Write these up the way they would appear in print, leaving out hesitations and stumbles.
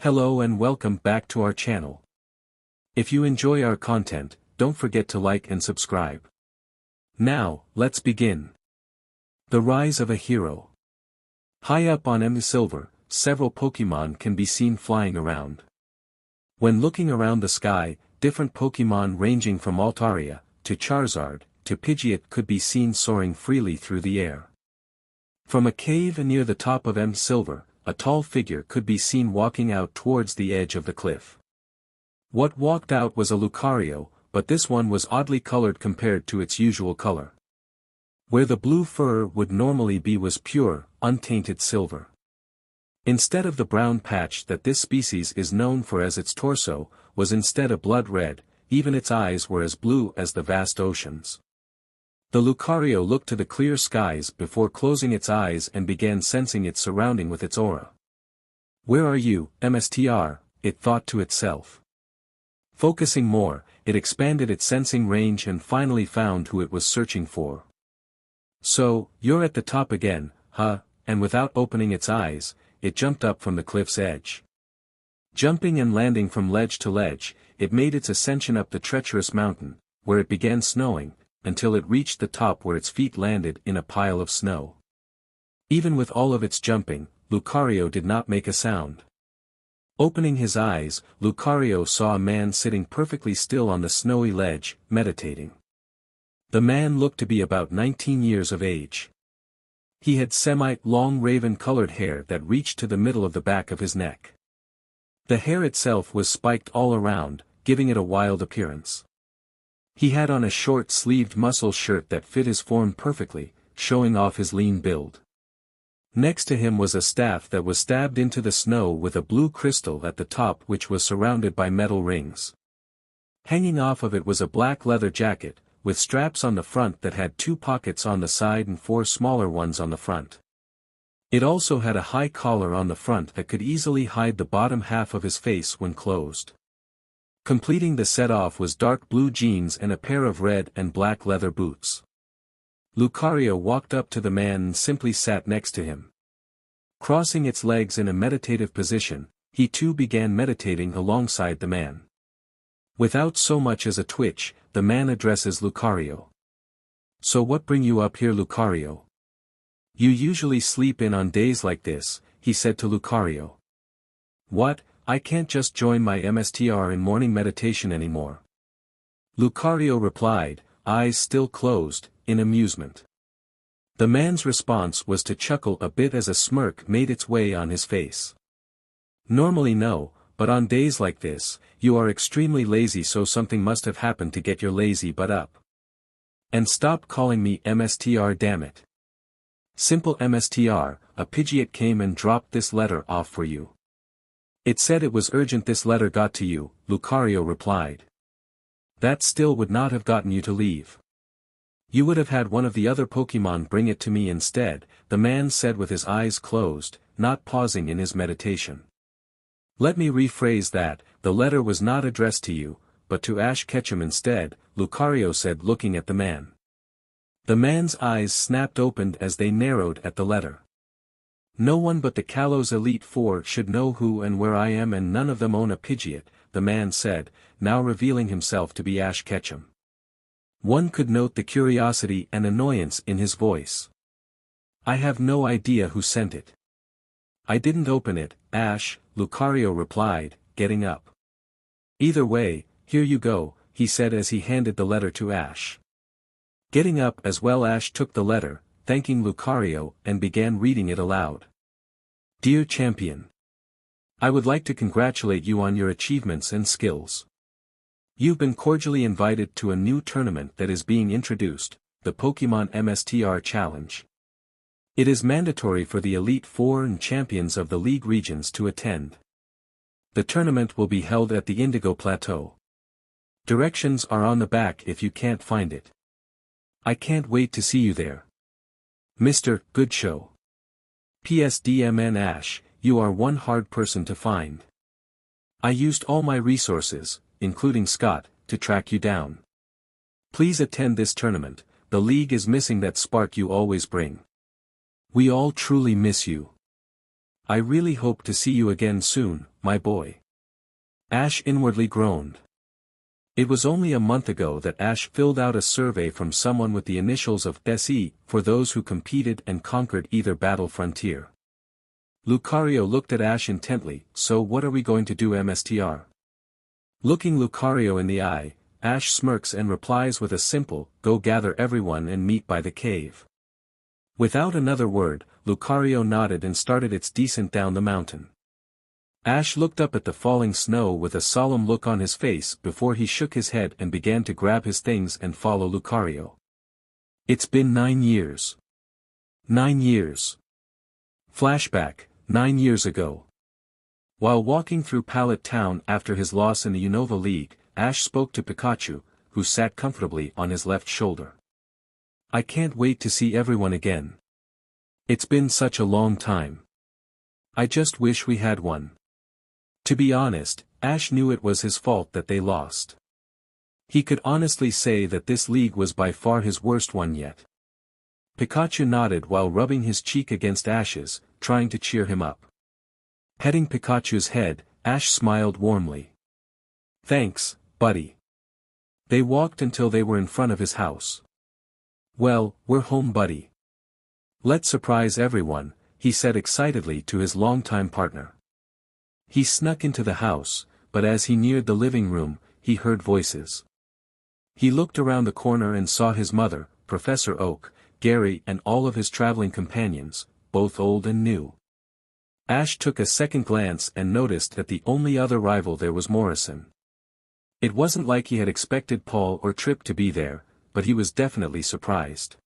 Hello and welcome back to our channel. If you enjoy our content, don't forget to like and subscribe. Now, let's begin. The Rise of a Hero. High up on M Silver, several Pokémon can be seen flying around. When looking around the sky, different Pokémon ranging from Altaria, to Charizard, to Pidgeot could be seen soaring freely through the air. From a cave near the top of M Silver, a tall figure could be seen walking out towards the edge of the cliff. What walked out was a Lucario, but this one was oddly colored compared to its usual color. Where the blue fur would normally be was pure, untainted silver. Instead of the brown patch that this species is known for as its torso, was instead a blood red, even its eyes were as blue as the vast oceans. The Lucario looked to the clear skies before closing its eyes and began sensing its surrounding with its aura. "Where are you, MSTR?" it thought to itself. Focusing more, it expanded its sensing range and finally found who it was searching for. "So, you're at the top again, huh?" And without opening its eyes, it jumped up from the cliff's edge. Jumping and landing from ledge to ledge, it made its ascension up the treacherous mountain, where it began snowing, until it reached the top where its feet landed in a pile of snow. Even with all of its jumping, Lucario did not make a sound. Opening his eyes, Lucario saw a man sitting perfectly still on the snowy ledge, meditating. The man looked to be about 19 years of age. He had long raven-colored hair that reached to the middle of the back of his neck. The hair itself was spiked all around, giving it a wild appearance. He had on a short-sleeved muscle shirt that fit his form perfectly, showing off his lean build. Next to him was a staff that was stabbed into the snow with a blue crystal at the top which was surrounded by metal rings. Hanging off of it was a black leather jacket, with straps on the front that had 2 pockets on the side and 4 smaller ones on the front. It also had a high collar on the front that could easily hide the bottom half of his face when closed. Completing the set-off was dark blue jeans and a pair of red and black leather boots. Lucario walked up to the man and simply sat next to him. Crossing its legs in a meditative position, he too began meditating alongside the man. Without so much as a twitch, the man addresses Lucario. "So what bring you up here, Lucario? You usually sleep in on days like this," he said to Lucario. "What? I can't just join my MSTR in morning meditation anymore," Lucario replied, eyes still closed, in amusement. The man's response was to chuckle a bit as a smirk made its way on his face. "Normally no, but on days like this, you are extremely lazy, so something must have happened to get your lazy butt up. And stop calling me MSTR, damn it. Simple MSTR, a Pidgeot came and dropped this letter off for you. It said it was urgent this letter got to you," Lucario replied. "That still would not have gotten you to leave. You would have had one of the other Pokémon bring it to me instead," the man said with his eyes closed, not pausing in his meditation. "Let me rephrase that, the letter was not addressed to you, but to Ketchum instead," Lucario said looking at the man. The man's eyes snapped open as they narrowed at the letter. "No one but the Kalos Elite Four should know who and where I am, and none of them own a Pidgeot," the man said, now revealing himself to be Ketchum. One could note the curiosity and annoyance in his voice. "I have no idea who sent it. I didn't open it, Ash," Lucario replied, getting up. "Either way, here you go," he said as he handed the letter to Ash. Getting up as well, Ash took the letter, thanking Lucario, and began reading it aloud. "Dear Champion, I would like to congratulate you on your achievements and skills. You've been cordially invited to a new tournament that is being introduced, the Pokémon MSTR Challenge. It is mandatory for the Elite Four and champions of the League regions to attend. The tournament will be held at the Indigo Plateau. Directions are on the back if you can't find it. I can't wait to see you there. Mr. Good Show. PSDMN Ash, you are one hard person to find. I used all my resources, including Scott, to track you down. Please attend this tournament, the league is missing that spark you always bring. We all truly miss you. I really hope to see you again soon, my boy. Ash inwardly groaned. It was only a month ago that Ash filled out a survey from someone with the initials of SE for those who competed and conquered either battle frontier. Lucario looked at Ash intently. So what are we going to do, MSTR? Looking Lucario in the eye, Ash smirks and replies with a simple, go gather everyone and meet by the cave. Without another word, Lucario nodded and started its descent down the mountain. Ash looked up at the falling snow with a solemn look on his face before he shook his head and began to grab his things and follow Lucario. It's been 9 years. 9 years. Flashback, 9 years ago. While walking through Pallet Town after his loss in the Unova League, Ash spoke to Pikachu, who sat comfortably on his left shoulder. I can't wait to see everyone again. It's been such a long time. I just wish we had one. To be honest, Ash knew it was his fault that they lost. He could honestly say that this league was by far his worst one yet. Pikachu nodded while rubbing his cheek against Ash's, trying to cheer him up. Petting Pikachu's head, Ash smiled warmly. Thanks, buddy. They walked until they were in front of his house. Well, we're home, buddy. Let's surprise everyone, he said excitedly to his longtime partner. He snuck into the house, but as he neared the living room, he heard voices. He looked around the corner and saw his mother, Professor Oak, Gary and all of his traveling companions, both old and new. Ash took a second glance and noticed that the only other rival there was Morrison. It wasn't like he had expected Paul or Trip to be there, but he was definitely surprised.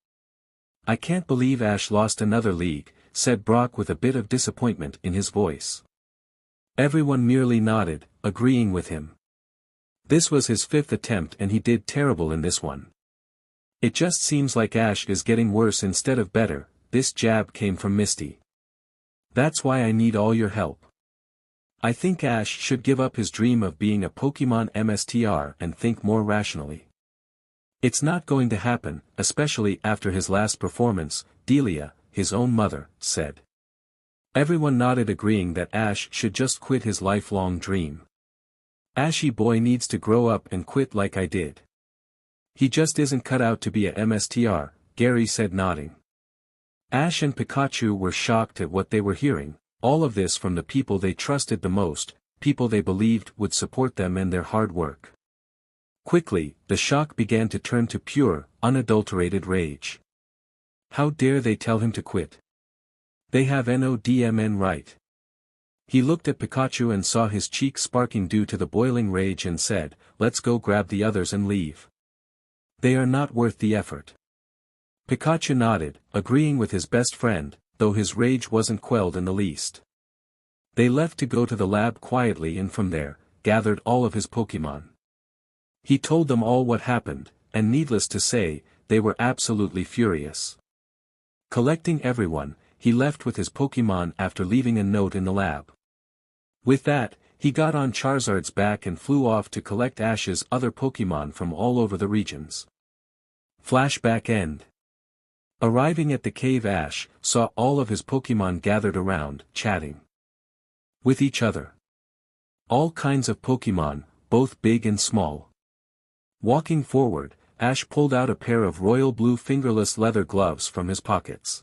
I can't believe Ash lost another league, said Brock with a bit of disappointment in his voice. Everyone merely nodded, agreeing with him. This was his 5th attempt and he did terrible in this one. It just seems like Ash is getting worse instead of better. This jab came from Misty. That's why I need all your help. I think Ash should give up his dream of being a Pokémon MSTR and think more rationally. It's not going to happen, especially after his last performance, Delia, his own mother, said. Everyone nodded agreeing that Ash should just quit his lifelong dream. Ashy boy needs to grow up and quit like I did. He just isn't cut out to be a MSTR, Gary said nodding. Ash and Pikachu were shocked at what they were hearing, all of this from the people they trusted the most, people they believed would support them in their hard work. Quickly, the shock began to turn to pure, unadulterated rage. How dare they tell him to quit? They have NODMN right. He looked at Pikachu and saw his cheeks sparking due to the boiling rage and said, let's go grab the others and leave. They are not worth the effort. Pikachu nodded, agreeing with his best friend, though his rage wasn't quelled in the least. They left to go to the lab quietly and from there, gathered all of his Pokémon. He told them all what happened, and needless to say, they were absolutely furious. Collecting everyone, he left with his Pokémon after leaving a note in the lab. With that, he got on Charizard's back and flew off to collect Ash's other Pokémon from all over the regions. Flashback end. Arriving at the cave, Ash saw all of his Pokémon gathered around, chatting with each other. All kinds of Pokémon, both big and small. Walking forward, Ash pulled out a pair of royal blue fingerless leather gloves from his pockets.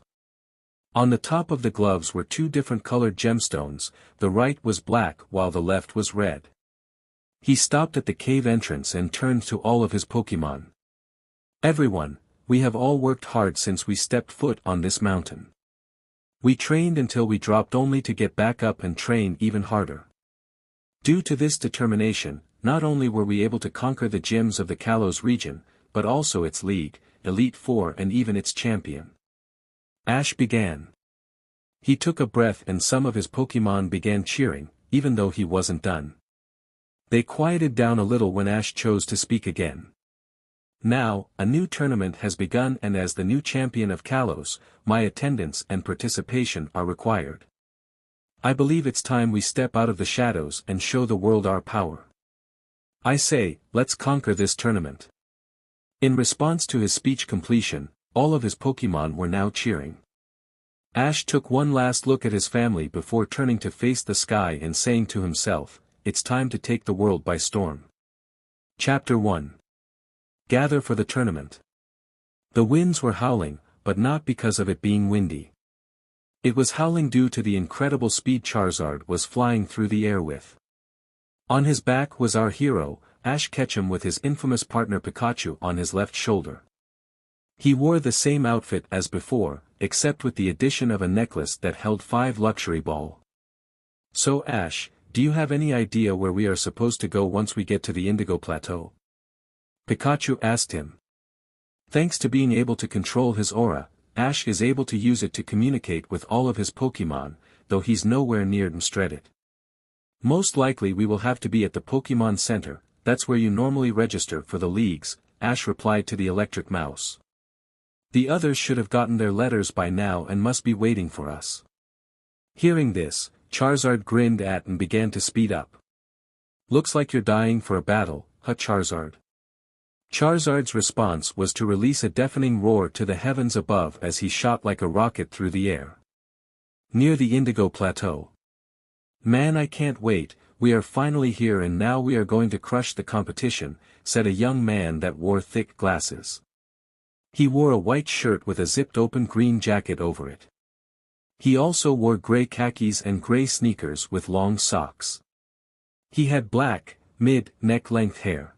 On the top of the gloves were 2 different colored gemstones, the right was black while the left was red. He stopped at the cave entrance and turned to all of his Pokémon. Everyone, we have all worked hard since we stepped foot on this mountain. We trained until we dropped only to get back up and train even harder. Due to this determination, not only were we able to conquer the gyms of the Kalos region, but also its league, Elite Four and even its champion. Ash began. He took a breath and some of his Pokémon began cheering, even though he wasn't done. They quieted down a little when Ash chose to speak again. Now, a new tournament has begun and as the new champion of Kalos, my attendance and participation are required. I believe it's time we step out of the shadows and show the world our power. I say, let's conquer this tournament. In response to his speech completion, all of his Pokémon were now cheering. Ash took one last look at his family before turning to face the sky and saying to himself, "It's time to take the world by storm." Chapter 1. Gather for the tournament. The winds were howling, but not because of it being windy. It was howling due to the incredible speed Charizard was flying through the air with. On his back was our hero, Ash Ketchum, with his infamous partner Pikachu on his left shoulder. He wore the same outfit as before, except with the addition of a necklace that held 5 luxury ball. "So Ash, do you have any idea where we are supposed to go once we get to the Indigo Plateau?" Pikachu asked him. Thanks to being able to control his aura, Ash is able to use it to communicate with all of his Pokémon, though he's nowhere near Mstredit. "Most likely we will have to be at the Pokémon Center, that's where you normally register for the leagues," Ash replied to the electric mouse. "The others should have gotten their letters by now and must be waiting for us." Hearing this, Charizard grinned at and began to speed up. "Looks like you're dying for a battle, huh Charizard?" Charizard's response was to release a deafening roar to the heavens above as he shot like a rocket through the air. Near the Indigo Plateau. "Man, I can't wait, we are finally here and now we are going to crush the competition," said a young man that wore thick glasses. He wore a white shirt with a zipped-open green jacket over it. He also wore gray khakis and gray sneakers with long socks. He had black, mid-neck-length hair.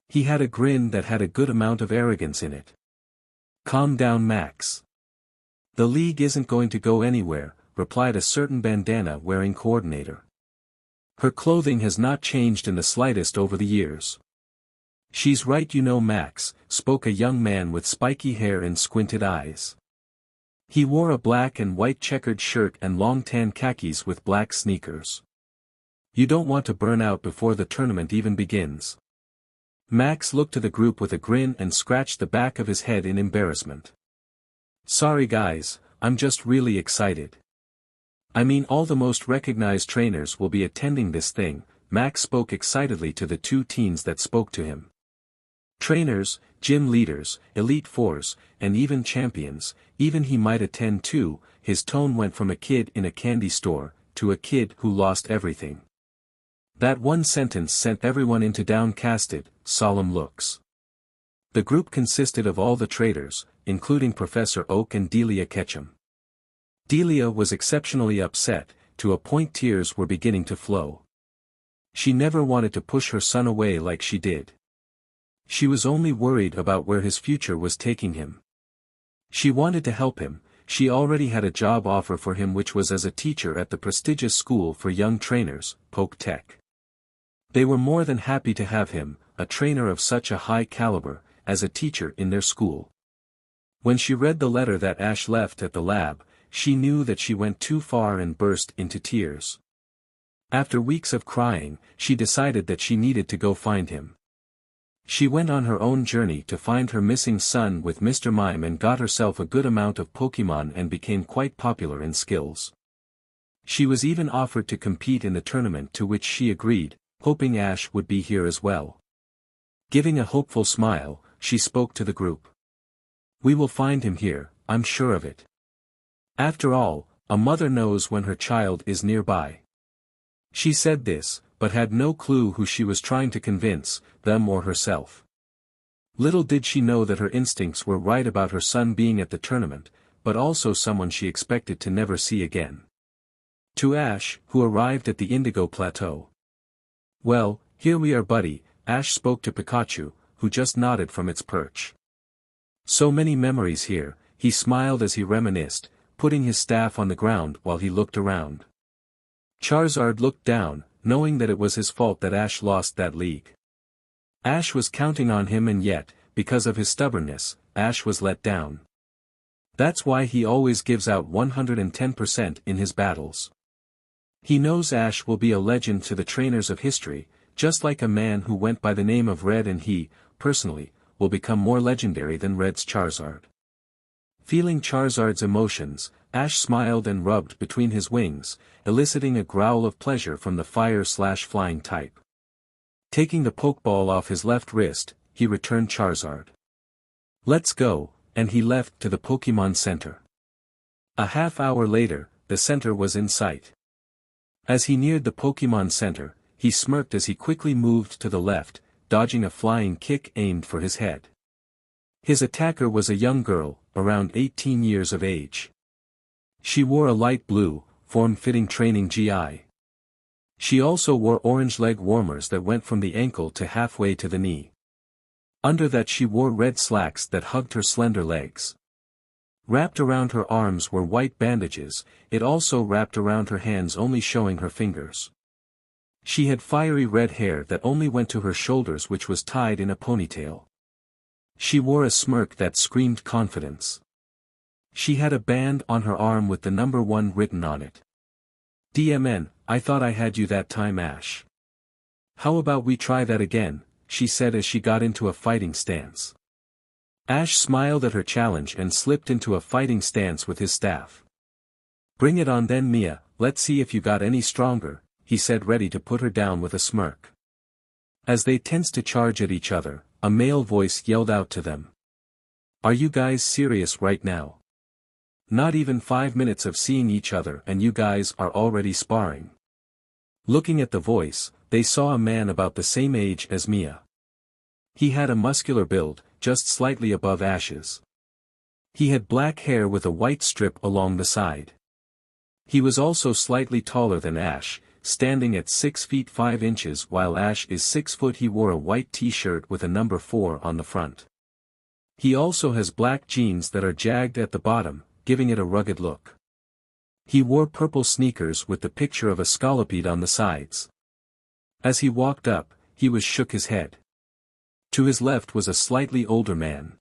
He had a grin that had a good amount of arrogance in it. "Calm down, Max. The league isn't going to go anywhere," replied a certain bandana-wearing coordinator. "Her clothing has not changed in the slightest over the years." "She's right, you know, Max," spoke a young man with spiky hair and squinted eyes. He wore a black and white checkered shirt and long tan khakis with black sneakers. "You don't want to burn out before the tournament even begins." Max looked to the group with a grin and scratched the back of his head in embarrassment. "Sorry guys, I'm just really excited. I mean, all the most recognized trainers will be attending this thing," Max spoke excitedly to the 2 teens that spoke to him. "Trainers, gym leaders, Elite Fours, and even champions, even he might attend too." His tone went from a kid in a candy store, to a kid who lost everything. That one sentence sent everyone into downcasted, solemn looks. The group consisted of all the traders, including Professor Oak and Delia Ketchum. Delia was exceptionally upset, to a point tears were beginning to flow. She never wanted to push her son away like she did. She was only worried about where his future was taking him. She wanted to help him. She already had a job offer for him, which was as a teacher at the prestigious school for young trainers, Poke Tech. They were more than happy to have him, a trainer of such a high caliber, as a teacher in their school. When she read the letter that Ash left at the lab, she knew that she went too far and burst into tears. After weeks of crying, she decided that she needed to go find him. She went on her own journey to find her missing son with Mr. Mime and got herself a good amount of Pokémon and became quite popular in skills. She was even offered to compete in the tournament, to which she agreed, hoping Ash would be here as well. Giving a hopeful smile, she spoke to the group. "We will find him here, I'm sure of it. After all, a mother knows when her child is nearby." She said this, but had no clue who she was trying to convince, them or herself. Little did she know that her instincts were right about her son being at the tournament, but also someone she expected to never see again. To Ash, who arrived at the Indigo Plateau. "Well, here we are, buddy," Ash spoke to Pikachu, who just nodded from its perch. "So many memories here," he smiled as he reminisced, putting his staff on the ground while he looked around. Charizard looked down, knowing that it was his fault that Ash lost that league. Ash was counting on him, and yet, because of his stubbornness, Ash was let down. That's why he always gives out 110% in his battles. He knows Ash will be a legend to the trainers of history, just like a man who went by the name of Red, and he, personally, will become more legendary than Red's Charizard. Feeling Charizard's emotions, Ash smiled and rubbed between his wings, eliciting a growl of pleasure from the fire/flying type. Taking the Pokeball off his left wrist, he returned Charizard. "Let's go," and he left to the Pokémon Center. A half-hour later, the center was in sight. As he neared the Pokémon Center, he smirked as he quickly moved to the left, dodging a flying kick aimed for his head. His attacker was a young girl, around 18 years of age. She wore a light blue, form-fitting training GI. She also wore orange leg warmers that went from the ankle to halfway to the knee. Under that she wore red slacks that hugged her slender legs. Wrapped around her arms were white bandages, it also wrapped around her hands only showing her fingers. She had fiery red hair that only went to her shoulders which was tied in a ponytail. She wore a smirk that screamed confidence. She had a band on her arm with the number 1 written on it. DMN, I thought I had you that time, Ash. How about we try that again, she said as she got into a fighting stance. Ash smiled at her challenge and slipped into a fighting stance with his staff. Bring it on then, Mia, let's see if you got any stronger, he said, ready to put her down with a smirk. As they tensed to charge at each other, a male voice yelled out to them. Are you guys serious right now? Not even 5 minutes of seeing each other and you guys are already sparring. Looking at the voice, they saw a man about the same age as Mia. He had a muscular build, just slightly above Ash's. He had black hair with a white strip along the side. He was also slightly taller than Ash, standing at 6 feet 5 inches while Ash is 6 foot. He wore a white t-shirt with a number 4 on the front. He also has black jeans that are jagged at the bottom, giving it a rugged look. He wore purple sneakers with the picture of a scallopede on the sides. As he walked up, he shook his head. To his left was a slightly older man.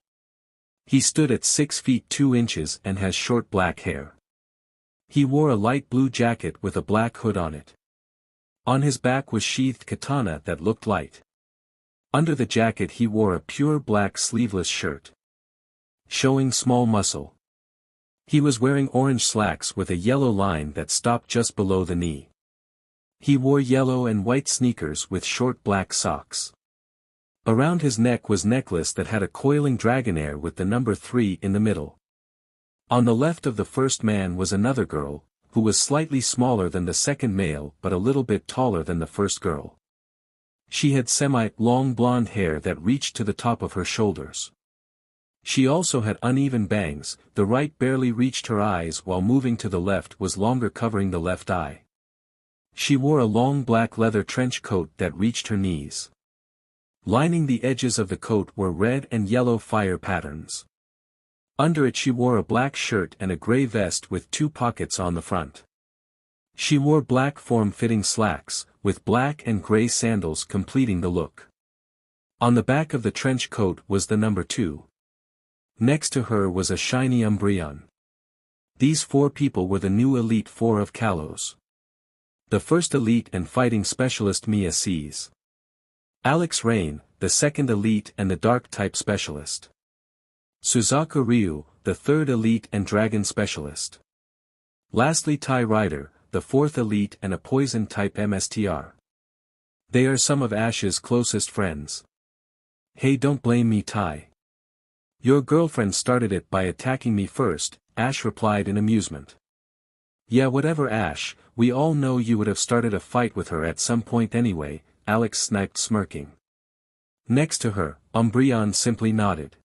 He stood at 6 feet 2 inches and has short black hair. He wore a light blue jacket with a black hood on it. On his back was sheathed katana that looked light. Under the jacket he wore a pure black sleeveless shirt, showing small muscle. He was wearing orange slacks with a yellow line that stopped just below the knee. He wore yellow and white sneakers with short black socks. Around his neck was necklace that had a coiling dragonair with the number 3 in the middle. On the left of the first man was another girl, who was slightly smaller than the second male but a little bit taller than the first girl. She had semi-long blonde hair that reached to the top of her shoulders. She also had uneven bangs, the right barely reached her eyes while moving to the left was longer, covering the left eye. She wore a long black leather trench coat that reached her knees. Lining the edges of the coat were red and yellow fire patterns. Under it she wore a black shirt and a gray vest with 2 pockets on the front. She wore black form-fitting slacks, with black and gray sandals completing the look. On the back of the trench coat was the number 2. Next to her was a shiny Umbreon. These 4 people were the new Elite 4 of Kalos. The first Elite and Fighting Specialist Mia sees. Alex Rain, the second Elite and the Dark-type Specialist. Suzaku Ryu, the third Elite and Dragon Specialist. Lastly Tai Rider, the fourth Elite and a Poison-type MSTR. They are some of Ash's closest friends. Hey, don't blame me, Tai. Your girlfriend started it by attacking me first, Ash replied in amusement. Yeah, whatever, Ash, we all know you would have started a fight with her at some point anyway, Alex sniped, smirking. Next to her, Umbreon simply nodded.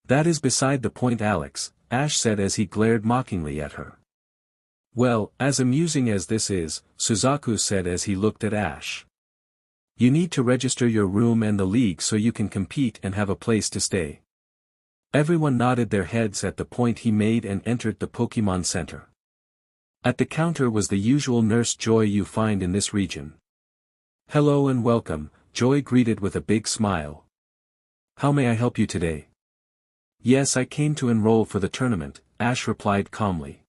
That is beside the point, Alex, Ash said as he glared mockingly at her. Well, as amusing as this is, Suzaku said as he looked at Ash. You need to register your room and the league so you can compete and have a place to stay. Everyone nodded their heads at the point he made and entered the Pokémon Center. At the counter was the usual Nurse Joy you find in this region. Hello and welcome, Joy greeted with a big smile. How may I help you today? Yes, I came to enroll for the tournament, Ash replied calmly.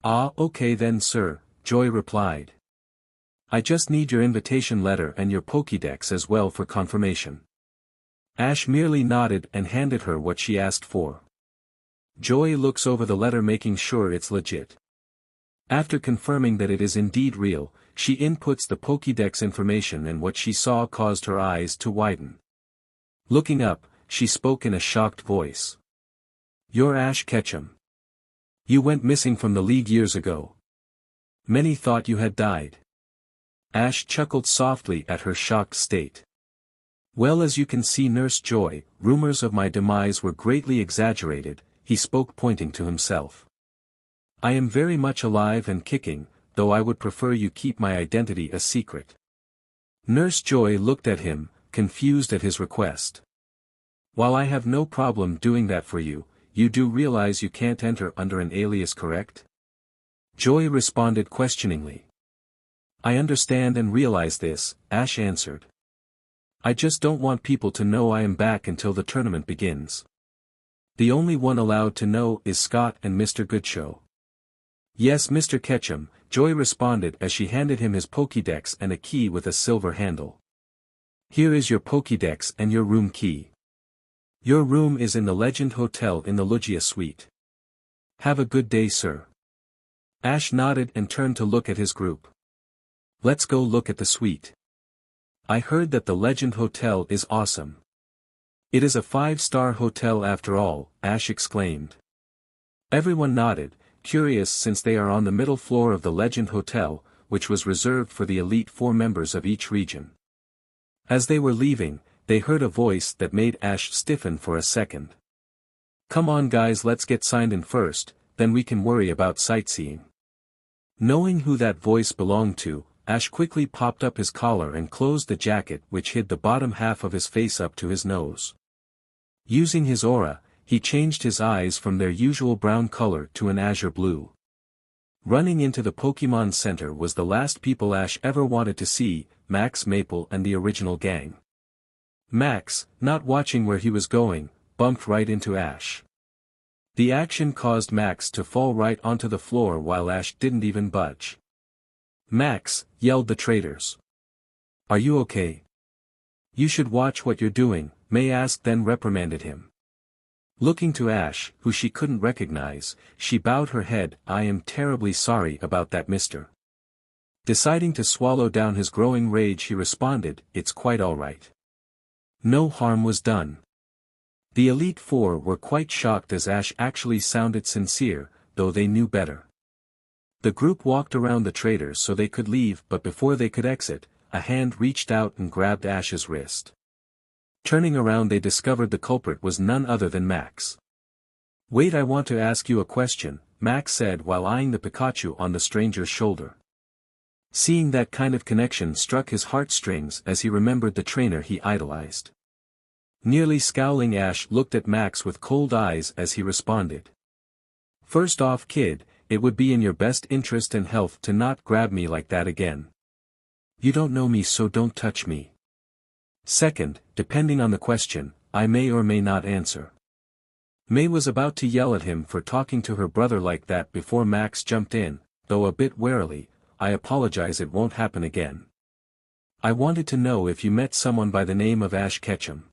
Ah, okay then, sir, Joy replied. I just need your invitation letter and your Pokédex as well for confirmation. Ash merely nodded and handed her what she asked for. Joy looks over the letter, making sure it's legit. After confirming that it is indeed real, she inputs the Pokédex information, and what she saw caused her eyes to widen. Looking up, she spoke in a shocked voice. You're Ash Ketchum. You went missing from the league years ago. Many thought you had died. Ash chuckled softly at her shocked state. Well, as you can see, Nurse Joy, rumors of my demise were greatly exaggerated, he spoke, pointing to himself. I am very much alive and kicking, though I would prefer you keep my identity a secret. Nurse Joy looked at him, confused at his request. While I have no problem doing that for you, you do realize you can't enter under an alias, correct? Joy responded questioningly. I understand and realize this, Ash answered. I just don't want people to know I am back until the tournament begins. The only one allowed to know is Scott and Mr. Goodshow. Yes, Mr. Ketchum, Joy responded as she handed him his Pokédex and a key with a silver handle. Here is your Pokédex and your room key. Your room is in the Legend Hotel in the Lugia Suite. Have a good day, sir. Ash nodded and turned to look at his group. Let's go look at the suite. I heard that the Legend Hotel is awesome. It is a 5-star hotel after all, Ash exclaimed. Everyone nodded, curious since they are on the middle floor of the Legend Hotel, which was reserved for the elite 4 members of each region. As they were leaving, they heard a voice that made Ash stiffen for a second. Come on guys, let's get signed in first, then we can worry about sightseeing. Knowing who that voice belonged to, Ash quickly popped up his collar and closed the jacket which hid the bottom half of his face up to his nose. Using his aura, he changed his eyes from their usual brown color to an azure blue. Running into the Pokémon Center was the last people Ash ever wanted to see, Max, Maple and the original gang. Max, not watching where he was going, bumped right into Ash. The action caused Max to fall right onto the floor while Ash didn't even budge. Max, yelled the traitors. Are you okay? You should watch what you're doing, May asked, then reprimanded him. Looking to Ash, who she couldn't recognize, she bowed her head. I am terribly sorry about that, mister. Deciding to swallow down his growing rage, he responded, it's quite all right. No harm was done. The Elite Four were quite shocked as Ash actually sounded sincere, though they knew better. The group walked around the traitors so they could leave, but before they could exit, a hand reached out and grabbed Ash's wrist. Turning around, they discovered the culprit was none other than Max. Wait, I want to ask you a question, Max said while eyeing the Pikachu on the stranger's shoulder. Seeing that kind of connection struck his heartstrings as he remembered the trainer he idolized. Nearly scowling, Ash looked at Max with cold eyes as he responded. First off, kid, it would be in your best interest and health to not grab me like that again. You don't know me, so don't touch me. Second, depending on the question, I may or may not answer. May was about to yell at him for talking to her brother like that before Max jumped in, though a bit warily. I apologize, it won't happen again. I wanted to know if you met someone by the name of Ash Ketchum.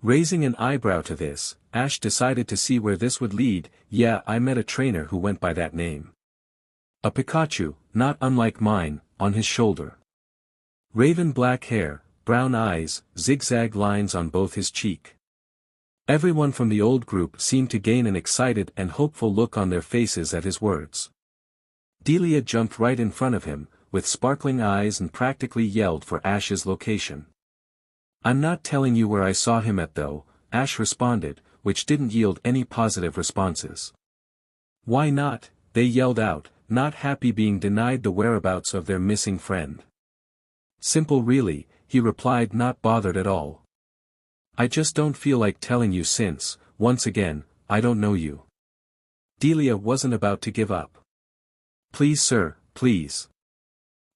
Raising an eyebrow to this, Ash decided to see where this would lead. Yeah, I met a trainer who went by that name. A Pikachu, not unlike mine, on his shoulder. Raven black hair, brown eyes, zigzag lines on both his cheek. Everyone from the old group seemed to gain an excited and hopeful look on their faces at his words. Delia jumped right in front of him, with sparkling eyes, and practically yelled for Ash's location. I'm not telling you where I saw him at though, Ash responded, which didn't yield any positive responses. Why not? They yelled out, not happy being denied the whereabouts of their missing friend. Simple really, he replied, not bothered at all. I just don't feel like telling you since, once again, I don't know you. Delia wasn't about to give up. Please sir, please.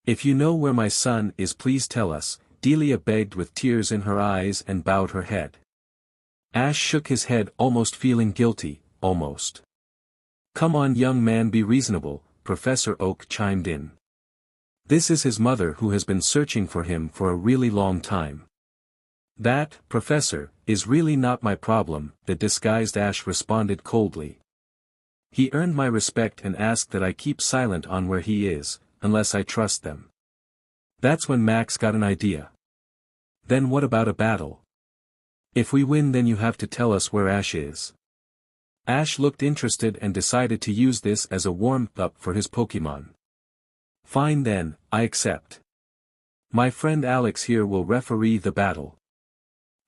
If you know where my son is, please tell us, Delia begged with tears in her eyes and bowed her head. Ash shook his head, almost feeling guilty, almost. Come on young man, be reasonable, Professor Oak chimed in. This is his mother who has been searching for him for a really long time. That, Professor, is really not my problem, the disguised Ash responded coldly. He earned my respect and asked that I keep silent on where he is, unless I trust them. That's when Max got an idea. Then what about a battle? If we win, then you have to tell us where Ash is. Ash looked interested and decided to use this as a warm-up for his Pokémon. Fine then, I accept. My friend Alex here will referee the battle.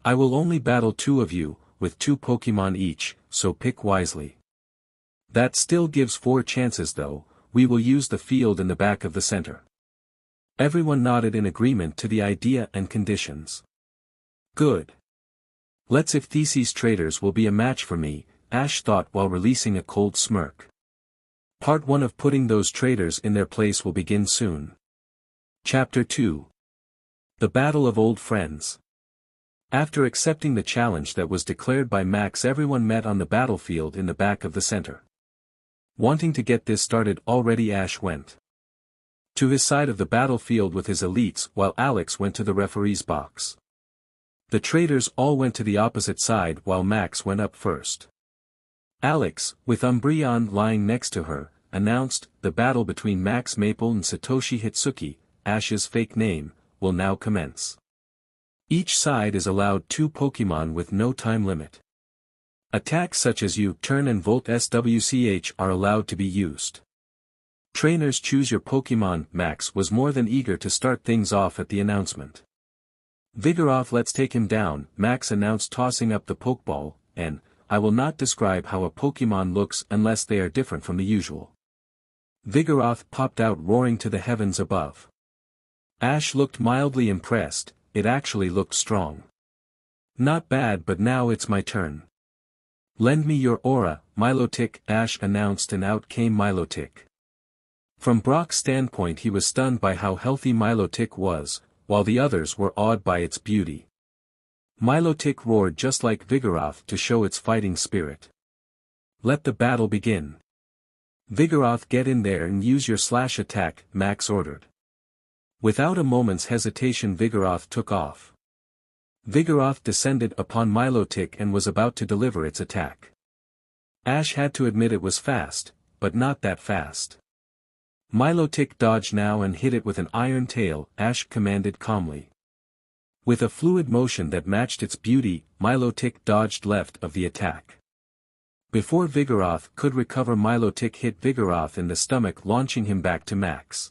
I will only battle 2 of you, with 2 Pokémon each, so pick wisely. That still gives 4 chances though. We will use the field in the back of the center. Everyone nodded in agreement to the idea and conditions. Good. Let's if Theses traders will be a match for me, Ash thought while releasing a cold smirk. Part 1 of putting those traders in their place will begin soon. Chapter 2. The Battle of Old Friends. After accepting the challenge that was declared by Max, everyone met on the battlefield in the back of the center. Wanting to get this started already, Ash went to his side of the battlefield with his elites while Alex went to the referee's box. The traders all went to the opposite side while Max went up first. Alex, with Umbreon lying next to her, announced, "The battle between Max Maple and Satoshi Hitsuki, Ash's fake name, will now commence. Each side is allowed 2 Pokémon with no time limit. Attacks such as U-Turn and Volt SWCH are allowed to be used. Trainers choose your Pokémon." Max was more than eager to start things off at the announcement. "Vigoroth, let's take him down," Max announced, tossing up the Pokeball, and, "I will not describe how a Pokémon looks unless they are different from the usual." Vigoroth popped out roaring to the heavens above. Ash looked mildly impressed. It actually looked strong. "Not bad, but now it's my turn. Lend me your aura, Milotic," Ash announced, and out came Milotic. From Brock's standpoint, he was stunned by how healthy Milotic was, while the others were awed by its beauty. Milotic roared just like Vigoroth to show its fighting spirit. "Let the battle begin. Vigoroth, get in there and use your slash attack," Max ordered. Without a moment's hesitation, Vigoroth took off. Vigoroth descended upon Milotic and was about to deliver its attack. Ash had to admit it was fast, but not that fast. Milotic dodged now and hit it with an iron tail, Ash commanded calmly. With a fluid motion that matched its beauty, Milotic dodged left of the attack. Before Vigoroth could recover, Milotic hit Vigoroth in the stomach, launching him back to Max.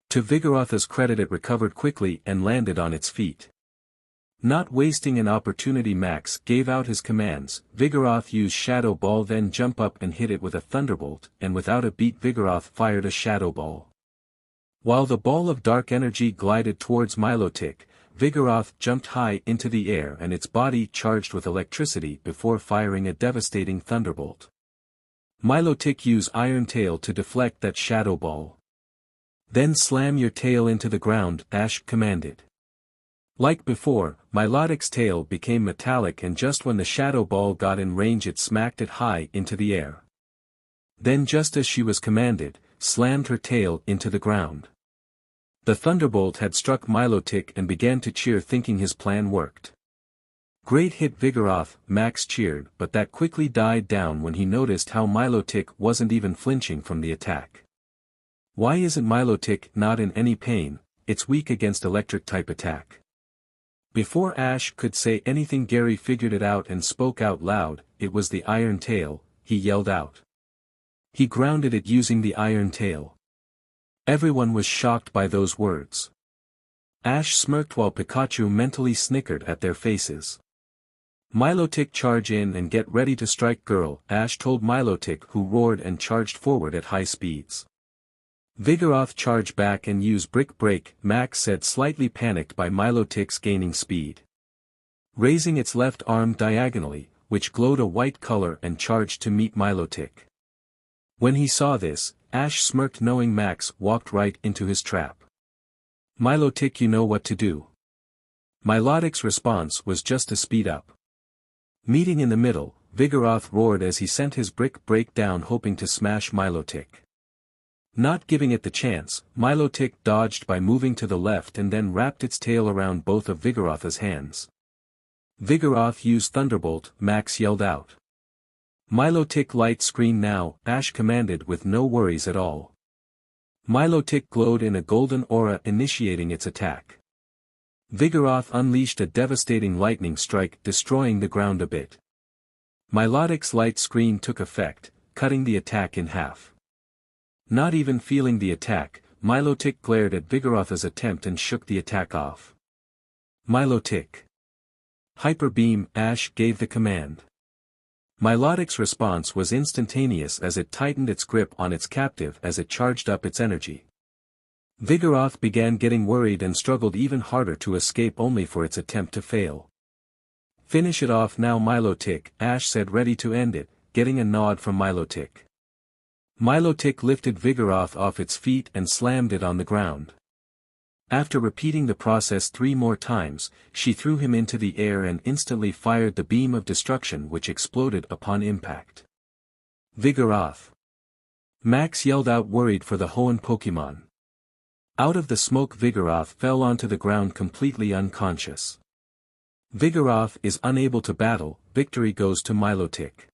To Vigoroth's credit, it recovered quickly and landed on its feet. Not wasting an opportunity, Max gave out his commands. Vigoroth used Shadow Ball, then jump up and hit it with a Thunderbolt, and without a beat Vigoroth fired a Shadow Ball. While the ball of dark energy glided towards Milotic, Vigoroth jumped high into the air and its body charged with electricity before firing a devastating Thunderbolt. Milotic used Iron Tail to deflect that Shadow Ball. "Then slam your tail into the ground," Ash commanded. Like before, Milotic's tail became metallic, and just when the Shadow Ball got in range, it smacked it high into the air. Then, just as she was commanded, slammed her tail into the ground. The Thunderbolt had struck Milotic and began to cheer, thinking his plan worked. "Great hit, Vigoroth," Max cheered, but that quickly died down when he noticed how Milotic wasn't even flinching from the attack. Why isn't Milotic not in any pain? It's weak against electric-type attack. Before Ash could say anything, Gary figured it out and spoke out loud. It was the Iron Tail, he yelled out. He grounded it using the Iron Tail. Everyone was shocked by those words. Ash smirked while Pikachu mentally snickered at their faces. "Milotic, charge in and get ready to strike, girl," Ash told Milotic, who roared and charged forward at high speeds. "Vigoroth, charge back and use Brick Break," Max said, slightly panicked by Milotic's gaining speed. Raising its left arm diagonally, which glowed a white color, and charged to meet Milotic. When he saw this, Ash smirked, knowing Max walked right into his trap. "Milotic, you know what to do." Milotic's response was just to speed up. Meeting in the middle, Vigoroth roared as he sent his Brick Break down, hoping to smash Milotic. Not giving it the chance, Milotic dodged by moving to the left and then wrapped its tail around both of Vigoroth's hands. "Vigoroth, use Thunderbolt," Max yelled out. "Milotic, light screen now," Ash commanded with no worries at all. Milotic glowed in a golden aura, initiating its attack. Vigoroth unleashed a devastating lightning strike, destroying the ground a bit. Milotic's light screen took effect, cutting the attack in half. Not even feeling the attack, Milotic glared at Vigoroth's attempt and shook the attack off. Milotic. Hyper Beam, Ash gave the command. Milotic's response was instantaneous as it tightened its grip on its captive as it charged up its energy. Vigoroth began getting worried and struggled even harder to escape only for its attempt to fail. Finish it off now Milotic, Ash said ready to end it, getting a nod from Milotic. Milotic lifted Vigoroth off its feet and slammed it on the ground. After repeating the process 3 more times, she threw him into the air and instantly fired the beam of destruction which exploded upon impact. Vigoroth! Max yelled out worried for the Hoenn Pokémon. Out of the smoke Vigoroth fell onto the ground completely unconscious. Vigoroth is unable to battle, victory goes to Milotic.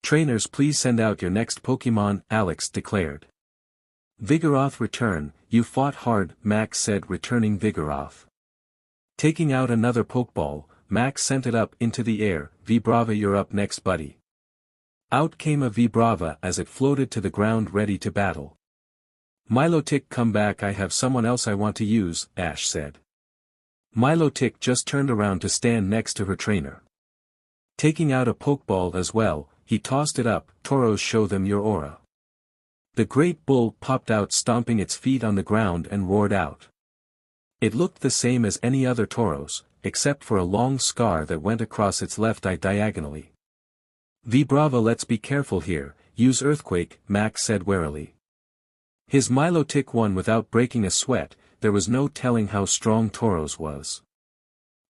Trainers please send out your next Pokémon, Alex declared. Vigoroth return, you fought hard, Max said returning Vigoroth. Taking out another Pokeball, Max sent it up into the air, Vibrava you're up next buddy. Out came a Vibrava as it floated to the ground ready to battle. Milotic come back I have someone else I want to use, Ash said. Milotic just turned around to stand next to her trainer. Taking out a Pokeball as well, he tossed it up, Tauros show them your aura. The great bull popped out stomping its feet on the ground and roared out. It looked the same as any other Tauros, except for a long scar that went across its left eye diagonally. Vibrava let's be careful here, use Earthquake, Max said warily. His Milotic won without breaking a sweat, there was no telling how strong Tauros was.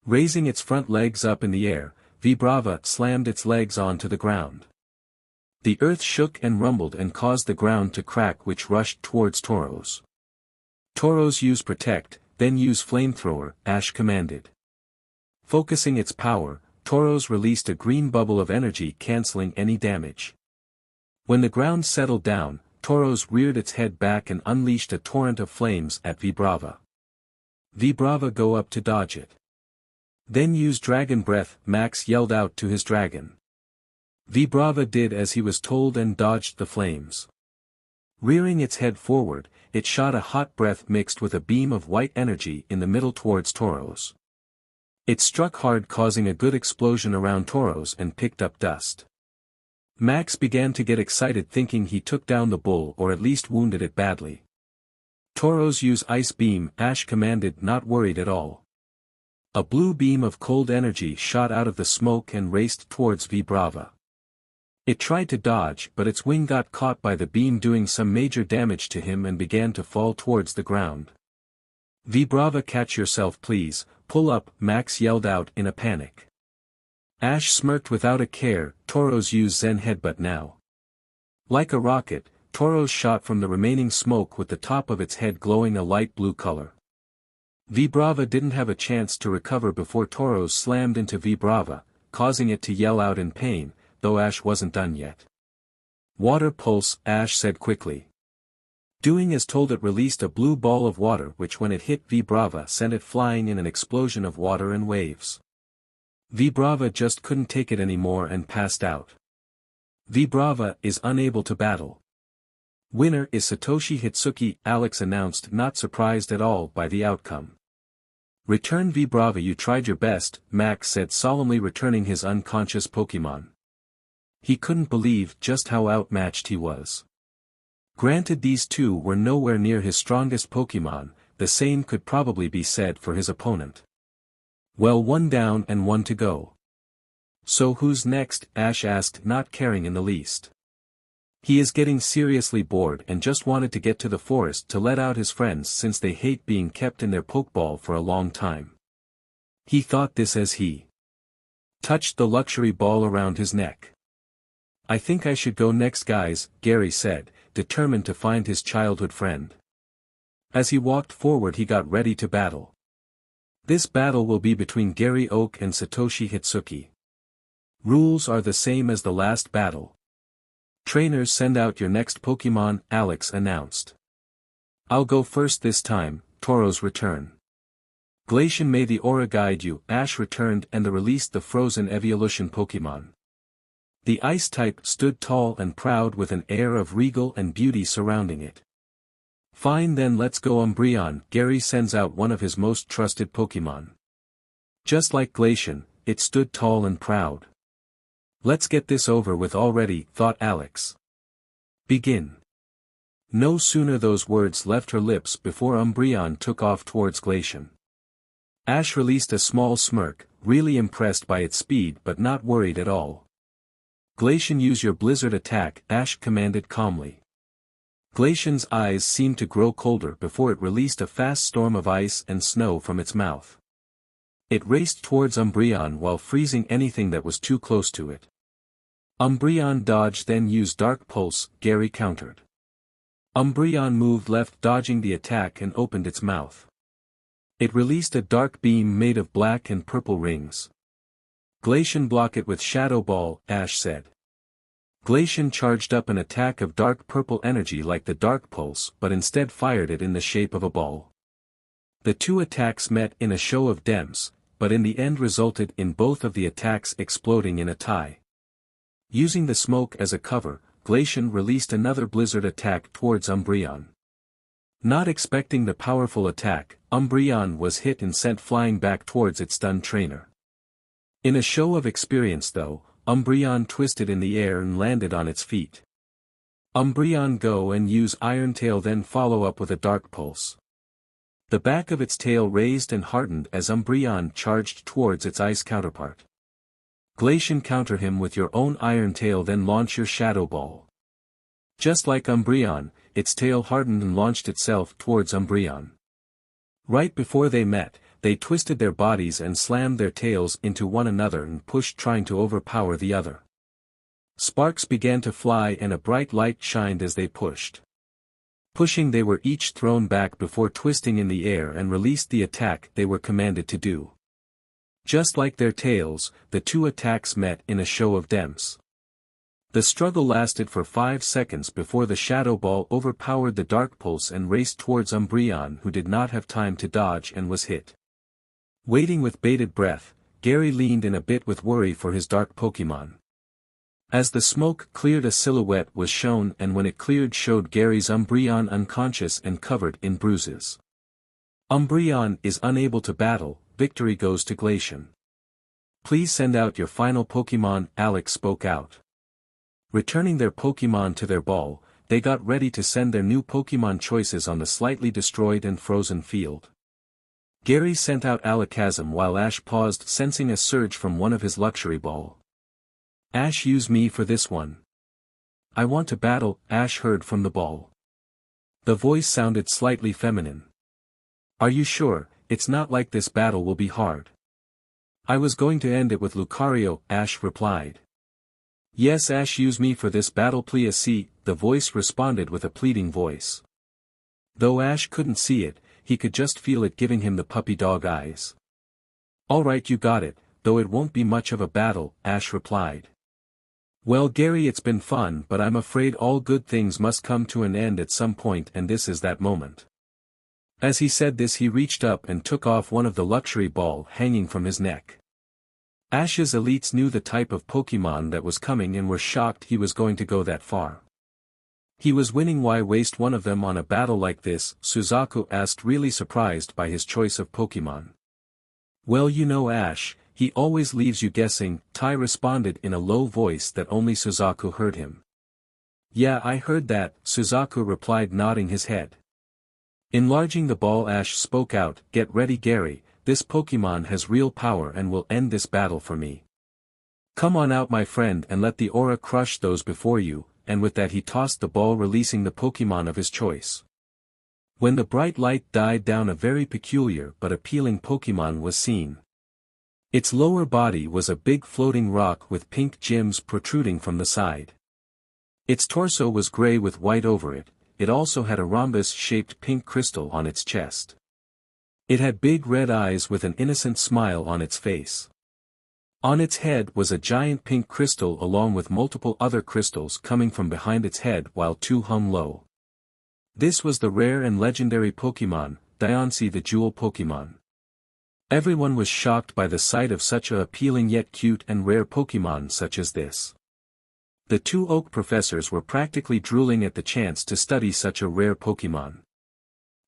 Raising its front legs up in the air, Vibrava slammed its legs onto the ground. The earth shook and rumbled and caused the ground to crack which rushed towards Tauros. Tauros use Protect, then use Flamethrower, Ash commanded. Focusing its power, Tauros released a green bubble of energy cancelling any damage. When the ground settled down, Tauros reared its head back and unleashed a torrent of flames at Vibrava. Vibrava go up to dodge it. Then use Dragon Breath, Max yelled out to his dragon. Vibrava did as he was told and dodged the flames. Rearing its head forward, it shot a hot breath mixed with a beam of white energy in the middle towards Tauros. It struck hard causing a good explosion around Tauros and picked up dust. Max began to get excited thinking he took down the bull or at least wounded it badly. Tauros use Ice Beam, Ash commanded not worried at all. A blue beam of cold energy shot out of the smoke and raced towards Vibrava. It tried to dodge but its wing got caught by the beam doing some major damage to him and began to fall towards the ground. Vibrava catch yourself please, pull up, Max yelled out in a panic. Ash smirked without a care, Tauros use Zen Headbutt now. Like a rocket, Tauros shot from the remaining smoke with the top of its head glowing a light blue color. Vibrava didn't have a chance to recover before Tauros slammed into Vibrava, causing it to yell out in pain, though Ash wasn't done yet. Water Pulse, Ash said quickly. Doing as told it released a blue ball of water which when it hit Vibrava sent it flying in an explosion of water and waves. Vibrava just couldn't take it anymore and passed out. Vibrava is unable to battle. Winner is Satoshi Hitsuki, Alex announced not surprised at all by the outcome. Return Vibrava you tried your best, Max said solemnly returning his unconscious Pokémon. He couldn't believe just how outmatched he was. Granted these two were nowhere near his strongest Pokémon, the same could probably be said for his opponent. Well, one down and one to go. So who's next? Ash asked not caring in the least. He is getting seriously bored and just wanted to get to the forest to let out his friends since they hate being kept in their Pokeball for a long time. He thought this as he touched the luxury ball around his neck. I think I should go next guys, Gary said, determined to find his childhood friend. As he walked forward he got ready to battle. This battle will be between Gary Oak and Satoshi Hitsuki. Rules are the same as the last battle. Trainers send out your next Pokémon, Alex announced. I'll go first this time, Tauros return. Glacian may the aura guide you, Ash returned and released the frozen evolution Pokémon. The ice type stood tall and proud with an air of regal and beauty surrounding it. Fine, then let's go Umbreon. Gary sends out one of his most trusted Pokémon. Just like Glaceon, it stood tall and proud. Let's get this over with already, thought Alex. Begin. No sooner those words left her lips before Umbreon took off towards Glaceon. Ash released a small smirk, really impressed by its speed but not worried at all. Glaceon, use your blizzard attack, Ash commanded calmly. Glaceon's eyes seemed to grow colder before it released a fast storm of ice and snow from its mouth. It raced towards Umbreon while freezing anything that was too close to it. Umbreon dodged, then used Dark Pulse, Gary countered. Umbreon moved left, dodging the attack, and opened its mouth. It released a dark beam made of black and purple rings. Glaceon, block it with Shadow Ball, Ash said. Glaceon charged up an attack of dark purple energy like the Dark Pulse but instead fired it in the shape of a ball. The two attacks met in a show of dems, but in the end resulted in both of the attacks exploding in a tie. Using the smoke as a cover, Glaceon released another blizzard attack towards Umbreon. Not expecting the powerful attack, Umbreon was hit and sent flying back towards its stunned trainer. In a show of experience though, Umbreon twisted in the air and landed on its feet. Umbreon, go and use Iron Tail, then follow up with a Dark Pulse. The back of its tail raised and hardened as Umbreon charged towards its ice counterpart. Glaceon, counter him with your own Iron Tail, then launch your Shadow Ball. Just like Umbreon, its tail hardened and launched itself towards Umbreon. Right before they met, they twisted their bodies and slammed their tails into one another and pushed, trying to overpower the other. Sparks began to fly and a bright light shined as they pushed. Pushing, they were each thrown back before twisting in the air and released the attack they were commanded to do. Just like their tails, the two attacks met in a show of dems. The struggle lasted for 5 seconds before the Shadow Ball overpowered the Dark Pulse and raced towards Umbreon, who did not have time to dodge and was hit. Waiting with bated breath, Gary leaned in a bit with worry for his dark Pokémon. As the smoke cleared, a silhouette was shown, and when it cleared showed Gary's Umbreon unconscious and covered in bruises. Umbreon is unable to battle, victory goes to Glaceon. Please send out your final Pokémon, Alex spoke out. Returning their Pokémon to their ball, they got ready to send their new Pokémon choices on the slightly destroyed and frozen field. Gary sent out Alakazam while Ash paused, sensing a surge from one of his luxury ball. Ash, use me for this one. I want to battle, Ash heard from the ball. The voice sounded slightly feminine. Are you sure? It's not like this battle will be hard. I was going to end it with Lucario, Ash replied. Yes, Ash, use me for this battle, please. See, the voice responded with a pleading voice. Though Ash couldn't see it, he could just feel it giving him the puppy dog eyes. Alright, you got it, though it won't be much of a battle, Ash replied. Well, Gary, it's been fun, but I'm afraid all good things must come to an end at some point, and this is that moment. As he said this, he reached up and took off one of the luxury ball hanging from his neck. Ash's elites knew the type of Pokémon that was coming and were shocked he was going to go that far. He was winning, why waste one of them on a battle like this? Suzaku asked, really surprised by his choice of Pokémon. Well, you know Ash, he always leaves you guessing, Tai responded in a low voice that only Suzaku heard him. Yeah, I heard that, Suzaku replied, nodding his head. Enlarging the ball, Ash spoke out, get ready, Gary, this Pokémon has real power and will end this battle for me. Come on out, my friend, and let the aura crush those before you, and with that he tossed the ball, releasing the Pokémon of his choice. When the bright light died down, a very peculiar but appealing Pokémon was seen. Its lower body was a big floating rock with pink gems protruding from the side. Its torso was gray with white over it. It also had a rhombus-shaped pink crystal on its chest. It had big red eyes with an innocent smile on its face. On its head was a giant pink crystal along with multiple other crystals coming from behind its head, while two hung low. This was the rare and legendary Pokémon, Diancie, the jewel Pokémon. Everyone was shocked by the sight of such a appealing yet cute and rare Pokémon such as this. The two oak professors were practically drooling at the chance to study such a rare Pokémon.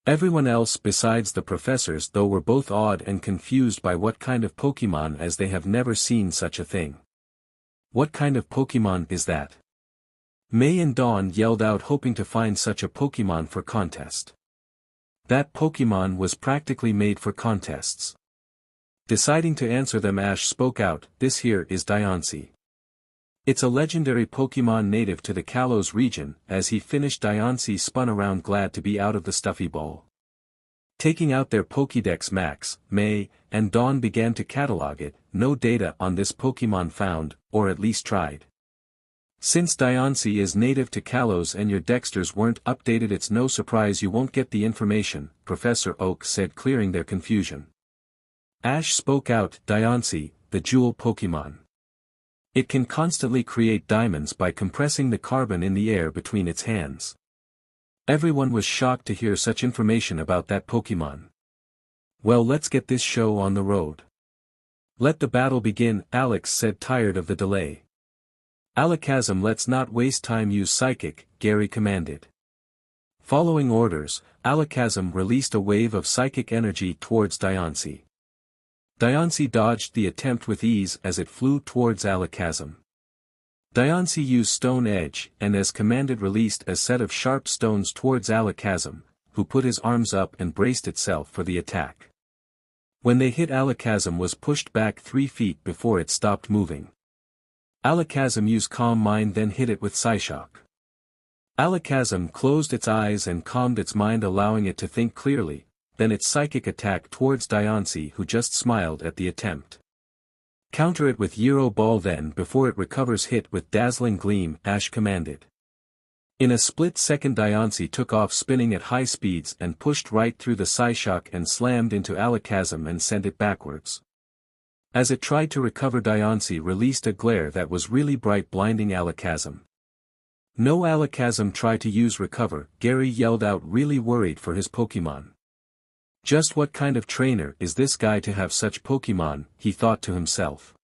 Everyone else besides the professors though were both awed and confused by what kind of Pokémon, as they have never seen such a thing. What kind of Pokémon is that? May and Dawn yelled out, hoping to find such a Pokémon for contest. That Pokémon was practically made for contests. Deciding to answer them, Ash spoke out, "This here is Diancie. It's a legendary Pokémon native to the Kalos region." As he finished, Diancie spun around, glad to be out of the stuffy ball. Taking out their Pokédex, Max, May, and Dawn began to catalog it. No data on this Pokémon found, or at least tried. Since Diancie is native to Kalos and your Dexters weren't updated, it's no surprise you won't get the information, Professor Oak said, clearing their confusion. Ash spoke out, "Diancie, the jewel Pokémon. It can constantly create diamonds by compressing the carbon in the air between its hands." Everyone was shocked to hear such information about that Pokémon. "Well, let's get this show on the road. Let the battle begin," Alex said, tired of the delay. "Alakazam, let's not waste time, use Psychic," Gary commanded. Following orders, Alakazam released a wave of psychic energy towards Diancie. Diancie dodged the attempt with ease as it flew towards Alakazam. Diancie used Stone Edge and as commanded released a set of sharp stones towards Alakazam, who put his arms up and braced itself for the attack. When they hit, Alakazam was pushed back 3 feet before it stopped moving. Alakazam used Calm Mind, then hit it with Psyshock. Alakazam closed its eyes and calmed its mind, allowing it to think clearly. Then its psychic attack towards Diancie, who just smiled at the attempt. "Counter it with Euro Ball, then before it recovers hit with Dazzling Gleam," Ash commanded. In a split second, Diancie took off spinning at high speeds and pushed right through the Psyshock and slammed into Alakazam and sent it backwards. As it tried to recover, Diancie released a glare that was really bright, blinding Alakazam. "No, Alakazam, try to use Recover," Gary yelled out, really worried for his Pokémon. Just what kind of trainer is this guy to have such Pokémon, he thought to himself.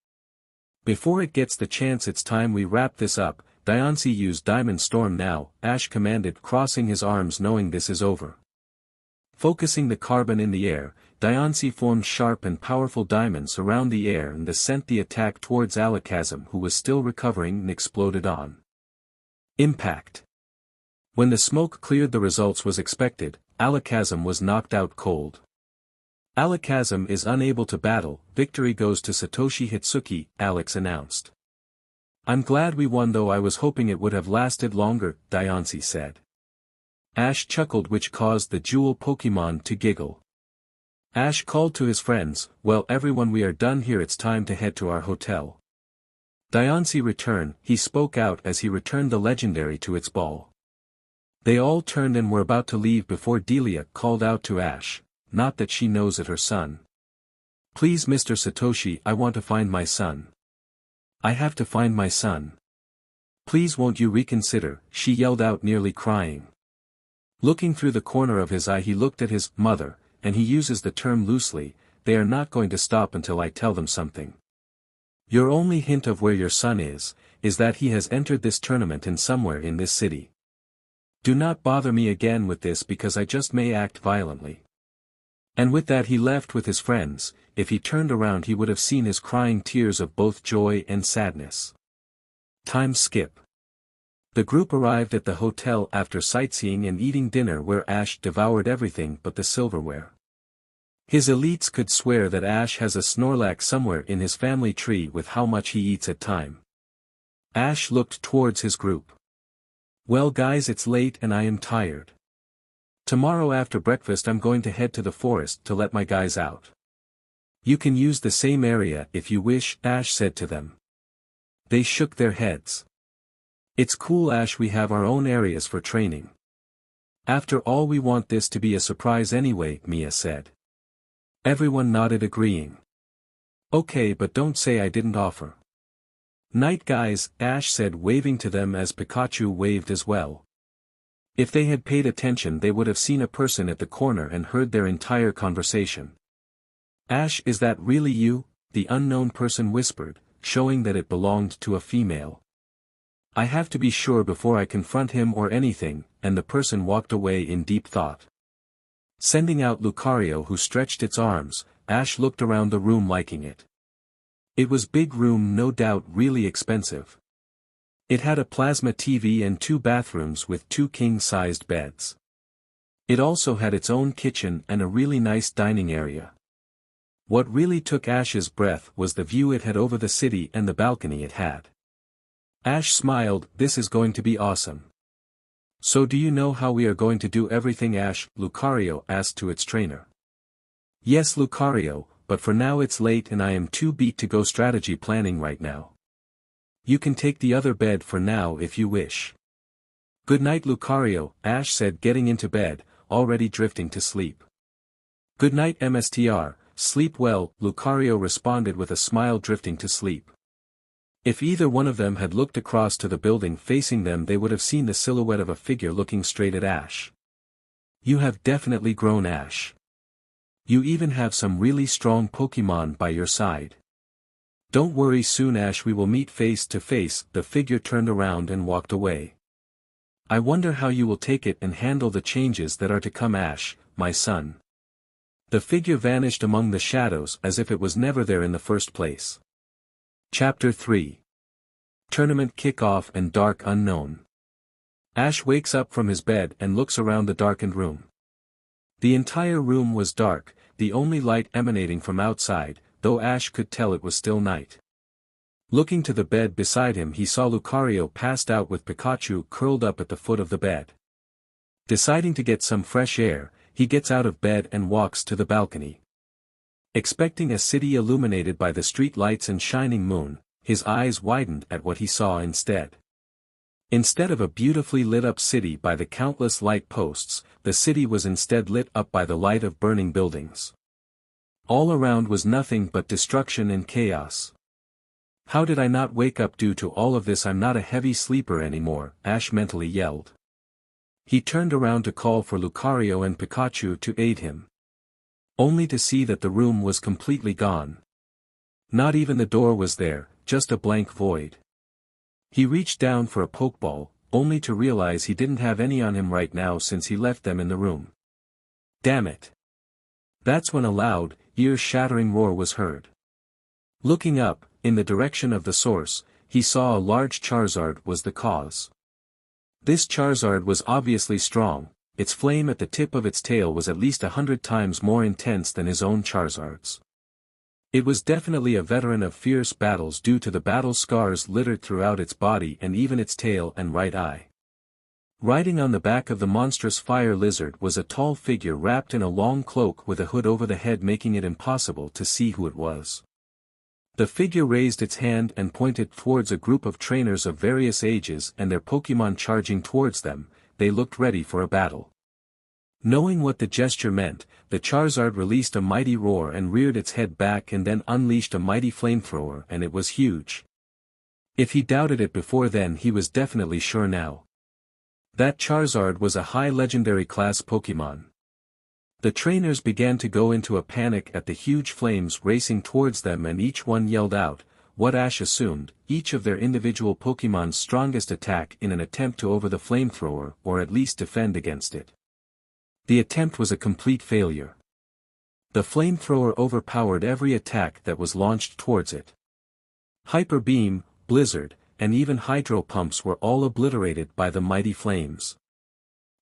Before it gets the chance, it's time we wrap this up. Diancie, use Diamond Storm now, Ash commanded, crossing his arms knowing this is over. Focusing the carbon in the air, Diancie formed sharp and powerful diamonds around the air and sent the attack towards Alakazam, who was still recovering, and exploded on. Impact. When the smoke cleared, the results was expected. Alakazam was knocked out cold. "Alakazam is unable to battle, victory goes to Satoshi Hitsuki," Alex announced. "I'm glad we won, though I was hoping it would have lasted longer," Diancie said. Ash chuckled, which caused the jewel Pokémon to giggle. Ash called to his friends, "Well everyone, we are done here, it's time to head to our hotel." Diancie, return, he spoke out as he returned the legendary to its ball. They all turned and were about to leave before Delia called out to Ash, "Not that she knows it, her son. Please, Mr. Satoshi, I want to find my son. I have to find my son. Please, won't you reconsider," she yelled out, nearly crying. Looking through the corner of his eye, he looked at his mother, and he uses the term loosely. "They are not going to stop until I tell them something. Your only hint of where your son is that he has entered this tournament in somewhere in this city. Do not bother me again with this, because I just may act violently." And with that he left with his friends. If he turned around, he would have seen his crying tears of both joy and sadness. Time skip. The group arrived at the hotel after sightseeing and eating dinner, where Ash devoured everything but the silverware. His elites could swear that Ash has a Snorlax somewhere in his family tree with how much he eats at time. Ash looked towards his group. "Well guys, it's late and I am tired. Tomorrow after breakfast I'm going to head to the forest to let my guys out. You can use the same area if you wish," Ash said to them. They shook their heads. "It's cool, Ash, we have our own areas for training. After all, we want this to be a surprise anyway," Mia said. Everyone nodded, agreeing. "Okay, but don't say I didn't offer." "Night guys," Ash said, waving to them as Pikachu waved as well. If they had paid attention, they would have seen a person at the corner and heard their entire conversation. "Ash, is that really you?" the unknown person whispered, showing that it belonged to a female. I have to be sure before I confront him or anything, and the person walked away in deep thought. Sending out Lucario, who stretched its arms, Ash looked around the room liking it. It was big room, no doubt really expensive. It had a plasma TV and 2 bathrooms with 2 king-sized beds. It also had its own kitchen and a really nice dining area. What really took Ash's breath was the view it had over the city and the balcony it had. Ash smiled, "This is going to be awesome." "So do you know how we are going to do everything, Ash?" Lucario asked to its trainer. "Yes, Lucario, but for now it's late and I am too beat to go strategy planning right now. You can take the other bed for now if you wish." "Good night, Lucario," Ash said, getting into bed, already drifting to sleep. "Good night, Mstr, sleep well," Lucario responded with a smile, drifting to sleep. If either one of them had looked across to the building facing them, they would have seen the silhouette of a figure looking straight at Ash. "You have definitely grown, Ash. You even have some really strong Pokémon by your side. Don't worry, soon, Ash, we will meet face to face." The figure turned around and walked away. "I wonder how you will take it and handle the changes that are to come, Ash, my son." The figure vanished among the shadows as if it was never there in the first place. Chapter 3. Tournament Kickoff and Dark Unknown. Ash wakes up from his bed and looks around the darkened room. The entire room was dark, the only light emanating from outside, though Ash could tell it was still night. Looking to the bed beside him, he saw Lucario passed out with Pikachu curled up at the foot of the bed. Deciding to get some fresh air, he gets out of bed and walks to the balcony. Expecting a city illuminated by the street lights and shining moon, his eyes widened at what he saw instead. Instead of a beautifully lit up city by the countless light posts, the city was instead lit up by the light of burning buildings. All around was nothing but destruction and chaos. "How did I not wake up due to all of this? I'm not a heavy sleeper anymore," Ash mentally yelled. He turned around to call for Lucario and Pikachu to aid him. Only to see that the room was completely gone. Not even the door was there, just a blank void. He reached down for a Pokeball, only to realize he didn't have any on him right now since he left them in the room. Damn it! That's when a loud, ear-shattering roar was heard. Looking up, in the direction of the source, he saw a large Charizard was the cause. This Charizard was obviously strong. Its flame at the tip of its tail was at least 100 times more intense than his own Charizard's. It was definitely a veteran of fierce battles due to the battle scars littered throughout its body and even its tail and right eye. Riding on the back of the monstrous fire lizard was a tall figure wrapped in a long cloak with a hood over the head, making it impossible to see who it was. The figure raised its hand and pointed towards a group of trainers of various ages and their Pokémon charging towards them. They looked ready for a battle. Knowing what the gesture meant, the Charizard released a mighty roar and reared its head back and then unleashed a mighty flamethrower, and it was huge. If he doubted it before then, he was definitely sure now. That Charizard was a high legendary class Pokémon. The trainers began to go into a panic at the huge flames racing towards them, and each one yelled out, what Ash assumed, each of their individual Pokémon's strongest attack in an attempt to over the flamethrower or at least defend against it. The attempt was a complete failure. The flamethrower overpowered every attack that was launched towards it. Hyper Beam, Blizzard, and even Hydro Pumps were all obliterated by the mighty flames.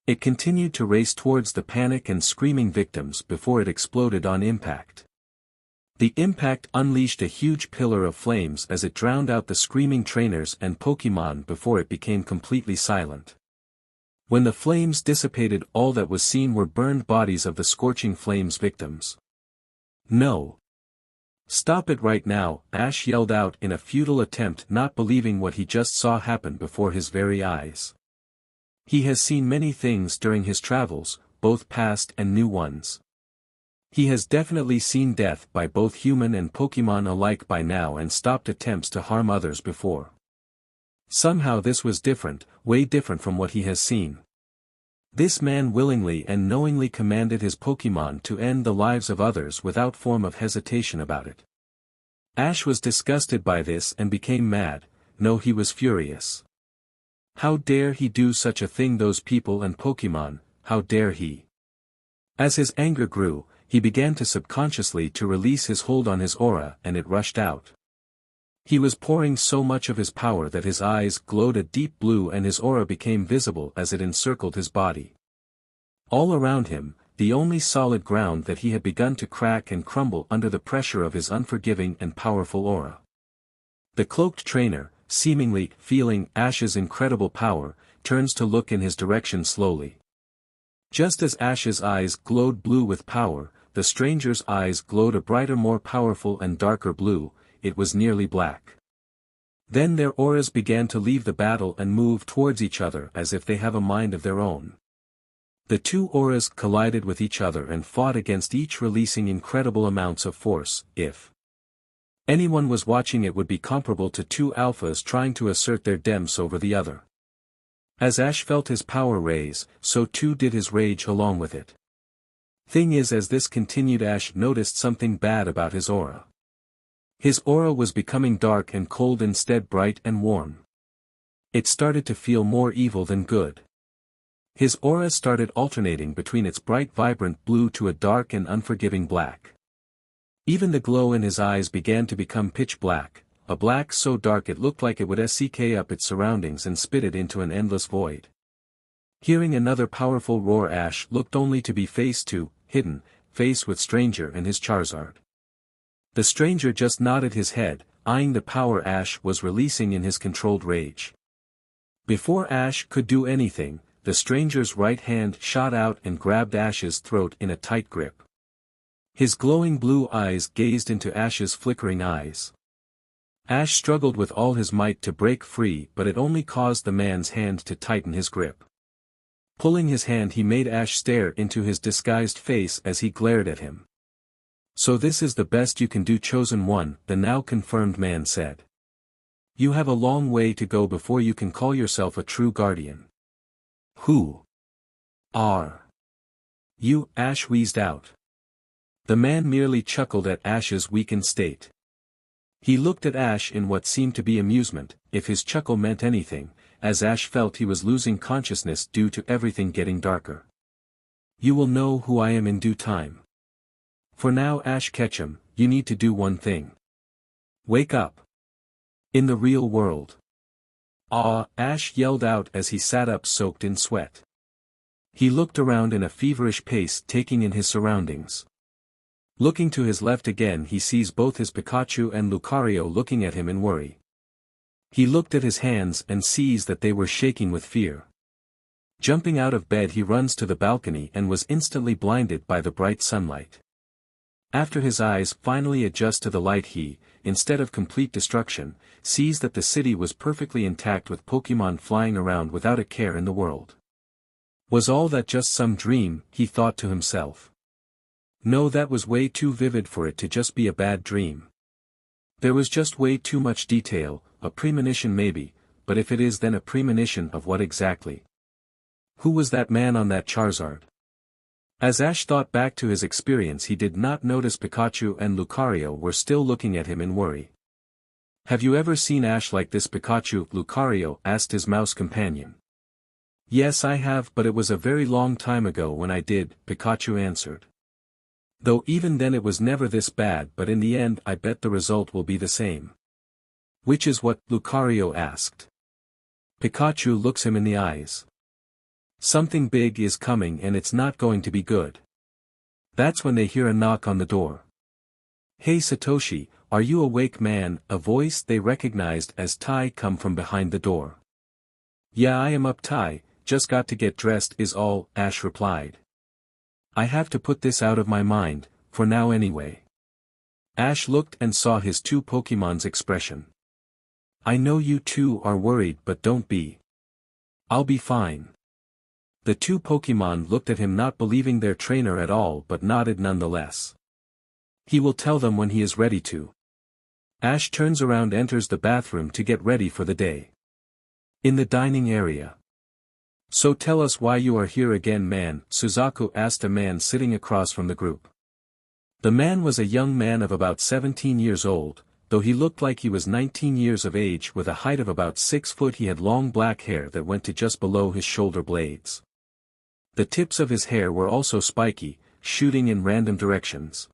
It continued to race towards the panic and screaming victims before it exploded on impact. The impact unleashed a huge pillar of flames as it drowned out the screaming trainers and Pokémon before it became completely silent. When the flames dissipated, all that was seen were burned bodies of the scorching flames victims. No! Stop it right now, Ash yelled out in a futile attempt, not believing what he just saw happen before his very eyes. He has seen many things during his travels, both past and new ones. He has definitely seen death by both human and Pokémon alike by now and stopped attempts to harm others before. Somehow this was different, way different from what he has seen. This man willingly and knowingly commanded his Pokémon to end the lives of others without form of hesitation about it. Ash was disgusted by this and became mad. No, he was furious. How dare he do such a thing, those people and Pokémon, how dare he? As his anger grew, he began to subconsciously to release his hold on his aura and it rushed out. He was pouring so much of his power that his eyes glowed a deep blue and his aura became visible as it encircled his body. All around him, the only solid ground that he had begun to crack and crumble under the pressure of his unforgiving and powerful aura. The cloaked trainer, seemingly feeling Ash's incredible power, turns to look in his direction slowly. Just as Ash's eyes glowed blue with power, the stranger's eyes glowed a brighter, more powerful and darker blue. It was nearly black. Then their auras began to leave the battle and move towards each other as if they have a mind of their own. The two auras collided with each other and fought against each, releasing incredible amounts of force. If anyone was watching, it would be comparable to two alphas trying to assert their dems over the other. As Ash felt his power raise, so too did his rage along with it. Thing is, as this continued, Ash noticed something bad about his aura. His aura was becoming dark and cold instead bright and warm. It started to feel more evil than good. His aura started alternating between its bright vibrant blue to a dark and unforgiving black. Even the glow in his eyes began to become pitch black, a black so dark it looked like it would suck up its surroundings and spit it into an endless void. Hearing another powerful roar, Ash looked only to be face with stranger and his Charizard. The stranger just nodded his head, eyeing the power Ash was releasing in his controlled rage. Before Ash could do anything, the stranger's right hand shot out and grabbed Ash's throat in a tight grip. His glowing blue eyes gazed into Ash's flickering eyes. Ash struggled with all his might to break free, but it only caused the man's hand to tighten his grip. Pulling his hand, he made Ash stare into his disguised face as he glared at him. "So this is the best you can do, chosen one," the now confirmed man said. "You have a long way to go before you can call yourself a true guardian." "Who are you?" Ash wheezed out. The man merely chuckled at Ash's weakened state. He looked at Ash in what seemed to be amusement, if his chuckle meant anything, as Ash felt he was losing consciousness due to everything getting darker. "You will know who I am in due time. For now, Ash Ketchum, you need to do one thing. Wake up. In the real world." "Ah!" Ash yelled out as he sat up soaked in sweat. He looked around in a feverish pace, taking in his surroundings. Looking to his left again, he sees both his Pikachu and Lucario looking at him in worry. He looked at his hands and sees that they were shaking with fear. Jumping out of bed, he runs to the balcony and was instantly blinded by the bright sunlight. After his eyes finally adjust to the light, he, instead of complete destruction, sees that the city was perfectly intact with Pokémon flying around without a care in the world. Was all that just some dream, he thought to himself. No, that was way too vivid for it to just be a bad dream. There was just way too much detail, a premonition maybe, but if it is, then a premonition of what exactly? Who was that man on that Charizard? As Ash thought back to his experience, he did not notice Pikachu and Lucario were still looking at him in worry. "Have you ever seen Ash like this, Pikachu?" Lucario asked his mouse companion. "Yes, I have, but it was a very long time ago when I did," Pikachu answered. "Though even then it was never this bad, but in the end I bet the result will be the same." "Which is what?" Lucario asked. Pikachu looks him in the eyes. "Something big is coming and it's not going to be good." That's when they hear a knock on the door. "Hey Satoshi, are you awake, man?" A voice they recognized as Tai come from behind the door. "Yeah, I am up, Tai, just got to get dressed is all," Ash replied. "I have to put this out of my mind, for now anyway." Ash looked and saw his two Pokémon's expression. "I know you two are worried, but don't be. I'll be fine." The two Pokémon looked at him, not believing their trainer at all, but nodded nonetheless. "He will tell them when he is ready to." Ash turns around, enters the bathroom to get ready for the day. In the dining area. "So tell us why you are here again, man?" Suzaku asked a man sitting across from the group. The man was a young man of about 17 years old, though he looked like he was 19 years of age with a height of about 6 foot. He had long black hair that went to just below his shoulder blades. The tips of his hair were also spiky, shooting in random directions.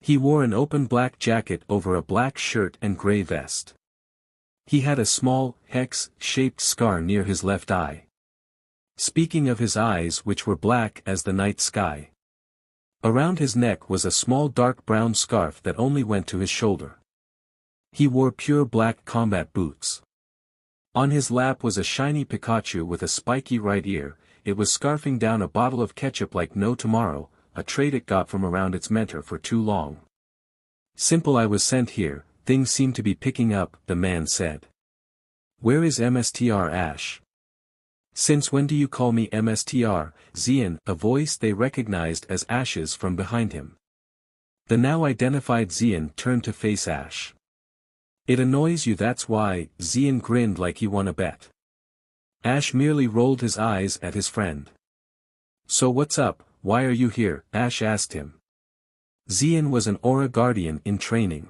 He wore an open black jacket over a black shirt and gray vest. He had a small, hex-shaped scar near his left eye. Speaking of his eyes, which were black as the night sky. Around his neck was a small dark brown scarf that only went to his shoulder. He wore pure black combat boots. On his lap was a shiny Pikachu with a spiky right ear. It was scarfing down a bottle of ketchup like no tomorrow, a trait it got from around its mentor for too long. Simple, I was sent here, things seem to be picking up, the man said. Where is Mstr Ash? Since when do you call me Mstr, Xian? A voice they recognized as Ash's from behind him. The now identified Xian turned to face Ash. It annoys you, that's why. Xian grinned like he won a bet. Ash merely rolled his eyes at his friend. So what's up, why are you here? Ash asked him. Xian was an Aura Guardian in training.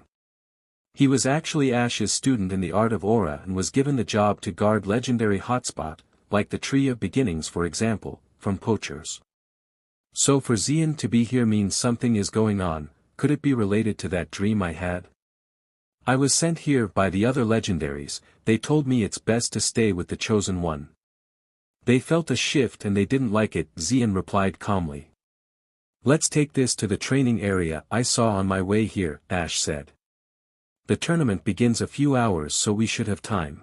He was actually Ash's student in the art of Aura and was given the job to guard legendary hotspot, like the Tree of Beginnings for example, from poachers. So for Xian to be here means something is going on. Could it be related to that dream I had? I was sent here by the other legendaries. They told me it's best to stay with the chosen one. They felt a shift and they didn't like it, Xian replied calmly. Let's take this to the training area I saw on my way here, Ash said. The tournament begins a few hours, so we should have time.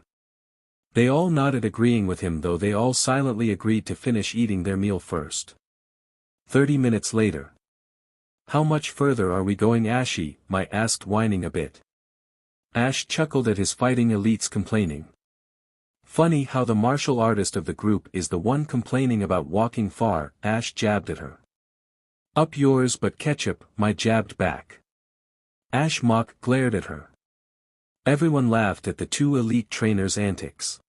They all nodded, agreeing with him, though they all silently agreed to finish eating their meal first. 30 minutes later. How much further are we going, Ashy? Mai asked, whining a bit. Ash chuckled at his fighting elites complaining. Funny how the martial artist of the group is the one complaining about walking far, Ash jabbed at her. Up yours, but Ketchup, Mai jabbed back. Ash mock glared at her. Everyone laughed at the two elite trainers' antics.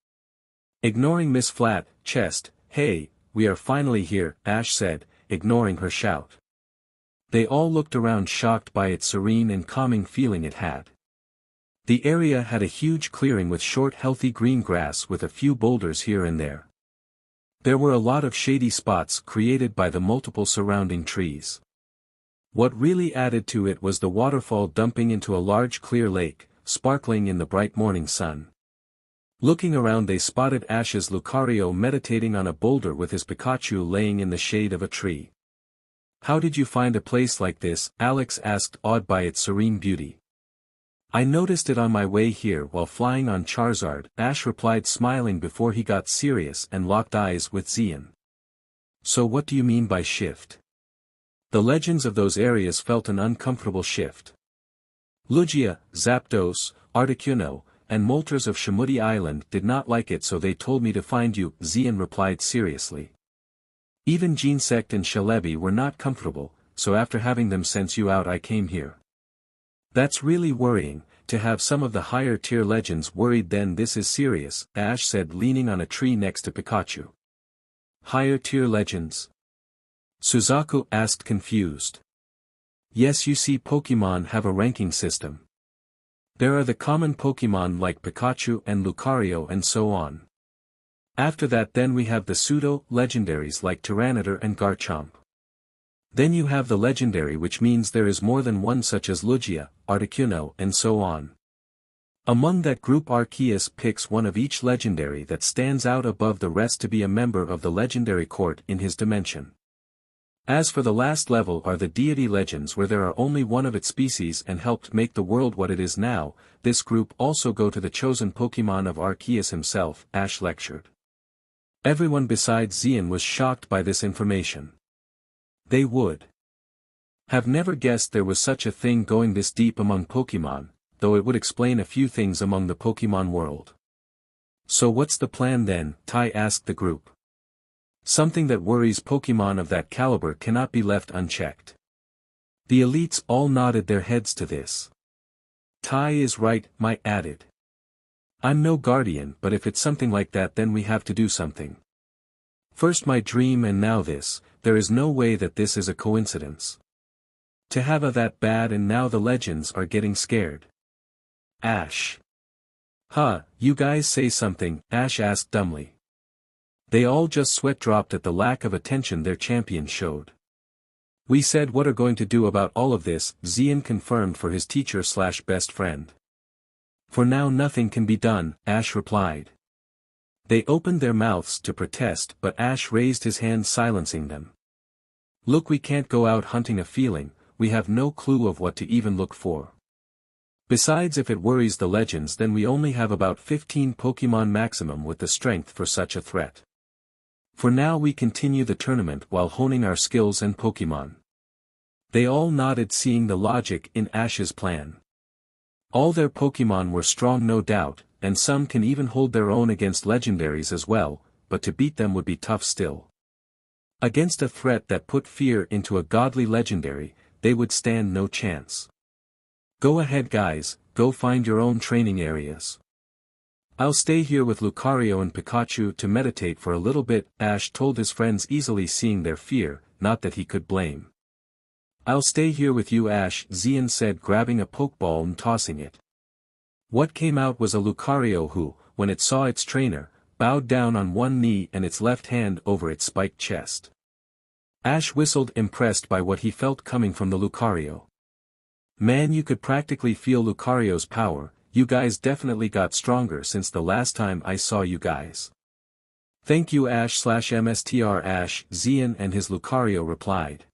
Ignoring Miss Flat Chest, hey, we are finally here, Ash said, ignoring her shout. They all looked around, shocked by its serene and calming feeling it had. The area had a huge clearing with short healthy green grass with a few boulders here and there. There were a lot of shady spots created by the multiple surrounding trees. What really added to it was the waterfall dumping into a large clear lake, sparkling in the bright morning sun. Looking around, they spotted Ash's Lucario meditating on a boulder with his Pikachu laying in the shade of a tree. How did you find a place like this? Alex asked, awed by its serene beauty. I noticed it on my way here while flying on Charizard, Ash replied, smiling before he got serious and locked eyes with Xian. So what do you mean by shift? The legends of those areas felt an uncomfortable shift. Lugia, Zapdos, Articuno, and Moltres of Shamudi Island did not like it, so they told me to find you, Xian replied seriously. Even Genesect and Shalebi were not comfortable, so after having them sense you out I came here. That's really worrying, to have some of the higher tier legends worried. Then this is serious, Ash said, leaning on a tree next to Pikachu. Higher tier legends? Suzaku asked, confused. Yes, you see, Pokémon have a ranking system. There are the common Pokémon like Pikachu and Lucario and so on. After that then we have the pseudo-legendaries like Tyranitar and Garchomp. Then you have the legendary, which means there is more than one, such as Lugia, Articuno and so on. Among that group Arceus picks one of each legendary that stands out above the rest to be a member of the legendary court in his dimension. As for the last level are the deity legends, where there are only one of its species and helped make the world what it is now. This group also go to the chosen Pokémon of Arceus himself, Ash lectured. Everyone besides Xian was shocked by this information. They would have never guessed there was such a thing going this deep among Pokémon, though it would explain a few things among the Pokémon world. So what's the plan then? Tai asked the group. Something that worries Pokémon of that caliber cannot be left unchecked. The elites all nodded their heads to this. Tai is right, Mai added. I'm no guardian, but if it's something like that then we have to do something. First my dream and now this, there is no way that this is a coincidence. To have a that bad and now the legends are getting scared. Ash. Huh, you guys say something, Ash asked dumbly. They all just sweat dropped at the lack of attention their champion showed. We said what are going to do about all of this, Xian confirmed for his teacher/best friend. For now nothing can be done, Ash replied. They opened their mouths to protest but Ash raised his hand silencing them. Look, we can't go out hunting a feeling, we have no clue of what to even look for. Besides, if it worries the legends, then we only have about 15 Pokémon maximum with the strength for such a threat. For now we continue the tournament while honing our skills and Pokémon. They all nodded, seeing the logic in Ash's plan. All their Pokémon were strong no doubt, and some can even hold their own against legendaries as well, but to beat them would be tough still. Against a threat that put fear into a godly legendary, they would stand no chance. Go ahead guys, go find your own training areas. I'll stay here with Lucario and Pikachu to meditate for a little bit, Ash told his friends, easily seeing their fear, not that he could blame. I'll stay here with you Ash, Xian said, grabbing a Pokeball and tossing it. What came out was a Lucario who, when it saw its trainer, bowed down on one knee and its left hand over its spiked chest. Ash whistled, impressed by what he felt coming from the Lucario. Man, you could practically feel Lucario's power. You guys definitely got stronger since the last time I saw you guys. Thank you Ash/MSTR Ash, Xian and his Lucario replied.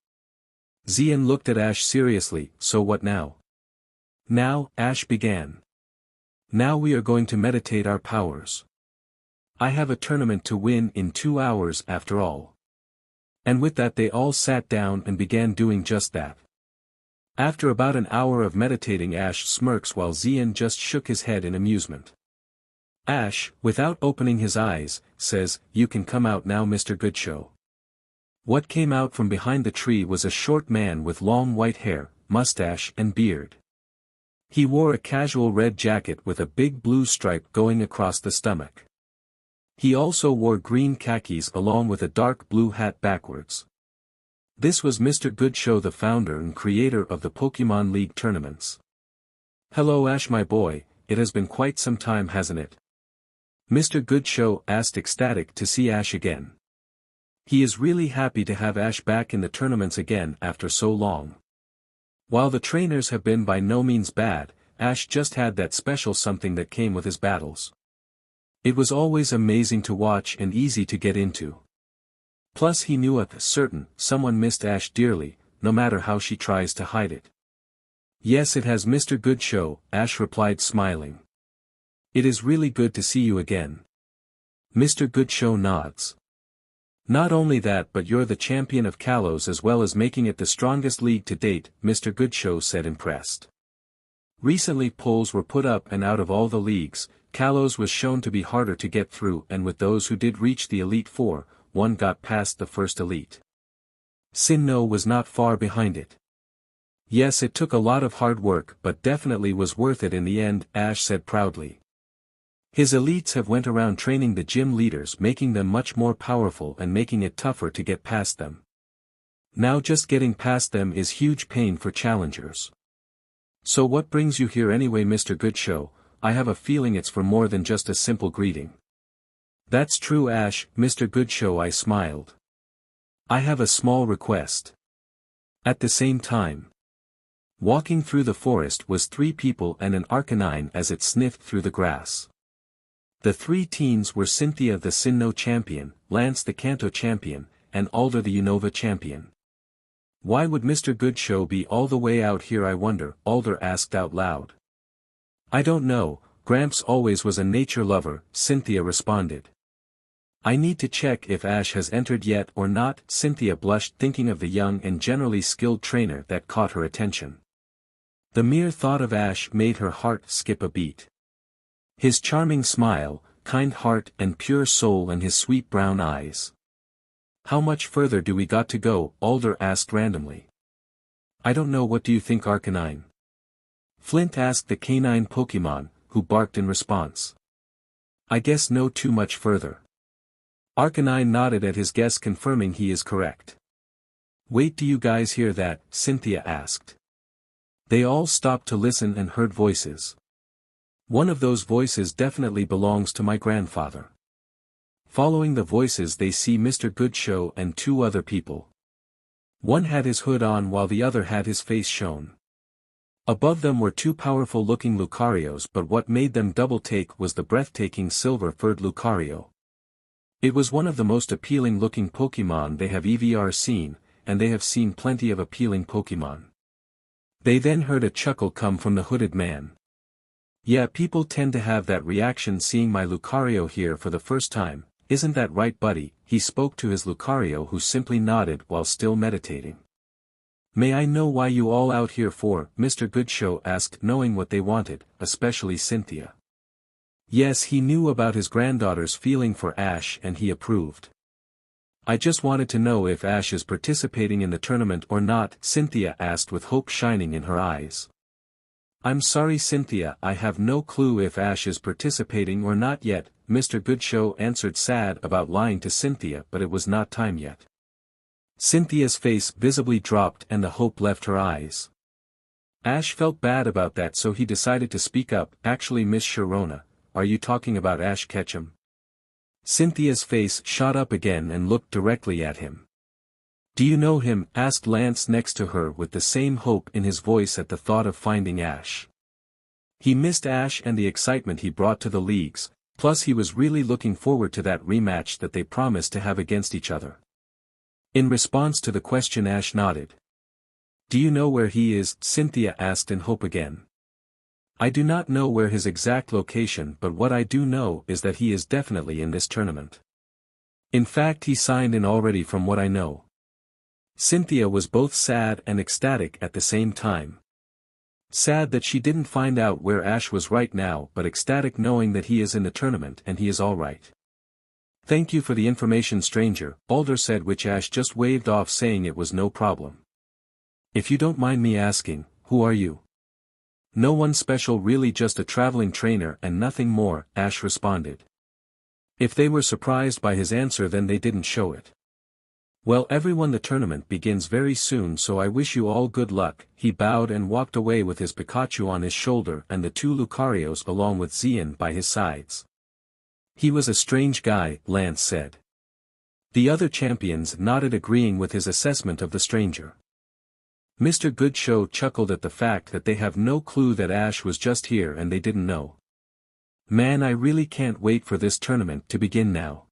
Xian looked at Ash seriously, so what now? Now, Ash began. Now we are going to meditate our powers. I have a tournament to win in 2 hours after all. And with that they all sat down and began doing just that. After about an hour of meditating, Ash smirks while Xian just shook his head in amusement. Ash, without opening his eyes, says, "You can come out now, Mr. Goodshow." What came out from behind the tree was a short man with long white hair, mustache and beard. He wore a casual red jacket with a big blue stripe going across the stomach. He also wore green khakis along with a dark blue hat backwards. This was Mr. Goodshow, the founder and creator of the Pokémon League tournaments. Hello Ash my boy, it has been quite some time hasn't it? Mr. Goodshow asked, ecstatic to see Ash again. He is really happy to have Ash back in the tournaments again after so long. While the trainers have been by no means bad, Ash just had that special something that came with his battles. It was always amazing to watch and easy to get into. Plus he knew a certain someone missed Ash dearly, no matter how she tries to hide it. Yes, it has Mr. Goodshow, Ash replied smiling. It is really good to see you again. Mr. Goodshow nods. Not only that, but you're the champion of Kalos as well as making it the strongest league to date, Mr. Goodshow said, impressed. Recently polls were put up and out of all the leagues, Kalos was shown to be harder to get through, and with those who did reach the Elite Four, one got past the first elite. Sinnoh was not far behind it. Yes, it took a lot of hard work but definitely was worth it in the end, Ash said proudly. His elites have went around training the gym leaders, making them much more powerful and making it tougher to get past them. Now just getting past them is huge pain for challengers. So what brings you here anyway, Mr. Goodshow? I have a feeling it's for more than just a simple greeting. That's true Ash, Mr. Goodshow, I smiled. I have a small request. At the same time, walking through the forest was 3 people and an Arcanine as it sniffed through the grass. The 3 teens were Cynthia the Sinnoh champion, Lance the Kanto champion, and Alder the Unova champion. Why would Mr. Goodshow be all the way out here, I wonder? Alder asked out loud. I don't know, Gramps always was a nature lover, Cynthia responded. I need to check if Ash has entered yet or not, Cynthia blushed, thinking of the young and generally skilled trainer that caught her attention. The mere thought of Ash made her heart skip a beat. His charming smile, kind heart and pure soul, and his sweet brown eyes. How much further do we got to go? Alder asked randomly. I don't know, what do you think, Arcanine? Flint asked the canine Pokémon, who barked in response. I guess no too much further. Arcanine nodded at his guess, confirming he is correct. Wait, do you guys hear that? Cynthia asked. They all stopped to listen and heard voices. One of those voices definitely belongs to my grandfather. Following the voices they see Mr. Goodshow and two other people. One had his hood on while the other had his face shown. Above them were two powerful-looking Lucarios, but what made them double-take was the breathtaking silver-furred Lucario. It was one of the most appealing-looking Pokémon they have ever seen, and they have seen plenty of appealing Pokémon. They then heard a chuckle come from the hooded man. Yeah, people tend to have that reaction seeing my Lucario here for the first time, isn't that right, buddy? He spoke to his Lucario, who simply nodded while still meditating. May I know why you all out here for? Mr. Goodshow asked, knowing what they wanted, especially Cynthia. Yes, he knew about his granddaughter's feeling for Ash and he approved. I just wanted to know if Ash is participating in the tournament or not, Cynthia asked with hope shining in her eyes. I'm sorry, Cynthia, I have no clue if Ash is participating or not yet, Mr. Goodshow answered, sad about lying to Cynthia, but it was not time yet. Cynthia's face visibly dropped and the hope left her eyes. Ash felt bad about that, so he decided to speak up. Actually, Miss Sharona, are you talking about Ash Ketchum? Cynthia's face shot up again and looked directly at him. Do you know him? Asked Lance next to her with the same hope in his voice at the thought of finding Ash. He missed Ash and the excitement he brought to the leagues, plus he was really looking forward to that rematch that they promised to have against each other. In response to the question, Ash nodded. Do you know where he is? Cynthia asked in hope again. I do not know where his exact location, but what I do know is that he is definitely in this tournament. In fact, he signed in already from what I know. Cynthia was both sad and ecstatic at the same time. Sad that she didn't find out where Ash was right now, but ecstatic knowing that he is in the tournament and he is alright. Thank you for the information, stranger, Baldur said, which Ash just waved off, saying it was no problem. If you don't mind me asking, who are you? No one special, really, just a traveling trainer and nothing more, Ash responded. If they were surprised by his answer, then they didn't show it. Well, everyone, the tournament begins very soon, so I wish you all good luck. He bowed and walked away with his Pikachu on his shoulder and the two Lucarios along with Xian by his sides. He was a strange guy, Lance said. The other champions nodded, agreeing with his assessment of the stranger. Mr. Goodshow chuckled at the fact that they have no clue that Ash was just here and they didn't know. Man, I really can't wait for this tournament to begin now.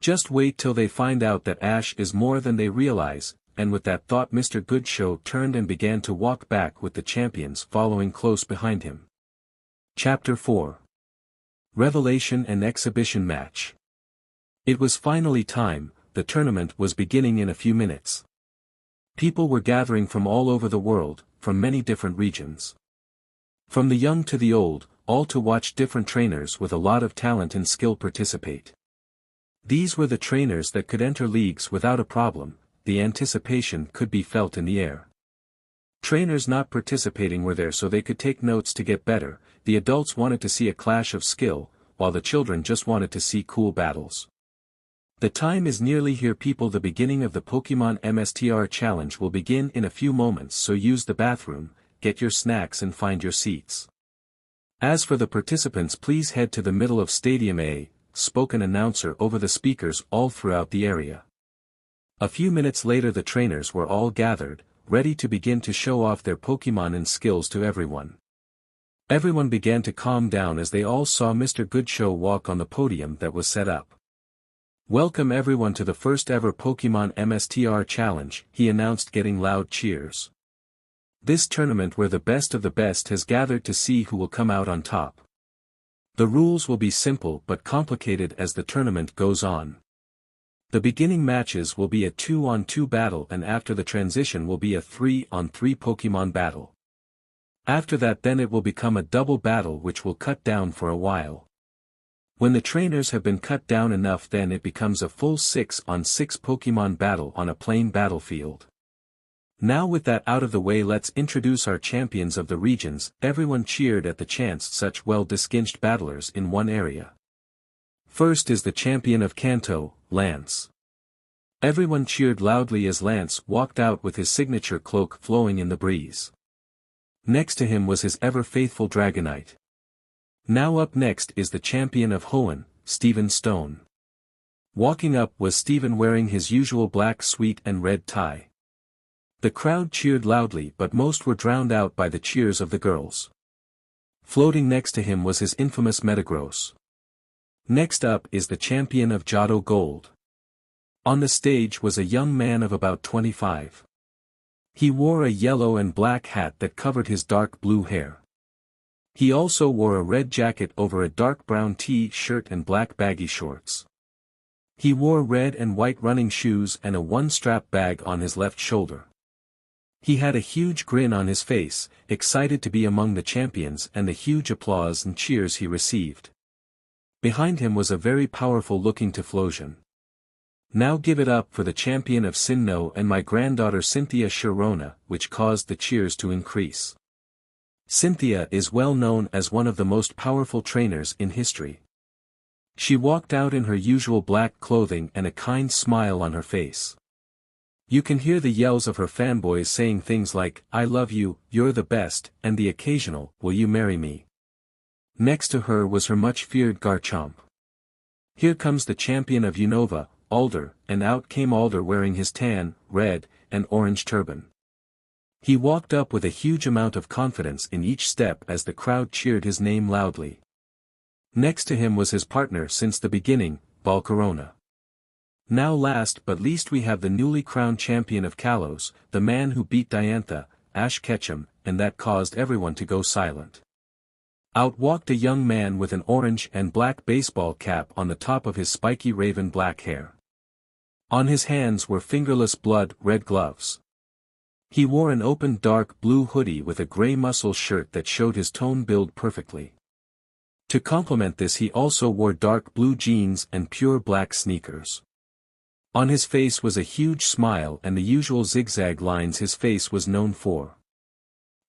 Just wait till they find out that Ash is more than they realize, and with that thought Mr. Goodshow turned and began to walk back with the champions following close behind him. Chapter 4. Revelation and Exhibition Match. It was finally time. The tournament was beginning in a few minutes. People were gathering from all over the world, from many different regions. From the young to the old, all to watch different trainers with a lot of talent and skill participate. These were the trainers that could enter leagues without a problem. The anticipation could be felt in the air. Trainers not participating were there so they could take notes to get better. The adults wanted to see a clash of skill, while the children just wanted to see cool battles. The time is nearly here, people. The beginning of the Pokémon MSTR challenge will begin in a few moments, so use the bathroom, get your snacks and find your seats. As for the participants, please head to the middle of Stadium A, spoke an announcer over the speakers all throughout the area. A few minutes later the trainers were all gathered, ready to begin to show off their Pokémon and skills to everyone. Everyone began to calm down as they all saw Mr. Goodshow walk on the podium that was set up. Welcome everyone to the first ever Pokémon MSTR challenge, he announced, getting loud cheers. This tournament where the best of the best has gathered to see who will come out on top. The rules will be simple but complicated as the tournament goes on. The beginning matches will be a 2-on-2 battle, and after the transition will be a 3-on-3 Pokémon battle. After that then it will become a double battle which will cut down for a while. When the trainers have been cut down enough, then it becomes a full 6-on-6 Pokémon battle on a plain battlefield. Now with that out of the way, let's introduce our champions of the regions. Everyone cheered at the chance such well-distinguished battlers in one area. First is the champion of Kanto, Lance. Everyone cheered loudly as Lance walked out with his signature cloak flowing in the breeze. Next to him was his ever-faithful Dragonite. Now up next is the champion of Hoenn, Stephen Stone. Walking up was Stephen wearing his usual black suit and red tie. The crowd cheered loudly but most were drowned out by the cheers of the girls. Floating next to him was his infamous Metagross. Next up is the champion of Johto Gold. On the stage was a young man of about 25. He wore a yellow and black hat that covered his dark blue hair. He also wore a red jacket over a dark brown t-shirt and black baggy shorts. He wore red and white running shoes and a one-strap bag on his left shoulder. He had a huge grin on his face, excited to be among the champions and the huge applause and cheers he received. Behind him was a very powerful-looking Typhlosion. Now give it up for the champion of Sinnoh and my granddaughter Cynthia Sharona, which caused the cheers to increase. Cynthia is well known as one of the most powerful trainers in history. She walked out in her usual black clothing and a kind smile on her face. You can hear the yells of her fanboys saying things like, "I love you, you're the best," and the occasional, "Will you marry me?" Next to her was her much-feared Garchomp. Here comes the champion of Unova, Alder, and out came Alder wearing his tan, red, and orange turban. He walked up with a huge amount of confidence in each step as the crowd cheered his name loudly. Next to him was his partner since the beginning, Volcarona. Now last but least we have the newly crowned champion of Kalos, the man who beat Diantha, Ash Ketchum, and that caused everyone to go silent. Out walked a young man with an orange and black baseball cap on the top of his spiky raven black hair. On his hands were fingerless blood-red gloves. He wore an open dark blue hoodie with a gray muscle shirt that showed his toned build perfectly. To complement this he also wore dark blue jeans and pure black sneakers. On his face was a huge smile and the usual zigzag lines his face was known for.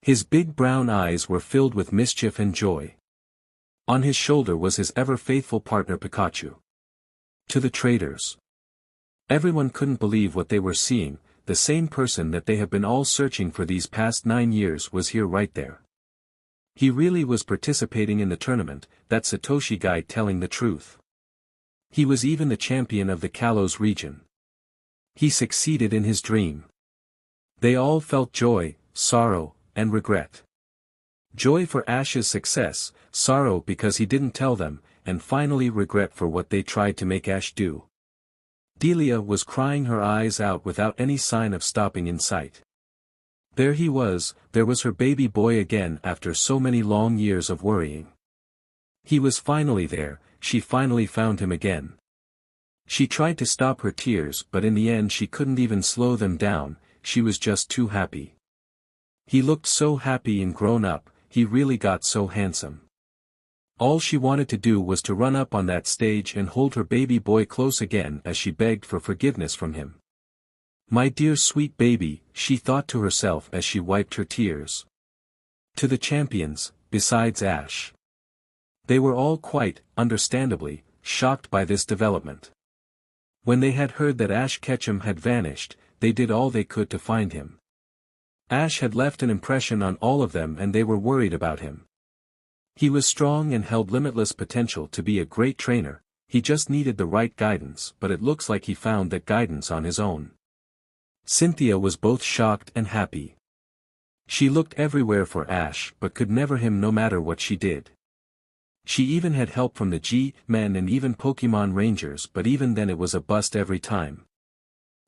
His big brown eyes were filled with mischief and joy. On his shoulder was his ever-faithful partner Pikachu. To the traders. Everyone couldn't believe what they were seeing, the same person that they have been all searching for these past 9 years was here right there. He really was participating in the tournament, that Satoshi guy telling the truth. He was even the champion of the Kalos region. He succeeded in his dream. They all felt joy, sorrow, and regret. Joy for Ash's success, sorrow because he didn't tell them, and finally regret for what they tried to make Ash do. Delia was crying her eyes out without any sign of stopping in sight. There he was, there was her baby boy again after so many long years of worrying. He was finally there, she finally found him again. She tried to stop her tears but in the end she couldn't even slow them down, she was just too happy. He looked so happy and grown up, he really got so handsome. All she wanted to do was to run up on that stage and hold her baby boy close again as she begged for forgiveness from him. My dear sweet baby, she thought to herself as she wiped her tears. To the champions, besides Ash. They were all quite, understandably, shocked by this development. When they had heard that Ash Ketchum had vanished, they did all they could to find him. Ash had left an impression on all of them and they were worried about him. He was strong and held limitless potential to be a great trainer, he just needed the right guidance but it looks like he found that guidance on his own. Cynthia was both shocked and happy. She looked everywhere for Ash but could never him no matter what she did. She even had help from the G-men and even Pokémon Rangers but even then it was a bust every time.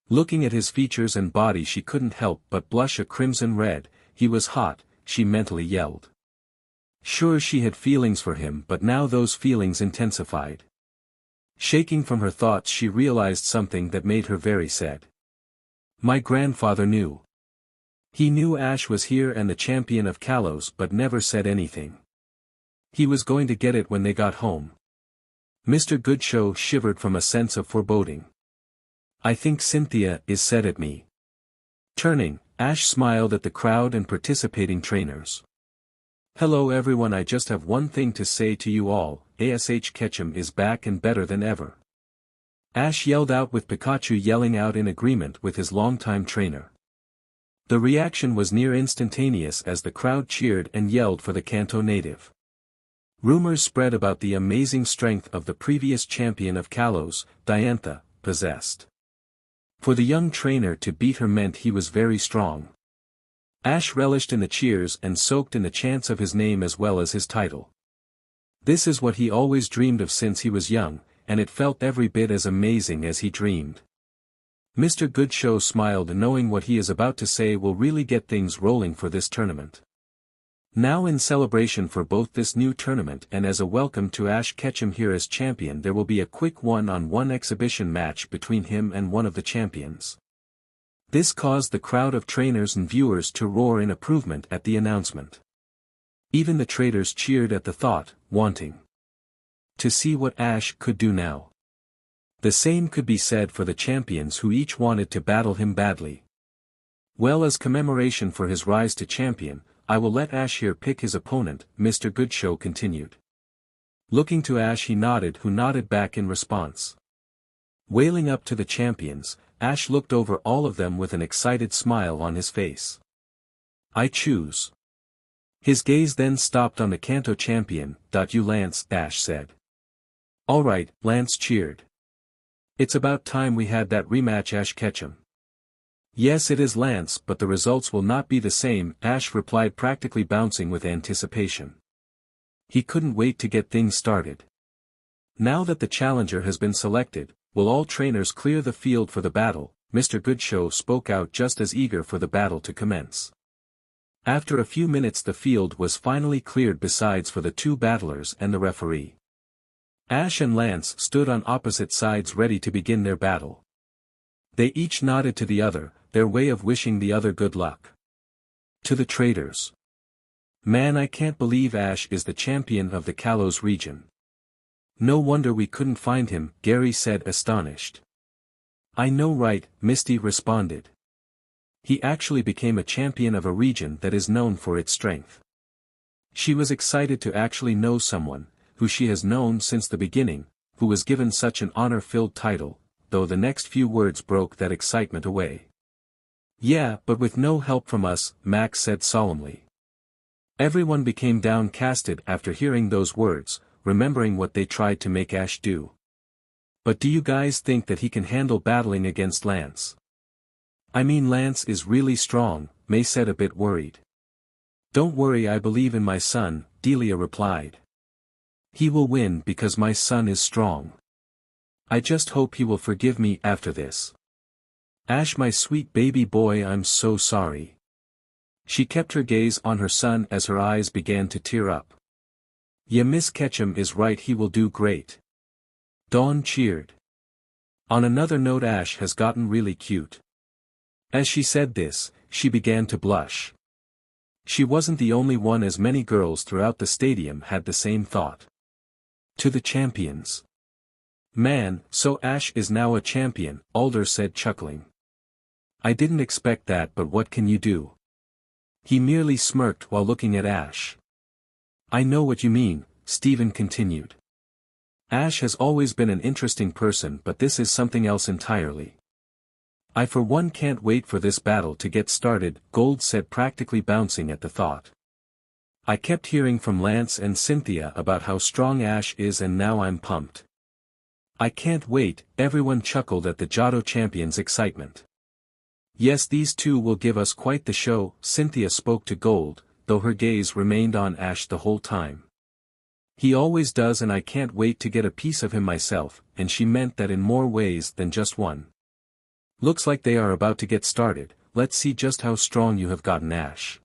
Looking at his features and body she couldn't help but blush a crimson red, he was hot, she mentally yelled. Sure she had feelings for him but now those feelings intensified. Shaking from her thoughts she realized something that made her very sad. My grandfather knew. He knew Ash was here and the champion of Kalos but never said anything. He was going to get it when they got home. Mr. Goodshow shivered from a sense of foreboding. I think Cynthia is sad at me. Turning, Ash smiled at the crowd and participating trainers. Hello everyone, I just have one thing to say to you all, Ash Ketchum is back and better than ever. Ash yelled out with Pikachu yelling out in agreement with his longtime trainer. The reaction was near instantaneous as the crowd cheered and yelled for the Kanto native. Rumors spread about the amazing strength of the previous champion of Kalos, Diantha, possessed. For the young trainer to beat her meant he was very strong. Ash relished in the cheers and soaked in the chants of his name as well as his title. This is what he always dreamed of since he was young, and it felt every bit as amazing as he dreamed. Mr. Goodshow smiled, knowing what he is about to say will really get things rolling for this tournament. Now, in celebration for both this new tournament and as a welcome to Ash Ketchum here as champion, there will be a quick one-on-one exhibition match between him and one of the champions. This caused the crowd of trainers and viewers to roar in approval at the announcement. Even the traders cheered at the thought, wanting to see what Ash could do now. The same could be said for the champions, who each wanted to battle him badly. Well, as commemoration for his rise to champion, I will let Ash here pick his opponent, Mr. Goodshow continued. Looking to Ash, he nodded, who nodded back in response. Wailing up to the champions, Ash looked over all of them with an excited smile on his face. I choose. His gaze then stopped on the Kanto champion. You Lance, Ash said. Alright, Lance cheered. It's about time we had that rematch, Ash Ketchum. Yes, it is, Lance, but the results will not be the same, Ash replied, practically bouncing with anticipation. He couldn't wait to get things started. Now that the challenger has been selected, will all trainers clear the field for the battle? Mr. Goodshow spoke out, just as eager for the battle to commence. After a few minutes the field was finally cleared, besides for the two battlers and the referee. Ash and Lance stood on opposite sides ready to begin their battle. They each nodded to the other, their way of wishing the other good luck. To the traders. Man, I can't believe Ash is the champion of the Kalos region. No wonder we couldn't find him, Gary said, astonished. I know, right, Misty responded. He actually became a champion of a region that is known for its strength. She was excited to actually know someone, who she has known since the beginning, who was given such an honor-filled title, though the next few words broke that excitement away. Yeah, but with no help from us, Max said solemnly. Everyone became downcasted after hearing those words, remembering what they tried to make Ash do. But do you guys think that he can handle battling against Lance? I mean, Lance is really strong, May said, a bit worried. Don't worry, I believe in my son, Delia replied. He will win because my son is strong. I just hope he will forgive me after this. Ash, my sweet baby boy, I'm so sorry. She kept her gaze on her son as her eyes began to tear up. Yeah, Miss Ketchum is right, he will do great. Dawn cheered. On another note, Ash has gotten really cute. As she said this, she began to blush. She wasn't the only one, as many girls throughout the stadium had the same thought. To the champions. Man, so Ash is now a champion, Alder said, chuckling. I didn't expect that, but what can you do? He merely smirked while looking at Ash. I know what you mean, Steven continued. Ash has always been an interesting person, but this is something else entirely. I for one can't wait for this battle to get started, Gold said, practically bouncing at the thought. I kept hearing from Lance and Cynthia about how strong Ash is, and now I'm pumped. I can't wait, everyone chuckled at the Johto champion's excitement. Yes, these two will give us quite the show, Cynthia spoke to Gold, though her gaze remained on Ash the whole time. He always does, and I can't wait to get a piece of him myself, and she meant that in more ways than just one. Looks like they are about to get started, let's see just how strong you have gotten, Ash.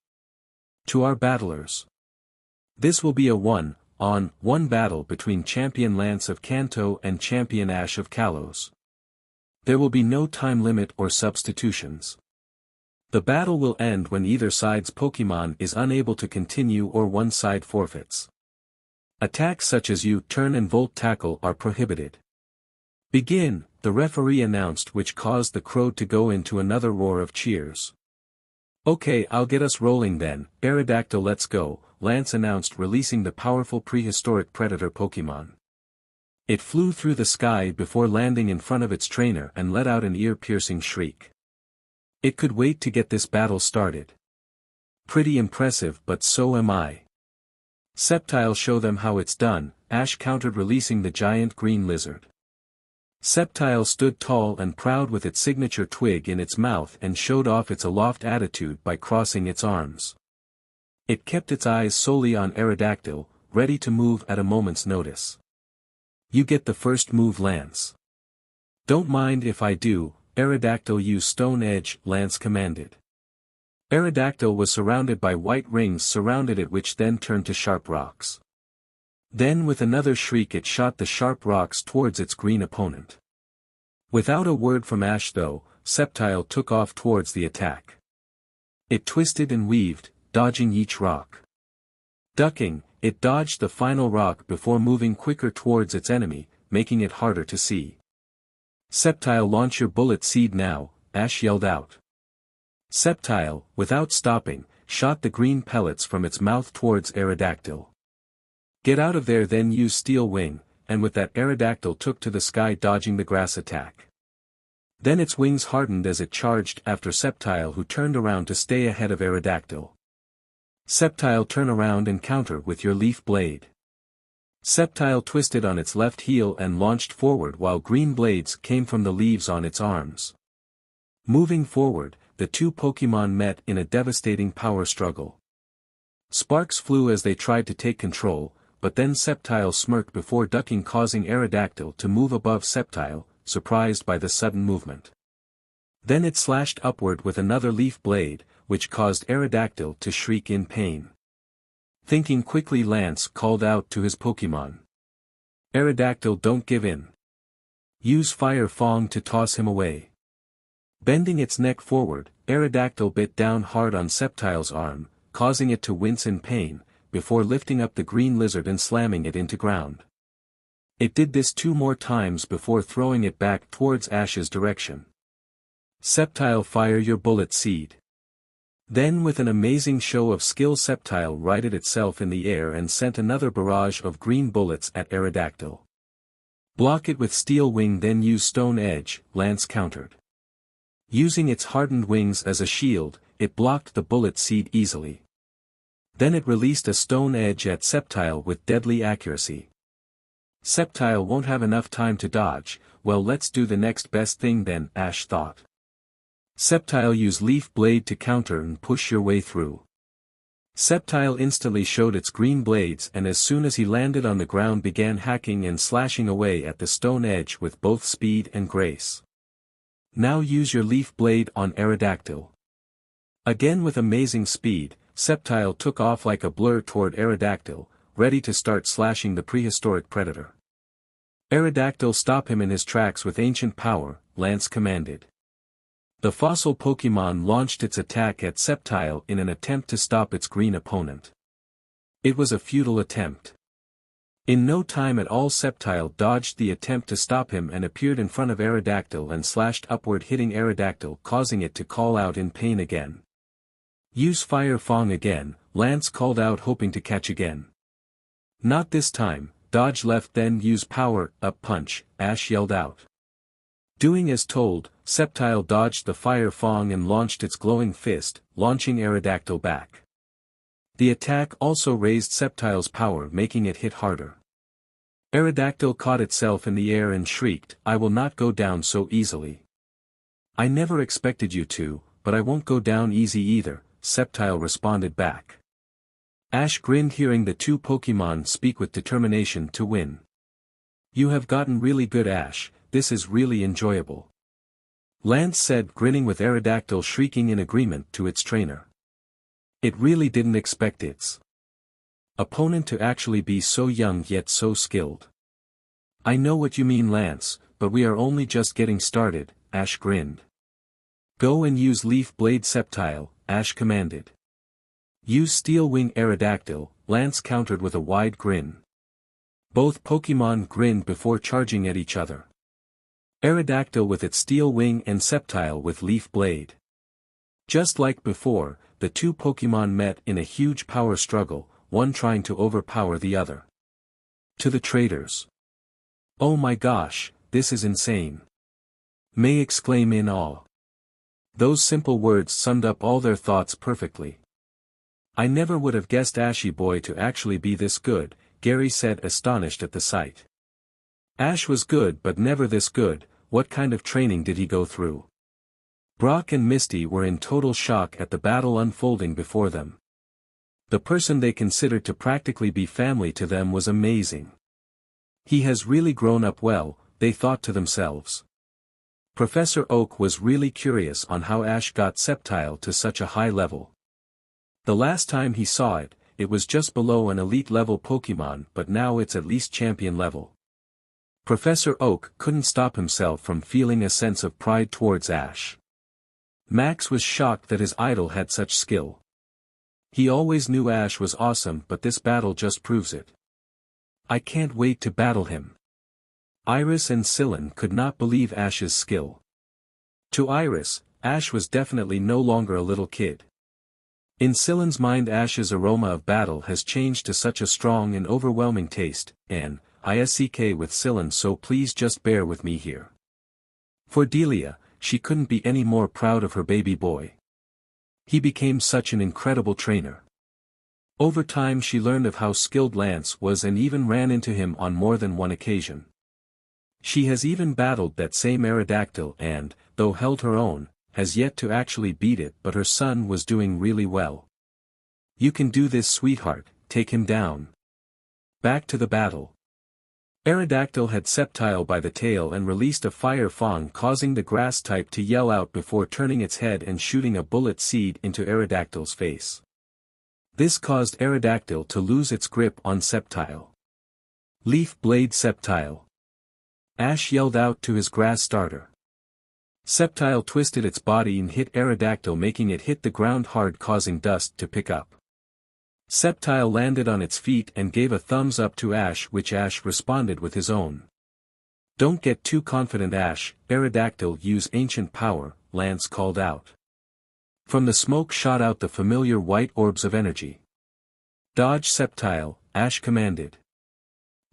To our battlers. This will be a one-on-one battle between Champion Lance of Kanto and Champion Ash of Kalos. There will be no time limit or substitutions. The battle will end when either side's Pokémon is unable to continue or one side forfeits. Attacks such as U-turn and Volt Tackle are prohibited. Begin, the referee announced, which caused the crowd to go into another roar of cheers. Okay, I'll get us rolling then, Aerodactyl, let's go, Lance announced, releasing the powerful prehistoric predator Pokémon. It flew through the sky before landing in front of its trainer and let out an ear-piercing shriek. It could wait to get this battle started. Pretty impressive, but so am I. Sceptile show them how it's done, Ash countered releasing the giant green lizard. Sceptile stood tall and proud with its signature twig in its mouth and showed off its aloft attitude by crossing its arms. It kept its eyes solely on Aerodactyl, ready to move at a moment's notice. You get the first move, Lance. Don't mind if I do, Aerodactyl. Use Stone Edge, Lance commanded. Aerodactyl was surrounded by white rings surrounded it which then turned to sharp rocks. Then with another shriek it shot the sharp rocks towards its green opponent. Without a word from Ash though, Sceptile took off towards the attack. It twisted and weaved, dodging each rock. Ducking, it dodged the final rock before moving quicker towards its enemy, making it harder to see. Sceptile, launch your bullet seed now, Ash yelled out. Sceptile, without stopping, shot the green pellets from its mouth towards Aerodactyl. Get out of there, then use Steel Wing, and with that Aerodactyl took to the sky dodging the grass attack. Then its wings hardened as it charged after Sceptile, who turned around to stay ahead of Aerodactyl. Sceptile, turn around and counter with your Leaf Blade. Sceptile twisted on its left heel and launched forward while green blades came from the leaves on its arms. Moving forward, the two Pokémon met in a devastating power struggle. Sparks flew as they tried to take control, but then Sceptile smirked before ducking, causing Aerodactyl to move above Sceptile, surprised by the sudden movement. Then it slashed upward with another Leaf Blade, which caused Aerodactyl to shriek in pain. Thinking quickly, Lance called out to his Pokémon. Aerodactyl, don't give in. Use Fire Fang to toss him away. Bending its neck forward, Aerodactyl bit down hard on Sceptile's arm, causing it to wince in pain, before lifting up the green lizard and slamming it into ground. It did this 2 more times before throwing it back towards Ash's direction. Sceptile, fire your bullet seed. Then with an amazing show of skill Sceptile righted itself in the air and sent another barrage of green bullets at Aerodactyl. Block it with Steel Wing, then use Stone Edge, Lance countered. Using its hardened wings as a shield, it blocked the bullet seed easily. Then it released a Stone Edge at Sceptile with deadly accuracy. Sceptile won't have enough time to dodge. Well, let's do the next best thing then, Ash thought. Sceptile, use Leaf Blade to counter and push your way through. Sceptile instantly showed its green blades, and as soon as he landed on the ground began hacking and slashing away at the Stone Edge with both speed and grace. Now use your Leaf Blade on Aerodactyl. Again with amazing speed, Sceptile took off like a blur toward Aerodactyl, ready to start slashing the prehistoric predator. Aerodactyl, stop him in his tracks with ancient power, Lance commanded. The fossil Pokémon launched its attack at Sceptile in an attempt to stop its green opponent. It was a futile attempt. In no time at all Sceptile dodged the attempt to stop him and appeared in front of Aerodactyl and slashed upward, hitting Aerodactyl, causing it to call out in pain again. Use Fire Fang again, Lance called out, hoping to catch again. Not this time, dodge left, then use Power Up Punch, Ash yelled out. Doing as told, Sceptile dodged the Fire Fang and launched its glowing fist, launching Aerodactyl back. The attack also raised Sceptile's power, making it hit harder. Aerodactyl caught itself in the air and shrieked, I will not go down so easily. I never expected you to, but I won't go down easy either, Sceptile responded back. Ash grinned hearing the two Pokémon speak with determination to win. You have gotten really good, Ash, this is really enjoyable. Lance said, grinning with Aerodactyl shrieking in agreement to its trainer. It really didn't expect its opponent to actually be so young yet so skilled. I know what you mean, Lance, but we are only just getting started, Ash grinned. Go and use Leaf Blade, Sceptile, Ash commanded. Use Steel Wing, Aerodactyl, Lance countered with a wide grin. Both Pokémon grinned before charging at each other. Aerodactyl with its Steel Wing and Sceptile with Leaf Blade. Just like before, the two Pokémon met in a huge power struggle, one trying to overpower the other. To the traders. Oh my gosh, this is insane. May exclaimed in awe. Those simple words summed up all their thoughts perfectly. I never would have guessed Ashy Boy to actually be this good, Gary said, astonished at the sight. Ash was good but never this good. What kind of training did he go through? Brock and Misty were in total shock at the battle unfolding before them. The person they considered to practically be family to them was amazing. He has really grown up well, they thought to themselves. Professor Oak was really curious on how Ash got Sceptile to such a high level. The last time he saw it, it was just below an elite level Pokémon, but now it's at least champion level. Professor Oak couldn't stop himself from feeling a sense of pride towards Ash. Max was shocked that his idol had such skill. He always knew Ash was awesome, but this battle just proves it. I can't wait to battle him. Iris and Syllan could not believe Ash's skill. To Iris, Ash was definitely no longer a little kid. In Syllan's mind, Ash's aroma of battle has changed to such a strong and overwhelming taste, and ISCK with Syllan, so please just bear with me here. For Delia, she couldn't be any more proud of her baby boy. He became such an incredible trainer. Over time she learned of how skilled Lance was and even ran into him on more than one occasion. She has even battled that same Aerodactyl and, though held her own, has yet to actually beat it, but her son was doing really well. You can do this, sweetheart, take him down. Back to the battle. Aerodactyl had Sceptile by the tail and released a fire fang, causing the grass type to yell out before turning its head and shooting a bullet seed into Aerodactyl's face. This caused Aerodactyl to lose its grip on Sceptile. Leaf Blade Sceptile. Ash yelled out to his grass starter. Sceptile twisted its body and hit Aerodactyl, making it hit the ground hard, causing dust to pick up. Sceptile landed on its feet and gave a thumbs up to Ash, which Ash responded with his own. Don't get too confident, Ash. Aerodactyl, use ancient power, Lance called out. From the smoke shot out the familiar white orbs of energy. Dodge Sceptile, Ash commanded.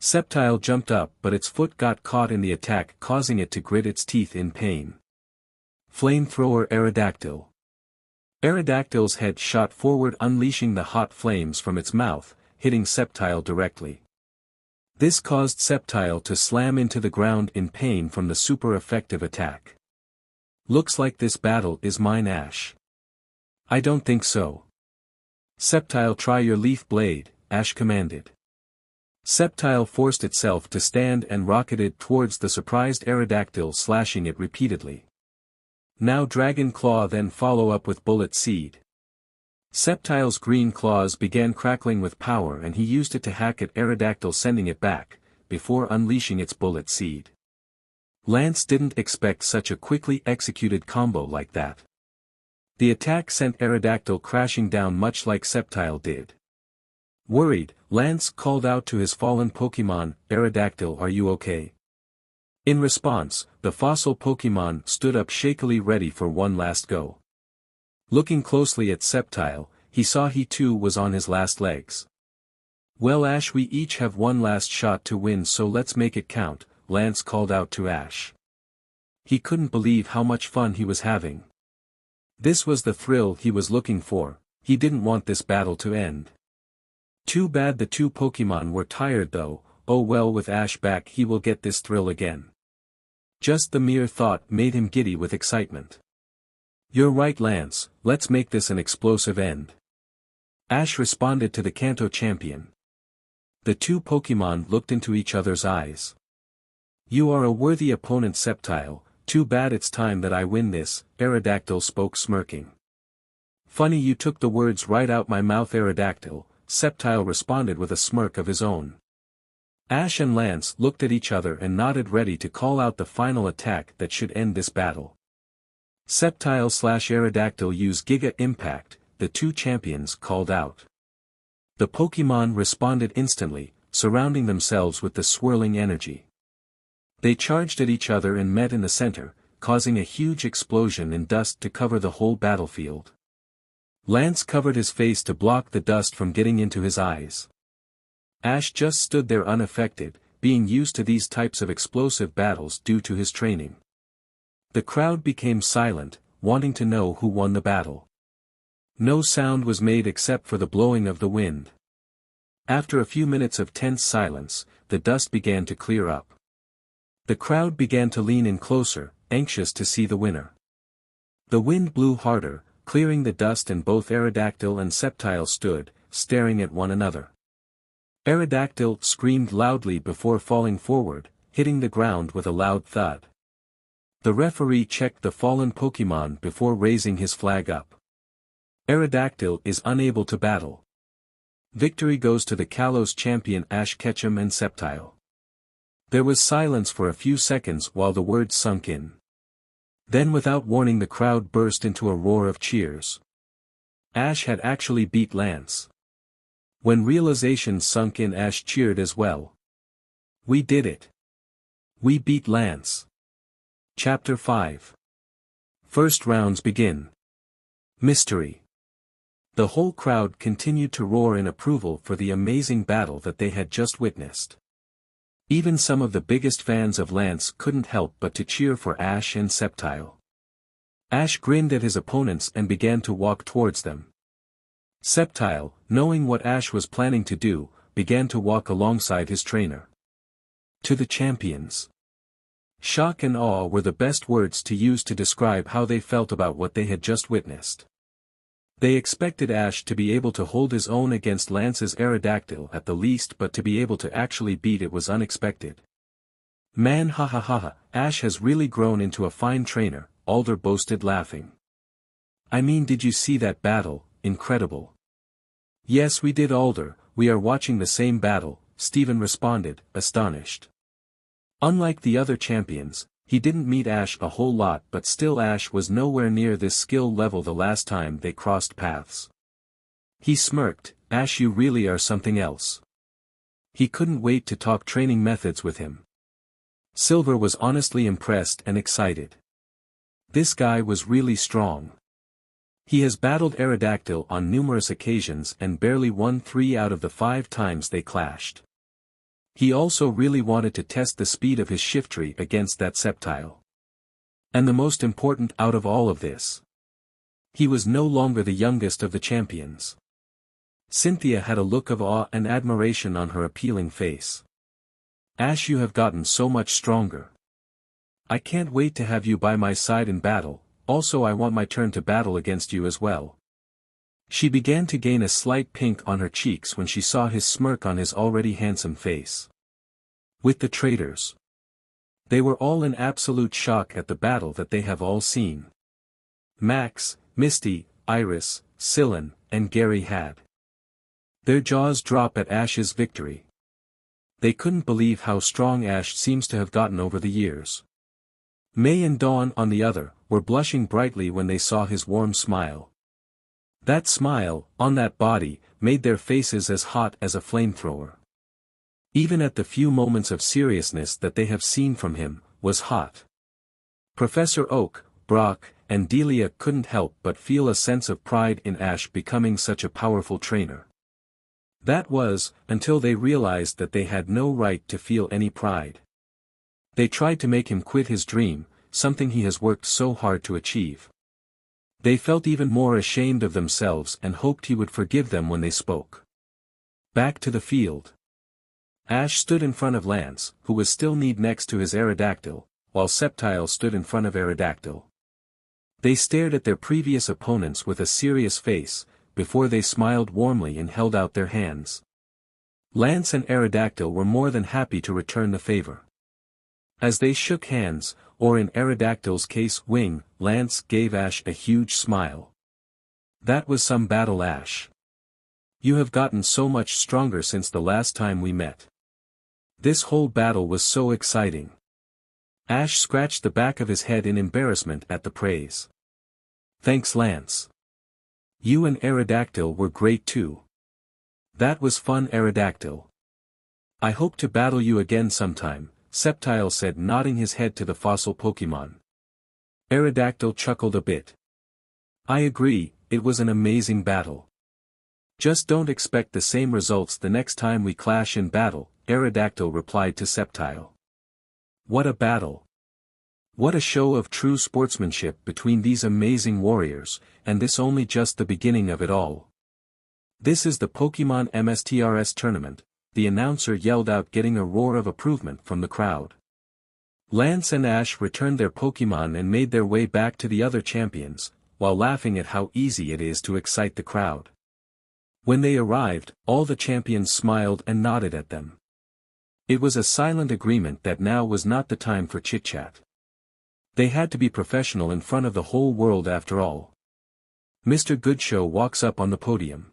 Sceptile jumped up, but its foot got caught in the attack, causing it to grit its teeth in pain. Flamethrower Aerodactyl. Aerodactyl's head shot forward, unleashing the hot flames from its mouth, hitting Sceptile directly. This caused Sceptile to slam into the ground in pain from the super effective attack. Looks like this battle is mine, Ash. I don't think so. Sceptile, try your Leaf Blade, Ash commanded. Sceptile forced itself to stand and rocketed towards the surprised Aerodactyl, slashing it repeatedly. Now Dragon Claw, then follow up with Bullet Seed. Sceptile's green claws began crackling with power and he used it to hack at Aerodactyl, sending it back, before unleashing its Bullet Seed. Lance didn't expect such a quickly executed combo like that. The attack sent Aerodactyl crashing down much like Sceptile did. Worried, Lance called out to his fallen Pokémon, Aerodactyl, are you okay? In response, the fossil Pokémon stood up shakily, ready for one last go. Looking closely at Sceptile, he saw he too was on his last legs. Well, Ash, we each have one last shot to win, so let's make it count, Lance called out to Ash. He couldn't believe how much fun he was having. This was the thrill he was looking for. He didn't want this battle to end. Too bad the two Pokémon were tired though. Oh well, with Ash back he will get this thrill again. Just the mere thought made him giddy with excitement. You're right, Lance, let's make this an explosive end. Ash responded to the Kanto champion. The two Pokémon looked into each other's eyes. You are a worthy opponent, Sceptile, too bad it's time that I win this, Aerodactyl spoke, smirking. Funny, you took the words right out my mouth, Aerodactyl, Sceptile responded with a smirk of his own. Ash and Lance looked at each other and nodded, ready to call out the final attack that should end this battle. Sceptile/Aerodactyl, use Giga Impact, the two champions called out. The Pokémon responded instantly, surrounding themselves with the swirling energy. They charged at each other and met in the center, causing a huge explosion in dust to cover the whole battlefield. Lance covered his face to block the dust from getting into his eyes. Ash just stood there unaffected, being used to these types of explosive battles due to his training. The crowd became silent, wanting to know who won the battle. No sound was made except for the blowing of the wind. After a few minutes of tense silence, the dust began to clear up. The crowd began to lean in closer, anxious to see the winner. The wind blew harder, clearing the dust, and both Aerodactyl and Sceptile stood, staring at one another. Aerodactyl screamed loudly before falling forward, hitting the ground with a loud thud. The referee checked the fallen Pokémon before raising his flag up. Aerodactyl is unable to battle. Victory goes to the Kalos champion Ash, Ketchum and Sceptile. There was silence for a few seconds while the words sunk in. Then without warning the crowd burst into a roar of cheers. Ash had actually beat Lance. When realization sunk in, Ash cheered as well. We did it. We beat Lance. Chapter 5. First rounds begin. Mystery. The whole crowd continued to roar in approval for the amazing battle that they had just witnessed. Even some of the biggest fans of Lance couldn't help but to cheer for Ash and Sceptile. Ash grinned at his opponents and began to walk towards them. Sceptile, knowing what Ash was planning to do, began to walk alongside his trainer. To the champions. Shock and awe were the best words to use to describe how they felt about what they had just witnessed. They expected Ash to be able to hold his own against Lance's Aerodactyl at the least, but to be able to actually beat it was unexpected. Man, ha ha ha ha, Ash has really grown into a fine trainer, Alder boasted, laughing. I mean, did you see that battle? Incredible. Yes, we did, Alder, we are watching the same battle, Steven responded, astonished. Unlike the other champions, he didn't meet Ash a whole lot, but still Ash was nowhere near this skill level the last time they crossed paths. He smirked, Ash, you really are something else. He couldn't wait to talk training methods with him. Silver was honestly impressed and excited. This guy was really strong. He has battled Aerodactyl on numerous occasions and barely won 3 out of the 5 times they clashed. He also really wanted to test the speed of his Shiftry against that Sceptile. And the most important out of all of this. He was no longer the youngest of the champions. Cynthia had a look of awe and admiration on her appealing face. Ash, you have gotten so much stronger. I can't wait to have you by my side in battle, also I want my turn to battle against you as well. She began to gain a slight pink on her cheeks when she saw his smirk on his already handsome face. With the traitors. They were all in absolute shock at the battle that they have all seen. Max, Misty, Iris, Syllan, and Gary had their jaws drop at Ash's victory. They couldn't believe how strong Ash seems to have gotten over the years. May and Dawn, on the other, were blushing brightly when they saw his warm smile. That smile, on that body, made their faces as hot as a flamethrower. Even at the few moments of seriousness that they have seen from him, was hot. Professor Oak, Brock, and Delia couldn't help but feel a sense of pride in Ash becoming such a powerful trainer. That was, until they realized that they had no right to feel any pride. They tried to make him quit his dream, something he has worked so hard to achieve. They felt even more ashamed of themselves and hoped he would forgive them when they spoke. Back to the field. Ash stood in front of Lance, who was still kneed next to his Aerodactyl, while Sceptile stood in front of Aerodactyl. They stared at their previous opponents with a serious face, before they smiled warmly and held out their hands. Lance and Aerodactyl were more than happy to return the favor. As they shook hands, or in Aerodactyl's case Wing, Lance gave Ash a huge smile. That was some battle, Ash. You have gotten so much stronger since the last time we met. This whole battle was so exciting. Ash scratched the back of his head in embarrassment at the praise. Thanks, Lance. You and Aerodactyl were great too. That was fun, Aerodactyl. I hope to battle you again sometime, Sceptile said, nodding his head to the fossil Pokémon. Aerodactyl chuckled a bit. I agree, it was an amazing battle. Just don't expect the same results the next time we clash in battle, Aerodactyl replied to Sceptile. What a battle! What a show of true sportsmanship between these amazing warriors, and this only just the beginning of it all. This is the Pokémon MSTRS tournament, the announcer yelled out, getting a roar of approval from the crowd. Lance and Ash returned their Pokémon and made their way back to the other champions, while laughing at how easy it is to excite the crowd. When they arrived, all the champions smiled and nodded at them. It was a silent agreement that now was not the time for chit-chat. They had to be professional in front of the whole world after all. Mr. Goodshow walks up on the podium.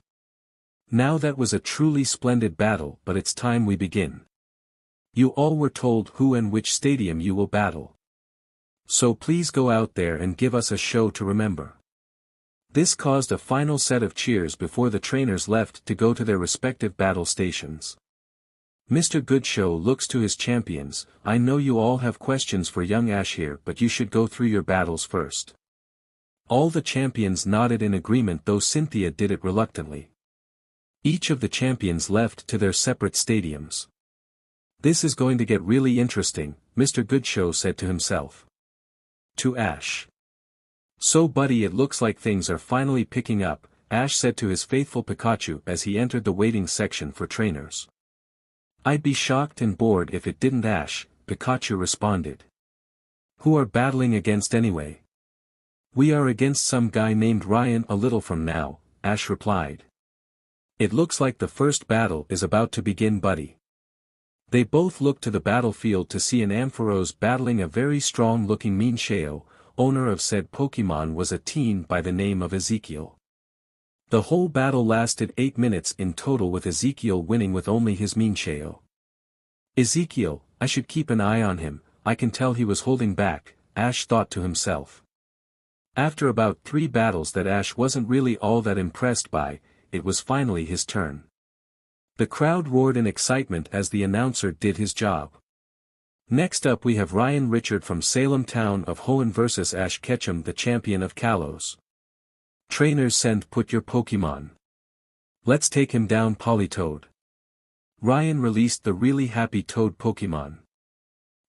Now that was a truly splendid battle, but it's time we begin. You all were told who and which stadium you will battle. So please go out there and give us a show to remember. This caused a final set of cheers before the trainers left to go to their respective battle stations. Mr. Goodshow looks to his champions. I know you all have questions for young Ash here, but you should go through your battles first. All the champions nodded in agreement, though Cynthia did it reluctantly. Each of the champions left to their separate stadiums. This is going to get really interesting, Mr. Goodshow said to himself. To Ash. So buddy, it looks like things are finally picking up, Ash said to his faithful Pikachu as he entered the waiting section for trainers. I'd be shocked and bored if it didn't, Ash, Pikachu responded. Who are battling against anyway? We are against some guy named Ryan a little from now, Ash replied. It looks like the first battle is about to begin, buddy. They both looked to the battlefield to see an Ampharos battling a very strong-looking Mincheo. Owner of said Pokémon was a teen by the name of Ezekiel. The whole battle lasted 8 minutes in total, with Ezekiel winning with only his Mincheo. Ezekiel, I should keep an eye on him, I can tell he was holding back, Ash thought to himself. After about 3 battles that Ash wasn't really all that impressed by, it was finally his turn. The crowd roared in excitement as the announcer did his job. Next up we have Ryan Richard from Salem Town of Hoenn vs Ash Ketchum, the Champion of Kalos. Trainers send put your Pokémon. Let's take him down, Politoed. Ryan released the really happy Toad Pokémon.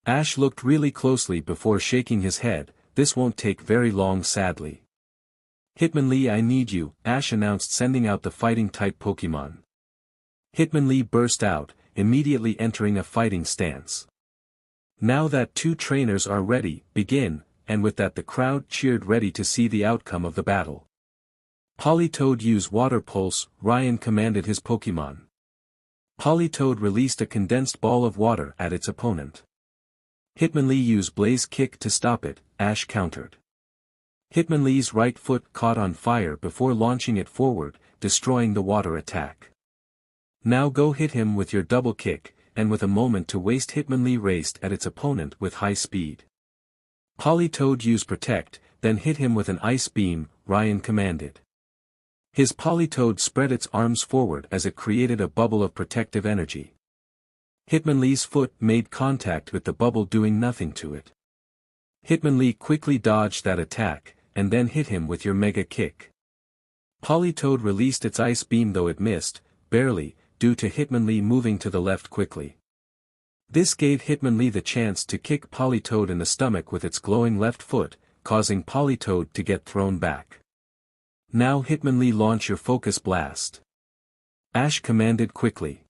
Ash looked really closely before shaking his head. This won't take very long, sadly. Hitmonlee, I need you, Ash announced, sending out the fighting-type Pokémon. Hitmonlee burst out, immediately entering a fighting stance. Now that 2 trainers are ready, begin, and with that the crowd cheered, ready to see the outcome of the battle. Politoed, use Water Pulse, Ryan commanded his Pokémon. Politoed released a condensed ball of water at its opponent. Hitmonlee, use Blaze Kick to stop it, Ash countered. Hitmonlee's right foot caught on fire before launching it forward, destroying the water attack. Now go hit him with your double kick, and with a moment to waste, Hitmonlee raced at its opponent with high speed. Politoed, use Protect, then hit him with an Ice Beam, Ryan commanded. His Politoed spread its arms forward as it created a bubble of protective energy. Hitmonlee's foot made contact with the bubble, doing nothing to it. Hitmonlee quickly dodged that attack, and then hit him with your Mega Kick. Politoed released its Ice Beam, though it missed, barely, due to Hitmonlee moving to the left quickly. This gave Hitmonlee the chance to kick Politoed in the stomach with its glowing left foot, causing Politoed to get thrown back. Now Hitmonlee, launch your Focus Blast. Ash commanded quickly.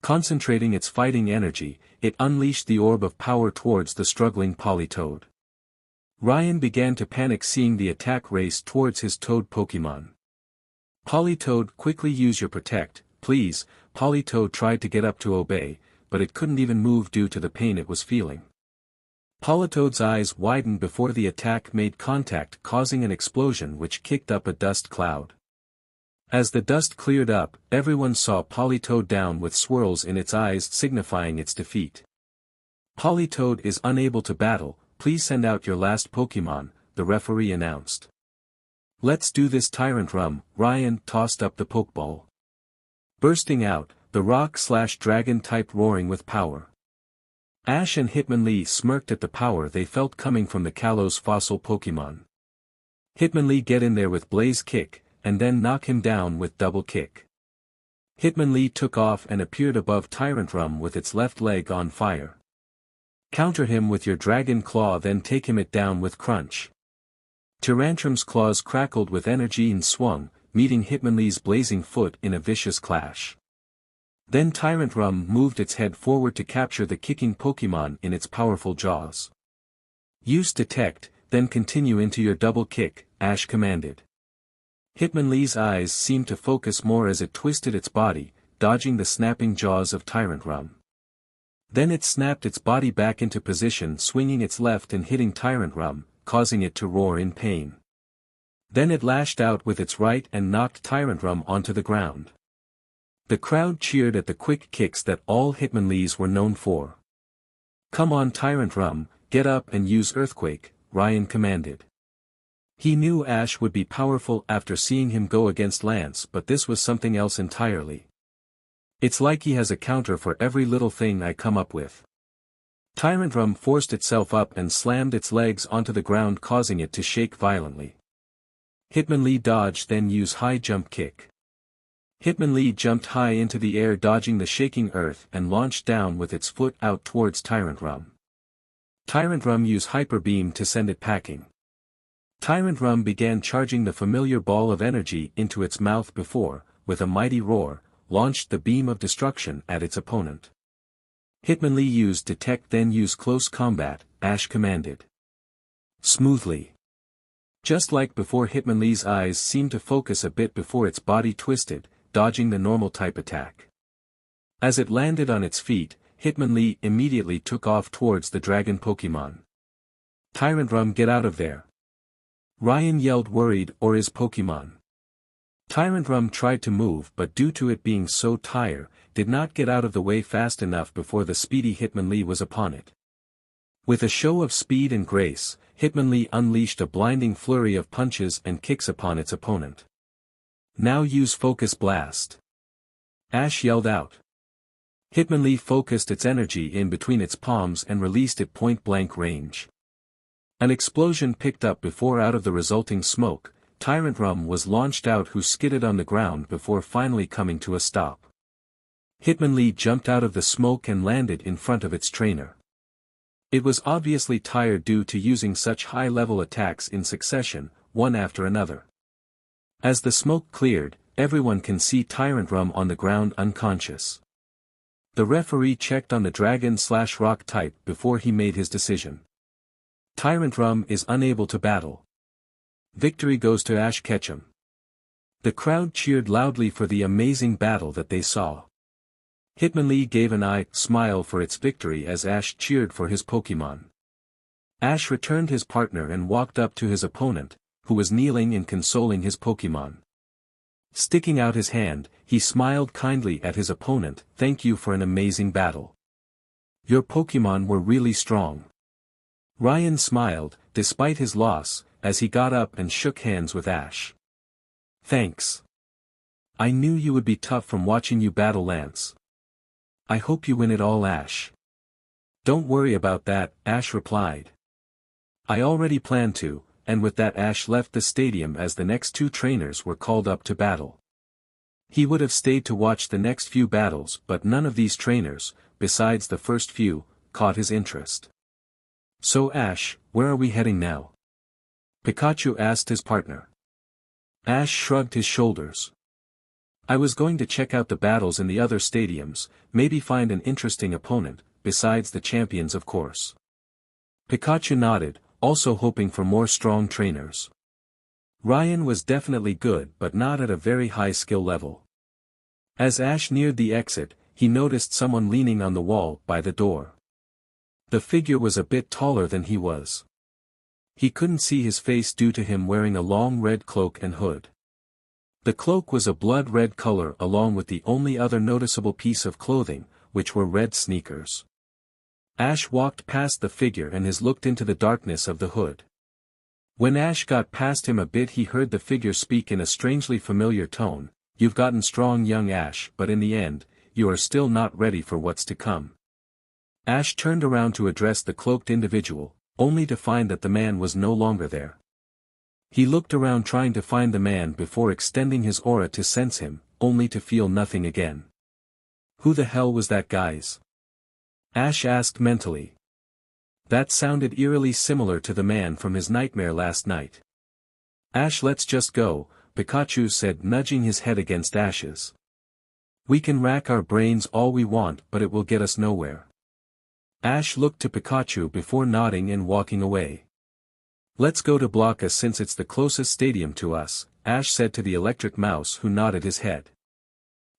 Concentrating its fighting energy, it unleashed the orb of power towards the struggling Politoed. Ryan began to panic seeing the attack race towards his Toad Pokémon. Politoed, quickly use your Protect, please. Politoed tried to get up to obey, but it couldn't even move due to the pain it was feeling. Politoed's eyes widened before the attack made contact, causing an explosion which kicked up a dust cloud. As the dust cleared up, everyone saw Politoed down with swirls in its eyes, signifying its defeat. Politoed is unable to battle, please send out your last Pokémon, the referee announced. Let's do this, Tyrant Rum, Ryan tossed up the Pokeball. Bursting out, the Rock/Dragon type roaring with power. Ash and Hitmonlee smirked at the power they felt coming from the Kalos fossil Pokémon. Hitmonlee, get in there with Blaze Kick, and then knock him down with Double Kick. Hitmonlee took off and appeared above Tyrant Rum with its left leg on fire. Counter him with your Dragon Claw, then take him it down with Crunch. Tyrantrum's claws crackled with energy and swung, meeting Hitmonlee's blazing foot in a vicious clash. Then Tyrantrum moved its head forward to capture the kicking Pokémon in its powerful jaws. Use Detect, then continue into your double kick, Ash commanded. Hitmonlee's eyes seemed to focus more as it twisted its body, dodging the snapping jaws of Tyrantrum. Then it snapped its body back into position, swinging its left and hitting Tyrantrum, causing it to roar in pain. Then it lashed out with its right and knocked Tyrantrum onto the ground. The crowd cheered at the quick kicks that all Hitmonlees were known for. Come on Tyrantrum, get up and use Earthquake, Ryan commanded. He knew Ash would be powerful after seeing him go against Lance, but this was something else entirely. It's like he has a counter for every little thing I come up with. Tyrantrum forced itself up and slammed its legs onto the ground, causing it to shake violently. Hitmonlee dodged, then used High Jump Kick. Hitmonlee jumped high into the air, dodging the shaking earth, and launched down with its foot out towards Tyrantrum. Tyrantrum used Hyper Beam to send it packing. Tyrantrum began charging the familiar ball of energy into its mouth before, with a mighty roar, launched the beam of destruction at its opponent. Hitmonlee used Detect, then used Close Combat, Ash commanded. Smoothly. Just like before, Hitmonlee's eyes seemed to focus a bit before its body twisted, dodging the normal type attack. As it landed on its feet, Hitmonlee immediately took off towards the dragon Pokémon. Tyrantrum, get out of there! Ryan yelled, worried, or is Pokémon. Tyrantrum tried to move, but due to it being so tired, did not get out of the way fast enough before the speedy Hitmonlee was upon it. With a show of speed and grace, Hitmonlee unleashed a blinding flurry of punches and kicks upon its opponent. Now use Focus Blast! Ash yelled out. Hitmonlee focused its energy in between its palms and released it point-blank range. An explosion picked up before out of the resulting smoke, Tyrantrum was launched out, who skidded on the ground before finally coming to a stop. Hitmonlee jumped out of the smoke and landed in front of its trainer. It was obviously tired due to using such high-level attacks in succession, one after another. As the smoke cleared, everyone can see Tyrantrum on the ground unconscious. The referee checked on the dragon/rock type before he made his decision. Tyrantrum is unable to battle. Victory goes to Ash Ketchum. The crowd cheered loudly for the amazing battle that they saw. Hitmonlee gave an eye smile for its victory as Ash cheered for his Pokémon. Ash returned his partner and walked up to his opponent, who was kneeling and consoling his Pokémon. Sticking out his hand, he smiled kindly at his opponent. Thank you for an amazing battle. Your Pokémon were really strong. Ryan smiled, despite his loss, as he got up and shook hands with Ash. Thanks. I knew you would be tough from watching you battle Lance. I hope you win it all, Ash. Don't worry about that, Ash replied. I already planned to, and with that Ash left the stadium as the next two trainers were called up to battle. He would have stayed to watch the next few battles, but none of these trainers, besides the first few, caught his interest. So Ash, where are we heading now? Pikachu asked his partner. Ash shrugged his shoulders. I was going to check out the battles in the other stadiums, maybe find an interesting opponent, besides the champions of course. Pikachu nodded, also hoping for more strong trainers. Ryan was definitely good but not at a very high skill level. As Ash neared the exit, he noticed someone leaning on the wall by the door. The figure was a bit taller than he was. He couldn't see his face due to him wearing a long red cloak and hood. The cloak was a blood red color along with the only other noticeable piece of clothing, which were red sneakers. Ash walked past the figure and looked into the darkness of the hood. When Ash got past him a bit, he heard the figure speak in a strangely familiar tone. You've gotten strong, young Ash, but in the end, you are still not ready for what's to come. Ash turned around to address the cloaked individual, only to find that the man was no longer there. He looked around trying to find the man before extending his aura to sense him, only to feel nothing again. Who the hell was that, guys? Ash asked mentally. That sounded eerily similar to the man from his nightmare last night. Ash, let's just go, Pikachu said, nudging his head against Ash's. We can rack our brains all we want, but it will get us nowhere. Ash looked to Pikachu before nodding and walking away. Let's go to Blocka since it's the closest stadium to us, Ash said to the electric mouse, who nodded his head.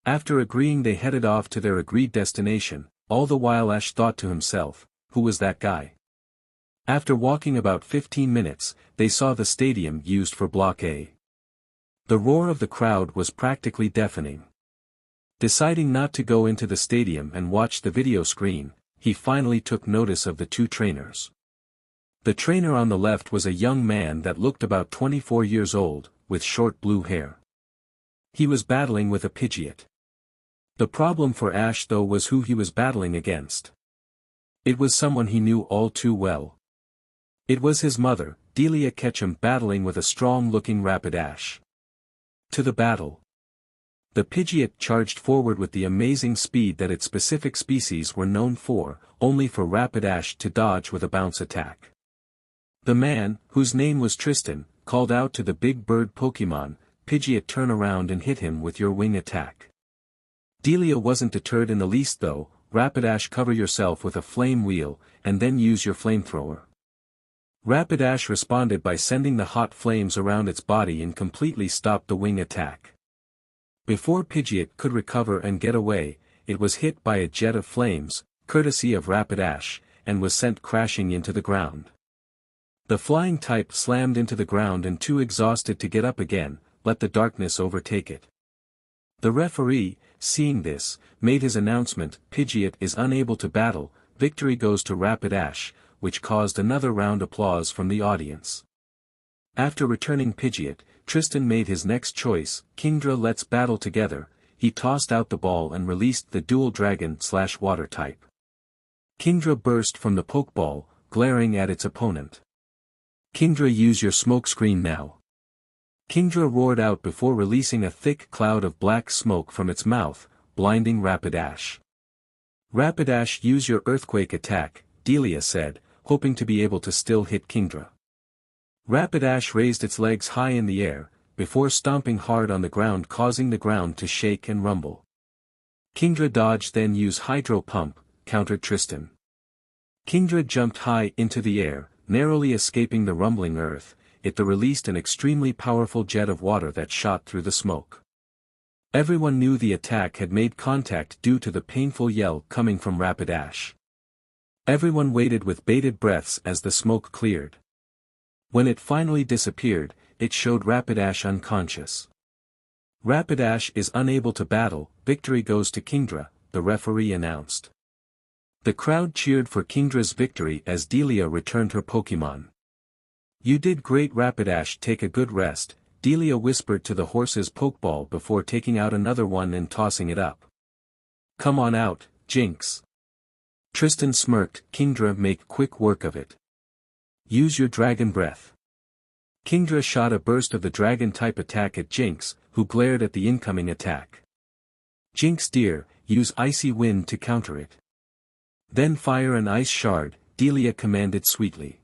After agreeing, they headed off to their agreed destination. All the while Ash thought to himself, who was that guy? After walking about 15 minutes, they saw the stadium used for Block A. The roar of the crowd was practically deafening. Deciding not to go into the stadium and watch the video screen, he finally took notice of the two trainers. The trainer on the left was a young man that looked about 24 years old, with short blue hair. He was battling with a Pidgeot. The problem for Ash though was who he was battling against. It was someone he knew all too well. It was his mother, Delia Ketchum, battling with a strong-looking Rapidash. To the battle. The Pidgeot charged forward with the amazing speed that its specific species were known for, only for Rapidash to dodge with a bounce attack. The man, whose name was Tristan, called out to the big bird Pokémon, Pidgeot, turn around and hit him with your wing attack. Delia wasn't deterred in the least though. Rapidash, cover yourself with a flame wheel, and then use your flamethrower. Rapidash responded by sending the hot flames around its body and completely stopped the wing attack. Before Pidgeot could recover and get away, it was hit by a jet of flames, courtesy of Rapidash, and was sent crashing into the ground. The flying type slammed into the ground and, too exhausted to get up again, let the darkness overtake it. The referee, seeing this, made his announcement, Pidgeot is unable to battle, victory goes to Rapidash, which caused another round applause from the audience. After returning Pidgeot, Tristan made his next choice, Kingdra, let's battle together. He tossed out the ball and released the dual dragon/water type. Kingdra burst from the Pokeball, glaring at its opponent. Kingdra, use your smokescreen now. Kingdra roared out before releasing a thick cloud of black smoke from its mouth, blinding Rapidash. Rapidash, use your earthquake attack, Delia said, hoping to be able to still hit Kingdra. Rapidash raised its legs high in the air, before stomping hard on the ground, causing the ground to shake and rumble. Kingdra, dodge, then use Hydro Pump, countered Tristan. Kingdra jumped high into the air, narrowly escaping the rumbling earth. It released an extremely powerful jet of water that shot through the smoke. Everyone knew the attack had made contact due to the painful yell coming from Rapidash. Everyone waited with bated breaths as the smoke cleared. When it finally disappeared, it showed Rapidash unconscious. Rapidash is unable to battle, victory goes to Kingdra, the referee announced. The crowd cheered for Kingdra's victory as Delia returned her Pokémon. You did great, Rapidash, take a good rest, Delia whispered to the horse's Pokeball before taking out another one and tossing it up. Come on out, Jinx. Tristan smirked, Kingdra, make quick work of it. Use your Dragon Breath. Kingdra shot a burst of the Dragon-type attack at Jinx, who glared at the incoming attack. Jinx dear, use Icy Wind to counter it. Then fire an Ice Shard, Delia commanded sweetly.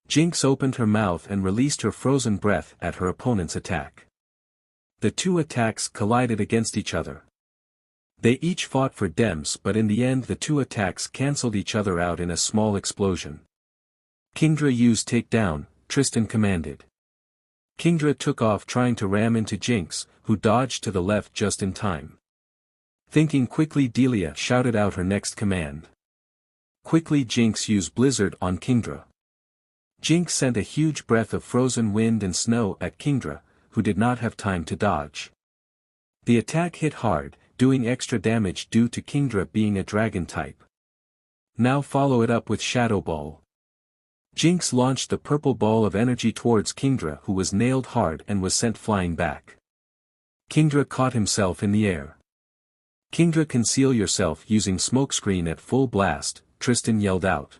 Jinx opened her mouth and released her frozen breath at her opponent's attack. The two attacks collided against each other. They each fought for Dems, but in the end the two attacks cancelled each other out in a small explosion. Kingdra, use Takedown, Tristan commanded. Kingdra took off trying to ram into Jinx, who dodged to the left just in time. Thinking quickly, Delia shouted out her next command. Quickly, Jinx, use Blizzard on Kingdra. Jinx sent a huge breath of frozen wind and snow at Kingdra, who did not have time to dodge. The attack hit hard, doing extra damage due to Kingdra being a dragon type. Now follow it up with Shadow Ball. Jinx launched the purple ball of energy towards Kingdra, who was nailed hard and was sent flying back. Kingdra caught himself in the air. Kingdra, conceal yourself using smokescreen at full blast, Tristan yelled out.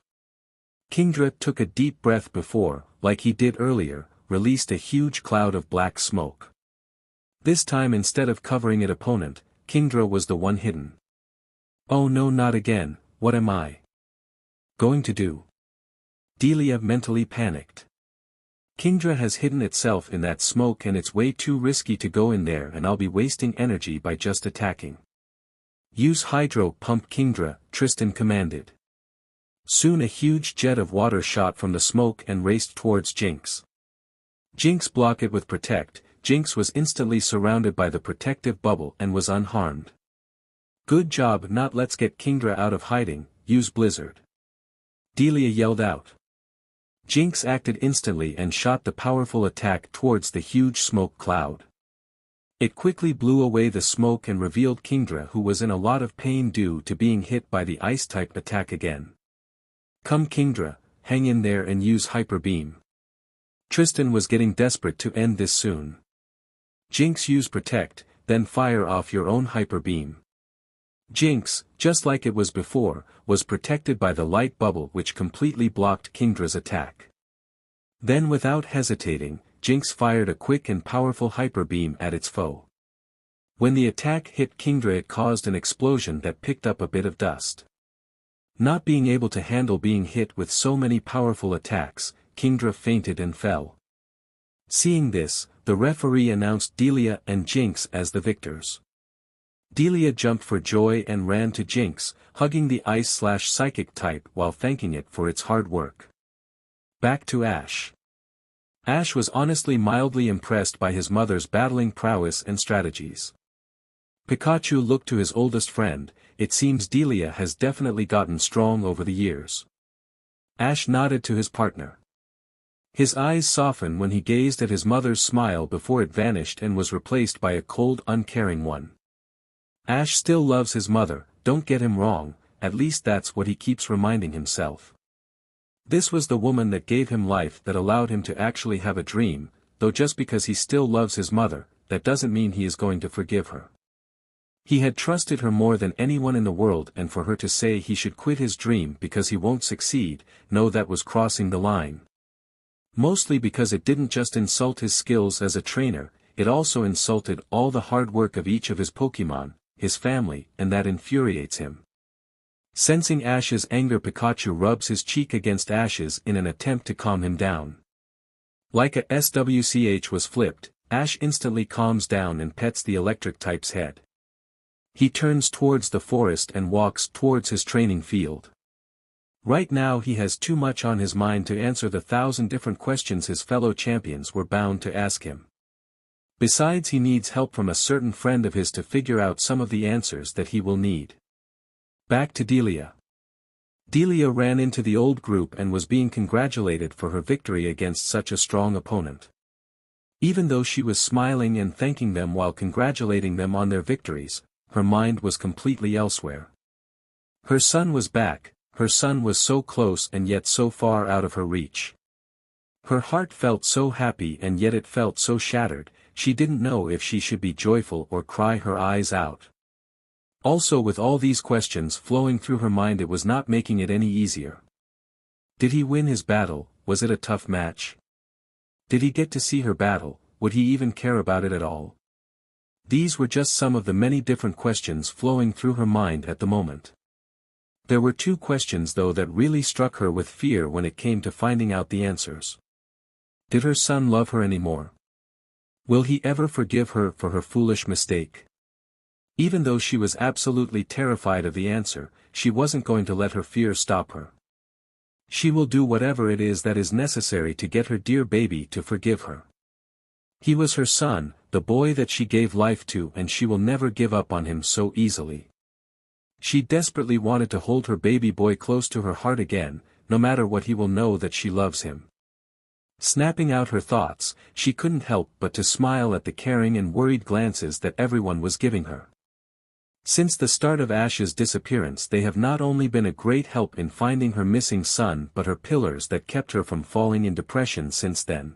Kingdra took a deep breath before, like he did earlier, released a huge cloud of black smoke. This time, instead of covering its opponent, Kingdra was the one hidden. Oh no, not again, what am I going to do? Delia mentally panicked. Kingdra has hidden itself in that smoke and it's way too risky to go in there and I'll be wasting energy by just attacking. Use hydro pump Kingdra, Tristan commanded. Soon a huge jet of water shot from the smoke and raced towards Jinx. Jinx blocked it with protect. Jinx was instantly surrounded by the protective bubble and was unharmed. Good job. Not let's get Kingdra out of hiding, use blizzard. Delia yelled out. Jinx acted instantly and shot the powerful attack towards the huge smoke cloud. It quickly blew away the smoke and revealed Kingdra, who was in a lot of pain due to being hit by the ice-type attack again. Come Kingdra, hang in there and use Hyper Beam. Tristan was getting desperate to end this soon. Jinx, use Protect, then fire off your own Hyper Beam. Jinx, just like it was before, was protected by the light bubble which completely blocked Kingdra's attack. Then without hesitating, Jinx fired a quick and powerful Hyper Beam at its foe. When the attack hit Kingdra, it caused an explosion that picked up a bit of dust. Not being able to handle being hit with so many powerful attacks, Kingdra fainted and fell. Seeing this, the referee announced Delia and Jinx as the victors. Delia jumped for joy and ran to Jinx, hugging the ice/psychic type while thanking it for its hard work. Back to Ash. Ash was honestly mildly impressed by his mother's battling prowess and strategies. Pikachu looked to his oldest friend. It seems Delia has definitely gotten strong over the years. Ash nodded to his partner. His eyes softened when he gazed at his mother's smile before it vanished and was replaced by a cold, uncaring one. Ash still loves his mother, don't get him wrong, at least that's what he keeps reminding himself. This was the woman that gave him life, that allowed him to actually have a dream, though just because he still loves his mother, that doesn't mean he is going to forgive her. He had trusted her more than anyone in the world, and for her to say he should quit his dream because he won't succeed, no, that was crossing the line. Mostly because it didn't just insult his skills as a trainer, it also insulted all the hard work of each of his Pokémon, his family, and that infuriates him. Sensing Ash's anger, Pikachu rubs his cheek against Ash's in an attempt to calm him down. Like a switch was flipped, Ash instantly calms down and pets the electric type's head. He turns towards the forest and walks towards his training field. Right now he has too much on his mind to answer the 1,000 different questions his fellow champions were bound to ask him. Besides, he needs help from a certain friend of his to figure out some of the answers that he will need. Back to Delia. Delia ran into the old group and was being congratulated for her victory against such a strong opponent. Even though she was smiling and thanking them while congratulating them on their victories, her mind was completely elsewhere. Her son was back, her son was so close and yet so far out of her reach. Her heart felt so happy and yet it felt so shattered, she didn't know if she should be joyful or cry her eyes out. Also, with all these questions flowing through her mind, it was not making it any easier. Did he win his battle? Was it a tough match? Did he get to see her battle? Would he even care about it at all? These were just some of the many different questions flowing through her mind at the moment. There were two questions though that really struck her with fear when it came to finding out the answers. Did her son love her anymore? Will he ever forgive her for her foolish mistake? Even though she was absolutely terrified of the answer, she wasn't going to let her fear stop her. She will do whatever it is that is necessary to get her dear baby to forgive her. He was her son, the boy that she gave life to, and she will never give up on him so easily. She desperately wanted to hold her baby boy close to her heart again, no matter what, he will know that she loves him. Snapping out her thoughts, she couldn't help but to smile at the caring and worried glances that everyone was giving her. Since the start of Ash's disappearance, they have not only been a great help in finding her missing son but her pillars that kept her from falling in depression since then.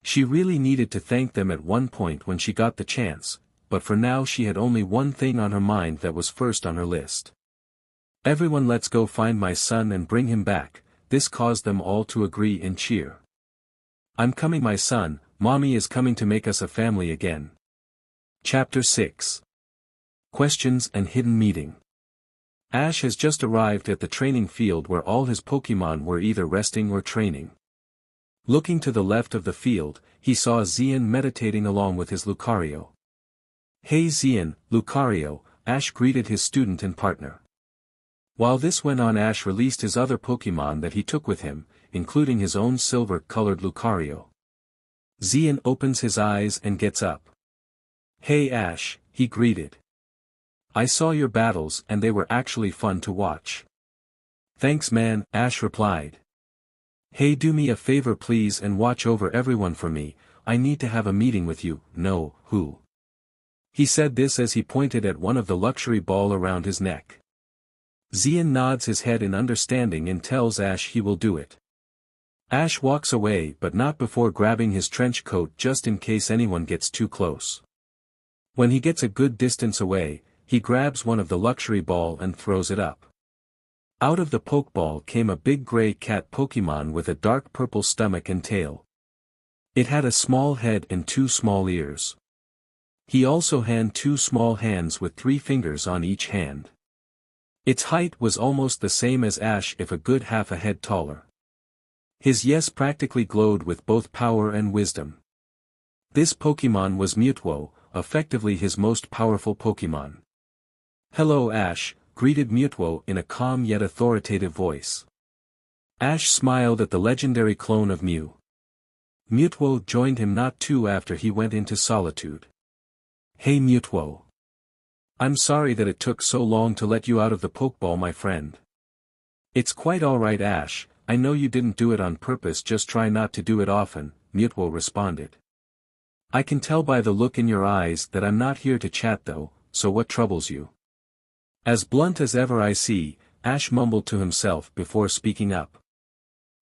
She really needed to thank them at one point when she got the chance, but for now she had only one thing on her mind that was first on her list. Everyone, let's go find my son and bring him back. This caused them all to agree and cheer. I'm coming, my son, mommy is coming to make us a family again. Chapter 6. Questions and Hidden Meeting. Ash has just arrived at the training field where all his Pokémon were either resting or training. Looking to the left of the field, he saw Xian meditating along with his Lucario. "Hey Xian, Lucario," Ash greeted his student and partner. While this went on, Ash released his other Pokémon that he took with him, including his own silver-colored Lucario. Xian opens his eyes and gets up. "Hey Ash," he greeted. "I saw your battles and they were actually fun to watch." "Thanks man," Ash replied. "Hey, do me a favor please and watch over everyone for me, I need to have a meeting with you, no, who?" He said this as he pointed at one of the luxury ball around his neck. Xian nods his head in understanding and tells Ash he will do it. Ash walks away but not before grabbing his trench coat just in case anyone gets too close. When he gets a good distance away, he grabs one of the luxury ball and throws it up. Out of the Pokeball came a big gray cat Pokémon with a dark purple stomach and tail. It had a small head and 2 small ears. He also had 2 small hands with 3 fingers on each hand. Its height was almost the same as Ash, if a good half a head taller. His yes practically glowed with both power and wisdom. This Pokémon was Mewtwo, effectively his most powerful Pokémon. "Hello Ash," greeted Mewtwo in a calm yet authoritative voice. Ash smiled at the legendary clone of Mew. Mewtwo joined him not too after he went into solitude. "Hey Mewtwo. I'm sorry that it took so long to let you out of the Pokeball my friend." "It's quite alright Ash, I know you didn't do it on purpose, just try not to do it often," Mewtwo responded. "I can tell by the look in your eyes that I'm not here to chat though, so what troubles you?" As blunt as ever I see, Ash mumbled to himself before speaking up.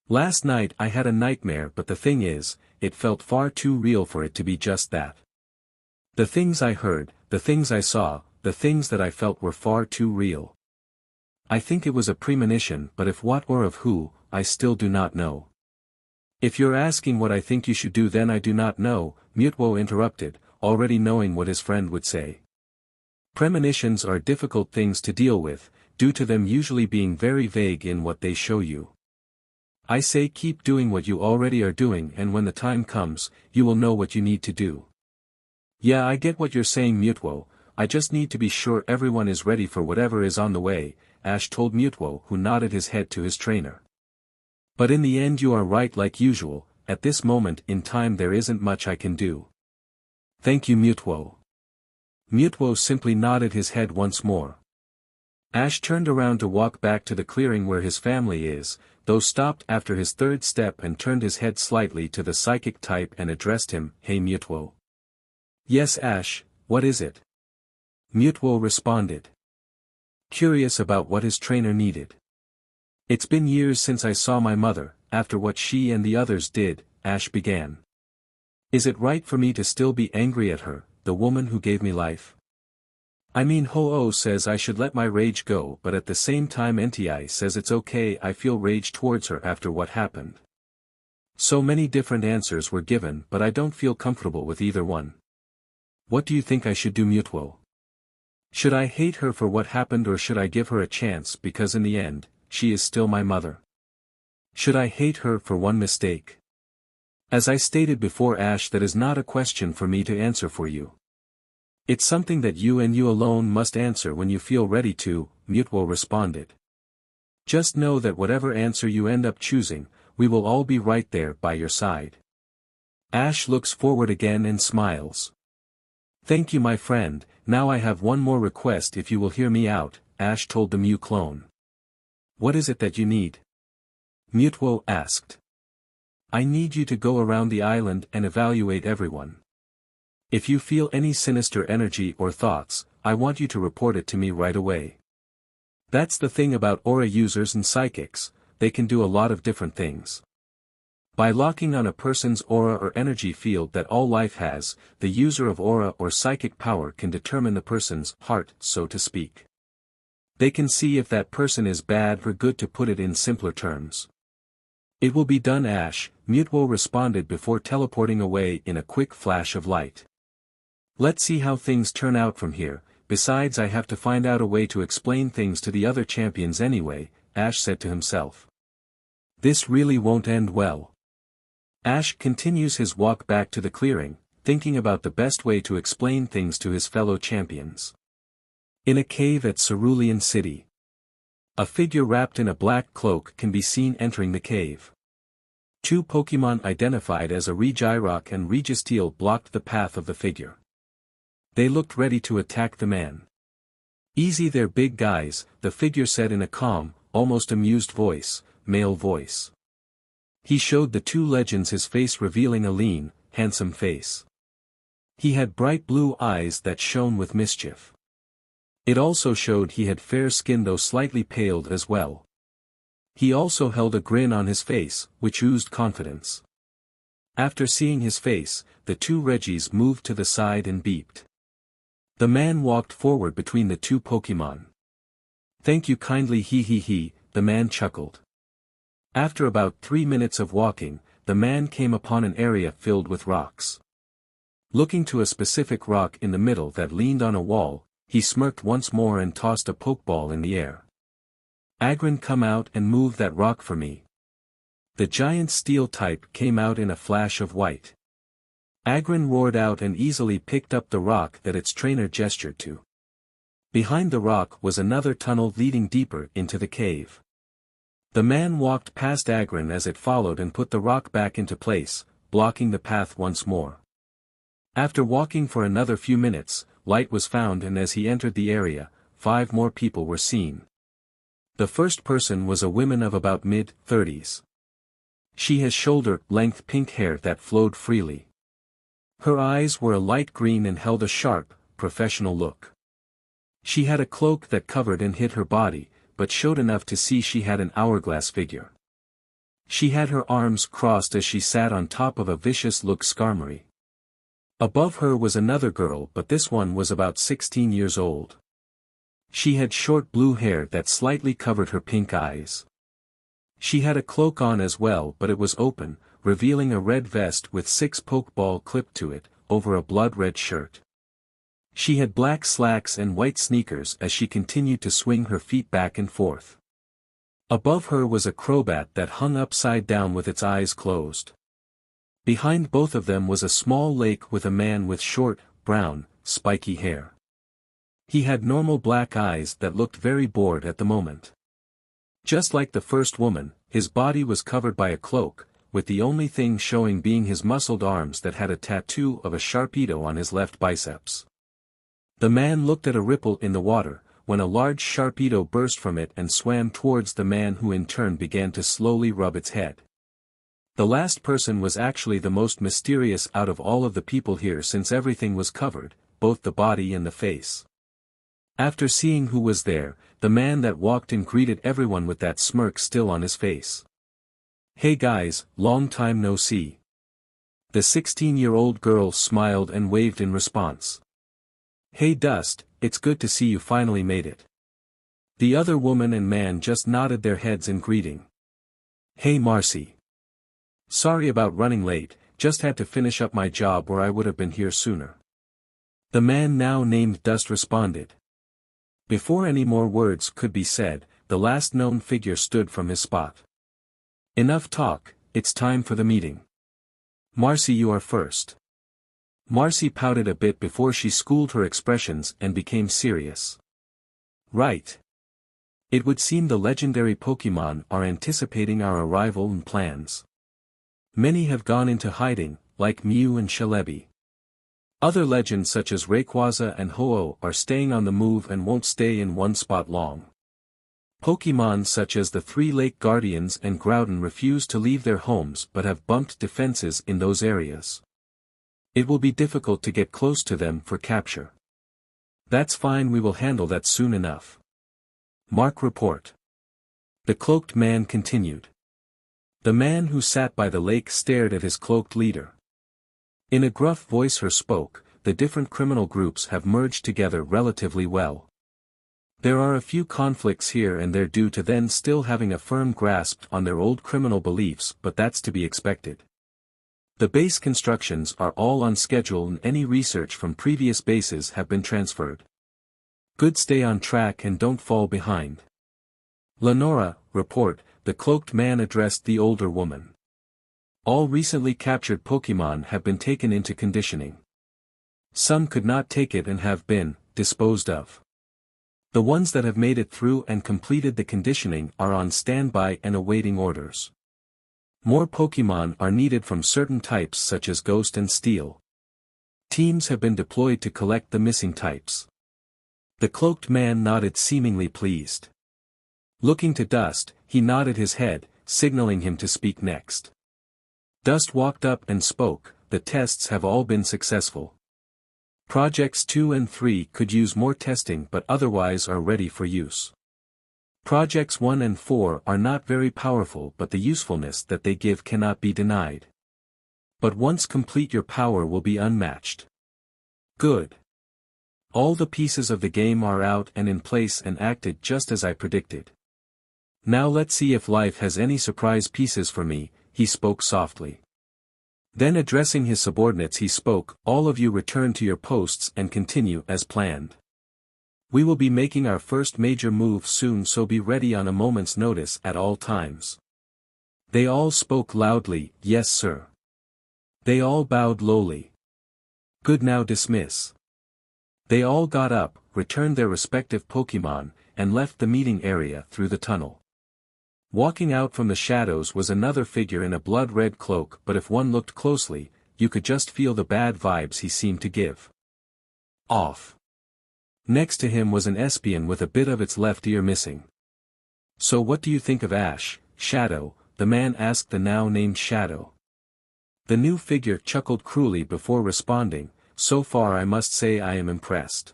"Last night I had a nightmare, but the thing is, it felt far too real for it to be just that. The things I heard, the things I saw, the things that I felt were far too real. I think it was a premonition, but if what or of who, I still do not know." "If you're asking what I think you should do, then I do not know," Mewtwo interrupted, already knowing what his friend would say. Premonitions are difficult things to deal with, due to them usually being very vague in what they show you. I say keep doing what you already are doing, and when the time comes, you will know what you need to do. "Yeah, I get what you're saying Mewtwo, I just need to be sure everyone is ready for whatever is on the way," Ash told Mewtwo, who nodded his head to his trainer. "But in the end you are right like usual, at this moment in time there isn't much I can do." "Thank you Mewtwo." Mewtwo simply nodded his head once more. Ash turned around to walk back to the clearing where his family is, though stopped after his 3rd step and turned his head slightly to the psychic type and addressed him, "Hey Mewtwo." "Yes Ash, what is it?" Mewtwo responded. Curious about what his trainer needed. "It's been years since I saw my mother, after what she and the others did," Ash began. "Is it right for me to still be angry at her, the woman who gave me life? I mean Ho-Oh says I should let my rage go, but at the same time Entei says it's okay, I feel rage towards her after what happened." So many different answers were given, but I don't feel comfortable with either one. What do you think I should do Mewtwo? Should I hate her for what happened, or should I give her a chance because in the end, she is still my mother? Should I hate her for one mistake? As I stated before Ash, that is not a question for me to answer for you. It's something that you and you alone must answer when you feel ready to, Mewtwo responded. Just know that whatever answer you end up choosing, we will all be right there by your side. Ash looks forward again and smiles. Thank you my friend, now I have one more request if you will hear me out, Ash told the Mew clone. What is it that you need? Mewtwo asked. I need you to go around the island and evaluate everyone. If you feel any sinister energy or thoughts, I want you to report it to me right away. That's the thing about aura users and psychics, they can do a lot of different things. By locking on a person's aura or energy field that all life has, the user of aura or psychic power can determine the person's heart, so to speak. They can see if that person is bad or good, to put it in simpler terms. It will be done Ash, Mewtwo responded before teleporting away in a quick flash of light. Let's see how things turn out from here, besides I have to find out a way to explain things to the other champions anyway, Ash said to himself. This really won't end well. Ash continues his walk back to the clearing, thinking about the best way to explain things to his fellow champions. In a cave at Cerulean City. A figure wrapped in a black cloak can be seen entering the cave. Two Pokémon identified as a Regirock and Registeel blocked the path of the figure. They looked ready to attack the man. Easy there big guys, the figure said in a calm, almost amused voice, male voice. He showed the two legends his face revealing a lean, handsome face. He had bright blue eyes that shone with mischief. It also showed he had fair skin though slightly paled as well. He also held a grin on his face, which oozed confidence. After seeing his face, the two Regis moved to the side and beeped. The man walked forward between the two Pokémon. Thank you kindly he, the man chuckled. After about 3 minutes of walking, the man came upon an area filled with rocks. Looking to a specific rock in the middle that leaned on a wall, he smirked once more and tossed a Pokeball in the air. Agron, come out and move that rock for me. The giant steel type came out in a flash of white. Agron roared out and easily picked up the rock that its trainer gestured to. Behind the rock was another tunnel leading deeper into the cave. The man walked past Agron as it followed and put the rock back into place, blocking the path once more. After walking for another few minutes, light was found and as he entered the area, 5 more people were seen. The first person was a woman of about mid-30s. She has shoulder-length pink hair that flowed freely. Her eyes were a light green and held a sharp, professional look. She had a cloak that covered and hid her body, but showed enough to see she had an hourglass figure. She had her arms crossed as she sat on top of a vicious-look Skarmory. Above her was another girl but this one was about 16 years old. She had short blue hair that slightly covered her pink eyes. She had a cloak on as well but it was open, revealing a red vest with 6 Pokeball clipped to it, over a blood-red shirt. She had black slacks and white sneakers as she continued to swing her feet back and forth. Above her was a Crobat that hung upside down with its eyes closed. Behind both of them was a small lake with a man with short, brown, spiky hair. He had normal black eyes that looked very bored at the moment. Just like the first woman, his body was covered by a cloak, with the only thing showing being his muscled arms that had a tattoo of a Sharpedo on his left biceps. The man looked at a ripple in the water, when a large Sharpedo burst from it and swam towards the man who in turn began to slowly rub its head. The last person was actually the most mysterious out of all of the people here since everything was covered, both the body and the face. After seeing who was there, the man that walked in greeted everyone with that smirk still on his face. Hey guys, long time no see. The 16-year-old girl smiled and waved in response. Hey Dust, it's good to see you finally made it. The other woman and man just nodded their heads in greeting. Hey Marcy. Sorry about running late, just had to finish up my job or I would have been here sooner. The man now named Dust responded. Before any more words could be said, the last known figure stood from his spot. Enough talk, it's time for the meeting. Marcy, you are first. Marcy pouted a bit before she schooled her expressions and became serious. Right. It would seem the legendary Pokémon are anticipating our arrival and plans. Many have gone into hiding, like Mew and Celebi. Other legends such as Rayquaza and Ho-Oh are staying on the move and won't stay in one spot long. Pokémon such as the 3 Lake Guardians and Groudon refuse to leave their homes but have bumped defenses in those areas. It will be difficult to get close to them for capture. That's fine, we will handle that soon enough. Mark report. The cloaked man continued. The man who sat by the lake stared at his cloaked leader. In a gruff voice her spoke, the different criminal groups have merged together relatively well. There are a few conflicts here and there due to them still having a firm grasp on their old criminal beliefs, but that's to be expected. The base constructions are all on schedule and any research from previous bases have been transferred. Good, stay on track and don't fall behind. Lenora, report, the cloaked man addressed the older woman. All recently captured Pokémon have been taken into conditioning. Some could not take it and have been disposed of. The ones that have made it through and completed the conditioning are on standby and awaiting orders. More Pokémon are needed from certain types such as Ghost and Steel. Teams have been deployed to collect the missing types. The cloaked man nodded, seemingly pleased. Looking to Dust, he nodded his head, signaling him to speak next. Dust walked up and spoke. The tests have all been successful. Projects 2 and 3 could use more testing but otherwise are ready for use. Projects 1 and 4 are not very powerful, but the usefulness that they give cannot be denied. But once complete, your power will be unmatched. Good. All the pieces of the game are out and in place and acted just as I predicted. Now let's see if life has any surprise pieces for me, he spoke softly. Then addressing his subordinates he spoke, all of you return to your posts and continue as planned. We will be making our first major move soon, so be ready on a moment's notice at all times. They all spoke loudly, yes sir. They all bowed lowly. Good, now dismiss. They all got up, returned their respective Pokémon, and left the meeting area through the tunnel. Walking out from the shadows was another figure in a blood-red cloak, but if one looked closely, you could just feel the bad vibes he seemed to give off. Next to him was an Espion with a bit of its left ear missing. So what do you think of Ash, Shadow? The man asked the now named Shadow. The new figure chuckled cruelly before responding, so far I must say I am impressed.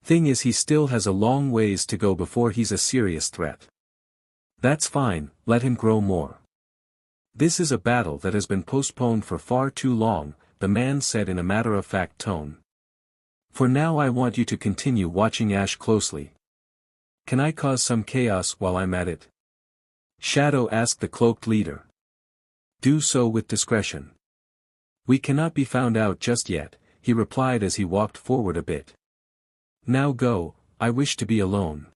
Thing is, he still has a long ways to go before he's a serious threat. That's fine, let him grow more. This is a battle that has been postponed for far too long, the man said in a matter-of-fact tone. For now I want you to continue watching Ash closely. Can I cause some chaos while I'm at it? Shadow asked the cloaked leader. Do so with discretion. We cannot be found out just yet, he replied as he walked forward a bit. Now go, I wish to be alone.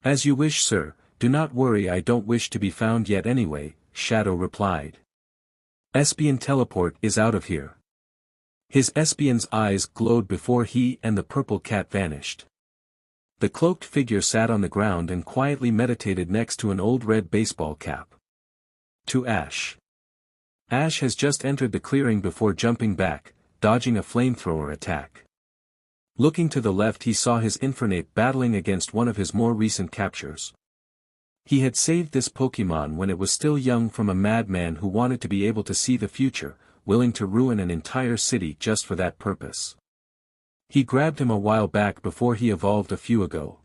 As you wish, sir. Do not worry, I don't wish to be found yet anyway, Shadow replied. Espion teleport is out of here. His Espion's eyes glowed before he and the purple cat vanished. The cloaked figure sat on the ground and quietly meditated next to an old red baseball cap. To Ash. Ash has just entered the clearing before jumping back, dodging a flamethrower attack. Looking to the left, he saw his Infernape battling against one of his more recent captures. He had saved this Pokémon when it was still young from a madman who wanted to be able to see the future, willing to ruin an entire city just for that purpose. He grabbed him a while back before he evolved a few ago.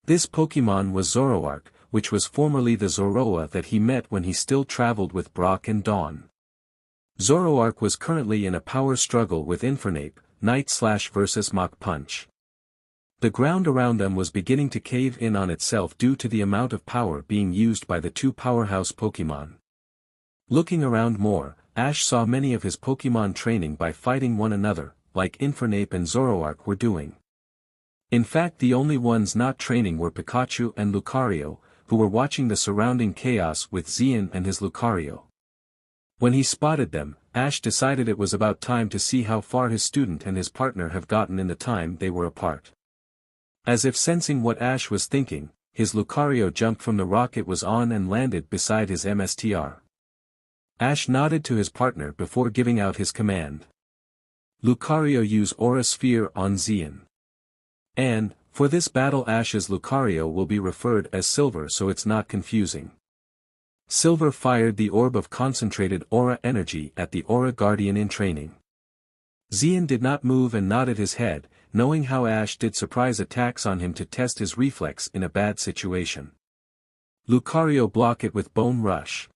This Pokémon was Zoroark, which was formerly the Zoroa that he met when he still traveled with Brock and Dawn. Zoroark was currently in a power struggle with Infernape, Night Slash vs Mach Punch. The ground around them was beginning to cave in on itself due to the amount of power being used by the two powerhouse Pokémon. Looking around more, Ash saw many of his Pokémon training by fighting one another, like Infernape and Zoroark were doing. In fact, the only ones not training were Pikachu and Lucario, who were watching the surrounding chaos with Xian and his Lucario. When he spotted them, Ash decided it was about time to see how far his student and his partner have gotten in the time they were apart. As if sensing what Ash was thinking, his Lucario jumped from the rock it was on and landed beside his MSTR. Ash nodded to his partner before giving out his command. Lucario, use Aura Sphere on Xian. And, for this battle, Ash's Lucario will be referred as Silver so it's not confusing. Silver fired the orb of concentrated aura energy at the Aura Guardian in training. Xian did not move and nodded his head, knowing how Ash did surprise attacks on him to test his reflex in a bad situation. Lucario block it with Bone Rush.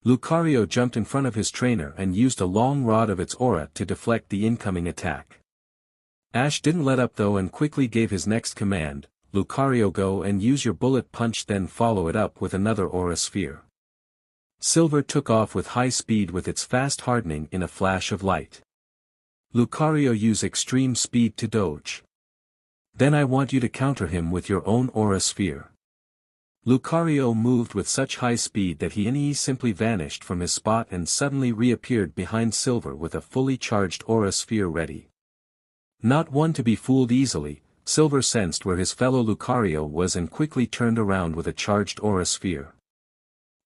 Lucario jumped in front of his trainer and used a long rod of its aura to deflect the incoming attack. Ash didn't let up though and quickly gave his next command, Lucario, go and use your Bullet Punch, then follow it up with another Aura Sphere. Silver took off with high speed with its fast hardening in a flash of light. Lucario, use Extreme Speed to dodge. Then I want you to counter him with your own aura sphere. Lucario moved with such high speed that he simply vanished from his spot and suddenly reappeared behind Silver with a fully charged aura sphere ready. Not one to be fooled easily, Silver sensed where his fellow Lucario was and quickly turned around with a charged aura sphere.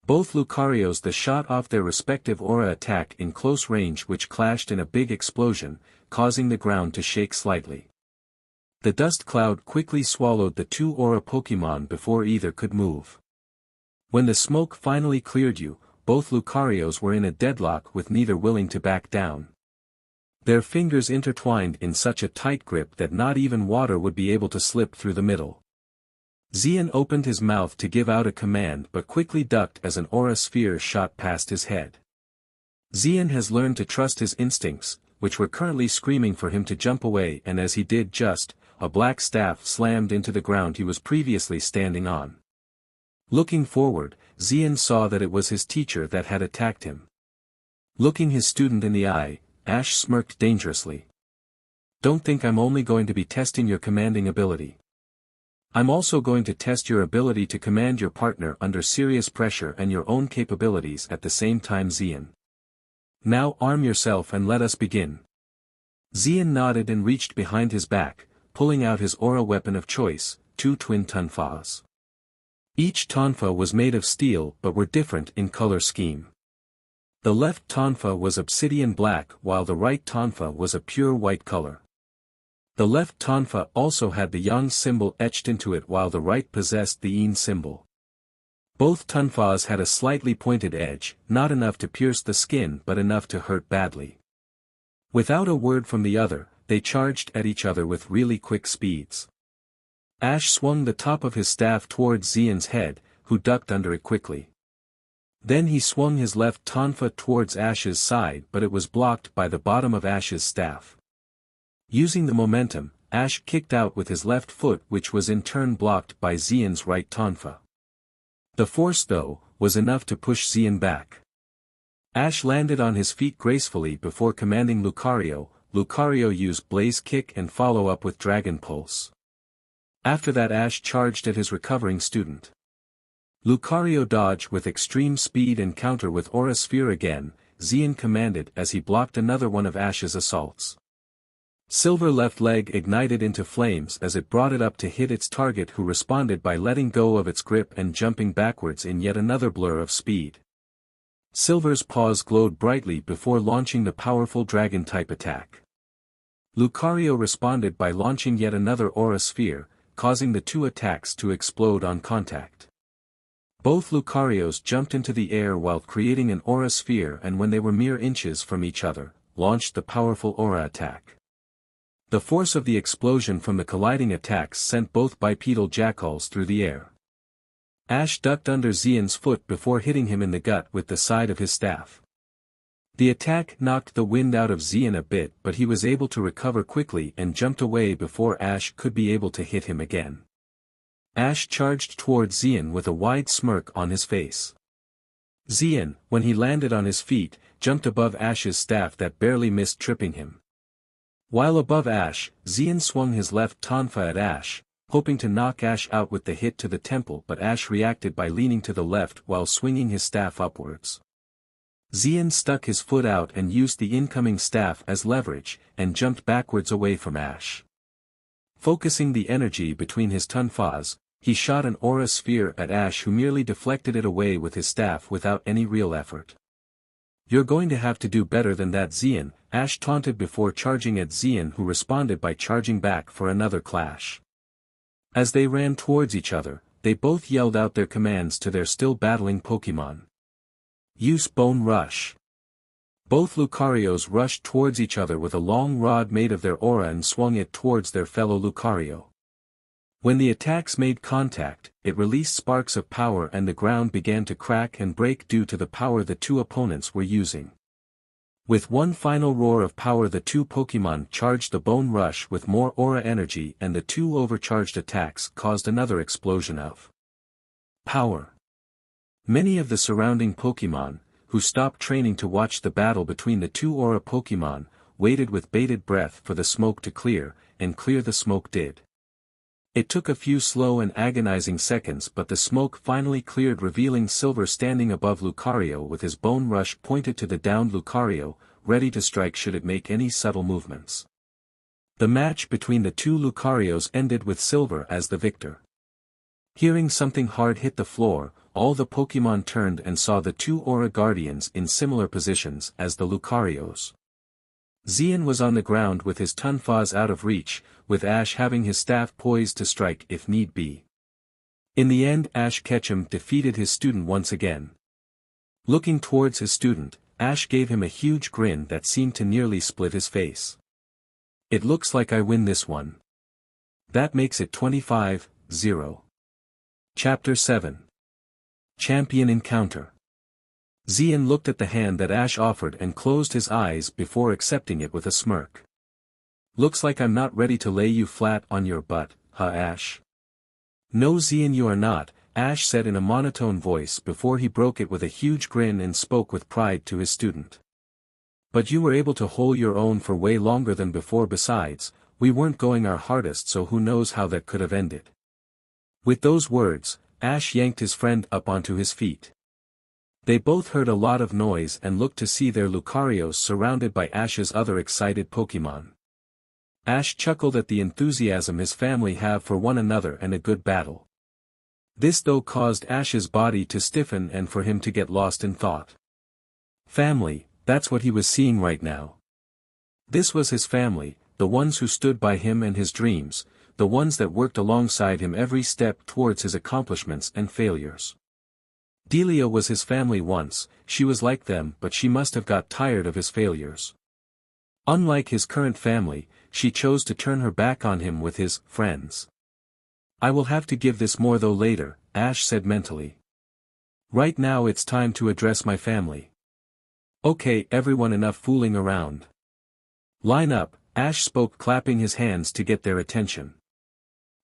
Both Lucarios shot off their respective aura attack in close range, which clashed in a big explosion, causing the ground to shake slightly. The dust cloud quickly swallowed the two aura Pokémon before either could move. When the smoke finally cleared you, both Lucarios were in a deadlock with neither willing to back down. Their fingers intertwined in such a tight grip that not even water would be able to slip through the middle. Xian opened his mouth to give out a command but quickly ducked as an aura sphere shot past his head. Xian has learned to trust his instincts, which were currently screaming for him to jump away, and as he did just, a black staff slammed into the ground he was previously standing on. Looking forward, Xian saw that it was his teacher that had attacked him. Looking his student in the eye, Ash smirked dangerously. Don't think I'm only going to be testing your commanding ability. I'm also going to test your ability to command your partner under serious pressure and your own capabilities at the same time, Xian. Now arm yourself and let us begin. Xian nodded and reached behind his back, pulling out his aura weapon of choice, two twin tonfas. Each tonfa was made of steel but were different in color scheme. The left tonfa was obsidian black while the right tonfa was a pure white color. The left tonfa also had the yang symbol etched into it while the right possessed the yin symbol. Both tonfas had a slightly pointed edge, not enough to pierce the skin but enough to hurt badly. Without a word from the other, they charged at each other with really quick speeds. Ash swung the top of his staff towards Xian's head, who ducked under it quickly. Then he swung his left tonfa towards Ash's side, but it was blocked by the bottom of Ash's staff. Using the momentum, Ash kicked out with his left foot, which was in turn blocked by Xian's right tonfa. The force, though, was enough to push Xian back. Ash landed on his feet gracefully before commanding Lucario. Lucario used Blaze Kick and follow up with Dragon Pulse. After that, Ash charged at his recovering student. Lucario dodged with extreme speed and counter with Aura Sphere again, Xian commanded as he blocked another one of Ash's assaults. Silver left leg ignited into flames as it brought it up to hit its target, who responded by letting go of its grip and jumping backwards in yet another blur of speed. Silver's paws glowed brightly before launching the powerful dragon-type attack. Lucario responded by launching yet another aura sphere, causing the two attacks to explode on contact. Both Lucarios jumped into the air while creating an aura sphere, and when they were mere inches from each other, launched the powerful aura attack. The force of the explosion from the colliding attacks sent both bipedal jackals through the air. Ash ducked under Xian's foot before hitting him in the gut with the side of his staff. The attack knocked the wind out of Xian a bit, but he was able to recover quickly and jumped away before Ash could be able to hit him again. Ash charged towards Xian with a wide smirk on his face. Xian, when he landed on his feet, jumped above Ash's staff that barely missed tripping him. While above Ash, Xian swung his left tonfa at Ash, hoping to knock Ash out with the hit to the temple, but Ash reacted by leaning to the left while swinging his staff upwards. Xian stuck his foot out and used the incoming staff as leverage, and jumped backwards away from Ash. Focusing the energy between his tonfas, he shot an aura sphere at Ash, who merely deflected it away with his staff without any real effort. "You're going to have to do better than that, Xian," Ash taunted before charging at Xian, who responded by charging back for another clash. As they ran towards each other, they both yelled out their commands to their still battling Pokémon. Use Bone Rush. Both Lucarios rushed towards each other with a long rod made of their aura and swung it towards their fellow Lucario. When the attacks made contact, it released sparks of power and the ground began to crack and break due to the power the two opponents were using. With one final roar of power, the two Pokémon charged the Bone Rush with more aura energy, and the two overcharged attacks caused another explosion of power. Many of the surrounding Pokémon, who stopped training to watch the battle between the two aura Pokémon, waited with bated breath for the smoke to clear, and clear the smoke did. It took a few slow and agonizing seconds, but the smoke finally cleared, revealing Silver standing above Lucario with his bone rush pointed to the downed Lucario, ready to strike should it make any subtle movements. The match between the two Lucarios ended with Silver as the victor. Hearing something hard hit the floor, all the Pokémon turned and saw the two Aura Guardians in similar positions as the Lucarios. Xian was on the ground with his Tunfas out of reach, with Ash having his staff poised to strike if need be. In the end, Ketchum defeated his student once again. Looking towards his student, Ash gave him a huge grin that seemed to nearly split his face. "It looks like I win this one. That makes it 25-0. Chapter 7. Champion Encounter. Xian looked at the hand that Ash offered and closed his eyes before accepting it with a smirk. "Looks like I'm not ready to lay you flat on your butt, huh, Ash?" "No, Xian, you are not," Ash said in a monotone voice before he broke it with a huge grin and spoke with pride to his student. "But you were able to hold your own for way longer than before. Besides, we weren't going our hardest, so who knows how that could have ended." With those words, Ash yanked his friend up onto his feet. They both heard a lot of noise and looked to see their Lucarios surrounded by Ash's other excited Pokémon. Ash chuckled at the enthusiasm his family have for one another and a good battle. This though caused Ash's body to stiffen and for him to get lost in thought. Family, that's what he was seeing right now. This was his family, the ones who stood by him and his dreams, the ones that worked alongside him every step towards his accomplishments and failures. Delia was his family once, she was like them, but she must have got tired of his failures. Unlike his current family, she chose to turn her back on him with his friends. "I will have to give this more though later," Ash said mentally. "Right now it's time to address my family." "Okay, everyone, enough fooling around. Line up," Ash spoke, clapping his hands to get their attention.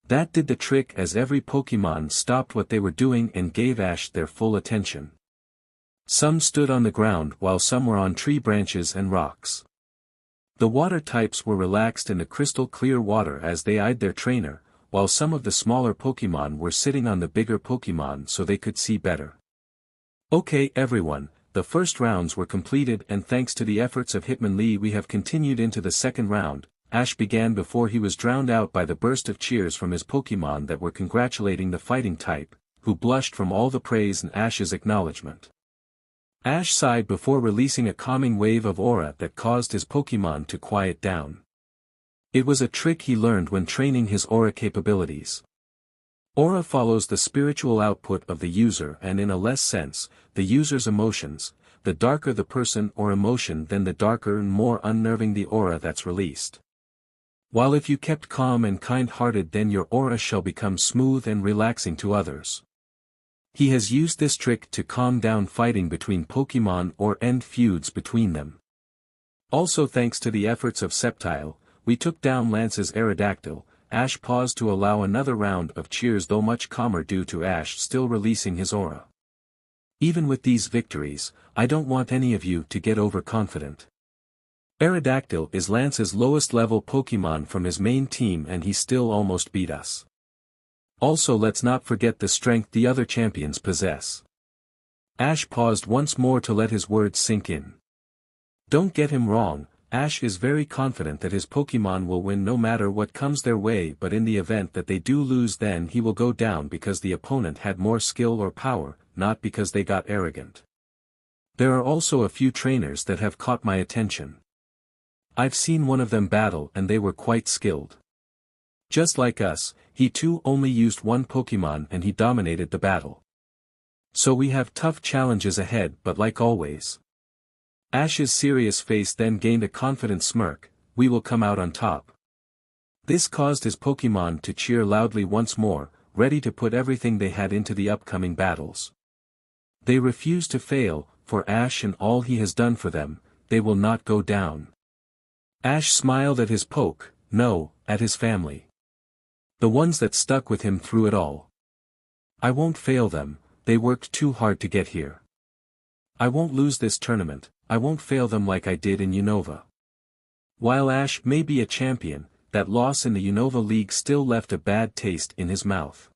That did the trick, as every Pokémon stopped what they were doing and gave Ash their full attention. Some stood on the ground while some were on tree branches and rocks. The water types were relaxed in the crystal clear water as they eyed their trainer, while some of the smaller Pokémon were sitting on the bigger Pokémon so they could see better. "Okay, everyone, the first rounds were completed, and thanks to the efforts of Hitmonlee we have continued into the second round," Ash began before he was drowned out by the burst of cheers from his Pokémon that were congratulating the fighting type, who blushed from all the praise and Ash's acknowledgement. Ash sighed before releasing a calming wave of aura that caused his Pokémon to quiet down. It was a trick he learned when training his aura capabilities. Aura follows the spiritual output of the user, and in a less sense, the user's emotions. The darker the person or emotion, then the darker and more unnerving the aura that's released. While if you kept calm and kind-hearted, then your aura shall become smooth and relaxing to others. He has used this trick to calm down fighting between Pokémon or end feuds between them. Also, thanks to the efforts of Sceptile, we took down Lance's Aerodactyl. Ash paused to allow another round of cheers, though much calmer due to Ash still releasing his aura. "Even with these victories, I don't want any of you to get overconfident. Aerodactyl is Lance's lowest level Pokémon from his main team, and he still almost beat us. Also, let's not forget the strength the other champions possess." Ash paused once more to let his words sink in. Don't get him wrong, Ash is very confident that his Pokémon will win no matter what comes their way, but in the event that they do lose, then he will go down because the opponent had more skill or power, not because they got arrogant. There are also a few trainers that have caught my attention. I've seen one of them battle and they were quite skilled. Just like us, he too only used one Pokémon and he dominated the battle. So we have tough challenges ahead, but like always. Ash's serious face then gained a confident smirk. "We will come out on top." This caused his Pokémon to cheer loudly once more, ready to put everything they had into the upcoming battles. They refuse to fail, for Ash and all he has done for them, they will not go down. Ash smiled at his poke, no, at his family. The ones that stuck with him through it all. "I won't fail them, they worked too hard to get here. I won't lose this tournament, I won't fail them like I did in Unova." While Ash may be a champion, that loss in the Unova League still left a bad taste in his mouth.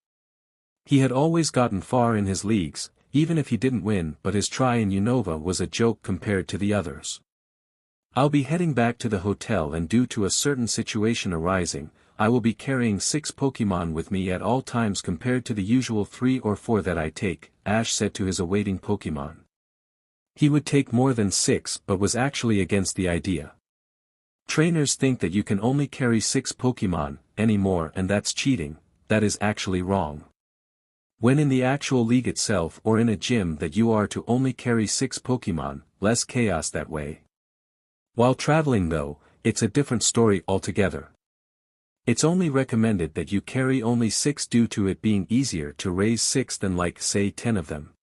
He had always gotten far in his leagues, even if he didn't win, but his try in Unova was a joke compared to the others. I'll be heading back to the hotel, and due to a certain situation arising, I will be carrying 6 Pokémon with me at all times compared to the usual 3 or 4 that I take, Ash said to his awaiting Pokémon. He would take more than 6 but was actually against the idea. Trainers think that you can only carry 6 Pokémon anymore, and that's cheating. That is actually wrong. When in the actual league itself or in a gym that you are to only carry 6 Pokémon, less chaos that way. While traveling though, it's a different story altogether. It's only recommended that you carry only 6 due to it being easier to raise 6 than like say 10 of them.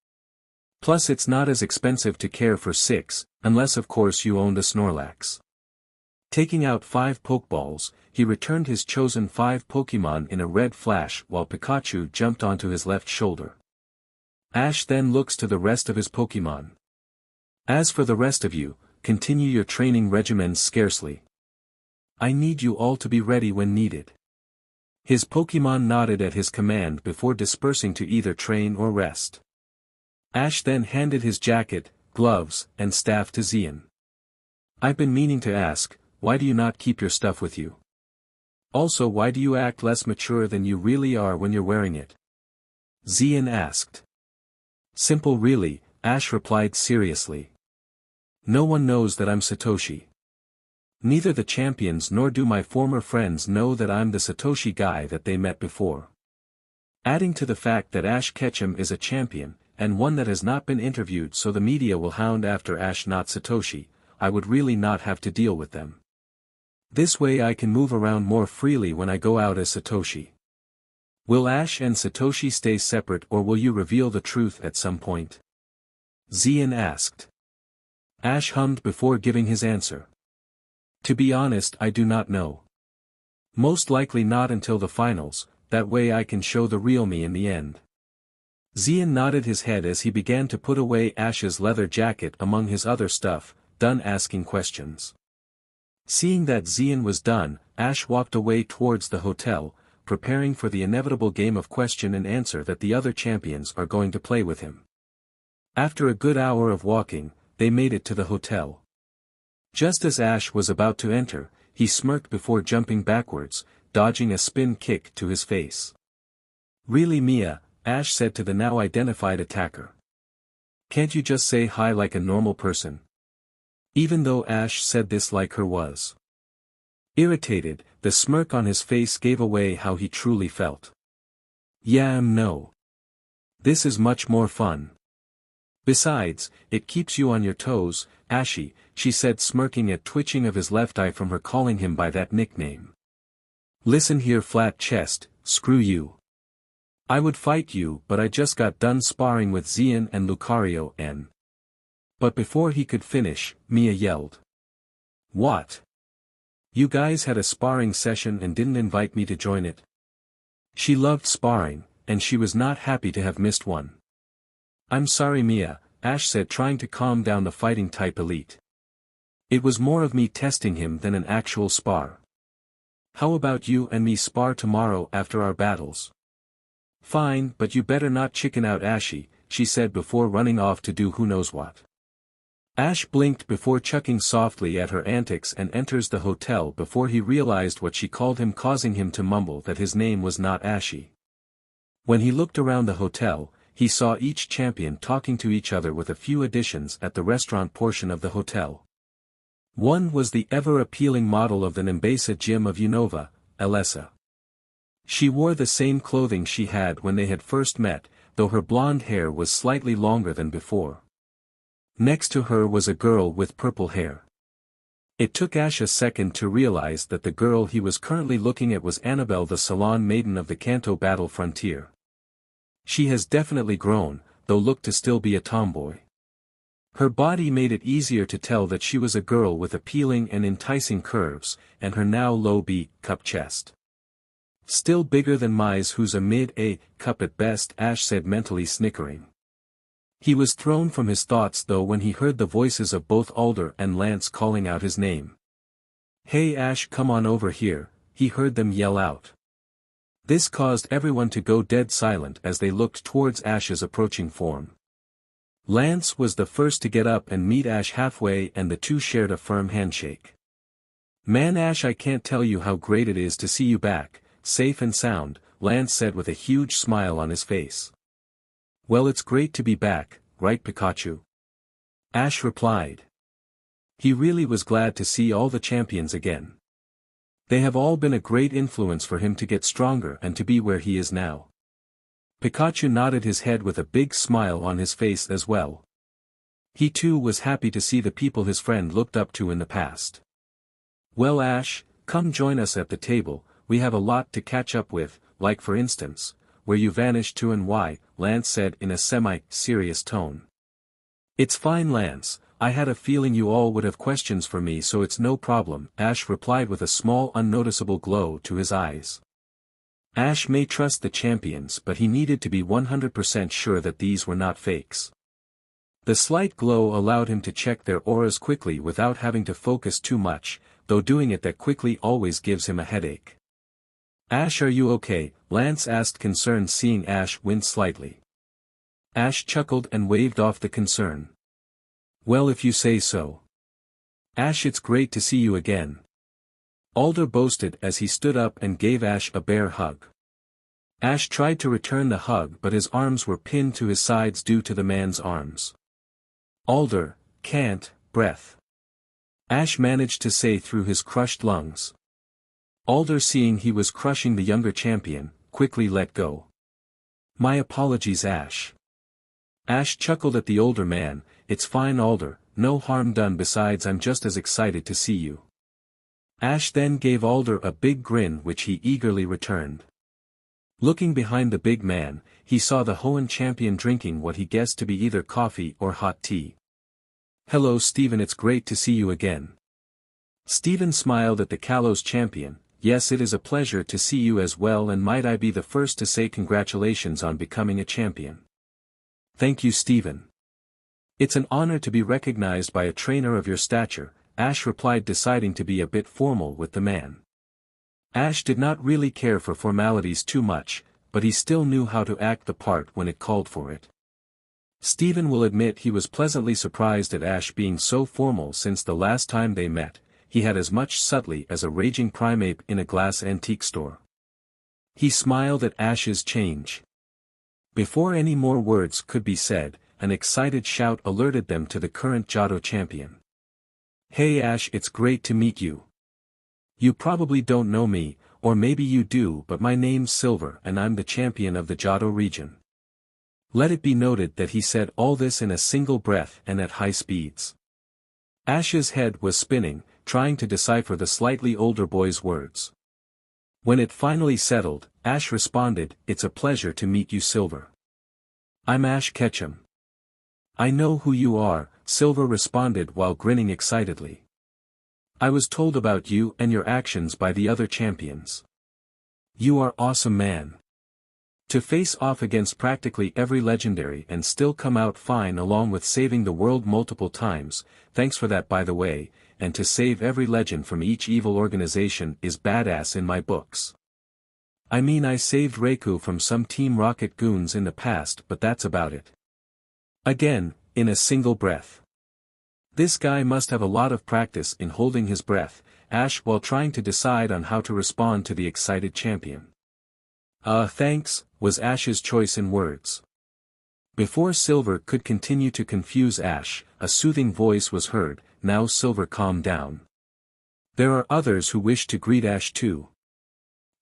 Plus it's not as expensive to care for 6, unless of course you owned a Snorlax. Taking out 5 Pokeballs, he returned his chosen 5 Pokémon in a red flash while Pikachu jumped onto his left shoulder. Ash then looks to the rest of his Pokémon. As for the rest of you, continue your training regimens scarcely. I need you all to be ready when needed. His Pokémon nodded at his command before dispersing to either train or rest. Ash then handed his jacket, gloves, and staff to Xian. I've been meaning to ask, why do you not keep your stuff with you? Also, why do you act less mature than you really are when you're wearing it? Xian asked. Simple really, Ash replied seriously. No one knows that I'm Satoshi. Neither the champions nor do my former friends know that I'm the Satoshi guy that they met before. Adding to the fact that Ash Ketchum is a champion, and one that has not been interviewed, so the media will hound after Ash not Satoshi, I would really not have to deal with them. This way I can move around more freely when I go out as Satoshi. Will Ash and Satoshi stay separate, or will you reveal the truth at some point? Xian asked. Ash hummed before giving his answer. To be honest, I do not know. Most likely not until the finals, that way I can show the real me in the end. Xian nodded his head as he began to put away Ash's leather jacket among his other stuff, done asking questions. Seeing that Xian was done, Ash walked away towards the hotel, preparing for the inevitable game of question and answer that the other champions are going to play with him. After a good hour of walking, they made it to the hotel. Just as Ash was about to enter, he smirked before jumping backwards, dodging a spin kick to his face. Really Mia, Ash said to the now identified attacker. Can't you just say hi like a normal person? Even though Ash said this like her was. Irritated, the smirk on his face gave away how he truly felt. Yeah, no. This is much more fun. Besides, it keeps you on your toes, Ashy, she said, smirking at twitching of his left eye from her calling him by that nickname. Listen here, flat chest, screw you. I would fight you, but I just got done sparring with Xian and Lucario and... But before he could finish, Mia yelled. What? You guys had a sparring session and didn't invite me to join it? She loved sparring, and she was not happy to have missed one. I'm sorry Mia, Ash said, trying to calm down the fighting type elite. It was more of me testing him than an actual spar. How about you and me spar tomorrow after our battles? Fine, but you better not chicken out, Ashy, she said before running off to do who knows what. Ash blinked before chuckling softly at her antics and enters the hotel before he realized what she called him, causing him to mumble that his name was not Ashy. When he looked around the hotel, he saw each champion talking to each other with a few additions at the restaurant portion of the hotel. One was the ever-appealing model of the Nimbasa gym of Unova, Alessa. She wore the same clothing she had when they had first met, though her blonde hair was slightly longer than before. Next to her was a girl with purple hair. It took Ash a second to realize that the girl he was currently looking at was Annabelle, the Salon Maiden of the Kanto Battle Frontier. She has definitely grown, though looked to still be a tomboy. Her body made it easier to tell that she was a girl with appealing and enticing curves, and her now low B-cup chest. Still bigger than Mai's, who's a mid-A cup at best, Ash said, mentally snickering. He was thrown from his thoughts though when he heard the voices of both Alder and Lance calling out his name. Hey Ash, come on over here, he heard them yell out. This caused everyone to go dead silent as they looked towards Ash's approaching form. Lance was the first to get up and meet Ash halfway, and the two shared a firm handshake. "Man Ash, I can't tell you how great it is to see you back, safe and sound," Lance said with a huge smile on his face. "Well, it's great to be back, right Pikachu?" Ash replied. He really was glad to see all the champions again. They have all been a great influence for him to get stronger and to be where he is now. Pikachu nodded his head with a big smile on his face as well. He too was happy to see the people his friend looked up to in the past. "Well Ash, come join us at the table, we have a lot to catch up with, like for instance, where you vanished to and why," Lance said in a semi-serious tone. "It's fine Lance, I had a feeling you all would have questions for me, so it's no problem," Ash replied with a small unnoticeable glow to his eyes. Ash may trust the champions, but he needed to be 100% sure that these were not fakes. The slight glow allowed him to check their auras quickly without having to focus too much, though doing it that quickly always gives him a headache. "Ash, are you okay?" Lance asked, concerned seeing Ash wince slightly. Ash chuckled and waved off the concern. "Well, if you say so. Ash, it's great to see you again," Alder boasted as he stood up and gave Ash a bear hug. Ash tried to return the hug, but his arms were pinned to his sides due to the man's arms. "Alder, can't, breath," Ash managed to say through his crushed lungs. Alder, seeing he was crushing the younger champion, quickly let go. "My apologies Ash." Ash chuckled at the older man. "It's fine Alder, no harm done, besides I'm just as excited to see you." Ash then gave Alder a big grin which he eagerly returned. Looking behind the big man, he saw the Hoenn champion drinking what he guessed to be either coffee or hot tea. "Hello Steven, it's great to see you again." Steven smiled at the Kalos champion. "Yes, it is a pleasure to see you as well, and might I be the first to say congratulations on becoming a champion." "Thank you Steven. It's an honor to be recognized by a trainer of your stature," Ash replied, deciding to be a bit formal with the man. Ash did not really care for formalities too much, but he still knew how to act the part when it called for it. Steven will admit he was pleasantly surprised at Ash being so formal, since the last time they met, he had as much subtlety as a raging primeape in a glass antique store. He smiled at Ash's change. Before any more words could be said, an excited shout alerted them to the current Johto champion. "Hey Ash, it's great to meet you. You probably don't know me, or maybe you do, but my name's Silver and I'm the champion of the Johto region." Let it be noted that he said all this in a single breath and at high speeds. Ash's head was spinning, trying to decipher the slightly older boy's words. When it finally settled, Ash responded, "It's a pleasure to meet you Silver. I'm Ash Ketchum." "I know who you are," Silver responded while grinning excitedly. "I was told about you and your actions by the other champions. You are awesome man. To face off against practically every legendary and still come out fine along with saving the world multiple times, thanks for that by the way, and to save every legend from each evil organization is badass in my books. I mean, I saved Raikou from some Team Rocket goons in the past, but that's about it." Again, in a single breath. This guy must have a lot of practice in holding his breath, Ash while trying to decide on how to respond to the excited champion. Thanks," was Ash's choice in words. Before Silver could continue to confuse Ash, a soothing voice was heard. "Now Silver, calm down. There are others who wish to greet Ash too."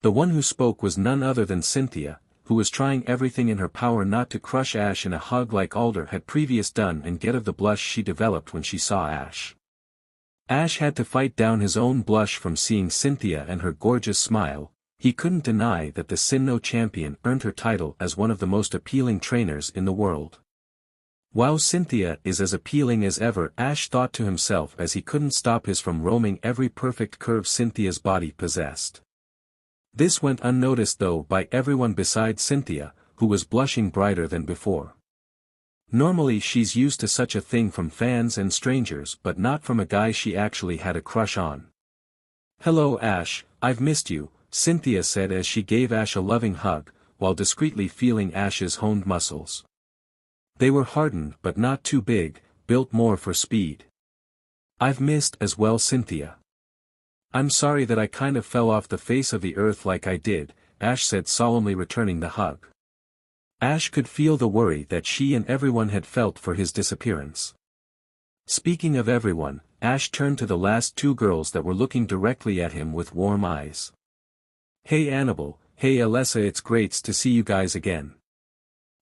The one who spoke was none other than Cynthia, who was trying everything in her power not to crush Ash in a hug like Alder had previously done and get of the blush she developed when she saw Ash. Ash had to fight down his own blush from seeing Cynthia and her gorgeous smile. He couldn't deny that the Sinnoh champion earned her title as one of the most appealing trainers in the world. Wow, Cynthia is as appealing as ever, Ash thought to himself as he couldn't stop his from roaming every perfect curve Cynthia's body possessed. This went unnoticed though by everyone besides Cynthia, who was blushing brighter than before. Normally she's used to such a thing from fans and strangers, but not from a guy she actually had a crush on. Hello Ash, I've missed you, Cynthia said as she gave Ash a loving hug, while discreetly feeling Ash's honed muscles. They were hardened but not too big, built more for speed. I've missed as well Cynthia. I'm sorry that I kind of fell off the face of the earth like I did, Ash said solemnly returning the hug. Ash could feel the worry that she and everyone had felt for his disappearance. Speaking of everyone, Ash turned to the last two girls that were looking directly at him with warm eyes. Hey Annabelle, hey Alessa, it's great to see you guys again.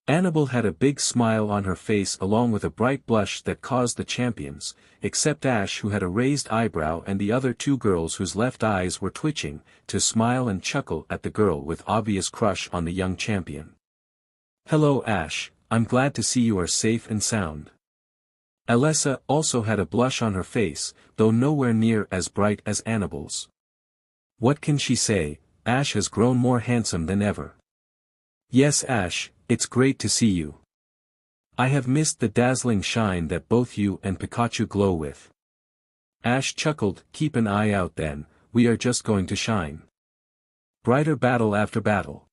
Annabelle had a big smile on her face along with a bright blush that caused the champions, except Ash who had a raised eyebrow and the other two girls whose left eyes were twitching, to smile and chuckle at the girl with obvious crush on the young champion. Hello Ash, I'm glad to see you are safe and sound. Alessa also had a blush on her face, though nowhere near as bright as Annabelle's. What can she say, Ash has grown more handsome than ever. Yes Ash, it's great to see you. I have missed the dazzling shine that both you and Pikachu glow with. Ash chuckled, keep an eye out then, we are just going to shine. Brighter battle after battle.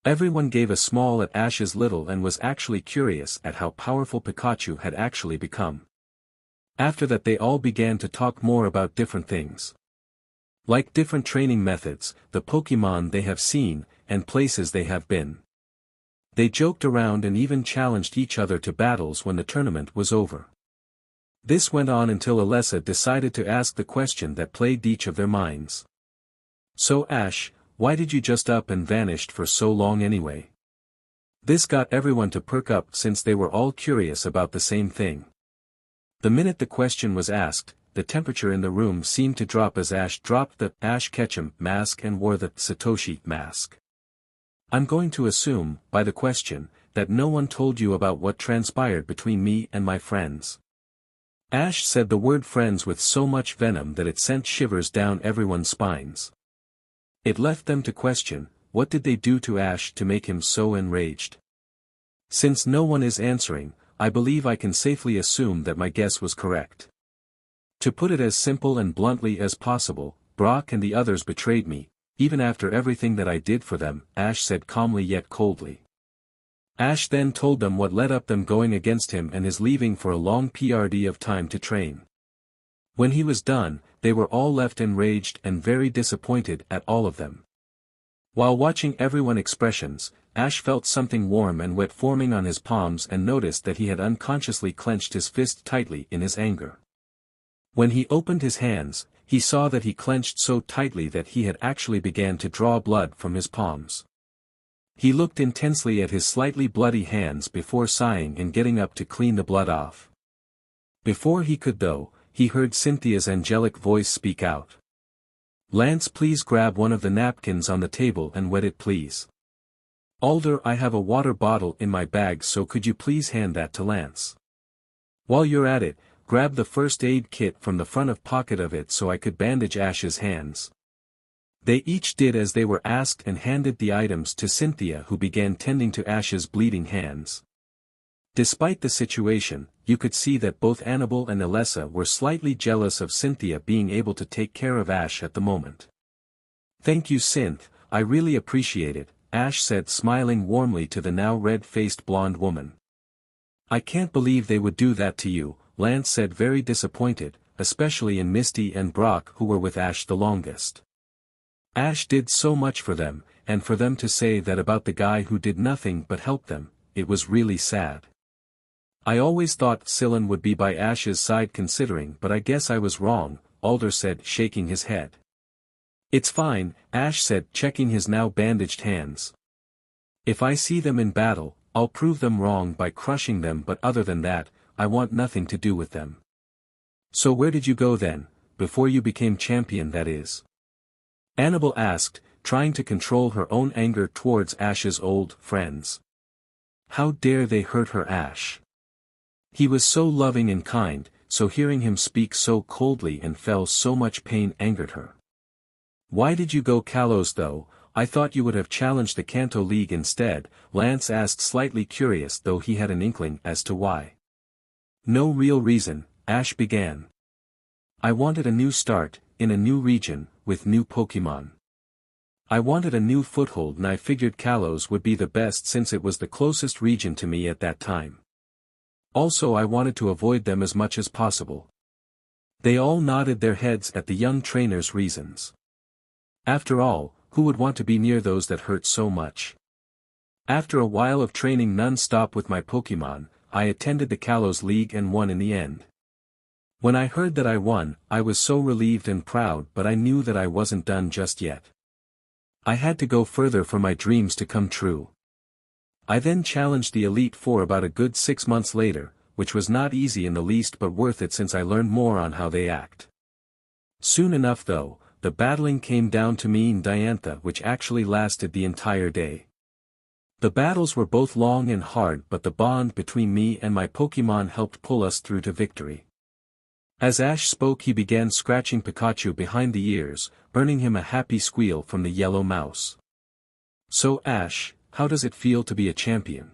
Everyone gave a small at Ash's little and was actually curious at how powerful Pikachu had actually become. After that they all began to talk more about different things. Like different training methods, the Pokémon they have seen, and places they have been. They joked around and even challenged each other to battles when the tournament was over. This went on until Alessa decided to ask the question that plagued each of their minds. So Ash, why did you just up and vanished for so long anyway? This got everyone to perk up since they were all curious about the same thing. The minute the question was asked, the temperature in the room seemed to drop as Ash dropped the Ash Ketchum mask and wore the Satoshi mask. I'm going to assume, by the question, that no one told you about what transpired between me and my friends. Ash said the word friends with so much venom that it sent shivers down everyone's spines. It left them to question, what did they do to Ash to make him so enraged? Since no one is answering, I believe I can safely assume that my guess was correct. To put it as simple and bluntly as possible, Brock and the others betrayed me, even after everything that I did for them, Ash said calmly yet coldly. Ash then told them what led up them going against him and his leaving for a long period of time to train. When he was done, they were all left enraged and very disappointed at all of them. While watching everyone's expressions, Ash felt something warm and wet forming on his palms and noticed that he had unconsciously clenched his fist tightly in his anger. When he opened his hands, he saw that he clenched so tightly that he had actually began to draw blood from his palms. He looked intensely at his slightly bloody hands before sighing and getting up to clean the blood off. Before he could though, he heard Cynthia's angelic voice speak out. Lance, please grab one of the napkins on the table and wet it please. Alder, I have a water bottle in my bag, so could you please hand that to Lance? While you're at it, grab the first aid kit from the front of pocket of it so I could bandage Ash's hands. They each did as they were asked and handed the items to Cynthia, who began tending to Ash's bleeding hands. Despite the situation, you could see that both Annabelle and Alessa were slightly jealous of Cynthia being able to take care of Ash at the moment. Thank you Synth, I really appreciate it, Ash said smiling warmly to the now red-faced blonde woman. I can't believe they would do that to you, Lance said very disappointed, especially in Misty and Brock who were with Ash the longest. Ash did so much for them, and for them to say that about the guy who did nothing but help them, it was really sad. I always thought Scylla would be by Ash's side considering, but I guess I was wrong, Alder said shaking his head. It's fine, Ash said checking his now bandaged hands. If I see them in battle, I'll prove them wrong by crushing them, but other than that, I want nothing to do with them. So where did you go then, before you became champion that is? Annabelle asked, trying to control her own anger towards Ash's old friends. How dare they hurt her Ash? He was so loving and kind, so hearing him speak so coldly and felt so much pain angered her. Why did you go Kalos though? I thought you would have challenged the Kanto League instead, Lance asked slightly curious though he had an inkling as to why. No real reason, Ash began. I wanted a new start, in a new region, with new Pokémon. I wanted a new foothold and I figured Kalos would be the best since it was the closest region to me at that time. Also I wanted to avoid them as much as possible. They all nodded their heads at the young trainer's reasons. After all, who would want to be near those that hurt so much? After a while of training non-stop with my Pokémon, I attended the Kalos League and won in the end. When I heard that I won, I was so relieved and proud, but I knew that I wasn't done just yet. I had to go further for my dreams to come true. I then challenged the Elite Four about a good 6 months later, which was not easy in the least but worth it since I learned more on how they act. Soon enough though, the battling came down to me and Diantha, which actually lasted the entire day. The battles were both long and hard, but the bond between me and my Pokémon helped pull us through to victory. As Ash spoke, he began scratching Pikachu behind the ears, earning him a happy squeal from the yellow mouse. "So Ash, how does it feel to be a champion?"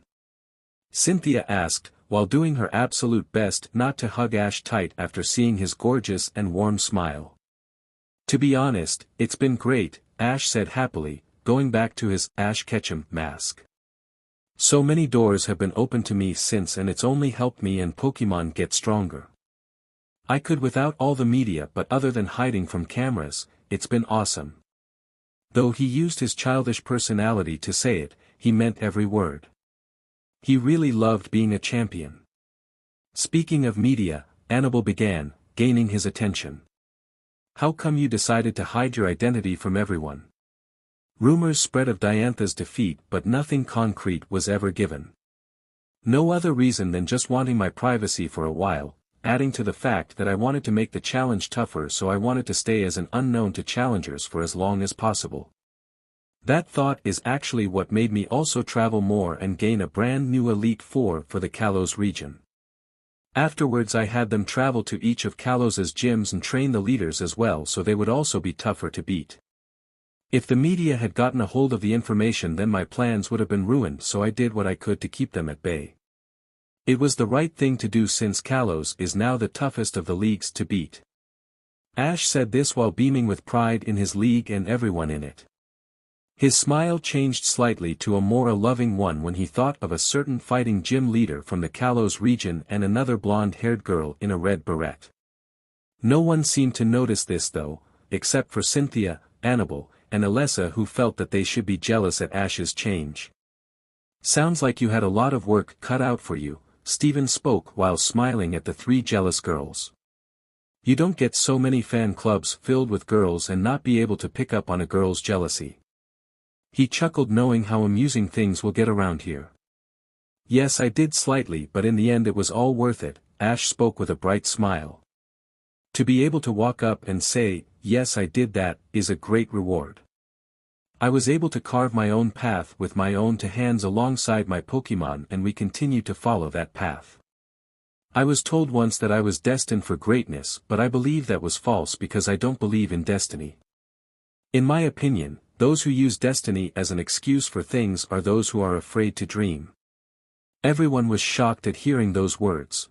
Cynthia asked, while doing her absolute best not to hug Ash tight after seeing his gorgeous and warm smile. "To be honest, it's been great," Ash said happily, going back to his Ash Ketchum mask. "So many doors have been opened to me since, and it's only helped me and Pokémon get stronger. I could without all the media, but other than hiding from cameras, it's been awesome." Though he used his childish personality to say it, he meant every word. He really loved being a champion. Speaking of media, Annabelle began, gaining his attention. "How come you decided to hide your identity from everyone?" Rumors spread of Diantha's defeat, but nothing concrete was ever given. "No other reason than just wanting my privacy for a while," adding to the fact that I wanted to make the challenge tougher, so I wanted to stay as an unknown to challengers for as long as possible. That thought is actually what made me also travel more and gain a brand new Elite Four for the Kalos region. Afterwards I had them travel to each of Kalos's gyms and train the leaders as well, so they would also be tougher to beat. If the media had gotten a hold of the information, then my plans would have been ruined, so I did what I could to keep them at bay. It was the right thing to do since Kalos is now the toughest of the leagues to beat. Ash said this while beaming with pride in his league and everyone in it. His smile changed slightly to a more loving one when he thought of a certain fighting gym leader from the Kalos region and another blonde-haired girl in a red beret. No one seemed to notice this though, except for Cynthia, Annabelle, and Alessa, who felt that they should be jealous at Ash's change. "Sounds like you had a lot of work cut out for you," Steven spoke while smiling at the three jealous girls. "You don't get so many fan clubs filled with girls and not be able to pick up on a girl's jealousy." He chuckled, knowing how amusing things will get around here. "Yes, I did slightly, but in the end it was all worth it," Ash spoke with a bright smile. To be able to walk up and say, "Yes, I did that," is a great reward. I was able to carve my own path with my own two hands alongside my Pokémon, and we continue to follow that path. I was told once that I was destined for greatness, but I believe that was false because I don't believe in destiny. In my opinion, those who use destiny as an excuse for things are those who are afraid to dream. Everyone was shocked at hearing those words.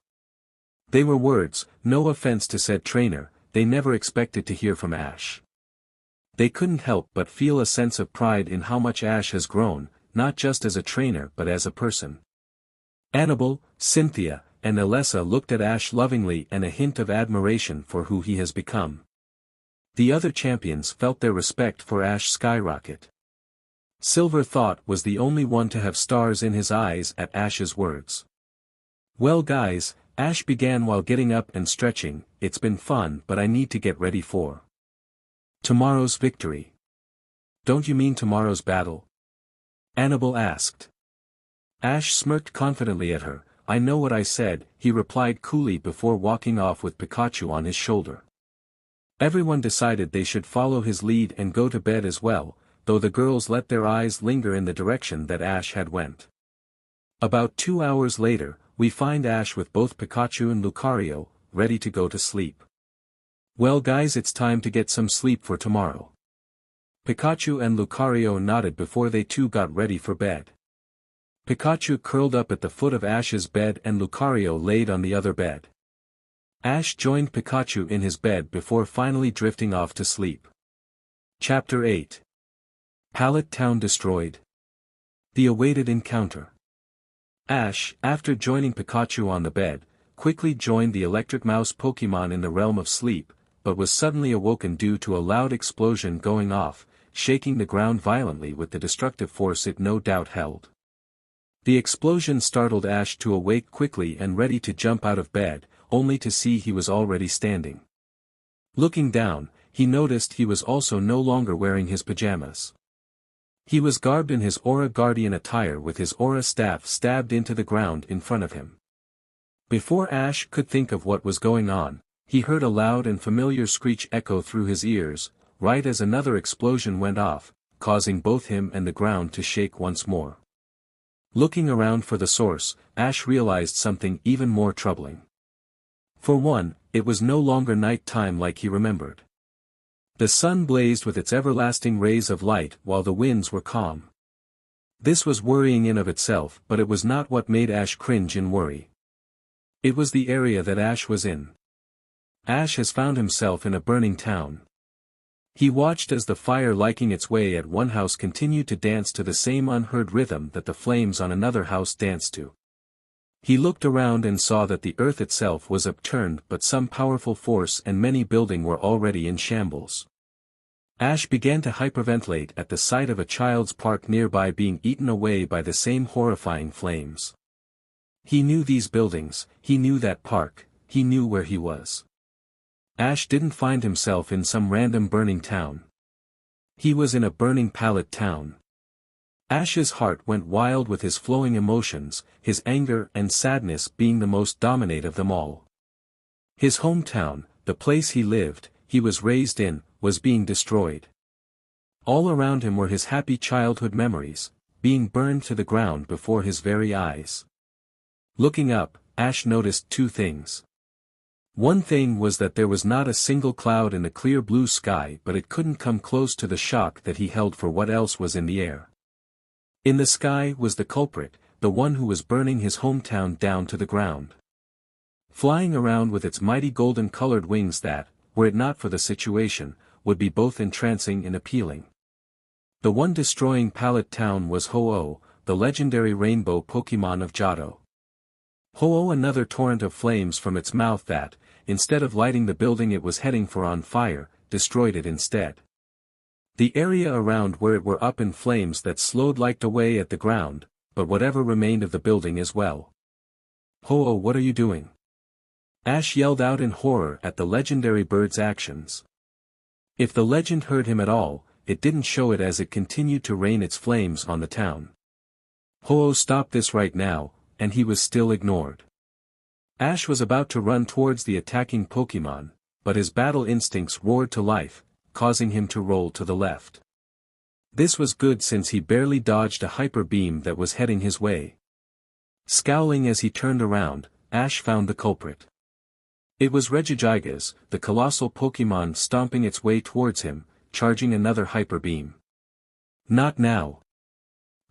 They were words, no offense to said trainer, they never expected to hear from Ash. They couldn't help but feel a sense of pride in how much Ash has grown, not just as a trainer but as a person. Annabelle, Cynthia, and Alessa looked at Ash lovingly and a hint of admiration for who he has become. The other champions felt their respect for Ash skyrocket. Silver thought was the only one to have stars in his eyes at Ash's words. "Well guys," Ash began while getting up and stretching, "it's been fun, but I need to get ready for tomorrow's victory." "Don't you mean tomorrow's battle?" Annabelle asked. Ash smirked confidently at her. "I know what I said," he replied coolly before walking off with Pikachu on his shoulder. Everyone decided they should follow his lead and go to bed as well, though the girls let their eyes linger in the direction that Ash had went. About 2 hours later, we find Ash with both Pikachu and Lucario, ready to go to sleep. "Well guys, it's time to get some sleep for tomorrow." Pikachu and Lucario nodded before they too got ready for bed. Pikachu curled up at the foot of Ash's bed and Lucario laid on the other bed. Ash joined Pikachu in his bed before finally drifting off to sleep. Chapter 8. Pallet Town Destroyed. The awaited encounter. Ash, after joining Pikachu on the bed, quickly joined the electric mouse Pokémon in the realm of sleep, but was suddenly awoken due to a loud explosion going off, shaking the ground violently with the destructive force it no doubt held. The explosion startled Ash to awake quickly and ready to jump out of bed, only to see he was already standing. Looking down, he noticed he was also no longer wearing his pajamas. He was garbed in his Aura Guardian attire with his Aura staff stabbed into the ground in front of him. Before Ash could think of what was going on, he heard a loud and familiar screech echo through his ears, right as another explosion went off, causing both him and the ground to shake once more. Looking around for the source, Ash realized something even more troubling. For one, it was no longer night time like he remembered. The sun blazed with its everlasting rays of light while the winds were calm. This was worrying in of itself, but it was not what made Ash cringe in worry. It was the area that Ash was in. Ash has found himself in a burning town. He watched as the fire liking its way at one house continued to dance to the same unheard rhythm that the flames on another house danced to. He looked around and saw that the earth itself was upturned, but some powerful force and many buildings were already in shambles. Ash began to hyperventilate at the sight of a child's park nearby being eaten away by the same horrifying flames. He knew these buildings, he knew that park, he knew where he was. Ash didn't find himself in some random burning town. He was in a burning pallet town. Ash's heart went wild with his flowing emotions, his anger and sadness being the most dominant of them all. His hometown, the place he lived, he was raised in, was being destroyed. All around him were his happy childhood memories, being burned to the ground before his very eyes. Looking up, Ash noticed two things. One thing was that there was not a single cloud in the clear blue sky, but it couldn't come close to the shock that he held for what else was in the air. In the sky was the culprit, the one who was burning his hometown down to the ground. Flying around with its mighty golden-colored wings that, were it not for the situation, would be both entrancing and appealing. The one destroying Pallet Town was Ho-Oh, the legendary rainbow Pokémon of Johto. Ho-Oh, another torrent of flames from its mouth that, instead of lighting the building it was heading for on fire, destroyed it instead. The area around where it were up in flames that slowed licked away at the ground, but whatever remained of the building as well. Ho-Oh, what are you doing? Ash yelled out in horror at the legendary bird's actions. If the legend heard him at all, it didn't show it as it continued to rain its flames on the town. Ho-Oh, stop this right now, and he was still ignored. Ash was about to run towards the attacking Pokémon, but his battle instincts roared to life, causing him to roll to the left. This was good since he barely dodged a hyper beam that was heading his way. Scowling as he turned around, Ash found the culprit. It was Regigigas, the colossal Pokémon stomping its way towards him, charging another hyper beam. Not now.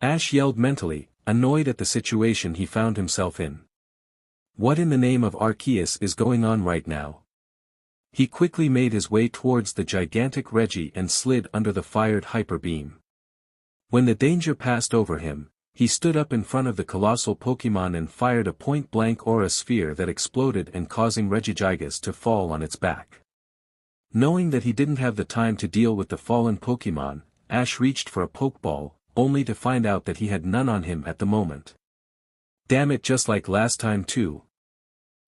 Ash yelled mentally, annoyed at the situation he found himself in. What in the name of Arceus is going on right now? He quickly made his way towards the gigantic Reggie and slid under the fired hyper beam. When the danger passed over him, he stood up in front of the colossal Pokémon and fired a point-blank aura sphere that exploded and causing Regigigas to fall on its back. Knowing that he didn't have the time to deal with the fallen Pokémon, Ash reached for a Pokeball, only to find out that he had none on him at the moment. Damn it, just like last time too.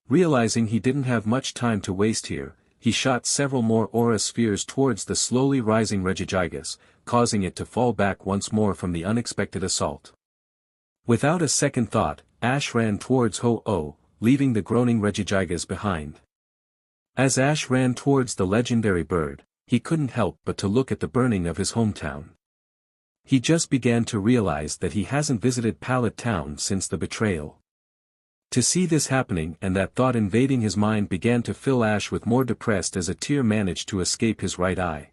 Realizing he didn't have much time to waste here, he shot several more aura spheres towards the slowly rising Regigigas, causing it to fall back once more from the unexpected assault. Without a second thought, Ash ran towards Ho-Oh, leaving the groaning Regigigas behind. As Ash ran towards the legendary bird, he couldn't help but to look at the burning of his hometown. He just began to realize that he hasn't visited Pallet Town since the betrayal. To see this happening and that thought invading his mind began to fill Ash with more depressed as a tear managed to escape his right eye.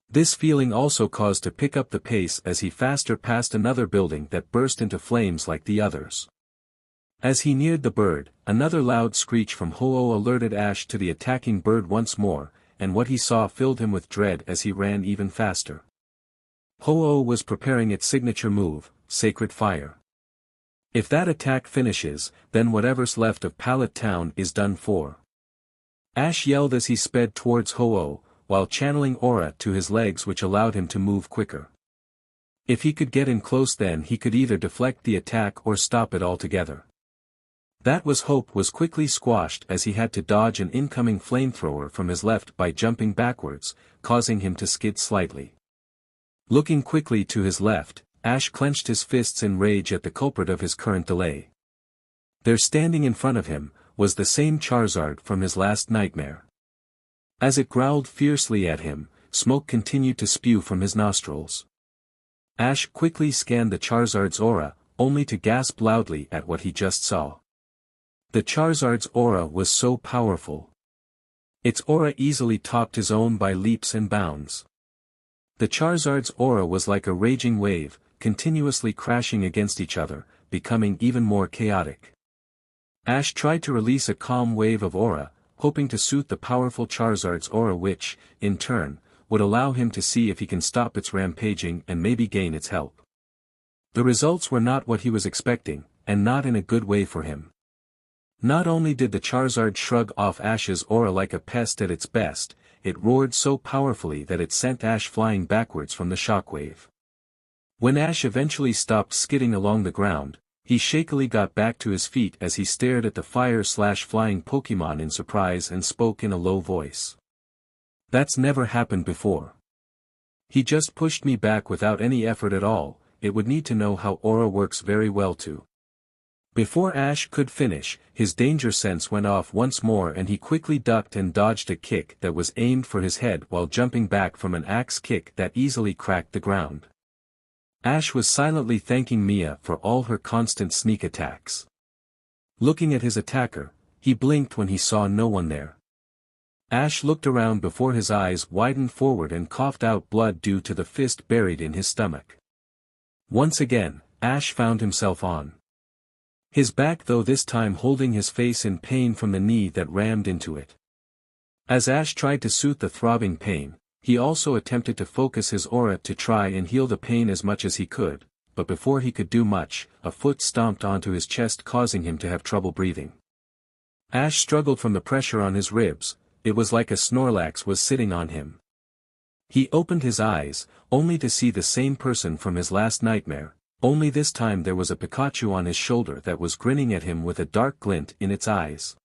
This feeling also caused to pick up the pace as he faster passed another building that burst into flames like the others. As he neared the bird, another loud screech from Ho-Oh alerted Ash to the attacking bird once more, and what he saw filled him with dread as he ran even faster. Ho-Oh was preparing its signature move, Sacred Fire. If that attack finishes, then whatever's left of Pallet Town is done for. Ash yelled as he sped towards Ho-Oh, while channeling aura to his legs which allowed him to move quicker. If he could get in close, then he could either deflect the attack or stop it altogether. That hope was quickly squashed as he had to dodge an incoming flamethrower from his left by jumping backwards, causing him to skid slightly. Looking quickly to his left, Ash clenched his fists in rage at the culprit of his current delay. There, standing in front of him, was the same Charizard from his last nightmare. As it growled fiercely at him, smoke continued to spew from his nostrils. Ash quickly scanned the Charizard's aura, only to gasp loudly at what he just saw. The Charizard's aura was so powerful. Its aura easily topped his own by leaps and bounds. The Charizard's aura was like a raging wave, continuously crashing against each other, becoming even more chaotic. Ash tried to release a calm wave of aura, hoping to soothe the powerful Charizard's aura which, in turn, would allow him to see if he can stop its rampaging and maybe gain its help. The results were not what he was expecting, and not in a good way for him. Not only did the Charizard shrug off Ash's aura like a pest at its best, it roared so powerfully that it sent Ash flying backwards from the shockwave. When Ash eventually stopped skidding along the ground, he shakily got back to his feet as he stared at the fire-slash-flying Pokémon in surprise and spoke in a low voice. "That's never happened before. He just pushed me back without any effort at all. It would need to know how aura works very well too." Before Ash could finish, his danger sense went off once more and he quickly ducked and dodged a kick that was aimed for his head while jumping back from an axe kick that easily cracked the ground. Ash was silently thanking Mia for all her constant sneak attacks. Looking at his attacker, he blinked when he saw no one there. Ash looked around before his eyes widened forward and coughed out blood due to the fist buried in his stomach. Once again, Ash found himself on his back, though this time holding his face in pain from the knee that rammed into it. As Ash tried to soothe the throbbing pain, he also attempted to focus his aura to try and heal the pain as much as he could, but before he could do much, a foot stomped onto his chest causing him to have trouble breathing. Ash struggled from the pressure on his ribs. It was like a Snorlax was sitting on him. He opened his eyes, only to see the same person from his last nightmare, only this time there was a Pikachu on his shoulder that was grinning at him with a dark glint in its eyes.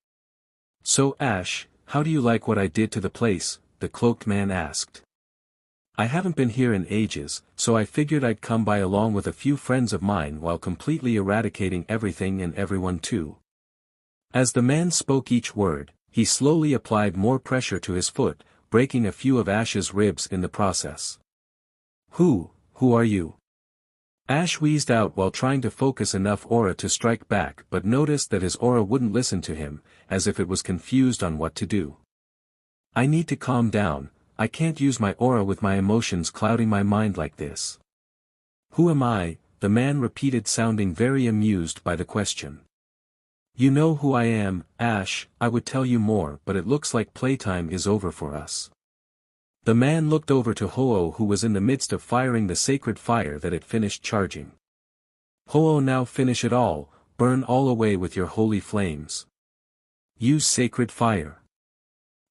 "So Ash, how do you like what I did to the place?" the cloaked man asked. "I haven't been here in ages, so I figured I'd come by along with a few friends of mine while completely eradicating everything and everyone too." As the man spoke each word, he slowly applied more pressure to his foot, breaking a few of Ash's ribs in the process. Who are you?" Ash wheezed out while trying to focus enough aura to strike back but noticed that his aura wouldn't listen to him, as if it was confused on what to do. "I need to calm down, I can't use my aura with my emotions clouding my mind like this." "Who am I?" the man repeated, sounding very amused by the question. "You know who I am, Ash. I would tell you more but it looks like playtime is over for us." The man looked over to Ho-Oh who was in the midst of firing the sacred fire that had finished charging. "Ho-Oh, now finish it all, burn all away with your holy flames. Use sacred fire."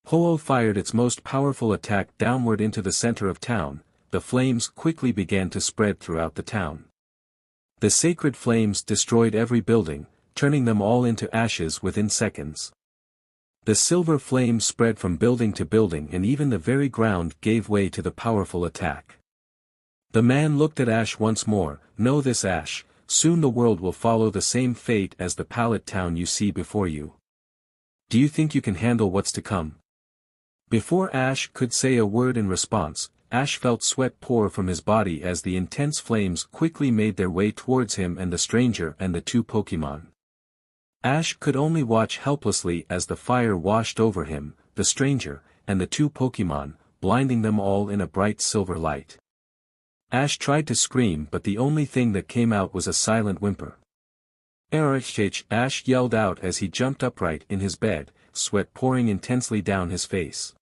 Ho-Oh fired its most powerful attack downward into the center of town. The flames quickly began to spread throughout the town. The sacred flames destroyed every building, turning them all into ashes within seconds. The silver flames spread from building to building and even the very ground gave way to the powerful attack. The man looked at Ash once more. "Know this, Ash, soon the world will follow the same fate as the Pallet Town you see before you. Do you think you can handle what's to come?" Before Ash could say a word in response, Ash felt sweat pour from his body as the intense flames quickly made their way towards him and the stranger and the two Pokémon. Ash could only watch helplessly as the fire washed over him, the stranger, and the two Pokémon, blinding them all in a bright silver light. Ash tried to scream but the only thing that came out was a silent whimper. "Erich!" Ash yelled out as he jumped upright in his bed, sweat pouring intensely down his face.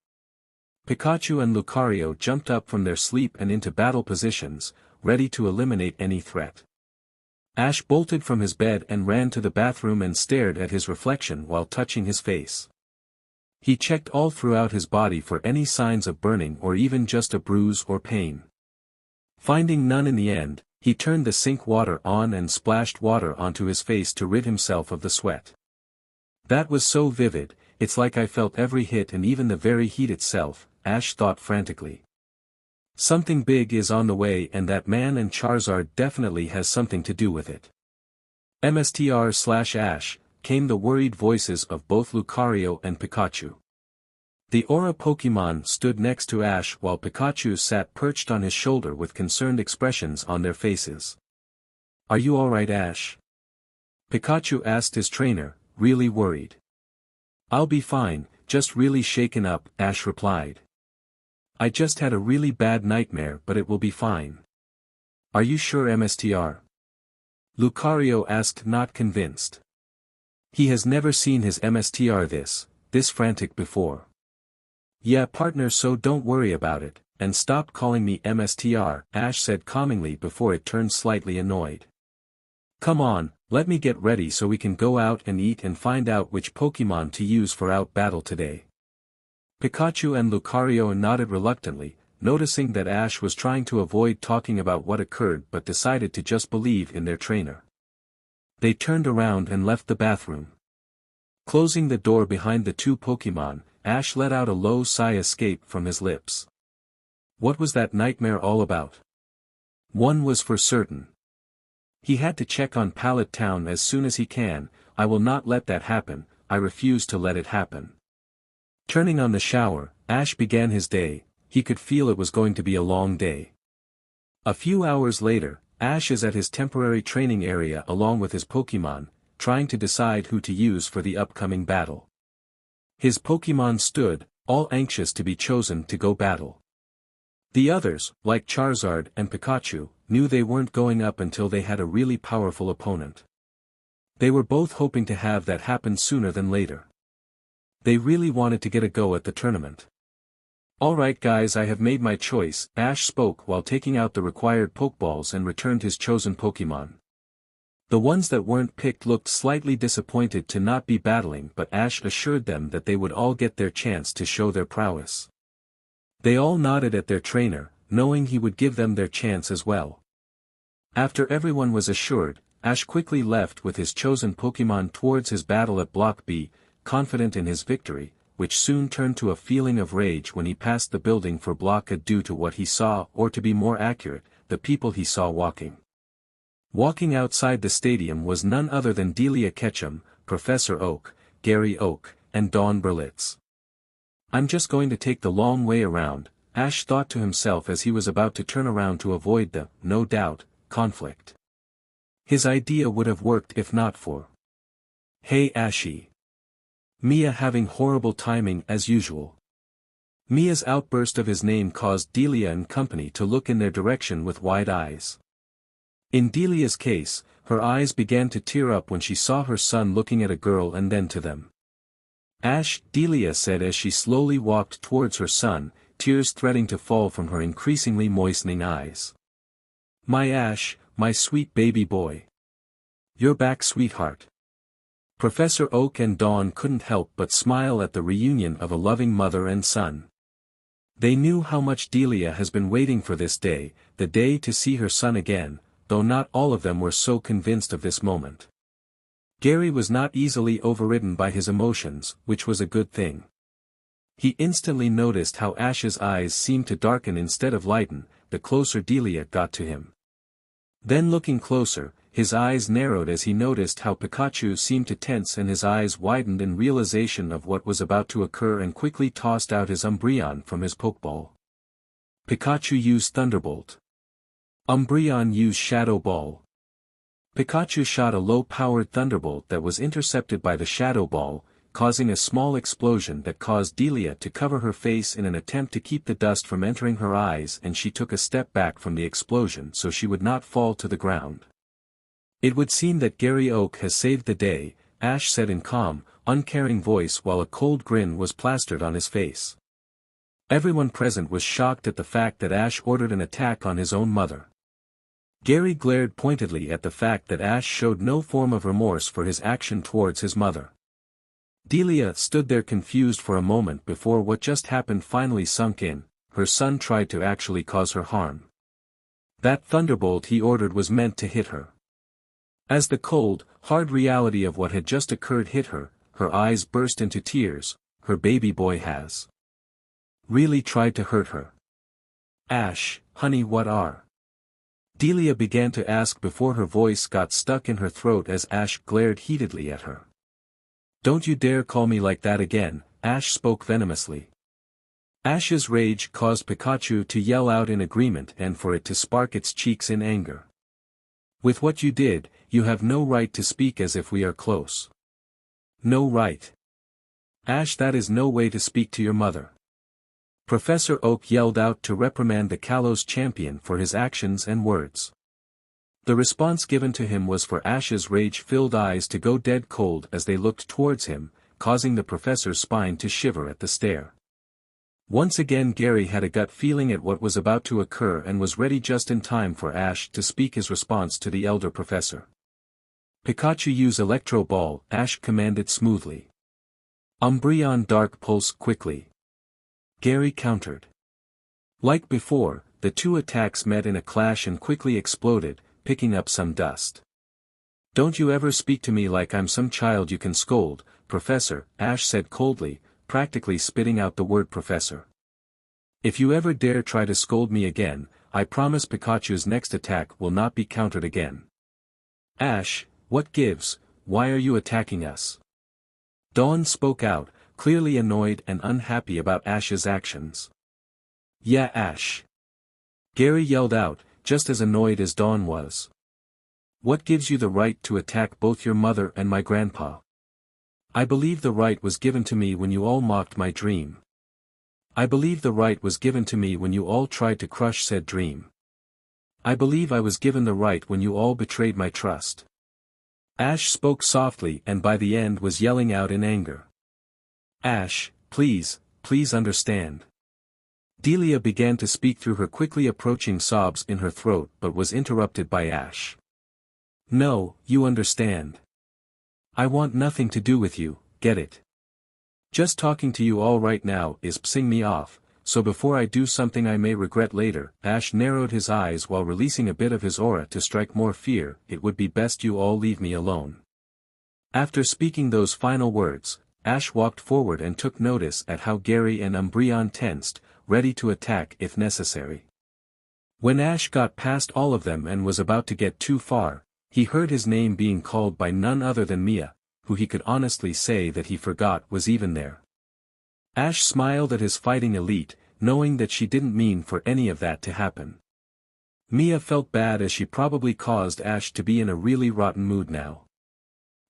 Pikachu and Lucario jumped up from their sleep and into battle positions, ready to eliminate any threat. Ash bolted from his bed and ran to the bathroom and stared at his reflection while touching his face. He checked all throughout his body for any signs of burning or even just a bruise or pain. Finding none in the end, he turned the sink water on and splashed water onto his face to rid himself of the sweat. "That was so vivid, it's like I felt every hit and even the very heat itself," Ash thought frantically. Something big is on the way and that man and Charizard definitely has something to do with it. "Mstr/Ash," came the worried voices of both Lucario and Pikachu. The Aura Pokémon stood next to Ash while Pikachu sat perched on his shoulder with concerned expressions on their faces. "Are you alright, Ash?" Pikachu asked his trainer, really worried. "I'll be fine, just really shaken up," Ash replied. "I just had a really bad nightmare but it will be fine." "Are you sure, Mstr?" Lucario asked, not convinced. He has never seen his Mstr this frantic before. "Yeah, partner, so don't worry about it, and stop calling me Mstr," Ash said calmingly before it turned slightly annoyed. "Come on, let me get ready so we can go out and eat and find out which Pokémon to use for out battle today." Pikachu and Lucario nodded reluctantly, noticing that Ash was trying to avoid talking about what occurred but decided to just believe in their trainer. They turned around and left the bathroom. Closing the door behind the two Pokémon, Ash let out a low sigh escape from his lips. What was that nightmare all about? One was for certain. He had to check on Pallet Town as soon as he can. "I will not let that happen, I refuse to let it happen." Turning on the shower, Ash began his day. He could feel it was going to be a long day. A few hours later, Ash is at his temporary training area along with his Pokémon, trying to decide who to use for the upcoming battle. His Pokémon stood, all anxious to be chosen to go battle. The others, like Charizard and Pikachu, knew they weren't going up until they had a really powerful opponent. They were both hoping to have that happen sooner than later. They really wanted to get a go at the tournament. "Alright guys, I have made my choice," Ash spoke while taking out the required Pokeballs and returned his chosen Pokémon. The ones that weren't picked looked slightly disappointed to not be battling, but Ash assured them that they would all get their chance to show their prowess. They all nodded at their trainer, knowing he would give them their chance as well. After everyone was assured, Ash quickly left with his chosen Pokémon towards his battle at Block B, confident in his victory, which soon turned to a feeling of rage when he passed the building for Block A due to what he saw, or to be more accurate, the people he saw walking. Walking outside the stadium was none other than Delia Ketchum, Professor Oak, Gary Oak, and Dawn Berlitz. "I'm just going to take the long way around," Ash thought to himself as he was about to turn around to avoid the, no doubt, conflict. His idea would have worked if not for "Hey Ashy." Mia having horrible timing as usual. Mia's outburst of his name caused Delia and company to look in their direction with wide eyes. In Delia's case, her eyes began to tear up when she saw her son looking at a girl and then to them. "Ash," Delia said as she slowly walked towards her son, tears threatening to fall from her increasingly moistening eyes. "My Ash, my sweet baby boy. You're back, sweetheart." Professor Oak and Dawn couldn't help but smile at the reunion of a loving mother and son. They knew how much Delia has been waiting for this day, the day to see her son again, though not all of them were so convinced of this moment. Gary was not easily overridden by his emotions, which was a good thing. He instantly noticed how Ash's eyes seemed to darken instead of lighten, the closer Delia got to him. Then looking closer, his eyes narrowed as he noticed how Pikachu seemed to tense and his eyes widened in realization of what was about to occur and quickly tossed out his Umbreon from his Pokeball. Pikachu used Thunderbolt. Umbreon used Shadow Ball. Pikachu shot a low-powered Thunderbolt that was intercepted by the Shadow Ball, causing a small explosion that caused Delia to cover her face in an attempt to keep the dust from entering her eyes, and she took a step back from the explosion so she would not fall to the ground. It would seem that Gary Oak has saved the day, Ash said in calm, uncaring voice while a cold grin was plastered on his face. Everyone present was shocked at the fact that Ash ordered an attack on his own mother. Gary glared pointedly at the fact that Ash showed no form of remorse for his action towards his mother. Delia stood there confused for a moment before what just happened finally sunk in. Her son tried to actually cause her harm. That thunderbolt he ordered was meant to hit her. As the cold, hard reality of what had just occurred hit her, her eyes burst into tears. Her baby boy has really tried to hurt her. Ash, honey, what are? Delia began to ask before her voice got stuck in her throat as Ash glared heatedly at her. Don't you dare call me like that again, Ash spoke venomously. Ash's rage caused Pikachu to yell out in agreement and for it to spark its cheeks in anger. With what you did, you have no right to speak as if we are close. No right. Ash, that is no way to speak to your mother. Professor Oak yelled out to reprimand the Kalos champion for his actions and words. The response given to him was for Ash's rage-filled eyes to go dead cold as they looked towards him, causing the professor's spine to shiver at the stare. Once again Gary had a gut feeling at what was about to occur and was ready just in time for Ash to speak his response to the elder professor. Pikachu, use Electro Ball, Ash commanded smoothly. Umbreon Dark Pulse quickly. Gary countered. Like before, the two attacks met in a clash and quickly exploded, picking up some dust. Don't you ever speak to me like I'm some child you can scold, Professor, Ash said coldly, practically spitting out the word professor. If you ever dare try to scold me again, I promise Pikachu's next attack will not be countered again. Ash, what gives? Why are you attacking us? Dawn spoke out, clearly annoyed and unhappy about Ash's actions. Yeah, Ash. Gary yelled out, just as annoyed as Dawn was. What gives you the right to attack both your mother and my grandpa? I believe the right was given to me when you all mocked my dream. I believe the right was given to me when you all tried to crush said dream. I believe I was given the right when you all betrayed my trust. Ash spoke softly and by the end was yelling out in anger. Ash, please, please understand. Delia began to speak through her quickly approaching sobs in her throat but was interrupted by Ash. No, you understand. I want nothing to do with you, get it? Just talking to you all right now is pissing me off, so before I do something I may regret later. Ash narrowed his eyes while releasing a bit of his aura to strike more fear. It would be best you all leave me alone. After speaking those final words, Ash walked forward and took notice at how Gary and Umbreon tensed, ready to attack if necessary. When Ash got past all of them and was about to get too far, he heard his name being called by none other than Mia, who he could honestly say that he forgot was even there. Ash smiled at his fighting elite, knowing that she didn't mean for any of that to happen. Mia felt bad as she probably caused Ash to be in a really rotten mood now.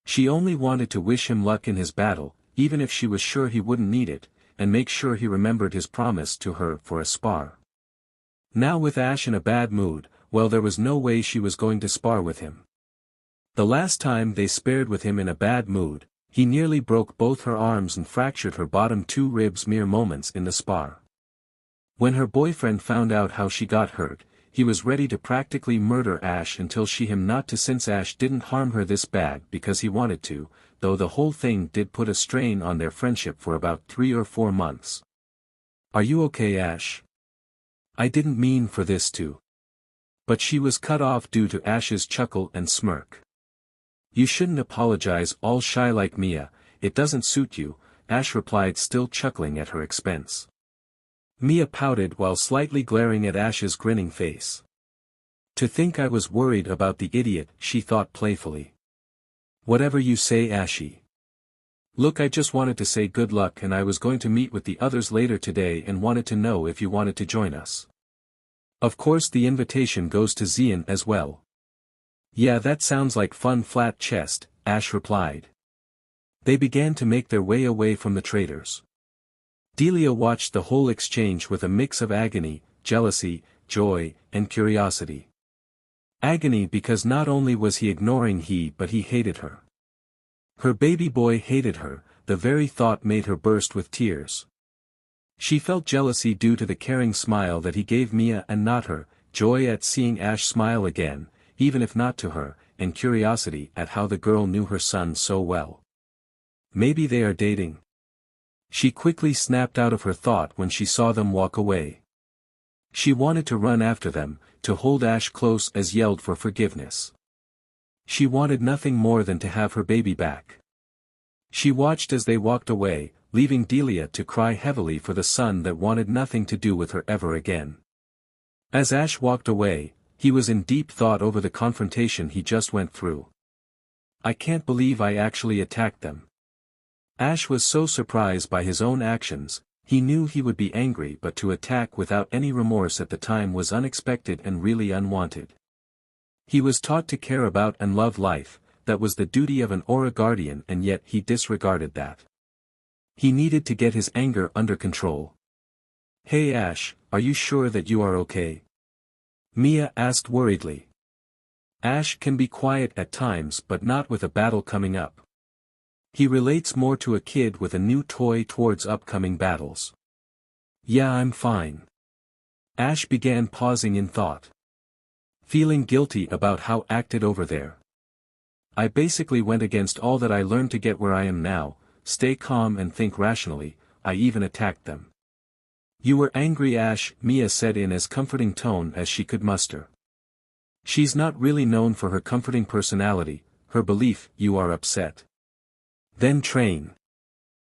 She only wanted to wish him luck in his battle, even if she was sure he wouldn't need it, and make sure he remembered his promise to her for a spar. Now with Ash in a bad mood, well, there was no way she was going to spar with him. The last time they spared with him in a bad mood, he nearly broke both her arms and fractured her bottom two ribs mere moments in the spar. When her boyfriend found out how she got hurt, he was ready to practically murder Ash until she him not to, since Ash didn't harm her this bad because he wanted to, though the whole thing did put a strain on their friendship for about 3 or 4 months. Are you okay, Ash? I didn't mean for this to. But she was cut off due to Ash's chuckle and smirk. You shouldn't apologize all shy like Mia, it doesn't suit you, Ash replied, still chuckling at her expense. Mia pouted while slightly glaring at Ash's grinning face. To think I was worried about the idiot, she thought playfully. Whatever you say, Ashy. Look, I just wanted to say good luck and I was going to meet with the others later today and wanted to know if you wanted to join us. Of course the invitation goes to Xian as well. Yeah, that sounds like fun, flat chest, Ash replied. They began to make their way away from the traders. Delia watched the whole exchange with a mix of agony, jealousy, joy, and curiosity. Agony because not only was he ignoring but he hated her. Her baby boy hated her, the very thought made her burst with tears. She felt jealousy due to the caring smile that he gave Mia and not her, joy at seeing Ash smile again, even if not to her, and curiosity at how the girl knew her son so well. Maybe they are dating. She quickly snapped out of her thought when she saw them walk away. She wanted to run after them, to hold Ash close as yelled for forgiveness. She wanted nothing more than to have her baby back. She watched as they walked away, leaving Delia to cry heavily for the son that wanted nothing to do with her ever again. As Ash walked away, he was in deep thought over the confrontation he just went through. I can't believe I actually attacked them. Ash was so surprised by his own actions, he knew he would be angry, but to attack without any remorse at the time was unexpected and really unwanted. He was taught to care about and love life, that was the duty of an Aura Guardian, and yet he disregarded that. He needed to get his anger under control. Hey Ash, are you sure that you are okay? Mia asked worriedly. Ash can be quiet at times but not with a battle coming up. He relates more to a kid with a new toy towards upcoming battles. Yeah, I'm fine. Ash began pausing in thought. Feeling guilty about how acted over there. I basically went against all that I learned to get where I am now, stay calm and think rationally, I even attacked them. You were angry Ash, Mia said in as comforting tone as she could muster. She's not really known for her comforting personality, her belief, you are upset. Then train.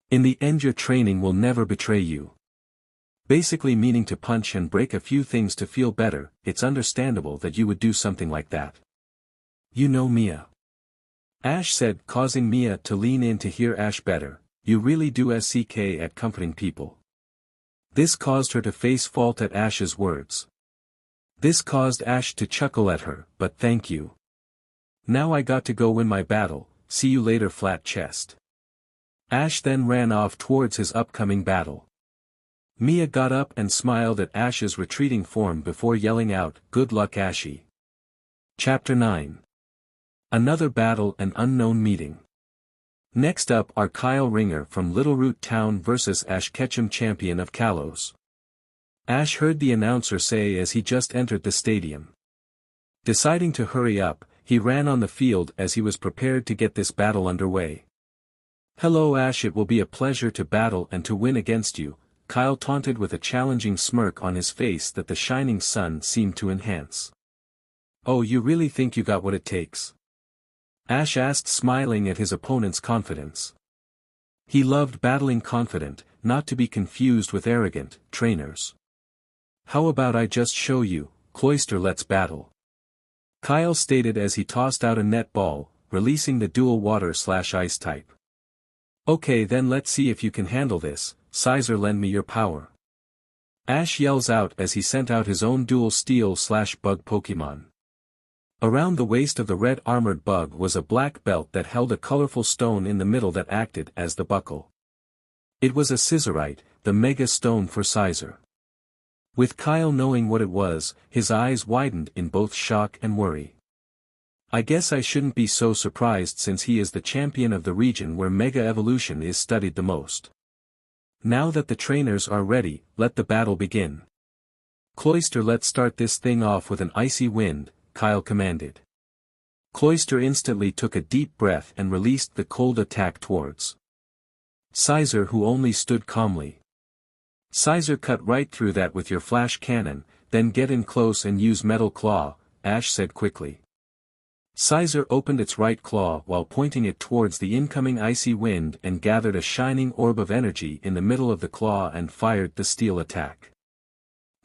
In the end your training will never betray you. Basically meaning to punch and break a few things to feel better, it's understandable that you would do something like that. You know Mia. Ash said, causing Mia to lean in to hear Ash better, you really do suck at comforting people. This caused her to face fault at Ash's words. This caused Ash to chuckle at her, but thank you. Now I got to go win my battle, see you later flat chest. Ash then ran off towards his upcoming battle. Mia got up and smiled at Ash's retreating form before yelling out, good luck Ashy. Chapter 9. Another battle and unknown meeting. Next up are Kyle Ringer from Littleroot Town vs Ash Ketchum Champion of Kalos. Ash heard the announcer say as he just entered the stadium. Deciding to hurry up, he ran on the field as he was prepared to get this battle underway. Hello Ash, it will be a pleasure to battle and to win against you, Kyle taunted with a challenging smirk on his face that the shining sun seemed to enhance. Oh, you really think you got what it takes? Ash asked, smiling at his opponent's confidence. He loved battling confident, not to be confused with arrogant, trainers. How about I just show you, Cloyster, let's battle. Kyle stated as he tossed out a net ball, releasing the dual water/ice type. Okay then, let's see if you can handle this, Sizer, lend me your power. Ash yells out as he sent out his own dual steel/bug Pokémon. Around the waist of the red armored bug was a black belt that held a colorful stone in the middle that acted as the buckle. It was a Scissorite, the mega stone for Sizer. With Kyle knowing what it was, his eyes widened in both shock and worry. I guess I shouldn't be so surprised since he is the champion of the region where Mega Evolution is studied the most. Now that the trainers are ready, let the battle begin. Cloyster, let's start this thing off with an icy wind, Kyle commanded. Cloyster instantly took a deep breath and released the cold attack towards Sizer, who only stood calmly. Sizer, cut right through that with your flash cannon, then get in close and use Metal Claw, Ash said quickly. Sizer opened its right claw while pointing it towards the incoming icy wind and gathered a shining orb of energy in the middle of the claw and fired the steel attack.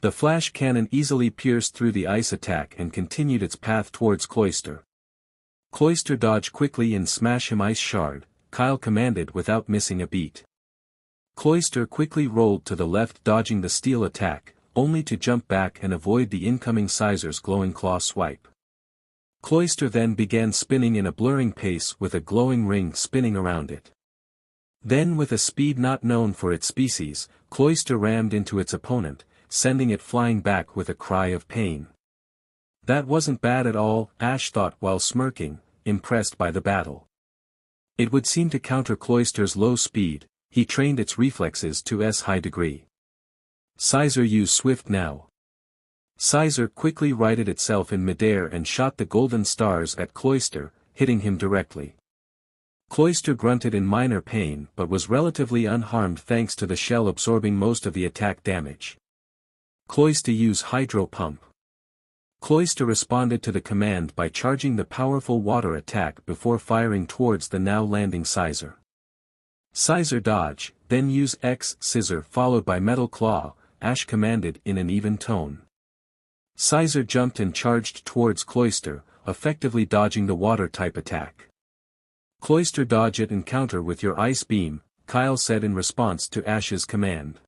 The flash cannon easily pierced through the ice attack and continued its path towards Cloyster. Cloyster, dodge quickly and smash him, ice shard, Kyle commanded without missing a beat. Cloyster quickly rolled to the left, dodging the steel attack, only to jump back and avoid the incoming Sizer's glowing claw swipe. Cloyster then began spinning in a blurring pace with a glowing ring spinning around it. Then, with a speed not known for its species, Cloyster rammed into its opponent, sending it flying back with a cry of pain. That wasn't bad at all, Ash thought while smirking, impressed by the battle. It would seem to counter Cloyster's low speed, he trained its reflexes to a high degree. Scizor used Swift now. Scizor quickly righted itself in midair and shot the golden stars at Cloyster, hitting him directly. Cloyster grunted in minor pain but was relatively unharmed thanks to the shell absorbing most of the attack damage. Cloyster used Hydro Pump. Cloyster responded to the command by charging the powerful water attack before firing towards the now landing Scizor. Scizor dodge, then use X Scissor followed by Metal Claw, Ash commanded in an even tone. Scizor jumped and charged towards Cloyster, effectively dodging the water-type attack. Cloyster dodge it and counter with your Ice Beam, Kyle said in response to Ash's command.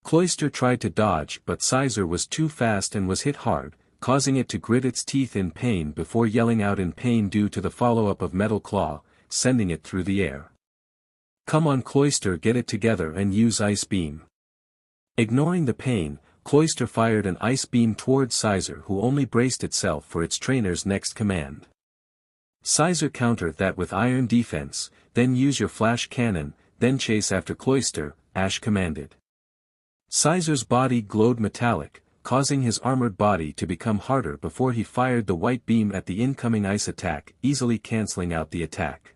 Cloyster tried to dodge but Scizor was too fast and was hit hard, causing it to grit its teeth in pain before yelling out in pain due to the follow-up of Metal Claw, sending it through the air. Come on Cloyster, get it together and use Ice Beam. Ignoring the pain, Cloyster fired an Ice Beam towards Scizor who only braced itself for its trainer's next command. Scizor countered that with Iron Defense, then use your Flash Cannon, then chase after Cloyster, Ash commanded. Scizor's body glowed metallic, causing his armored body to become harder before he fired the White Beam at the incoming ice attack, easily cancelling out the attack.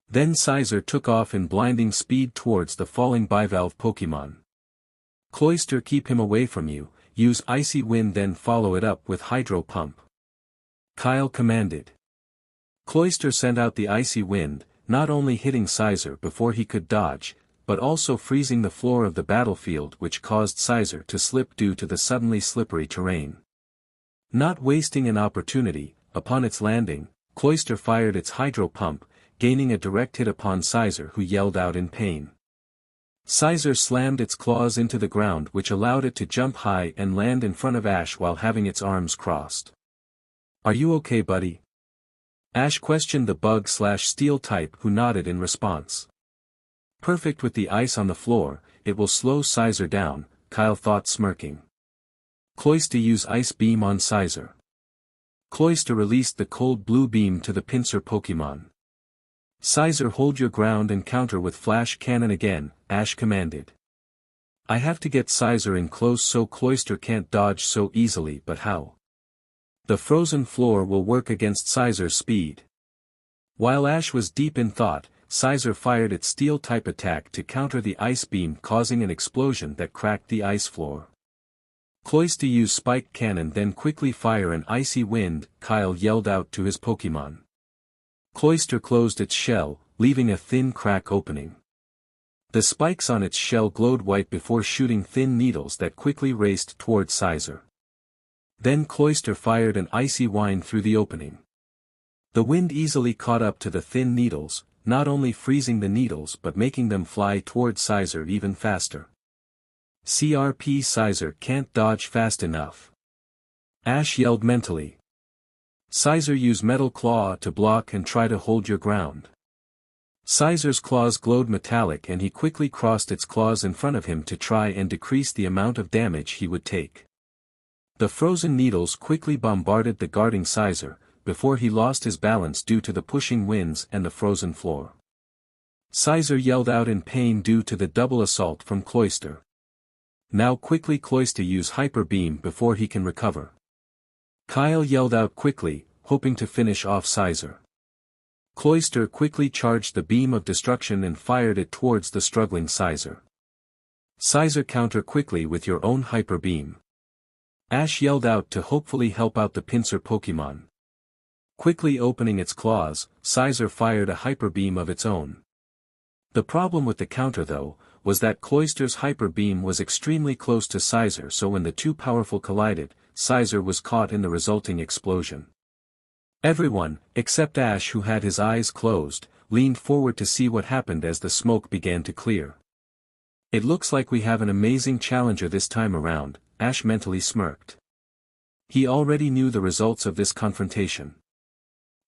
Then Scizor took off in blinding speed towards the falling bivalve Pokémon. Cloyster, keep him away from you, use Icy Wind then follow it up with Hydro Pump. Kyle commanded. Cloyster sent out the Icy Wind, not only hitting Scizor before he could dodge, but also freezing the floor of the battlefield which caused Scizor to slip due to the suddenly slippery terrain. Not wasting an opportunity, upon its landing, Cloyster fired its Hydro Pump, gaining a direct hit upon Scizor who yelled out in pain. Scizor slammed its claws into the ground which allowed it to jump high and land in front of Ash while having its arms crossed. Are you okay, buddy? Ash questioned the bug/steel type who nodded in response. Perfect with the ice on the floor, it will slow Scizor down, Kyle thought smirking. Cloyster use Ice Beam on Scizor. Cloyster released the cold blue beam to the pincer Pokémon. Scizor, hold your ground and counter with Flash Cannon again, Ash commanded. I have to get Scizor in close so Cloyster can't dodge so easily, but how? The frozen floor will work against Scizor's speed. While Ash was deep in thought, Scizor fired its steel-type attack to counter the Ice Beam, causing an explosion that cracked the ice floor. Cloyster used Spike Cannon then quickly fire an Icy Wind, Kyle yelled out to his Pokémon. Cloyster closed its shell, leaving a thin crack opening. The spikes on its shell glowed white before shooting thin needles that quickly raced towards Scizor. Then Cloyster fired an Icy Wind through the opening. The wind easily caught up to the thin needles, not only freezing the needles but making them fly towards Scizor even faster. CRP, Scizor can't dodge fast enough. Ash yelled mentally. Scizor, use Metal Claw to block and try to hold your ground. Scizor's claws glowed metallic and he quickly crossed its claws in front of him to try and decrease the amount of damage he would take. The frozen needles quickly bombarded the guarding Scizor, before he lost his balance due to the pushing winds and the frozen floor. Scizor yelled out in pain due to the double assault from Cloyster. Now quickly Cloyster, use Hyper Beam before he can recover. Kyle yelled out quickly, hoping to finish off Scizor. Cloyster quickly charged the Beam of Destruction and fired it towards the struggling Scizor. Scizor, counter quickly with your own Hyper Beam. Ash yelled out to hopefully help out the pincer Pokémon. Quickly opening its claws, Scizor fired a Hyper Beam of its own. The problem with the counter though, was that Cloyster's Hyper Beam was extremely close to Scizor, so when the two powerful collided, Scizor was caught in the resulting explosion. Everyone, except Ash who had his eyes closed, leaned forward to see what happened as the smoke began to clear. It looks like we have an amazing challenger this time around, Ash mentally smirked. He already knew the results of this confrontation.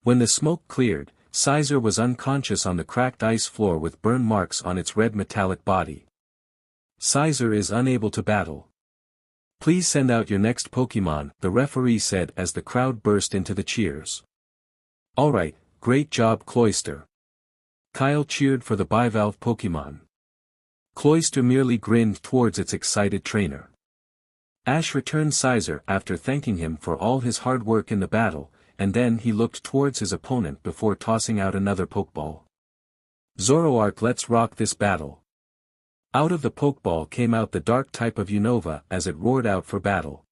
When the smoke cleared, Scizor was unconscious on the cracked ice floor with burn marks on its red metallic body. Scizor is unable to battle. Please send out your next Pokémon, the referee said as the crowd burst into the cheers. Alright, great job Cloyster. Kyle cheered for the bivalve Pokémon. Cloyster merely grinned towards its excited trainer. Ash returned Sizer after thanking him for all his hard work in the battle, and then he looked towards his opponent before tossing out another Pokeball. Zoroark, let's rock this battle. Out of the Pokeball came out the dark type of Unova as it roared out for battle.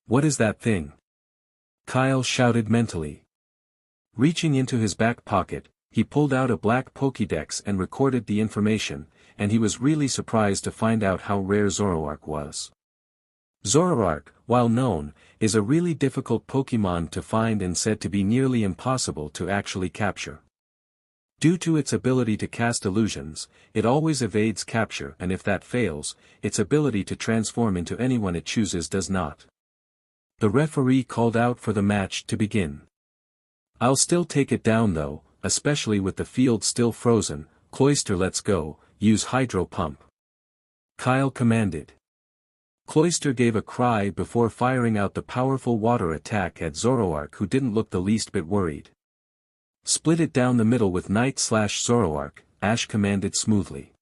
What is that thing? Kyle shouted mentally. Reaching into his back pocket, he pulled out a black Pokédex and recorded the information, and he was really surprised to find out how rare Zoroark was. Zoroark, while known, is a really difficult Pokémon to find and said to be nearly impossible to actually capture. Due to its ability to cast illusions, it always evades capture, and if that fails, its ability to transform into anyone it chooses does not. The referee called out for the match to begin. I'll still take it down though, especially with the field still frozen. Cloyster, let's go, use Hydro Pump. Kyle commanded. Cloyster gave a cry before firing out the powerful water attack at Zoroark, who didn't look the least bit worried. Split it down the middle with Night/Zoroark, Ash commanded smoothly.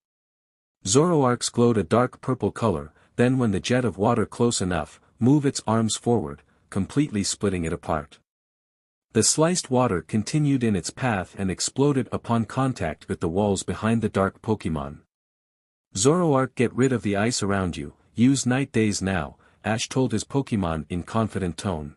Zoroark's glowed a dark purple color, then when the jet of water close enough, move its arms forward, completely splitting it apart. The sliced water continued in its path and exploded upon contact with the walls behind the dark Pokémon. Zoroark, get rid of the ice around you, use Night Daze now, Ash told his Pokémon in confident tone.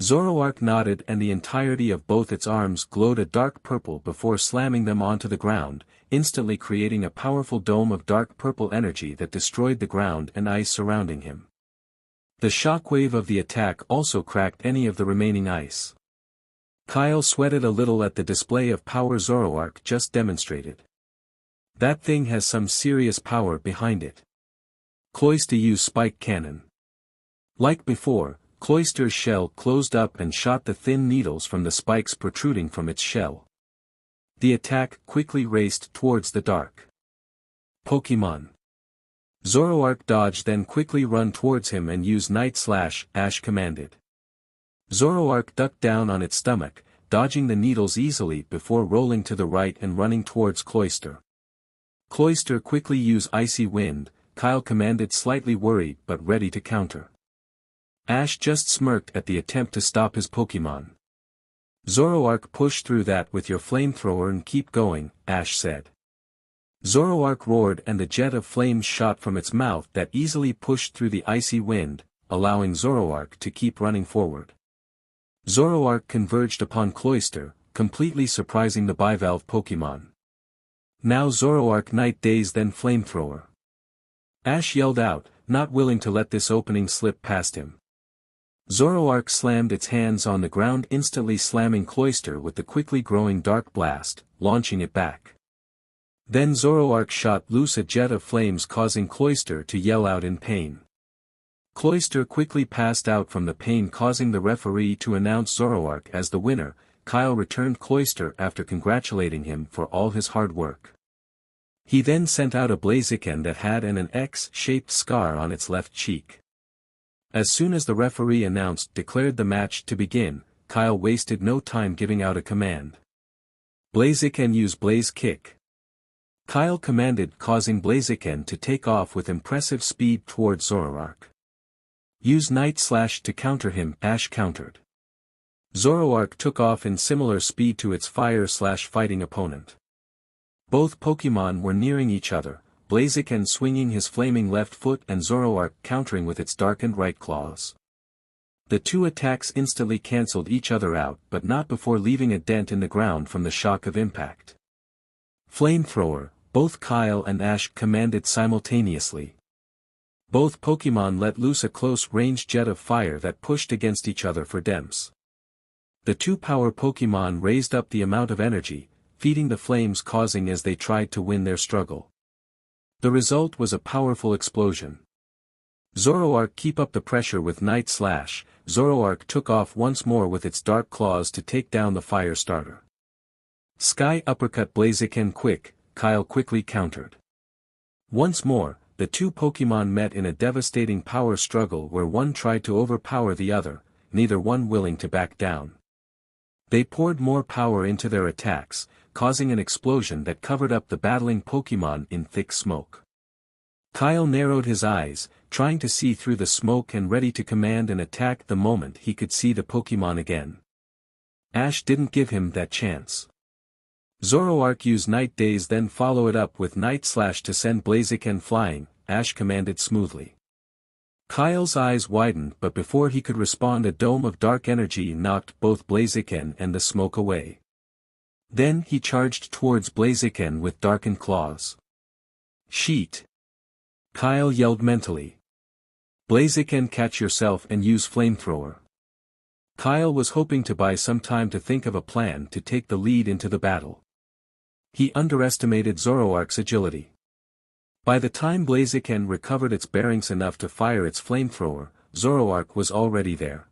Zoroark nodded and the entirety of both its arms glowed a dark purple before slamming them onto the ground, instantly creating a powerful dome of dark purple energy that destroyed the ground and ice surrounding him. The shockwave of the attack also cracked any of the remaining ice. Kyle sweated a little at the display of power Zoroark just demonstrated. That thing has some serious power behind it. Cloyster used Spike Cannon. Like before, Cloyster's shell closed up and shot the thin needles from the spikes protruding from its shell. The attack quickly raced towards the dark Pokémon. Zoroark dodged, then quickly run towards him and use Night/, Ash commanded. Zoroark ducked down on its stomach, dodging the needles easily before rolling to the right and running towards Cloyster. Cloyster quickly used Icy Wind, Kyle commanded, slightly worried but ready to counter. Ash just smirked at the attempt to stop his Pokémon. Zoroark, push through that with your flamethrower and keep going, Ash said. Zoroark roared and the jet of flames shot from its mouth that easily pushed through the icy wind, allowing Zoroark to keep running forward. Zoroark converged upon Cloyster, completely surprising the bivalve Pokémon. Now Zoroark, Night Daze, then flamethrower. Ash yelled out, not willing to let this opening slip past him. Zoroark slammed its hands on the ground, instantly slamming Cloyster with the quickly growing dark blast, launching it back. Then Zoroark shot loose a jet of flames, causing Cloyster to yell out in pain. Cloyster quickly passed out from the pain, causing the referee to announce Zoroark as the winner. Kyle returned Cloyster after congratulating him for all his hard work. He then sent out a Blaziken that had an X-shaped scar on its left cheek. As soon as the referee declared the match to begin, Kyle wasted no time giving out a command. Blaziken, use Blaze Kick. Kyle commanded, causing Blaziken to take off with impressive speed towards Zoroark. Use Night Slash to counter him, Ash countered. Zoroark took off in similar speed to its fire/fighting opponent. Both Pokémon were nearing each other, Blaziken swinging his flaming left foot and Zoroark countering with its darkened right claws. The two attacks instantly cancelled each other out, but not before leaving a dent in the ground from the shock of impact. Flamethrower, both Kyle and Ash commanded simultaneously. Both Pokémon let loose a close-range jet of fire that pushed against each other for Demps. The two power Pokémon raised up the amount of energy, feeding the flames, causing as they tried to win their struggle. The result was a powerful explosion. Zoroark, keep up the pressure with Night Slash. Zoroark took off once more with its dark claws to take down the fire starter. Sky Uppercut, Blaziken quick, Kyle quickly countered. Once more, the two Pokémon met in a devastating power struggle where one tried to overpower the other, neither one willing to back down. They poured more power into their attacks, causing an explosion that covered up the battling Pokémon in thick smoke. Kyle narrowed his eyes, trying to see through the smoke and ready to command an attack the moment he could see the Pokémon again. Ash didn't give him that chance. Zoroark used Night Daze, then follow it up with Night Slash to send Blaziken flying, Ash commanded smoothly. Kyle's eyes widened, but before he could respond, a dome of dark energy knocked both Blaziken and the smoke away. Then he charged towards Blaziken with darkened claws. Sheet! Kyle yelled mentally. Blaziken, catch yourself and use Flamethrower. Kyle was hoping to buy some time to think of a plan to take the lead into the battle. He underestimated Zoroark's agility. By the time Blaziken recovered its bearings enough to fire its flamethrower, Zoroark was already there.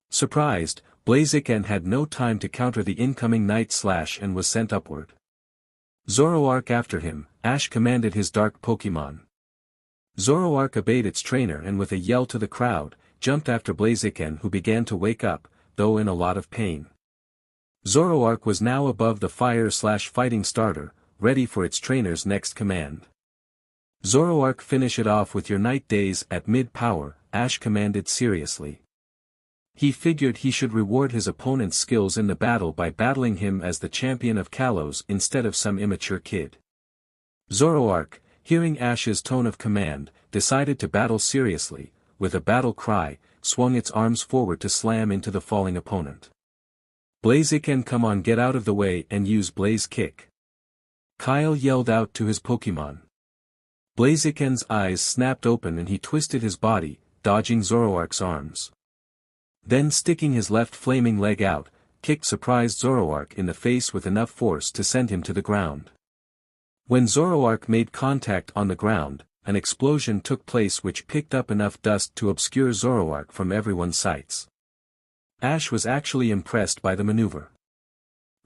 Surprised, Blaziken had no time to counter the incoming Night Slash and was sent upward. Zoroark after him, Ash commanded his dark Pokémon. Zoroark obeyed its trainer and with a yell to the crowd, jumped after Blaziken, who began to wake up, though in a lot of pain. Zoroark was now above the fire/fighting starter, ready for its trainer's next command. Zoroark, finish it off with your Night Daze at mid-power, Ash commanded seriously. He figured he should reward his opponent's skills in the battle by battling him as the Champion of Kalos instead of some immature kid. Zoroark, hearing Ash's tone of command, decided to battle seriously, with a battle cry, swung its arms forward to slam into the falling opponent. Blaziken, come on, get out of the way and use Blaze Kick. Kyle yelled out to his Pokémon. Blaziken's eyes snapped open and he twisted his body, dodging Zoroark's arms. Then sticking his left flaming leg out, kicked surprised Zoroark in the face with enough force to send him to the ground. When Zoroark made contact on the ground, an explosion took place which picked up enough dust to obscure Zoroark from everyone's sights. Ash was actually impressed by the maneuver.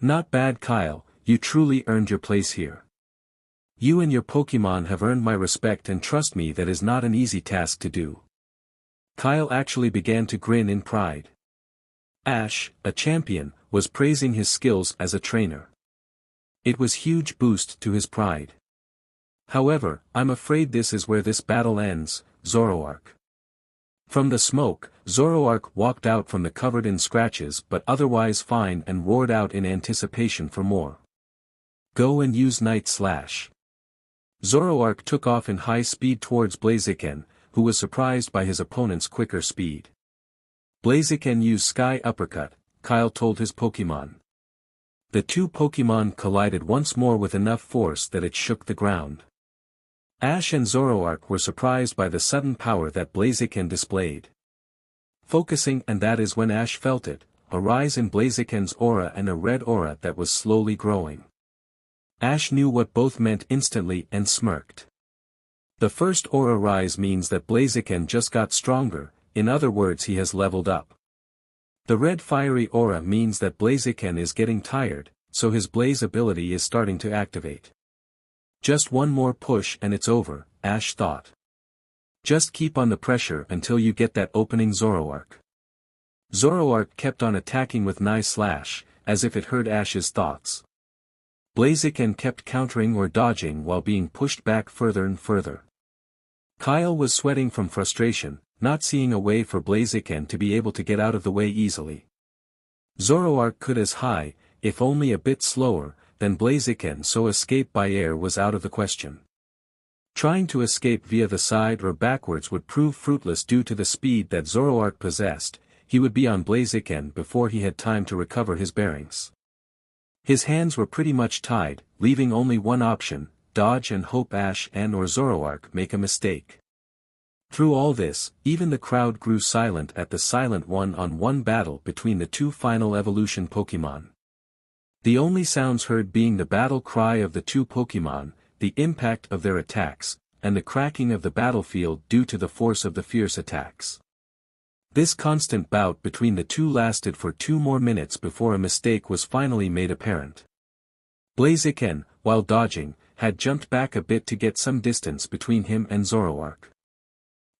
Not bad, Kyle, you truly earned your place here. You and your Pokémon have earned my respect, and trust me, that is not an easy task to do. Kyle actually began to grin in pride. Ash, a champion, was praising his skills as a trainer. It was a huge boost to his pride. However, I'm afraid this is where this battle ends, Zoroark. From the smoke, Zoroark walked out from the covered in scratches but otherwise fine and roared out in anticipation for more. Go and use Night Slash. Zoroark took off in high speed towards Blaziken, who was surprised by his opponent's quicker speed. Blaziken used Sky Uppercut, Kyle told his Pokémon. The two Pokémon collided once more with enough force that it shook the ground. Ash and Zoroark were surprised by the sudden power that Blaziken displayed. Focusing, and that is when Ash felt it, a rise in Blaziken's aura and a red aura that was slowly growing. Ash knew what both meant instantly and smirked. The first aura rise means that Blaziken just got stronger, in other words, he has leveled up. The red fiery aura means that Blaziken is getting tired, so his blaze ability is starting to activate. Just one more push and it's over, Ash thought. Just keep on the pressure until you get that opening, Zoroark. Zoroark kept on attacking with Night Slash, as if it heard Ash's thoughts. Blaziken kept countering or dodging while being pushed back further and further. Kyle was sweating from frustration, not seeing a way for Blaziken to be able to get out of the way easily. Zoroark could as high, if only a bit slower, than Blaziken, so escape by air was out of the question. Trying to escape via the side or backwards would prove fruitless due to the speed that Zoroark possessed. He would be on Blaziken before he had time to recover his bearings. His hands were pretty much tied, leaving only one option, dodge and hope Ash and or Zoroark make a mistake. Through all this, even the crowd grew silent at the silent one-on-one battle between the two final evolution Pokémon. The only sounds heard being the battle cry of the two Pokémon, the impact of their attacks, and the cracking of the battlefield due to the force of the fierce attacks. This constant bout between the two lasted for 2 more minutes before a mistake was finally made apparent. Blaziken, while dodging, had jumped back a bit to get some distance between him and Zoroark.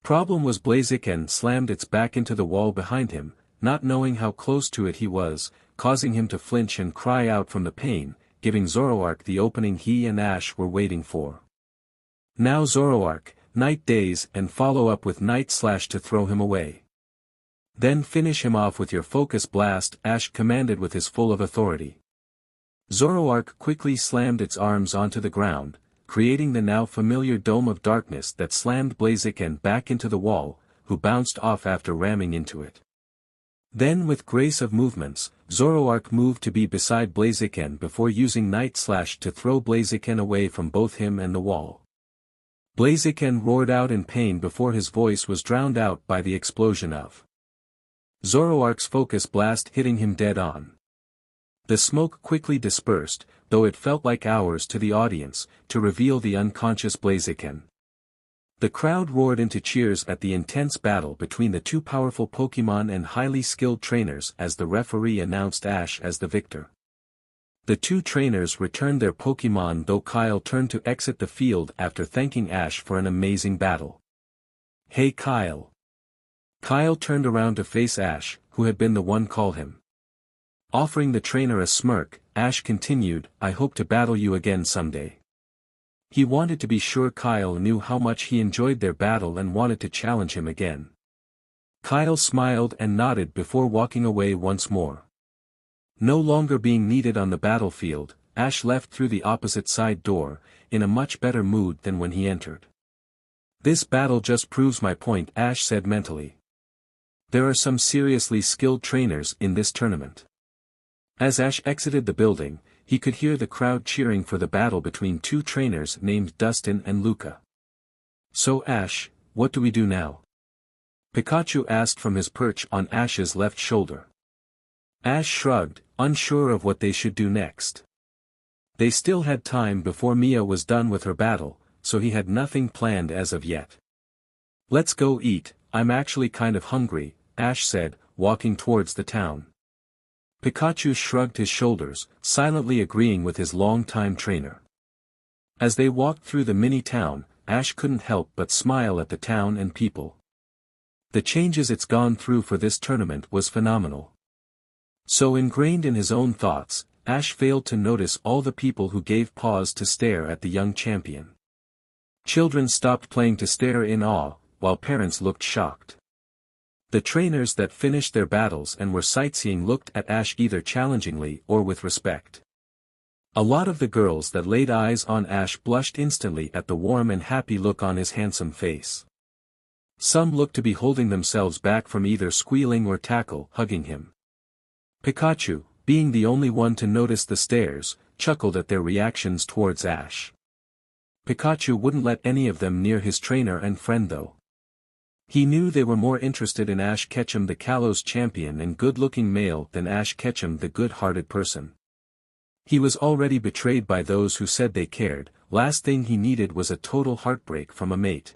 Problem was Blaziken slammed its back into the wall behind him, not knowing how close to it he was, causing him to flinch and cry out from the pain, giving Zoroark the opening he and Ash were waiting for. Now Zoroark, Night Daze and follow up with Night Slash to throw him away. Then finish him off with your Focus Blast, Ash commanded with his full of authority. Zoroark quickly slammed its arms onto the ground, creating the now familiar dome of darkness that slammed Blaziken back into the wall, who bounced off after ramming into it. Then with grace of movements, Zoroark moved to be beside Blaziken before using Night Slash to throw Blaziken away from both him and the wall. Blaziken roared out in pain before his voice was drowned out by the explosion of Zoroark's Focus Blast hitting him dead on. The smoke quickly dispersed, though it felt like hours to the audience, to reveal the unconscious Blaziken. The crowd roared into cheers at the intense battle between the two powerful Pokémon and highly skilled trainers as the referee announced Ash as the victor. The two trainers returned their Pokémon, though Kyle turned to exit the field after thanking Ash for an amazing battle. "Hey Kyle." Kyle turned around to face Ash, who had been the one call him. Offering the trainer a smirk, Ash continued, "I hope to battle you again someday." He wanted to be sure Kyle knew how much he enjoyed their battle and wanted to challenge him again. Kyle smiled and nodded before walking away once more. No longer being needed on the battlefield, Ash left through the opposite side door, in a much better mood than when he entered. "This battle just proves my point," Ash said mentally. "There are some seriously skilled trainers in this tournament." As Ash exited the building, he could hear the crowd cheering for the battle between two trainers named Dustin and Luca. "So Ash, what do we do now?" Pikachu asked from his perch on Ash's left shoulder. Ash shrugged, unsure of what they should do next. They still had time before Mia was done with her battle, so he had nothing planned as of yet. "Let's go eat, I'm actually kind of hungry," Ash said, walking towards the town. Pikachu shrugged his shoulders, silently agreeing with his long-time trainer. As they walked through the mini-town, Ash couldn't help but smile at the town and people. The changes it's gone through for this tournament was phenomenal. So ingrained in his own thoughts, Ash failed to notice all the people who gave pause to stare at the young champion. Children stopped playing to stare in awe, while parents looked shocked. The trainers that finished their battles and were sightseeing looked at Ash either challengingly or with respect. A lot of the girls that laid eyes on Ash blushed instantly at the warm and happy look on his handsome face. Some looked to be holding themselves back from either squealing or hugging him. Pikachu, being the only one to notice the stares, chuckled at their reactions towards Ash. Pikachu wouldn't let any of them near his trainer and friend though. He knew they were more interested in Ash Ketchum the Kalos champion and good-looking male than Ash Ketchum the good-hearted person. He was already betrayed by those who said they cared, last thing he needed was a total heartbreak from a mate.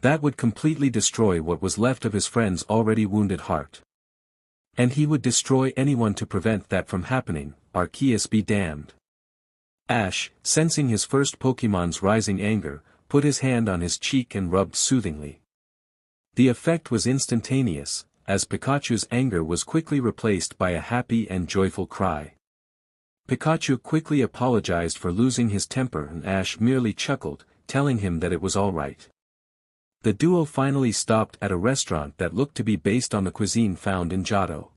That would completely destroy what was left of his friend's already wounded heart. And he would destroy anyone to prevent that from happening, Arceus be damned. Ash, sensing his first Pokémon's rising anger, put his hand on his cheek and rubbed soothingly. The effect was instantaneous, as Pikachu's anger was quickly replaced by a happy and joyful cry. Pikachu quickly apologized for losing his temper and Ash merely chuckled, telling him that it was all right. The duo finally stopped at a restaurant that looked to be based on the cuisine found in Johto.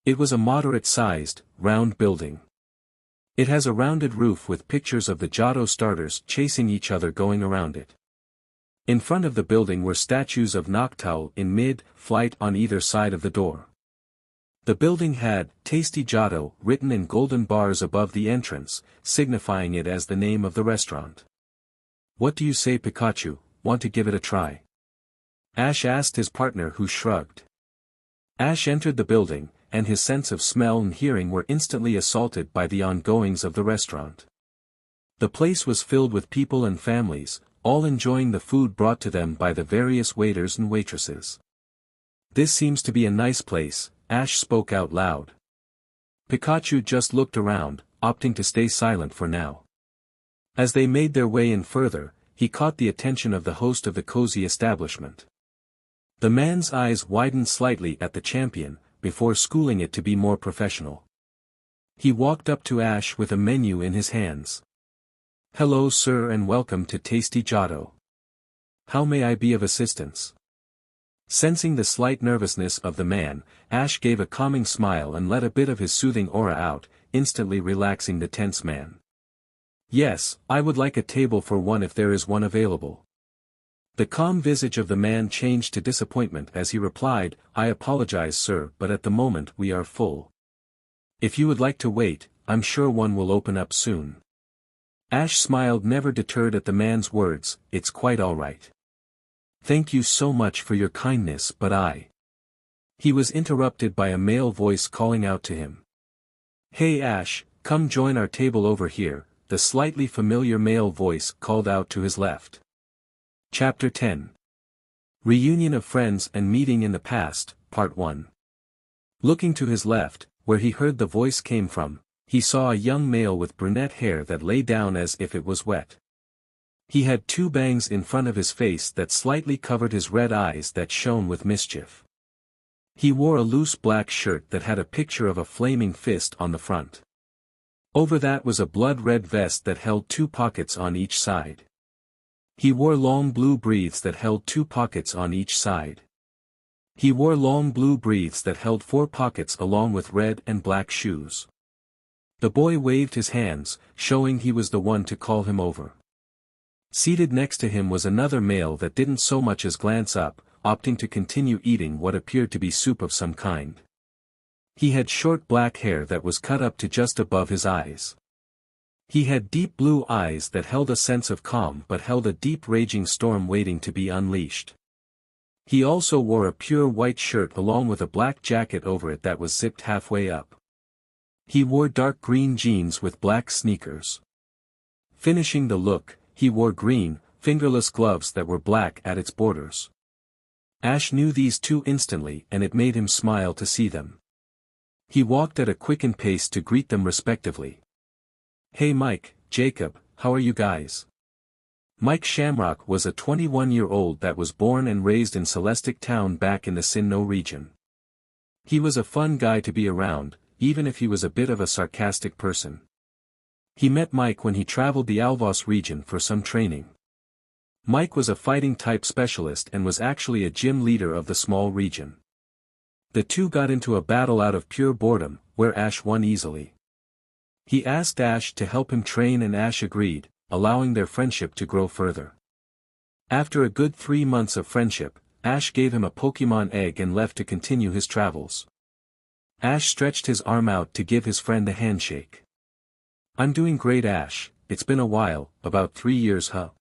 It was a moderate-sized, round building. It has a rounded roof with pictures of the Johto starters chasing each other going around it. In front of the building were statues of Noctowl in mid-flight on either side of the door. The building had "Tasty Johto" written in golden bars above the entrance, signifying it as the name of the restaurant. "What do you say, Pikachu, want to give it a try?" Ash asked his partner, who shrugged. Ash entered the building, and his sense of smell and hearing were instantly assaulted by the ongoings of the restaurant. The place was filled with people and families, all enjoying the food brought to them by the various waiters and waitresses. "This seems to be a nice place," Ash spoke out loud. Pikachu just looked around, opting to stay silent for now. As they made their way in further, he caught the attention of the host of the cozy establishment. The man's eyes widened slightly at the champion, before schooling it to be more professional. He walked up to Ash with a menu in his hands. "Hello sir and welcome to Tasty Giotto. How may I be of assistance?" Sensing the slight nervousness of the man, Ash gave a calming smile and let a bit of his soothing aura out, instantly relaxing the tense man. "Yes, I would like a table for one if there is one available." The calm visage of the man changed to disappointment as he replied, "I apologize sir, but at the moment we are full. If you would like to wait, I'm sure one will open up soon." Ash smiled, never deterred at the man's words, "It's quite all right. Thank you so much for your kindness but I—" He was interrupted by a male voice calling out to him. "Hey Ash, come join our table over here," the slightly familiar male voice called out to his left. Chapter 10. Reunion of Friends and Meeting in the Past, Part 1. Looking to his left, where he heard the voice came from, he saw a young male with brunette hair that lay down as if it was wet. He had two bangs in front of his face that slightly covered his red eyes that shone with mischief. He wore a loose black shirt that had a picture of a flaming fist on the front. Over that was a blood-red vest that held two pockets on each side. He wore long blue briefs that held two pockets on each side. He wore long blue briefs that held four pockets along with red and black shoes. The boy waved his hands, showing he was the one to call him over. Seated next to him was another male that didn't so much as glance up, opting to continue eating what appeared to be soup of some kind. He had short black hair that was cut up to just above his eyes. He had deep blue eyes that held a sense of calm but held a deep raging storm waiting to be unleashed. He also wore a pure white shirt along with a black jacket over it that was zipped halfway up. He wore dark green jeans with black sneakers. Finishing the look, he wore green, fingerless gloves that were black at its borders. Ash knew these two instantly and it made him smile to see them. He walked at a quickened pace to greet them respectively. "Hey Mike, Jacob, how are you guys?" Mike Shamrock was a 21-year-old that was born and raised in Celestic Town back in the Sinnoh region. He was a fun guy to be around, even if he was a bit of a sarcastic person. He met Mike when he traveled the Alvos region for some training. Mike was a fighting type specialist and was actually a gym leader of the small region. The two got into a battle out of pure boredom, where Ash won easily. He asked Ash to help him train and Ash agreed, allowing their friendship to grow further. After a good 3 months of friendship, Ash gave him a Pokémon egg and left to continue his travels. Ash stretched his arm out to give his friend a handshake. "I'm doing great Ash, it's been a while, about 3 years huh?"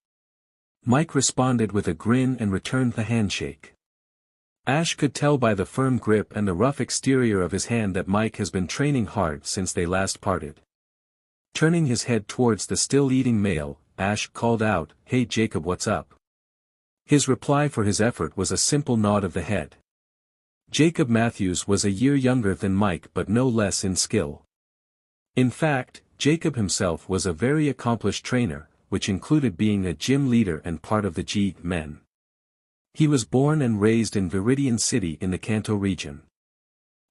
Mike responded with a grin and returned the handshake. Ash could tell by the firm grip and the rough exterior of his hand that Mike has been training hard since they last parted. Turning his head towards the still-eating male, Ash called out, "Hey Jacob, what's up?" His reply for his effort was a simple nod of the head. Jacob Matthews was a year younger than Mike but no less in skill. In fact, Jacob himself was a very accomplished trainer, which included being a gym leader and part of the G-Men. He was born and raised in Viridian City in the Kanto region.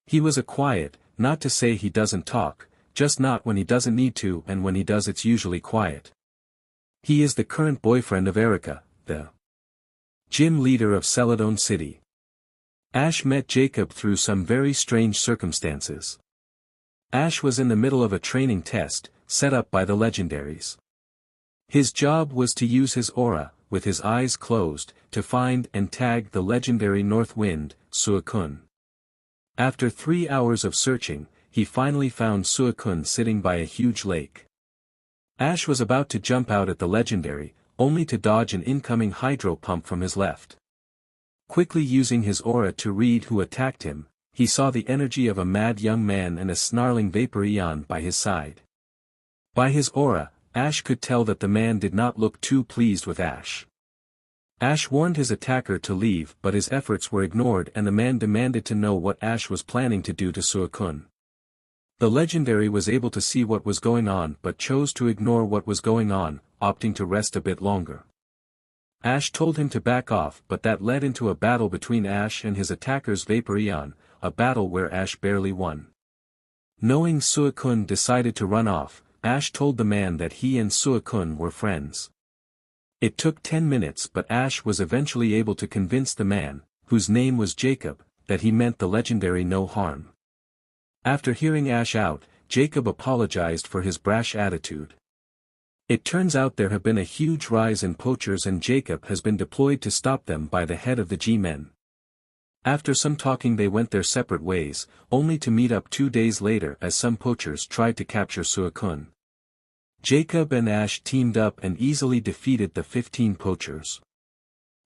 He was a quiet, not to say he doesn't talk, just not when he doesn't need to, and when he does it's usually quiet. He is the current boyfriend of Erica, the gym leader of Celadon City. Ash met Jacob through some very strange circumstances. Ash was in the middle of a training test, set up by the legendaries. His job was to use his aura, with his eyes closed, to find and tag the legendary North Wind, Suicune. After 3 hours of searching, he finally found Suicune sitting by a huge lake. Ash was about to jump out at the legendary, only to dodge an incoming hydro pump from his left. Quickly using his aura to read who attacked him, he saw the energy of a mad young man and a snarling Vaporeon by his side. By his aura, Ash could tell that the man did not look too pleased with Ash. Ash warned his attacker to leave but his efforts were ignored and the man demanded to know what Ash was planning to do to Suicune. The legendary was able to see what was going on but chose to ignore what was going on, opting to rest a bit longer. Ash told him to back off, but that led into a battle between Ash and his attackers Vaporeon, a battle where Ash barely won. Knowing Suicune decided to run off, Ash told the man that he and Suicune were friends. It took 10 minutes, but Ash was eventually able to convince the man, whose name was Jacob, that he meant the legendary no harm. After hearing Ash out, Jacob apologized for his brash attitude. It turns out there have been a huge rise in poachers and Jacob has been deployed to stop them by the head of the G-Men. After some talking they went their separate ways, only to meet up 2 days later as some poachers tried to capture Suicune. Jacob and Ash teamed up and easily defeated the 15 poachers.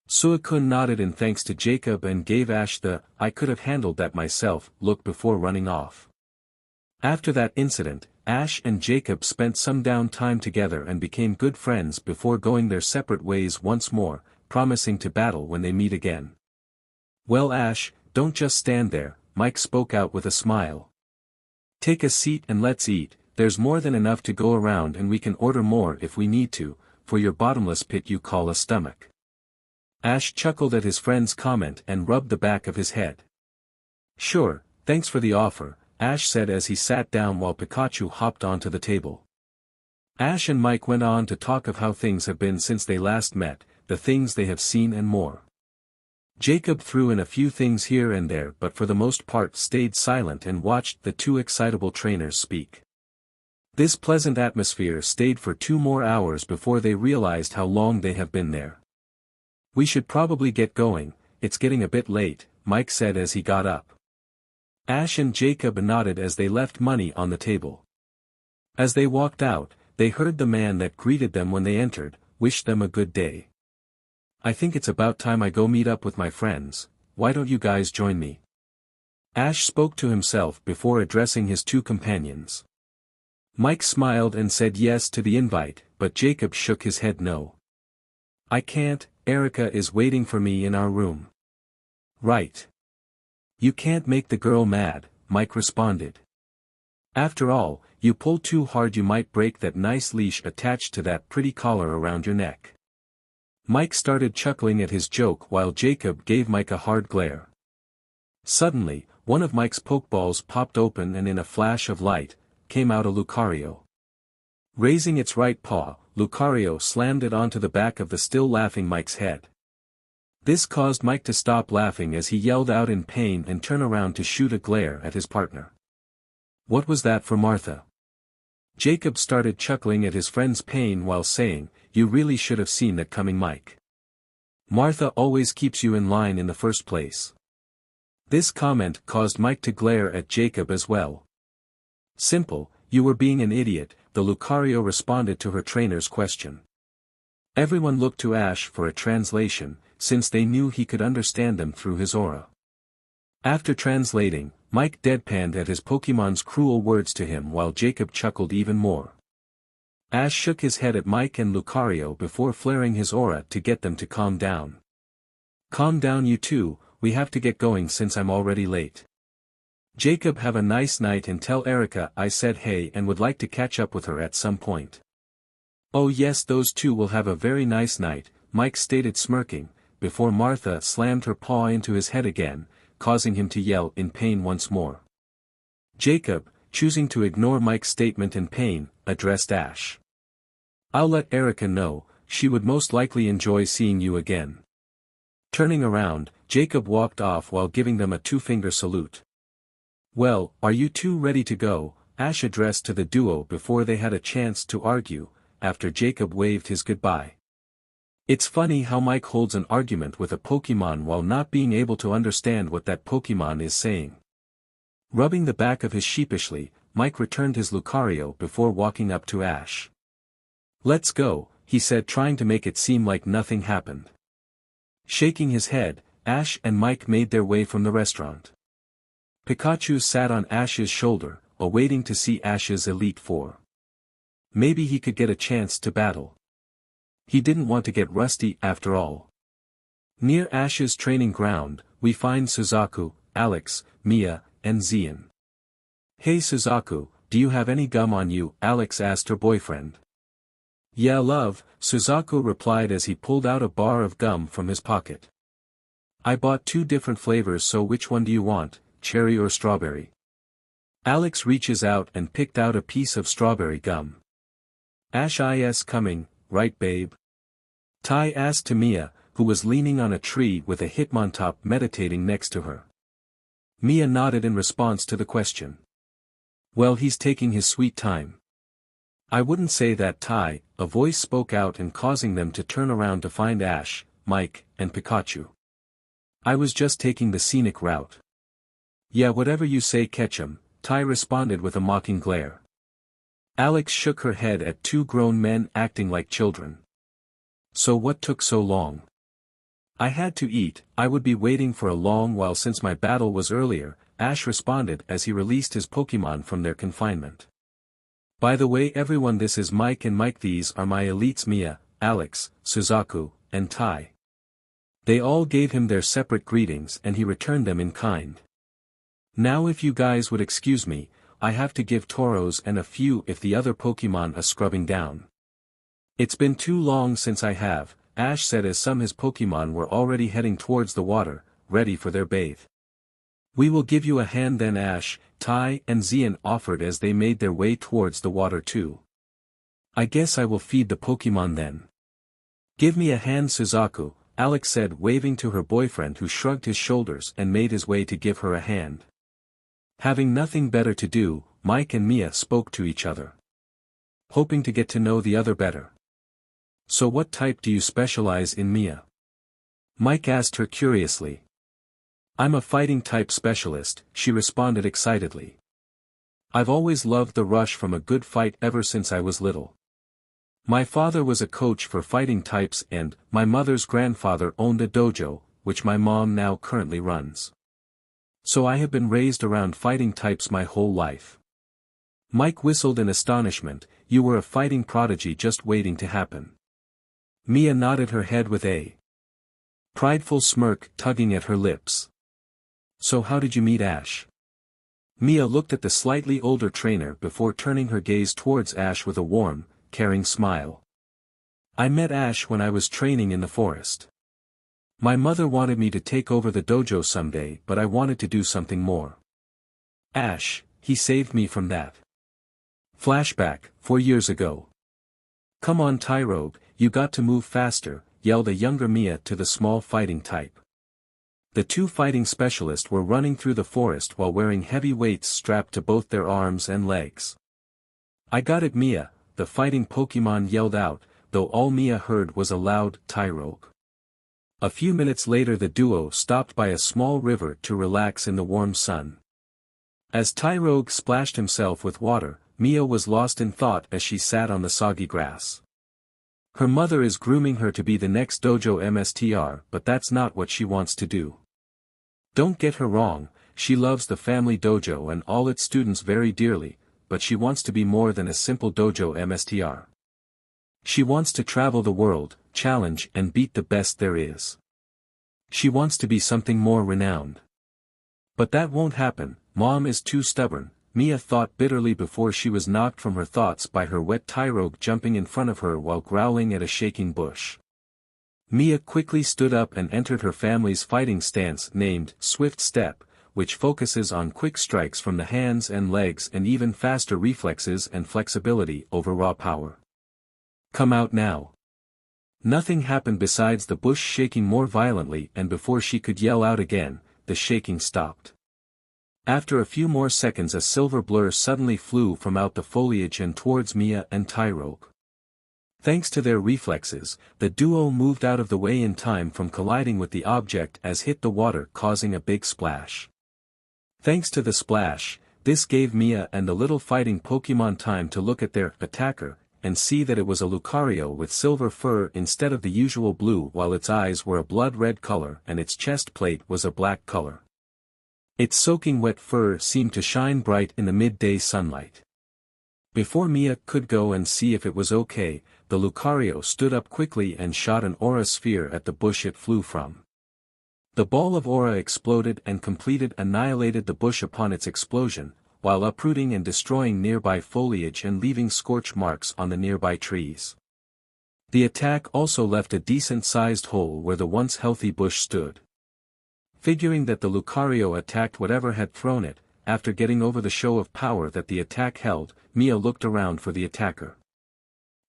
Suicune nodded in thanks to Jacob and gave Ash the "I could have handled that myself" look before running off. After that incident, Ash and Jacob spent some downtime together and became good friends before going their separate ways once more, promising to battle when they meet again. "Well Ash, don't just stand there," Mike spoke out with a smile. "Take a seat and let's eat, there's more than enough to go around and we can order more if we need to, for your bottomless pit you call a stomach." Ash chuckled at his friend's comment and rubbed the back of his head. "Sure, thanks for the offer," Ash said as he sat down while Pikachu hopped onto the table. Ash and Mike went on to talk of how things have been since they last met, the things they have seen and more. Jacob threw in a few things here and there but for the most part stayed silent and watched the two excitable trainers speak. This pleasant atmosphere stayed for 2 more hours before they realized how long they have been there. "We should probably get going, it's getting a bit late," Mike said as he got up. Ash and Jacob nodded as they left money on the table. As they walked out, they heard the man that greeted them when they entered, wish them a good day. "I think it's about time I go meet up with my friends, why don't you guys join me?" Ash spoke to himself before addressing his 2 companions. Mike smiled and said yes to the invite, but Jacob shook his head no. "I can't, Erica is waiting for me in our room." "Right. You can't make the girl mad," Mike responded. "After all, you pull too hard you might break that nice leash attached to that pretty collar around your neck." Mike started chuckling at his joke while Jacob gave Mike a hard glare. Suddenly, one of Mike's pokeballs popped open and in a flash of light, came out a Lucario. Raising its right paw, Lucario slammed it onto the back of the still laughing Mike's head. This caused Mike to stop laughing as he yelled out in pain and turn around to shoot a glare at his partner. "What was that for Martha?" Jacob started chuckling at his friend's pain while saying, "You really should have seen that coming, Mike. Martha always keeps you in line in the first place." This comment caused Mike to glare at Jacob as well. "Simple, you were being an idiot," the Lucario responded to her trainer's question. Everyone looked to Ash for a translation, since they knew he could understand them through his aura. After translating, Mike deadpanned at his Pokemon's cruel words to him while Jacob chuckled even more. Ash shook his head at Mike and Lucario before flaring his aura to get them to calm down. "Calm down you two, we have to get going since I'm already late. Jacob, have a nice night and tell Erica I said hey and would like to catch up with her at some point." "Oh yes, those two will have a very nice night," Mike stated smirking, before Martha slammed her paw into his head again, causing him to yell in pain once more. Jacob, choosing to ignore Mike's statement in pain, addressed Ash. "I'll let Erica know, she would most likely enjoy seeing you again." Turning around, Jacob walked off while giving them a 2-finger salute. "Well, are you two ready to go?" Ash addressed to the duo before they had a chance to argue, after Jacob waved his goodbye. It's funny how Mike holds an argument with a Pokemon while not being able to understand what that Pokemon is saying. Rubbing the back of his sheepishly, Mike returned his Lucario before walking up to Ash. "Let's go," he said, trying to make it seem like nothing happened. Shaking his head, Ash and Mike made their way from the restaurant. Pikachu sat on Ash's shoulder, awaiting to see Ash's Elite Four. Maybe he could get a chance to battle. He didn't want to get rusty after all. Near Ash's training ground, we find Suzaku, Alex, Mia, and Zian. "Hey Suzaku, do you have any gum on you?" Alex asked her boyfriend. Yeah, love, Suzaku replied as he pulled out a bar of gum from his pocket. I bought 2 different flavors, so which one do you want, cherry or strawberry? Alex reaches out and picked out a piece of strawberry gum. Ash is coming, right babe? Tai asked to Mia, who was leaning on a tree with a Hitmontop meditating next to her. Mia nodded in response to the question. Well, he's taking his sweet time. I wouldn't say that, Tai, a voice spoke out and causing them to turn around to find Ash, Mike, and Pikachu. I was just taking the scenic route. Yeah, whatever you say, Ketchum, Tai responded with a mocking glare. Alex shook her head at 2 grown men acting like children. So what took so long? I had to eat. I would be waiting for a long while since my battle was earlier, Ash responded as he released his Pokémon from their confinement. By the way everyone, this is Mike, and Mike, these are my elites Mia, Alex, Suzaku, and Tai. They all gave him their separate greetings and he returned them in kind. Now if you guys would excuse me, I have to give Tauros and a few if the other Pokémon a scrubbing down. It's been too long since I have, Ash said as some his Pokémon were already heading towards the water, ready for their bathe. We will give you a hand then, Ash, Tai and Xian offered as they made their way towards the water too. I guess I will feed the Pokémon then. Give me a hand, Suzaku, Alex said, waving to her boyfriend, who shrugged his shoulders and made his way to give her a hand. Having nothing better to do, Mike and Mia spoke to each other, hoping to get to know the other better. So what type do you specialize in, Mia? Mike asked her curiously. I'm a fighting type specialist, she responded excitedly. I've always loved the rush from a good fight ever since I was little. My father was a coach for fighting types and my mother's grandfather owned a dojo, which my mom now currently runs. So I have been raised around fighting types my whole life. Mike whistled in astonishment. You were a fighting prodigy just waiting to happen. Mia nodded her head with a prideful smirk tugging at her lips. So how did you meet Ash? Mia looked at the slightly older trainer before turning her gaze towards Ash with a warm, caring smile. I met Ash when I was training in the forest. My mother wanted me to take over the dojo someday, but I wanted to do something more. Ash, he saved me from that. Flashback, 4 years ago. Come on, Tyrogue, you got to move faster, yelled a younger Mia to the small fighting type. The 2 fighting specialists were running through the forest while wearing heavy weights strapped to both their arms and legs. I got it, Mia, the fighting Pokémon yelled out, though all Mia heard was a loud Tyrogue. A few minutes later the duo stopped by a small river to relax in the warm sun. As Tyrogue splashed himself with water, Mia was lost in thought as she sat on the soggy grass. Her mother is grooming her to be the next dojo MSTR, but that's not what she wants to do. Don't get her wrong, she loves the family dojo and all its students very dearly, but she wants to be more than a simple dojo MSTR. She wants to travel the world, challenge and beat the best there is. She wants to be something more renowned. But that won't happen, Mom is too stubborn, Mia thought bitterly before she was knocked from her thoughts by her wet Tyrogue jumping in front of her while growling at a shaking bush. Mia quickly stood up and entered her family's fighting stance named Swift Step, which focuses on quick strikes from the hands and legs and even faster reflexes and flexibility over raw power. Come out now. Nothing happened besides the bush shaking more violently, and before she could yell out again, the shaking stopped. After a few more seconds a silver blur suddenly flew from out the foliage and towards Mia and Tyrogue. Thanks to their reflexes, the duo moved out of the way in time from colliding with the object as hit the water, causing a big splash. Thanks to the splash, this gave Mia and the little fighting Pokémon time to look at their attacker, and see that it was a Lucario with silver fur instead of the usual blue, while its eyes were a blood red color and its chest plate was a black color. Its soaking wet fur seemed to shine bright in the midday sunlight. Before Mia could go and see if it was okay, the Lucario stood up quickly and shot an aura sphere at the bush it flew from. The ball of aura exploded and annihilated the bush upon its explosion, while uprooting and destroying nearby foliage and leaving scorch marks on the nearby trees. The attack also left a decent-sized hole where the once healthy bush stood. Figuring that the Lucario attacked whatever had thrown it, after getting over the show of power that the attack held, Mia looked around for the attacker.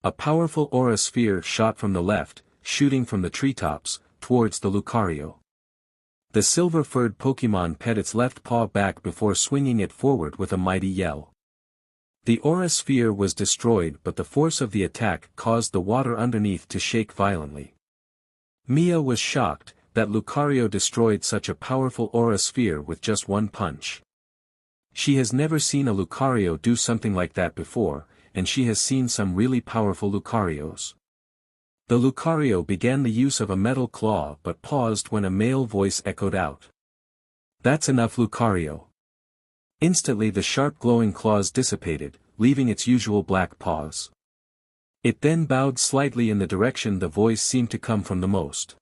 A powerful aura sphere shot from the left, shooting from the treetops, towards the Lucario. The silver-furred Pokémon pet its left paw back before swinging it forward with a mighty yell. The aura sphere was destroyed, but the force of the attack caused the water underneath to shake violently. Mia was shocked that Lucario destroyed such a powerful aura sphere with just one punch. She has never seen a Lucario do something like that before, and she has seen some really powerful Lucarios. The Lucario began the use of a metal claw but paused when a male voice echoed out. "That's enough, Lucario." Instantly the sharp glowing claws dissipated, leaving its usual black paws. It then bowed slightly in the direction the voice seemed to come from the most.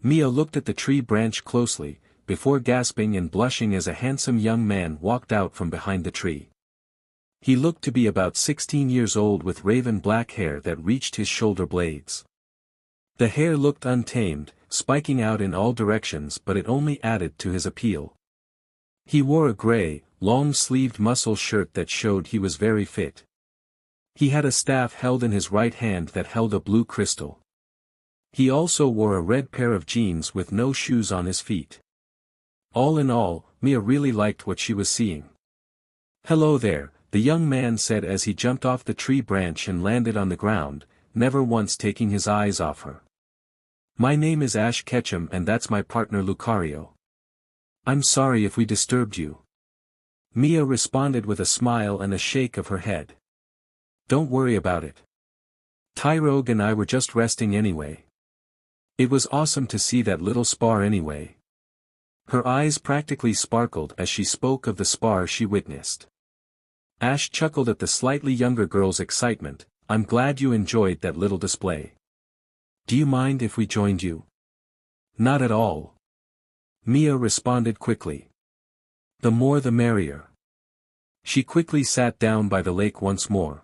Mia looked at the tree branch closely, before gasping and blushing as a handsome young man walked out from behind the tree. He looked to be about 16 years old with raven black hair that reached his shoulder blades. The hair looked untamed, spiking out in all directions, but it only added to his appeal. He wore a gray, long-sleeved muscle shirt that showed he was very fit. He had a staff held in his right hand that held a blue crystal. He also wore a red pair of jeans with no shoes on his feet. All in all, Mia really liked what she was seeing. "Hello there," the young man said as he jumped off the tree branch and landed on the ground, never once taking his eyes off her. "My name is Ketchum and that's my partner Lucario. I'm sorry if we disturbed you." Mia responded with a smile and a shake of her head. "Don't worry about it. Tyrogue and I were just resting anyway. It was awesome to see that little spar anyway." Her eyes practically sparkled as she spoke of the spar she witnessed. Ash chuckled at the slightly younger girl's excitement. "I'm glad you enjoyed that little display. Do you mind if we joined you?" "Not at all." Mia responded quickly. "The more the merrier." She quickly sat down by the lake once more.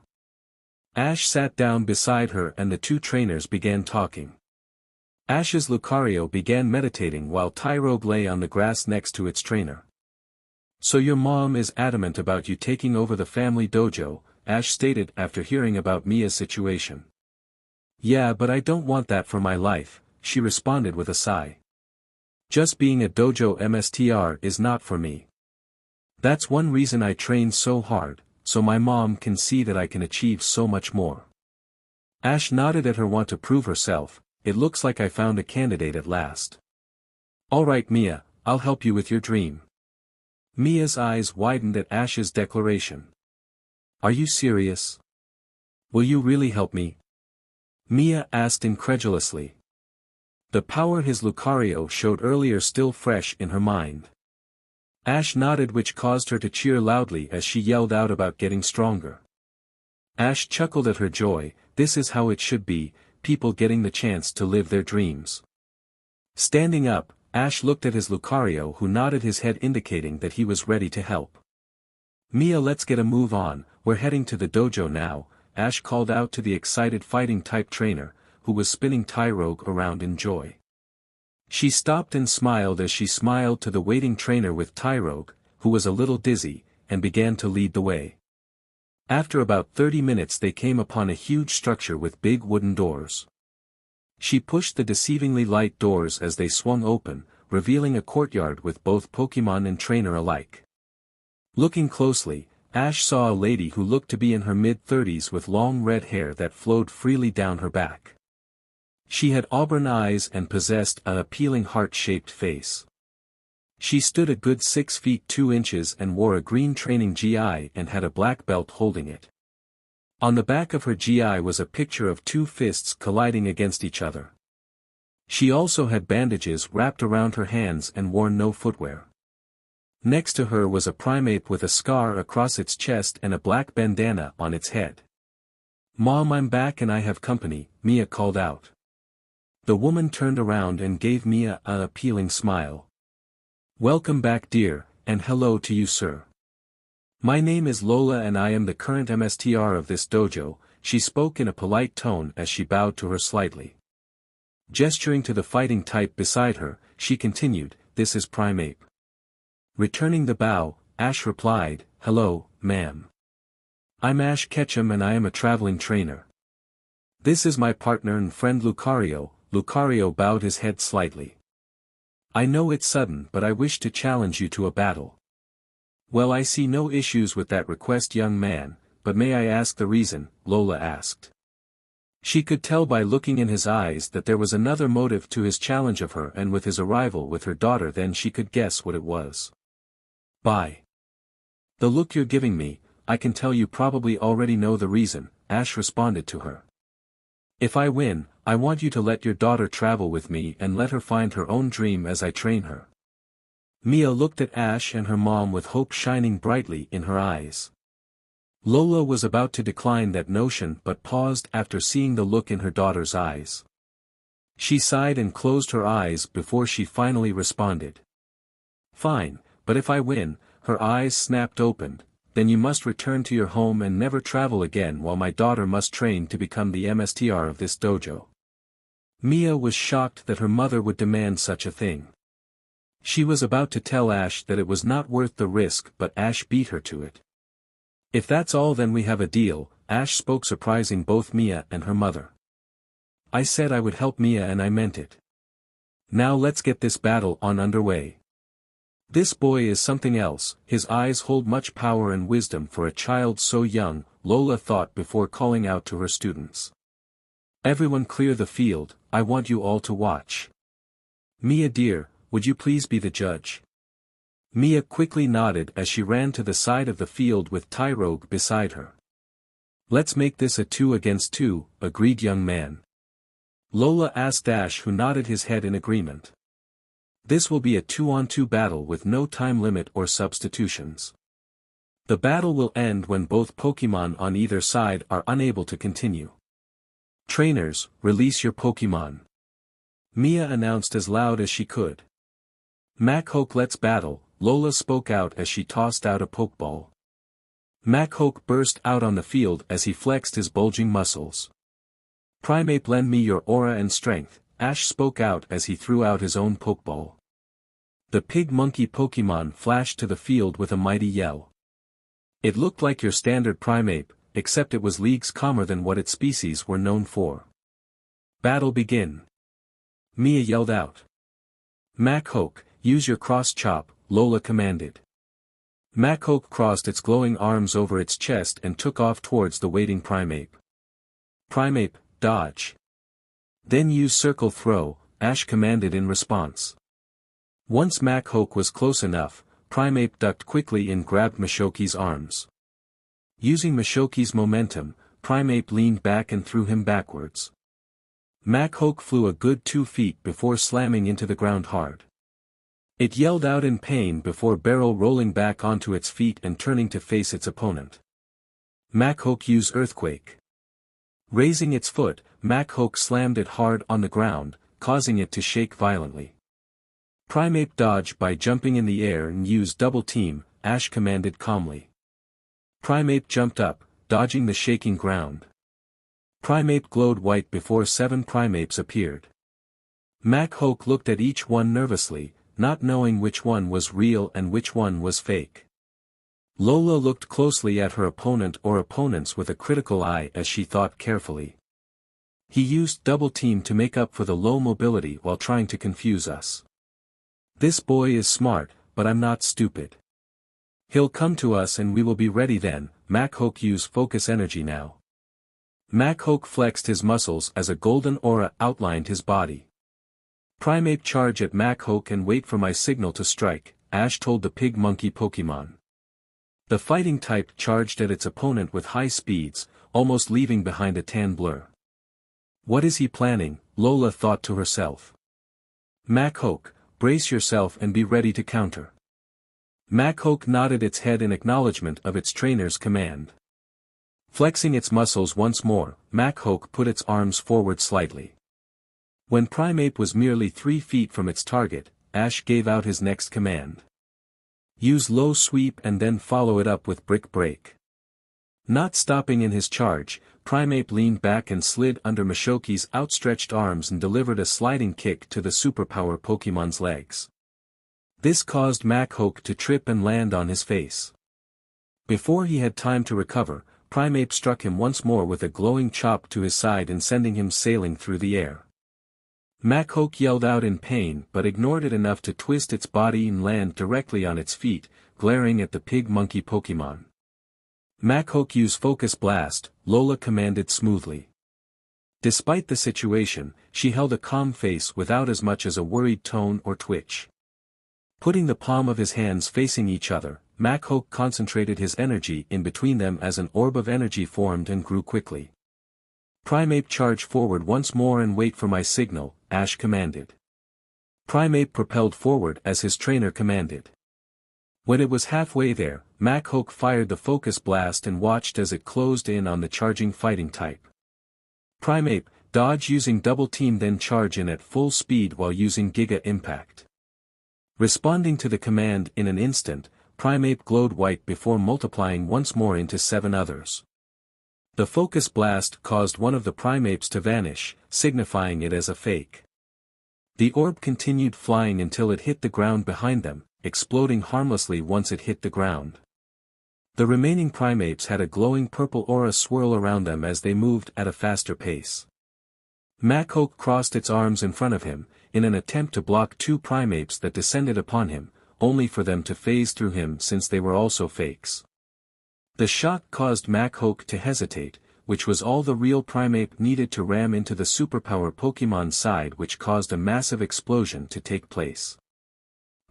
Ash sat down beside her and the two trainers began talking. Ash's Lucario began meditating while Tyrogue lay on the grass next to its trainer. "So your mom is adamant about you taking over the family dojo," Ash stated after hearing about Mia's situation. "Yeah, but I don't want that for my life," she responded with a sigh. "Just being a dojo MSTR is not for me. That's one reason I train so hard, so my mom can see that I can achieve so much more." Ash nodded at her want to prove herself. "It looks like I found a candidate at last." "Alright Mia, I'll help you with your dream." Mia's eyes widened at Ash's declaration. "Are you serious? Will you really help me?" Mia asked incredulously. The power his Lucario showed earlier still fresh in her mind. Ash nodded, which caused her to cheer loudly as she yelled out about getting stronger. Ash chuckled at her joy. This is how it should be, people getting the chance to live their dreams. Standing up, Ash looked at his Lucario, who nodded his head indicating that he was ready to help. "Mia, let's get a move on, we're heading to the dojo now," Ash called out to the excited fighting-type trainer, who was spinning Tyrogue around in joy. She stopped and smiled as she smiled to the waiting trainer with Tyrogue, who was a little dizzy, and began to lead the way. After about 30 minutes they came upon a huge structure with big wooden doors. She pushed the deceivingly light doors as they swung open, revealing a courtyard with both Pokémon and trainer alike. Looking closely, Ash saw a lady who looked to be in her mid-30s with long red hair that flowed freely down her back. She had auburn eyes and possessed an appealing heart-shaped face. She stood a good 6 feet 2 inches and wore a green training GI and had a black belt holding it. On the back of her GI was a picture of two fists colliding against each other. She also had bandages wrapped around her hands and wore no footwear. Next to her was a primeape with a scar across its chest and a black bandana on its head. "Mom, I'm back and I have company," Mia called out. The woman turned around and gave Mia an appealing smile. "Welcome back, dear, and hello to you, sir. My name is Lola and I am the current MSTR of this dojo," she spoke in a polite tone as she bowed to her slightly. Gesturing to the fighting type beside her, she continued, "This is Primeape." Returning the bow, Ash replied, "Hello, ma'am. I'm Ash Ketchum and I am a traveling trainer. This is my partner and friend Lucario." Lucario bowed his head slightly. "I know it's sudden but I wish to challenge you to a battle." "Well, I see no issues with that request, young man, but may I ask the reason?" Lola asked. She could tell by looking in his eyes that there was another motive to his challenge of her, and with his arrival with her daughter then she could guess what it was. "By the look you're giving me, I can tell you probably already know the reason," Ash responded to her. "If I win, I want you to let your daughter travel with me and let her find her own dream as I train her." Mia looked at Ash and her mom with hope shining brightly in her eyes. Lola was about to decline that notion but paused after seeing the look in her daughter's eyes. She sighed and closed her eyes before she finally responded. "Fine, but if I win," her eyes snapped open, "then you must return to your home and never travel again while my daughter must train to become the MSTR of this dojo." Mia was shocked that her mother would demand such a thing. She was about to tell Ash that it was not worth the risk but Ash beat her to it. "If that's all then we have a deal," Ash spoke, surprising both Mia and her mother. "I said I would help Mia and I meant it. Now let's get this battle on underway. This boy is something else, his eyes hold much power and wisdom for a child so young," Lola thought before calling out to her students. "Everyone clear the field, I want you all to watch. Mia dear, would you please be the judge?" Mia quickly nodded as she ran to the side of the field with Tyrogue beside her. "Let's make this a 2 against 2, agreed young man. Lola asked Ash, who nodded his head in agreement. "This will be a 2-on-2 battle with no time limit or substitutions. The battle will end when both Pokémon on either side are unable to continue. Trainers, release your Pokémon," Mia announced as loud as she could. "Machoke, let's battle," Lola spoke out as she tossed out a Pokeball. Machoke burst out on the field as he flexed his bulging muscles. "Primeape, lend me your aura and strength," Ash spoke out as he threw out his own Pokeball. The pig monkey Pokémon flashed to the field with a mighty yell. It looked like your standard Primeape, except it was leagues calmer than what its species were known for. "Battle begin," Mia yelled out. "Machoke, use your cross chop," Lola commanded. Machoke crossed its glowing arms over its chest and took off towards the waiting Primeape. "Primeape, dodge. Then use circle throw," Ash commanded in response. Once Machoke was close enough, Primeape ducked quickly and grabbed Machoke's arms. Using Machoke's momentum, Primeape leaned back and threw him backwards. Machoke flew a good 2 feet before slamming into the ground hard. It yelled out in pain before barrel rolling back onto its feet and turning to face its opponent. Machoke used Earthquake. Raising its foot, Machoke slammed it hard on the ground, causing it to shake violently. Primeape dodged by jumping in the air and used Double Team, Ash commanded calmly. Primeape jumped up, dodging the shaking ground. Primeape glowed white before 7 Primapes appeared. Machoke looked at each one nervously, not knowing which one was real and which one was fake. Lola looked closely at her opponent or opponents with a critical eye as she thought carefully. He used Double Team to make up for the low mobility while trying to confuse us. This boy is smart, but I'm not stupid. He'll come to us and we will be ready then. Machoke used Focus Energy now. Machoke flexed his muscles as a golden aura outlined his body. Primeape, charge at Machoke and wait for my signal to strike, Ash told the pig monkey Pokémon. The fighting type charged at its opponent with high speeds, almost leaving behind a tan blur. What is he planning? Lola thought to herself. Machoke, brace yourself and be ready to counter. Machoke nodded its head in acknowledgement of its trainer's command. Flexing its muscles once more, Machoke put its arms forward slightly. When Primeape was merely 3 feet from its target, Ash gave out his next command. Use Low Sweep and then follow it up with Brick Break. Not stopping in his charge, Primeape leaned back and slid under Mashoki's outstretched arms and delivered a sliding kick to the superpower Pokémon's legs. This caused Machoke to trip and land on his face. Before he had time to recover, Primeape struck him once more with a glowing chop to his side and sending him sailing through the air. Machoke yelled out in pain but ignored it enough to twist its body and land directly on its feet, glaring at the pig-monkey Pokémon. Machoke used Focus Blast, Lola commanded smoothly. Despite the situation, she held a calm face without as much as a worried tone or twitch. Putting the palm of his hands facing each other, Machoke concentrated his energy in between them as an orb of energy formed and grew quickly. Primeape, charge forward once more and wait for my signal, Ash commanded. Primeape propelled forward as his trainer commanded. When it was halfway there, Machoke fired the Focus Blast and watched as it closed in on the charging fighting type. Primeape, dodge using Double Team, then charge in at full speed while using Giga Impact. Responding to the command in an instant, Primeape glowed white before multiplying once more into 7 others. The Focus Blast caused one of the Primapes to vanish, signifying it as a fake. The orb continued flying until it hit the ground behind them, exploding harmlessly once it hit the ground. The remaining Primapes had a glowing purple aura swirl around them as they moved at a faster pace. Machoke crossed its arms in front of him, in an attempt to block 2 Primapes that descended upon him, only for them to phase through him since they were also fakes. The shock caused Machoke to hesitate, which was all the real Primeape needed to ram into the superpower Pokémon side, which caused a massive explosion to take place.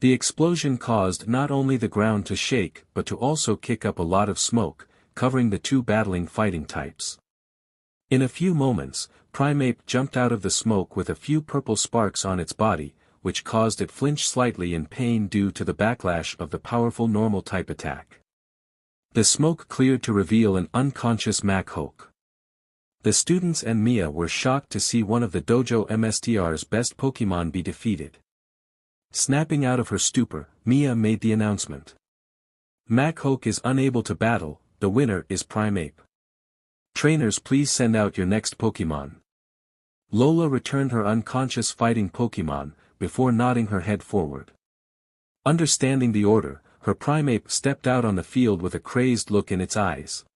The explosion caused not only the ground to shake but to also kick up a lot of smoke, covering the 2 battling fighting types. In a few moments, Primeape jumped out of the smoke with a few purple sparks on its body, which caused it flinch slightly in pain due to the backlash of the powerful normal type attack. The smoke cleared to reveal an unconscious Machoke. The students and Mia were shocked to see one of the dojo MSTR's best Pokémon be defeated. Snapping out of her stupor, Mia made the announcement. Machoke is unable to battle, the winner is Primeape. Trainers, please send out your next Pokémon. Lola returned her unconscious fighting Pokémon, before nodding her head forward. Understanding the order, her Primeape stepped out on the field with a crazed look in its eyes.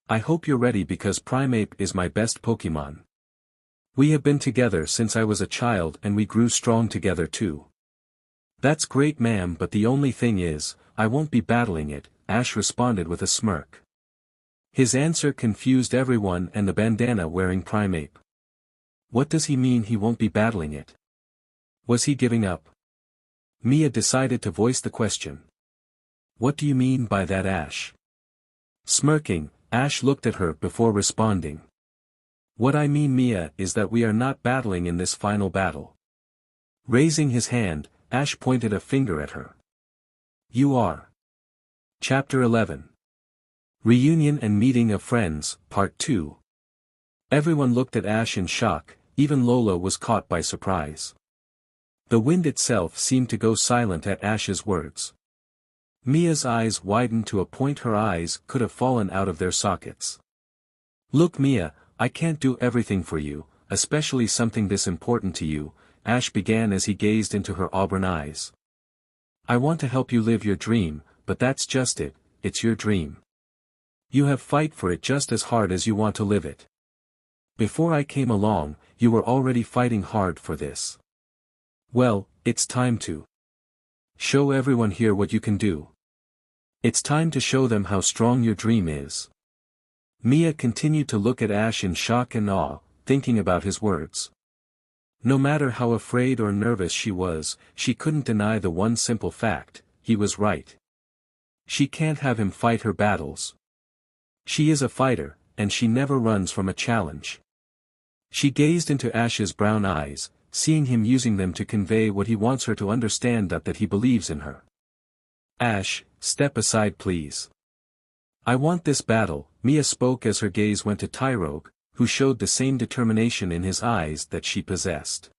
I hope you're ready because Primeape is my best Pokémon. We have been together since I was a child and we grew strong together too. That's great, ma'am, but the only thing is, I won't be battling it, Ash responded with a smirk. His answer confused everyone and the bandana-wearing Primeape. What does he mean he won't be battling it? Was he giving up? Mia decided to voice the question. What do you mean by that, Ash? Smirking, Ash looked at her before responding. What I mean, Mia, is that we are not battling in this final battle. Raising his hand, Ash pointed a finger at her. You are. Chapter 11. Reunion and Meeting of Friends, Part 2. Everyone looked at Ash in shock, even Lola was caught by surprise. The wind itself seemed to go silent at Ash's words. Mia's eyes widened to a point her eyes could have fallen out of their sockets. Look, Mia, I can't do everything for you, especially something this important to you, Ash began as he gazed into her auburn eyes. I want to help you live your dream, but that's just it, it's your dream. You have fight for it just as hard as you want to live it. Before I came along, you were already fighting hard for this. Well, it's time to show everyone here what you can do. It's time to show them how strong your dream is. Mia continued to look at Ash in shock and awe, thinking about his words. No matter how afraid or nervous she was, she couldn't deny the one simple fact, he was right. She can't have him fight her battles. She is a fighter, and she never runs from a challenge. She gazed into Ash's brown eyes, seeing him using them to convey what he wants her to understand, that he believes in her. Ash, step aside please. I want this battle, Mia spoke as her gaze went to Tyrogue, who showed the same determination in his eyes that she possessed.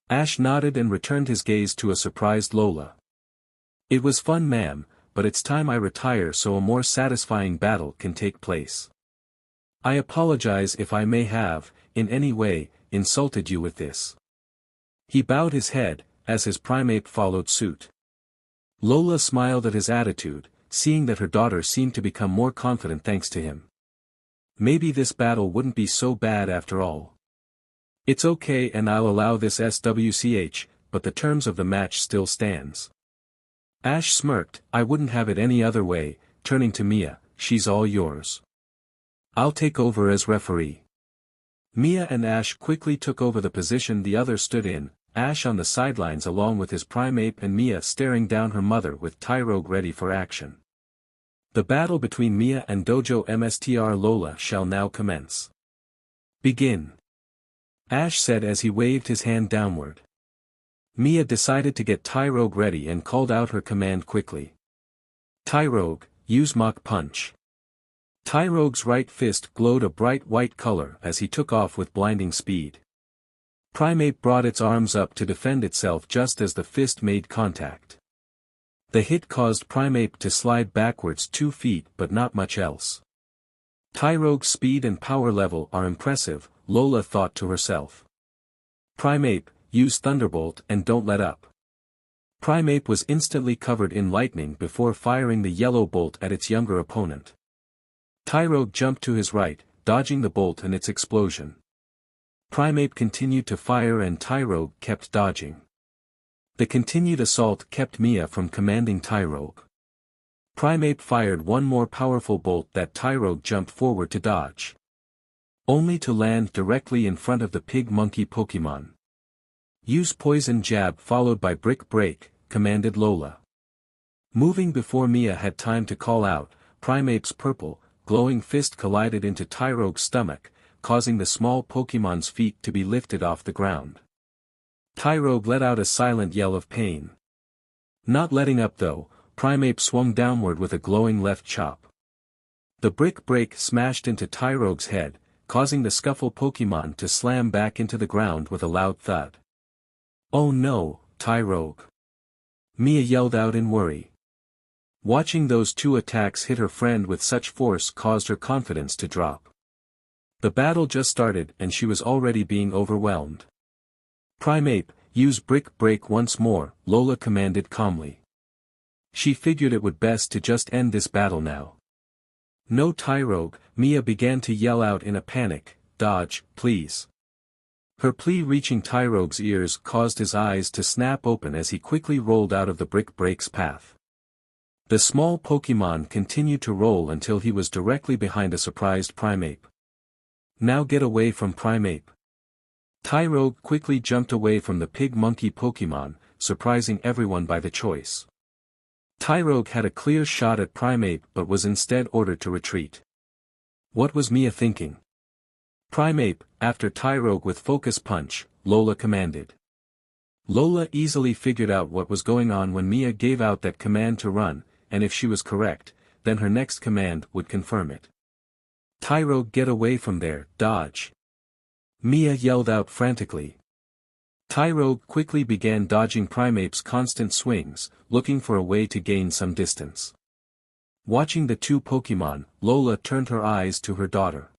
Ash nodded and returned his gaze to a surprised Lola. It was fun, ma'am, but it's time I retire so a more satisfying battle can take place. I apologize if I may have, in any way, insulted you with this. He bowed his head, as his primate followed suit. Lola smiled at his attitude, seeing that her daughter seemed to become more confident thanks to him. Maybe this battle wouldn't be so bad after all. It's okay and I'll allow this SWCH, but the terms of the match still stands. Ash smirked, I wouldn't have it any other way, turning to Mia, she's all yours. I'll take over as referee. Mia and Ash quickly took over the position the other stood in, Ash on the sidelines along with his primate and Mia staring down her mother with Tyrogue ready for action. The battle between Mia and Dojo MSTR Lola shall now commence. Begin. Ash said as he waved his hand downward. Mia decided to get Tyrogue ready and called out her command quickly. Tyrogue, use Mach Punch. Tyrogue's right fist glowed a bright white color as he took off with blinding speed. Primate brought its arms up to defend itself just as the fist made contact. The hit caused Primate to slide backwards 2 feet but not much else. Tyrogue's speed and power level are impressive, Lola thought to herself. Primate, use Thunderbolt and don't let up. Primate was instantly covered in lightning before firing the yellow bolt at its younger opponent. Tyrogue jumped to his right, dodging the bolt and its explosion. Primate continued to fire and Tyrogue kept dodging. The continued assault kept Mia from commanding Tyrogue. Primate fired one more powerful bolt that Tyrogue jumped forward to dodge. Only to land directly in front of the pig monkey Pokémon. Use Poison Jab followed by Brick Break, commanded Lola. Moving before Mia had time to call out, Primate's purple, glowing fist collided into Tyrogue's stomach, causing the small Pokémon's feet to be lifted off the ground. Tyrogue let out a silent yell of pain. Not letting up though, Primate swung downward with a glowing left chop. The Brick Break smashed into Tyrogue's head, causing the scuffle Pokémon to slam back into the ground with a loud thud. Oh no, Tyrogue! Mia yelled out in worry. Watching those 2 attacks hit her friend with such force caused her confidence to drop. The battle just started and she was already being overwhelmed. Primate, use Brick Break once more, Lola commanded calmly. She figured it would best to just end this battle now. No Tyrogue, Mia began to yell out in a panic, dodge, please. Her plea reaching Tyrogue's ears caused his eyes to snap open as he quickly rolled out of the Brick Break's path. The small Pokémon continued to roll until he was directly behind a surprised Primate. Now get away from Primate. Tyrogue quickly jumped away from the pig monkey Pokémon, surprising everyone by the choice. Tyrogue had a clear shot at Primate but was instead ordered to retreat. What was Mia thinking? Primate, after Tyrogue with Focus Punch, Lola commanded. Lola easily figured out what was going on when Mia gave out that command to run, and if she was correct, then her next command would confirm it. Tyrogue, get away from there, dodge. Mia yelled out frantically. Tyrogue quickly began dodging Primate's constant swings, looking for a way to gain some distance. Watching the 2 Pokémon, Lola turned her eyes to her daughter.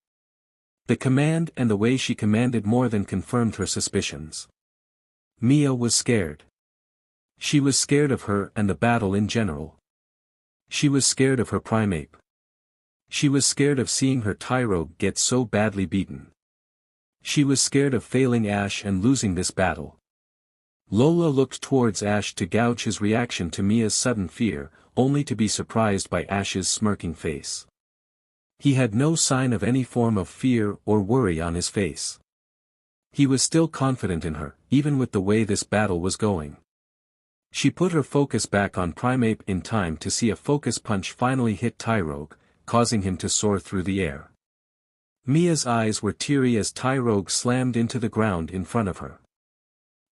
The command and the way she commanded more than confirmed her suspicions. Mia was scared. She was scared of her and the battle in general. She was scared of her Primate. She was scared of seeing her Tyrogue get so badly beaten. She was scared of failing Ash and losing this battle. Lola looked towards Ash to gauge his reaction to Mia's sudden fear, only to be surprised by Ash's smirking face. He had no sign of any form of fear or worry on his face. He was still confident in her, even with the way this battle was going. She put her focus back on Primate in time to see a Focus Punch finally hit Tyrogue, causing him to soar through the air. Mia's eyes were teary as Tyrogue slammed into the ground in front of her.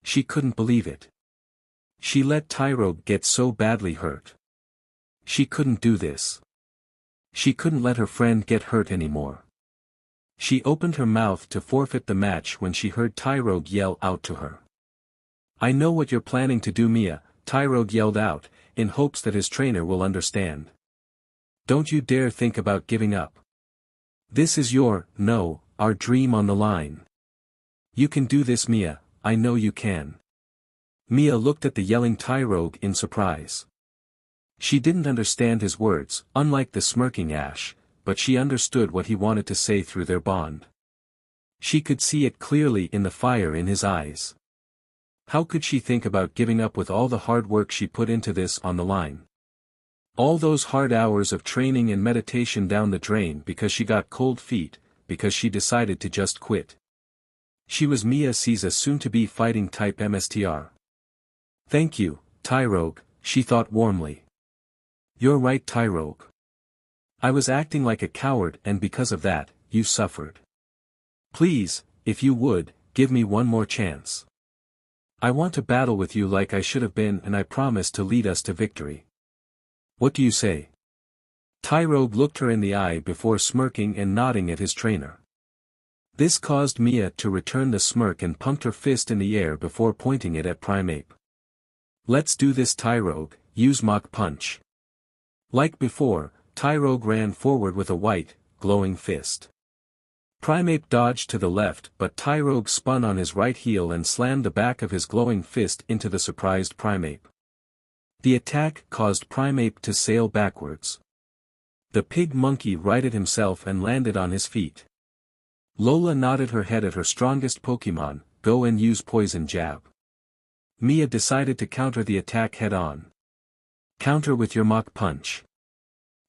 She couldn't believe it. She let Tyrogue get so badly hurt. She couldn't do this. She couldn't let her friend get hurt anymore. She opened her mouth to forfeit the match when she heard Tyrogue yell out to her. I know what you're planning to do, Mia, Tyrogue yelled out, in hopes that his trainer will understand. Don't you dare think about giving up. This is our dream on the line. You can do this, Mia, I know you can. Mia looked at the yelling Tyrogue in surprise. She didn't understand his words, unlike the smirking Ash, but she understood what he wanted to say through their bond. She could see it clearly in the fire in his eyes. How could she think about giving up with all the hard work she put into this on the line? All those hard hours of training and meditation down the drain because she got cold feet, because she decided to just quit. She was Mia C's soon-to-be fighting type MSTR. Thank you, Tyrogue, she thought warmly. You're right, Tyrogue. I was acting like a coward and because of that, you suffered. Please, if you would, give me one more chance. I want to battle with you like I should have been, and I promise to lead us to victory. What do you say? Tyrogue looked her in the eye before smirking and nodding at his trainer. This caused Mia to return the smirk and pumped her fist in the air before pointing it at Primeape. Let's do this, Tyrogue, use Mach Punch. Like before, Tyrogue ran forward with a white, glowing fist. Primeape dodged to the left, but Tyrogue spun on his right heel and slammed the back of his glowing fist into the surprised Primeape. The attack caused Primeape to sail backwards. The pig monkey righted himself and landed on his feet. Lola nodded her head at her strongest Pokémon, go and use Poison Jab. Mia decided to counter the attack head-on. Counter with your Mach Punch.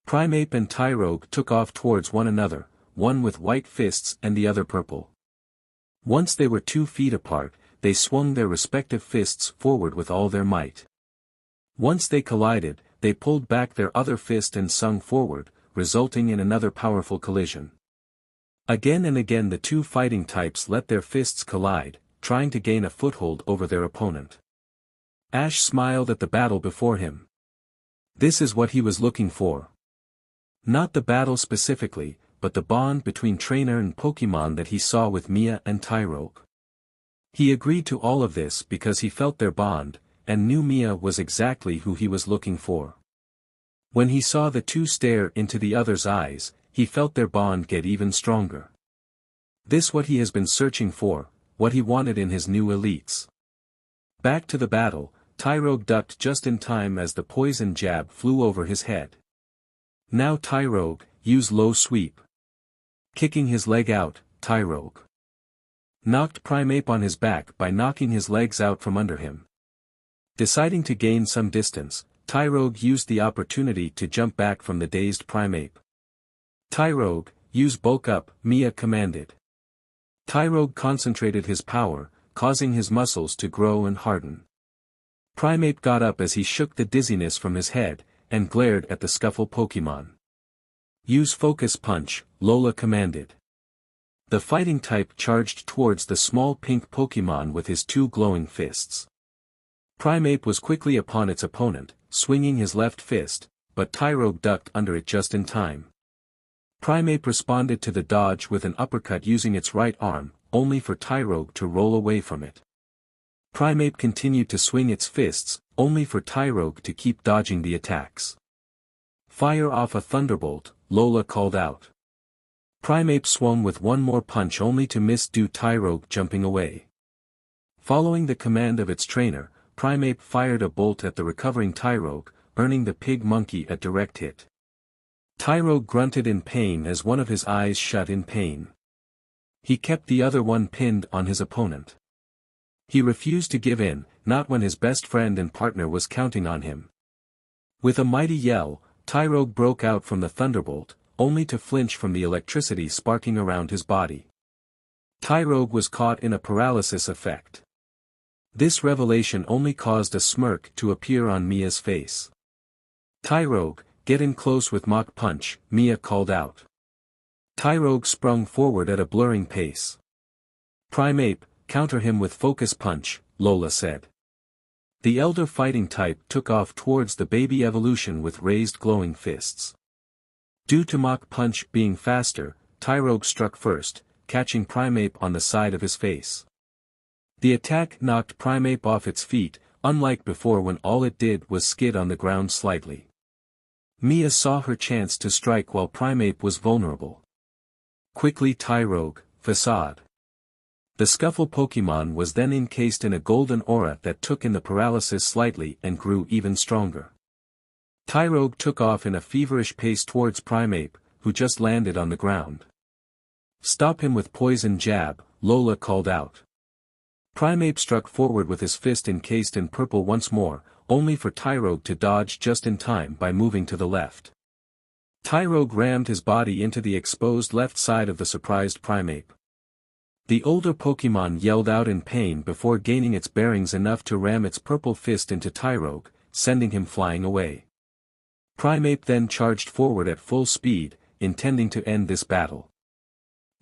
Primeape and Tyrogue took off towards one another, one with white fists and the other purple. Once they were 2 feet apart, they swung their respective fists forward with all their might. Once they collided, they pulled back their other fist and swung forward, resulting in another powerful collision. Again and again the two fighting types let their fists collide, trying to gain a foothold over their opponent. Ash smiled at the battle before him. This is what he was looking for. Not the battle specifically, but the bond between trainer and Pokémon that he saw with Mia and Tyrogue. He agreed to all of this because he felt their bond, and knew Mia was exactly who he was looking for. When he saw the two stare into the other's eyes, he felt their bond get even stronger. This what he has been searching for, what he wanted in his new elites. Back to the battle, Tyrogue ducked just in time as the poison jab flew over his head. Now Tyrogue, use low sweep. Kicking his leg out, Tyrogue knocked Primeape on his back by knocking his legs out from under him. Deciding to gain some distance, Tyrogue used the opportunity to jump back from the dazed Primeape. Tyrogue, use bulk up, Mia commanded. Tyrogue concentrated his power, causing his muscles to grow and harden. Primeape got up as he shook the dizziness from his head, and glared at the scuffle Pokémon. Use focus punch, Lola commanded. The fighting type charged towards the small pink Pokémon with his two glowing fists. Primeape was quickly upon its opponent, swinging his left fist, but Tyrogue ducked under it just in time. Primeape responded to the dodge with an uppercut using its right arm, only for Tyrogue to roll away from it. Primeape continued to swing its fists, only for Tyrogue to keep dodging the attacks. Fire off a thunderbolt, Lola called out. Primeape swung with one more punch only to miss due Tyrogue jumping away. Following the command of its trainer, Primeape fired a bolt at the recovering Tyrogue, earning the pig monkey a direct hit. Tyrogue grunted in pain as one of his eyes shut in pain. He kept the other one pinned on his opponent. He refused to give in, not when his best friend and partner was counting on him. With a mighty yell, Tyrogue broke out from the thunderbolt, only to flinch from the electricity sparking around his body. Tyrogue was caught in a paralysis effect. This revelation only caused a smirk to appear on Mia's face. Tyrogue, get in close with Mach Punch, Mia called out. Tyrogue sprung forward at a blurring pace. Primeape, counter him with Focus Punch, Lola said. The elder fighting type took off towards the baby evolution with raised glowing fists. Due to Mach Punch being faster, Tyrogue struck first, catching Primeape on the side of his face. The attack knocked Primeape off its feet, unlike before when all it did was skid on the ground slightly. Mia saw her chance to strike while Primeape was vulnerable. Quickly Tyrogue, facade. The Scuffle Pokémon was then encased in a golden aura that took in the paralysis slightly and grew even stronger. Tyrogue took off in a feverish pace towards Primeape, who just landed on the ground. "Stop him with poison jab," Lola called out. Primeape struck forward with his fist encased in purple once more, only for Tyrogue to dodge just in time by moving to the left. Tyrogue rammed his body into the exposed left side of the surprised Primeape. The older Pokémon yelled out in pain before gaining its bearings enough to ram its purple fist into Tyrogue, sending him flying away. Primeape then charged forward at full speed, intending to end this battle.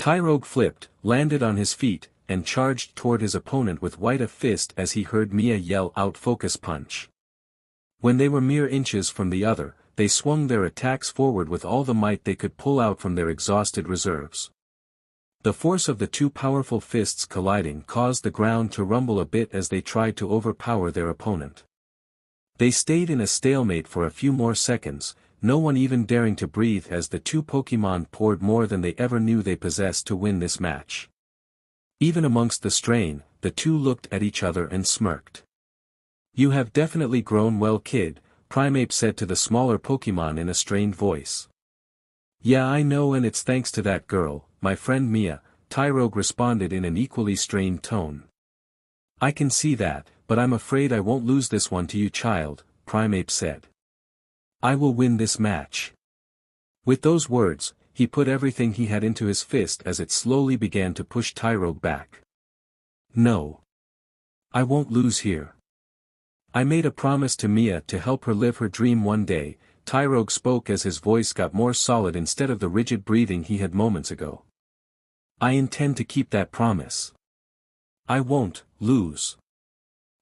Tyrogue flipped, landed on his feet, and charged toward his opponent with white a fist as he heard Mia yell out "Focus Punch." When they were mere inches from the other, they swung their attacks forward with all the might they could pull out from their exhausted reserves. The force of the two powerful fists colliding caused the ground to rumble a bit as they tried to overpower their opponent. They stayed in a stalemate for a few more seconds, no one even daring to breathe as the two Pokémon poured more than they ever knew they possessed to win this match. Even amongst the strain, the two looked at each other and smirked. "You have definitely grown well, kid," Primeape said to the smaller Pokémon in a strained voice. "Yeah, I know, and it's thanks to that girl, my friend Mia," Tyrogue responded in an equally strained tone. "I can see that, but I'm afraid I won't lose this one to you, child," Primeape said. "I will win this match." With those words, he put everything he had into his fist as it slowly began to push Tyrogue back. "No. I won't lose here. I made a promise to Mia to help her live her dream one day," Tyrogue spoke as his voice got more solid instead of the rigid breathing he had moments ago. "I intend to keep that promise. I won't lose."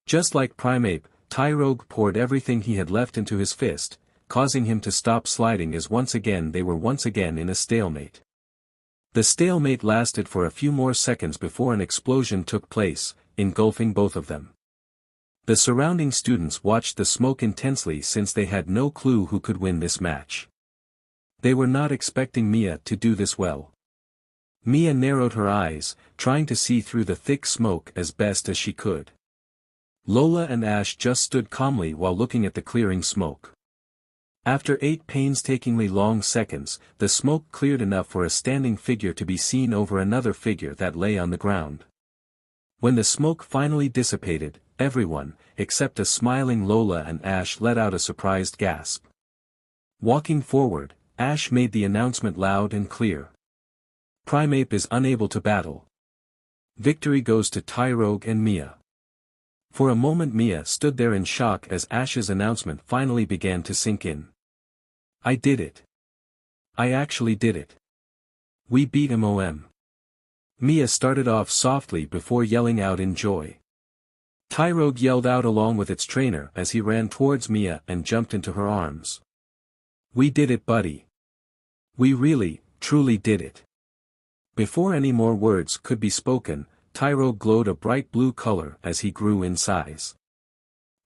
Just like Primeape, Tyrogue poured everything he had left into his fist, causing him to stop sliding as once again they were once again in a stalemate. The stalemate lasted for a few more seconds before an explosion took place, engulfing both of them. The surrounding students watched the smoke intensely since they had no clue who could win this match. They were not expecting Mia to do this well. Mia narrowed her eyes, trying to see through the thick smoke as best as she could. Lola and Ash just stood calmly while looking at the clearing smoke. After 8 painstakingly long seconds, the smoke cleared enough for a standing figure to be seen over another figure that lay on the ground. When the smoke finally dissipated, everyone, except a smiling Lola and Ash, let out a surprised gasp. Walking forward, Ash made the announcement loud and clear. "Primeape is unable to battle. Victory goes to Tyrogue and Mia." For a moment Mia stood there in shock as Ash's announcement finally began to sink in. "I did it. I actually did it. We beat him." Mia started off softly before yelling out in joy. Tyrogue yelled out along with its trainer as he ran towards Mia and jumped into her arms. "We did it, buddy. We really, truly did it." Before any more words could be spoken, Tyrogue glowed a bright blue color as he grew in size.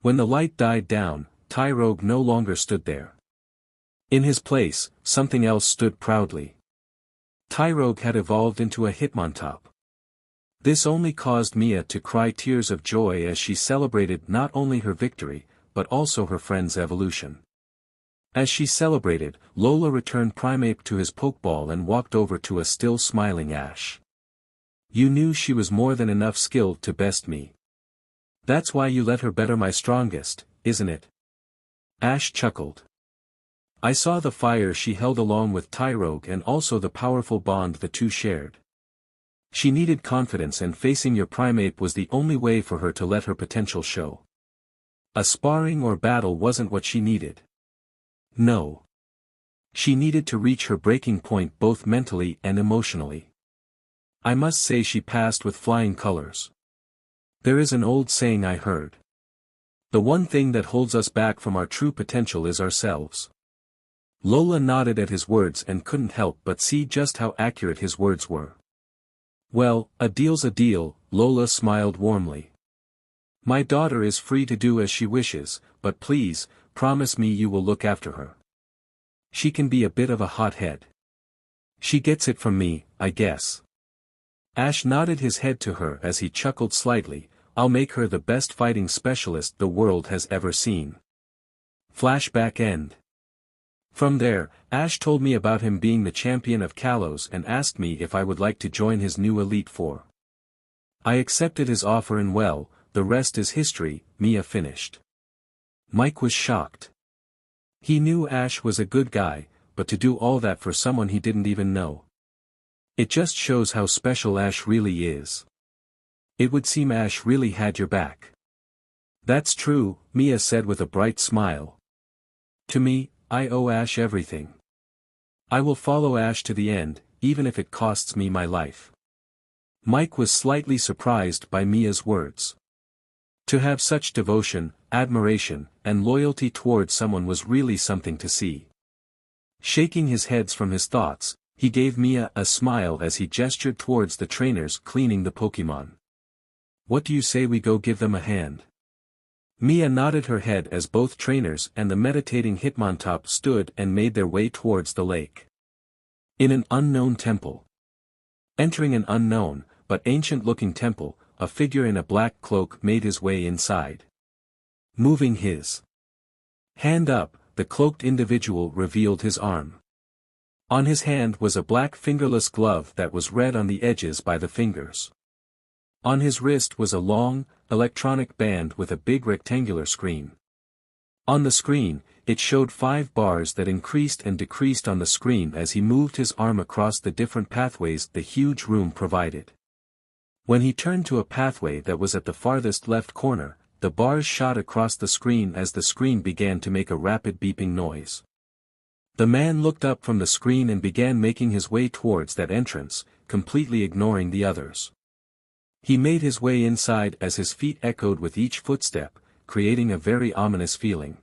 When the light died down, Tyrogue no longer stood there. In his place, something else stood proudly. Tyrogue had evolved into a Hitmontop. This only caused Mia to cry tears of joy as she celebrated not only her victory, but also her friend's evolution. As she celebrated, Lola returned Primeape to his Pokeball and walked over to a still smiling Ash. "You knew she was more than enough skilled to best me. That's why you let her better my strongest, isn't it?" Ash chuckled. "I saw the fire she held along with Tyrogue and also the powerful bond the two shared. She needed confidence, and facing your Primeape was the only way for her to let her potential show. A sparring or battle wasn't what she needed. No. She needed to reach her breaking point both mentally and emotionally. I must say she passed with flying colors. There is an old saying I heard. The one thing that holds us back from our true potential is ourselves." Lola nodded at his words and couldn't help but see just how accurate his words were. "Well, a deal's a deal," Lola smiled warmly. "My daughter is free to do as she wishes, but please, promise me you will look after her. She can be a bit of a hothead. She gets it from me, I guess. Ash nodded his head to her as he chuckled slightly. I'll make her the best fighting specialist the world has ever seen. Flashback end. From there, Ash told me about him being the champion of Kalos and asked me if I would like to join his new Elite Four. I accepted his offer and well, the rest is history, Mia finished. Mike was shocked. He knew Ash was a good guy, but to do all that for someone he didn't even know. It just shows how special Ash really is. It would seem Ash really had your back. That's true, Mia said with a bright smile. To me, I owe Ash everything. I will follow Ash to the end, even if it costs me my life. Mike was slightly surprised by Mia's words. To have such devotion, admiration, and loyalty towards someone was really something to see. Shaking his head from his thoughts, he gave Mia a smile as he gestured towards the trainers cleaning the Pokémon. What do you say we go give them a hand? Mia nodded her head as both trainers and the meditating Hitmontop stood and made their way towards the lake. In an unknown temple. Entering an unknown, but ancient-looking temple, a figure in a black cloak made his way inside. Moving his hand up, the cloaked individual revealed his arm. On his hand was a black fingerless glove that was red on the edges by the fingers. On his wrist was a long, electronic band with a big rectangular screen. On the screen, it showed 5 bars that increased and decreased on the screen as he moved his arm across the different pathways the huge room provided. When he turned to a pathway that was at the farthest left corner, the bars shot across the screen as the screen began to make a rapid beeping noise. The man looked up from the screen and began making his way towards that entrance, completely ignoring the others. He made his way inside as his feet echoed with each footstep, creating a very ominous feeling.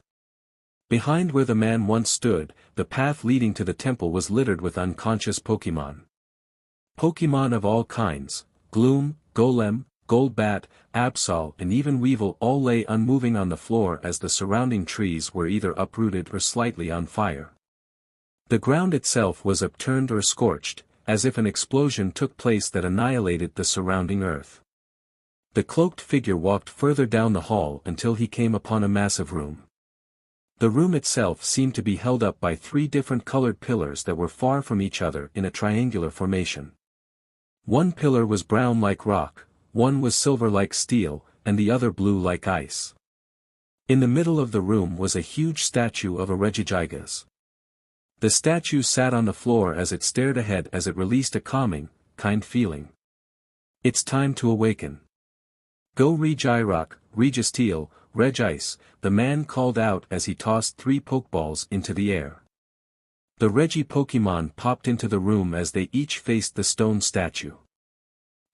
Behind where the man once stood, the path leading to the temple was littered with unconscious Pokémon. Pokémon of all kinds, Gloom, Golem, Golbat, Absol and even Weevil all lay unmoving on the floor as the surrounding trees were either uprooted or slightly on fire. The ground itself was upturned or scorched, as if an explosion took place that annihilated the surrounding earth. The cloaked figure walked further down the hall until he came upon a massive room. The room itself seemed to be held up by 3 different colored pillars that were far from each other in a triangular formation. One pillar was brown like rock, one was silver like steel, and the other blue like ice. In the middle of the room was a huge statue of a Regigigas. The statue sat on the floor as it stared ahead as it released a calming, kind feeling. It's time to awaken. Go Regirock, Registeel, Regice, the man called out as he tossed 3 Pokeballs into the air. The Regi Pokemon popped into the room as they each faced the stone statue.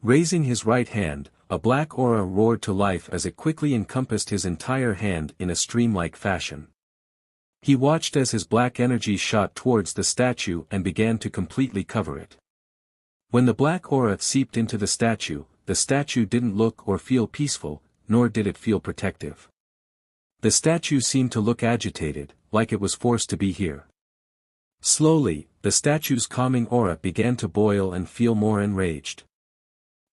Raising his right hand, a black aura roared to life as it quickly encompassed his entire hand in a stream-like fashion. He watched as his black energy shot towards the statue and began to completely cover it. When the black aura seeped into the statue didn't look or feel peaceful, nor did it feel protective. The statue seemed to look agitated, like it was forced to be here. Slowly, the statue's calming aura began to boil and feel more enraged.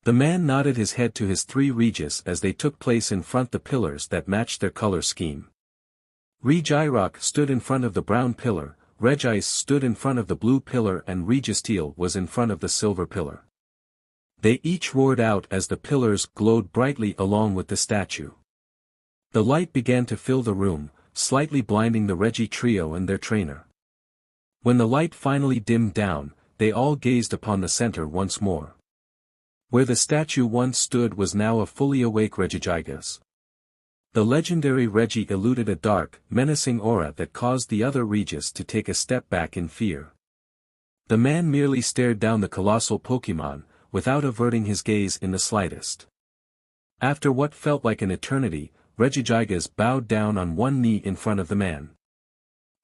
The man nodded his head to his 3 Regis as they took place in front the pillars that matched their color scheme. Regirock stood in front of the brown pillar, Regice stood in front of the blue pillar and Registeel was in front of the silver pillar. They each roared out as the pillars glowed brightly along with the statue. The light began to fill the room, slightly blinding the Regi trio and their trainer. When the light finally dimmed down, they all gazed upon the center once more. Where the statue once stood was now a fully awake Regigigas. The legendary Regi eluded a dark, menacing aura that caused the other Regis to take a step back in fear. The man merely stared down the colossal Pokémon, without averting his gaze in the slightest. After what felt like an eternity, Regigigas bowed down on one knee in front of the man.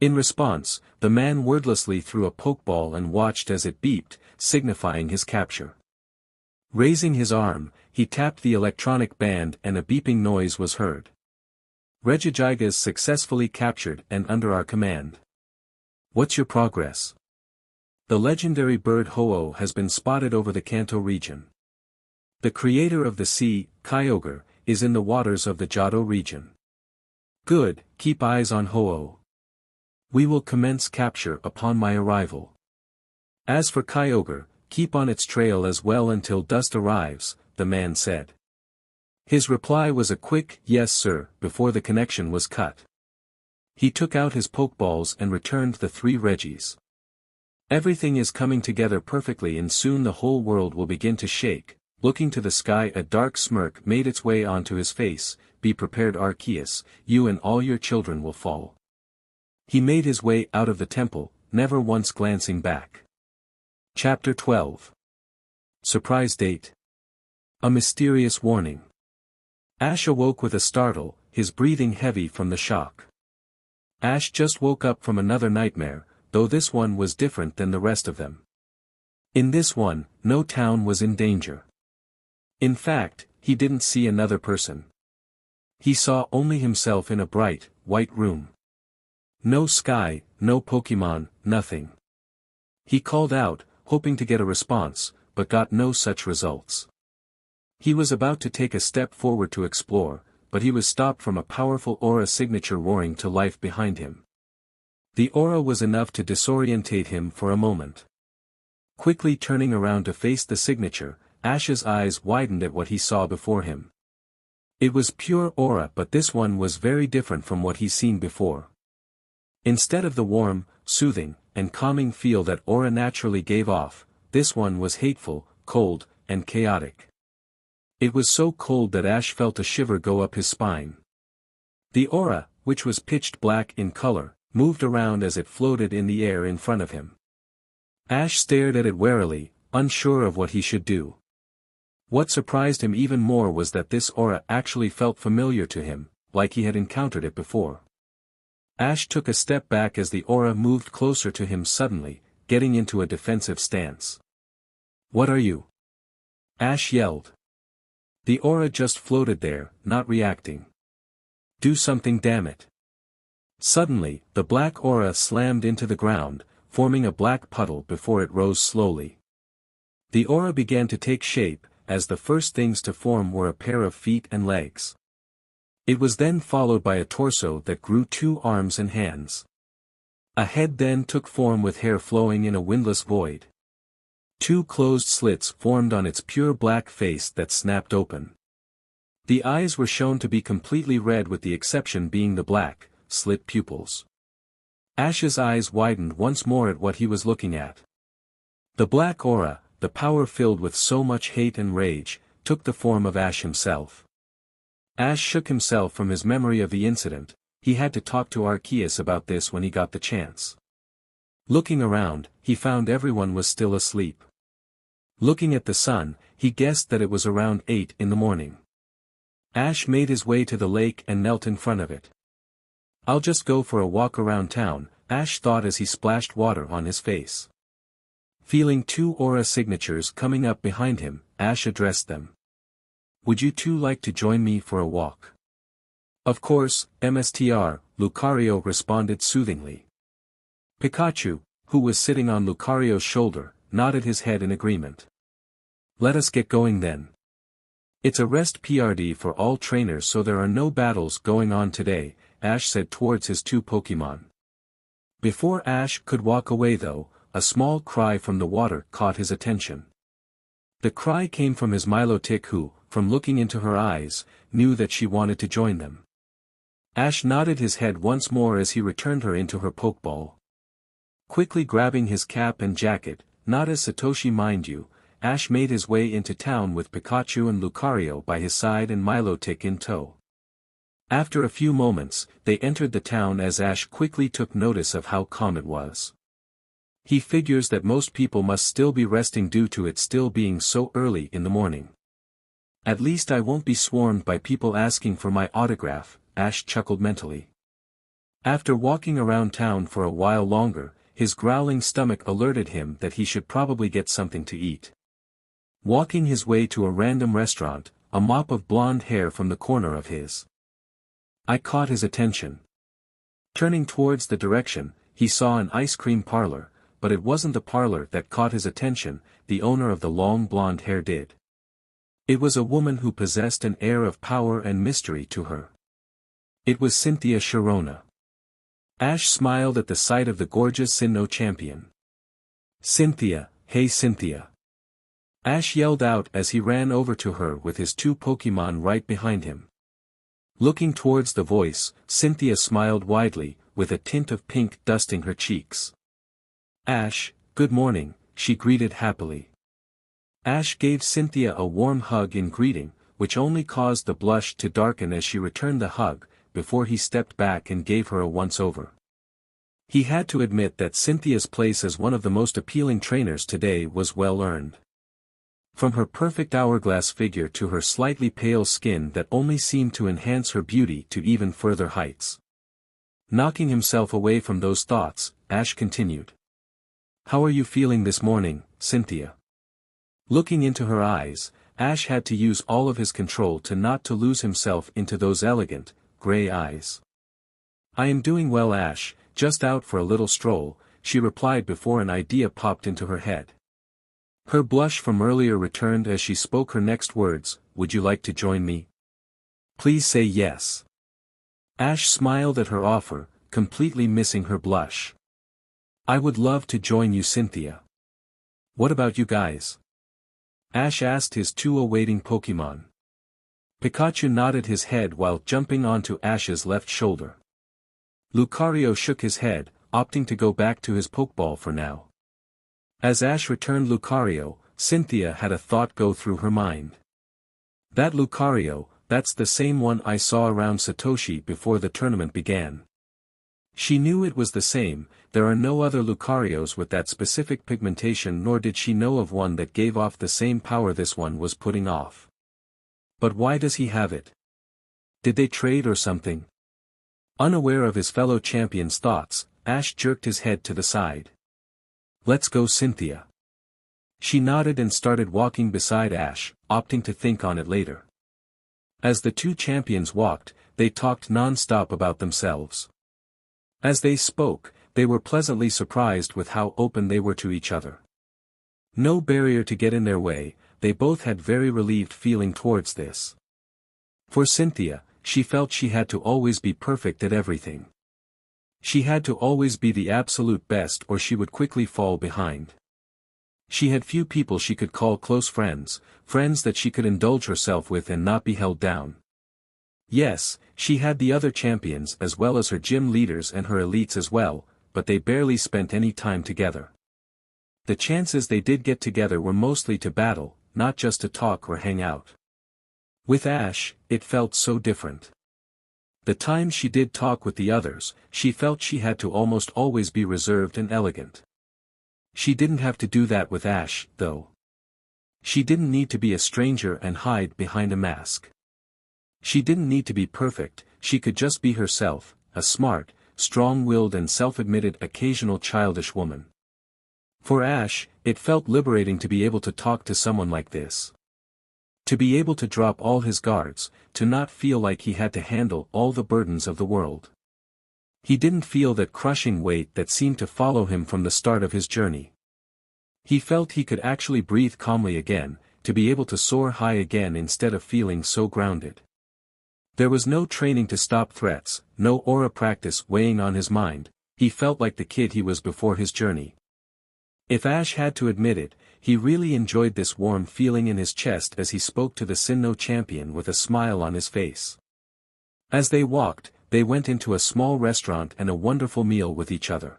In response, the man wordlessly threw a Pokeball and watched as it beeped, signifying his capture. Raising his arm, he tapped the electronic band and a beeping noise was heard. Regigigas successfully captured and under our command. What's your progress? The legendary bird Ho-Oh has been spotted over the Kanto region. The creator of the sea, Kyogre, is in the waters of the Johto region. Good, keep eyes on Ho-Oh. We will commence capture upon my arrival. As for Kyogre, keep on its trail as well until dust arrives, the man said. His reply was a quick, yes sir, before the connection was cut. He took out his Pokeballs and returned the 3 Reggies. Everything is coming together perfectly and soon the whole world will begin to shake. Looking to the sky, a dark smirk made its way onto his face. Be prepared, Arceus, you and all your children will fall. He made his way out of the temple, never once glancing back. Chapter 12. Surprise date. A mysterious warning. Ash awoke with a startle, his breathing heavy from the shock. Ash just woke up from another nightmare, though this one was different than the rest of them. In this one, no town was in danger. In fact, he didn't see another person. He saw only himself in a bright, white room. No sky, no Pokémon, nothing. He called out, hoping to get a response, but got no such results. He was about to take a step forward to explore, but he was stopped from a powerful aura signature roaring to life behind him. The aura was enough to disorientate him for a moment. Quickly turning around to face the signature, Ash's eyes widened at what he saw before him. It was pure aura, but this one was very different from what he's seen before. Instead of the warm, soothing, and calming feel that aura naturally gave off, this one was hateful, cold, and chaotic. It was so cold that Ash felt a shiver go up his spine. The aura, which was pitched black in color, moved around as it floated in the air in front of him. Ash stared at it warily, unsure of what he should do. What surprised him even more was that this aura actually felt familiar to him, like he had encountered it before. Ash took a step back as the aura moved closer to him suddenly, getting into a defensive stance. "What are you?" Ash yelled. The aura just floated there, not reacting. "Do something, damn it." Suddenly, the black aura slammed into the ground, forming a black puddle before it rose slowly. The aura began to take shape, as the first things to form were a pair of feet and legs. It was then followed by a torso that grew 2 arms and hands. A head then took form with hair flowing in a windless void. 2 closed slits formed on its pure black face that snapped open. The eyes were shown to be completely red with the exception being the black, slit pupils. Ash's eyes widened once more at what he was looking at. The black aura, the power filled with so much hate and rage, took the form of Ash himself. Ash shook himself from his memory of the incident. He had to talk to Arceus about this when he got the chance. Looking around, he found everyone was still asleep. Looking at the sun, he guessed that it was around 8 in the morning. Ash made his way to the lake and knelt in front of it. "I'll just go for a walk around town," Ash thought as he splashed water on his face. Feeling 2 aura signatures coming up behind him, Ash addressed them. "Would you 2 like to join me for a walk?" "Of course, Mstr," Lucario responded soothingly. Pikachu, who was sitting on Lucario's shoulder, nodded his head in agreement. "Let us get going then. It's a rest period for all trainers, so there are no battles going on today," Ash said towards his 2 Pokémon. Before Ash could walk away though, a small cry from the water caught his attention. The cry came from his Milotic who, from looking into her eyes, knew that she wanted to join them. Ash nodded his head once more as he returned her into her Pokeball. Quickly grabbing his cap and jacket, not as Satoshi mind you, Ash made his way into town with Pikachu and Lucario by his side and Milotic in tow. After a few moments, they entered the town as Ash quickly took notice of how calm it was. He figures that most people must still be resting due to it still being so early in the morning. "At least I won't be swarmed by people asking for my autograph," Ash chuckled mentally. After walking around town for a while longer, his growling stomach alerted him that he should probably get something to eat. Walking his way to a random restaurant, a mop of blonde hair from the corner of his eye caught his attention. Turning towards the direction, he saw an ice cream parlor, but it wasn't the parlor that caught his attention, the owner of the long blonde hair did. It was a woman who possessed an air of power and mystery to her. It was Cynthia Sharona. Ash smiled at the sight of the gorgeous Sinnoh champion. "Cynthia, hey Cynthia!" Ash yelled out as he ran over to her with his 2 Pokémon right behind him. Looking towards the voice, Cynthia smiled widely, with a tint of pink dusting her cheeks. "Ash, good morning," she greeted happily. Ash gave Cynthia a warm hug in greeting, which only caused the blush to darken as she returned the hug, before he stepped back and gave her a once-over. He had to admit that Cynthia's place as one of the most appealing trainers today was well earned. From her perfect hourglass figure to her slightly pale skin that only seemed to enhance her beauty to even further heights. Knocking himself away from those thoughts, Ash continued. "How are you feeling this morning, Cynthia?" Looking into her eyes, Ash had to use all of his control not to lose himself into those elegant, gray eyes. "I am doing well, Ash, just out for a little stroll," she replied before an idea popped into her head. Her blush from earlier returned as she spoke her next words, "Would you like to join me? Please say yes." Ash smiled at her offer, completely missing her blush. "I would love to join you, Cynthia. What about you guys?" Ash asked his 2 awaiting Pokémon. Pikachu nodded his head while jumping onto Ash's left shoulder. Lucario shook his head, opting to go back to his Pokeball for now. As Ash returned Lucario, Cynthia had a thought go through her mind. "That Lucario, that's the same one I saw around Satoshi before the tournament began." She knew it was the same. There are no other Lucarios with that specific pigmentation, nor did she know of one that gave off the same power this one was putting off. But why does he have it? Did they trade or something? Unaware of his fellow champion's thoughts, Ash jerked his head to the side. "Let's go, Cynthia." She nodded and started walking beside Ash, opting to think on it later. As the 2 champions walked, they talked non-stop about themselves. As they spoke, they were pleasantly surprised with how open they were to each other. No barrier to get in their way, they both had very relieved feeling towards this. For Cynthia, she felt she had to always be perfect at everything. She had to always be the absolute best or she would quickly fall behind. She had few people she could call close friends, friends that she could indulge herself with and not be held down. Yes, she had the other champions as well as her gym leaders and her elites as well, but they barely spent any time together. The chances they did get together were mostly to battle, not just to talk or hang out. With Ash, it felt so different. The times she did talk with the others, she felt she had to almost always be reserved and elegant. She didn't have to do that with Ash, though. She didn't need to be a stranger and hide behind a mask. She didn't need to be perfect, she could just be herself, a smart, strong-willed and self-admitted occasional childish woman. For Ash, it felt liberating to be able to talk to someone like this. To be able to drop all his guards, to not feel like he had to handle all the burdens of the world. He didn't feel that crushing weight that seemed to follow him from the start of his journey. He felt he could actually breathe calmly again, to be able to soar high again instead of feeling so grounded. There was no training to stop threats, no aura practice weighing on his mind, he felt like the kid he was before his journey. If Ash had to admit it, he really enjoyed this warm feeling in his chest as he spoke to the Sinnoh champion with a smile on his face. As they walked, they went into a small restaurant and a wonderful meal with each other.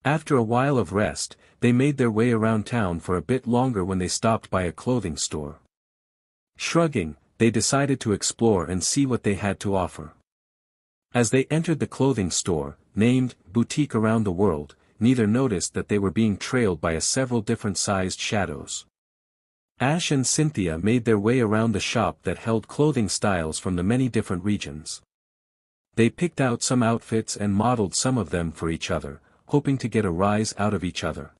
After a while of rest, they made their way around town for a bit longer when they stopped by a clothing store. Shrugging, they decided to explore and see what they had to offer. As they entered the clothing store, named Boutique Around the World, neither noticed that they were being trailed by several different-sized shadows. Ash and Cynthia made their way around the shop that held clothing styles from the many different regions. They picked out some outfits and modeled some of them for each other, hoping to get a rise out of each other.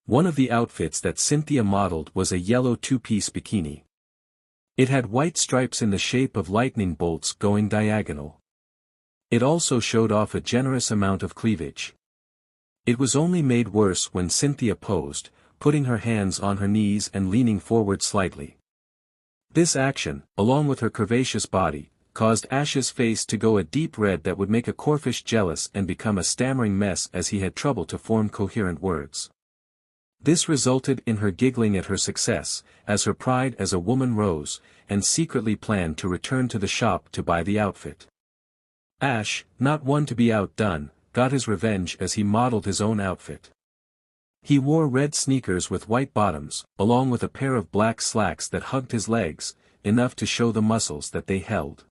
One of the outfits that Cynthia modeled was a yellow two-piece bikini. It had white stripes in the shape of lightning bolts going diagonal. It also showed off a generous amount of cleavage. It was only made worse when Cynthia posed, putting her hands on her knees and leaning forward slightly. This action, along with her curvaceous body, caused Ash's face to go a deep red that would make a corfish jealous and become a stammering mess as he had trouble to form coherent words. This resulted in her giggling at her success, as her pride as a woman rose, and secretly planned to return to the shop to buy the outfit. Ash, not one to be outdone, got his revenge as he modeled his own outfit. He wore red sneakers with white bottoms, along with a pair of black slacks that hugged his legs, enough to show the muscles that they held.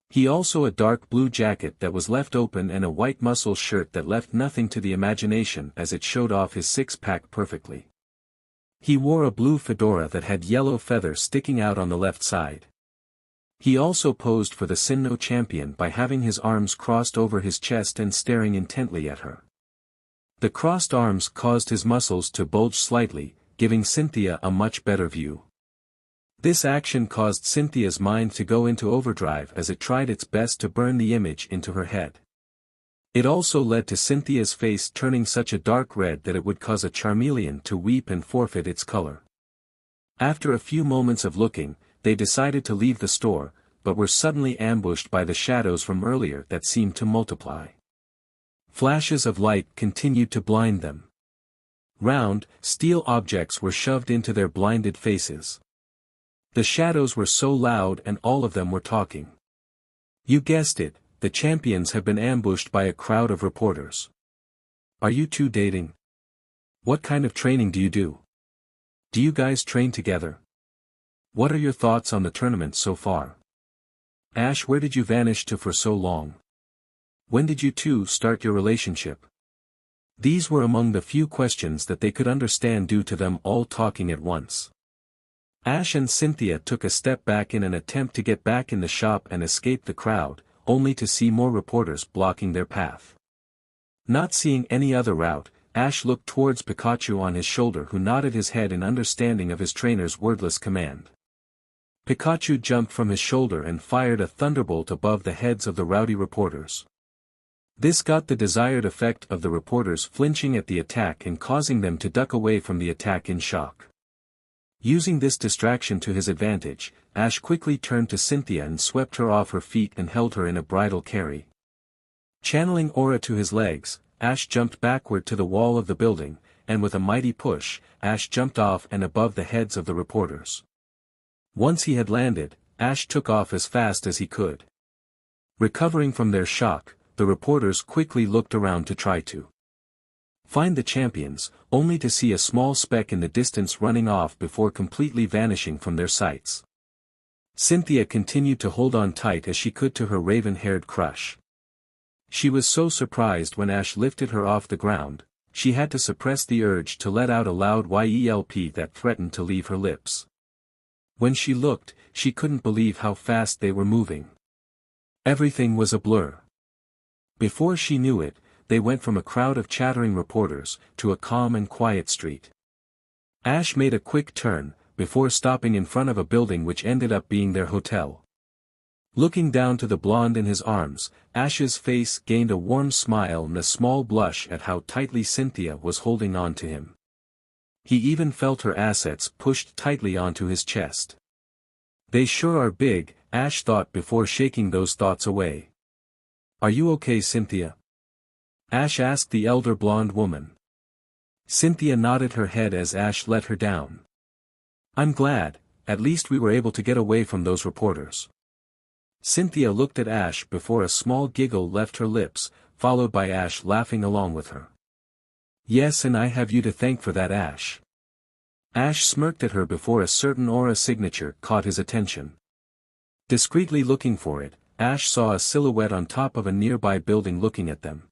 He also a dark blue jacket that was left open and a white muscle shirt that left nothing to the imagination as it showed off his six-pack perfectly. He wore a blue fedora that had yellow feathers sticking out on the left side. He also posed for the Sinnoh champion by having his arms crossed over his chest and staring intently at her. The crossed arms caused his muscles to bulge slightly, giving Cynthia a much better view. This action caused Cynthia's mind to go into overdrive as it tried its best to burn the image into her head. It also led to Cynthia's face turning such a dark red that it would cause a Charmeleon to weep and forfeit its color. After a few moments of looking, they decided to leave the store, but were suddenly ambushed by the shadows from earlier that seemed to multiply. Flashes of light continued to blind them. Round, steel objects were shoved into their blinded faces. The shadows were so loud and all of them were talking. You guessed it, the champions have been ambushed by a crowd of reporters. Are you two dating? What kind of training do you do? Do you guys train together? What are your thoughts on the tournament so far? Ash, where did you vanish to for so long? When did you two start your relationship? These were among the few questions that they could understand due to them all talking at once. Ash and Cynthia took a step back in an attempt to get back in the shop and escape the crowd, only to see more reporters blocking their path. Not seeing any other route, Ash looked towards Pikachu on his shoulder, who nodded his head in understanding of his trainer's wordless command. Pikachu jumped from his shoulder and fired a thunderbolt above the heads of the rowdy reporters. This got the desired effect of the reporters flinching at the attack and causing them to duck away from the attack in shock. Using this distraction to his advantage, Ash quickly turned to Cynthia and swept her off her feet and held her in a bridal carry. Channeling aura to his legs, Ash jumped backward to the wall of the building, and with a mighty push, Ash jumped off and above the heads of the reporters. Once he had landed, Ash took off as fast as he could. Recovering from their shock, the reporters quickly looked around to try to find the champions, only to see a small speck in the distance running off before completely vanishing from their sights. Cynthia continued to hold on tight as she could to her raven-haired crush. She was so surprised when Ash lifted her off the ground, she had to suppress the urge to let out a loud yelp that threatened to leave her lips. When she looked, she couldn't believe how fast they were moving. Everything was a blur. Before she knew it, they went from a crowd of chattering reporters to a calm and quiet street. Ash made a quick turn, before stopping in front of a building which ended up being their hotel. Looking down to the blonde in his arms, Ash's face gained a warm smile and a small blush at how tightly Cynthia was holding on to him. He even felt her assets pushed tightly onto his chest. They sure are big, Ash thought before shaking those thoughts away. Are you okay, Cynthia? Ash asked the elder blonde woman. Cynthia nodded her head as Ash let her down. I'm glad, at least we were able to get away from those reporters. Cynthia looked at Ash before a small giggle left her lips, followed by Ash laughing along with her. Yes, and I have you to thank for that, Ash. Ash smirked at her before a certain aura signature caught his attention. Discreetly looking for it, Ash saw a silhouette on top of a nearby building looking at them.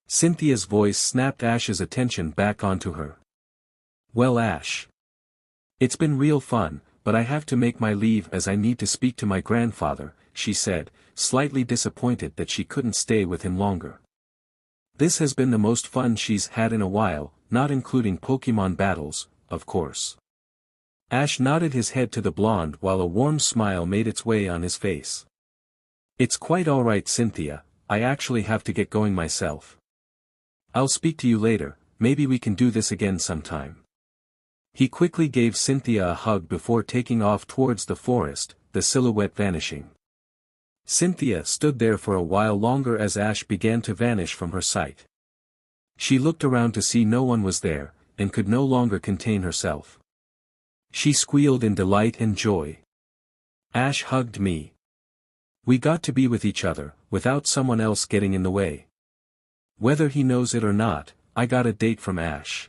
Cynthia's voice snapped Ash's attention back onto her. Well, Ash. It's been real fun, but I have to make my leave as I need to speak to my grandfather, she said, slightly disappointed that she couldn't stay with him longer. This has been the most fun she's had in a while, not including Pokémon battles, of course. Ash nodded his head to the blonde while a warm smile made its way on his face. It's quite alright, Cynthia, I actually have to get going myself. I'll speak to you later, maybe we can do this again sometime. He quickly gave Cynthia a hug before taking off towards the forest, the silhouette vanishing. Cynthia stood there for a while longer as Ash began to vanish from her sight. She looked around to see no one was there, and could no longer contain herself. She squealed in delight and joy. Ash hugged me. We got to be with each other, without someone else getting in the way. Whether he knows it or not, I got a date from Ash.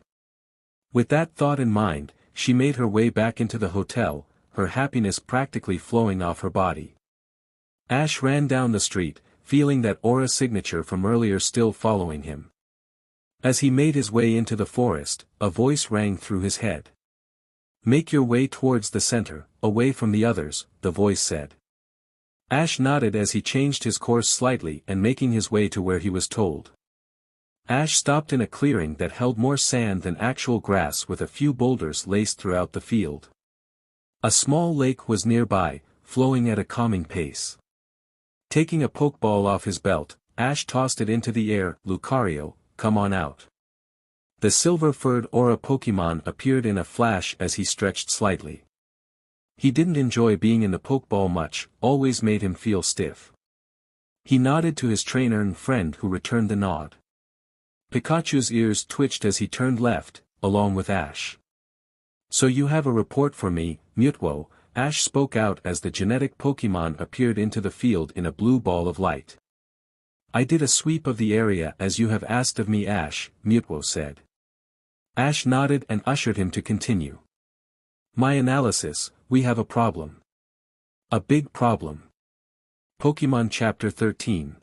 With that thought in mind, she made her way back into the hotel, her happiness practically flowing off her body. Ash ran down the street, feeling that aura signature from earlier still following him. As he made his way into the forest, a voice rang through his head. Make your way towards the center, away from the others, the voice said. Ash nodded as he changed his course slightly and making his way to where he was told. Ash stopped in a clearing that held more sand than actual grass with a few boulders laced throughout the field. A small lake was nearby, flowing at a calming pace. Taking a pokeball off his belt, Ash tossed it into the air. Lucario, come on out. The silver-furred aura Pokémon appeared in a flash as he stretched slightly. He didn't enjoy being in the Pokeball much, always made him feel stiff. He nodded to his trainer and friend who returned the nod. Pikachu's ears twitched as he turned left, along with Ash. So you have a report for me, Mutwo, Ash spoke out as the genetic Pokémon appeared into the field in a blue ball of light. I did a sweep of the area as you have asked of me, Ash, Mutwo said. Ash nodded and ushered him to continue. My analysis, we have a problem. A big problem. Pokémon Chapter 13.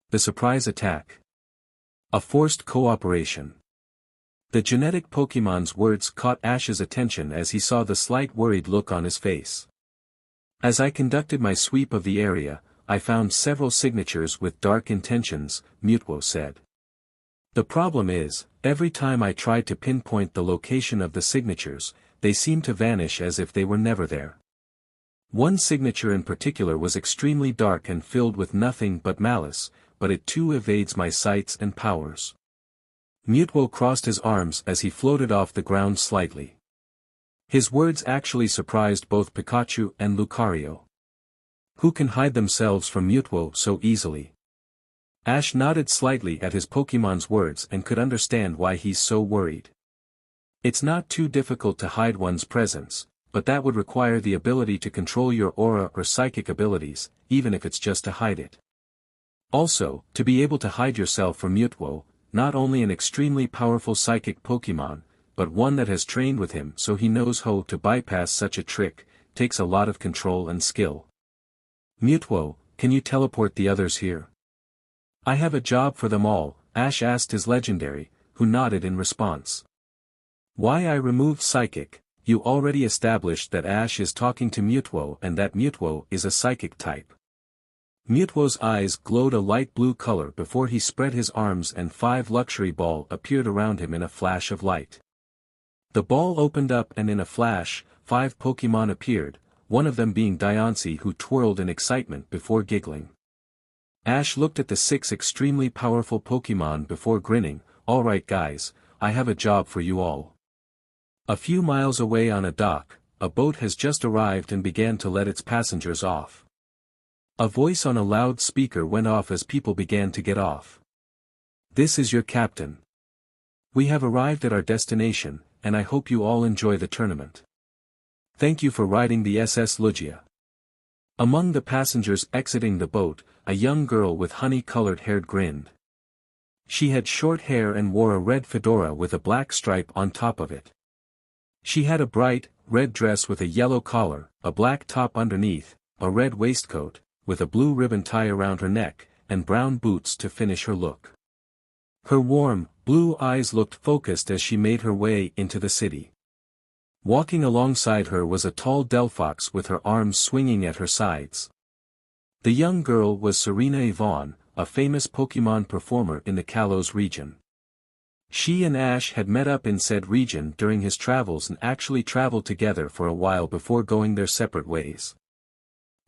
The Surprise Attack. A forced cooperation. The genetic Pokémon's words caught Ash's attention as he saw the slight worried look on his face. As I conducted my sweep of the area, I found several signatures with dark intentions, Mutwo said. The problem is, every time I tried to pinpoint the location of the signatures, they seemed to vanish as if they were never there. One signature in particular was extremely dark and filled with nothing but malice, but it too evades my sights and powers. Mutwo crossed his arms as he floated off the ground slightly. His words actually surprised both Pikachu and Lucario. Who can hide themselves from Mutwo so easily? Ash nodded slightly at his Pokémon's words and could understand why he's so worried. It's not too difficult to hide one's presence, but that would require the ability to control your aura or psychic abilities, even if it's just to hide it. Also, to be able to hide yourself from Mutwo, not only an extremely powerful psychic Pokémon, but one that has trained with him so he knows how to bypass such a trick, takes a lot of control and skill. Mutwo, can you teleport the others here? I have a job for them all, Ash asked his legendary, who nodded in response. Why I removed psychic? You already established that Ash is talking to Mutwo and that Mutwo is a psychic type. Mutwo's eyes glowed a light blue color before he spread his arms and 5 luxury ball appeared around him in a flash of light. The ball opened up and in a flash, 5 Pokémon appeared, one of them being Diancie who twirled in excitement before giggling. Ash looked at the 6 extremely powerful Pokémon before grinning. Alright guys, I have a job for you all. A few miles away on a dock, a boat has just arrived and began to let its passengers off. A voice on a loudspeaker went off as people began to get off. This is your captain. We have arrived at our destination, and I hope you all enjoy the tournament. Thank you for riding the SS Lugia. Among the passengers exiting the boat, a young girl with honey-colored hair grinned. She had short hair and wore a red fedora with a black stripe on top of it. She had a bright, red dress with a yellow collar, a black top underneath, a red waistcoat, with a blue ribbon tie around her neck, and brown boots to finish her look. Her warm, blue eyes looked focused as she made her way into the city. Walking alongside her was a tall Delphox with her arms swinging at her sides. The young girl was Serena Yvonne, a famous Pokémon performer in the Kalos region. She and Ash had met up in said region during his travels and actually traveled together for a while before going their separate ways.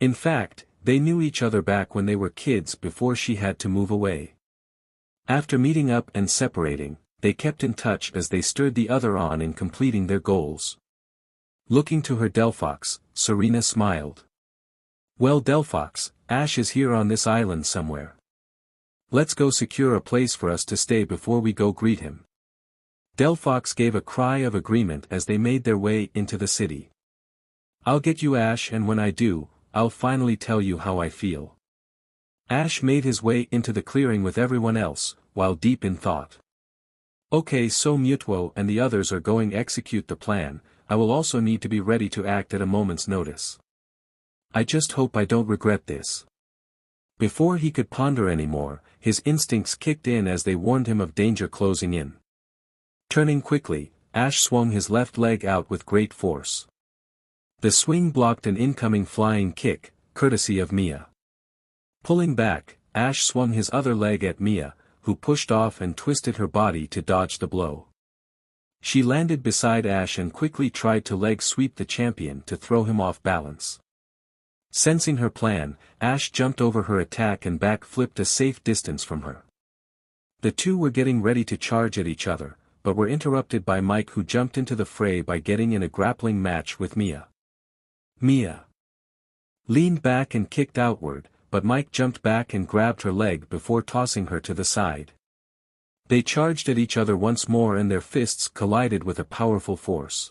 In fact, they knew each other back when they were kids before she had to move away. After meeting up and separating, they kept in touch as they stirred the other on in completing their goals. Looking to her Delphox, Serena smiled. Well Delphox, Ash is here on this island somewhere. Let's go secure a place for us to stay before we go greet him. Delphox gave a cry of agreement as they made their way into the city. I'll get you Ash, and when I do, I'll finally tell you how I feel. Ash made his way into the clearing with everyone else, while deep in thought. Okay, so Mutuo and the others are going execute the plan. I will also need to be ready to act at a moment's notice. I just hope I don't regret this. Before he could ponder anymore, his instincts kicked in as they warned him of danger closing in. Turning quickly, Ash swung his left leg out with great force. The swing blocked an incoming flying kick, courtesy of Mia. Pulling back, Ash swung his other leg at Mia, who pushed off and twisted her body to dodge the blow. She landed beside Ash and quickly tried to leg sweep the champion to throw him off balance. Sensing her plan, Ash jumped over her attack and back-flipped a safe distance from her. The two were getting ready to charge at each other, but were interrupted by Mike, who jumped into the fray by getting in a grappling match with Mia. Mia leaned back and kicked outward, but Mike jumped back and grabbed her leg before tossing her to the side. They charged at each other once more and their fists collided with a powerful force.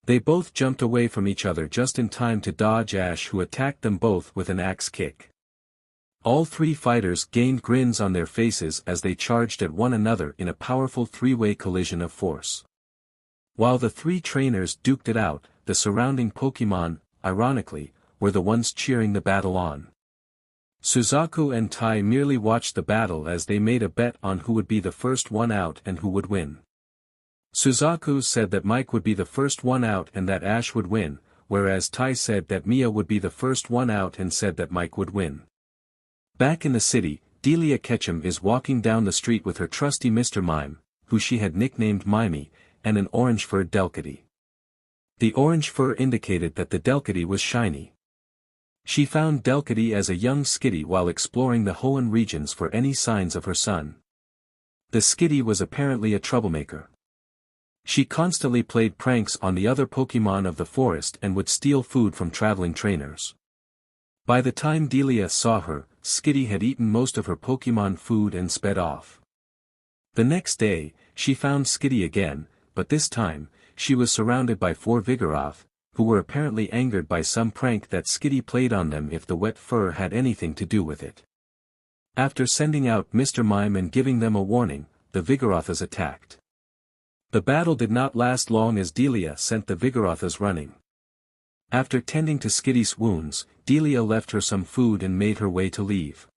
They both jumped away from each other just in time to dodge Ash, who attacked them both with an axe kick. All three fighters gained grins on their faces as they charged at one another in a powerful three-way collision of force. While the three trainers duked it out, the surrounding Pokémon, ironically, were the ones cheering the battle on. Suzaku and Tai merely watched the battle as they made a bet on who would be the first one out and who would win. Suzaku said that Mike would be the first one out and that Ash would win, whereas Tai said that Mia would be the first one out and said that Mike would win. Back in the city, Delia Ketchum is walking down the street with her trusty Mr. Mime, who she had nicknamed Mimey, and an orange-furred Delcatty. The orange fur indicated that the Delcatty was shiny. She found Delcatty as a young Skitty while exploring the Hoenn regions for any signs of her son. The Skitty was apparently a troublemaker. She constantly played pranks on the other Pokémon of the forest and would steal food from traveling trainers. By the time Delia saw her, Skitty had eaten most of her Pokémon food and sped off. The next day, she found Skitty again, but this time, she was surrounded by 4 Vigoroth, who were apparently angered by some prank that Skitty played on them, if the wet fur had anything to do with it. After sending out Mr. Mime and giving them a warning, the Vigoroths attacked. The battle did not last long as Delia sent the Vigoroths running. After tending to Skitty's wounds, Delia left her some food and made her way to leave.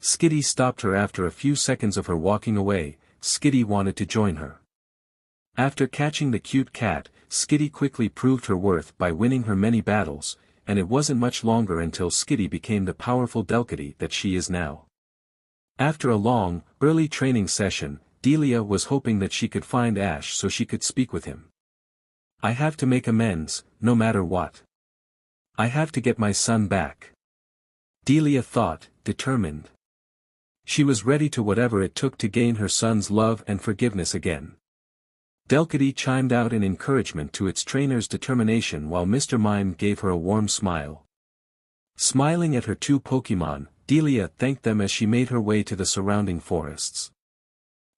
Skitty stopped her after a few seconds of her walking away. Skitty wanted to join her. After catching the cute cat, Skitty quickly proved her worth by winning her many battles, and it wasn't much longer until Skitty became the powerful Delcatty that she is now. After a long, early training session, Delia was hoping that she could find Ash so she could speak with him. I have to make amends, no matter what. I have to get my son back. Delia thought, determined. She was ready to whatever it took to gain her son's love and forgiveness again. Delcatty chimed out in encouragement to its trainer's determination while Mr. Mime gave her a warm smile. Smiling at her 2 Pokémon, Delia thanked them as she made her way to the surrounding forests.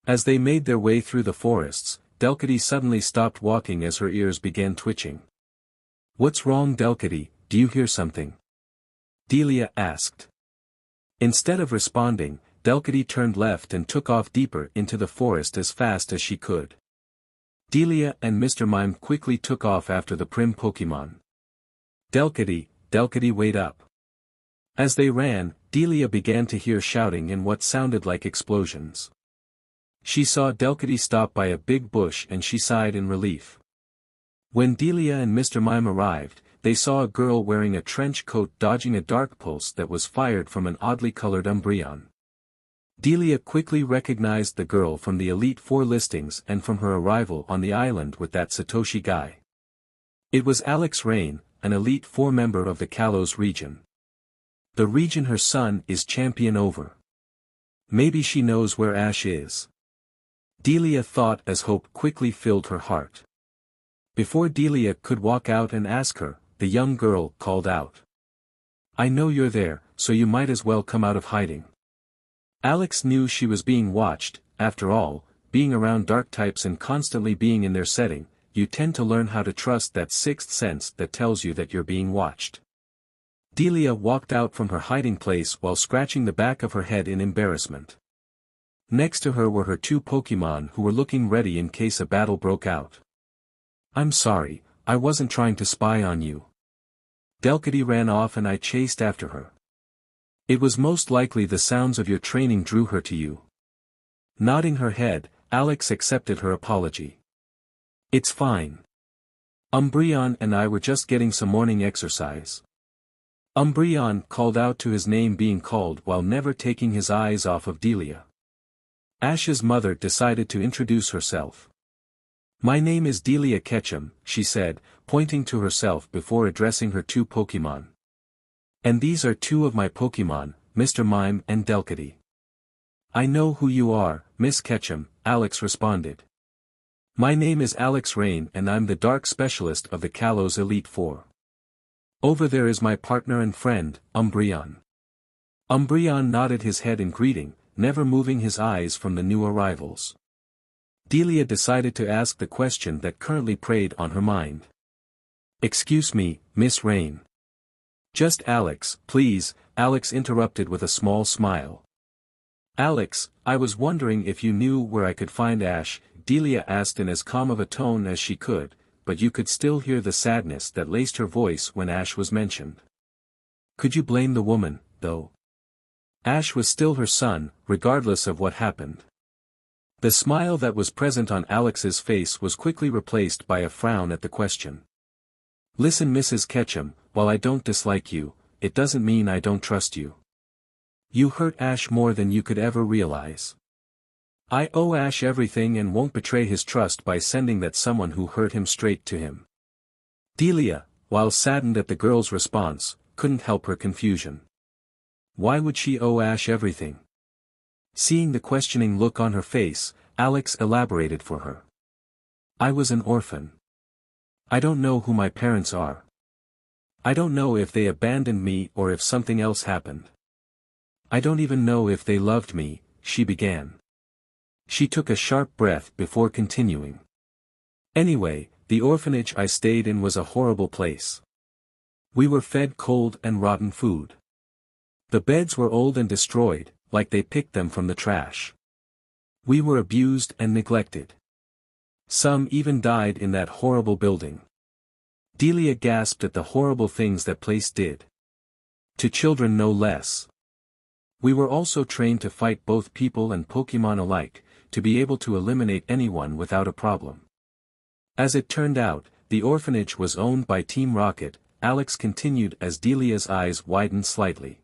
As they made their way through the forests, Delcatty suddenly stopped walking as her ears began twitching. What's wrong, Delcatty? Do you hear something? Delia asked. Instead of responding, Delcatty turned left and took off deeper into the forest as fast as she could. Delia and Mr. Mime quickly took off after the prim Pokémon. Delcatty, Delcatty, wait up. As they ran, Delia began to hear shouting and what sounded like explosions. She saw Delcatty stop by a big bush and she sighed in relief. When Delia and Mr. Mime arrived, they saw a girl wearing a trench coat dodging a dark pulse that was fired from an oddly colored Umbreon. Delia quickly recognized the girl from the Elite Four listings and from her arrival on the island with that Satoshi guy. It was Alex Rain, an Elite Four member of the Kalos region. The region her son is champion over. Maybe she knows where Ash is. Delia thought as hope quickly filled her heart. Before Delia could walk out and ask her, the young girl called out. I know you're there, so you might as well come out of hiding. Alex knew she was being watched. After all, being around dark types and constantly being in their setting, you tend to learn how to trust that sixth sense that tells you that you're being watched. Delia walked out from her hiding place while scratching the back of her head in embarrassment. Next to her were her two Pokémon who were looking ready in case a battle broke out. I'm sorry, I wasn't trying to spy on you. Delcatty ran off and I chased after her. It was most likely the sounds of your training drew her to you. Nodding her head, Alex accepted her apology. It's fine. Umbreon and I were just getting some morning exercise. Umbreon called out to his name being called while never taking his eyes off of Delia. Ash's mother decided to introduce herself. My name is Delia Ketchum, she said, pointing to herself before addressing her two Pokémon. And these are two of my Pokémon, Mr. Mime and Delcatty. I know who you are, Miss Ketchum, Alex responded. My name is Alex Rain and I'm the Dark Specialist of the Kalos Elite Four. Over there is my partner and friend, Umbreon. Umbreon nodded his head in greeting, never moving his eyes from the new arrivals. Delia decided to ask the question that currently preyed on her mind. Excuse me, Miss Rain. Just Alex, please, Alex interrupted with a small smile. Alex, I was wondering if you knew where I could find Ash, Delia asked in as calm of a tone as she could, but you could still hear the sadness that laced her voice when Ash was mentioned. Could you blame the woman, though? Ash was still her son, regardless of what happened. The smile that was present on Alex's face was quickly replaced by a frown at the question. Listen, Mrs. Ketchum, while I don't dislike you, it doesn't mean I don't trust you. You hurt Ash more than you could ever realize. I owe Ash everything and won't betray his trust by sending that someone who hurt him straight to him. Delia, while saddened at the girl's response, couldn't help her confusion. Why would she owe Ash everything? Seeing the questioning look on her face, Alex elaborated for her. I was an orphan. I don't know who my parents are. I don't know if they abandoned me or if something else happened. I don't even know if they loved me, she began. She took a sharp breath before continuing. Anyway, the orphanage I stayed in was a horrible place. We were fed cold and rotten food. The beds were old and destroyed, like they picked them from the trash. We were abused and neglected. Some even died in that horrible building. Delia gasped at the horrible things that place did. To children no less. We were also trained to fight both people and Pokémon alike, to be able to eliminate anyone without a problem. As it turned out, the orphanage was owned by Team Rocket, Alex continued as Delia's eyes widened slightly.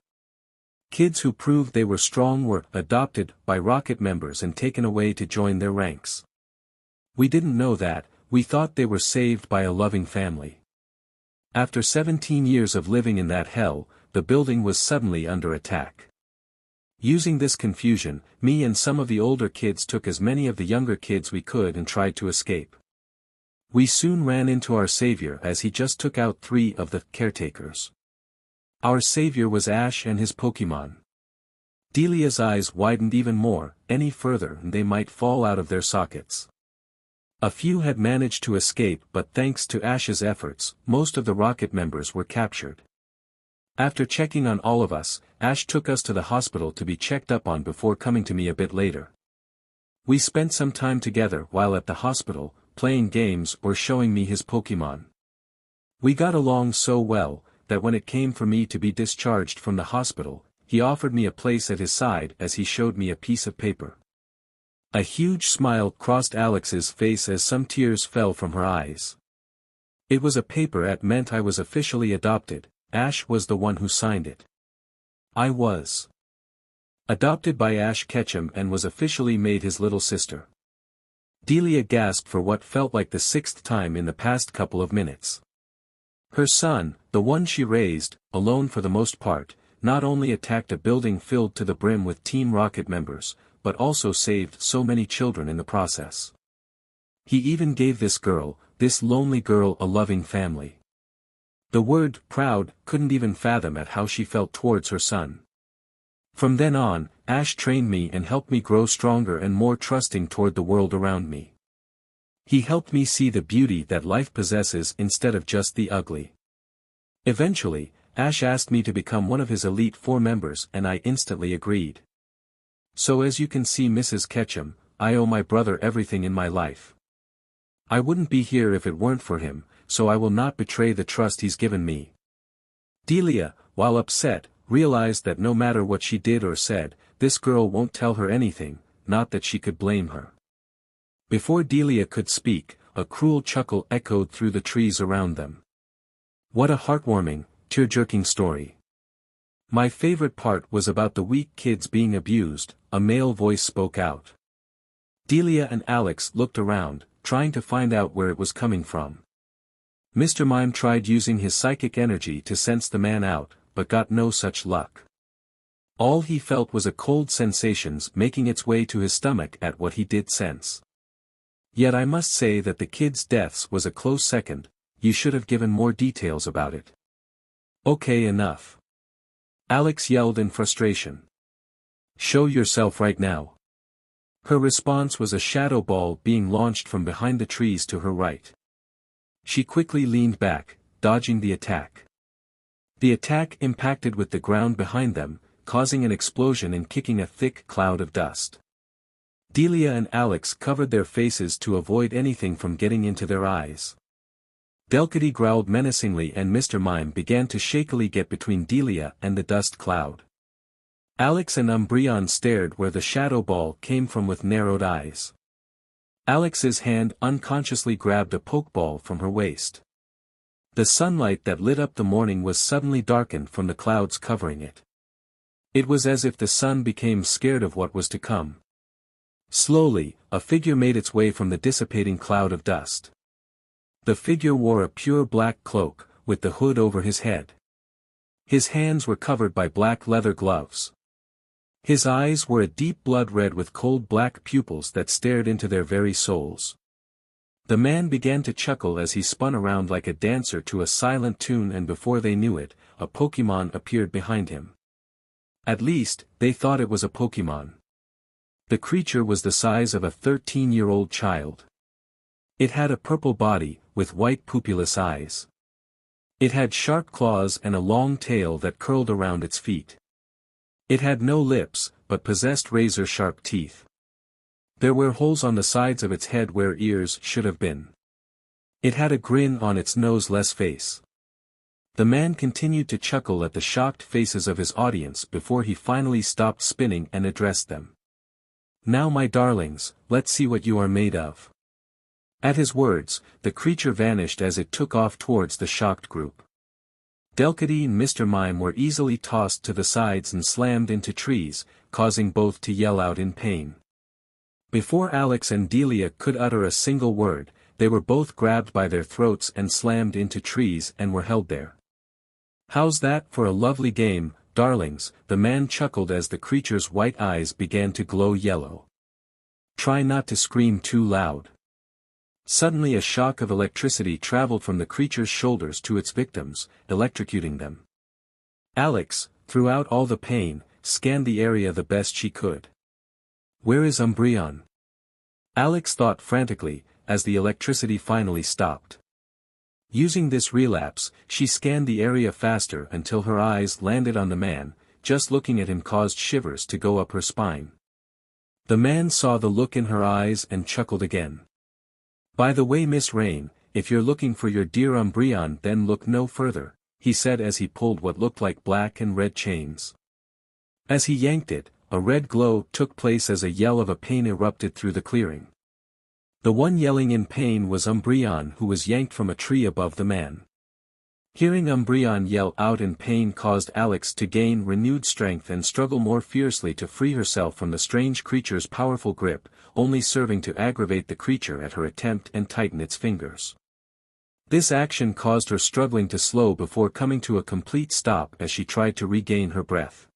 Kids who proved they were strong were adopted by Rocket members and taken away to join their ranks. We didn't know that, we thought they were saved by a loving family. After 17 years of living in that hell, the building was suddenly under attack. Using this confusion, me and some of the older kids took as many of the younger kids we could and tried to escape. We soon ran into our savior as he just took out 3 of the caretakers. Our savior was Ash and his Pokémon. Delia's eyes widened even more, any further and they might fall out of their sockets. A few had managed to escape but thanks to Ash's efforts, most of the Rocket members were captured. After checking on all of us, Ash took us to the hospital to be checked up on before coming to me a bit later. We spent some time together while at the hospital, playing games or showing me his Pokémon. We got along so well, that when it came for me to be discharged from the hospital, he offered me a place at his side as he showed me a piece of paper. A huge smile crossed Alex's face as some tears fell from her eyes. It was a paper that meant I was officially adopted. Ash was the one who signed it. I was adopted by Ash Ketchum and was officially made his little sister. Delia gasped for what felt like the 6th time in the past couple of minutes. Her son, the one she raised, alone for the most part, not only attacked a building filled to the brim with Team Rocket members, but also saved so many children in the process. He even gave this lonely girl, a loving family. The word proud couldn't even fathom at how she felt towards her son. From then on, Ash trained me and helped me grow stronger and more trusting toward the world around me. He helped me see the beauty that life possesses instead of just the ugly. Eventually, Ash asked me to become one of his Elite Four members and I instantly agreed. So as you can see, Mrs. Ketchum, I owe my brother everything in my life. I wouldn't be here if it weren't for him, so I will not betray the trust he's given me. Delia, while upset, realized that no matter what she did or said, this girl won't tell her anything, not that she could blame her. Before Delia could speak, a cruel chuckle echoed through the trees around them. What a heartwarming, tear-jerking story. My favorite part was about the weak kids being abused, a male voice spoke out. Delia and Alex looked around, trying to find out where it was coming from. Mr. Mime tried using his psychic energy to sense the man out, but got no such luck. All he felt was a cold sensation making its way to his stomach at what he did sense. Yet I must say that the kids' deaths was a close second. You should have given more details about it. Okay, enough. Alex yelled in frustration. Show yourself right now. Her response was a shadow ball being launched from behind the trees to her right. She quickly leaned back, dodging the attack. The attack impacted with the ground behind them, causing an explosion and kicking a thick cloud of dust. Delia and Alex covered their faces to avoid anything from getting into their eyes. Delcatty growled menacingly and Mr. Mime began to shakily get between Delia and the dust cloud. Alex and Umbreon stared where the shadow ball came from with narrowed eyes. Alex's hand unconsciously grabbed a pokeball from her waist. The sunlight that lit up the morning was suddenly darkened from the clouds covering it. It was as if the sun became scared of what was to come. Slowly, a figure made its way from the dissipating cloud of dust. The figure wore a pure black cloak, with the hood over his head. His hands were covered by black leather gloves. His eyes were a deep blood red with cold black pupils that stared into their very souls. The man began to chuckle as he spun around like a dancer to a silent tune, and before they knew it, a Pokémon appeared behind him. At least, they thought it was a Pokémon. The creature was the size of a 13-year-old child. It had a purple body, with white pupilless eyes. It had sharp claws and a long tail that curled around its feet. It had no lips, but possessed razor-sharp teeth. There were holes on the sides of its head where ears should have been. It had a grin on its nose-less face. The man continued to chuckle at the shocked faces of his audience before he finally stopped spinning and addressed them. Now my darlings, let's see what you are made of. At his words, the creature vanished as it took off towards the shocked group. Delcatty and Mr. Mime were easily tossed to the sides and slammed into trees, causing both to yell out in pain. Before Alex and Delia could utter a single word, they were both grabbed by their throats and slammed into trees and were held there. How's that for a lovely game, darlings? The man chuckled as the creature's white eyes began to glow yellow. Try not to scream too loud. Suddenly a shock of electricity traveled from the creature's shoulders to its victims, electrocuting them. Alex, throughout all the pain, scanned the area the best she could. Where is Umbreon? Alex thought frantically, as the electricity finally stopped. Using this relapse, she scanned the area faster until her eyes landed on the man. Just looking at him caused shivers to go up her spine. The man saw the look in her eyes and chuckled again. By the way, Miss Rain, if you're looking for your dear Umbreon, then look no further, he said as he pulled what looked like black and red chains. As he yanked it, a red glow took place as a yell of pain erupted through the clearing. The one yelling in pain was Umbreon, who was yanked from a tree above the man. Hearing Umbreon yell out in pain caused Alex to gain renewed strength and struggle more fiercely to free herself from the strange creature's powerful grip, only serving to aggravate the creature at her attempt and tighten its fingers. This action caused her struggling to slow before coming to a complete stop as she tried to regain her breath.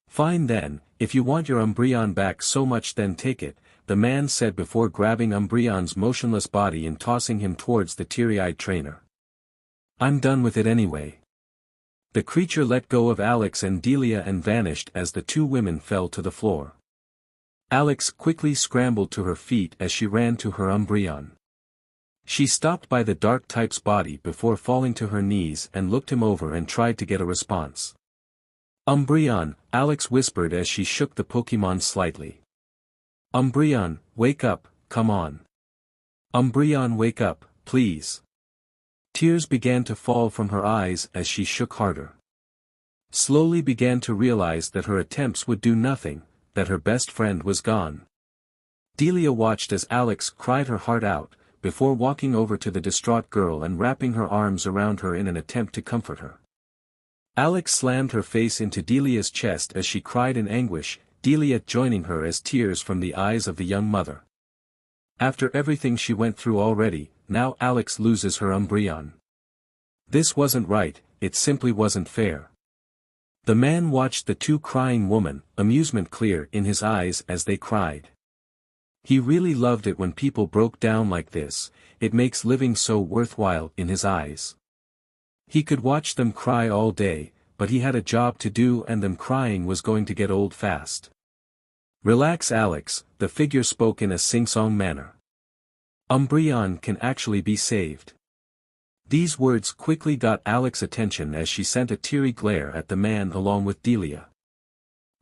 "Fine then, if you want your Umbreon back so much then take it," the man said before grabbing Umbreon's motionless body and tossing him towards the teary-eyed trainer. "I'm done with it anyway." The creature let go of Alex and Delia and vanished as the two women fell to the floor. Alex quickly scrambled to her feet as she ran to her Umbreon. She stopped by the dark type's body before falling to her knees and looked him over and tried to get a response. "Umbreon," Alex whispered as she shook the Pokémon slightly. "Umbreon, wake up, come on. Umbreon, wake up, please." Tears began to fall from her eyes as she shook harder. Slowly began to realize that her attempts would do nothing, that her best friend was gone. Delia watched as Alex cried her heart out, before walking over to the distraught girl and wrapping her arms around her in an attempt to comfort her. Alex slammed her face into Delia's chest as she cried in anguish, Delia joining her as tears from the eyes of the young mother. After everything she went through already, now Alex loses her Umbreon. This wasn't right, it simply wasn't fair. The man watched the two crying women, amusement clear in his eyes as they cried. He really loved it when people broke down like this, it makes living so worthwhile in his eyes. He could watch them cry all day, but he had a job to do and them crying was going to get old fast. "Relax Alex," the figure spoke in a sing-song manner. "Umbreon can actually be saved." These words quickly got Alex's attention as she sent a teary glare at the man along with Delia.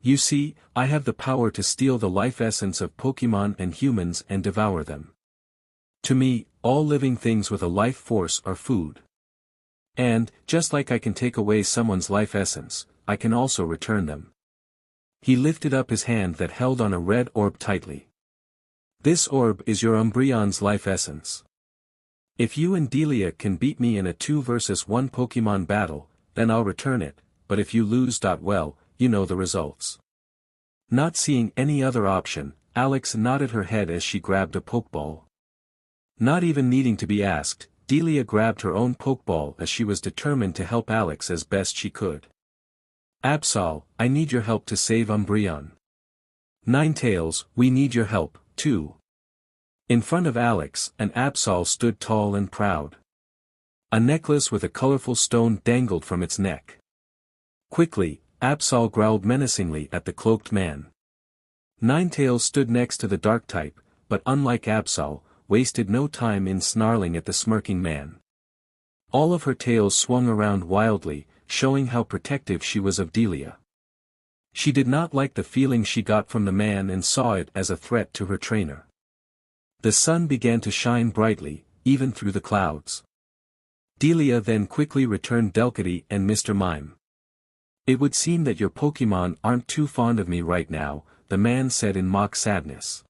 "You see, I have the power to steal the life essence of Pokémon and humans and devour them. To me, all living things with a life force are food. And, just like I can take away someone's life essence, I can also return them." He lifted up his hand that held on a red orb tightly. "This orb is your Umbreon's life essence. If you and Delia can beat me in a 2 versus 1 Pokémon battle, then I'll return it, but if you lose, well, you know the results." Not seeing any other option, Alex nodded her head as she grabbed a Pokeball. Not even needing to be asked, Delia grabbed her own Pokeball as she was determined to help Alex as best she could. "Absol, I need your help to save Umbreon. Ninetales, we need your help, too." In front of Alex, an Absol stood tall and proud. A necklace with a colorful stone dangled from its neck. Quickly, Absol growled menacingly at the cloaked man. Ninetales stood next to the dark type, but unlike Absol, wasted no time in snarling at the smirking man. All of her tails swung around wildly, showing how protective she was of Delia. She did not like the feeling she got from the man and saw it as a threat to her trainer. The sun began to shine brightly, even through the clouds. Delia then quickly returned Delcatty and Mr. Mime. "It would seem that your Pokémon aren't too fond of me right now," the man said in mock sadness.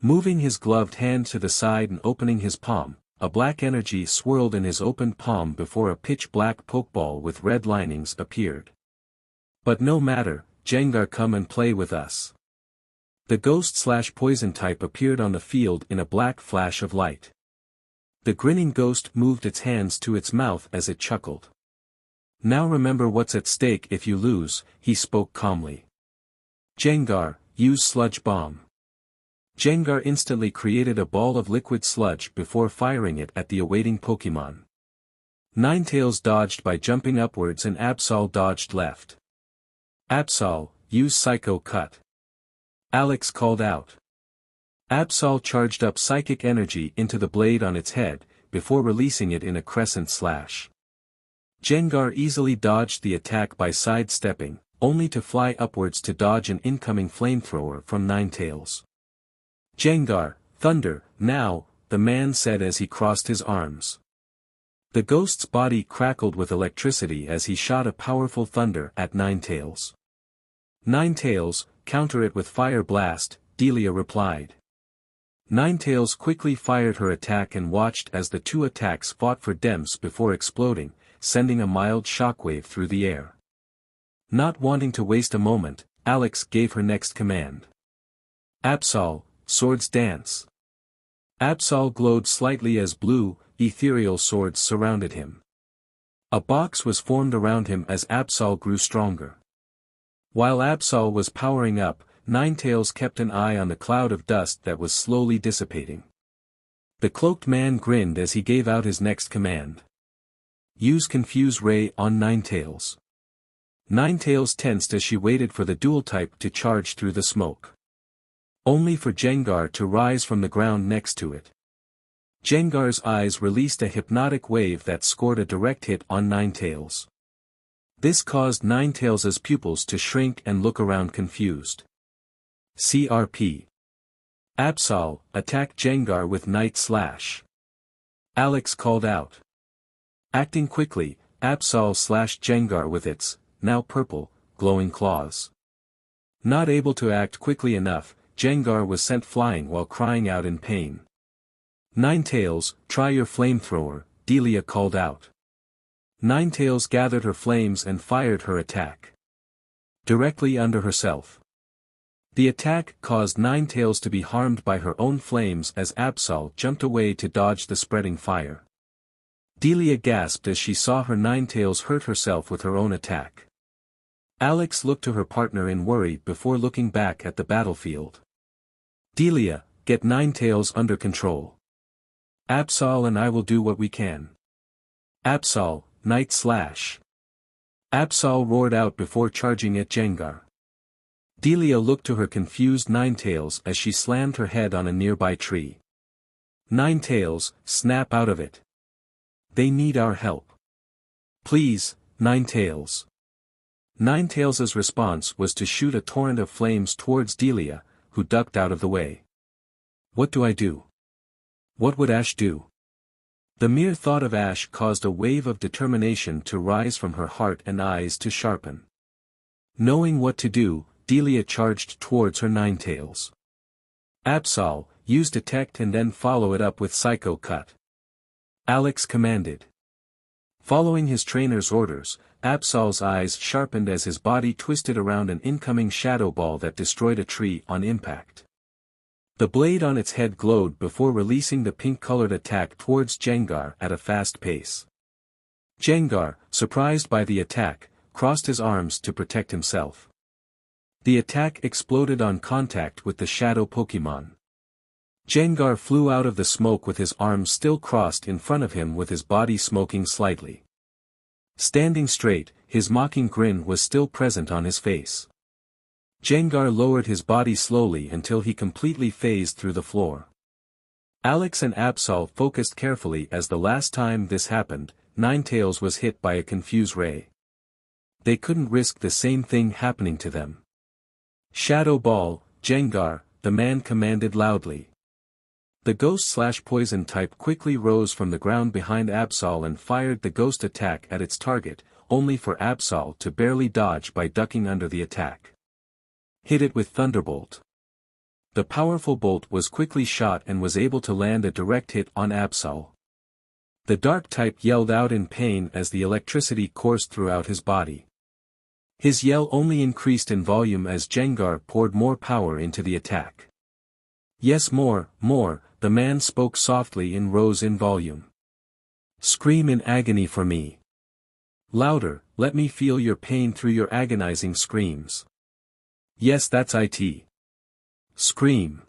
Moving his gloved hand to the side and opening his palm, a black energy swirled in his opened palm before a pitch-black Pokeball with red linings appeared. "But no matter, Gengar, come and play with us." The ghost/poison type appeared on the field in a black flash of light. The grinning ghost moved its hands to its mouth as it chuckled. "Now remember what's at stake if you lose," he spoke calmly. "Gengar, use Sludge Bomb." Gengar instantly created a ball of liquid sludge before firing it at the awaiting Pokémon. Ninetales dodged by jumping upwards and Absol dodged left. "Absol, use Psycho Cut." Alex called out. Absol charged up psychic energy into the blade on its head, before releasing it in a crescent slash. Gengar easily dodged the attack by sidestepping, only to fly upwards to dodge an incoming flamethrower from Ninetales. "Gengar, thunder, now," the man said as he crossed his arms. The ghost's body crackled with electricity as he shot a powerful thunder at Ninetales. "Ninetales, counter it with Fire Blast," Delia replied. Ninetales quickly fired her attack and watched as the two attacks fought for demps before exploding, sending a mild shockwave through the air. Not wanting to waste a moment, Alex gave her next command. "Absol, Swords Dance." Absol glowed slightly as blue, ethereal swords surrounded him. A box was formed around him as Absol grew stronger. While Absol was powering up, Ninetales kept an eye on the cloud of dust that was slowly dissipating. The cloaked man grinned as he gave out his next command. Use Confuse Ray on Ninetales. Ninetales tensed as she waited for the dual type to charge through the smoke. Only for Jengar to rise from the ground next to it. Jengar's eyes released a hypnotic wave that scored a direct hit on Ninetales. This caused Ninetales' pupils to shrink and look around confused. CRP. Absol, attack Jengar with Night Slash. Alex called out. Acting quickly, Absol slashed Jengar with its, now purple, glowing claws. Not able to act quickly enough, Jengar was sent flying while crying out in pain. Ninetales, try your flamethrower, Delia called out. Ninetales gathered her flames and fired her attack. Directly under herself. The attack caused Ninetales to be harmed by her own flames as Absol jumped away to dodge the spreading fire. Delia gasped as she saw her Ninetales hurt herself with her own attack. Alex looked to her partner in worry before looking back at the battlefield. Delia, get Ninetales under control. Absol and I will do what we can. Absol, Night Slash. Absol roared out before charging at Jengar. Delia looked to her confused Ninetales as she slammed her head on a nearby tree. Ninetales, snap out of it. They need our help. Please, Ninetales. Ninetales' response was to shoot a torrent of flames towards Delia, who ducked out of the way. What do I do? What would Ash do? The mere thought of Ash caused a wave of determination to rise from her heart and eyes to sharpen. Knowing what to do, Delia charged towards her Ninetales. Absol, use Detect and then follow it up with Psycho Cut. Alex commanded. Following his trainer's orders, Absol's eyes sharpened as his body twisted around an incoming shadow ball that destroyed a tree on impact. The blade on its head glowed before releasing the pink-colored attack towards Jengar at a fast pace. Jengar, surprised by the attack, crossed his arms to protect himself. The attack exploded on contact with the shadow Pokémon. Jengar flew out of the smoke with his arms still crossed in front of him with his body smoking slightly. Standing straight, his mocking grin was still present on his face. Jengar lowered his body slowly until he completely phased through the floor. Alex and Absol focused carefully as the last time this happened, Ninetales was hit by a Confuse Ray. They couldn't risk the same thing happening to them. Shadow Ball, Jengar, the man commanded loudly. The Ghost/Poison type quickly rose from the ground behind Absol and fired the Ghost attack at its target, only for Absol to barely dodge by ducking under the attack. Hit it with Thunderbolt. The powerful bolt was quickly shot and was able to land a direct hit on Absol. The Dark type yelled out in pain as the electricity coursed throughout his body. His yell only increased in volume as Jengar poured more power into the attack. Yes, more, the man spoke softly and rose in volume. Scream in agony for me. Louder, let me feel your pain through your agonizing screams. Yes, that's it. Scream.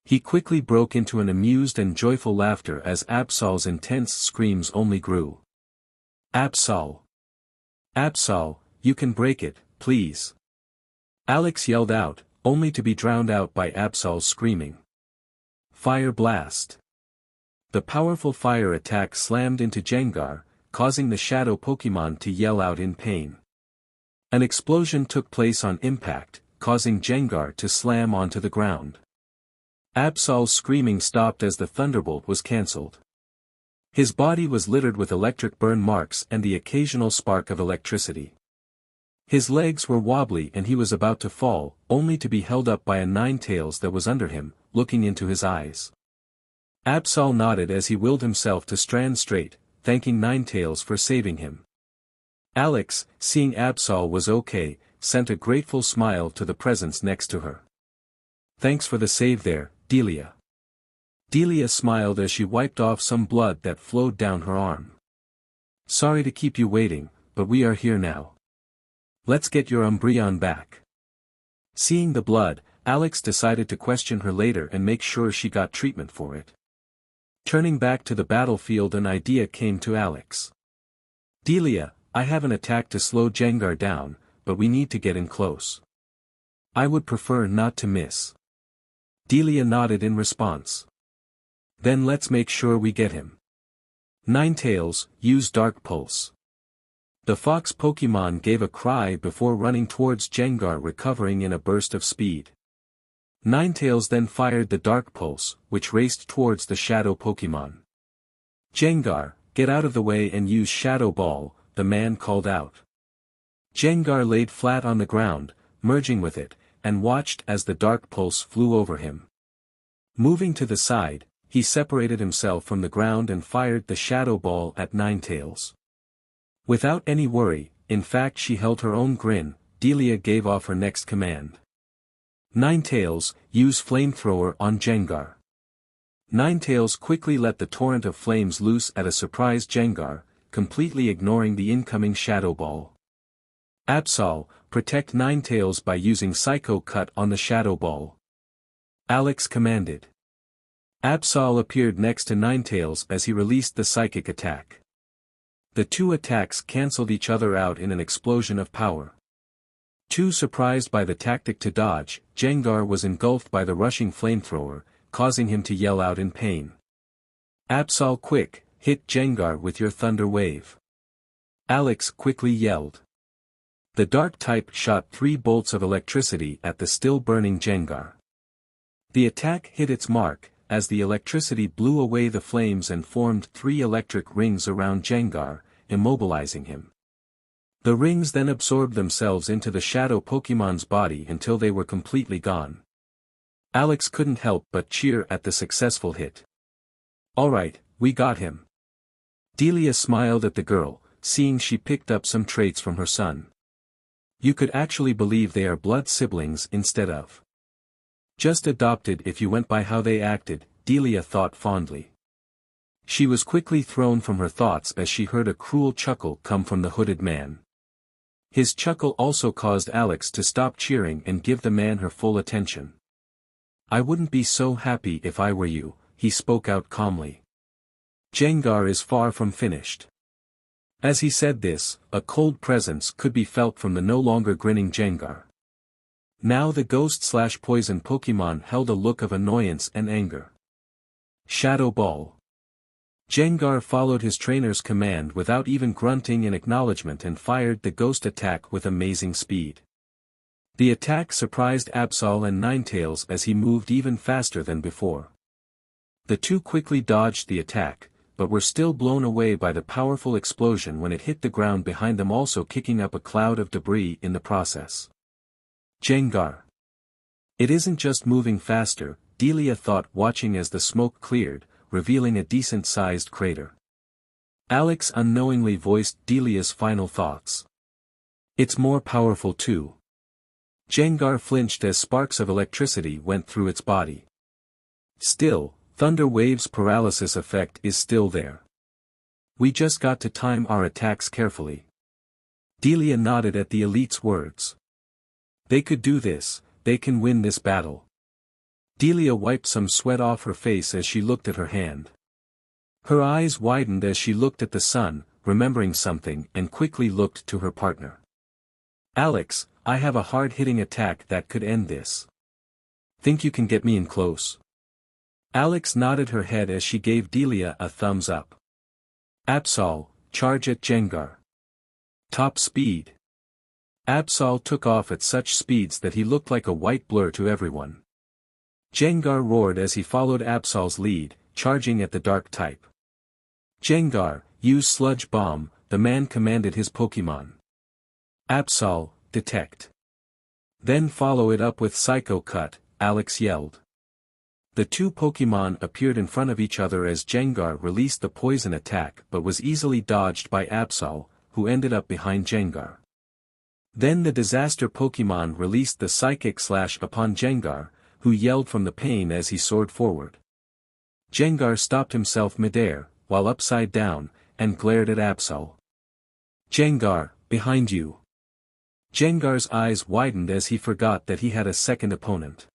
He quickly broke into an amused and joyful laughter as Absol's intense screams only grew. Absol. Absol, you can break it, please. Alex yelled out, only to be drowned out by Absol's screaming. Fire Blast. The powerful fire attack slammed into Jengar, causing the shadow Pokémon to yell out in pain. An explosion took place on impact, causing Jengar to slam onto the ground. Absol's screaming stopped as the Thunderbolt was cancelled. His body was littered with electric burn marks and the occasional spark of electricity. His legs were wobbly and he was about to fall, only to be held up by a Ninetales that was under him, looking into his eyes. Absol nodded as he willed himself to stand straight, thanking Ninetales for saving him. Alex, seeing Absol was okay, sent a grateful smile to the presence next to her. Thanks for the save there, Delia. Delia smiled as she wiped off some blood that flowed down her arm. Sorry to keep you waiting, but we are here now. Let's get your Umbreon back. Seeing the blood, Alex decided to question her later and make sure she got treatment for it. Turning back to the battlefield, an idea came to Alex. Delia, I have an attack to slow Gengar down, but we need to get in close. I would prefer not to miss. Delia nodded in response. Then let's make sure we get him. Ninetales, use Dark Pulse. The fox Pokémon gave a cry before running towards Gengar, recovering in a burst of speed. Ninetales then fired the Dark Pulse, which raced towards the Shadow Pokémon. Gengar, get out of the way and use Shadow Ball, the man called out. Gengar laid flat on the ground, merging with it, and watched as the Dark Pulse flew over him. Moving to the side, he separated himself from the ground and fired the Shadow Ball at Ninetales. Without any worry, in fact she held her own grin, Delia gave off her next command. Ninetales, use Flamethrower on Gengar. Ninetales quickly let the torrent of flames loose at a surprised Gengar, completely ignoring the incoming Shadow Ball. Absol, protect Ninetales by using Psycho Cut on the Shadow Ball. Alex commanded. Absol appeared next to Ninetales as he released the psychic attack. The two attacks cancelled each other out in an explosion of power. Too surprised by the tactic to dodge, Gengar was engulfed by the rushing flamethrower, causing him to yell out in pain. Absol, quick, hit Gengar with your Thunder Wave. Alex quickly yelled. The dark type shot 3 bolts of electricity at the still burning Gengar. The attack hit its mark, as the electricity blew away the flames and formed 3 electric rings around Gengar, immobilizing him. The rings then absorbed themselves into the Shadow Pokémon's body until they were completely gone. Alex couldn't help but cheer at the successful hit. Alright, we got him. Delia smiled at the girl, seeing she picked up some traits from her son. You could actually believe they are blood siblings instead of just adopted if you went by how they acted, Delia thought fondly. She was quickly thrown from her thoughts as she heard a cruel chuckle come from the hooded man. His chuckle also caused Alex to stop cheering and give the man her full attention. I wouldn't be so happy if I were you, he spoke out calmly. Gengar is far from finished. As he said this, a cold presence could be felt from the no longer grinning Gengar. Now the ghost/poison Pokémon held a look of annoyance and anger. Shadow Ball. Gengar followed his trainer's command without even grunting in acknowledgement and fired the ghost attack with amazing speed. The attack surprised Absol and Ninetales as he moved even faster than before. The two quickly dodged the attack, but were still blown away by the powerful explosion when it hit the ground behind them, also kicking up a cloud of debris in the process. Gengar. It isn't just moving faster, Delia thought, watching as the smoke cleared, revealing a decent-sized crater. Alex unknowingly voiced Delia's final thoughts. It's more powerful too. Gengar flinched as sparks of electricity went through its body. Still, Thunder Wave's paralysis effect is still there. We just got to time our attacks carefully. Delia nodded at the elite's words. They could do this, they can win this battle. Delia wiped some sweat off her face as she looked at her hand. Her eyes widened as she looked at the sun, remembering something, and quickly looked to her partner. Alex, I have a hard-hitting attack that could end this. Think you can get me in close? Alex nodded her head as she gave Delia a thumbs up. Absol, charge at Gengar. Top speed. Absol took off at such speeds that he looked like a white blur to everyone. Gengar roared as he followed Absol's lead, charging at the dark type. Gengar, use Sludge Bomb, the man commanded his Pokémon. Absol, detect. Then follow it up with Psycho Cut, Alex yelled. The two Pokémon appeared in front of each other as Gengar released the poison attack but was easily dodged by Absol, who ended up behind Gengar. Then the disaster Pokémon released the Psychic Slash upon Gengar, who yelled from the pain as he soared forward. Jengar stopped himself midair, while upside down, and glared at Absol. Jengar, behind you. Jengar's eyes widened as he forgot that he had a second opponent.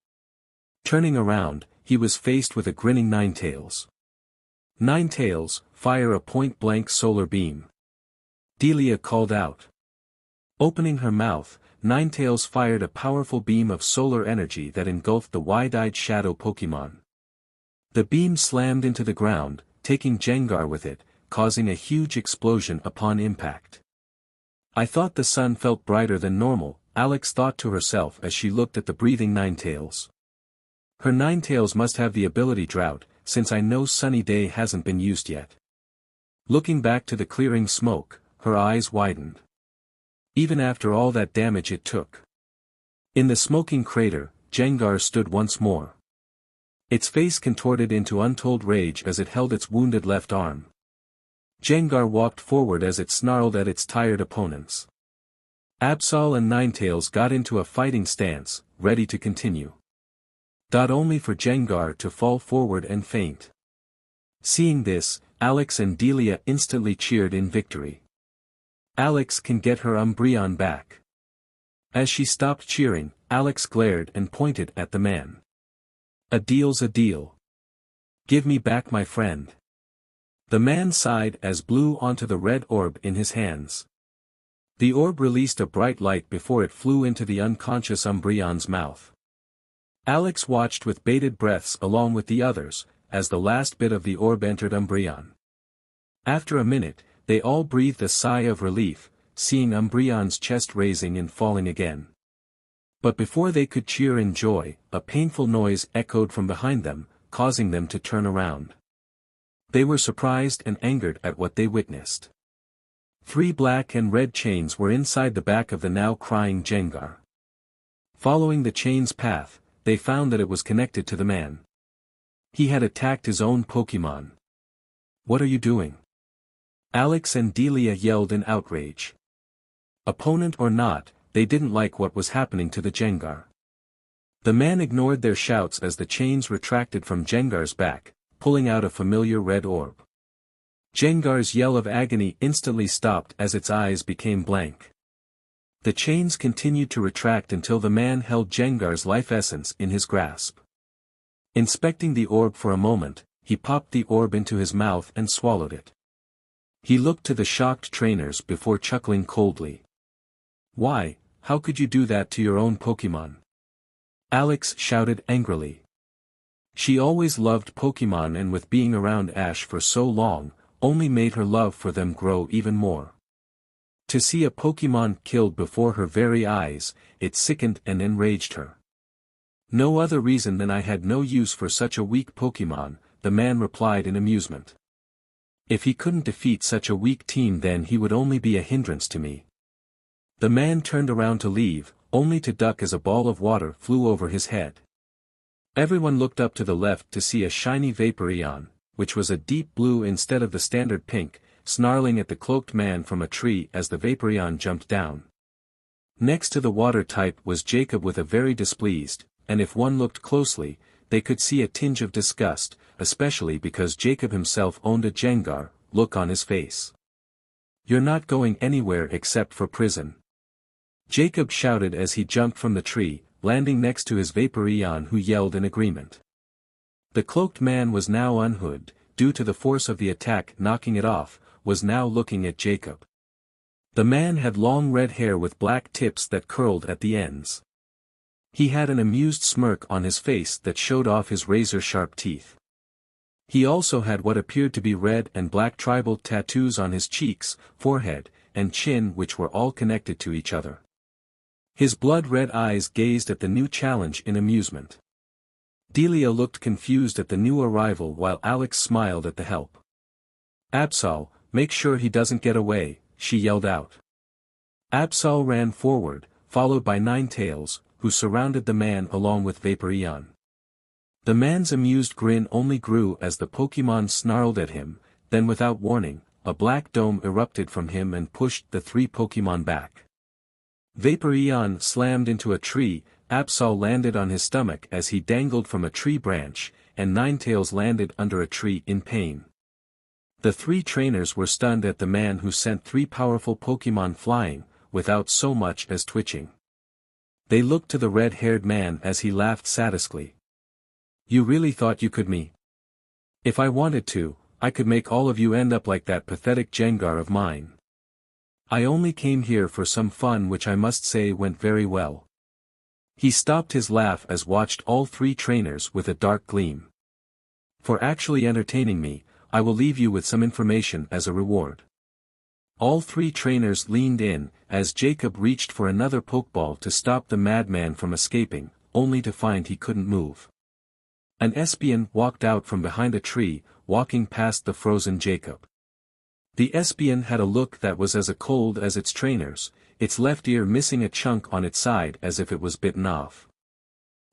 Turning around, he was faced with a grinning Ninetales. Ninetales, fire a point-blank solar beam. Delia called out. Opening her mouth, Ninetales fired a powerful beam of solar energy that engulfed the wide-eyed shadow Pokémon. The beam slammed into the ground, taking Jengar with it, causing a huge explosion upon impact. I thought the sun felt brighter than normal, Alex thought to herself as she looked at the breathing Ninetales. Her Ninetales must have the ability Drought, since I know Sunny Day hasn't been used yet. Looking back to the clearing smoke, her eyes widened. Even after all that damage it took. In the smoking crater, Jengar stood once more. Its face contorted into untold rage as it held its wounded left arm. Jengar walked forward as it snarled at its tired opponents. Absol and Ninetales got into a fighting stance, ready to continue. Only for Jengar to fall forward and faint. Seeing this, Alex and Delia instantly cheered in victory. Alex can get her Umbreon back. As she stopped cheering, Alex glared and pointed at the man. A deal's a deal. Give me back my friend. The man sighed as blew onto the red orb in his hands. The orb released a bright light before it flew into the unconscious Umbreon's mouth. Alex watched with bated breaths along with the others, as the last bit of the orb entered Umbreon. After a minute, they all breathed a sigh of relief, seeing Umbreon's chest raising and falling again. But before they could cheer in joy, a painful noise echoed from behind them, causing them to turn around. They were surprised and angered at what they witnessed. 3 black and red chains were inside the back of the now crying Jengar. Following the chain's path, they found that it was connected to the man. He had attacked his own Pokémon. What are you doing? Alex and Delia yelled in outrage. Opponent or not, they didn't like what was happening to the Jengar. The man ignored their shouts as the chains retracted from Jengar's back, pulling out a familiar red orb. Jengar's yell of agony instantly stopped as its eyes became blank. The chains continued to retract until the man held Jengar's life essence in his grasp. Inspecting the orb for a moment, he popped the orb into his mouth and swallowed it. He looked to the shocked trainers before chuckling coldly. Why, how could you do that to your own Pokémon? Alex shouted angrily. She always loved Pokémon, and with being around Ash for so long, only made her love for them grow even more. To see a Pokémon killed before her very eyes, it sickened and enraged her. No other reason than I had no use for such a weak Pokémon, the man replied in amusement. If he couldn't defeat such a weak team, then he would only be a hindrance to me. The man turned around to leave, only to duck as a ball of water flew over his head. Everyone looked up to the left to see a shiny Vaporeon, which was a deep blue instead of the standard pink, snarling at the cloaked man from a tree as the Vaporeon jumped down. Next to the water type was Jacob with a very displeased, and if one looked closely, they could see a tinge of disgust, especially because Jacob himself owned a Jengar, look on his face. You're not going anywhere except for prison. Jacob shouted as he jumped from the tree, landing next to his Vaporeon, who yelled in agreement. The cloaked man was now unhooded, due to the force of the attack knocking it off, was now looking at Jacob. The man had long red hair with black tips that curled at the ends. He had an amused smirk on his face that showed off his razor-sharp teeth. He also had what appeared to be red and black tribal tattoos on his cheeks, forehead, and chin, which were all connected to each other. His blood-red eyes gazed at the new challenge in amusement. Delia looked confused at the new arrival while Alex smiled at the help. Absol, make sure he doesn't get away, she yelled out. Absol ran forward, followed by Ninetales, who surrounded the man along with Vaporeon. The man's amused grin only grew as the Pokémon snarled at him, then without warning, a black dome erupted from him and pushed the 3 Pokémon back. Vaporeon slammed into a tree. Absol landed on his stomach as he dangled from a tree branch, and Ninetales landed under a tree in pain. The three trainers were stunned at the man who sent three powerful Pokémon flying, without so much as twitching. They looked to the red-haired man as he laughed sadistically. "You really thought you could me? If I wanted to, I could make all of you end up like that pathetic Gengar of mine. I only came here for some fun, which I must say went very well." He stopped his laugh as watched all three trainers with a dark gleam. "For actually entertaining me, I will leave you with some information as a reward." All three trainers leaned in, as Jacob reached for another Pokeball to stop the madman from escaping, only to find he couldn't move. An Espion walked out from behind a tree, walking past the frozen Jacob. The Espion had a look that was as cold as its trainers, its left ear missing a chunk on its side as if it was bitten off.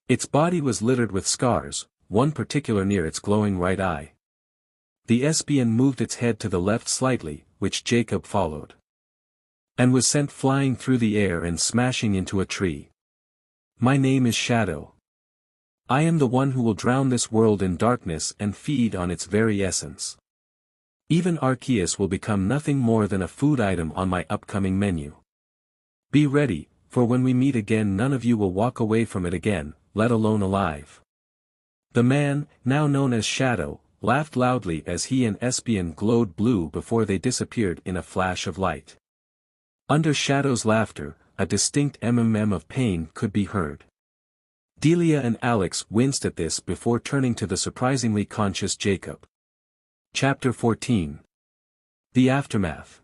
Its body was littered with scars, one particular near its glowing right eye. The Espion moved its head to the left slightly, which Jacob followed, and was sent flying through the air and smashing into a tree. "My name is Shadow. I am the one who will drown this world in darkness and feed on its very essence. Even Arceus will become nothing more than a food item on my upcoming menu. Be ready, for when we meet again none of you will walk away from it again, let alone alive." The man, now known as Shadow, laughed loudly as he and Espion glowed blue before they disappeared in a flash of light. Under Shadow's laughter, a distinct mmm of pain could be heard. Delia and Alex winced at this before turning to the surprisingly conscious Jacob. Chapter 14. The Aftermath.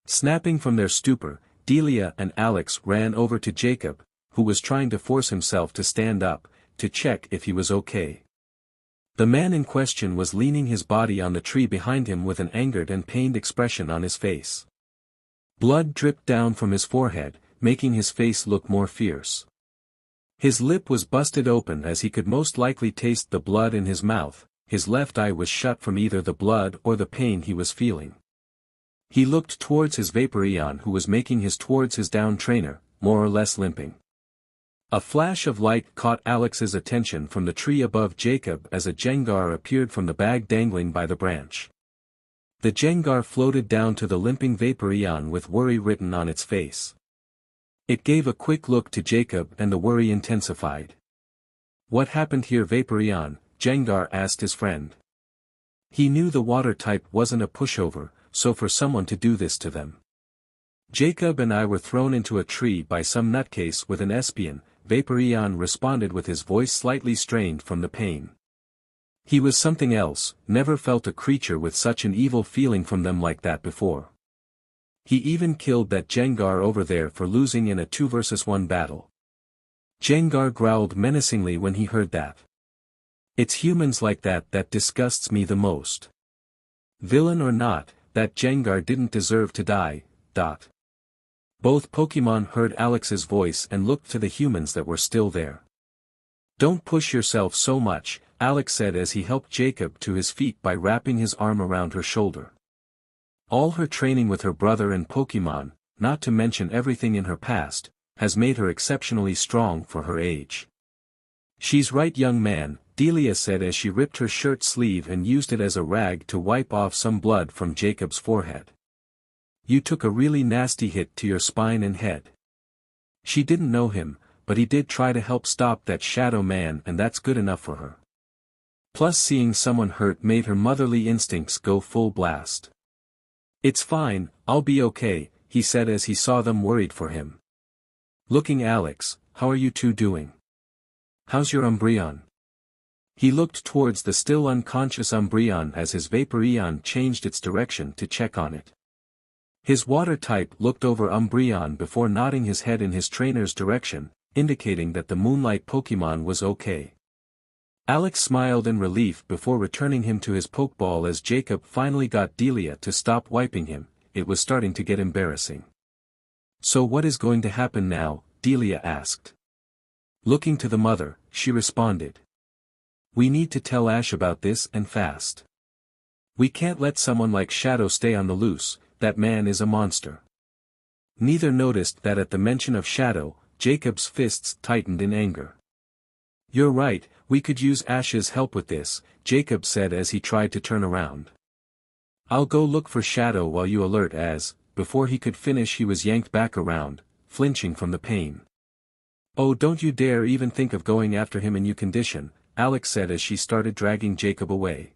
Snapping from their stupor, Delia and Alex ran over to Jacob, who was trying to force himself to stand up, to check if he was okay. The man in question was leaning his body on the tree behind him with an angered and pained expression on his face. Blood dripped down from his forehead, making his face look more fierce. His lip was busted open as he could most likely taste the blood in his mouth, his left eye was shut from either the blood or the pain he was feeling. He looked towards his Vaporeon who was making his towards his down trainer, more or less limping. A flash of light caught Alex's attention from the tree above Jacob as a Gengar appeared from the bag dangling by the branch. The Gengar floated down to the limping Vaporeon with worry written on its face. It gave a quick look to Jacob and the worry intensified. "What happened here, Vaporeon?" Gengar asked his friend. He knew the water type wasn't a pushover, so for someone to do this to them. "Jacob and I were thrown into a tree by some nutcase with an Espion," Vaporeon responded with his voice slightly strained from the pain. He was something else, never felt a creature with such an evil feeling from them like that before. He even killed that Gengar over there for losing in a 2-versus-1 battle. Gengar growled menacingly when he heard that. "It's humans like that that disgusts me the most. Villain or not, that Gengar didn't deserve to die, ... Both Pokémon heard Alex's voice and looked to the humans that were still there. "Don't push yourself so much," Alex said as he helped Jacob to his feet by wrapping his arm around her shoulder. All her training with her brother and Pokémon, not to mention everything in her past, has made her exceptionally strong for her age. "She's right, young man," Delia said as she ripped her shirt sleeve and used it as a rag to wipe off some blood from Jacob's forehead. "You took a really nasty hit to your spine and head." She didn't know him, but he did try to help stop that Shadow man, and that's good enough for her. Plus seeing someone hurt made her motherly instincts go full blast. "It's fine, I'll be okay," he said as he saw them worried for him. "Looking Alex, how are you two doing? How's your Umbreon?" He looked towards the still unconscious Umbreon as his Vaporeon changed its direction to check on it. His water type looked over Umbreon before nodding his head in his trainer's direction, indicating that the Moonlight Pokémon was okay. Alex smiled in relief before returning him to his Pokeball as Jacob finally got Delia to stop wiping him. It was starting to get embarrassing. "So what is going to happen now?" Delia asked. Looking to the mother, she responded. "We need to tell Ash about this and fast. We can't let someone like Shadow stay on the loose, that man is a monster." Neither noticed that at the mention of Shadow, Jacob's fists tightened in anger. "You're right, we could use Ash's help with this, Jacob said as he tried to turn around. I'll go look for Shadow while you alert as, before he could finish he was yanked back around, flinching from the pain. Oh, don't you dare even think of going after him in your condition, Alex said as she started dragging Jacob away.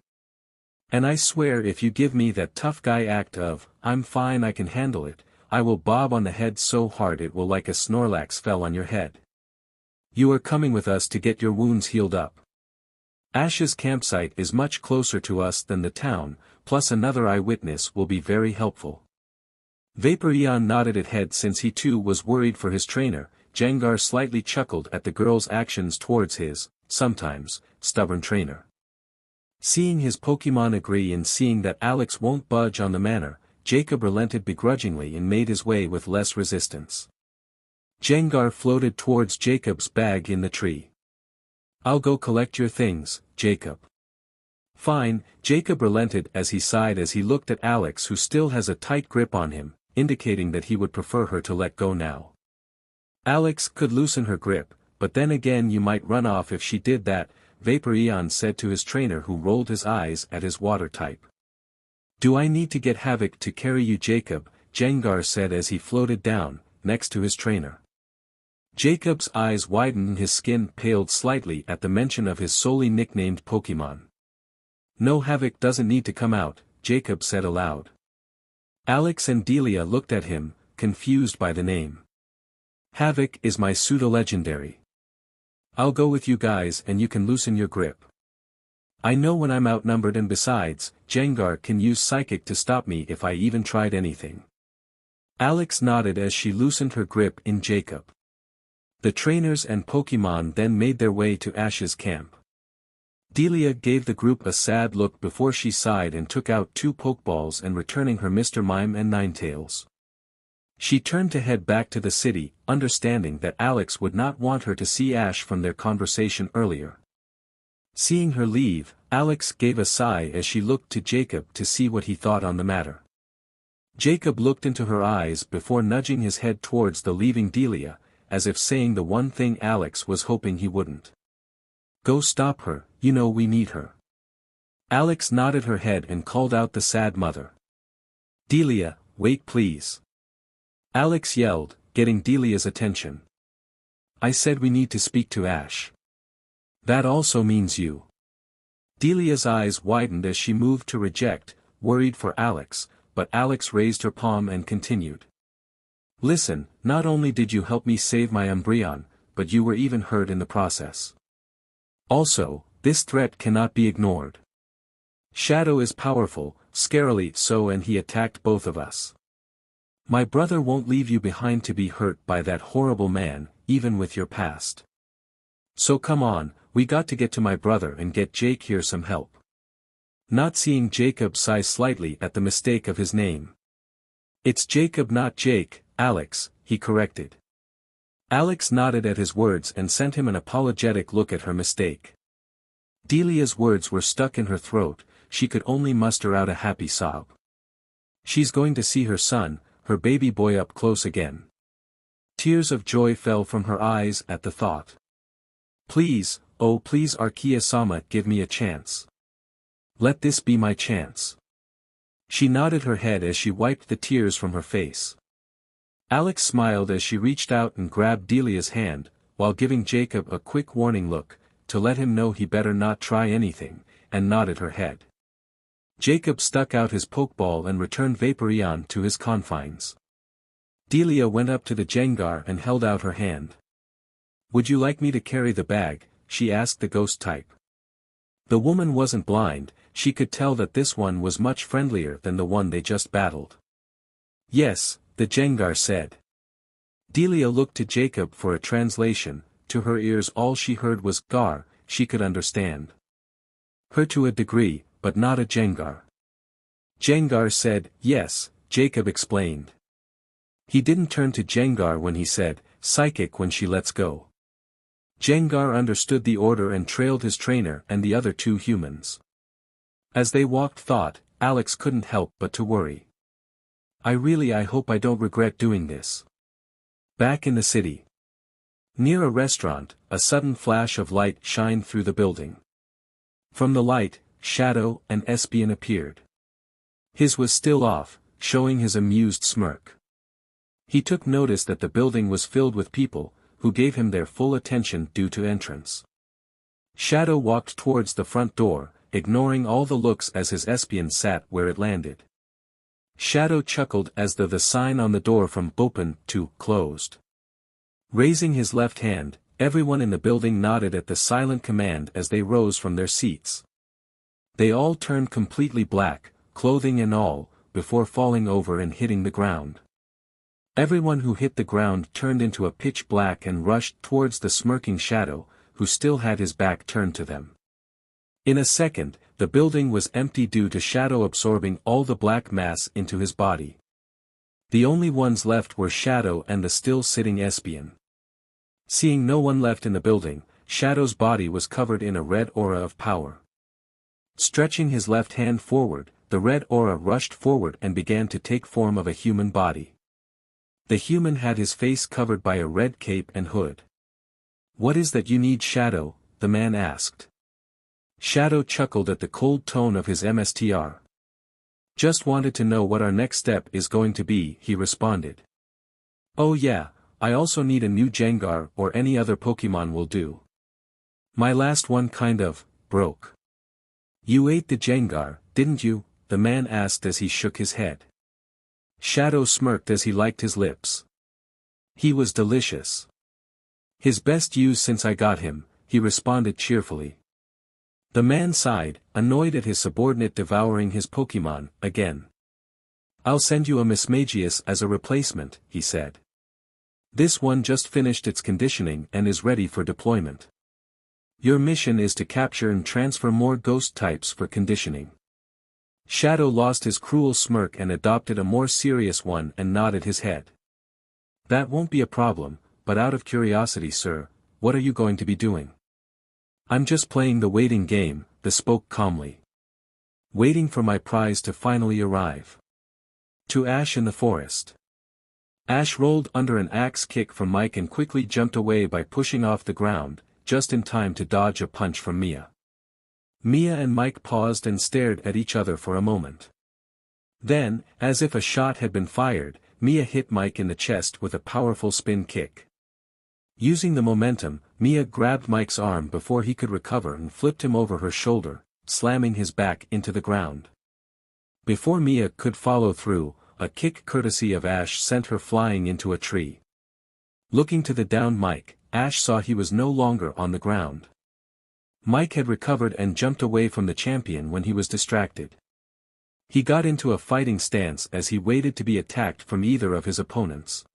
And I swear if you give me that tough guy act of, I'm fine I can handle it, I will bob on the head so hard it will like a Snorlax fell on your head. You are coming with us to get your wounds healed up. Ash's campsite is much closer to us than the town, plus another eyewitness will be very helpful. Vaporeon nodded his head since he too was worried for his trainer. Jengar slightly chuckled at the girl's actions towards his, sometimes, stubborn trainer. Seeing his Pokémon agree and seeing that Alex won't budge on the manner, Jacob relented begrudgingly and made his way with less resistance. Jengar floated towards Jacob's bag in the tree. I'll go collect your things, Jacob. Fine, Jacob relented as he sighed as he looked at Alex who still has a tight grip on him, indicating that he would prefer her to let go now. Alex could loosen her grip, but then again you might run off if she did that, Vaporeon said to his trainer who rolled his eyes at his water type. Do I need to get Havoc to carry you Jacob, Jengar said as he floated down, next to his trainer. Jacob's eyes widened and his skin paled slightly at the mention of his solely nicknamed Pokémon. No, Havoc doesn't need to come out, Jacob said aloud. Alex and Delia looked at him, confused by the name. Havoc is my pseudo-legendary. I'll go with you guys and you can loosen your grip. I know when I'm outnumbered and besides, Jengar can use Psychic to stop me if I even tried anything. Alex nodded as she loosened her grip in Jacob. The trainers and Pokémon then made their way to Ash's camp. Delia gave the group a sad look before she sighed and took out 2 Pokeballs and returning her Mr. Mime and Ninetales. She turned to head back to the city, understanding that Alex would not want her to see Ash from their conversation earlier. Seeing her leave, Alex gave a sigh as she looked to Jacob to see what he thought on the matter. Jacob looked into her eyes before nudging his head towards the leaving Delia, as if saying the one thing Alex was hoping he wouldn't. Go stop her, you know we need her. Alex nodded her head and called out the sad mother. Delia, wait please. Alex yelled, getting Delia's attention. I said we need to speak to Ash. That also means you. Delia's eyes widened as she moved to reject, worried for Alex, but Alex raised her palm and continued. Listen, not only did you help me save my Umbreon, but you were even hurt in the process. Also, this threat cannot be ignored. Shadow is powerful, scarily so, and he attacked both of us. My brother won't leave you behind to be hurt by that horrible man, even with your past. So come on, we got to get to my brother and get Jake here some help. Not seeing Jacob sigh slightly at the mistake of his name. It's Jacob not Jake, Alex, he corrected. Alex nodded at his words and sent him an apologetic look at her mistake. Delia's words were stuck in her throat, she could only muster out a happy sob. She's going to see her son, her baby boy up close again. Tears of joy fell from her eyes at the thought. Please, oh please Arceus-sama, give me a chance. Let this be my chance. She nodded her head as she wiped the tears from her face. Alex smiled as she reached out and grabbed Delia's hand, while giving Jacob a quick warning look, to let him know he better not try anything, and nodded her head. Jacob stuck out his Pokeball and returned Vaporeon to his confines. Delia went up to the Jengar and held out her hand. Would you like me to carry the bag? She asked the ghost type. The woman wasn't blind, she could tell that this one was much friendlier than the one they just battled. Yes, the Jengar said. Delia looked to Jacob for a translation, to her ears all she heard was Gar, she could understand. Her to a degree, but not a Jengar. Jengar said, yes, Jacob explained. He didn't turn to Jengar when he said, psychic when she lets go. Jengar understood the order and trailed his trainer and the other 2 humans. As they walked thought, Alex couldn't help but to worry. I hope I don't regret doing this. Back in the city. Near a restaurant, a sudden flash of light shined through the building. From the light, Shadow and Espion appeared. His was still off, showing his amused smirk. He took notice that the building was filled with people, who gave him their full attention due to entrance. Shadow walked towards the front door, ignoring all the looks as his Espion sat where it landed. Shadow chuckled as the sign on the door from open to closed. Raising his left hand, everyone in the building nodded at the silent command as they rose from their seats. They all turned completely black, clothing and all, before falling over and hitting the ground. Everyone who hit the ground turned into a pitch black and rushed towards the smirking Shadow, who still had his back turned to them. In a second, the building was empty due to Shadow absorbing all the black mass into his body. The only ones left were Shadow and the still sitting Espion. Seeing no one left in the building, Shadow's body was covered in a red aura of power. Stretching his left hand forward, the red aura rushed forward and began to take form of a human body. The human had his face covered by a red cape and hood. "What is that you need, Shadow?" the man asked. Shadow chuckled at the cold tone of his MSTR. "Just wanted to know what our next step is going to be," he responded. "Oh yeah, I also need a new Jengar or any other Pokémon will do. My last one kind of broke." "You ate the Jengar, didn't you?" the man asked as he shook his head. Shadow smirked as he liked his lips. "He was delicious. His best use since I got him," he responded cheerfully. The man sighed, annoyed at his subordinate devouring his Pokémon again. "I'll send you a Mismagius as a replacement," he said. "This one just finished its conditioning and is ready for deployment. Your mission is to capture and transfer more ghost types for conditioning." Shadow lost his cruel smirk and adopted a more serious one and nodded his head. "That won't be a problem, but out of curiosity, sir, what are you going to be doing?" "I'm just playing the waiting game," the spoke calmly. "Waiting for my prize to finally arrive." To Ash in the forest. Ash rolled under an axe kick from Mike and quickly jumped away by pushing off the ground, just in time to dodge a punch from Mia. Mia and Mike paused and stared at each other for a moment. Then, as if a shot had been fired, Mia hit Mike in the chest with a powerful spin kick. Using the momentum, Mia grabbed Mike's arm before he could recover and flipped him over her shoulder, slamming his back into the ground. Before Mia could follow through, a kick courtesy of Ash sent her flying into a tree. Looking to the downed Mike, Ash saw he was no longer on the ground. Mike had recovered and jumped away from the champion when he was distracted. He got into a fighting stance as he waited to be attacked from either of his opponents.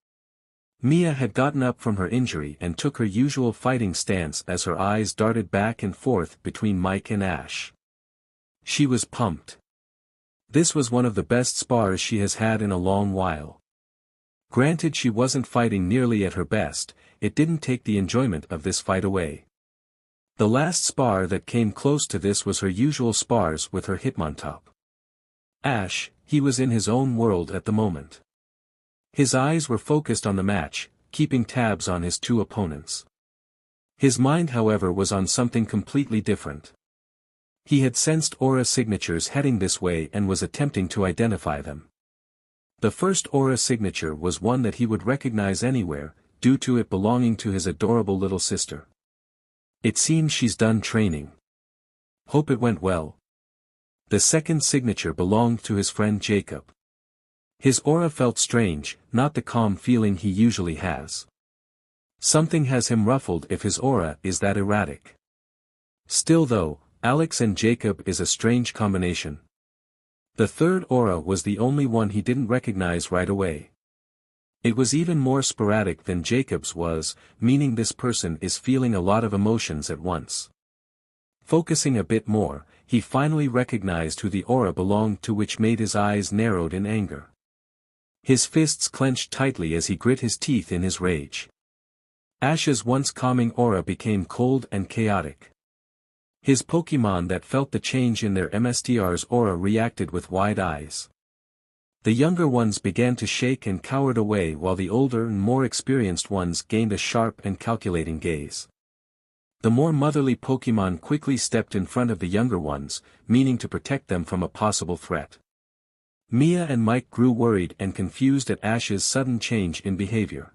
Mia had gotten up from her injury and took her usual fighting stance as her eyes darted back and forth between Mike and Ash. She was pumped. This was one of the best spars she has had in a long while. Granted, she wasn't fighting nearly at her best, it didn't take the enjoyment of this fight away. The last spar that came close to this was her usual spars with her Hitmontop. Ash, he was in his own world at the moment. His eyes were focused on the match, keeping tabs on his two opponents. His mind, however, was on something completely different. He had sensed aura signatures heading this way and was attempting to identify them. The first aura signature was one that he would recognize anywhere, due to it belonging to his adorable little sister. "It seems she's done training. Hope it went well." The second signature belonged to his friend Jacob. His aura felt strange, not the calm feeling he usually has. Something has him ruffled if his aura is that erratic. Still though, Alex and Jacob is a strange combination. The third aura was the only one he didn't recognize right away. It was even more sporadic than Jacob's was, meaning this person is feeling a lot of emotions at once. Focusing a bit more, he finally recognized who the aura belonged to, which made his eyes narrowed in anger. His fists clenched tightly as he grit his teeth in his rage. Ash's once calming aura became cold and chaotic. His Pokémon that felt the change in their MSTR's aura reacted with wide eyes. The younger ones began to shake and cowered away while the older and more experienced ones gained a sharp and calculating gaze. The more motherly Pokémon quickly stepped in front of the younger ones, meaning to protect them from a possible threat. Mia and Mike grew worried and confused at Ash's sudden change in behavior.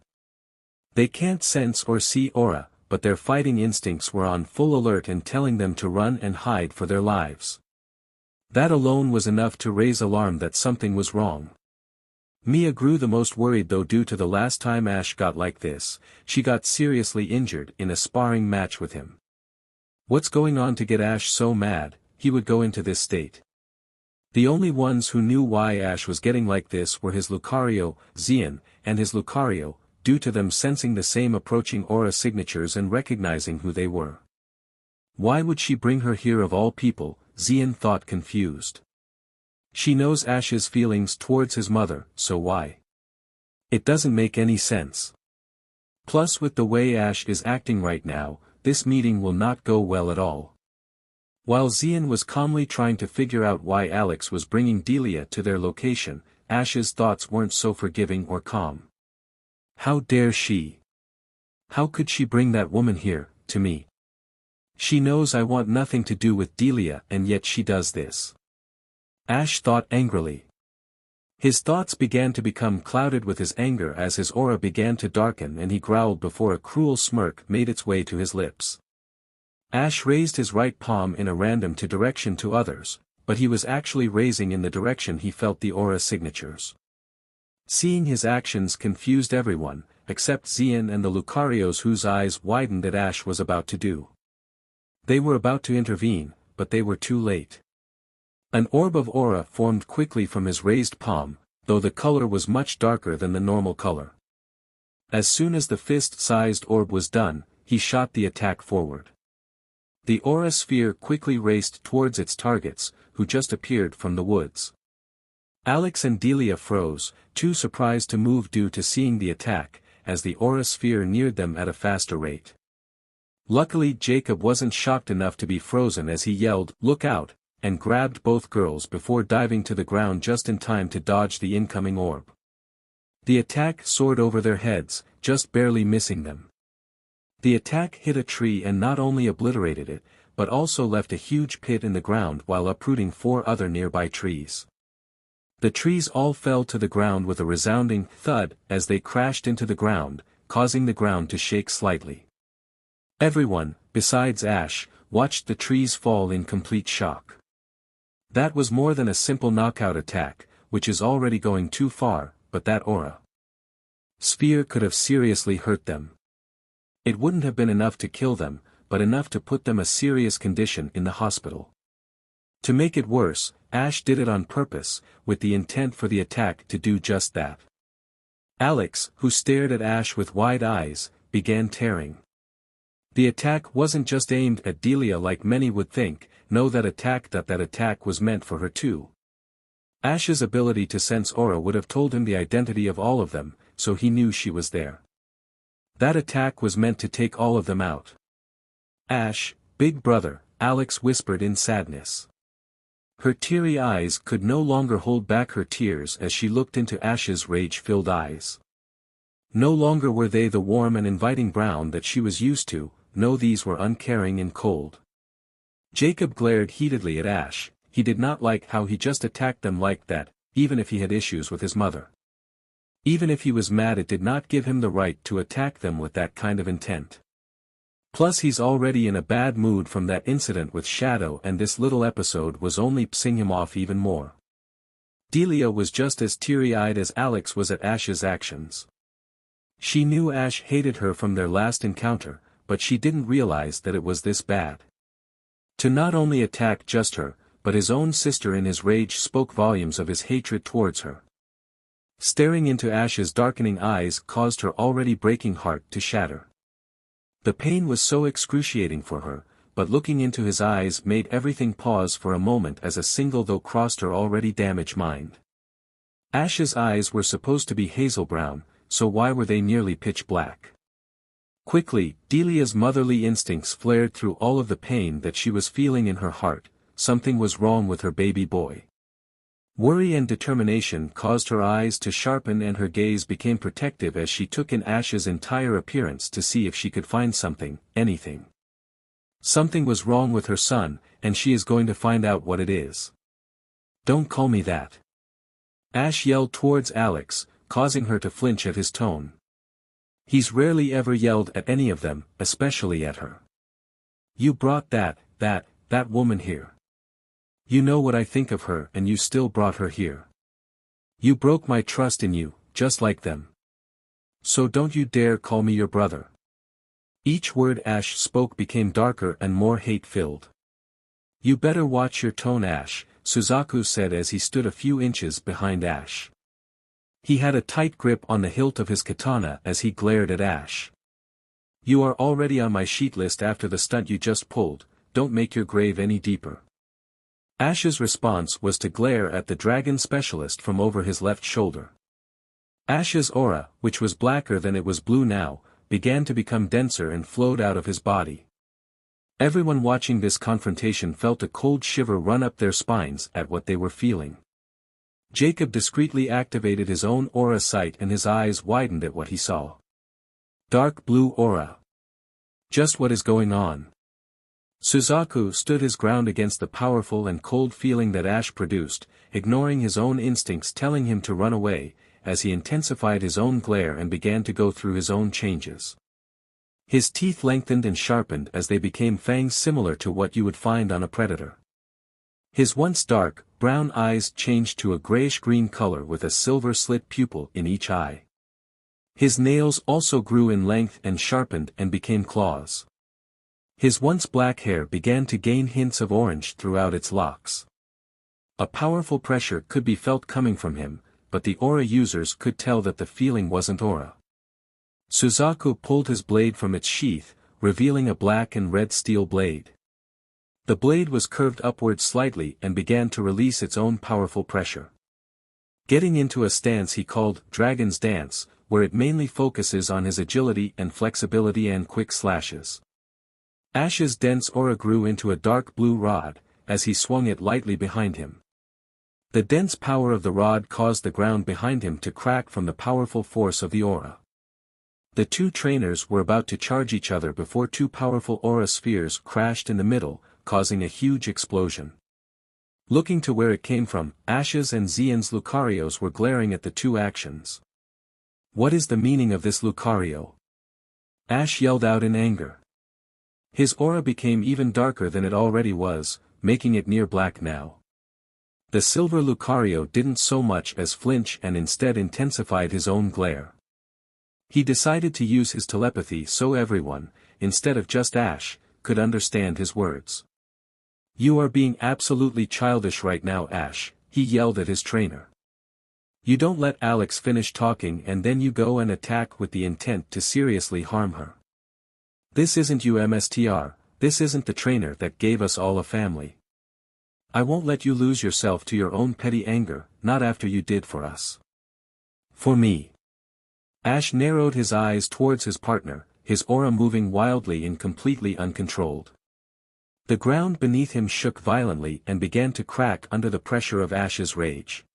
They can't sense or see aura, but their fighting instincts were on full alert and telling them to run and hide for their lives. That alone was enough to raise alarm that something was wrong. Mia grew the most worried though due to the last time Ash got like this, she got seriously injured in a sparring match with him. What's going on to get Ash so mad, he would go into this state? The only ones who knew why Ash was getting like this were his Lucario, Xian, and his Lucario, due to them sensing the same approaching aura signatures and recognizing who they were. Why would she bring her here of all people? Xian thought confused. She knows Ash's feelings towards his mother, so why? It doesn't make any sense. Plus with the way Ash is acting right now, this meeting will not go well at all. While Xian was calmly trying to figure out why Alex was bringing Delia to their location, Ash's thoughts weren't so forgiving or calm. How dare she? How could she bring that woman here, to me? She knows I want nothing to do with Delia and yet she does this. Ash thought angrily. His thoughts began to become clouded with his anger as his aura began to darken and he growled before a cruel smirk made its way to his lips. Ash raised his right palm in a random direction to others, but he was actually raising in the direction he felt the aura signatures. Seeing his actions confused everyone, except Xian and the Lucarios whose eyes widened at Ash was about to do. They were about to intervene, but they were too late. An orb of aura formed quickly from his raised palm, though the color was much darker than the normal color. As soon as the fist-sized orb was done, he shot the attack forward. The aura sphere quickly raced towards its targets, who just appeared from the woods. Alex and Delia froze, too surprised to move due to seeing the attack, as the aura sphere neared them at a faster rate. Luckily Jacob wasn't shocked enough to be frozen as he yelled, "Look out!" and grabbed both girls before diving to the ground just in time to dodge the incoming orb. The attack soared over their heads, just barely missing them. The attack hit a tree and not only obliterated it, but also left a huge pit in the ground while uprooting 4 other nearby trees. The trees all fell to the ground with a resounding thud as they crashed into the ground, causing the ground to shake slightly. Everyone, besides Ash, watched the trees fall in complete shock. That was more than a simple knockout attack, which is already going too far, but that aura sphere could have seriously hurt them. It wouldn't have been enough to kill them, but enough to put them in a serious condition in the hospital. To make it worse, Ash did it on purpose, with the intent for the attack to do just that. Alex, who stared at Ash with wide eyes, began tearing. The attack wasn't just aimed at Delia like many would think, no that attack was meant for her too. Ash's ability to sense aura would have told him the identity of all of them, so he knew she was there. That attack was meant to take all of them out. Ash, big brother, Alex whispered in sadness. Her teary eyes could no longer hold back her tears as she looked into Ash's rage-filled eyes. No longer were they the warm and inviting brown that she was used to, no these were uncaring and cold. Jacob glared heatedly at Ash, he did not like how he just attacked them like that, even if he had issues with his mother. Even if he was mad it did not give him the right to attack them with that kind of intent. Plus he's already in a bad mood from that incident with Shadow and this little episode was only pissing him off even more. Delia was just as teary-eyed as Alex was at Ash's actions. She knew Ash hated her from their last encounter, but she didn't realize that it was this bad. To not only attack just her, but his own sister in his rage spoke volumes of his hatred towards her. Staring into Ash's darkening eyes caused her already breaking heart to shatter. The pain was so excruciating for her, but looking into his eyes made everything pause for a moment as a single thought crossed her already damaged mind. Ash's eyes were supposed to be hazel brown, so why were they nearly pitch black? Quickly, Delia's motherly instincts flared through all of the pain that she was feeling in her heart, something was wrong with her baby boy. Worry and determination caused her eyes to sharpen and her gaze became protective as she took in Ash's entire appearance to see if she could find something, anything. Something was wrong with her son, and she is going to find out what it is. Don't call me that. Ash yelled towards Alex, causing her to flinch at his tone. He's rarely ever yelled at any of them, especially at her. You brought that woman here. You know what I think of her and you still brought her here. You broke my trust in you, just like them. So don't you dare call me your brother. Each word Ash spoke became darker and more hate-filled. You better watch your tone, Ash, Suzaku said as he stood a few inches behind Ash. He had a tight grip on the hilt of his katana as he glared at Ash. You are already on my sheet list after the stunt you just pulled, don't make your grave any deeper. Ash's response was to glare at the dragon specialist from over his left shoulder. Ash's aura, which was blacker than it was blue now, began to become denser and flowed out of his body. Everyone watching this confrontation felt a cold shiver run up their spines at what they were feeling. Jacob discreetly activated his own aura sight and his eyes widened at what he saw. Dark blue aura. Just what is going on? Suzaku stood his ground against the powerful and cold feeling that Ash produced, ignoring his own instincts telling him to run away, as he intensified his own glare and began to go through his own changes. His teeth lengthened and sharpened as they became fangs similar to what you would find on a predator. His once dark, brown eyes changed to a grayish-green color with a silver slit pupil in each eye. His nails also grew in length and sharpened and became claws. His once black hair began to gain hints of orange throughout its locks. A powerful pressure could be felt coming from him, but the aura users could tell that the feeling wasn't aura. Suzaku pulled his blade from its sheath, revealing a black and red steel blade. The blade was curved upward slightly and began to release its own powerful pressure. Getting into a stance he called Dragon's Dance, where it mainly focuses on his agility and flexibility and quick slashes. Ash's dense aura grew into a dark blue rod, as he swung it lightly behind him. The dense power of the rod caused the ground behind him to crack from the powerful force of the aura. The two trainers were about to charge each other before two powerful aura spheres crashed in the middle, causing a huge explosion. Looking to where it came from, Ash's and Xian's Lucarios were glaring at the two actions. What is the meaning of this Lucario? Ash yelled out in anger. His aura became even darker than it already was, making it near black now. The silver Lucario didn't so much as flinch and instead intensified his own glare. He decided to use his telepathy so everyone, instead of just Ash, could understand his words. You are being absolutely childish right now, Ash, he yelled at his trainer. You don't let Alex finish talking and then you go and attack with the intent to seriously harm her. This isn't you, MSTR, this isn't the trainer that gave us all a family. I won't let you lose yourself to your own petty anger, not after you did for us. For me. Ash narrowed his eyes towards his partner, his aura moving wildly and completely uncontrolled. The ground beneath him shook violently and began to crack under the pressure of Ash's rage.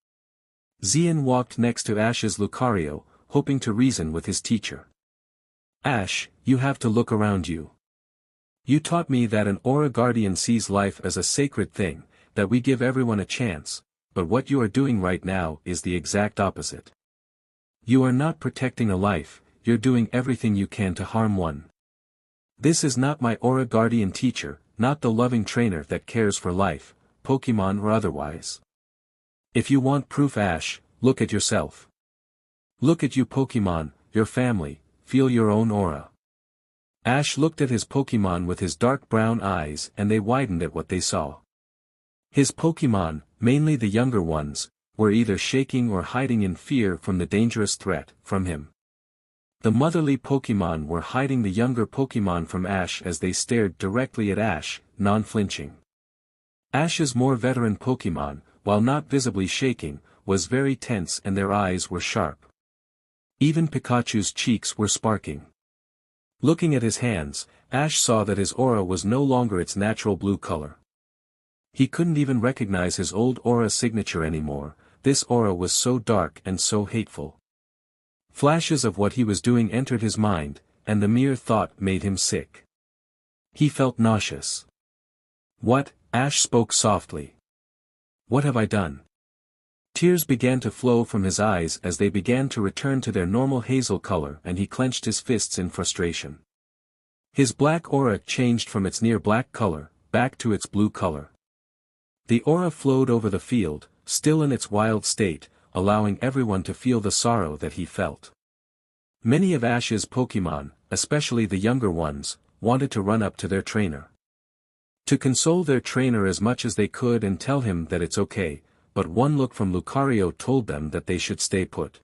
Xian walked next to Ash's Lucario, hoping to reason with his teacher. Ash, you have to look around you. You taught me that an aura guardian sees life as a sacred thing, that we give everyone a chance, but what you are doing right now is the exact opposite. You are not protecting a life, you're doing everything you can to harm one. This is not my aura guardian teacher, not the loving trainer that cares for life, Pokémon or otherwise. If you want proof, Ash, look at yourself. Look at you, Pokémon, your family, feel your own aura. Ash looked at his Pokémon with his dark brown eyes and they widened at what they saw. His Pokémon, mainly the younger ones, were either shaking or hiding in fear from the dangerous threat from him. The motherly Pokémon were hiding the younger Pokémon from Ash as they stared directly at Ash, non-flinching. Ash's more veteran Pokémon, while not visibly shaking, was very tense and their eyes were sharp. Even Pikachu's cheeks were sparking. Looking at his hands, Ash saw that his aura was no longer its natural blue color. He couldn't even recognize his old aura signature anymore, this aura was so dark and so hateful. Flashes of what he was doing entered his mind, and the mere thought made him sick. He felt nauseous. "What?" Ash spoke softly. "What have I done?" Tears began to flow from his eyes as they began to return to their normal hazel color, and he clenched his fists in frustration. His black aura changed from its near black color, back to its blue color. The aura flowed over the field, still in its wild state, allowing everyone to feel the sorrow that he felt. Many of Ash's Pokémon, especially the younger ones, wanted to run up to their trainer. To console their trainer as much as they could and tell him that it's okay, but one look from Lucario told them that they should stay put.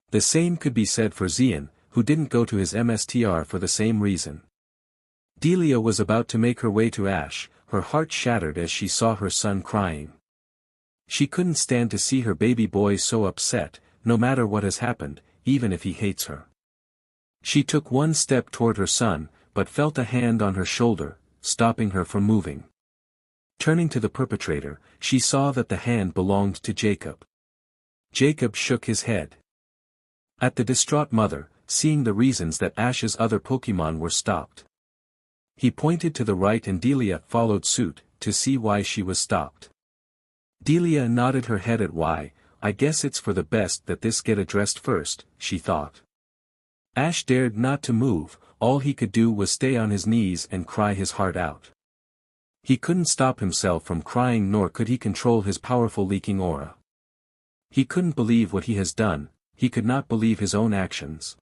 The same could be said for Xian, who didn't go to his MSTR for the same reason. Delia was about to make her way to Ash, her heart shattered as she saw her son crying. She couldn't stand to see her baby boy so upset, no matter what has happened, even if he hates her. She took one step toward her son, but felt a hand on her shoulder, stopping her from moving. Turning to the perpetrator, she saw that the hand belonged to Jacob. Jacob shook his head. At the distraught mother, seeing the reasons that Ash's other Pokémon were stopped. He pointed to the right and Delia followed suit, to see why she was stopped. Delia nodded her head at why. "I guess it's for the best that this get addressed first," she thought. Ash dared not to move, all he could do was stay on his knees and cry his heart out. He couldn't stop himself from crying nor could he control his powerful leaking aura. He couldn't believe what he has done, he could not believe his own actions.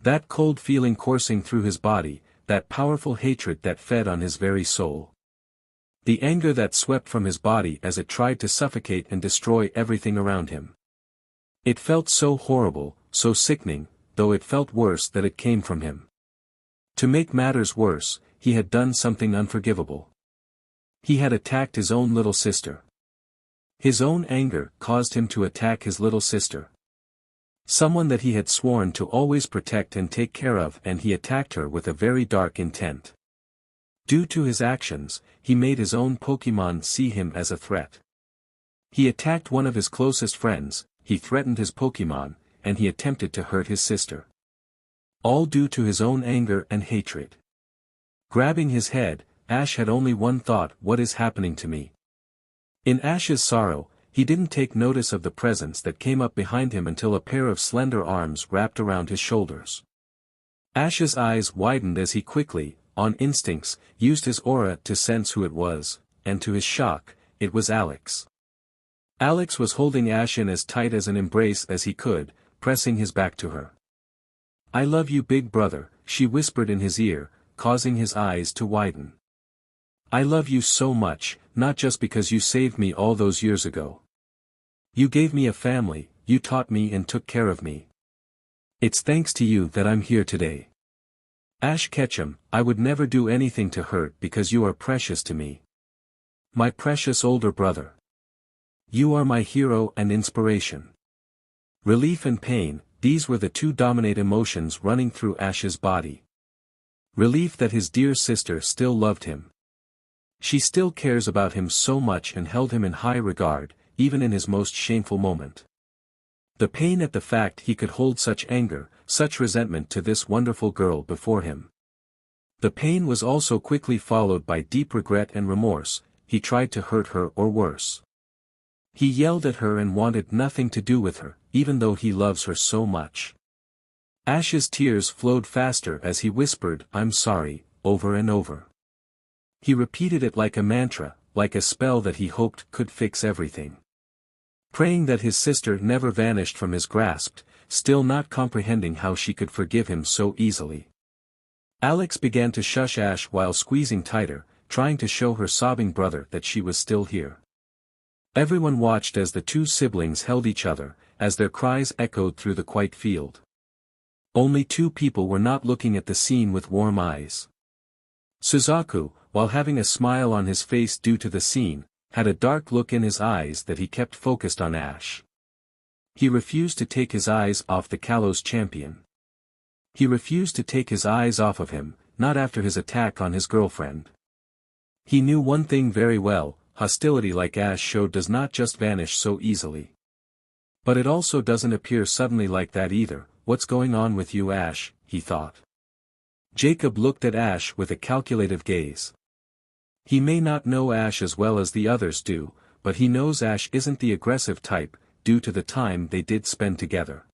That cold feeling coursing through his body, that powerful hatred that fed on his very soul. The anger that swept from his body as it tried to suffocate and destroy everything around him. It felt so horrible, so sickening, though it felt worse that it came from him. To make matters worse, he had done something unforgivable. He had attacked his own little sister. His own anger caused him to attack his little sister. Someone that he had sworn to always protect and take care of, and he attacked her with a very dark intent. Due to his actions, he made his own Pokémon see him as a threat. He attacked one of his closest friends, he threatened his Pokémon, and he attempted to hurt his sister. All due to his own anger and hatred. Grabbing his head, Ash had only one thought: what is happening to me? In Ash's sorrow, he didn't take notice of the presence that came up behind him until a pair of slender arms wrapped around his shoulders. Ash's eyes widened as he quickly, on instincts, used his aura to sense who it was, and to his shock, it was Alex. Alex was holding Ash in as tight as an embrace as he could, pressing his back to her. "I love you, big brother," she whispered in his ear, causing his eyes to widen. "I love you so much, not just because you saved me all those years ago. You gave me a family, you taught me and took care of me. It's thanks to you that I'm here today. Ash Ketchum, I would never do anything to hurt because you are precious to me. My precious older brother. You are my hero and inspiration." Relief and pain, these were the two dominant emotions running through Ash's body. Relief that his dear sister still loved him. She still cares about him so much and held him in high regard, even in his most shameful moment. The pain at the fact he could hold such anger, such resentment to this wonderful girl before him. The pain was also quickly followed by deep regret and remorse. He tried to hurt her or worse. He yelled at her and wanted nothing to do with her, even though he loves her so much. Ash's tears flowed faster as he whispered, "I'm sorry," over and over. He repeated it like a mantra, like a spell that he hoped could fix everything. Praying that his sister never vanished from his grasp, still not comprehending how she could forgive him so easily. Alex began to shush Ash while squeezing tighter, trying to show her sobbing brother that she was still here. Everyone watched as the two siblings held each other, as their cries echoed through the quiet field. Only two people were not looking at the scene with warm eyes. Suzaku, while having a smile on his face due to the scene, had a dark look in his eyes that he kept focused on Ash. He refused to take his eyes off the Kalos champion. He refused to take his eyes off of him, not after his attack on his girlfriend. He knew one thing very well: hostility like Ash showed does not just vanish so easily. But it also doesn't appear suddenly like that either. What's going on with you, Ash? He thought. Jacob looked at Ash with a calculative gaze. He may not know Ash as well as the others do, but he knows Ash isn't the aggressive type, due to the time they did spend together.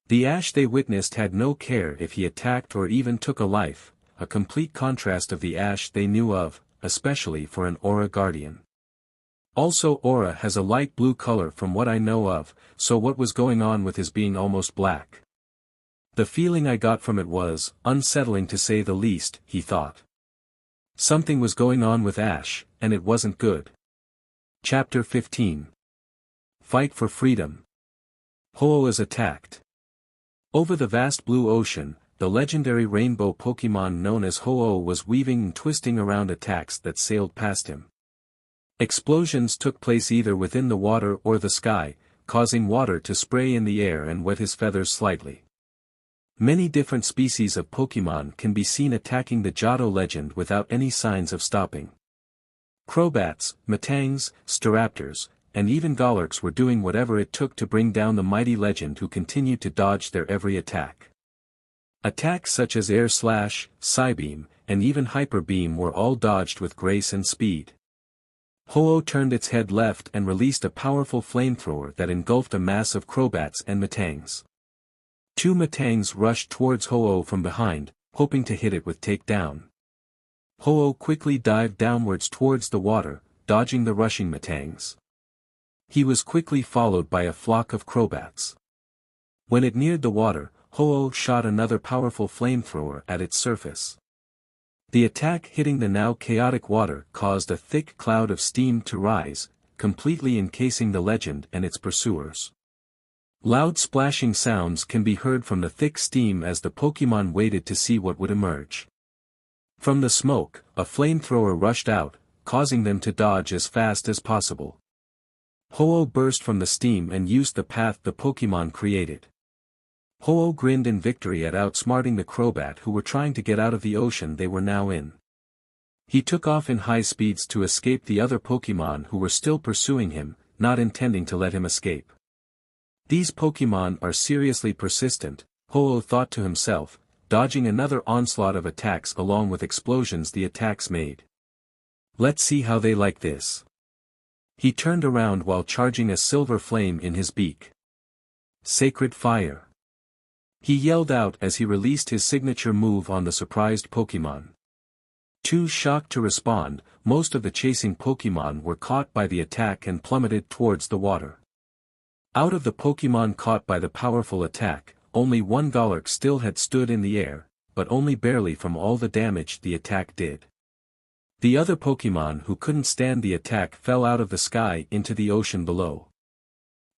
The Ash they witnessed had no care if he attacked or even took a life, a complete contrast of the Ash they knew of, especially for an Aura Guardian. Also, Aura has a light blue color from what I know of, so what was going on with his being almost black? The feeling I got from it was unsettling to say the least, he thought. Something was going on with Ash, and it wasn't good. Chapter 15. Fight for Freedom. Ho-Oh is attacked. Over the vast blue ocean, the legendary rainbow Pokémon known as Ho-Oh was weaving and twisting around attacks that sailed past him. Explosions took place either within the water or the sky, causing water to spray in the air and wet his feathers slightly. Many different species of Pokémon can be seen attacking the Johto legend without any signs of stopping. Crobats, Matangs, Staraptors, and even Golurks were doing whatever it took to bring down the mighty legend, who continued to dodge their every attack. Attacks such as Air Slash, Psybeam, and even Hyper Beam were all dodged with grace and speed. Ho-Oh turned its head left and released a powerful flamethrower that engulfed a mass of Crobats and Matangs. Two Matangs rushed towards Ho-Oh from behind, hoping to hit it with takedown. Ho-Oh quickly dived downwards towards the water, dodging the rushing Matangs. He was quickly followed by a flock of Crobats. When it neared the water, Ho-Oh shot another powerful flamethrower at its surface. The attack hitting the now chaotic water caused a thick cloud of steam to rise, completely encasing the legend and its pursuers. Loud splashing sounds can be heard from the thick steam as the Pokémon waited to see what would emerge. From the smoke, a flamethrower rushed out, causing them to dodge as fast as possible. Ho-Oh burst from the steam and used the path the Pokémon created. Ho-Oh grinned in victory at outsmarting the Crobat, who were trying to get out of the ocean they were now in. He took off in high speeds to escape the other Pokémon who were still pursuing him, not intending to let him escape. These Pokémon are seriously persistent, Ho-Oh thought to himself, dodging another onslaught of attacks along with explosions the attacks made. Let's see how they like this. He turned around while charging a silver flame in his beak. Sacred Fire. He yelled out as he released his signature move on the surprised Pokémon. Too shocked to respond, most of the chasing Pokémon were caught by the attack and plummeted towards the water. Out of the Pokémon caught by the powerful attack, only one Golurk still had stood in the air, but only barely from all the damage the attack did. The other Pokémon who couldn't stand the attack fell out of the sky into the ocean below.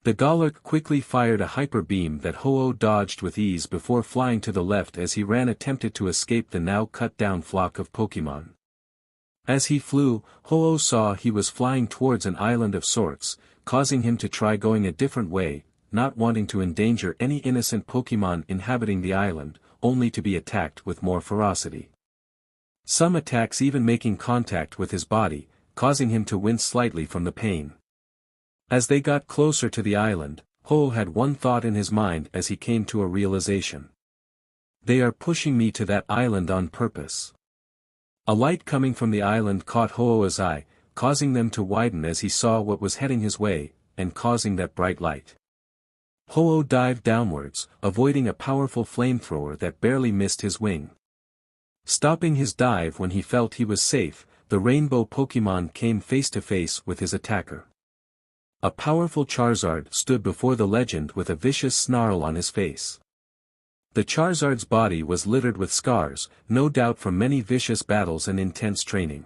The Golurk quickly fired a Hyper Beam that Ho-Oh dodged with ease before flying to the left as he attempted to escape the now cut-down flock of Pokémon. As he flew, Ho-Oh saw he was flying towards an island of sorts, causing him to try going a different way, not wanting to endanger any innocent Pokémon inhabiting the island, only to be attacked with more ferocity. Some attacks even making contact with his body, causing him to wince slightly from the pain. As they got closer to the island, Ho had one thought in his mind as he came to a realization. They are pushing me to that island on purpose. A light coming from the island caught Ho-Oh's eye, causing them to widen as he saw what was heading his way, and causing that bright light. Ho-Oh dived downwards, avoiding a powerful flamethrower that barely missed his wing. Stopping his dive when he felt he was safe, the rainbow Pokémon came face to face with his attacker. A powerful Charizard stood before the legend with a vicious snarl on his face. The Charizard's body was littered with scars, no doubt from many vicious battles and intense training.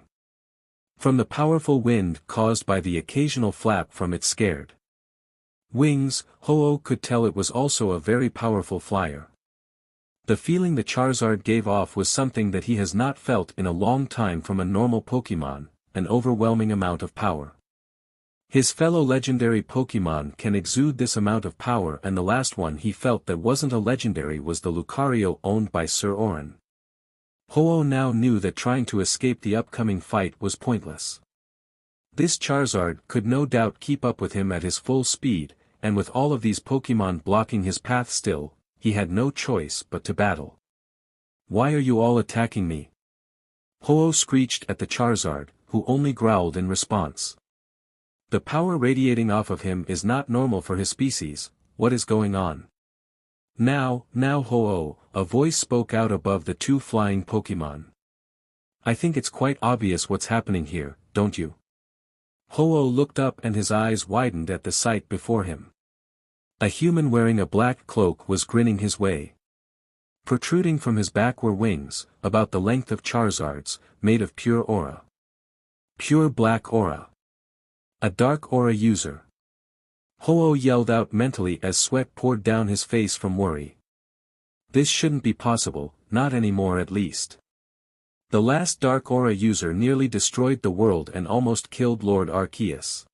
From the powerful wind caused by the occasional flap from its scared wings, Ho-Oh could tell it was also a very powerful flyer. The feeling the Charizard gave off was something that he has not felt in a long time from a normal Pokémon, an overwhelming amount of power. His fellow legendary Pokémon can exude this amount of power, and the last one he felt that wasn't a legendary was the Lucario owned by Sir Orin. Ho-Oh now knew that trying to escape the upcoming fight was pointless. This Charizard could no doubt keep up with him at his full speed, and with all of these Pokémon blocking his path still, he had no choice but to battle. "Why are you all attacking me?" Ho-Oh screeched at the Charizard, who only growled in response. "The power radiating off of him is not normal for his species. What is going on?" Now Ho-Oh, a voice spoke out above the two flying Pokémon. "I think it's quite obvious what's happening here, don't you?" Ho-Oh looked up and his eyes widened at the sight before him. A human wearing a black cloak was grinning his way. Protruding from his back were wings, about the length of Charizard's, made of pure aura. Pure black aura. A dark aura user. Ho-Oh yelled out mentally as sweat poured down his face from worry. This shouldn't be possible, not anymore at least. The last Dark Aura user nearly destroyed the world and almost killed Lord Arceus.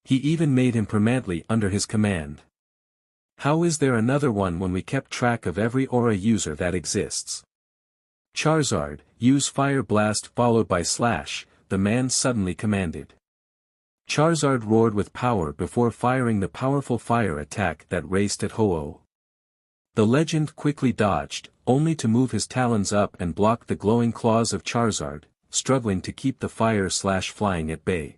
He even made him permanently under his command. How is there another one when we kept track of every Aura user that exists? Charizard, use Fire Blast followed by Slash, the man suddenly commanded. Charizard roared with power before firing the powerful fire attack that raced at Ho-Oh. The legend quickly dodged, only to move his talons up and block the glowing claws of Charizard, struggling to keep the fire slash flying at bay.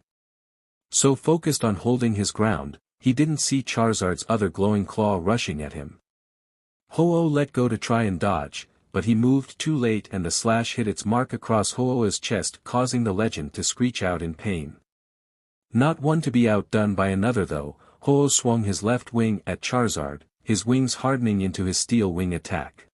So focused on holding his ground, he didn't see Charizard's other glowing claw rushing at him. Ho-Oh let go to try and dodge, but he moved too late and the slash hit its mark across Ho-Oh's chest, causing the legend to screech out in pain. Not one to be outdone by another though, Ho-Oh swung his left wing at Charizard, his wings hardening into his steel wing attack.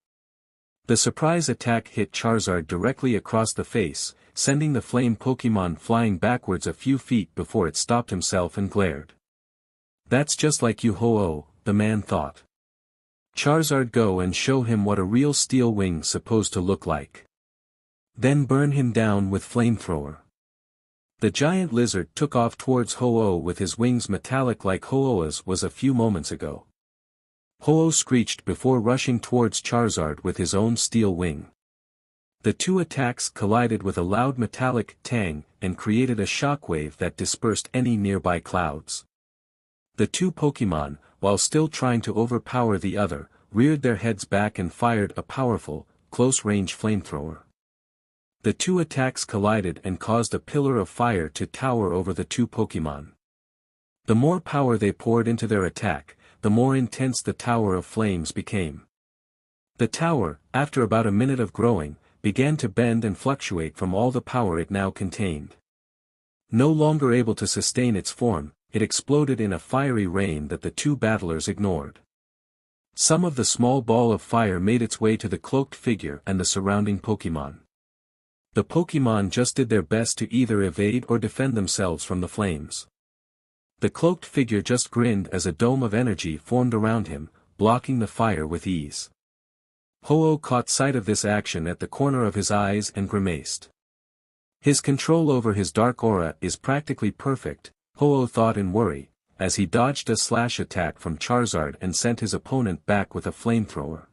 The surprise attack hit Charizard directly across the face, sending the flame Pokémon flying backwards a few feet before it stopped himself and glared. "That's just like you, Ho-Oh," the man thought. "Charizard, go and show him what a real steel wing's supposed to look like. Then burn him down with flamethrower." The giant lizard took off towards Ho-Oh with his wings metallic like Ho-Oh's was a few moments ago. Ho-Oh screeched before rushing towards Charizard with his own steel wing. The two attacks collided with a loud metallic tang and created a shockwave that dispersed any nearby clouds. The two Pokémon, while still trying to overpower the other, reared their heads back and fired a powerful, close-range flamethrower. The two attacks collided and caused a pillar of fire to tower over the two Pokémon. The more power they poured into their attack, the more intense the tower of flames became. The tower, after about a minute of growing, began to bend and fluctuate from all the power it now contained. No longer able to sustain its form, it exploded in a fiery rain that the two battlers ignored. Some of the small ball of fire made its way to the cloaked figure and the surrounding Pokémon. The Pokémon just did their best to either evade or defend themselves from the flames. The cloaked figure just grinned as a dome of energy formed around him, blocking the fire with ease. Ho-Oh caught sight of this action at the corner of his eyes and grimaced. His control over his dark aura is practically perfect, Ho-Oh thought in worry, as he dodged a slash attack from Charizard and sent his opponent back with a flamethrower.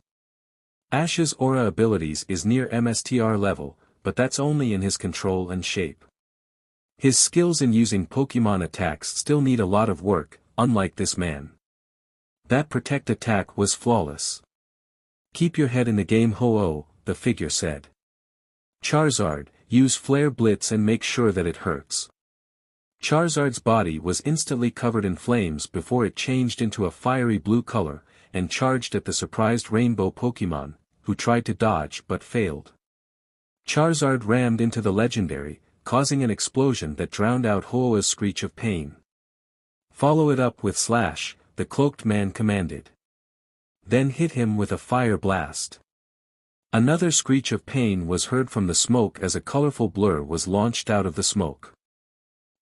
Ash's aura abilities is near MSTR level, but that's only in his control and shape. His skills in using Pokémon attacks still need a lot of work, unlike this man. That protect attack was flawless. "Keep your head in the game, Ho-Oh," the figure said. "Charizard, use Flare Blitz and make sure that it hurts." Charizard's body was instantly covered in flames before it changed into a fiery blue color, and charged at the surprised rainbow Pokémon, who tried to dodge but failed. Charizard rammed into the legendary, causing an explosion that drowned out Ho-Oh's screech of pain. "Follow it up with Slash," the cloaked man commanded. Then hit him with a fire blast. Another screech of pain was heard from the smoke as a colorful blur was launched out of the smoke.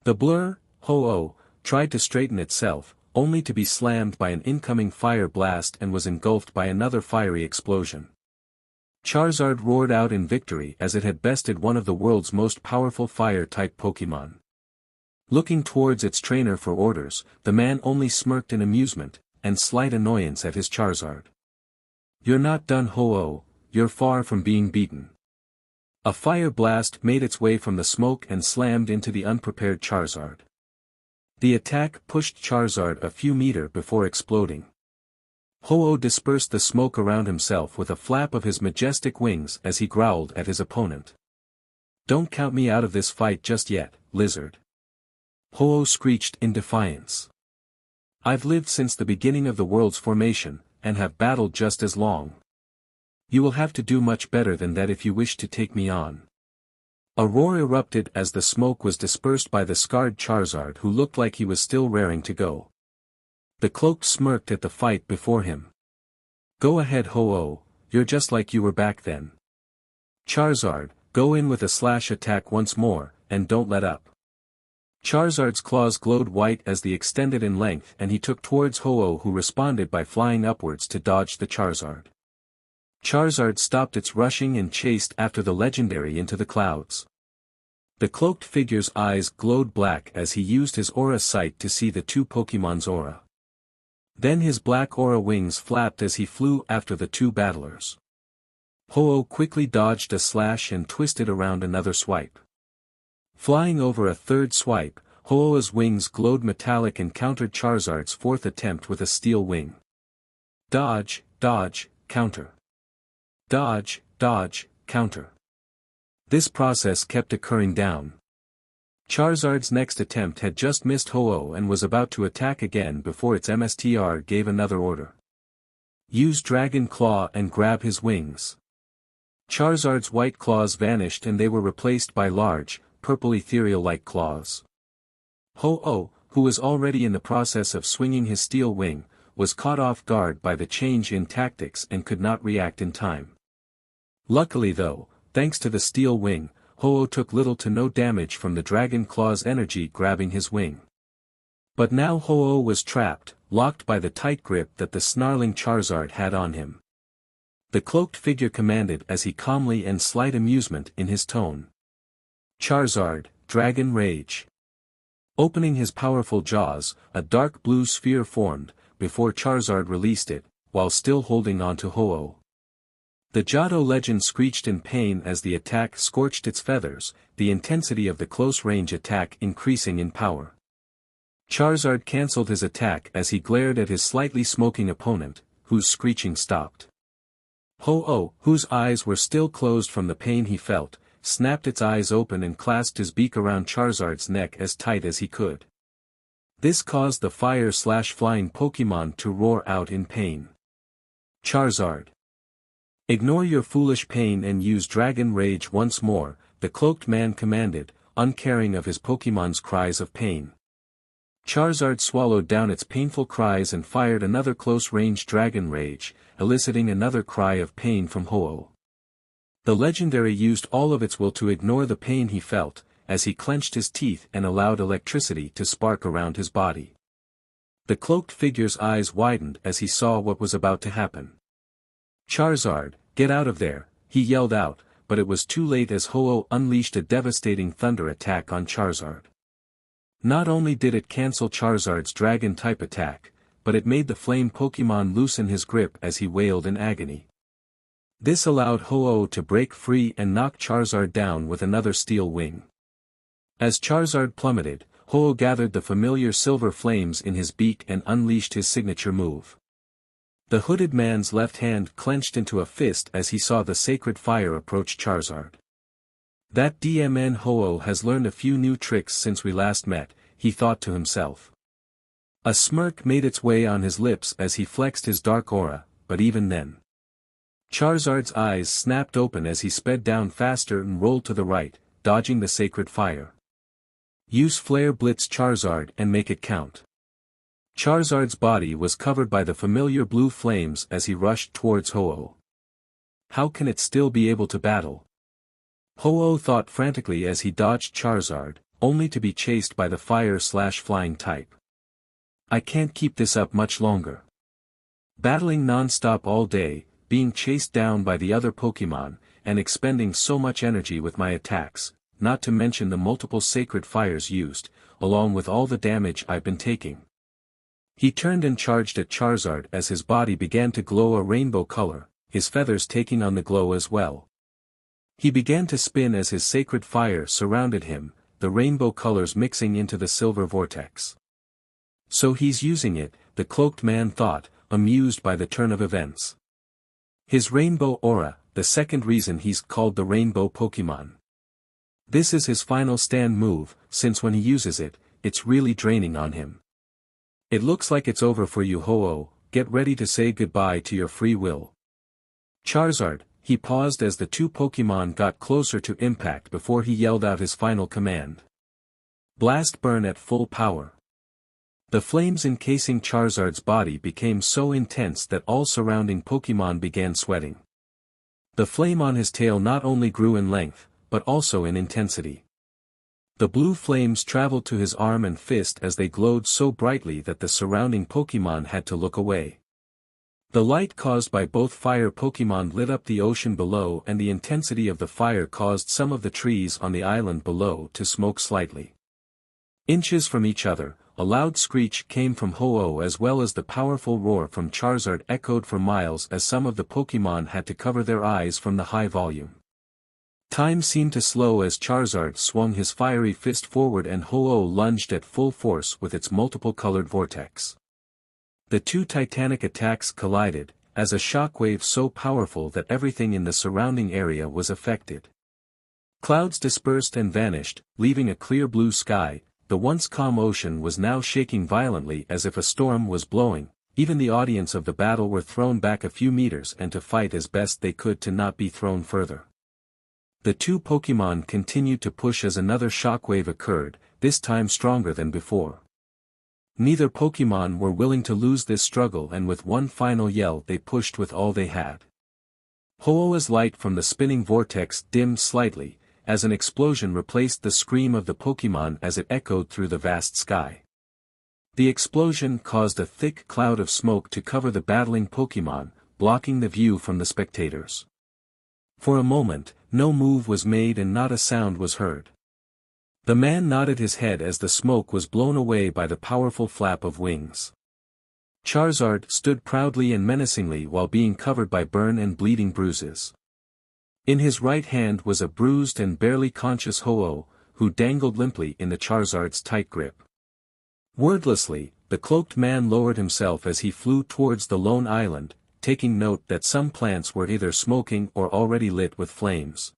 The blur, Ho-Oh, tried to straighten itself, only to be slammed by an incoming fire blast and was engulfed by another fiery explosion. Charizard roared out in victory as it had bested one of the world's most powerful fire-type Pokémon. Looking towards its trainer for orders, the man only smirked in amusement, and slight annoyance at his Charizard. "You're not done, Ho-Oh, you're far from being beaten." A fire blast made its way from the smoke and slammed into the unprepared Charizard. The attack pushed Charizard a few meters before exploding. Ho-Oh dispersed the smoke around himself with a flap of his majestic wings as he growled at his opponent. "Don't count me out of this fight just yet, lizard." Ho-Oh screeched in defiance. "I've lived since the beginning of the world's formation, and have battled just as long. You will have to do much better than that if you wish to take me on." A roar erupted as the smoke was dispersed by the scarred Charizard, who looked like he was still raring to go. The cloaked smirked at the fight before him. "Go ahead, Ho-Oh, you're just like you were back then. Charizard, go in with a slash attack once more, and don't let up." Charizard's claws glowed white as they extended in length, and he took towards Ho-Oh, who responded by flying upwards to dodge the Charizard. Charizard stopped its rushing and chased after the legendary into the clouds. The cloaked figure's eyes glowed black as he used his aura sight to see the two Pokémon's aura. Then his black aura wings flapped as he flew after the two battlers. Ho-Oh quickly dodged a slash and twisted around another swipe. Flying over a third swipe, Ho-Oh's wings glowed metallic and countered Charizard's fourth attempt with a steel wing. Dodge, dodge, counter. Dodge, dodge, counter. This process kept occurring down. Charizard's next attempt had just missed Ho-Oh and was about to attack again before its MSTR gave another order. Use Dragon Claw and grab his wings. Charizard's white claws vanished and they were replaced by large, purple ethereal-like claws. Ho-Oh, who was already in the process of swinging his steel wing, was caught off guard by the change in tactics and could not react in time. Luckily though, thanks to the steel wing, Ho-Oh took little to no damage from the Dragon Claw's energy grabbing his wing. But now Ho-Oh was trapped, locked by the tight grip that the snarling Charizard had on him. The cloaked figure commanded as he calmly and slight amusement in his tone. "Charizard, Dragon Rage." Opening his powerful jaws, a dark blue sphere formed, before Charizard released it, while still holding on to Ho-Oh. The Johto legend screeched in pain as the attack scorched its feathers, the intensity of the close-range attack increasing in power. Charizard cancelled his attack as he glared at his slightly smoking opponent, whose screeching stopped. Ho-Oh, whose eyes were still closed from the pain he felt, snapped its eyes open and clasped his beak around Charizard's neck as tight as he could. This caused the fire-slash-flying Pokémon to roar out in pain. "Charizard, ignore your foolish pain and use Dragon Rage once more," the cloaked man commanded, uncaring of his Pokémon's cries of pain. Charizard swallowed down its painful cries and fired another close-range Dragon Rage, eliciting another cry of pain from Ho-Oh. The legendary used all of its will to ignore the pain he felt, as he clenched his teeth and allowed electricity to spark around his body. The cloaked figure's eyes widened as he saw what was about to happen. "Charizard, get out of there," he yelled out, but it was too late as Ho-Oh unleashed a devastating thunder attack on Charizard. Not only did it cancel Charizard's dragon-type attack, but it made the flame Pokémon loosen his grip as he wailed in agony. This allowed Ho-Oh to break free and knock Charizard down with another steel wing. As Charizard plummeted, Ho-Oh gathered the familiar silver flames in his beak and unleashed his signature move. The hooded man's left hand clenched into a fist as he saw the sacred fire approach Charizard. "That DMN Ho-Oh has learned a few new tricks since we last met," he thought to himself. A smirk made its way on his lips as he flexed his dark aura, but even then. Charizard's eyes snapped open as he sped down faster and rolled to the right, dodging the sacred fire. "Use Flare Blitz Charizard and make it count." Charizard's body was covered by the familiar blue flames as he rushed towards Ho-Oh. How can it still be able to battle? Ho-Oh thought frantically as he dodged Charizard, only to be chased by the fire-slash-flying type. "I can't keep this up much longer. Battling non-stop all day, being chased down by the other Pokémon, and expending so much energy with my attacks, not to mention the multiple sacred fires used, along with all the damage I've been taking." He turned and charged at Charizard as his body began to glow a rainbow color, his feathers taking on the glow as well. He began to spin as his sacred fire surrounded him, the rainbow colors mixing into the silver vortex. So he's using it, the cloaked man thought, amused by the turn of events. His rainbow aura, the second reason he's called the rainbow Pokémon. This is his final stand move, since when he uses it, it's really draining on him. It looks like it's over for you, Ho-Oh, get ready to say goodbye to your free will. Charizard, he paused as the two Pokémon got closer to impact before he yelled out his final command. Blast Burn at full power. The flames encasing Charizard's body became so intense that all surrounding Pokémon began sweating. The flame on his tail not only grew in length, but also in intensity. The blue flames traveled to his arm and fist as they glowed so brightly that the surrounding Pokémon had to look away. The light caused by both fire Pokémon lit up the ocean below, and the intensity of the fire caused some of the trees on the island below to smoke slightly. Inches from each other, a loud screech came from Ho-Oh as well as the powerful roar from Charizard echoed for miles as some of the Pokémon had to cover their eyes from the high volume. Time seemed to slow as Charizard swung his fiery fist forward and Ho-Oh lunged at full force with its multiple colored vortex. The two titanic attacks collided, as a shockwave so powerful that everything in the surrounding area was affected. Clouds dispersed and vanished, leaving a clear blue sky. The once calm ocean was now shaking violently as if a storm was blowing. Even the audience of the battle were thrown back a few meters and to fight as best they could to not be thrown further. The two Pokémon continued to push as another shockwave occurred, this time stronger than before. Neither Pokémon were willing to lose this struggle, and with one final yell they pushed with all they had. Ho-Oh's light from the spinning vortex dimmed slightly, as an explosion replaced the scream of the Pokémon as it echoed through the vast sky. The explosion caused a thick cloud of smoke to cover the battling Pokémon, blocking the view from the spectators. For a moment, no move was made and not a sound was heard. The man nodded his head as the smoke was blown away by the powerful flap of wings. Charizard stood proudly and menacingly while being covered by burn and bleeding bruises. In his right hand was a bruised and barely conscious Ho-Oh, who dangled limply in the Charizard's tight grip. Wordlessly, the cloaked man lowered himself as he flew towards the lone island, taking note that some plants were either smoking or already lit with flames.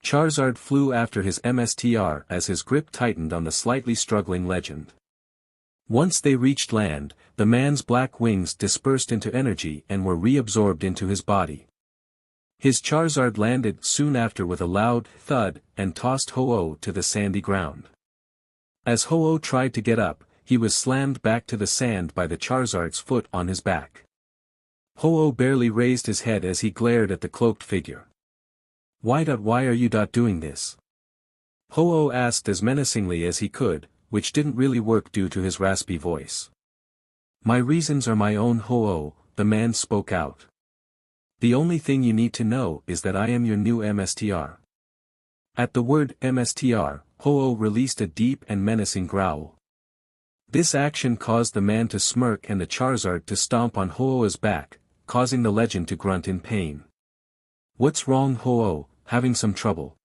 Charizard flew after his MSTR as his grip tightened on the slightly struggling legend. Once they reached land, the man's black wings dispersed into energy and were reabsorbed into his body. His Charizard landed soon after with a loud thud and tossed Ho-Oh to the sandy ground. As Ho-Oh tried to get up, he was slammed back to the sand by the Charizard's foot on his back. Ho-Oh barely raised his head as he glared at the cloaked figure. Why are you doing this? Ho-Oh asked as menacingly as he could, which didn't really work due to his raspy voice. My reasons are my own, Ho-Oh, the man spoke out. The only thing you need to know is that I am your new MSTR. At the word MSTR, Ho-Oh released a deep and menacing growl. This action caused the man to smirk and the Charizard to stomp on Ho-Oh's back, causing the legend to grunt in pain. What's wrong, Ho-Oh, having some trouble?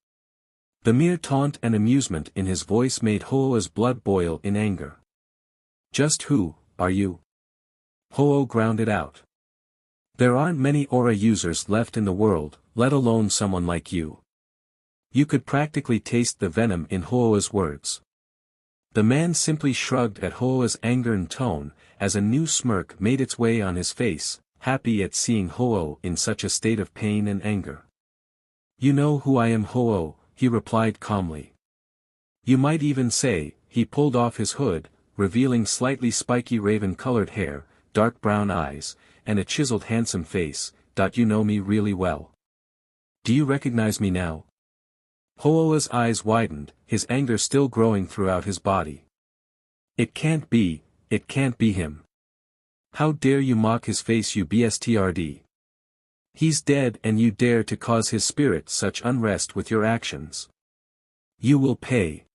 The mere taunt and amusement in his voice made Ho-Oh's blood boil in anger. Just who are you? Ho-Oh ground it out. There aren't many aura users left in the world, let alone someone like you. You could practically taste the venom in Ho-Oh's words. The man simply shrugged at Ho-Oh's anger and tone, as a new smirk made its way on his face, happy at seeing Ho-Oh in such a state of pain and anger. You know who I am, Ho-Oh, he replied calmly. You might even say, he pulled off his hood, revealing slightly spiky raven-colored hair, dark brown eyes, and a chiseled handsome face. You know me really well. Do you recognize me now? Ho-Oh's eyes widened, his anger still growing throughout his body. It can't be him. How dare you mock his face, you bstrd? He's dead and you dare to cause his spirit such unrest with your actions. You will pay.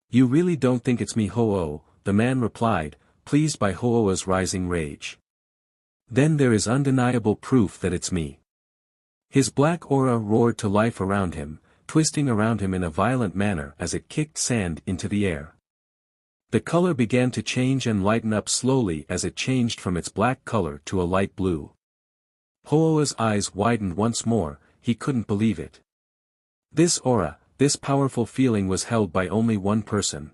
You really don't think it's me, Ho-Oh, the man replied, pleased by Ho-Oh's rising rage. Then there is undeniable proof that it's me. His black aura roared to life around him, twisting around him in a violent manner as it kicked sand into the air. The color began to change and lighten up slowly as it changed from its black color to a light blue. Ho-Oh's eyes widened once more, he couldn't believe it. This aura, this powerful feeling was held by only one person.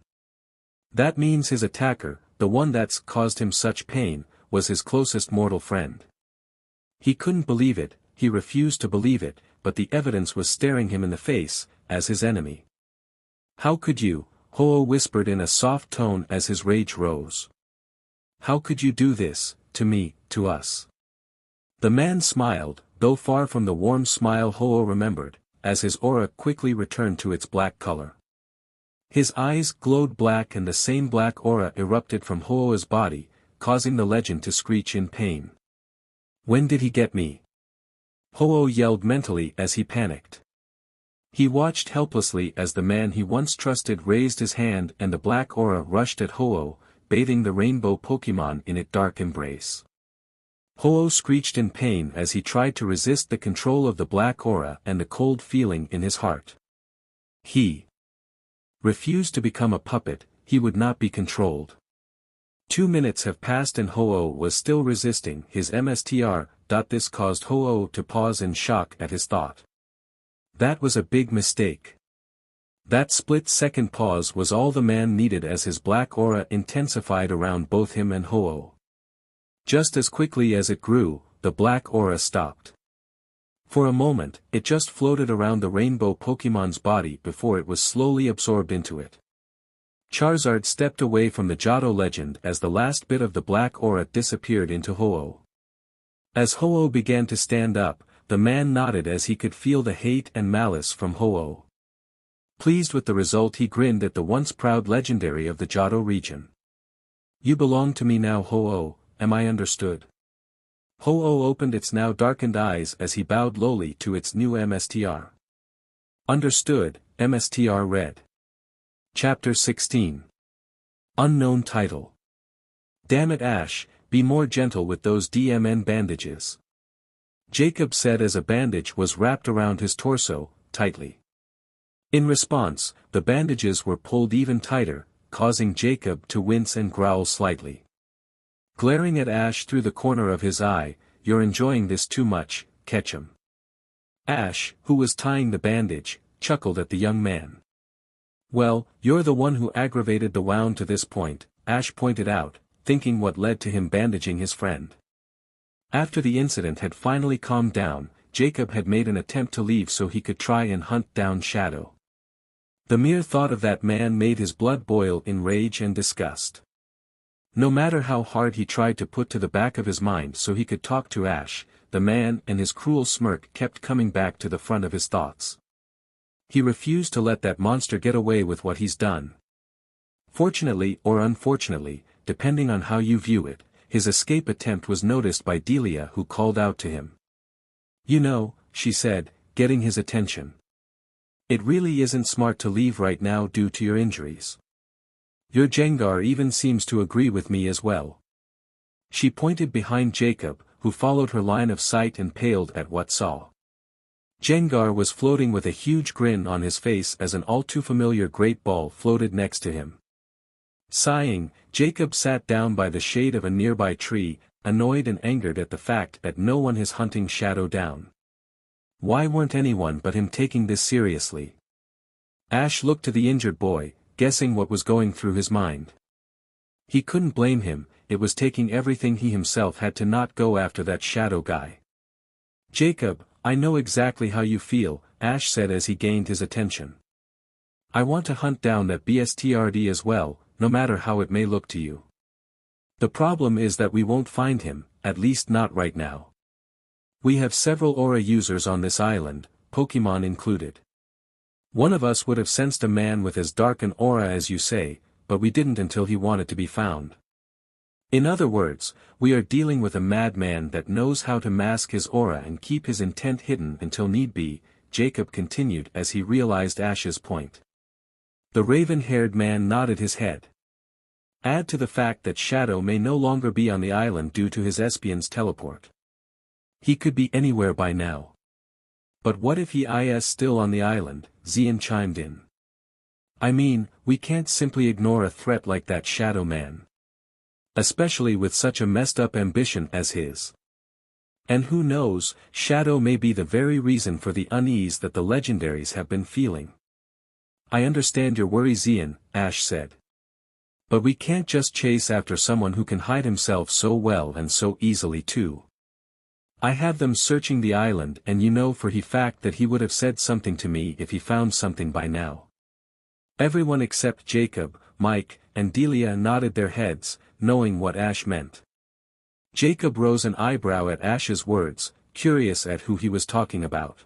That means his attacker, the one that's caused him such pain, was his closest mortal friend. He couldn't believe it, he refused to believe it, but the evidence was staring him in the face, as his enemy. How could you? Ho-Oh whispered in a soft tone as his rage rose. How could you do this, to me, to us? The man smiled, though far from the warm smile Ho-Oh remembered, as his aura quickly returned to its black color. His eyes glowed black and the same black aura erupted from Ho-Oh's body, causing the legend to screech in pain. When did he get me? Ho-Oh yelled mentally as he panicked. He watched helplessly as the man he once trusted raised his hand and the black aura rushed at Ho-Oh, bathing the rainbow Pokémon in its dark embrace. Ho-Oh screeched in pain as he tried to resist the control of the black aura and the cold feeling in his heart. He refused to become a puppet, he would not be controlled. 2 minutes have passed and Ho-Oh was still resisting his MSTR. This caused Ho-Oh to pause in shock at his thought. That was a big mistake. That split-second pause was all the man needed as his black aura intensified around both him and Ho-Oh. Just as quickly as it grew, the black aura stopped. For a moment, it just floated around the rainbow Pokémon's body before it was slowly absorbed into it. Charizard stepped away from the Johto legend as the last bit of the black aura disappeared into Ho-Oh. As Ho-Oh began to stand up, the man nodded as he could feel the hate and malice from Ho-Oh. Pleased with the result he grinned at the once proud legendary of the Johto region. You belong to me now Ho-Oh, am I understood? Ho-Oh opened its now darkened eyes as he bowed lowly to its new MSTR. Understood, MSTR read. Chapter 16. Unknown title. Damn it Ash, be more gentle with those DMN bandages. Jacob said as a bandage was wrapped around his torso, tightly. In response, the bandages were pulled even tighter, causing Jacob to wince and growl slightly. Glaring at Ash through the corner of his eye, you're enjoying this too much, Ketchum. Ash, who was tying the bandage, chuckled at the young man. Well, you're the one who aggravated the wound to this point, Ash pointed out, thinking what led to him bandaging his friend. After the incident had finally calmed down, Jacob had made an attempt to leave so he could try and hunt down Shadow. The mere thought of that man made his blood boil in rage and disgust. No matter how hard he tried to put to the back of his mind so he could talk to Ash, the man and his cruel smirk kept coming back to the front of his thoughts. He refused to let that monster get away with what he's done. Fortunately or unfortunately, depending on how you view it, his escape attempt was noticed by Delia who called out to him. You know, she said, getting his attention. It really isn't smart to leave right now due to your injuries. Your Jengar even seems to agree with me as well. She pointed behind Jacob, who followed her line of sight and paled at what saw. Jengar was floating with a huge grin on his face as an all-too-familiar great ball floated next to him. Sighing, Jacob sat down by the shade of a nearby tree, annoyed and angered at the fact that no one is hunting Shadow down. Why weren't anyone but him taking this seriously? Ash looked to the injured boy, guessing what was going through his mind. He couldn't blame him, it was taking everything he himself had to not go after that Shadow guy. Jacob, I know exactly how you feel, Ash said as he gained his attention. I want to hunt down that BSTRD as well, no matter how it may look to you. The problem is that we won't find him, at least not right now. We have several aura users on this island, Pokémon included. One of us would have sensed a man with as dark an aura as you say, but we didn't until he wanted to be found. In other words, we are dealing with a madman that knows how to mask his aura and keep his intent hidden until need be, Jacob continued as he realized Ash's point. The raven-haired man nodded his head. Add to the fact that Shadow may no longer be on the island due to his Espion's teleport. He could be anywhere by now. But what if he is still on the island? Xian chimed in. I mean, we can't simply ignore a threat like that Shadow Man. Especially with such a messed up ambition as his. And who knows, Shadow may be the very reason for the unease that the legendaries have been feeling. I understand your worry, Xian, Ash said. But we can't just chase after someone who can hide himself so well and so easily too. I have them searching the island, and you know for a fact that he would have said something to me if he found something by now. Everyone except Jacob, Mike, and Delia nodded their heads, knowing what Ash meant. Jacob rose an eyebrow at Ash's words, curious at who he was talking about.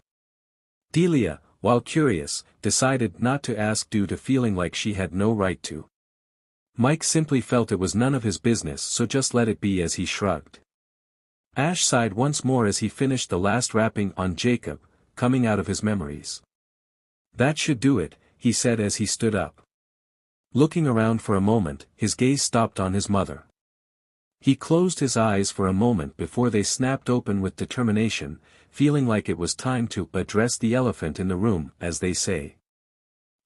Delia, while curious, decided not to ask due to feeling like she had no right to. Mike simply felt it was none of his business, so just let it be as he shrugged. Ash sighed once more as he finished the last rapping on Jacob, coming out of his memories. That should do it, he said as he stood up. Looking around for a moment, his gaze stopped on his mother. He closed his eyes for a moment before they snapped open with determination, feeling like it was time to address the elephant in the room, as they say.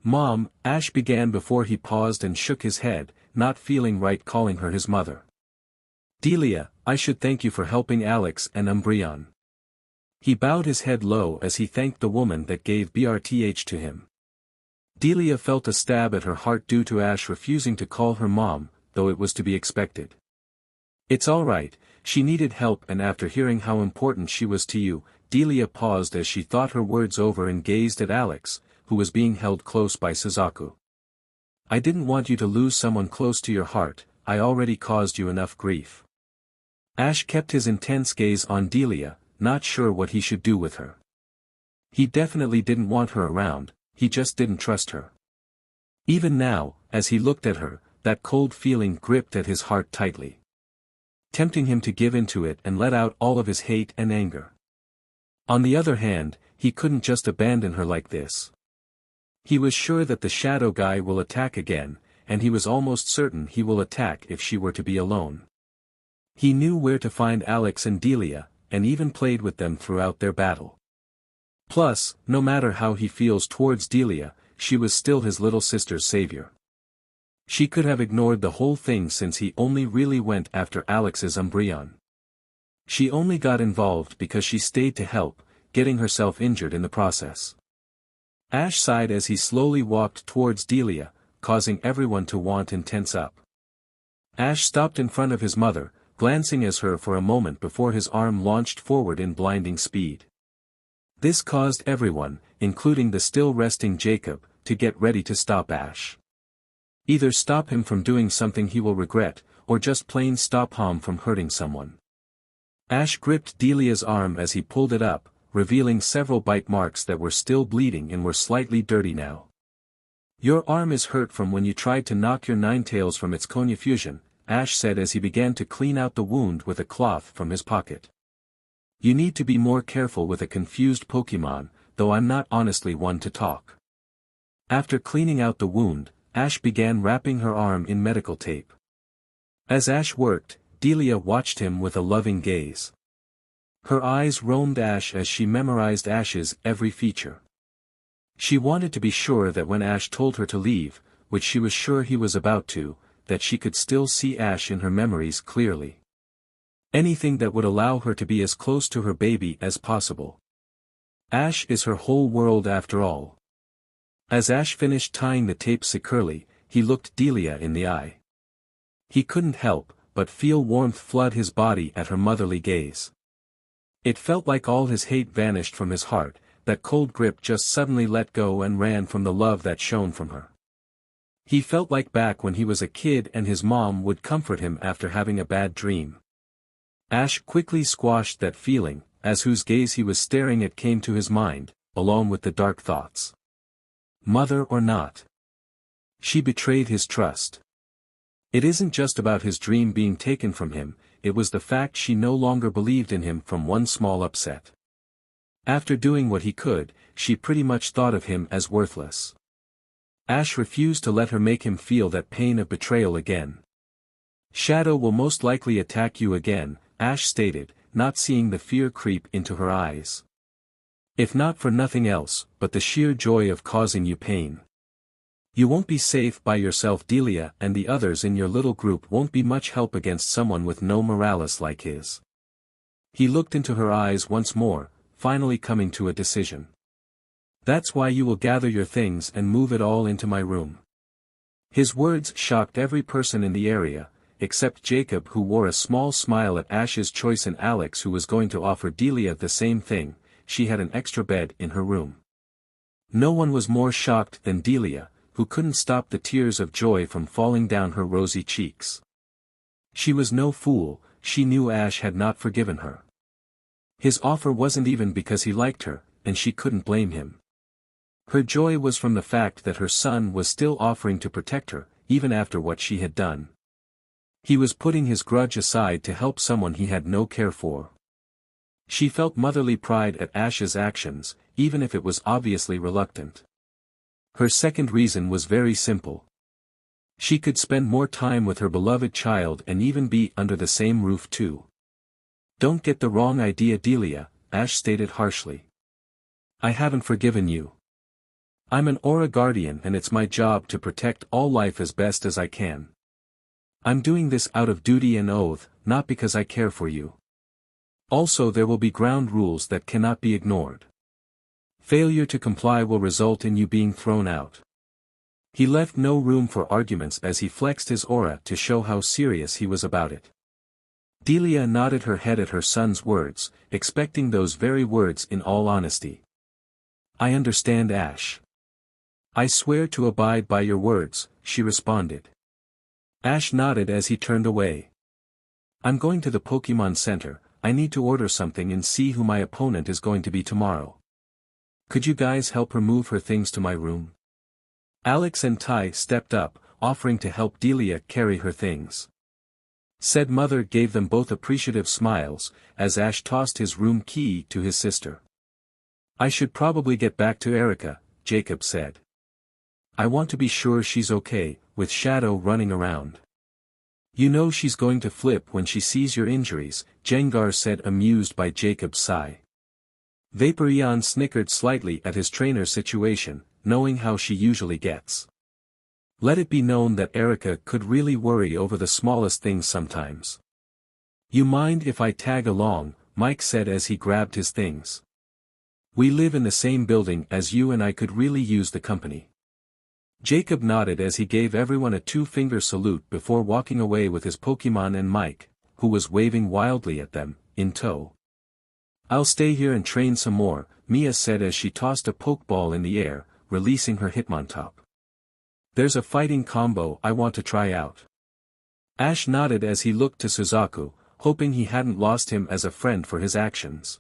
Mom, Ash began before he paused and shook his head, not feeling right calling her his mother. Delia, I should thank you for helping Alex and Umbreon. He bowed his head low as he thanked the woman that gave BRTH to him. Delia felt a stab at her heart due to Ash refusing to call her mom, though it was to be expected. It's alright, she needed help, and after hearing how important she was to you, Delia paused as she thought her words over and gazed at Alex, who was being held close by Suzaku. I didn't want you to lose someone close to your heart, I already caused you enough grief. Ash kept his intense gaze on Delia, not sure what he should do with her. He definitely didn't want her around, he just didn't trust her. Even now, as he looked at her, that cold feeling gripped at his heart tightly, tempting him to give into it and let out all of his hate and anger. On the other hand, he couldn't just abandon her like this. He was sure that the shadow guy will attack again, and he was almost certain he will attack if she were to be alone. He knew where to find Alex and Delia, and even played with them throughout their battle. Plus, no matter how he feels towards Delia, she was still his little sister's savior. She could have ignored the whole thing since he only really went after Alex's Umbreon. She only got involved because she stayed to help, getting herself injured in the process. Ash sighed as he slowly walked towards Delia, causing everyone to want and tense up. Ash stopped in front of his mother, glancing at her for a moment before his arm launched forward in blinding speed. This caused everyone, including the still resting Jacob, to get ready to stop Ash. Either stop him from doing something he will regret, or just plain stop him from hurting someone. Ash gripped Delia's arm as he pulled it up, revealing several bite marks that were still bleeding and were slightly dirty now. Your arm is hurt from when you tried to knock your Ninetales from its Konya fusion, Ash said as he began to clean out the wound with a cloth from his pocket. You need to be more careful with a confused Pokémon, though I'm not honestly one to talk. After cleaning out the wound, Ash began wrapping her arm in medical tape. As Ash worked, Delia watched him with a loving gaze. Her eyes roamed Ash as she memorized Ash's every feature. She wanted to be sure that when Ash told her to leave, which she was sure he was about to, that she could still see Ash in her memories clearly. Anything that would allow her to be as close to her baby as possible. Ash is her whole world after all. As Ash finished tying the tape securely, he looked Delia in the eye. He couldn't help but feel warmth flood his body at her motherly gaze. It felt like all his hate vanished from his heart, that cold grip just suddenly let go and ran from the love that shone from her. He felt like back when he was a kid and his mom would comfort him after having a bad dream. Ash quickly squashed that feeling, as whose gaze he was staring at came to his mind, along with the dark thoughts. Mother or not? She betrayed his trust. It isn't just about his dream being taken from him, it was the fact she no longer believed in him from one small upset. After doing what he could, she pretty much thought of him as worthless. Ash refused to let her make him feel that pain of betrayal again. Shadow will most likely attack you again, Ash stated, not seeing the fear creep into her eyes. If not for nothing else, but the sheer joy of causing you pain. You won't be safe by yourself. Delia and the others in your little group won't be much help against someone with no morals like his. He looked into her eyes once more, finally coming to a decision. That's why you will gather your things and move it all into my room. His words shocked every person in the area, except Jacob, who wore a small smile at Ash's choice, and Alex, who was going to offer Delia the same thing. She had an extra bed in her room. No one was more shocked than Delia, who couldn't stop the tears of joy from falling down her rosy cheeks. She was no fool, she knew Ash had not forgiven her. His offer wasn't even because he liked her, and she couldn't blame him. Her joy was from the fact that her son was still offering to protect her, even after what she had done. He was putting his grudge aside to help someone he had no care for. She felt motherly pride at Ash's actions, even if it was obviously reluctant. Her second reason was very simple. She could spend more time with her beloved child and even be under the same roof too. Don't get the wrong idea, Delia, Ash stated harshly. I haven't forgiven you. I'm an Aura Guardian and it's my job to protect all life as best as I can. I'm doing this out of duty and oath, not because I care for you. Also, there will be ground rules that cannot be ignored. Failure to comply will result in you being thrown out. He left no room for arguments as he flexed his aura to show how serious he was about it. Delia nodded her head at her son's words, expecting those very words in all honesty. I understand, Ash. I swear to abide by your words, she responded. Ash nodded as he turned away. I'm going to the Pokémon Center. I need to order something and see who my opponent is going to be tomorrow. Could you guys help her move her things to my room? Alex and Ty stepped up, offering to help Delia carry her things. Said mother gave them both appreciative smiles, as Ash tossed his room key to his sister. I should probably get back to Erica, Jacob said. I want to be sure she's okay, with Shadow running around. You know she's going to flip when she sees your injuries, Jengar said, amused by Jacob's sigh. Vaporeon snickered slightly at his trainer's situation, knowing how she usually gets. Let it be known that Erica could really worry over the smallest things sometimes. You mind if I tag along, Mike said as he grabbed his things. We live in the same building as you and I could really use the company. Jacob nodded as he gave everyone a two-finger salute before walking away with his Pokémon and Mike, who was waving wildly at them, in tow. I'll stay here and train some more, Mia said as she tossed a Pokeball in the air, releasing her Hitmontop. There's a fighting combo I want to try out. Ash nodded as he looked to Suzaku, hoping he hadn't lost him as a friend for his actions.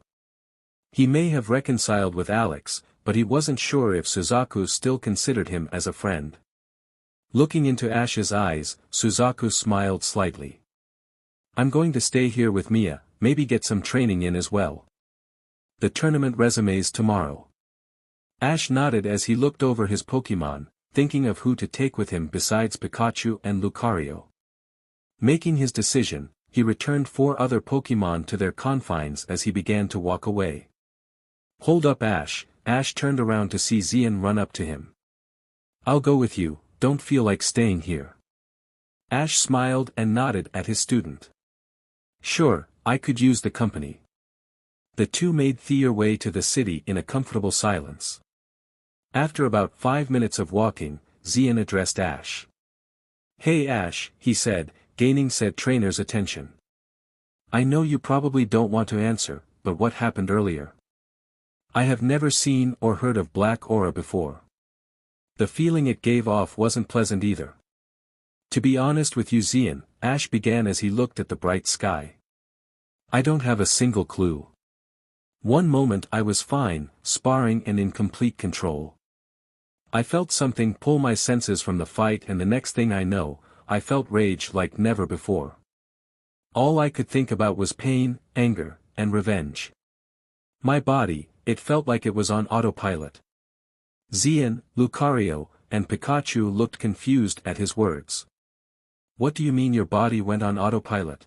He may have reconciled with Alex, but he wasn't sure if Suzaku still considered him as a friend. Looking into Ash's eyes, Suzaku smiled slightly. I'm going to stay here with Mia, maybe get some training in as well. The tournament resumes tomorrow. Ash nodded as he looked over his Pokémon, thinking of who to take with him besides Pikachu and Lucario. Making his decision, he returned 4 other Pokémon to their confines as he began to walk away. Hold up, Ash. Ash turned around to see Xian run up to him. I'll go with you, don't feel like staying here. Ash smiled and nodded at his student. Sure, I could use the company. The two made their way to the city in a comfortable silence. After about 5 minutes of walking, Xian addressed Ash. Hey Ash, he said, gaining said trainer's attention. I know you probably don't want to answer, but what happened earlier? I have never seen or heard of Black Aura before. The feeling it gave off wasn't pleasant either. To be honest with you, Xian, Ash began as he looked at the bright sky. I don't have a single clue. One moment I was fine, sparring and in complete control. I felt something pull my senses from the fight, and the next thing I know, I felt rage like never before. All I could think about was pain, anger, and revenge. My body, it felt like it was on autopilot. Xian, Lucario, and Pikachu looked confused at his words. What do you mean your body went on autopilot?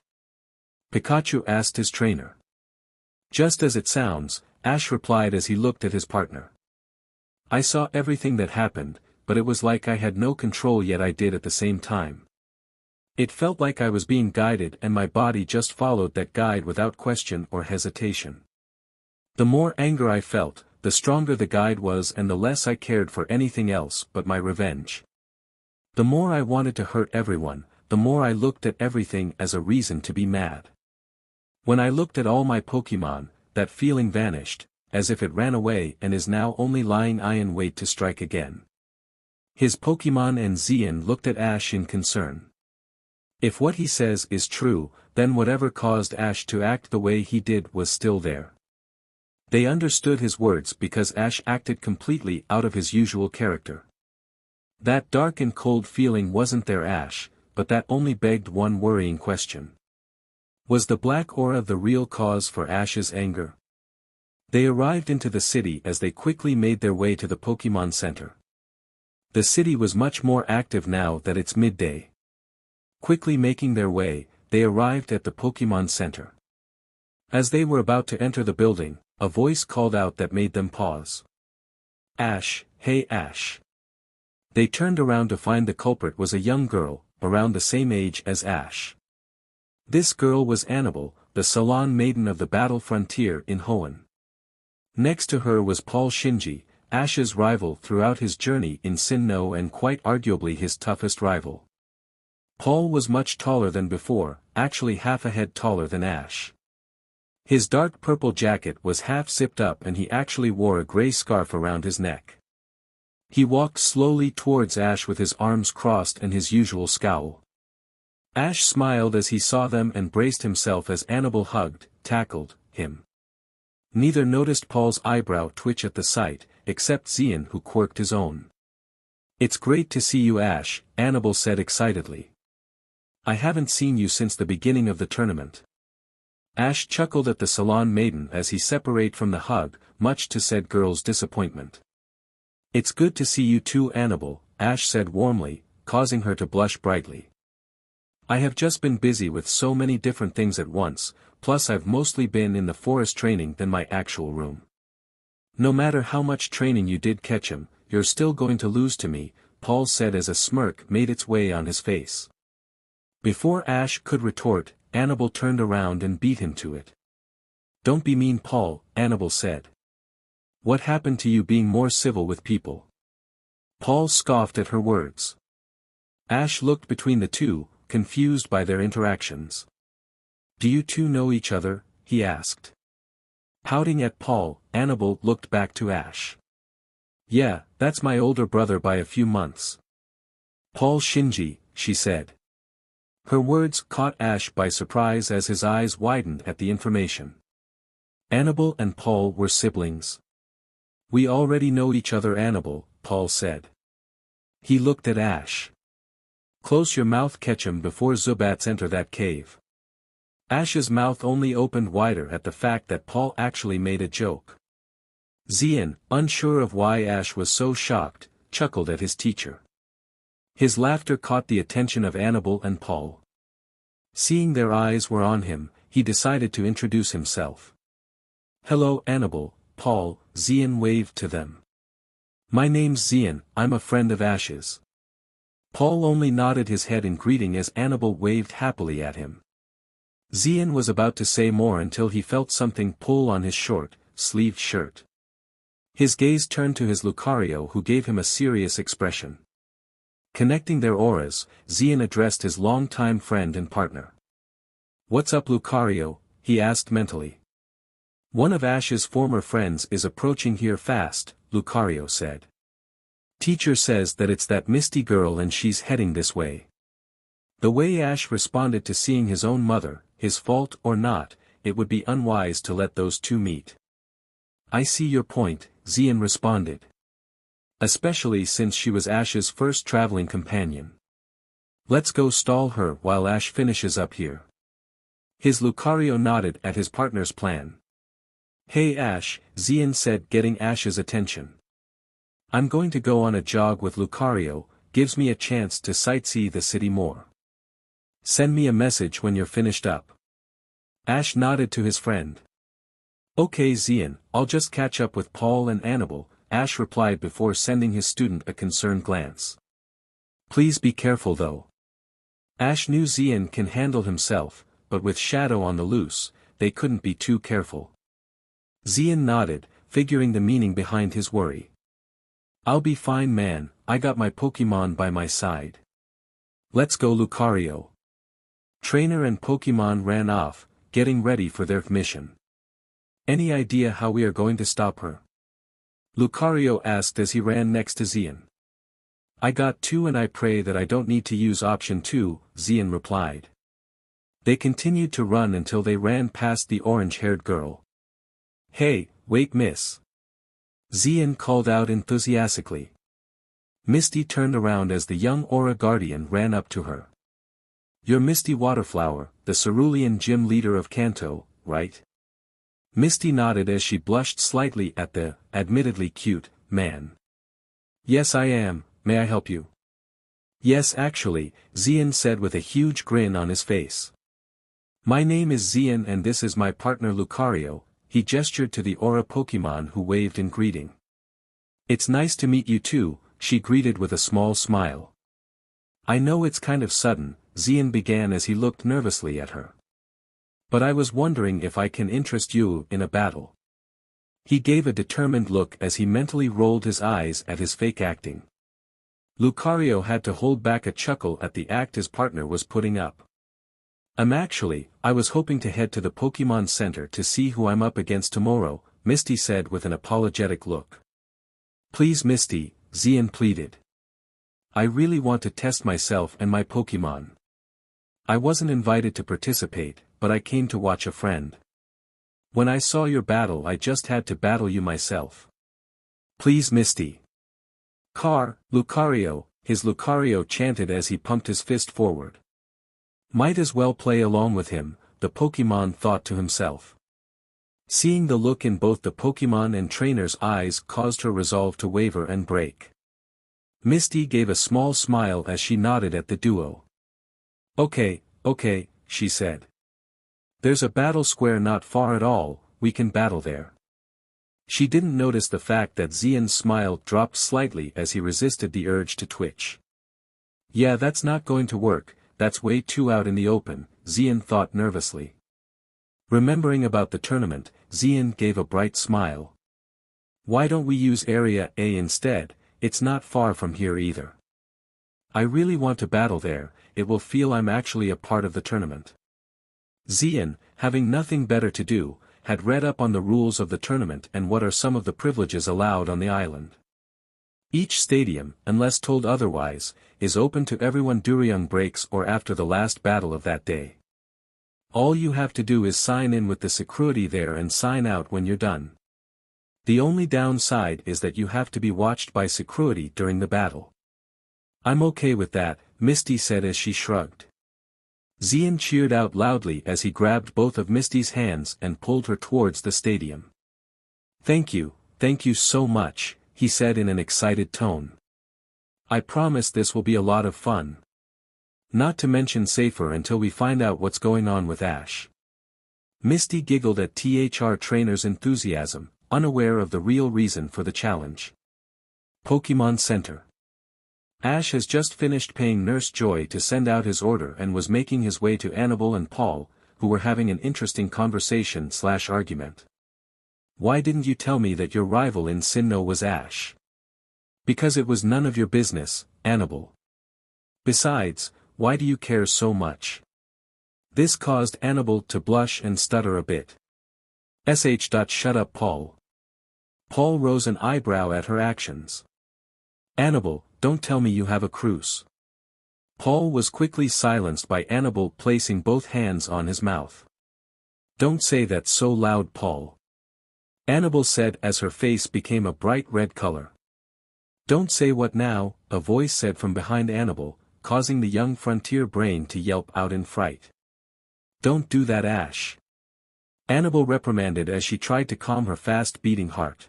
Pikachu asked his trainer. Just as it sounds, Ash replied as he looked at his partner. I saw everything that happened, but it was like I had no control yet I did at the same time. It felt like I was being guided and my body just followed that guide without question or hesitation. The more anger I felt, the stronger the guide was and the less I cared for anything else but my revenge. The more I wanted to hurt everyone, the more I looked at everything as a reason to be mad. When I looked at all my Pokémon, that feeling vanished, as if it ran away and is now only lying in wait to strike again. His Pokémon and Xian looked at Ash in concern. If what he says is true, then whatever caused Ash to act the way he did was still there. They understood his words because Ash acted completely out of his usual character. That dark and cold feeling wasn't there, Ash, but that only begged one worrying question. Was the black aura the real cause for Ash's anger? They arrived into the city as they quickly made their way to the Pokémon Center. The city was much more active now that it's midday. Quickly making their way, they arrived at the Pokémon Center. As they were about to enter the building, a voice called out that made them pause. Ash, hey Ash. They turned around to find the culprit was a young girl, around the same age as Ash. This girl was Annabelle, the Salon Maiden of the Battle Frontier in Hoenn. Next to her was Paul Shinji, Ash's rival throughout his journey in Sinnoh and quite arguably his toughest rival. Paul was much taller than before, actually half a head taller than Ash. His dark purple jacket was half zipped up and he actually wore a gray scarf around his neck. He walked slowly towards Ash with his arms crossed and his usual scowl. Ash smiled as he saw them and braced himself as Annabelle hugged, tackled, him. Neither noticed Paul's eyebrow twitch at the sight, except Xian who quirked his own. It's great to see you Ash, Annabelle said excitedly. I haven't seen you since the beginning of the tournament. Ash chuckled at the Salon Maiden as he separated from the hug, much to said girl's disappointment. It's good to see you too Annabelle, Ash said warmly, causing her to blush brightly. I have just been busy with so many different things at once, plus I've mostly been in the forest training than my actual room. No matter how much training you did Ketchum, you're still going to lose to me, Paul said as a smirk made its way on his face. Before Ash could retort, Annabelle turned around and beat him to it. Don't be mean Paul, Annabelle said. What happened to you being more civil with people? Paul scoffed at her words. Ash looked between the two, confused by their interactions. Do you two know each other? He asked. Pouting at Paul, Annabelle looked back to Ash. Yeah, that's my older brother by a few months. Paul Shinji, she said. Her words caught Ash by surprise as his eyes widened at the information. Annabelle and Paul were siblings. We already know each other Annabelle, Paul said. He looked at Ash. Close your mouth Ketchum before Zubats enter that cave. Ash's mouth only opened wider at the fact that Paul actually made a joke. Xian, unsure of why Ash was so shocked, chuckled at his teacher. His laughter caught the attention of Annabelle and Paul. Seeing their eyes were on him, he decided to introduce himself. Hello Annabelle, Paul, Xian waved to them. My name's Xian, I'm a friend of Ash's. Paul only nodded his head in greeting as Annabelle waved happily at him. Xian was about to say more until he felt something pull on his short-sleeved shirt. His gaze turned to his Lucario who gave him a serious expression. Connecting their auras, Xian addressed his longtime friend and partner. What's up Lucario? He asked mentally. One of Ash's former friends is approaching here fast, Lucario said. Teacher says that it's that Misty girl and she's heading this way. The way Ash responded to seeing his own mother, his fault or not, it would be unwise to let those two meet. I see your point, Xian responded. Especially since she was Ash's first traveling companion. Let's go stall her while Ash finishes up here. His Lucario nodded at his partner's plan. Hey Ash, Xian said getting Ash's attention. I'm going to go on a jog with Lucario, gives me a chance to sightsee the city more. Send me a message when you're finished up. Ash nodded to his friend. Okay Zian, I'll just catch up with Paul and Annabelle, Ash replied before sending his student a concerned glance. Please be careful though. Ash knew Zian can handle himself, but with Shadow on the loose, they couldn't be too careful. Zian nodded, figuring the meaning behind his worry. I'll be fine man, I got my Pokémon by my side. Let's go Lucario. Trainer and Pokémon ran off, getting ready for their mission. Any idea how we are going to stop her? Lucario asked as he ran next to Zian. I got 2 and I pray that I don't need to use option 2, Zian replied. They continued to run until they ran past the orange-haired girl. Hey, wait miss. Zian called out enthusiastically. Misty turned around as the young Aura Guardian ran up to her. You're Misty Waterflower, the Cerulean gym leader of Kanto, right? Misty nodded as she blushed slightly at the, admittedly cute, man. Yes I am, may I help you? Yes actually, Zian said with a huge grin on his face. My name is Zian and this is my partner Lucario, he gestured to the Aura Pokémon who waved in greeting. It's nice to meet you too, she greeted with a small smile. I know it's kind of sudden, Zian began as he looked nervously at her. But I was wondering if I can interest you in a battle. He gave a determined look as he mentally rolled his eyes at his fake acting. Lucario had to hold back a chuckle at the act his partner was putting up. I was hoping to head to the Pokémon Center to see who I'm up against tomorrow, Misty said with an apologetic look. Please Misty, Zian pleaded. I really want to test myself and my Pokémon. I wasn't invited to participate, but I came to watch a friend. When I saw your battle I just had to battle you myself. Please Misty. Lucario, his Lucario chanted as he pumped his fist forward. Might as well play along with him, the Pokémon thought to himself. Seeing the look in both the Pokémon and trainer's eyes caused her resolve to waver and break. Misty gave a small smile as she nodded at the duo. Okay, she said. There's a battle square not far at all, we can battle there. She didn't notice the fact that Zian's smile dropped slightly as he resisted the urge to twitch. Yeah, that's not going to work, that's way too out in the open, Zian thought nervously. Remembering about the tournament, Zian gave a bright smile. Why don't we use Area A instead, it's not far from here either. I really want to battle there, it will feel I'm actually a part of the tournament. Zian, having nothing better to do, had read up on the rules of the tournament and what are some of the privileges allowed on the island. Each stadium, unless told otherwise, is open to everyone during breaks or after the last battle of that day. All you have to do is sign in with the security there and sign out when you're done. The only downside is that you have to be watched by security during the battle. I'm okay with that, Misty said as she shrugged. Zian cheered out loudly as he grabbed both of Misty's hands and pulled her towards the stadium. Thank you so much, he said in an excited tone. I promise this will be a lot of fun. Not to mention safer until we find out what's going on with Ash. Misty giggled at THR trainer's enthusiasm, unaware of the real reason for the challenge. Pokémon Center. Ash has just finished paying Nurse Joy to send out his order and was making his way to Annabelle and Paul, who were having an interesting conversation/argument. Why didn't you tell me that your rival in Sinnoh was Ash? Because it was none of your business, Annabelle. Besides, why do you care so much? This caused Annabelle to blush and stutter a bit. Shut up Paul. Paul rose an eyebrow at her actions. Annabelle, don't tell me you have a cruise. Paul was quickly silenced by Annabelle placing both hands on his mouth. Don't say that so loud Paul. Annabelle said as her face became a bright red color. Don't say what now, a voice said from behind Annabelle, causing the young frontier brain to yelp out in fright. Don't do that Ash. Annabelle reprimanded as she tried to calm her fast-beating heart.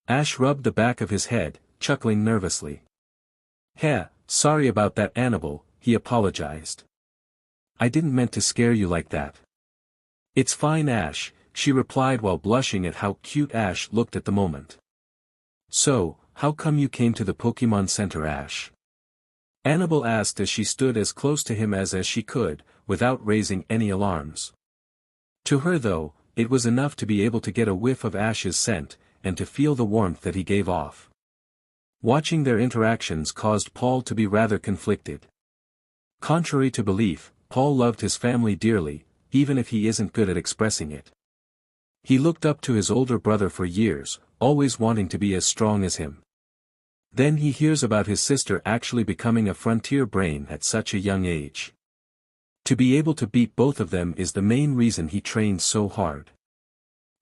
Ash rubbed the back of his head, chuckling nervously. Sorry about that Annabelle, he apologized. I didn't meant to scare you like that. It's fine Ash, she replied while blushing at how cute Ash looked at the moment. So, how come you came to the Pokémon Center, Ash? Annabelle asked as she stood as close to him as she could, without raising any alarms. To her though, it was enough to be able to get a whiff of Ash's scent, and to feel the warmth that he gave off. Watching their interactions caused Paul to be rather conflicted. Contrary to belief, Paul loved his family dearly, even if he isn't good at expressing it. He looked up to his older brother for years, always wanting to be as strong as him. Then he hears about his sister actually becoming a frontier brain at such a young age. To be able to beat both of them is the main reason he trained so hard.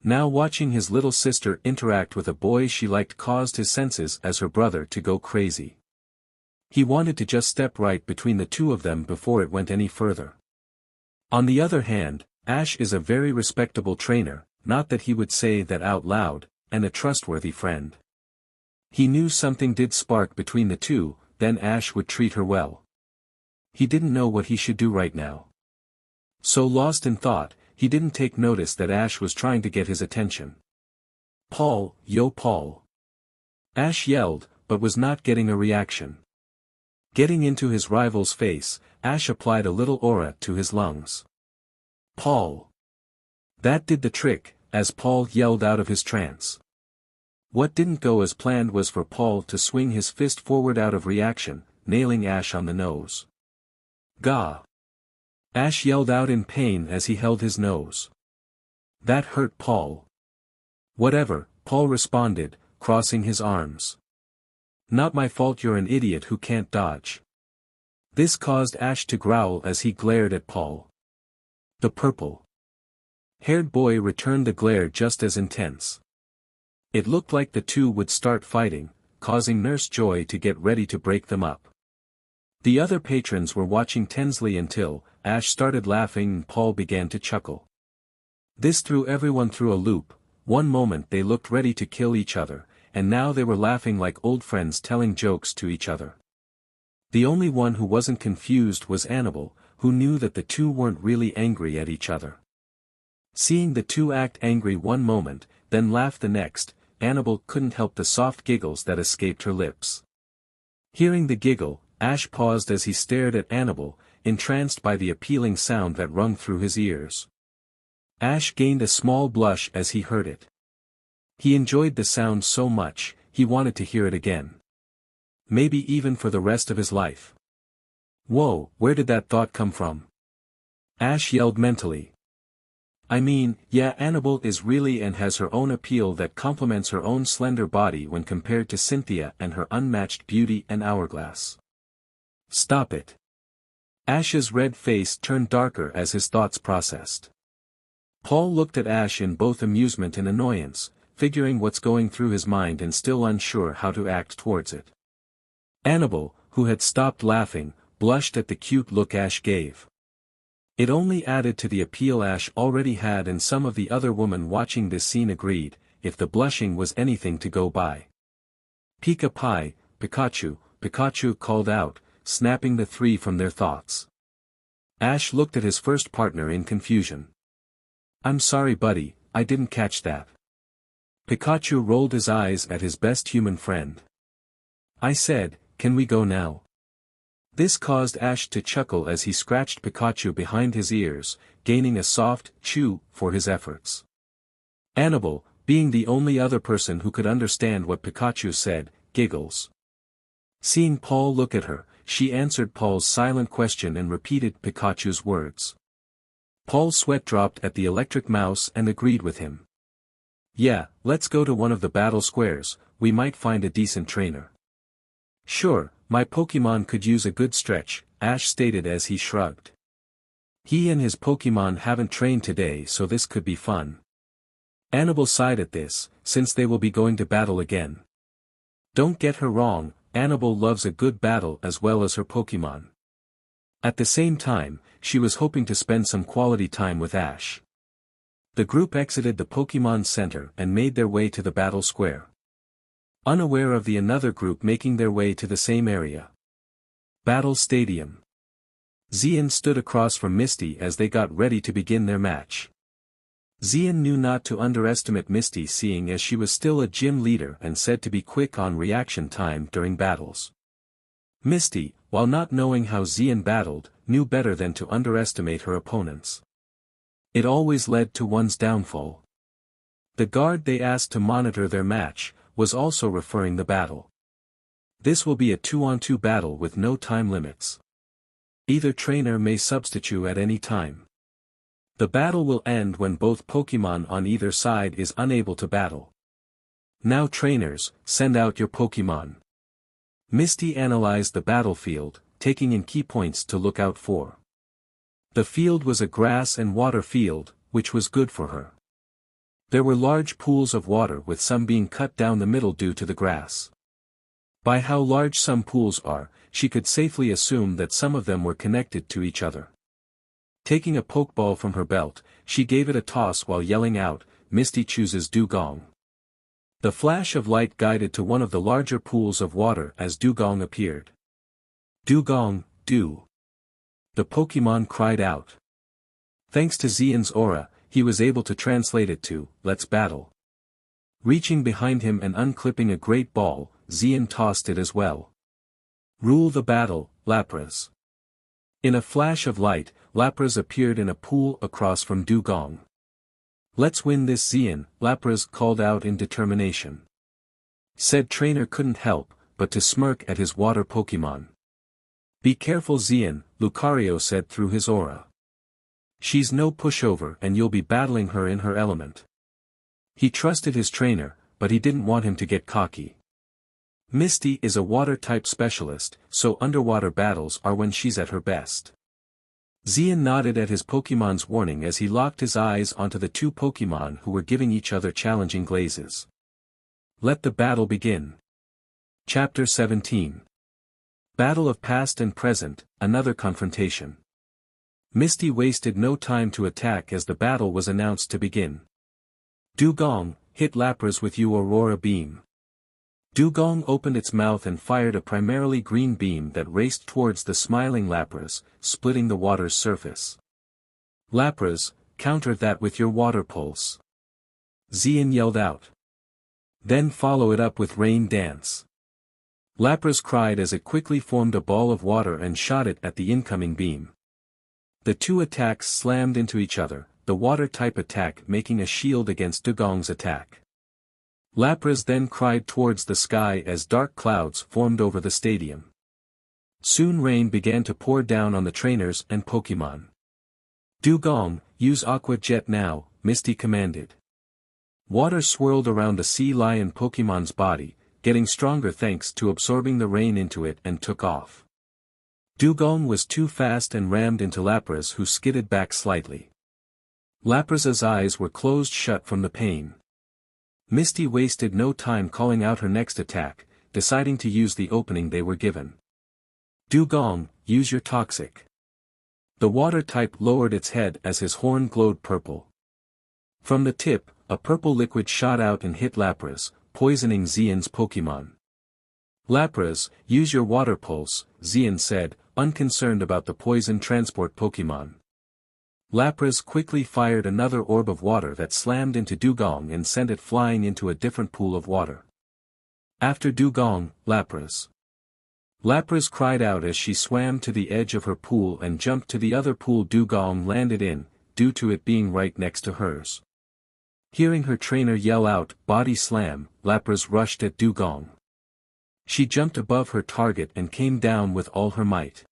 Now watching his little sister interact with a boy she liked caused his senses as her brother to go crazy. He wanted to just step right between the two of them before it went any further. On the other hand, Ash is a very respectable trainer, not that he would say that out loud, and a trustworthy friend. He knew something did spark between the two, then Ash would treat her well. He didn't know what he should do right now. So lost in thought, he didn't take notice that Ash was trying to get his attention. "Paul, yo Paul!" Ash yelled, but was not getting a reaction. Getting into his rival's face, Ash applied a little aura to his lungs. "Paul!" That did the trick, as Paul yelled out of his trance. What didn't go as planned was for Paul to swing his fist forward out of reaction, nailing Ash on the nose. "Gah!" Ash yelled out in pain as he held his nose. That hurt Paul. "Whatever," Paul responded, crossing his arms. "Not my fault you're an idiot who can't dodge." This caused Ash to growl as he glared at Paul. The purple-haired boy returned the glare just as intense. It looked like the two would start fighting, causing Nurse Joy to get ready to break them up. The other patrons were watching tensely until Ash started laughing and Paul began to chuckle. This threw everyone through a loop. One moment they looked ready to kill each other, and now they were laughing like old friends telling jokes to each other. The only one who wasn't confused was Annabelle, who knew that the two weren't really angry at each other. Seeing the two act angry one moment, then laugh the next, Annabelle couldn't help the soft giggles that escaped her lips. Hearing the giggle, Ash paused as he stared at Annabelle, entranced by the appealing sound that rung through his ears. Ash gained a small blush as he heard it. He enjoyed the sound so much, he wanted to hear it again. Maybe even for the rest of his life. Whoa, where did that thought come from? Ash yelled mentally. I mean, yeah, Annabelle is really and has her own appeal that complements her own slender body when compared to Cynthia and her unmatched beauty and hourglass. Stop it. Ash's red face turned darker as his thoughts processed. Paul looked at Ash in both amusement and annoyance, figuring what's going through his mind and still unsure how to act towards it. Annabelle, who had stopped laughing, blushed at the cute look Ash gave. It only added to the appeal Ash already had, and some of the other women watching this scene agreed, if the blushing was anything to go by. "Pika Pie, Pikachu," Pikachu called out, snapping the three from their thoughts. Ash looked at his first partner in confusion. "I'm sorry buddy, I didn't catch that." Pikachu rolled his eyes at his best human friend. "I said, can we go now?" This caused Ash to chuckle as he scratched Pikachu behind his ears, gaining a soft chew for his efforts. Annabelle, being the only other person who could understand what Pikachu said, giggles. Seeing Paul look at her, she answered Paul's silent question and repeated Pikachu's words. Paul's sweat dropped at the electric mouse and agreed with him. "Yeah, let's go to one of the battle squares, we might find a decent trainer." "Sure, my Pokémon could use a good stretch," Ash stated as he shrugged. He and his Pokémon haven't trained today, so this could be fun. Annabelle sighed at this, since they will be going to battle again. Don't get her wrong, Annabelle loves a good battle as well as her Pokémon. At the same time, she was hoping to spend some quality time with Ash. The group exited the Pokémon Center and made their way to the battle square. Unaware of the another group making their way to the same area. Battle Stadium. Xian stood across from Misty as they got ready to begin their match. Xian knew not to underestimate Misty, seeing as she was still a gym leader and said to be quick on reaction time during battles. Misty, while not knowing how Xian battled, knew better than to underestimate her opponents. It always led to one's downfall. The guard they asked to monitor their match was also referring the battle. This will be a 2-on-2 battle with no time limits. Either trainer may substitute at any time. The battle will end when both Pokémon on either side is unable to battle. Now trainers, send out your Pokémon. Misty analyzed the battlefield, taking in key points to look out for. The field was a grass and water field, which was good for her. There were large pools of water with some being cut down the middle due to the grass. By how large some pools are, she could safely assume that some of them were connected to each other. Taking a Pokeball from her belt, she gave it a toss while yelling out, "Misty chooses Dugong." The flash of light guided to one of the larger pools of water as Dugong appeared. "Dugong, do!" the Pokémon cried out. Thanks to Xian's aura, he was able to translate it to, "Let's battle." Reaching behind him and unclipping a great ball, Xian tossed it as well. "Rule the battle, Lapras." In a flash of light, Lapras appeared in a pool across from Dugong. "Let's win this, Xian," Lapras called out in determination. Said trainer couldn't help but to smirk at his water Pokémon. "Be careful, Xian," Lucario said through his aura. "She's no pushover and you'll be battling her in her element." He trusted his trainer, but he didn't want him to get cocky. Misty is a water-type specialist, so underwater battles are when she's at her best. Xian nodded at his Pokémon's warning as he locked his eyes onto the two Pokémon who were giving each other challenging glazes. Let the battle begin. Chapter 17. Battle of Past and Present, Another Confrontation. Misty wasted no time to attack as the battle was announced to begin. Dugong, hit Lapras with your Aurora Beam. Dugong opened its mouth and fired a primarily green beam that raced towards the smiling Lapras, splitting the water's surface. Lapras, counter that with your Water Pulse. Xian yelled out. Then follow it up with Rain Dance. Lapras cried as it quickly formed a ball of water and shot it at the incoming beam. The two attacks slammed into each other, the water-type attack making a shield against Dugong's attack. Lapras then cried towards the sky as dark clouds formed over the stadium. Soon rain began to pour down on the trainers and Pokémon. Dugong, use Aqua Jet now, Misty commanded. Water swirled around the sea lion Pokémon's body, getting stronger thanks to absorbing the rain into it and took off. Dugong was too fast and rammed into Lapras, who skidded back slightly. Lapras's eyes were closed shut from the pain. Misty wasted no time calling out her next attack, deciding to use the opening they were given. Dugong, use your Toxic. The water type lowered its head as his horn glowed purple. From the tip, a purple liquid shot out and hit Lapras, poisoning Xian's Pokémon. Lapras, use your Water Pulse, Xian said, unconcerned about the poison transport Pokémon. Lapras quickly fired another orb of water that slammed into Dugong and sent it flying into a different pool of water. After Dugong, Lapras. Lapras cried out as she swam to the edge of her pool and jumped to the other pool Dugong landed in, due to it being right next to hers. Hearing her trainer yell out, "Body Slam," Lapras rushed at Dugong. She jumped above her target and came down with all her might.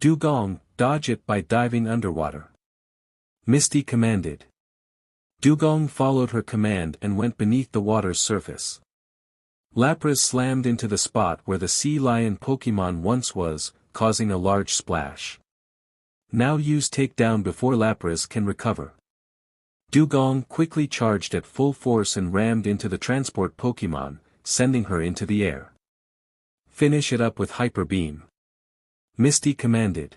Dugong, dodge it by diving underwater. Misty commanded. Dugong followed her command and went beneath the water's surface. Lapras slammed into the spot where the sea lion Pokémon once was, causing a large splash. Now use Takedown before Lapras can recover. Dugong quickly charged at full force and rammed into the transport Pokémon, sending her into the air. Finish it up with Hyper Beam. Misty commanded.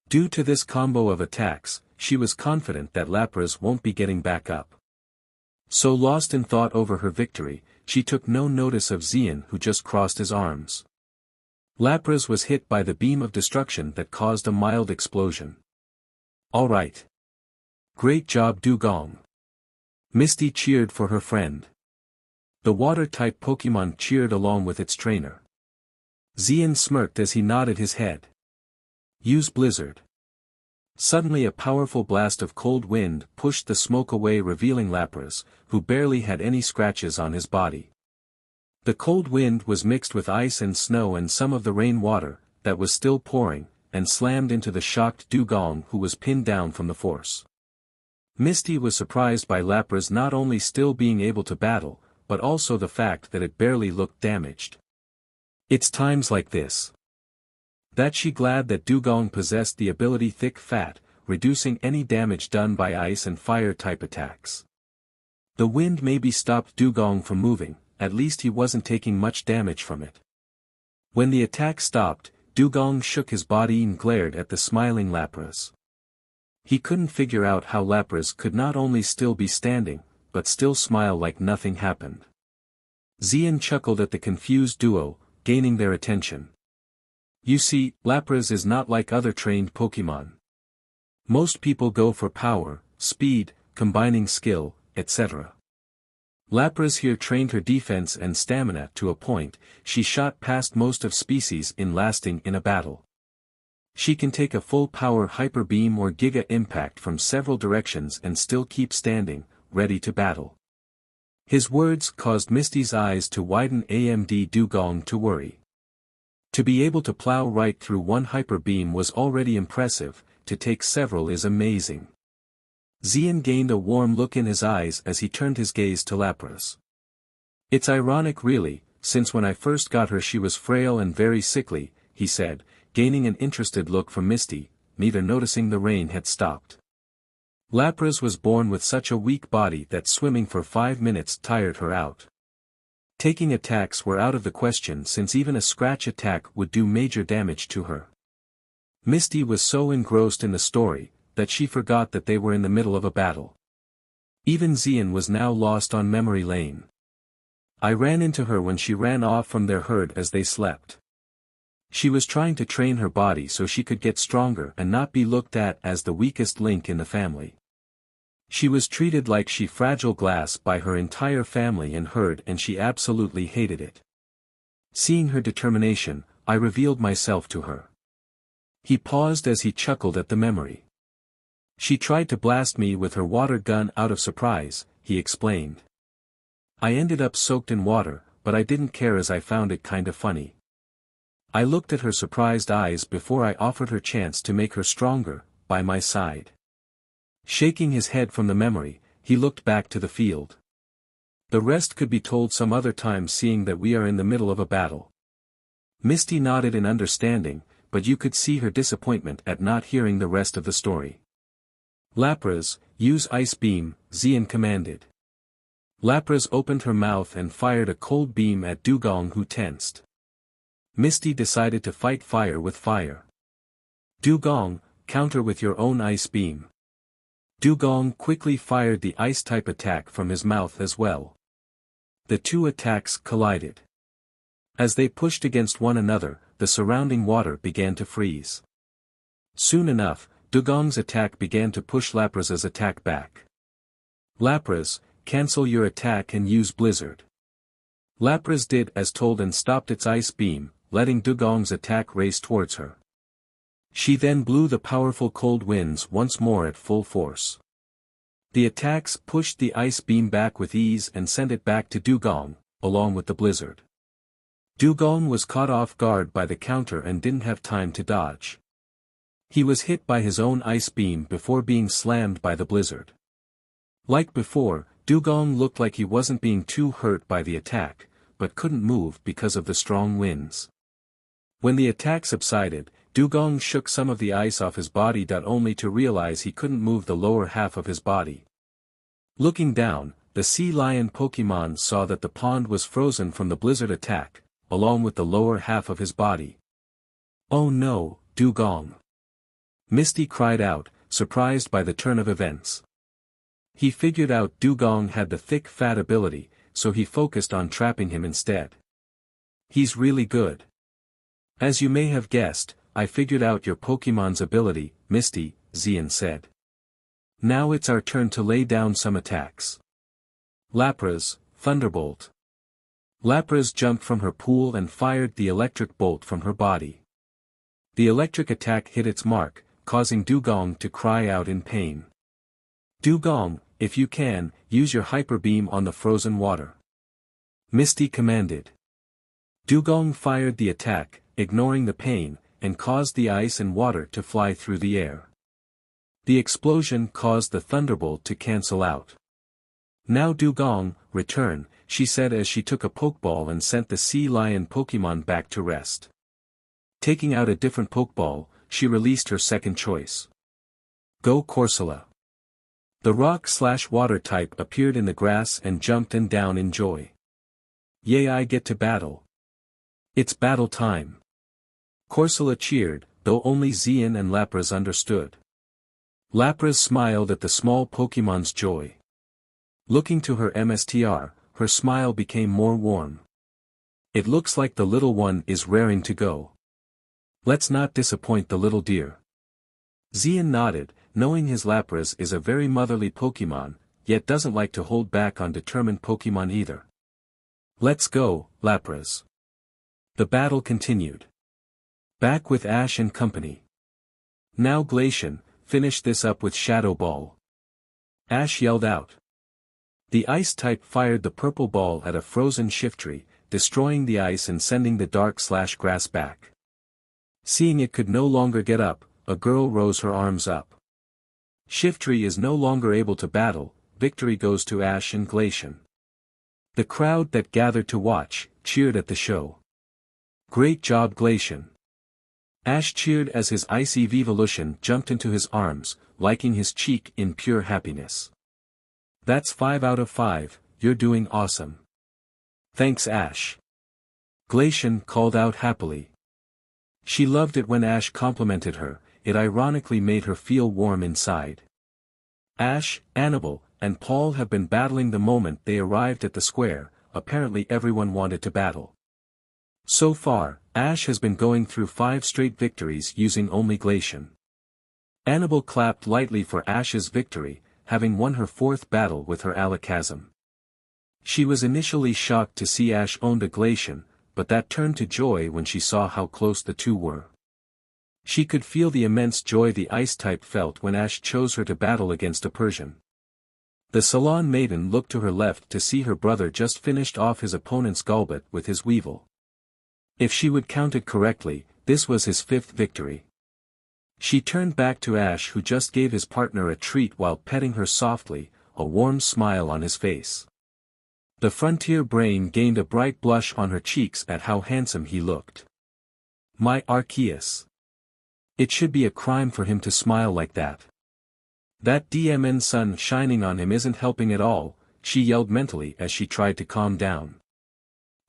Due to this combo of attacks, she was confident that Lapras won't be getting back up. So lost in thought over her victory, she took no notice of Xian, who just crossed his arms. Lapras was hit by the beam of destruction that caused a mild explosion. All right. Great job Dugong. Misty cheered for her friend. The water-type Pokémon cheered along with its trainer. Xian smirked as he nodded his head. Use Blizzard. Suddenly a powerful blast of cold wind pushed the smoke away, revealing Lapras, who barely had any scratches on his body. The cold wind was mixed with ice and snow and some of the rain water, that was still pouring, and slammed into the shocked Dugong, who was pinned down from the force. Misty was surprised by Lapras not only still being able to battle, but also the fact that it barely looked damaged. It's times like this that she glad that Dugong possessed the ability Thick Fat, reducing any damage done by ice and fire type attacks. The wind maybe stopped Dugong from moving, at least he wasn't taking much damage from it. When the attack stopped, Dugong shook his body and glared at the smiling Lapras. He couldn't figure out how Lapras could not only still be standing, but still smile like nothing happened. Xian chuckled at the confused duo, gaining their attention. You see, Lapras is not like other trained Pokémon. Most people go for power, speed, combining skill, etc. Lapras here trained her defense and stamina to a point. She shot past most of species in lasting in a battle. She can take a full power Hyper Beam or Giga Impact from several directions and still keep standing, ready to battle. His words caused Misty's eyes to widen. AMD Dugong to worry. To be able to plow right through one Hyper Beam was already impressive, to take several is amazing. Xian gained a warm look in his eyes as he turned his gaze to Lapras. It's ironic really, since when I first got her she was frail and very sickly, he said, gaining an interested look from Misty, neither noticing the rain had stopped. Lapras was born with such a weak body that swimming for 5 minutes tired her out. Taking attacks were out of the question since even a scratch attack would do major damage to her. Misty was so engrossed in the story, that she forgot that they were in the middle of a battle. Even Xian was now lost on memory lane. I ran into her when she ran off from their herd as they slept. She was trying to train her body so she could get stronger and not be looked at as the weakest link in the family. She was treated like she fragile glass by her entire family and herd, and she absolutely hated it. Seeing her determination, I revealed myself to her. He paused as he chuckled at the memory. She tried to blast me with her water gun out of surprise, he explained. I ended up soaked in water, but I didn't care as I found it kinda funny. I looked at her surprised eyes before I offered her chance to make her stronger, by my side. Shaking his head from the memory, he looked back to the field. The rest could be told some other time, seeing that we are in the middle of a battle. Misty nodded in understanding, but you could see her disappointment at not hearing the rest of the story. Lapras, use Ice Beam, Xian commanded. Lapras opened her mouth and fired a cold beam at Dugong, who tensed. Misty decided to fight fire with fire. Dugong, counter with your own Ice Beam. Dugong quickly fired the ice-type attack from his mouth as well. The two attacks collided. As they pushed against one another, the surrounding water began to freeze. Soon enough, Dugong's attack began to push Lapras's attack back. Lapras, cancel your attack and use Blizzard. Lapras did as told and stopped its Ice Beam, letting Dugong's attack race towards her. She then blew the powerful cold winds once more at full force. The attacks pushed the Ice Beam back with ease and sent it back to Dugong, along with the Blizzard. Dugong was caught off guard by the counter and didn't have time to dodge. He was hit by his own Ice Beam before being slammed by the Blizzard. Like before, Dugong looked like he wasn't being too hurt by the attack, but couldn't move because of the strong winds. When the attack subsided, Dugong shook some of the ice off his body, only to realize he couldn't move the lower half of his body. Looking down, the sea lion Pokémon saw that the pond was frozen from the Blizzard attack, along with the lower half of his body. Oh no, Dugong! Misty cried out, surprised by the turn of events. He figured out Dugong had the Thick Fat ability, so he focused on trapping him instead. He's really good. As you may have guessed, I figured out your Pokémon's ability, Misty, Xian said. Now it's our turn to lay down some attacks. Lapras, Thunderbolt. Lapras jumped from her pool and fired the electric bolt from her body. The electric attack hit its mark, causing Dugong to cry out in pain. Dugong, if you can, use your hyper beam on the frozen water. Misty commanded. Dugong fired the attack, ignoring the pain, and caused the ice and water to fly through the air. The explosion caused the Thunderbolt to cancel out. Now Dugong, return, she said as she took a Pokeball and sent the Sea Lion Pokémon back to rest. Taking out a different Pokeball, she released her second choice. Go Corsola. The rock/water type appeared in the grass and jumped and down in joy. Yay, I get to battle. It's battle time. Corsola cheered, though only Xian and Lapras understood. Lapras smiled at the small Pokémon's joy. Looking to her MSTR, her smile became more warm. It looks like the little one is raring to go. Let's not disappoint the little dear. Xian nodded, knowing his Lapras is a very motherly Pokémon, yet doesn't like to hold back on determined Pokémon either. Let's go, Lapras. The battle continued. Back with Ash and company. Now Glacian, finish this up with Shadow Ball. Ash yelled out. The ice type fired the purple ball at a frozen Shiftry, destroying the ice and sending the dark/grass back. Seeing it could no longer get up, a girl rose her arms up. Shiftry is no longer able to battle, victory goes to Ash and Glacian. The crowd that gathered to watch, cheered at the show. Great job Glacian. Ash cheered as his icy Vivolution jumped into his arms, liking his cheek in pure happiness. That's 5 out of 5, you're doing awesome. Thanks Ash. Glacian called out happily. She loved it when Ash complimented her, it ironically made her feel warm inside. Ash, Annabelle, and Paul have been battling the moment they arrived at the square, apparently everyone wanted to battle. So far, Ash has been going through 5 straight victories using only Glacian. Annabelle clapped lightly for Ash's victory, having won her 4th battle with her Alakazam. She was initially shocked to see Ash owned a Glacian, but that turned to joy when she saw how close the two were. She could feel the immense joy the Ice-type felt when Ash chose her to battle against a Persian. The Salon Maiden looked to her left to see her brother just finished off his opponent's Golbat with his Weevil. If she would count it correctly, this was his 5th victory. She turned back to Ash who just gave his partner a treat while petting her softly, a warm smile on his face. The Frontier Brain gained a bright blush on her cheeks at how handsome he looked. My Arceus. It should be a crime for him to smile like that. That DMN sun shining on him isn't helping at all, she yelled mentally as she tried to calm down.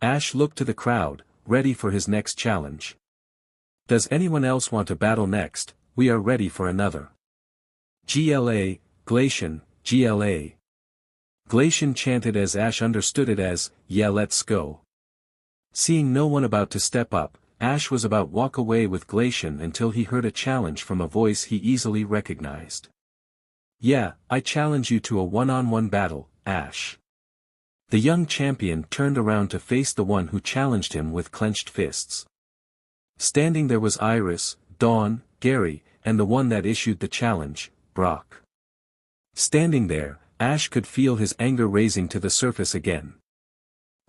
Ash looked to the crowd, ready for his next challenge. Does anyone else want to battle next? We are ready for another. GLA, Glacian, GLA. Glacian chanted as Ash understood it as, yeah let's go. Seeing no one about to step up, Ash was about walk away with Glacian until he heard a challenge from a voice he easily recognized. Yeah, I challenge you to a one-on-one battle, Ash. The young champion turned around to face the one who challenged him with clenched fists. Standing there was Iris, Dawn, Gary, and the one that issued the challenge, Brock. Standing there, Ash could feel his anger raising to the surface again.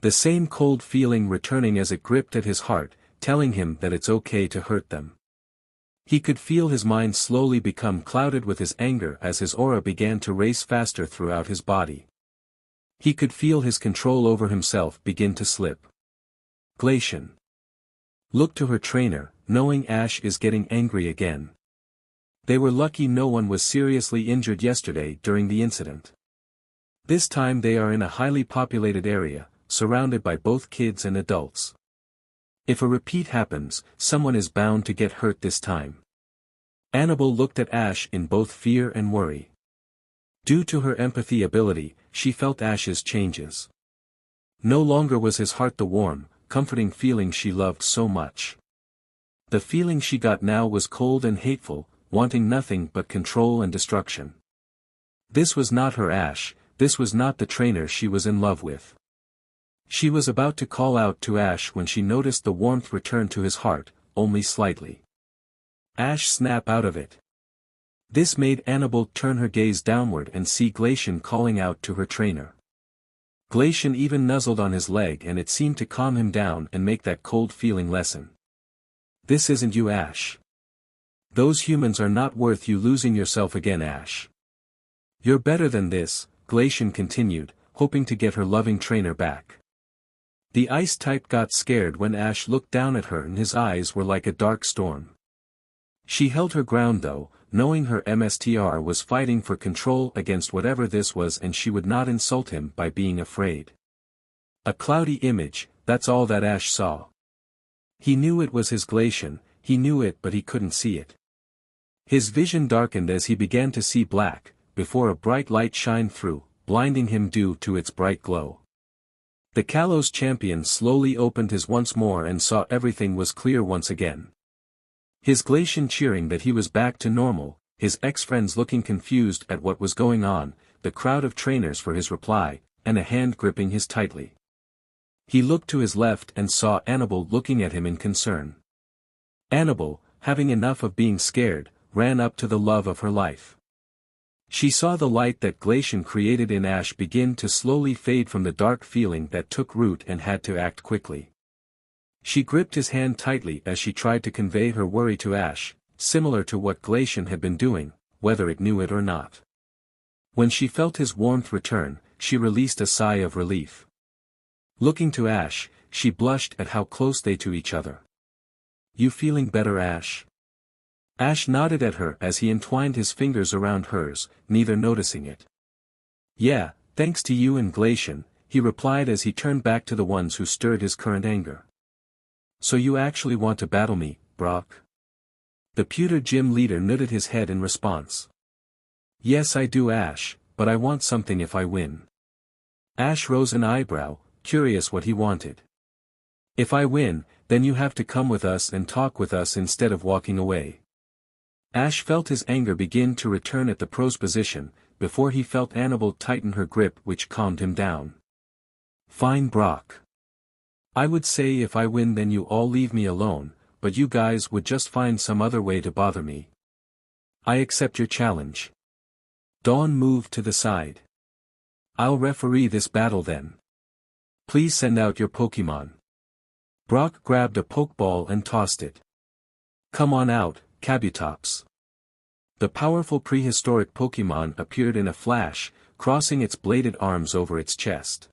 The same cold feeling returning as it gripped at his heart, telling him that it's okay to hurt them. He could feel his mind slowly become clouded with his anger as his aura began to race faster throughout his body. He could feel his control over himself begin to slip. Glacian looked to her trainer, knowing Ash is getting angry again. They were lucky no one was seriously injured yesterday during the incident. This time they are in a highly populated area, surrounded by both kids and adults. If a repeat happens, someone is bound to get hurt this time. Annabelle looked at Ash in both fear and worry. Due to her empathy ability, she felt Ash's changes. No longer was his heart the warm, comforting feeling she loved so much. The feeling she got now was cold and hateful, wanting nothing but control and destruction. This was not her Ash, this was not the trainer she was in love with. She was about to call out to Ash when she noticed the warmth return to his heart, only slightly. Ash snapped out of it. This made Annabelle turn her gaze downward and see Glacian calling out to her trainer. Glacian even nuzzled on his leg and it seemed to calm him down and make that cold feeling lessen. This isn't you, Ash. Those humans are not worth you losing yourself again, Ash. You're better than this, Glacian continued, hoping to get her loving trainer back. The ice type got scared when Ash looked down at her and his eyes were like a dark storm. She held her ground though, knowing her MSTR was fighting for control against whatever this was and she would not insult him by being afraid. A cloudy image, that's all that Ash saw. He knew it was his Glacian, he knew it but he couldn't see it. His vision darkened as he began to see black, before a bright light shined through, blinding him due to its bright glow. The Kalos champion slowly opened his once more and saw everything was clear once again. His Glacian cheering that he was back to normal, his ex-friends looking confused at what was going on, the crowd of trainers for his reply, and a hand gripping his tightly. He looked to his left and saw Annabelle looking at him in concern. Annabelle, having enough of being scared, ran up to the love of her life. She saw the light that Glacian created in Ash begin to slowly fade from the dark feeling that took root and had to act quickly. She gripped his hand tightly as she tried to convey her worry to Ash, similar to what Glacian had been doing, whether it knew it or not. When she felt his warmth return, she released a sigh of relief. Looking to Ash, she blushed at how close they to each other. You feeling better, Ash? Ash nodded at her as he entwined his fingers around hers, neither noticing it. Yeah, thanks to you and Glacian, he replied as he turned back to the ones who stirred his current anger. So you actually want to battle me, Brock? The pewter gym leader nodded his head in response. Yes I do, Ash, but I want something if I win. Ash rose an eyebrow, curious what he wanted. If I win, then you have to come with us and talk with us instead of walking away. Ash felt his anger begin to return at the pro's position, before he felt Annabelle tighten her grip which calmed him down. Fine, Brock. I would say if I win then you all leave me alone, but you guys would just find some other way to bother me. I accept your challenge. Dawn moved to the side. I'll referee this battle then. Please send out your Pokémon. Brock grabbed a Pokeball and tossed it. Come on out, Kabutops. The powerful prehistoric Pokémon appeared in a flash, crossing its bladed arms over its chest.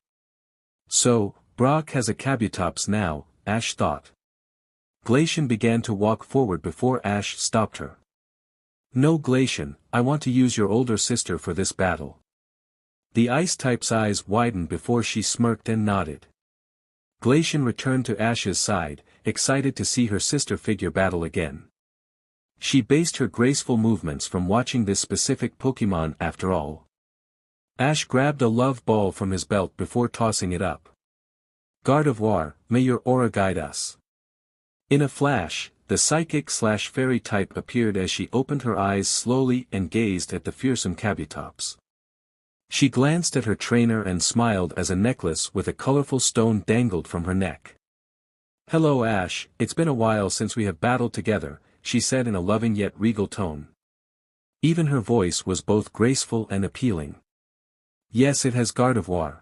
So, Brock has a Kabutops now, Ash thought. Glacian began to walk forward before Ash stopped her. No, Glacian, I want to use your older sister for this battle. The Ice-type's eyes widened before she smirked and nodded. Glacian returned to Ash's side, excited to see her sister figure battle again. She based her graceful movements from watching this specific Pokémon after all. Ash grabbed a love ball from his belt before tossing it up. Gardevoir, may your aura guide us. In a flash, the psychic/fairy type appeared as she opened her eyes slowly and gazed at the fearsome Kabutops. She glanced at her trainer and smiled as a necklace with a colorful stone dangled from her neck. Hello Ash, it's been a while since we have battled together, she said in a loving yet regal tone. Even her voice was both graceful and appealing. Yes, it has, Gardevoir.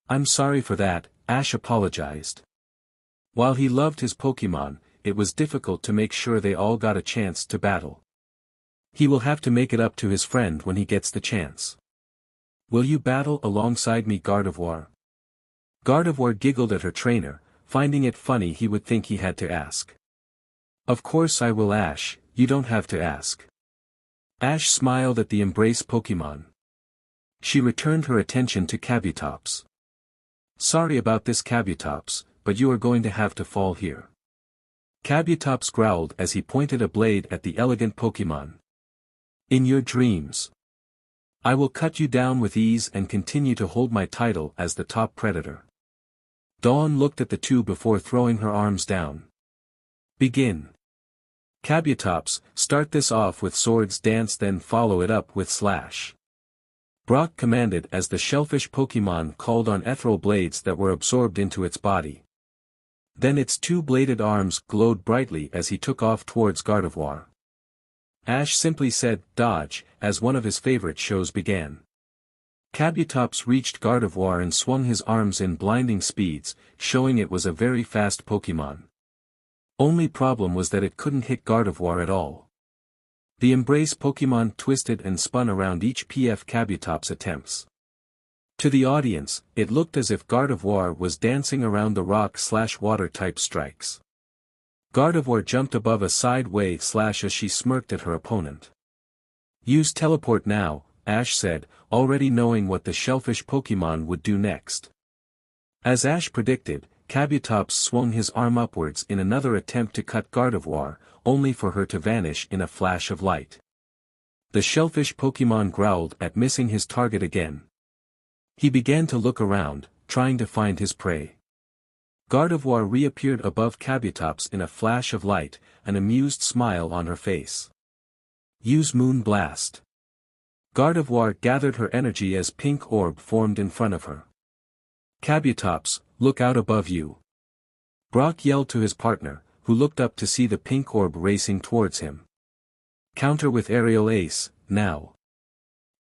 I'm sorry for that, Ash apologized. While he loved his Pokémon, it was difficult to make sure they all got a chance to battle. He will have to make it up to his friend when he gets the chance. Will you battle alongside me, Gardevoir? Gardevoir giggled at her trainer, finding it funny he would think he had to ask. Of course I will, Ash, you don't have to ask. Ash smiled at the embrace Pokémon. She returned her attention to Kabutops. Sorry about this, Kabutops, but you are going to have to fall here. Kabutops growled as he pointed a blade at the elegant Pokémon. In your dreams. I will cut you down with ease and continue to hold my title as the top predator. Dawn looked at the two before throwing her arms down. Begin. Kabutops, start this off with Swords Dance, then follow it up with Slash. Brock commanded as the shellfish Pokémon called on ethereal blades that were absorbed into its body. Then its two-bladed arms glowed brightly as he took off towards Gardevoir. Ash simply said, "Dodge," as one of his favorite shows began. Kabutops reached Gardevoir and swung his arms in blinding speeds, showing it was a very fast Pokémon. Only problem was that it couldn't hit Gardevoir at all. The Embrace Pokémon twisted and spun around each PF Kabutops' attempts. To the audience, it looked as if Gardevoir was dancing around the rock/water type strikes. Gardevoir jumped above a sideway slash as she smirked at her opponent. "Use Teleport now," Ash said, already knowing what the shellfish Pokémon would do next. As Ash predicted, Kabutops swung his arm upwards in another attempt to cut Gardevoir, only for her to vanish in a flash of light. The shellfish Pokémon growled at missing his target again. He began to look around, trying to find his prey. Gardevoir reappeared above Kabutops in a flash of light, an amused smile on her face. "Use Moon Blast." Gardevoir gathered her energy as pink orb formed in front of her. "Kabutops, look out above you." Brock yelled to his partner, who looked up to see the pink orb racing towards him. "Counter with Aerial Ace, now."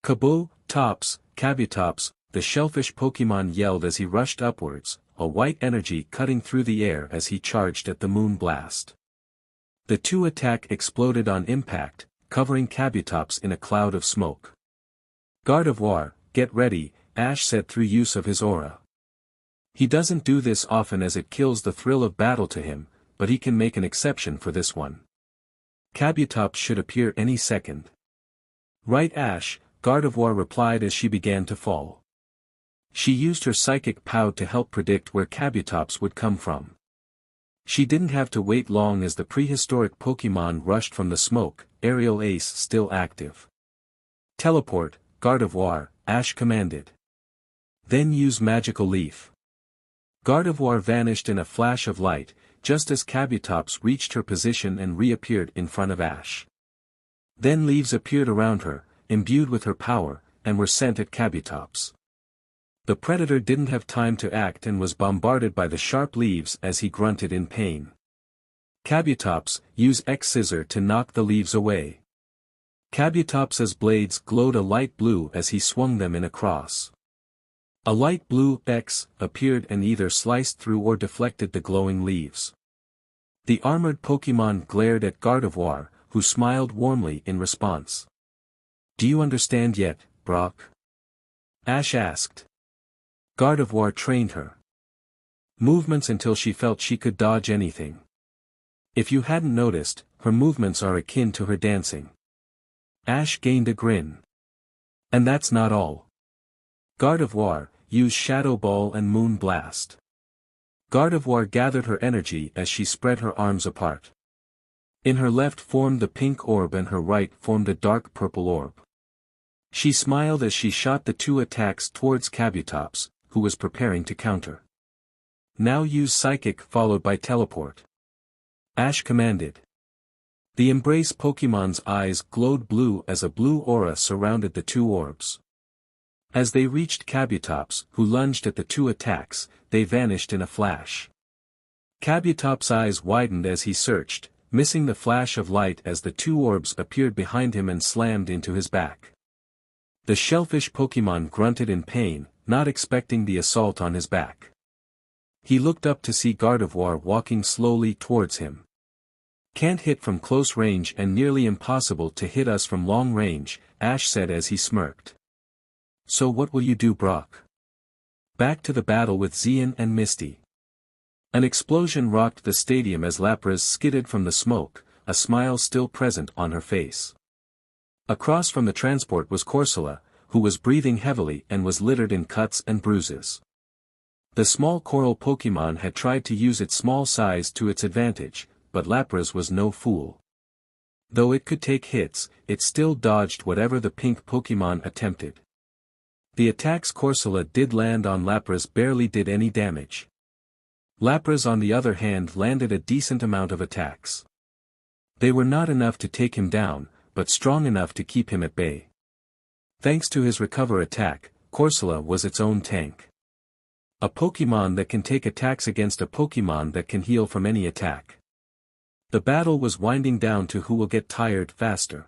"Kaboo, Tops, Kabutops," the shellfish Pokémon yelled as he rushed upwards, a white energy cutting through the air as he charged at the Moon Blast. The two attack exploded on impact, covering Kabutops in a cloud of smoke. "Gardevoir, get ready," Ash said through use of his aura. He doesn't do this often as it kills the thrill of battle to him, but he can make an exception for this one. Kabutops should appear any second. "Right, Ash," Gardevoir replied as she began to fall. She used her psychic power to help predict where Kabutops would come from. She didn't have to wait long as the prehistoric Pokémon rushed from the smoke, Aerial Ace still active. "Teleport, Gardevoir," Ash commanded. "Then use Magical Leaf." Gardevoir vanished in a flash of light, just as Kabutops reached her position and reappeared in front of Ash. Then leaves appeared around her, imbued with her power, and were sent at Kabutops. The predator didn't have time to act and was bombarded by the sharp leaves as he grunted in pain. "Kabutops, use X-Scissor to knock the leaves away." Kabutops's blades glowed a light blue as he swung them in a cross. A light blue X appeared and either sliced through or deflected the glowing leaves. The armored Pokémon glared at Gardevoir, who smiled warmly in response. "Do you understand yet, Brock?" Ash asked. Gardevoir trained her movements until she felt she could dodge anything. If you hadn't noticed, her movements are akin to her dancing. Ash gained a grin. "And that's not all. Gardevoir, use Shadow Ball and Moon Blast." Gardevoir gathered her energy as she spread her arms apart. In her left formed the pink orb and her right formed a dark purple orb. She smiled as she shot the two attacks towards Kabutops, who was preparing to counter. "Now use Psychic followed by Teleport," Ash commanded. The Embrace Pokémon's eyes glowed blue as a blue aura surrounded the two orbs. As they reached Kabutops, who lunged at the two attacks, they vanished in a flash. Kabutop's eyes widened as he searched, missing the flash of light as the two orbs appeared behind him and slammed into his back. The shellfish Pokémon grunted in pain, not expecting the assault on his back. He looked up to see Gardevoir walking slowly towards him. "Can't hit from close range and nearly impossible to hit us from long range," Ash said as he smirked. "So what will you do, Brock?" Back to the battle with Xian and Misty. An explosion rocked the stadium as Lapras skidded from the smoke, a smile still present on her face. Across from the transport was Corsola, who was breathing heavily and was littered in cuts and bruises. The small coral Pokémon had tried to use its small size to its advantage, but Lapras was no fool. Though it could take hits, it still dodged whatever the pink Pokémon attempted. The attacks Corsola did land on Lapras barely did any damage. Lapras on the other hand landed a decent amount of attacks. They were not enough to take him down, but strong enough to keep him at bay. Thanks to his recover attack, Corsola was its own tank. A Pokémon that can take attacks against a Pokémon that can heal from any attack. The battle was winding down to who will get tired faster.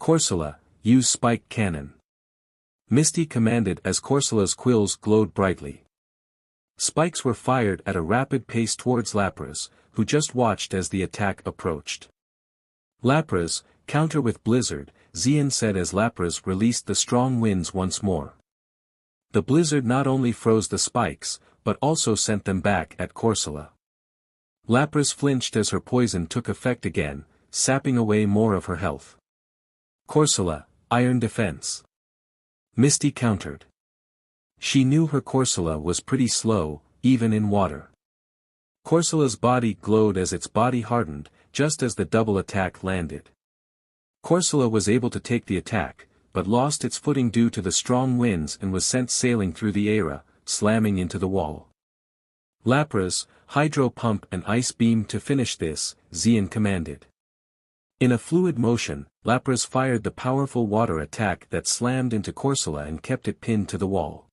Corsola, use Spike Cannon. Misty commanded as Corsola's quills glowed brightly. Spikes were fired at a rapid pace towards Lapras, who just watched as the attack approached. Lapras, counter with Blizzard, Xian said as Lapras released the strong winds once more. The blizzard not only froze the spikes, but also sent them back at Corsola. Lapras flinched as her poison took effect again, sapping away more of her health. Corsola, Iron Defense. Misty countered. She knew her Corsola was pretty slow, even in water. Corsola's body glowed as its body hardened, just as the double attack landed. Corsola was able to take the attack, but lost its footing due to the strong winds and was sent sailing through the air, slamming into the wall. Lapras, Hydro Pump and Ice Beam to finish this, Xian commanded. In a fluid motion, Lapras fired the powerful water attack that slammed into Corsola and kept it pinned to the wall.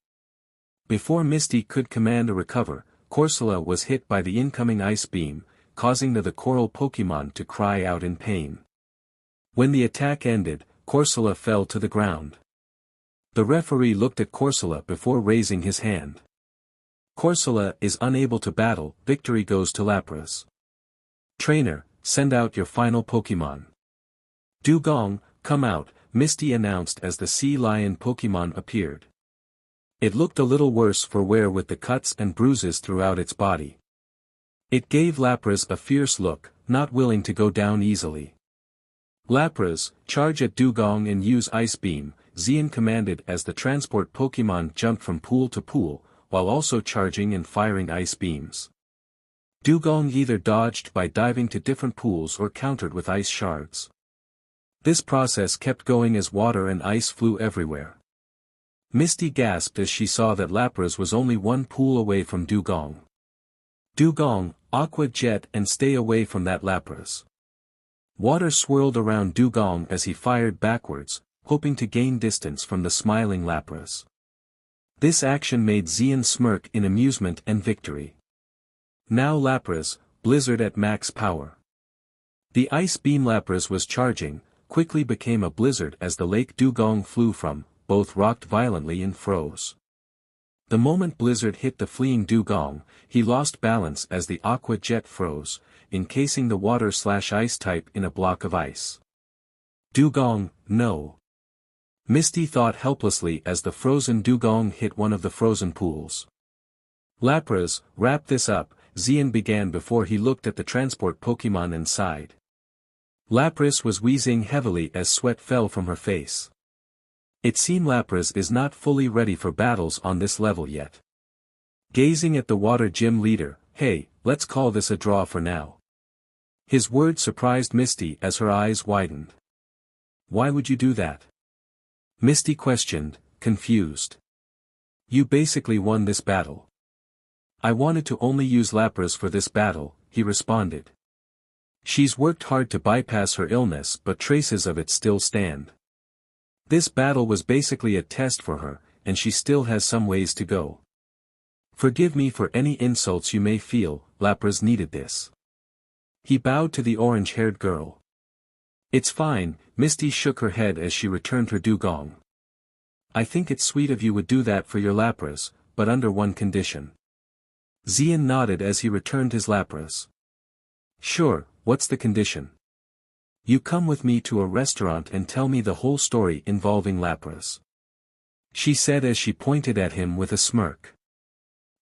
Before Misty could command a recover, Corsola was hit by the incoming Ice Beam, causing the Coral Pokémon to cry out in pain. When the attack ended, Corsola fell to the ground. The referee looked at Corsola before raising his hand. Corsola is unable to battle, victory goes to Lapras. Trainer, send out your final Pokémon. Dugong, come out, Misty announced as the Sea Lion Pokémon appeared. It looked a little worse for wear with the cuts and bruises throughout its body. It gave Lapras a fierce look, not willing to go down easily. Lapras, charge at Dugong and use Ice Beam, Xian commanded as the transport Pokémon jumped from pool to pool, while also charging and firing Ice Beams. Dugong either dodged by diving to different pools or countered with ice shards. This process kept going as water and ice flew everywhere. Misty gasped as she saw that Lapras was only one pool away from Dugong. Dugong, Aqua Jet and stay away from that Lapras. Water swirled around Dugong as he fired backwards, hoping to gain distance from the smiling Lapras. This action made Xian smirk in amusement and victory. Now Lapras, Blizzard at max power. The Ice Beam Lapras was charging, quickly became a blizzard as the lake Dugong flew from, both rocked violently and froze. The moment Blizzard hit the fleeing Dugong, he lost balance as the Aqua Jet froze, encasing the water/ice type in a block of ice. Dugong, no. Misty thought helplessly as the frozen Dugong hit one of the frozen pools. Lapras, wrap this up, Xian began before he looked at the transport Pokémon and sighed. Lapras was wheezing heavily as sweat fell from her face. It seemed Lapras is not fully ready for battles on this level yet. Gazing at the water gym leader, hey, let's call this a draw for now. His words surprised Misty as her eyes widened. Why would you do that? Misty questioned, confused. You basically won this battle. I wanted to only use Lapras for this battle, he responded. She's worked hard to bypass her illness but traces of it still stand. This battle was basically a test for her, and she still has some ways to go. Forgive me for any insults you may feel, Lapras needed this. He bowed to the orange-haired girl. It's fine, Misty shook her head as she returned her Dugong. I think it's sweet of you would do that for your Lapras, but under one condition. Xian nodded as he returned his Lapras. Sure, what's the condition? You come with me to a restaurant and tell me the whole story involving Lapras. She said as she pointed at him with a smirk.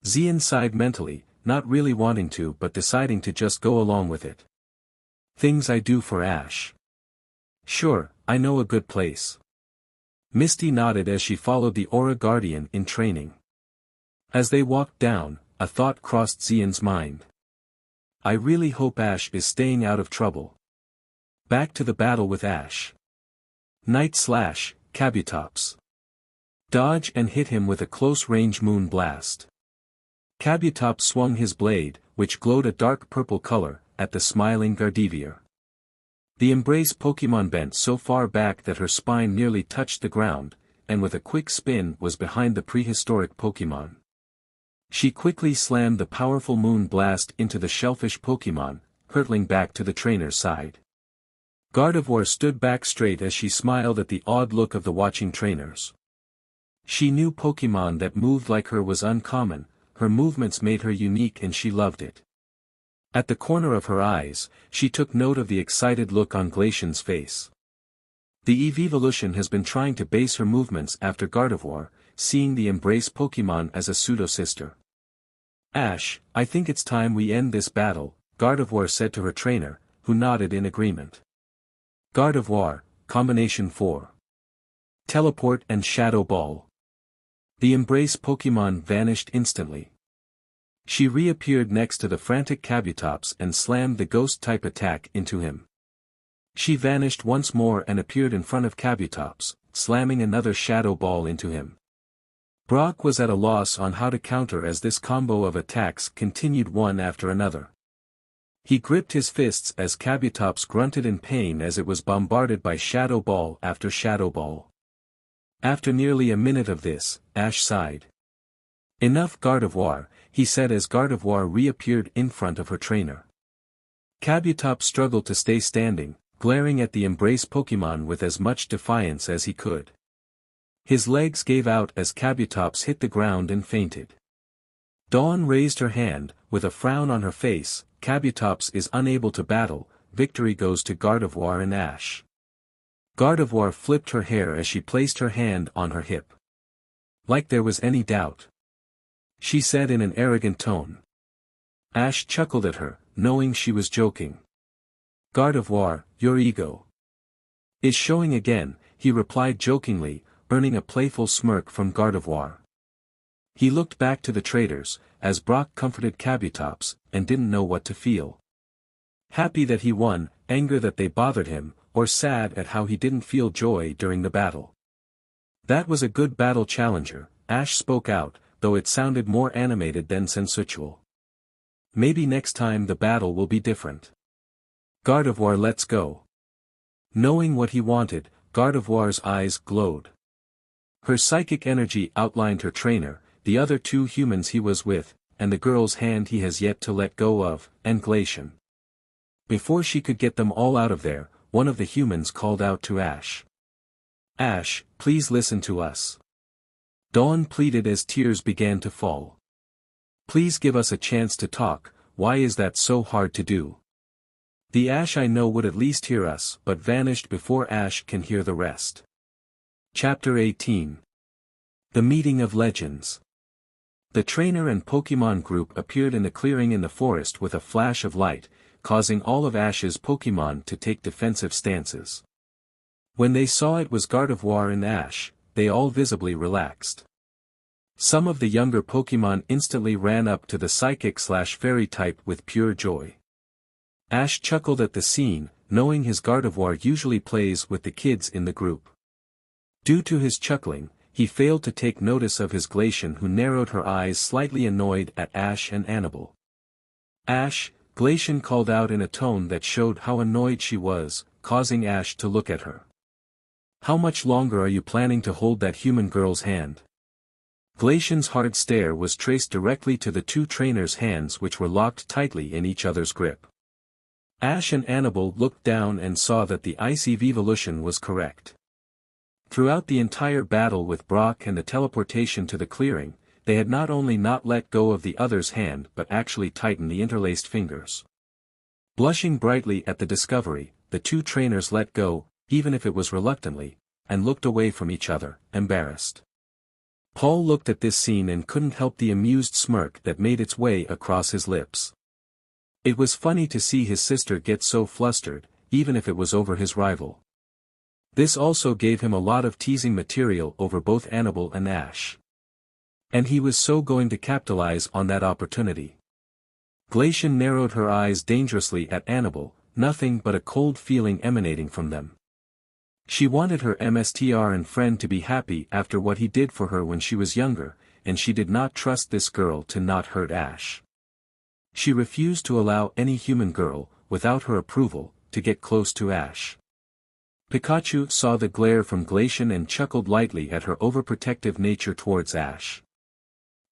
Xian sighed mentally, not really wanting to but deciding to just go along with it. Things I do for Ash. Sure, I know a good place. Misty nodded as she followed the Aura Guardian in training. As they walked down, a thought crossed Xian's mind. I really hope Ash is staying out of trouble. Back to the battle with Ash. Night Slash, Kabutops. Dodge and hit him with a close-range moon blast. Kabutops swung his blade, which glowed a dark purple color, at the smiling Gardevoir. The embrace Pokémon bent so far back that her spine nearly touched the ground, and with a quick spin was behind the prehistoric Pokémon. She quickly slammed the powerful Moon Blast into the shellfish Pokémon, hurtling back to the trainer's side. Gardevoir stood back straight as she smiled at the odd look of the watching trainers. She knew Pokémon that moved like her was uncommon, her movements made her unique and she loved it. At the corner of her eyes, she took note of the excited look on Glacian's face. The Evolution has been trying to base her movements after Gardevoir, seeing the Embrace Pokémon as a pseudo-sister. Ash, I think it's time we end this battle, Gardevoir said to her trainer, who nodded in agreement. Gardevoir, Combination 4. Teleport and Shadow Ball. The Embrace Pokémon vanished instantly. She reappeared next to the frantic Kabutops and slammed the Ghost-type attack into him. She vanished once more and appeared in front of Kabutops, slamming another Shadow Ball into him. Brock was at a loss on how to counter as this combo of attacks continued one after another. He gripped his fists as Kabutops grunted in pain as it was bombarded by Shadow Ball after Shadow Ball. After nearly a minute of this, Ash sighed. Enough Gardevoir, he said as Gardevoir reappeared in front of her trainer. Kabutops struggled to stay standing, glaring at the Embrace Pokémon with as much defiance as he could. His legs gave out as Kabutops hit the ground and fainted. Dawn raised her hand, with a frown on her face. Kabutops is unable to battle, victory goes to Gardevoir and Ash. Gardevoir flipped her hair as she placed her hand on her hip. Like there was any doubt. She said in an arrogant tone. Ash chuckled at her, knowing she was joking. Gardevoir, your ego is showing again, he replied jokingly, earning a playful smirk from Gardevoir. He looked back to the traders, as Brock comforted Kabutops, and didn't know what to feel. Happy that he won, anger that they bothered him, or sad at how he didn't feel joy during the battle. That was a good battle challenger, Ash spoke out, though it sounded more animated than sensual. Maybe next time the battle will be different. Gardevoir, let's go. Knowing what he wanted, Gardevoir's eyes glowed. Her psychic energy outlined her trainer, the other two humans he was with, and the girl's hand he has yet to let go of, and Glacian. Before she could get them all out of there, one of the humans called out to Ash. Ash, please listen to us. Dawn pleaded as tears began to fall. Please give us a chance to talk, why is that so hard to do? The Ash I know would at least hear us, but vanished before Ash can hear the rest. Chapter 18. The Meeting of Legends. The trainer and Pokémon group appeared in the clearing in the forest with a flash of light, causing all of Ash's Pokémon to take defensive stances. When they saw it was Gardevoir and Ash, they all visibly relaxed. Some of the younger Pokémon instantly ran up to the Psychic/Fairy type with pure joy. Ash chuckled at the scene, knowing his Gardevoir usually plays with the kids in the group. Due to his chuckling, he failed to take notice of his Glacian, who narrowed her eyes slightly annoyed at Ash and Annabelle. Ash, Glacian called out in a tone that showed how annoyed she was, causing Ash to look at her. How much longer are you planning to hold that human girl's hand? Glacian's hard stare was traced directly to the two trainers' hands which were locked tightly in each other's grip. Ash and Annabelle looked down and saw that the icy Evolution was correct. Throughout the entire battle with Brock and the teleportation to the clearing, they had not only not let go of the other's hand but actually tightened the interlaced fingers. Blushing brightly at the discovery, the two trainers let go, even if it was reluctantly, and looked away from each other, embarrassed. Paul looked at this scene and couldn't help the amused smirk that made its way across his lips. It was funny to see his sister get so flustered, even if it was over his rival. This also gave him a lot of teasing material over both Annabelle and Ash. And he was so going to capitalize on that opportunity. Glacian narrowed her eyes dangerously at Annabelle, nothing but a cold feeling emanating from them. She wanted her MSTR and friend to be happy after what he did for her when she was younger, and she did not trust this girl to not hurt Ash. She refused to allow any human girl, without her approval, to to get close to Ash. Pikachu saw the glare from Glacian and chuckled lightly at her overprotective nature towards Ash.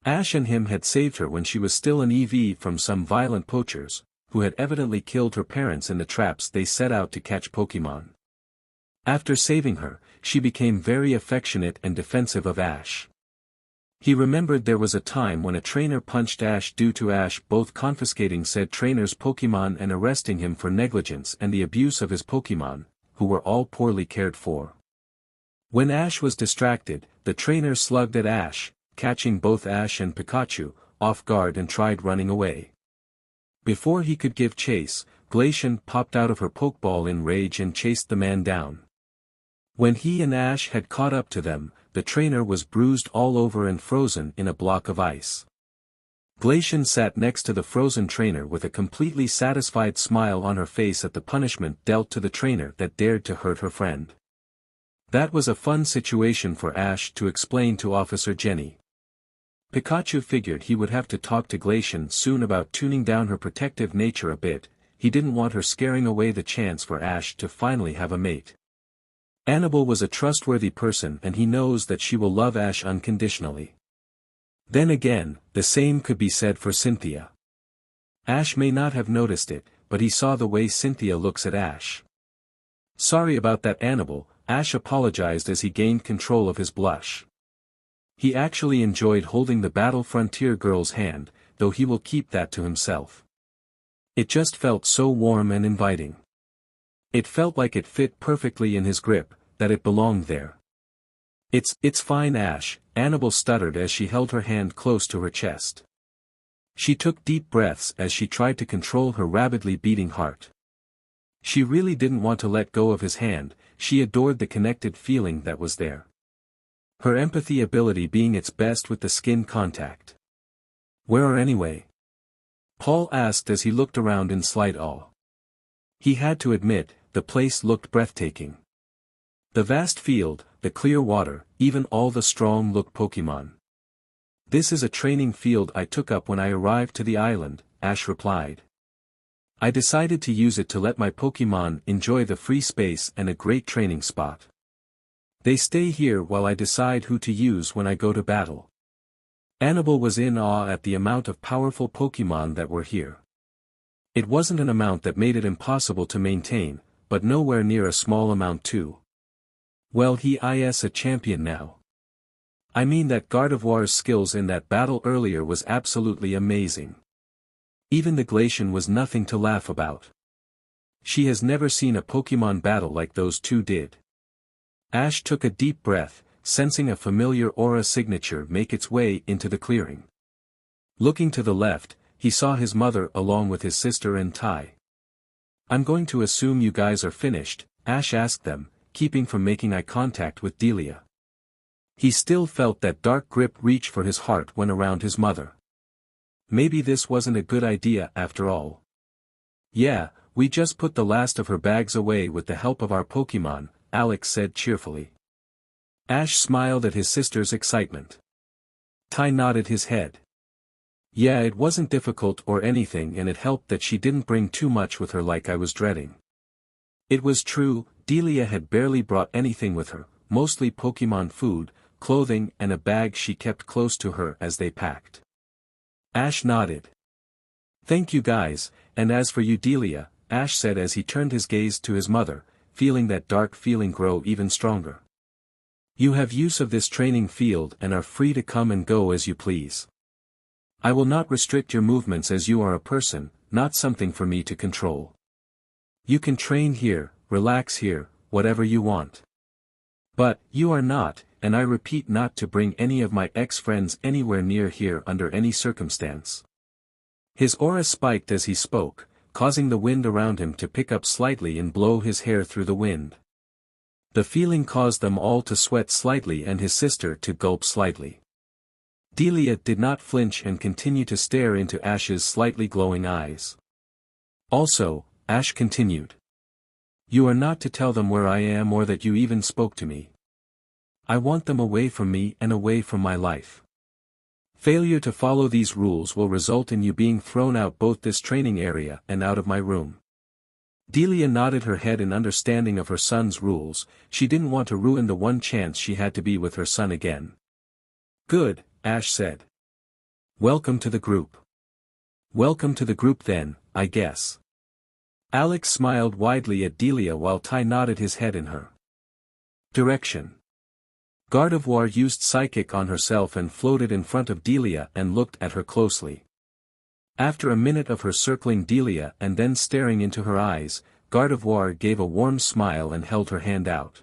Ash and him had saved her when she was still an EV from some violent poachers, who had evidently killed her parents in the traps they set out to catch Pokémon. After saving her, she became very affectionate and defensive of Ash. He remembered there was a time when a trainer punched Ash due to Ash both confiscating said trainer's Pokémon and arresting him for negligence and the abuse of his Pokémon, who were all poorly cared for. When Ash was distracted, the trainer slugged at Ash, catching both Ash and Pikachu off guard and tried running away. Before he could give chase, Glacian popped out of her Pokeball in rage and chased the man down. When he and Ash had caught up to them, the trainer was bruised all over and frozen in a block of ice. Glacian sat next to the frozen trainer with a completely satisfied smile on her face at the punishment dealt to the trainer that dared to hurt her friend. That was a fun situation for Ash to explain to Officer Jenny. Pikachu figured he would have to talk to Glacian soon about tuning down her protective nature a bit. He didn't want her scaring away the chance for Ash to finally have a mate. Annabelle was a trustworthy person and he knows that she will love Ash unconditionally. Then again, the same could be said for Cynthia. Ash may not have noticed it, but he saw the way Cynthia looks at Ash. Sorry about that, Annabelle, Ash apologized as he gained control of his blush. He actually enjoyed holding the Battle Frontier girl's hand, though he will keep that to himself. It just felt so warm and inviting. It felt like it fit perfectly in his grip, that it belonged there. It's fine, Ash, Annabelle stuttered as she held her hand close to her chest. She took deep breaths as she tried to control her rapidly beating heart. She really didn't want to let go of his hand, she adored the connected feeling that was there. Her empathy ability being its best with the skin contact. Where anyway? Paul asked as he looked around in slight awe. He had to admit, the place looked breathtaking. The vast field, the clear water, even all the strong-looked Pokémon. This is a training field I took up when I arrived to the island, Ash replied. I decided to use it to let my Pokémon enjoy the free space and a great training spot. They stay here while I decide who to use when I go to battle. Annabelle was in awe at the amount of powerful Pokémon that were here. It wasn't an amount that made it impossible to maintain, but nowhere near a small amount too. Well, he is a champion now. I mean that Gardevoir's skills in that battle earlier was absolutely amazing. Even the Glacian was nothing to laugh about. She has never seen a Pokémon battle like those two did. Ash took a deep breath, sensing a familiar aura signature make its way into the clearing. Looking to the left, he saw his mother along with his sister and Tai. I'm going to assume you guys are finished, Ash asked them, keeping from making eye contact with Delia. He still felt that dark grip reach for his heart when around his mother. Maybe this wasn't a good idea after all. Yeah, we just put the last of her bags away with the help of our Pokémon, Alex said cheerfully. Ash smiled at his sister's excitement. Tai nodded his head. Yeah, it wasn't difficult or anything, and it helped that she didn't bring too much with her like I was dreading. It was true, Delia had barely brought anything with her, mostly Pokémon food, clothing and a bag she kept close to her as they packed. Ash nodded. Thank you guys, and as for you Delia, Ash said as he turned his gaze to his mother, feeling that dark feeling grow even stronger. You have use of this training field and are free to come and go as you please. I will not restrict your movements as you are a person, not something for me to control. You can train here, relax here, whatever you want. But, you are not, and I repeat not to bring any of my ex-friends anywhere near here under any circumstance. His aura spiked as he spoke, causing the wind around him to pick up slightly and blow his hair through the wind. The feeling caused them all to sweat slightly and his sister to gulp slightly. Delia did not flinch and continued to stare into Ash's slightly glowing eyes. Also, Ash continued. You are not to tell them where I am or that you even spoke to me. I want them away from me and away from my life. Failure to follow these rules will result in you being thrown out both this training area and out of my room. Delia nodded her head in understanding of her son's rules. She didn't want to ruin the one chance she had to be with her son again. Good, Ash said. Welcome to the group. Welcome to the group then, I guess. Alex smiled widely at Delia while Ty nodded his head in her direction. Gardevoir used Psychic on herself and floated in front of Delia and looked at her closely. After a minute of her circling Delia and then staring into her eyes, Gardevoir gave a warm smile and held her hand out.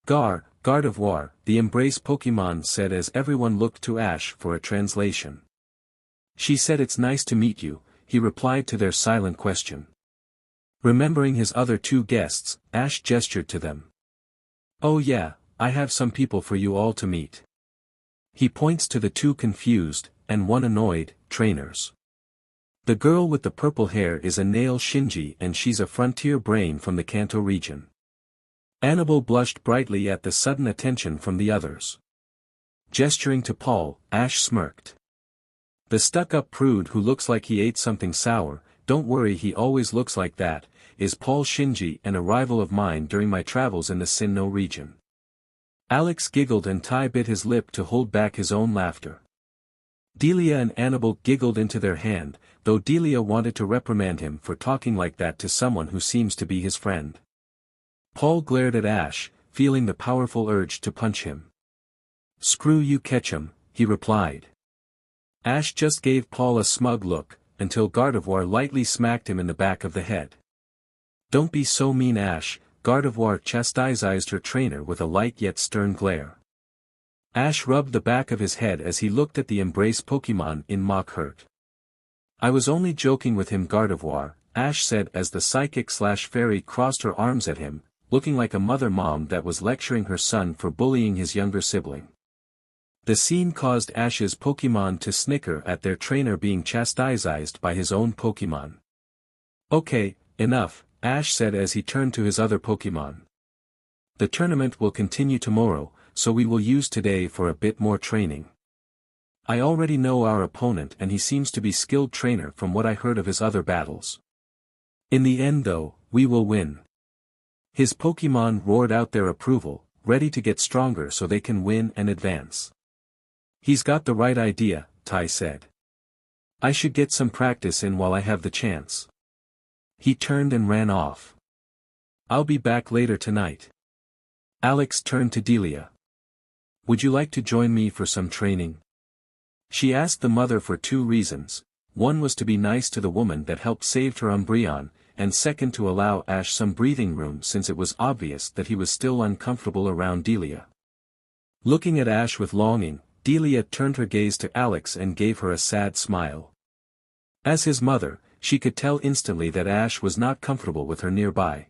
Gardevoir, the Embrace Pokémon said as everyone looked to Ash for a translation. She said it's nice to meet you, he replied to their silent question. Remembering his other two guests, Ash gestured to them. Oh yeah, I have some people for you all to meet. He points to the two confused, and one annoyed, trainers. The girl with the purple hair is a Nail Shinji and she's a frontier brain from the Kanto region. Annabelle blushed brightly at the sudden attention from the others. Gesturing to Paul, Ash smirked. The stuck-up prude who looks like he ate something sour, don't worry he always looks like that, is Paul Shinji, an arrival of mine during my travels in the Sinnoh region. Alex giggled and Ty bit his lip to hold back his own laughter. Delia and Annabelle giggled into their hand, though Delia wanted to reprimand him for talking like that to someone who seems to be his friend. Paul glared at Ash, feeling the powerful urge to punch him. Screw you Ketchum, he replied. Ash just gave Paul a smug look, until Gardevoir lightly smacked him in the back of the head. Don't be so mean Ash, Gardevoir chastised her trainer with a light yet stern glare. Ash rubbed the back of his head as he looked at the Embrace Pokémon in mock hurt. I was only joking with him Gardevoir, Ash said as the psychic/fairy crossed her arms at him, looking like a mother-mom that was lecturing her son for bullying his younger sibling. The scene caused Ash's Pokémon to snicker at their trainer being chastised by his own Pokémon. Okay, enough, Ash said as he turned to his other Pokémon. The tournament will continue tomorrow, so we will use today for a bit more training. I already know our opponent and he seems to be skilled trainer from what I heard of his other battles. In the end though, we will win. His Pokémon roared out their approval, ready to get stronger so they can win and advance. He's got the right idea, Ty said. I should get some practice in while I have the chance. He turned and ran off. I'll be back later tonight. Alex turned to Delia. Would you like to join me for some training? She asked the mother for two reasons. One was to be nice to the woman that helped save her Umbreon, and second to allow Ash some breathing room since it was obvious that he was still uncomfortable around Delia. Looking at Ash with longing, Delia turned her gaze to Alex and gave her a sad smile. As his mother, she could tell instantly that Ash was not comfortable with her nearby.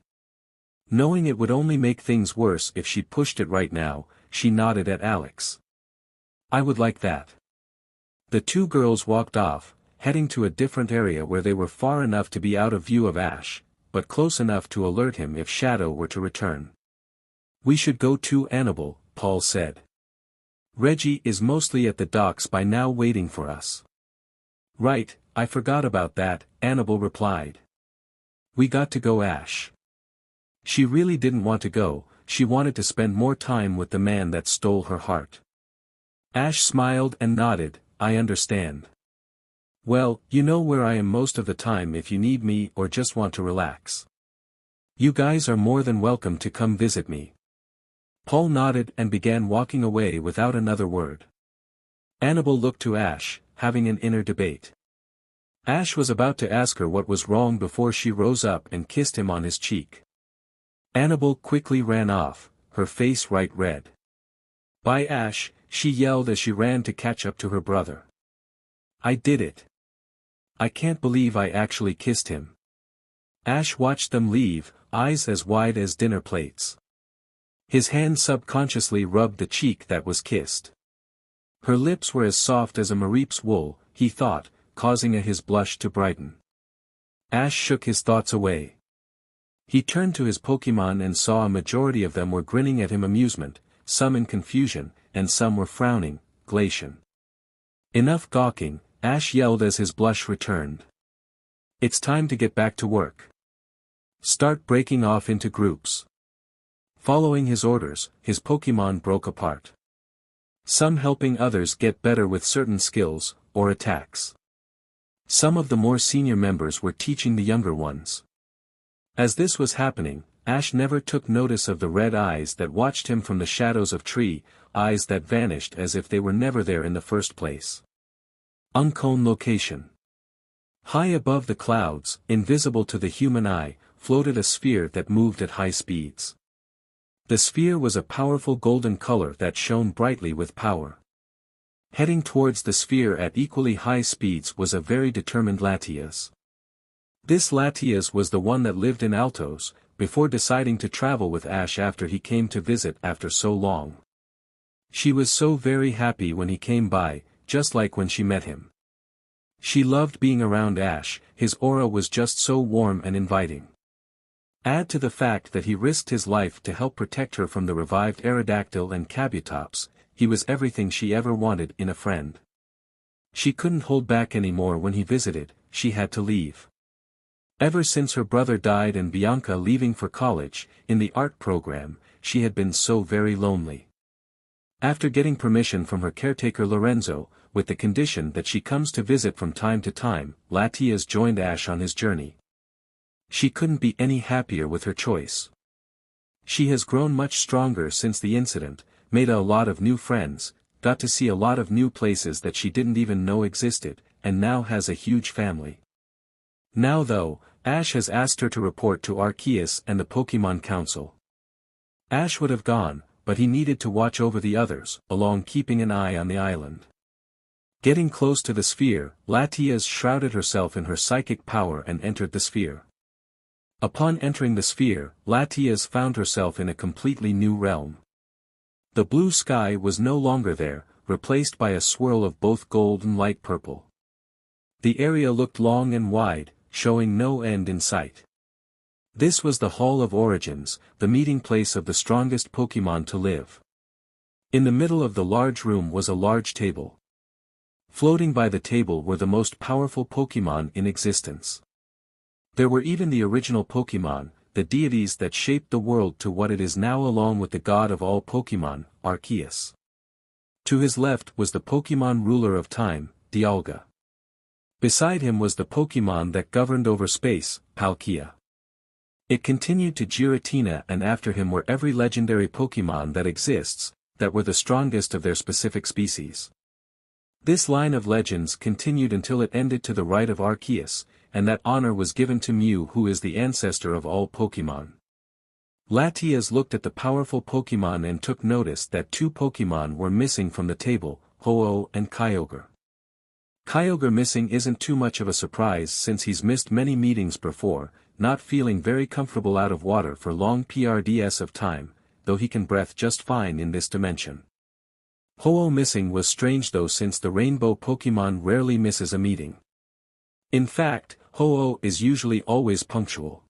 Knowing it would only make things worse if she pushed it right now, she nodded at Alex. I would like that. The two girls walked off, heading to a different area where they were far enough to be out of view of Ash, but close enough to alert him if Shadow were to return. We should go to Annabelle, Paul said. Reggie is mostly at the docks by now waiting for us. Right, I forgot about that, Annabelle replied. We got to go Ash. She really didn't want to go, she wanted to spend more time with the man that stole her heart. Ash smiled and nodded, I understand. Well, you know where I am most of the time if you need me or just want to relax. You guys are more than welcome to come visit me. Paul nodded and began walking away without another word. Annabelle looked to Ash, having an inner debate. Ash was about to ask her what was wrong before she rose up and kissed him on his cheek. Annabelle quickly ran off, her face bright red. Bye Ash, she yelled as she ran to catch up to her brother. I did it. I can't believe I actually kissed him. Ash watched them leave, eyes as wide as dinner plates. His hand subconsciously rubbed the cheek that was kissed. Her lips were as soft as a mareep's wool, he thought, causing his blush to brighten. Ash shook his thoughts away. He turned to his Pokémon and saw a majority of them were grinning at him amusement, some in confusion, and some were frowning, Glacian. Enough gawking, Ash yelled as his blush returned. It's time to get back to work. Start breaking off into groups. Following his orders, his Pokémon broke apart. Some helping others get better with certain skills, or attacks. Some of the more senior members were teaching the younger ones. As this was happening, Ash never took notice of the red eyes that watched him from the shadows of tree, eyes that vanished as if they were never there in the first place. Unknown location. High above the clouds, invisible to the human eye, floated a sphere that moved at high speeds. The sphere was a powerful golden color that shone brightly with power. Heading towards the sphere at equally high speeds was a very determined Latias. This Latias was the one that lived in Altos, before deciding to travel with Ash after he came to visit after so long. She was so very happy when he came by, just like when she met him. She loved being around Ash, his aura was just so warm and inviting. Add to the fact that he risked his life to help protect her from the revived Aerodactyl and Kabutops, he was everything she ever wanted in a friend. She couldn't hold back anymore when he visited, she had to leave. Ever since her brother died and Bianca leaving for college, in the art program, she had been so very lonely. After getting permission from her caretaker Lorenzo, with the condition that she comes to visit from time to time, Latias joined Ash on his journey. She couldn't be any happier with her choice. She has grown much stronger since the incident, made a lot of new friends, got to see a lot of new places that she didn't even know existed, and now has a huge family. Now though, Ash has asked her to report to Arceus and the Pokémon Council. Ash would have gone, but he needed to watch over the others, along keeping an eye on the island. Getting close to the sphere, Latias shrouded herself in her psychic power and entered the sphere. Upon entering the sphere, Latias found herself in a completely new realm. The blue sky was no longer there, replaced by a swirl of both gold and light purple. The area looked long and wide, showing no end in sight. This was the Hall of Origins, the meeting place of the strongest Pokémon to live. In the middle of the large room was a large table. Floating by the table were the most powerful Pokémon in existence. There were even the original Pokémon, the deities that shaped the world to what it is now along with the god of all Pokémon, Arceus. To his left was the Pokémon ruler of time, Dialga. Beside him was the Pokémon that governed over space, Palkia. It continued to Giratina and after him were every legendary Pokémon that exists, that were the strongest of their specific species. This line of legends continued until it ended to the right of Arceus, and that honor was given to Mew who is the ancestor of all Pokémon. Latias looked at the powerful Pokémon and took notice that two Pokémon were missing from the table, Ho-Oh and Kyogre. Kyogre missing isn't too much of a surprise since he's missed many meetings before, not feeling very comfortable out of water for long periods of time, though he can breathe just fine in this dimension. Ho-Oh missing was strange though since the rainbow Pokémon rarely misses a meeting. In fact, Ho-Oh is usually always punctual.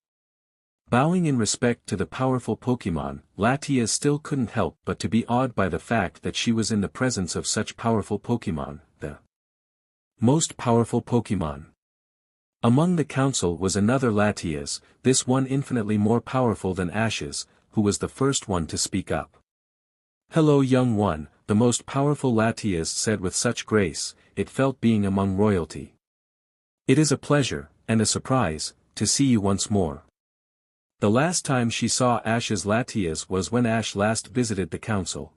Bowing in respect to the powerful Pokémon, Latias still couldn't help but to be awed by the fact that she was in the presence of such powerful Pokémon, the most powerful Pokémon. Among the council was another Latias, this one infinitely more powerful than Ash's, who was the first one to speak up. "Hello young one," the most powerful Latias said with such grace, it felt being among royalty. "It is a pleasure, and a surprise, to see you once more." The last time she saw Ash's Latias was when Ash last visited the council.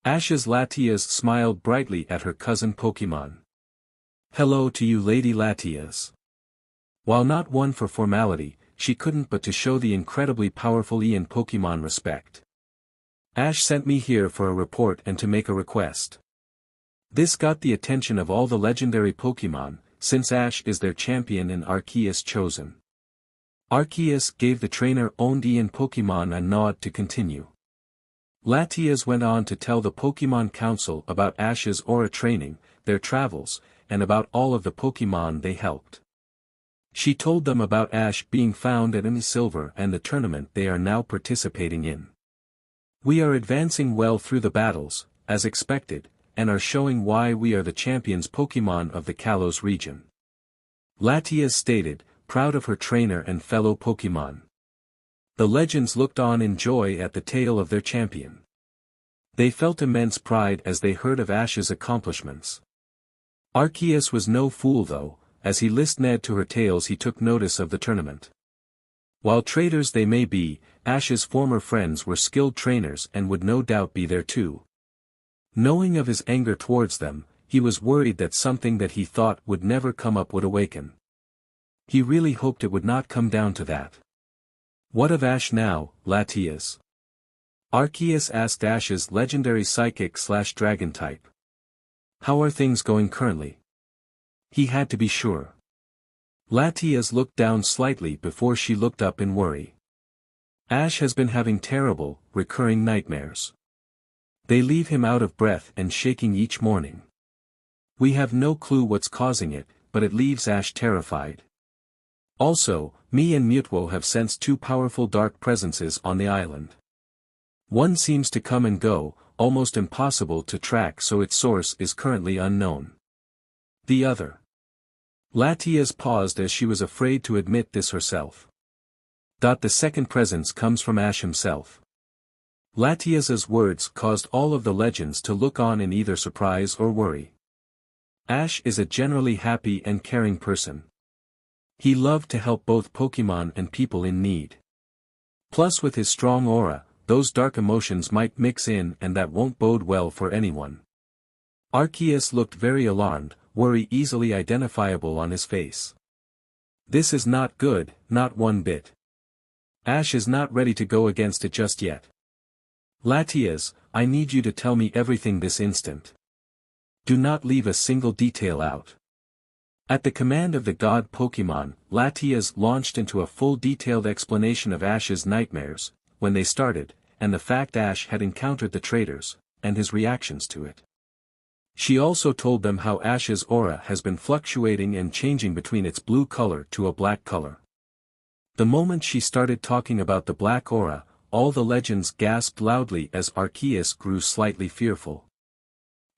Ash's Latias smiled brightly at her cousin Pokémon. "Hello to you Lady Latias." While not one for formality, she couldn't but to show the incredibly powerful Ian Pokémon respect. "Ash sent me here for a report and to make a request." This got the attention of all the legendary Pokémon, since Ash is their champion and Arceus chosen. Arceus gave the trainer-owned Ian Pokémon a nod to continue. Latias went on to tell the Pokémon Council about Ash's aura training, their travels, and about all of the Pokémon they helped. She told them about Ash being found at Silver and the tournament they are now participating in. "We are advancing well through the battles, as expected, and are showing why we are the champions Pokémon of the Kalos region." Latias stated, proud of her trainer and fellow Pokémon. The legends looked on in joy at the tale of their champion. They felt immense pride as they heard of Ash's accomplishments. Arceus was no fool though, as he listened to her tales he took notice of the tournament. While traitors they may be, Ash's former friends were skilled trainers and would no doubt be there too. Knowing of his anger towards them, he was worried that something that he thought would never come up would awaken. He really hoped it would not come down to that. What of Ash now, Latias? Arceus asked Ash's legendary psychic/dragon type. How are things going currently? He had to be sure. Latias looked down slightly before she looked up in worry. Ash has been having terrible, recurring nightmares. They leave him out of breath and shaking each morning. We have no clue what's causing it, but it leaves Ash terrified. Also, me and Mutwo have sensed two powerful dark presences on the island. One seems to come and go, almost impossible to track, so its source is currently unknown. The other. Latias paused as she was afraid to admit this herself. The second presence comes from Ash himself. Latias's words caused all of the legends to look on in either surprise or worry. Ash is a generally happy and caring person. He loved to help both Pokémon and people in need. Plus with his strong aura, those dark emotions might mix in and that won't bode well for anyone. Arceus looked very alarmed, worry easily identifiable on his face. This is not good, not one bit. Ash is not ready to go against it just yet. Latias, I need you to tell me everything this instant. Do not leave a single detail out. At the command of the god Pokémon, Latias launched into a full detailed explanation of Ash's nightmares, when they started, and the fact Ash had encountered the traitors, and his reactions to it. She also told them how Ash's aura has been fluctuating and changing between its blue color to a black color. The moment she started talking about the black aura, all the legends gasped loudly as Arceus grew slightly fearful.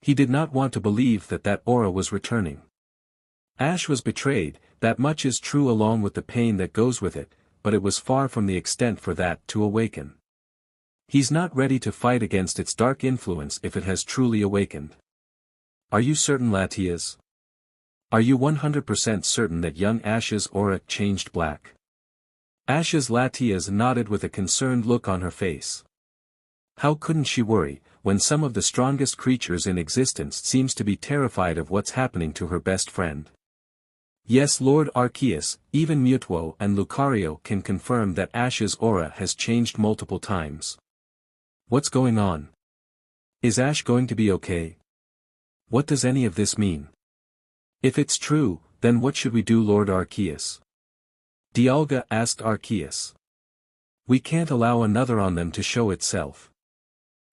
He did not want to believe that that aura was returning. Ash was betrayed, that much is true along with the pain that goes with it, but it was far from the extent for that to awaken. He's not ready to fight against its dark influence if it has truly awakened. Are you certain, Latias? Are you 100% certain that young Ash's aura changed black? Ash's Latias nodded with a concerned look on her face. How couldn't she worry, when some of the strongest creatures in existence seems to be terrified of what's happening to her best friend? Yes, Lord Arceus, even Mutwo and Lucario can confirm that Ash's aura has changed multiple times. What's going on? Is Ash going to be okay? What does any of this mean? If it's true, then what should we do, Lord Arceus? Dialga asked Arceus. We can't allow another on them to show itself.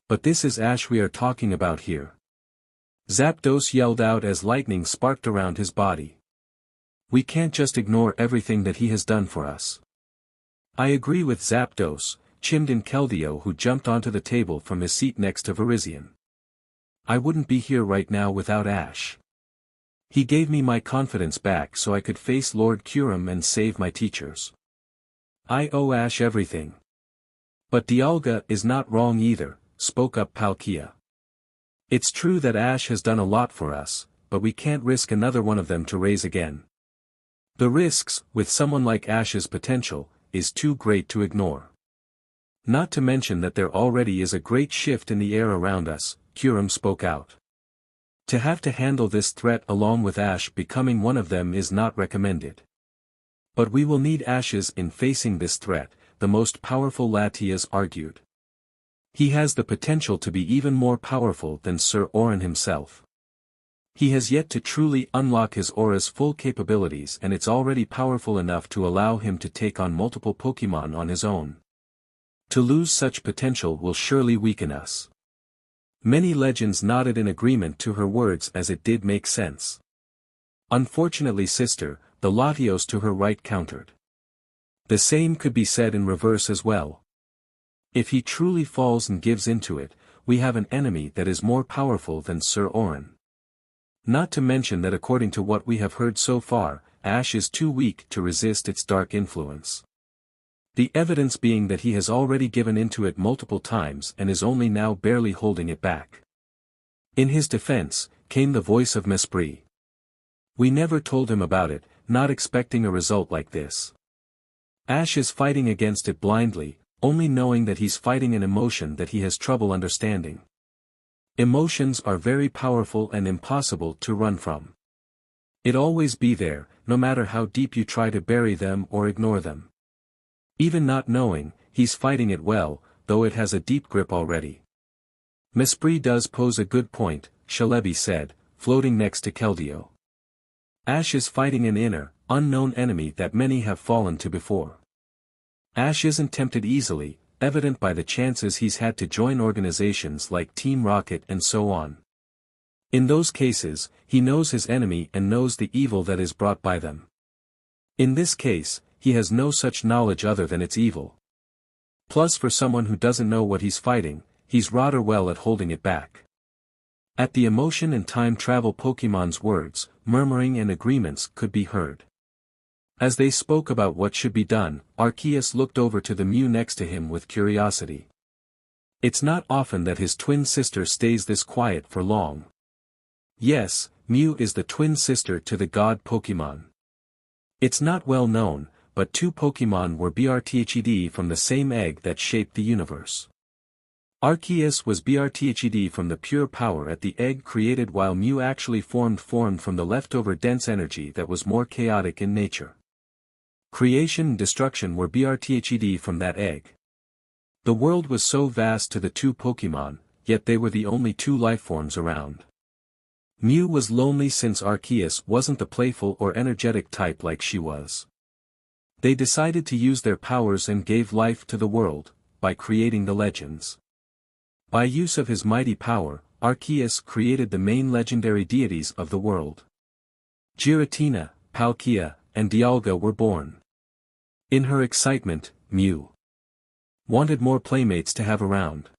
But this is Ash we are talking about here. Zapdos yelled out as lightning sparked around his body. We can't just ignore everything that he has done for us. I agree with Zapdos, chimed in Keldeo, who jumped onto the table from his seat next to Virizion. I wouldn't be here right now without Ash. He gave me my confidence back so I could face Lord Kurum and save my teachers. I owe Ash everything. But Dialga is not wrong either, spoke up Palkia. It's true that Ash has done a lot for us, but we can't risk another one of them to raise again. The risks, with someone like Ash's potential, is too great to ignore. Not to mention that there already is a great shift in the air around us, Kurum spoke out. To have to handle this threat along with Ash becoming one of them is not recommended. But we will need Ashes in facing this threat, the most powerful Latias argued. He has the potential to be even more powerful than Sir Auron himself. He has yet to truly unlock his aura's full capabilities, and it's already powerful enough to allow him to take on multiple Pokémon on his own. To lose such potential will surely weaken us. Many legends nodded in agreement to her words as it did make sense. Unfortunately, sister, the Latios to her right countered. The same could be said in reverse as well. If he truly falls and gives into it, we have an enemy that is more powerful than Sir Auron. Not to mention that according to what we have heard so far, Ash is too weak to resist its dark influence. The evidence being that he has already given into it multiple times and is only now barely holding it back. In his defense, came the voice of Mesprit. We never told him about it, not expecting a result like this. Ash is fighting against it blindly, only knowing that he's fighting an emotion that he has trouble understanding. Emotions are very powerful and impossible to run from. It always be there, no matter how deep you try to bury them or ignore them. Even not knowing, he's fighting it well, though it has a deep grip already. Mesprit does pose a good point, Shalebi said, floating next to Keldeo. Ash is fighting an inner, unknown enemy that many have fallen to before. Ash isn't tempted easily, evident by the chances he's had to join organizations like Team Rocket and so on. In those cases, he knows his enemy and knows the evil that is brought by them. In this case, he has no such knowledge other than its evil. Plus for someone who doesn't know what he's fighting, he's rather well at holding it back. At the emotion and time travel Pokémon's words, murmuring and agreements could be heard. As they spoke about what should be done, Arceus looked over to the Mew next to him with curiosity. It's not often that his twin sister stays this quiet for long. Yes, Mew is the twin sister to the god Pokémon. It's not well known, but two Pokémon were BRTHED from the same egg that shaped the universe. Arceus was BRTHED from the pure power at the egg created, while Mew actually formed from the leftover dense energy that was more chaotic in nature. Creation and destruction were BRTHED from that egg. The world was so vast to the two Pokémon, yet they were the only two lifeforms around. Mew was lonely since Arceus wasn't the playful or energetic type like she was. They decided to use their powers and gave life to the world, by creating the legends. By use of his mighty power, Arceus created the main legendary deities of the world. Giratina, Palkia, and Dialga were born. In her excitement, Mew wanted more playmates to have around.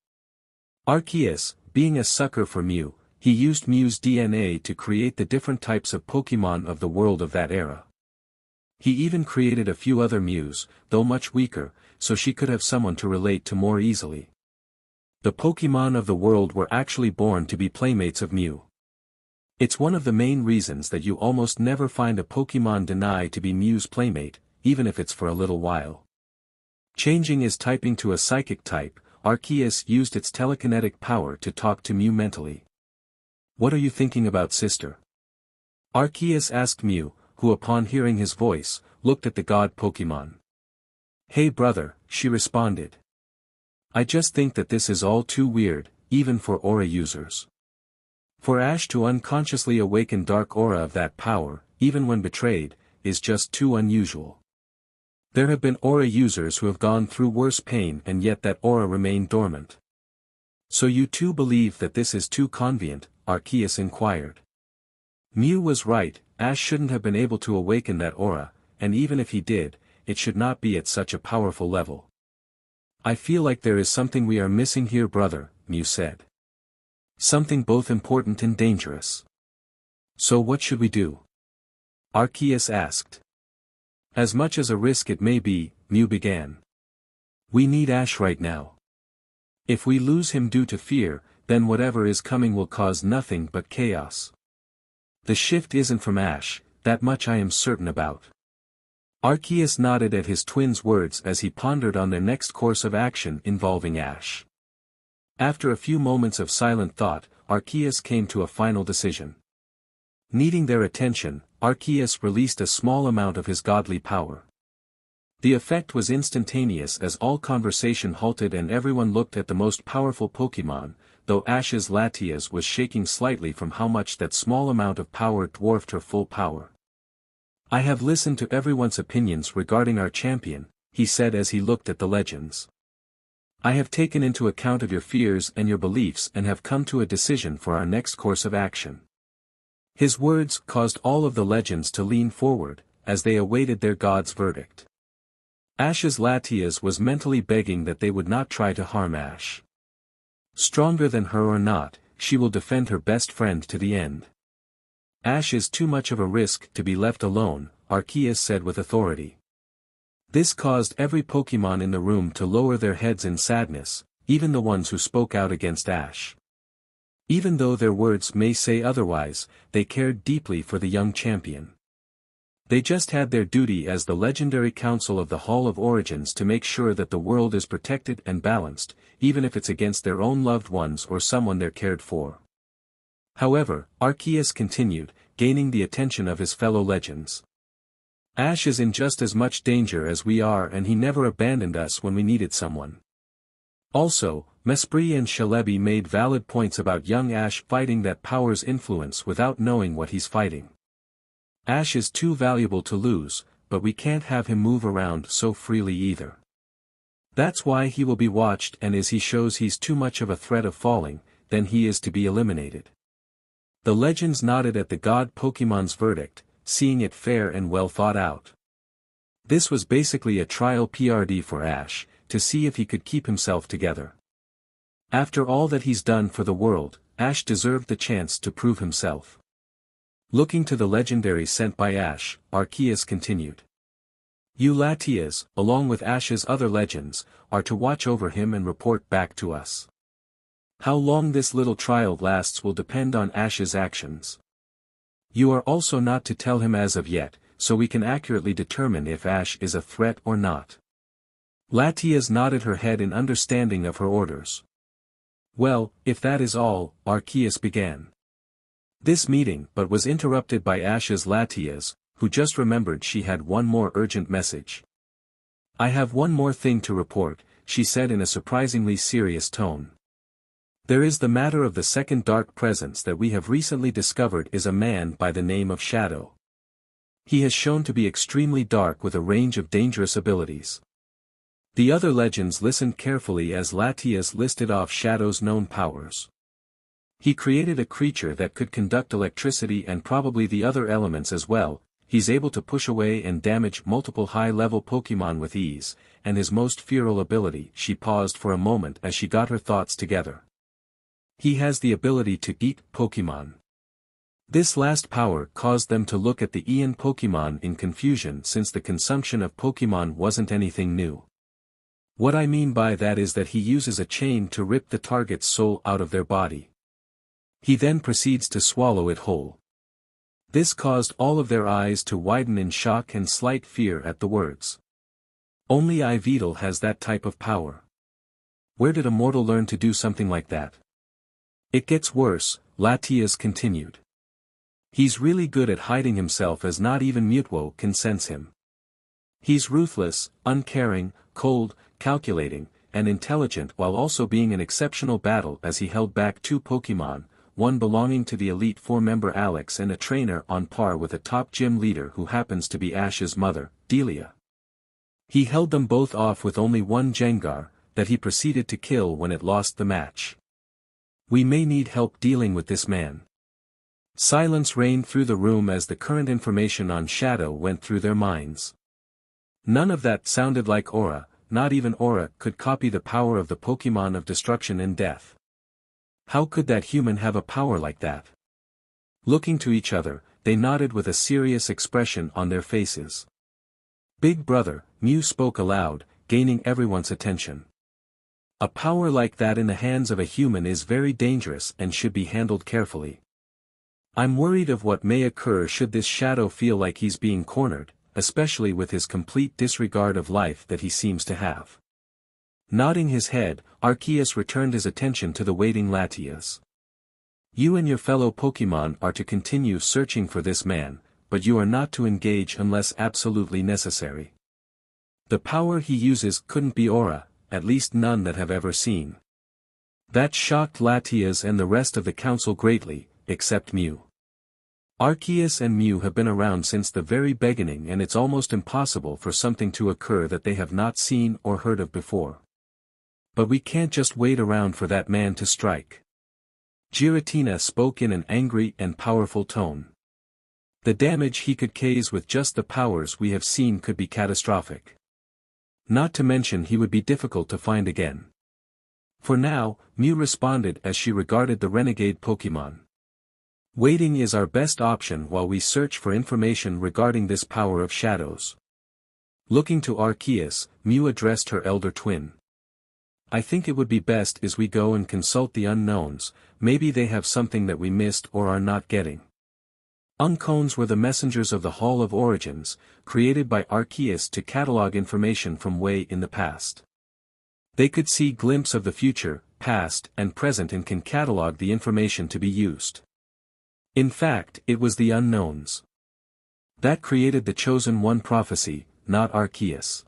Arceus, being a sucker for Mew, he used Mew's DNA to create the different types of Pokémon of the world of that era. He even created a few other Mews, though much weaker, so she could have someone to relate to more easily. The Pokémon of the world were actually born to be playmates of Mew. It's one of the main reasons that you almost never find a Pokémon deny to be Mew's playmate, even if it's for a little while. Changing his typing to a psychic type, Arceus used its telekinetic power to talk to Mew mentally. What are you thinking about, sister? Arceus asked Mew, who upon hearing his voice, looked at the god Pokémon. Hey brother, she responded. I just think that this is all too weird, even for aura users. For Ash to unconsciously awaken dark aura of that power, even when betrayed, is just too unusual. There have been aura users who have gone through worse pain and yet that aura remained dormant. So you too believe that this is too convenient? Arceus inquired. Mew was right, Ash shouldn't have been able to awaken that aura, and even if he did, it should not be at such a powerful level. I feel like there is something we are missing here, brother, Mew said. Something both important and dangerous. So what should we do? Arceus asked. As much as a risk it may be, Mew began. We need Ash right now. If we lose him due to fear, then whatever is coming will cause nothing but chaos. The shift isn't from Ash, that much I am certain about. Arceus nodded at his twin's words as he pondered on their next course of action involving Ash. After a few moments of silent thought, Arceus came to a final decision. Needing their attention, Arceus released a small amount of his godly power. The effect was instantaneous as all conversation halted and everyone looked at the most powerful Pokémon, though Ash's Latias was shaking slightly from how much that small amount of power dwarfed her full power. I have listened to everyone's opinions regarding our champion, he said as he looked at the legends. I have taken into account of your fears and your beliefs and have come to a decision for our next course of action. His words caused all of the legends to lean forward, as they awaited their god's verdict. Ash's Latias was mentally begging that they would not try to harm Ash. Stronger than her or not, she will defend her best friend to the end. Ash is too much of a risk to be left alone, Arceus said with authority. This caused every Pokémon in the room to lower their heads in sadness, even the ones who spoke out against Ash. Even though their words may say otherwise, they cared deeply for the young champion. They just had their duty as the legendary council of the Hall of Origins to make sure that the world is protected and balanced, even if it's against their own loved ones or someone they're cared for. However, Arceus continued, gaining the attention of his fellow legends. Ash is in just as much danger as we are, and he never abandoned us when we needed someone. Also, Mesprit and Celebi made valid points about young Ash fighting that power's influence without knowing what he's fighting. Ash is too valuable to lose, but we can't have him move around so freely either. That's why he will be watched, and as he shows he's too much of a threat of falling, then he is to be eliminated. The legends nodded at the god Pokémon's verdict, seeing it fair and well thought out. This was basically a trial PRD for Ash, to see if he could keep himself together. After all that he's done for the world, Ash deserved the chance to prove himself. Looking to the legendary sent by Ash, Arceus continued. You Latias, along with Ash's other legends, are to watch over him and report back to us. How long this little trial lasts will depend on Ash's actions. You are also not to tell him as of yet, so we can accurately determine if Ash is a threat or not. Latias nodded her head in understanding of her orders. Well, if that is all, Arceus began. This meeting but was interrupted by Ash's Latias, who just remembered she had one more urgent message. I have one more thing to report, she said in a surprisingly serious tone. There is the matter of the second dark presence that we have recently discovered is a man by the name of Shadow. He has shown to be extremely dark with a range of dangerous abilities. The other legends listened carefully as Latias listed off Shadow's known powers. He created a creature that could conduct electricity and probably the other elements as well. He's able to push away and damage multiple high-level Pokémon with ease, and his most fearsome ability. She paused for a moment as she got her thoughts together. He has the ability to eat Pokémon. This last power caused them to look at the Ian Pokémon in confusion since the consumption of Pokémon wasn't anything new. What I mean by that is that he uses a chain to rip the target's soul out of their body. He then proceeds to swallow it whole. This caused all of their eyes to widen in shock and slight fear at the words. Only Yveltal has that type of power. Where did a mortal learn to do something like that? It gets worse, Latias continued. He's really good at hiding himself as not even Mutwo can sense him. He's ruthless, uncaring, cold, calculating, and intelligent while also being an exceptional battle as he held back two Pokémon, one belonging to the Elite Four member Alex and a trainer on par with a top gym leader who happens to be Ash's mother, Delia. He held them both off with only one Jengar, that he proceeded to kill when it lost the match. We may need help dealing with this man. Silence reigned through the room as the current information on Shadow went through their minds. None of that sounded like Aura, not even Aura could copy the power of the Pokémon of destruction and death. How could that human have a power like that? Looking to each other, they nodded with a serious expression on their faces. Big brother, Mew spoke aloud, gaining everyone's attention. A power like that in the hands of a human is very dangerous and should be handled carefully. I'm worried of what may occur should this Shadow feel like he's being cornered, especially with his complete disregard of life that he seems to have. Nodding his head, Arceus returned his attention to the waiting Latias. You and your fellow Pokémon are to continue searching for this man, but you are not to engage unless absolutely necessary. The power he uses couldn't be Aura, at least none that have ever seen. That shocked Latias and the rest of the council greatly, except Mew. Arceus and Mew have been around since the very beginning and it's almost impossible for something to occur that they have not seen or heard of before. But we can't just wait around for that man to strike. Giratina spoke in an angry and powerful tone. The damage he could cause with just the powers we have seen could be catastrophic. Not to mention he would be difficult to find again. For now, Mew responded as she regarded the renegade Pokémon. Waiting is our best option while we search for information regarding this power of shadows. Looking to Arceus, Mew addressed her elder twin. I think it would be best as we go and consult the unknowns, maybe they have something that we missed or are not getting. Unknowns were the messengers of the Hall of Origins, created by Arceus to catalog information from way in the past. They could see glimpse of the future, past, and present and can catalog the information to be used. In fact, it was the unknowns that created the Chosen One prophecy, not Arceus.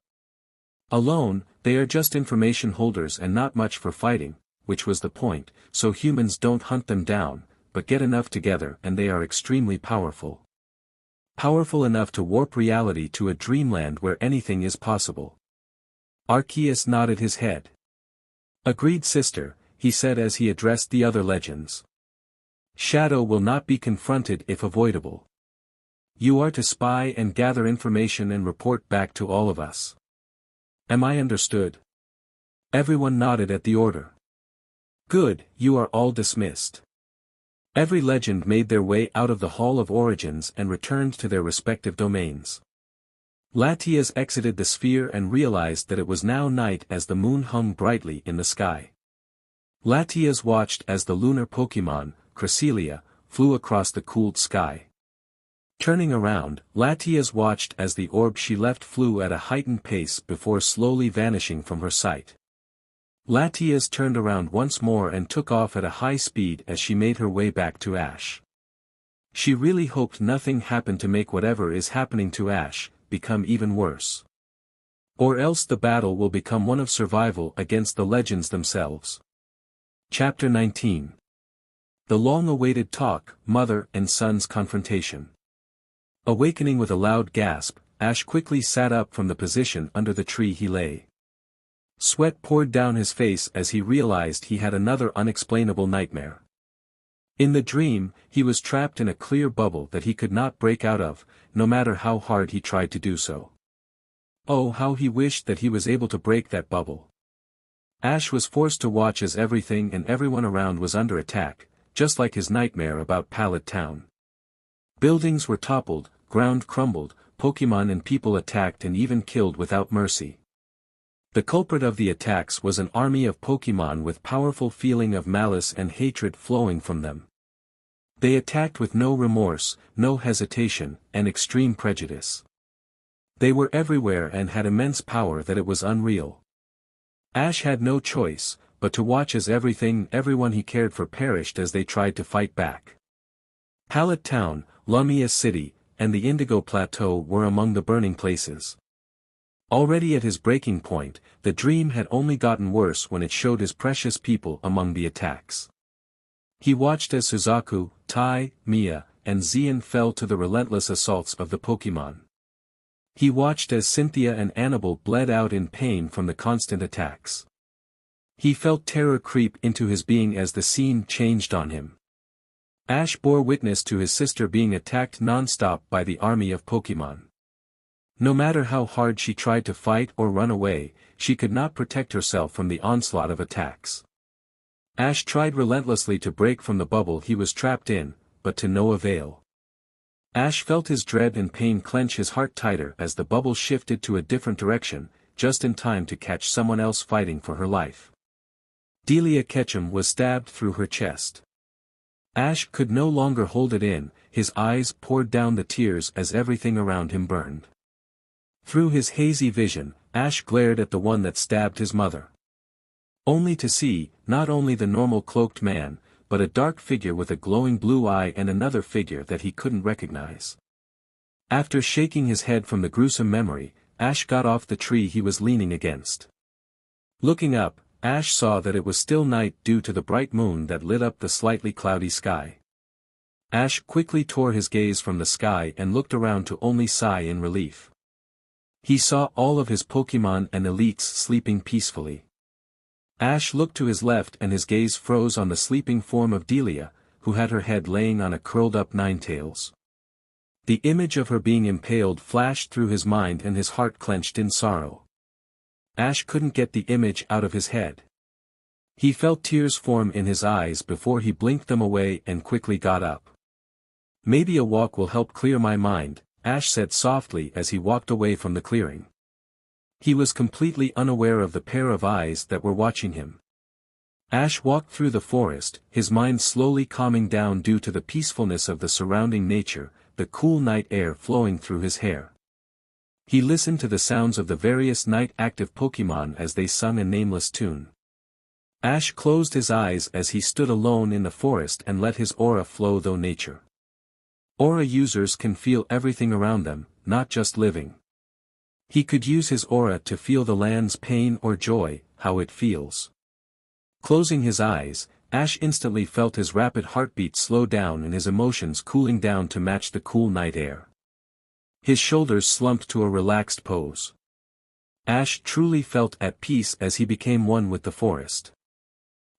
Alone, they are just information holders and not much for fighting, which was the point, so humans don't hunt them down, but get enough together and they are extremely powerful. Powerful enough to warp reality to a dreamland where anything is possible. Arceus nodded his head. Agreed, sister, he said as he addressed the other legends. Shadow will not be confronted if avoidable. You are to spy and gather information and report back to all of us. Am I understood? Everyone nodded at the order. Good, you are all dismissed. Every legend made their way out of the Hall of Origins and returned to their respective domains. Latias exited the sphere and realized that it was now night as the moon hung brightly in the sky. Latias watched as the lunar Pokémon, Cresselia, flew across the cooled sky. Turning around, Latias watched as the orb she left flew at a heightened pace before slowly vanishing from her sight. Latias turned around once more and took off at a high speed as she made her way back to Ash. She really hoped nothing happened to make whatever is happening to Ash become even worse. Or else the battle will become one of survival against the legends themselves. Chapter 19. The long-awaited talk, mother and son's confrontation. Awakening with a loud gasp, Ash quickly sat up from the position under the tree he lay. Sweat poured down his face as he realized he had another unexplainable nightmare. In the dream, he was trapped in a clear bubble that he could not break out of, no matter how hard he tried to do so. Oh, how he wished that he was able to break that bubble. Ash was forced to watch as everything and everyone around was under attack, just like his nightmare about Pallet Town. Buildings were toppled, ground crumbled, Pokémon and people attacked and even killed without mercy. The culprit of the attacks was an army of Pokémon with powerful feeling of malice and hatred flowing from them. They attacked with no remorse, no hesitation, and extreme prejudice. They were everywhere and had immense power that it was unreal. Ash had no choice, but to watch as everyone he cared for perished as they tried to fight back. Pallet Town, Lumia City, and the Indigo Plateau were among the burning places. Already at his breaking point, the dream had only gotten worse when it showed his precious people among the attacks. He watched as Suzaku, Tai, Mia, and Xian fell to the relentless assaults of the Pokémon. He watched as Cynthia and Annabelle bled out in pain from the constant attacks. He felt terror creep into his being as the scene changed on him. Ash bore witness to his sister being attacked non-stop by the army of Pokémon. No matter how hard she tried to fight or run away, she could not protect herself from the onslaught of attacks. Ash tried relentlessly to break from the bubble he was trapped in, but to no avail. Ash felt his dread and pain clench his heart tighter as the bubble shifted to a different direction, just in time to catch someone else fighting for her life. Delia Ketchum was stabbed through her chest. Ash could no longer hold it in, his eyes poured down the tears as everything around him burned. Through his hazy vision, Ash glared at the one that stabbed his mother. Only to see, not only the normal cloaked man, but a dark figure with a glowing blue eye and another figure that he couldn't recognize. After shaking his head from the gruesome memory, Ash got off the tree he was leaning against. Looking up, Ash saw that it was still night due to the bright moon that lit up the slightly cloudy sky. Ash quickly tore his gaze from the sky and looked around to only sigh in relief. He saw all of his Pokémon and elites sleeping peacefully. Ash looked to his left and his gaze froze on the sleeping form of Delia, who had her head laying on a curled-up Ninetales. The image of her being impaled flashed through his mind and his heart clenched in sorrow. Ash couldn't get the image out of his head. He felt tears form in his eyes before he blinked them away and quickly got up. Maybe a walk will help clear my mind, Ash said softly as he walked away from the clearing. He was completely unaware of the pair of eyes that were watching him. Ash walked through the forest, his mind slowly calming down due to the peacefulness of the surrounding nature, the cool night air flowing through his hair. He listened to the sounds of the various night-active Pokémon as they sung a nameless tune. Ash closed his eyes as he stood alone in the forest and let his aura flow through nature. Aura users can feel everything around them, not just living. He could use his aura to feel the land's pain or joy, how it feels. Closing his eyes, Ash instantly felt his rapid heartbeat slow down and his emotions cooling down to match the cool night air. His shoulders slumped to a relaxed pose. Ash truly felt at peace as he became one with the forest.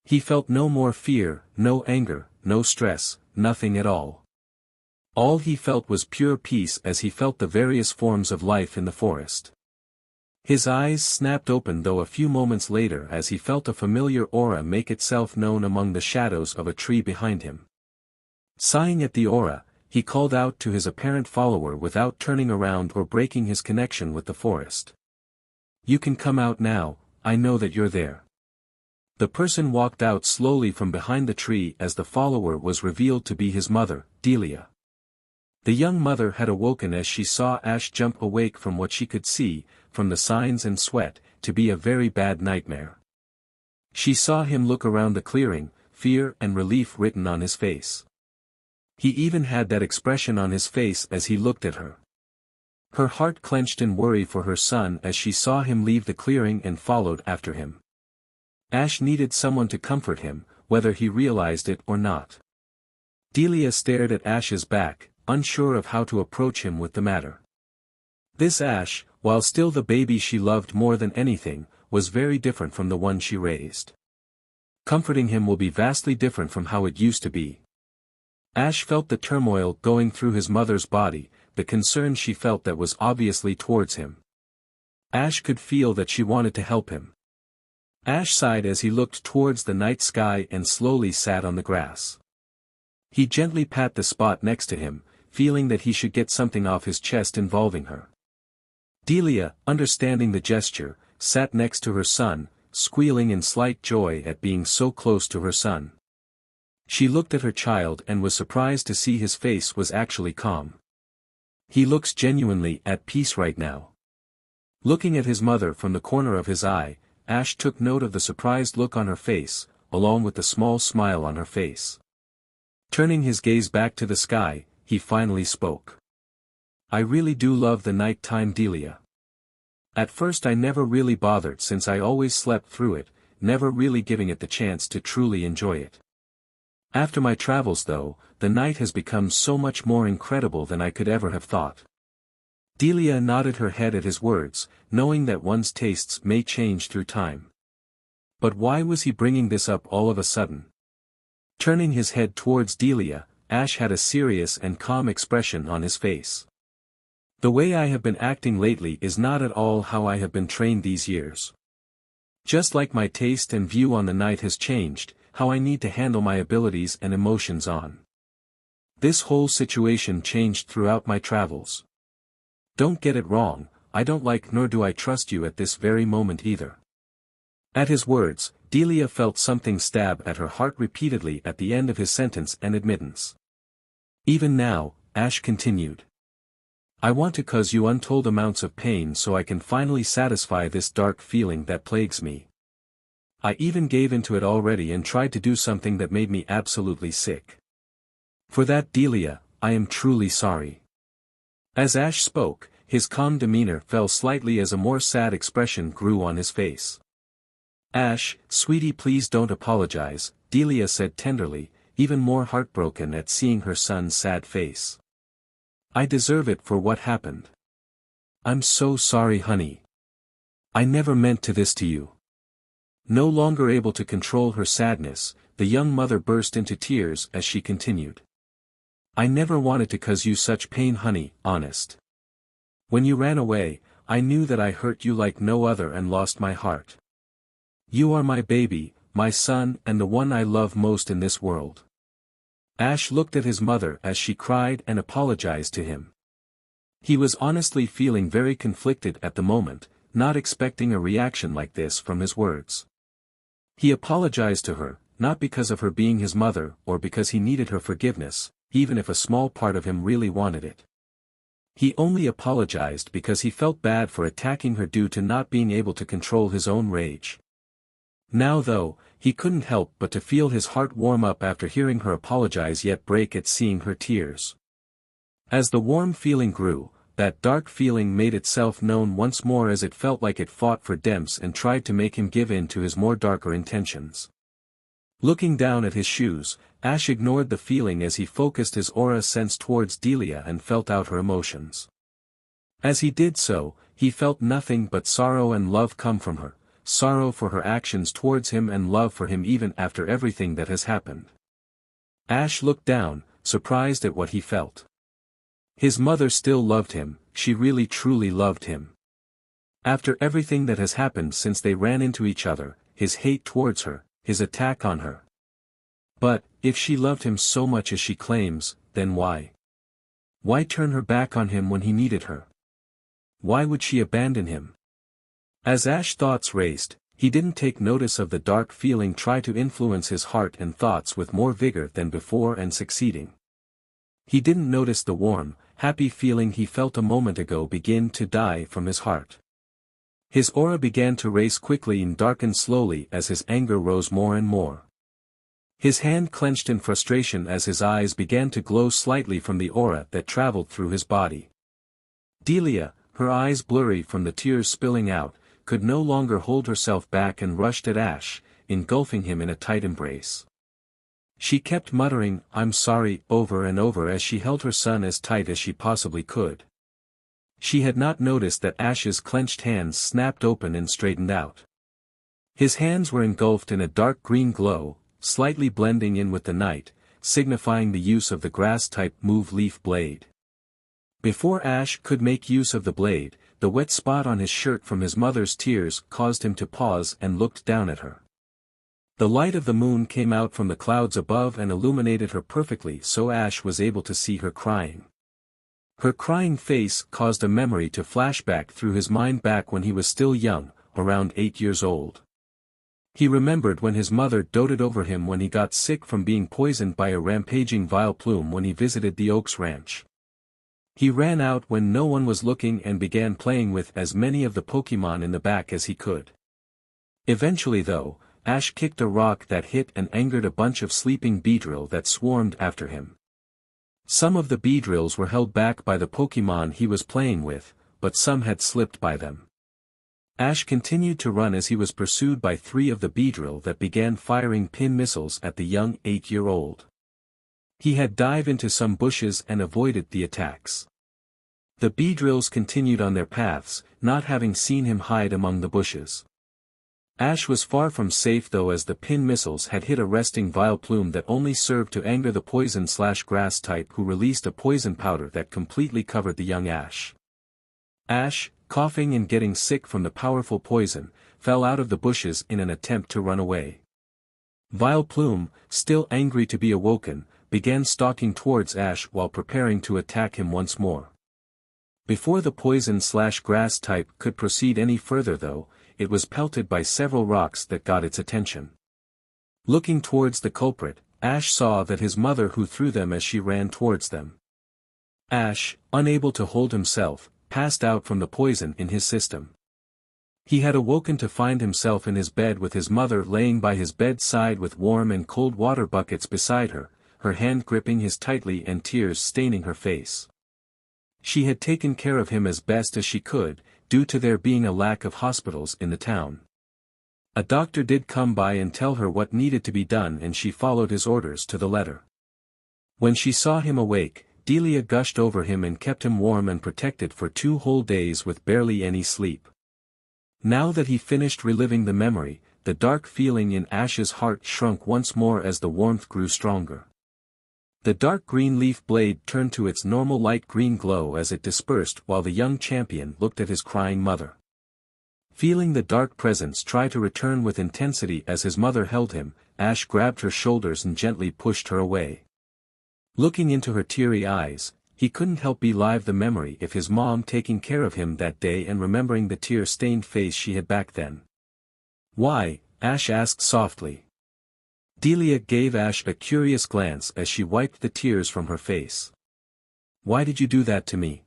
He felt no more fear, no anger, no stress, nothing at all. All he felt was pure peace as he felt the various forms of life in the forest. His eyes snapped open though a few moments later as he felt a familiar aura make itself known among the shadows of a tree behind him. Sighing at the aura, he called out to his apparent follower without turning around or breaking his connection with the forest. "You can come out now, I know that you're there." The person walked out slowly from behind the tree as the follower was revealed to be his mother, Delia. The young mother had awoken as she saw Ash jump awake from what she could see, from the signs and sweat, to be a very bad nightmare. She saw him look around the clearing, fear and relief written on his face. He even had that expression on his face as he looked at her. Her heart clenched in worry for her son as she saw him leave the clearing and followed after him. Ash needed someone to comfort him, whether he realized it or not. Delia stared at Ash's back, unsure of how to approach him with the matter. This Ash, while still the baby she loved more than anything, was very different from the one she raised. Comforting him will be vastly different from how it used to be. Ash felt the turmoil going through his mother's body, the concern she felt that was obviously towards him. Ash could feel that she wanted to help him. Ash sighed as he looked towards the night sky and slowly sat on the grass. He gently pat the spot next to him, feeling that he should get something off his chest involving her. Delia, understanding the gesture, sat next to her son, squealing in slight joy at being so close to her son. She looked at her child and was surprised to see his face was actually calm. He looks genuinely at peace right now. Looking at his mother from the corner of his eye, Ash took note of the surprised look on her face, along with the small smile on her face. Turning his gaze back to the sky, he finally spoke. "I really do love the night time, Delia. At first I never really bothered since I always slept through it, never really giving it the chance to truly enjoy it. After my travels though, the night has become so much more incredible than I could ever have thought." Delia nodded her head at his words, knowing that one's tastes may change through time. But why was he bringing this up all of a sudden? Turning his head towards Delia, Ash had a serious and calm expression on his face. "The way I have been acting lately is not at all how I have been trained these years. Just like my taste and view on the night has changed, how I need to handle my abilities and emotions on. This whole situation changed throughout my travels. Don't get it wrong, I don't like nor do I trust you at this very moment either." At his words, Delia felt something stab at her heart repeatedly at the end of his sentence and admittance. "Even now," Ash continued, "I want to cause you untold amounts of pain so I can finally satisfy this dark feeling that plagues me. I even gave into it already and tried to do something that made me absolutely sick. For that, Delia, I am truly sorry." As Ash spoke, his calm demeanor fell slightly as a more sad expression grew on his face. "Ash, sweetie, please don't apologize," Delia said tenderly, even more heartbroken at seeing her son's sad face. "I deserve it for what happened. I'm so sorry, honey. I never meant to this to you." No longer able to control her sadness, the young mother burst into tears as she continued. "I never wanted to cause you such pain, honey, honest. When you ran away, I knew that I hurt you like no other and lost my heart. You are my baby, my son and the one I love most in this world. Ash looked at his mother as she cried and apologized to him. He was honestly feeling very conflicted at the moment, not expecting a reaction like this from his words. He apologized to her, not because of her being his mother or because he needed her forgiveness, even if a small part of him really wanted it. He only apologized because he felt bad for attacking her due to not being able to control his own rage. Now though, he couldn't help but to feel his heart warm up after hearing her apologize yet break at seeing her tears. As the warm feeling grew, that dark feeling made itself known once more as it felt like it fought for Demps and tried to make him give in to his more darker intentions. Looking down at his shoes, Ash ignored the feeling as he focused his aura sense towards Delia and felt out her emotions. As he did so, he felt nothing but sorrow and love come from her, sorrow for her actions towards him and love for him even after everything that has happened. Ash looked down, surprised at what he felt. His mother still loved him, she really truly loved him. After everything that has happened since they ran into each other, his hate towards her, his attack on her. But, if she loved him so much as she claims, then why? Why turn her back on him when he needed her? Why would she abandon him? As Ash's thoughts raced, he didn't take notice of the dark feeling try to influence his heart and thoughts with more vigor than before and succeeding. He didn't notice the warm, happy feeling he felt a moment ago begin to die from his heart. His aura began to race quickly and darken slowly as his anger rose more and more. His hand clenched in frustration as his eyes began to glow slightly from the aura that traveled through his body. Delia, her eyes blurry from the tears spilling out, could no longer hold herself back and rushed at Ash, engulfing him in a tight embrace. She kept muttering, "I'm sorry," over and over as she held her son as tight as she possibly could. She had not noticed that Ash's clenched hands snapped open and straightened out. His hands were engulfed in a dark green glow, slightly blending in with the night, signifying the use of the grass-type move leaf blade. Before Ash could make use of the blade, the wet spot on his shirt from his mother's tears caused him to pause and looked down at her. The light of the moon came out from the clouds above and illuminated her perfectly so Ash was able to see her crying. Her crying face caused a memory to flash back through his mind back when he was still young, around 8 years old. He remembered when his mother doted over him when he got sick from being poisoned by a rampaging Vileplume when he visited the Oaks Ranch. He ran out when no one was looking and began playing with as many of the Pokémon in the back as he could. Eventually though, Ash kicked a rock that hit and angered a bunch of sleeping Beedrill that swarmed after him. Some of the Beedrills were held back by the Pokémon he was playing with, but some had slipped by them. Ash continued to run as he was pursued by 3 of the Beedrill that began firing pin missiles at the young 8-year-old. He had dived into some bushes and avoided the attacks. The Beedrills continued on their paths, not having seen him hide among the bushes. Ash was far from safe though as the pin missiles had hit a resting Vileplume that only served to anger the poison/grass type who released a poison powder that completely covered the young Ash. Ash, coughing and getting sick from the powerful poison, fell out of the bushes in an attempt to run away. Vileplume, still angry to be awoken, began stalking towards Ash while preparing to attack him once more. Before the poison/grass type could proceed any further though, it was pelted by several rocks that got its attention. Looking towards the culprit, Ash saw that his mother who threw them as she ran towards them. Ash, unable to hold himself, passed out from the poison in his system. He had awoken to find himself in his bed with his mother laying by his bedside with warm and cold water buckets beside her, her hand gripping his tightly and tears staining her face. She had taken care of him as best as she could, due to there being a lack of hospitals in the town. A doctor did come by and tell her what needed to be done and she followed his orders to the letter. When she saw him awake, Delia gushed over him and kept him warm and protected for 2 whole days with barely any sleep. Now that he finished reliving the memory, the dark feeling in Ash's heart shrunk once more as the warmth grew stronger. The dark green leaf blade turned to its normal light green glow as it dispersed while the young champion looked at his crying mother. Feeling the dark presence try to return with intensity as his mother held him, Ash grabbed her shoulders and gently pushed her away. Looking into her teary eyes, he couldn't help relive the memory of his mom taking care of him that day and remembering the tear-stained face she had back then. "Why?" Ash asked softly. Delia gave Ash a curious glance as she wiped the tears from her face. "Why did you do that to me?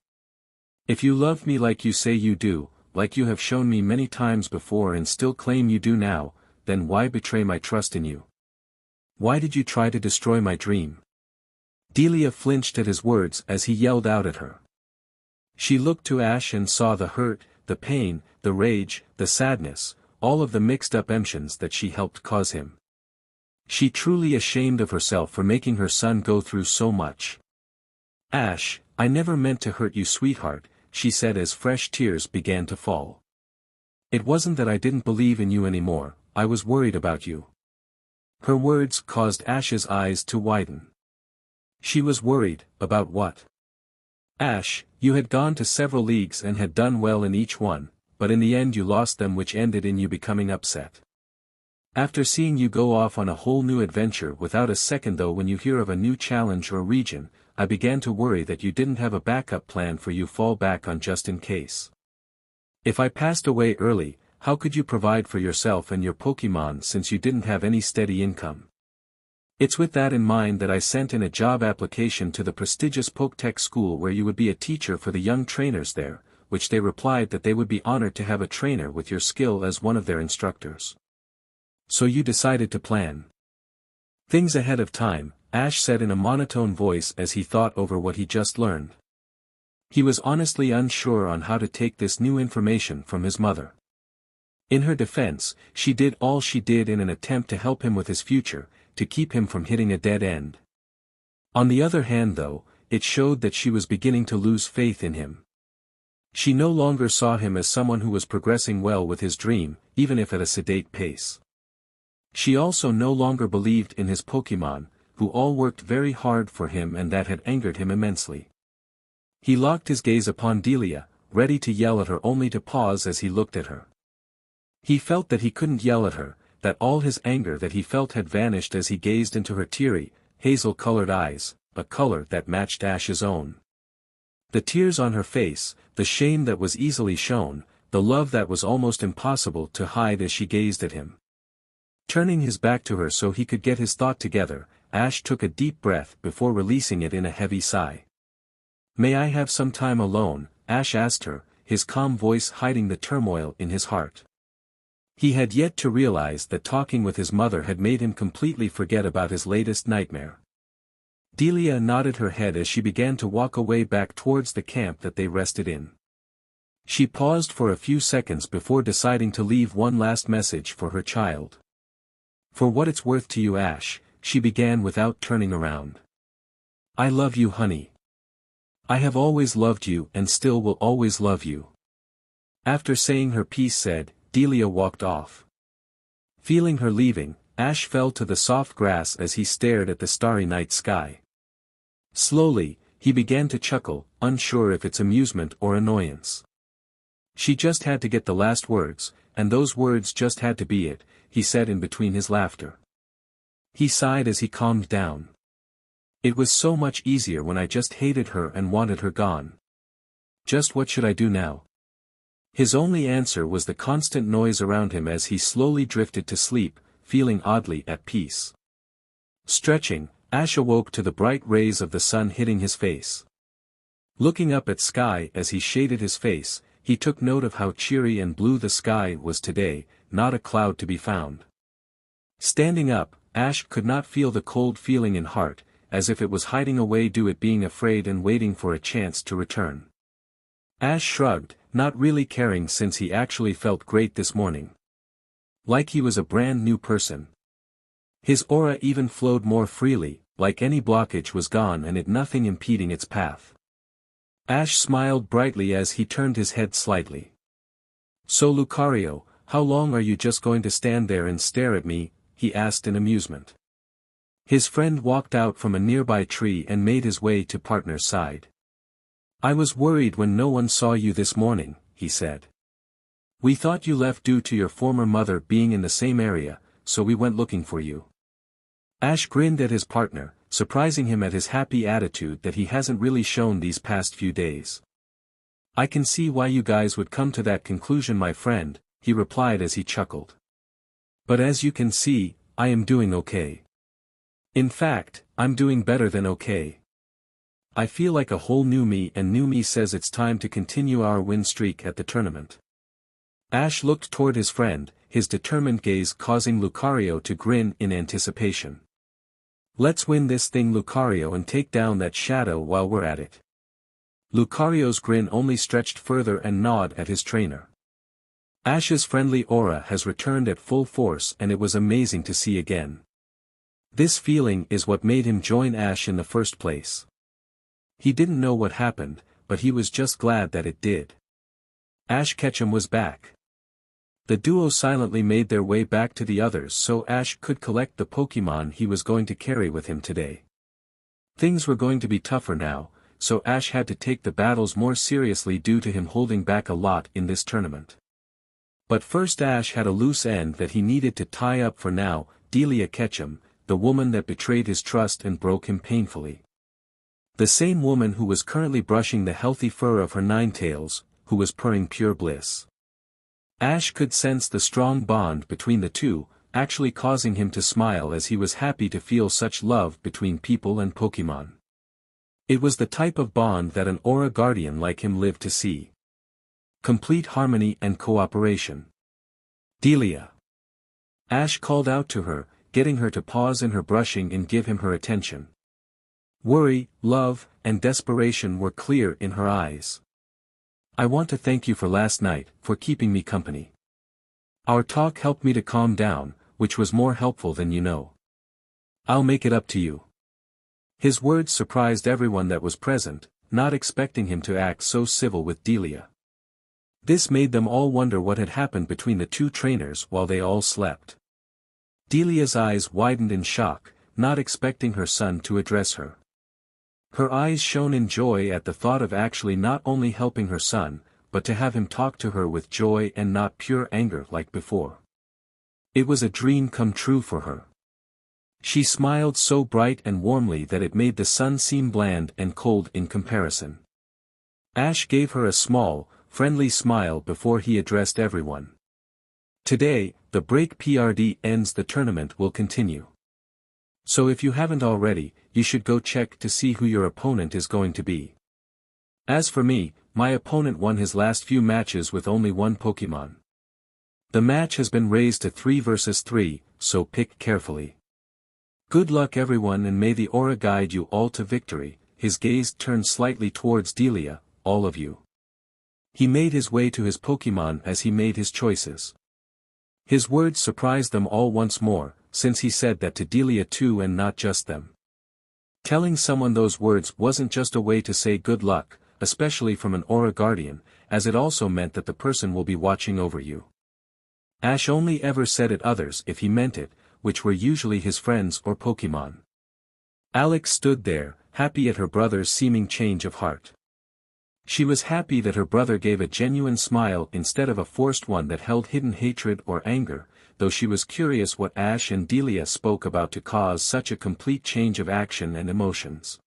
If you love me like you say you do, like you have shown me many times before and still claim you do now, then why betray my trust in you? Why did you try to destroy my dream?" Delia flinched at his words as he yelled out at her. She looked to Ash and saw the hurt, the pain, the rage, the sadness, all of the mixed-up emotions that she helped cause him. She truly ashamed of herself for making her son go through so much. "Ash, I never meant to hurt you, sweetheart," she said as fresh tears began to fall. "It wasn't that I didn't believe in you anymore, I was worried about you." Her words caused Ash's eyes to widen. She was worried, about what? "Ash, you had gone to several leagues and had done well in each one, but in the end you lost them, which ended in you becoming upset. After seeing you go off on a whole new adventure without a second though when you hear of a new challenge or region, I began to worry that you didn't have a backup plan for you fall back on just in case. If I passed away early, how could you provide for yourself and your Pokémon since you didn't have any steady income? It's with that in mind that I sent in a job application to the prestigious Poketech school where you would be a teacher for the young trainers there, which they replied that they would be honored to have a trainer with your skill as one of their instructors. So you decided to plan things ahead of time," Ash said in a monotone voice as he thought over what he just learned. He was honestly unsure on how to take this new information from his mother. In her defense, she did all she did in an attempt to help him with his future, to keep him from hitting a dead end. On the other hand though, it showed that she was beginning to lose faith in him. She no longer saw him as someone who was progressing well with his dream, even if at a sedate pace. She also no longer believed in his Pokémon, who all worked very hard for him, and that had angered him immensely. He locked his gaze upon Delia, ready to yell at her only to pause as he looked at her. He felt that he couldn't yell at her, that all his anger that he felt had vanished as he gazed into her teary, hazel-colored eyes, a color that matched Ash's own. The tears on her face, the shame that was easily shown, the love that was almost impossible to hide as she gazed at him. Turning his back to her so he could get his thought together, Ash took a deep breath before releasing it in a heavy sigh. "May I have some time alone?" Ash asked her, his calm voice hiding the turmoil in his heart. He had yet to realize that talking with his mother had made him completely forget about his latest nightmare. Delia nodded her head as she began to walk away back towards the camp that they rested in. She paused for a few seconds before deciding to leave one last message for her child. "For what it's worth to you, Ash," she began without turning around. "I love you, honey. I have always loved you and still will always love you." After saying her piece said, Delia walked off. Feeling her leaving, Ash fell to the soft grass as he stared at the starry night sky. Slowly, he began to chuckle, unsure if it's amusement or annoyance. "She just had to get the last words, and those words just had to be it," he said in between his laughter. He sighed as he calmed down. "It was so much easier when I just hated her and wanted her gone. Just what should I do now?" His only answer was the constant noise around him as he slowly drifted to sleep, feeling oddly at peace. Stretching, Ash awoke to the bright rays of the sun hitting his face. Looking up at sky as he shaded his face, he took note of how cheery and blue the sky was today, not a cloud to be found. Standing up, Ash could not feel the cold feeling in heart, as if it was hiding away due to being afraid and waiting for a chance to return. Ash shrugged, not really caring since he actually felt great this morning. Like he was a brand new person. His aura even flowed more freely, like any blockage was gone and it nothing impeding its path. Ash smiled brightly as he turned his head slightly. "So Lucario, how long are you just going to stand there and stare at me?" he asked in amusement. His friend walked out from a nearby tree and made his way to partner's side. "I was worried when no one saw you this morning," he said. "We thought you left due to your former mother being in the same area, so we went looking for you." Ash grinned at his partner, surprising him at his happy attitude that he hasn't really shown these past few days. "I can see why you guys would come to that conclusion, my friend," he replied as he chuckled. "But as you can see, I am doing okay. In fact, I'm doing better than okay. I feel like a whole new me, and new me says it's time to continue our win streak at the tournament." Ash looked toward his friend, his determined gaze causing Lucario to grin in anticipation. "Let's win this thing, Lucario, and take down that shadow while we're at it." Lucario's grin only stretched further and gnawed at his trainer. Ash's friendly aura has returned at full force, and it was amazing to see again. This feeling is what made him join Ash in the first place. He didn't know what happened, but he was just glad that it did. Ash Ketchum was back. The duo silently made their way back to the others so Ash could collect the Pokémon he was going to carry with him today. Things were going to be tougher now, so Ash had to take the battles more seriously due to him holding back a lot in this tournament. But first Ash had a loose end that he needed to tie up for now, Delia Ketchum, the woman that betrayed his trust and broke him painfully. The same woman who was currently brushing the healthy fur of her Ninetales, who was purring pure bliss. Ash could sense the strong bond between the two, actually causing him to smile as he was happy to feel such love between people and Pokémon. It was the type of bond that an Aura Guardian like him lived to see. Complete harmony and cooperation. "Delia." Ash called out to her, getting her to pause in her brushing and give him her attention. Worry, love, and desperation were clear in her eyes. "I want to thank you for last night, for keeping me company. Our talk helped me to calm down, which was more helpful than you know. I'll make it up to you." His words surprised everyone that was present, not expecting him to act so civil with Delia. This made them all wonder what had happened between the two trainers while they all slept. Delia's eyes widened in shock, not expecting her son to address her. Her eyes shone in joy at the thought of actually not only helping her son, but to have him talk to her with joy and not pure anger like before. It was a dream come true for her. She smiled so bright and warmly that it made the sun seem bland and cold in comparison. Ash gave her a small, friendly smile before he addressed everyone. "Today, the break PRD ends. The tournament will continue. So if you haven't already, you should go check to see who your opponent is going to be. As for me, my opponent won his last few matches with only one Pokémon. The match has been raised to 3 versus 3, so pick carefully. Good luck everyone, and may the aura guide you all to victory." His gaze turned slightly towards Delia, "All of you." He made his way to his Pokémon as he made his choices. His words surprised them all once more, since he said that to Delia too and not just them. Telling someone those words wasn't just a way to say good luck, especially from an Aura Guardian, as it also meant that the person will be watching over you. Ash only ever said it others if he meant it, which were usually his friends or Pokémon. Alex stood there, happy at her brother's seeming change of heart. She was happy that her brother gave a genuine smile instead of a forced one that held hidden hatred or anger, though she was curious what Ash and Delia spoke about to cause such a complete change of action and emotions.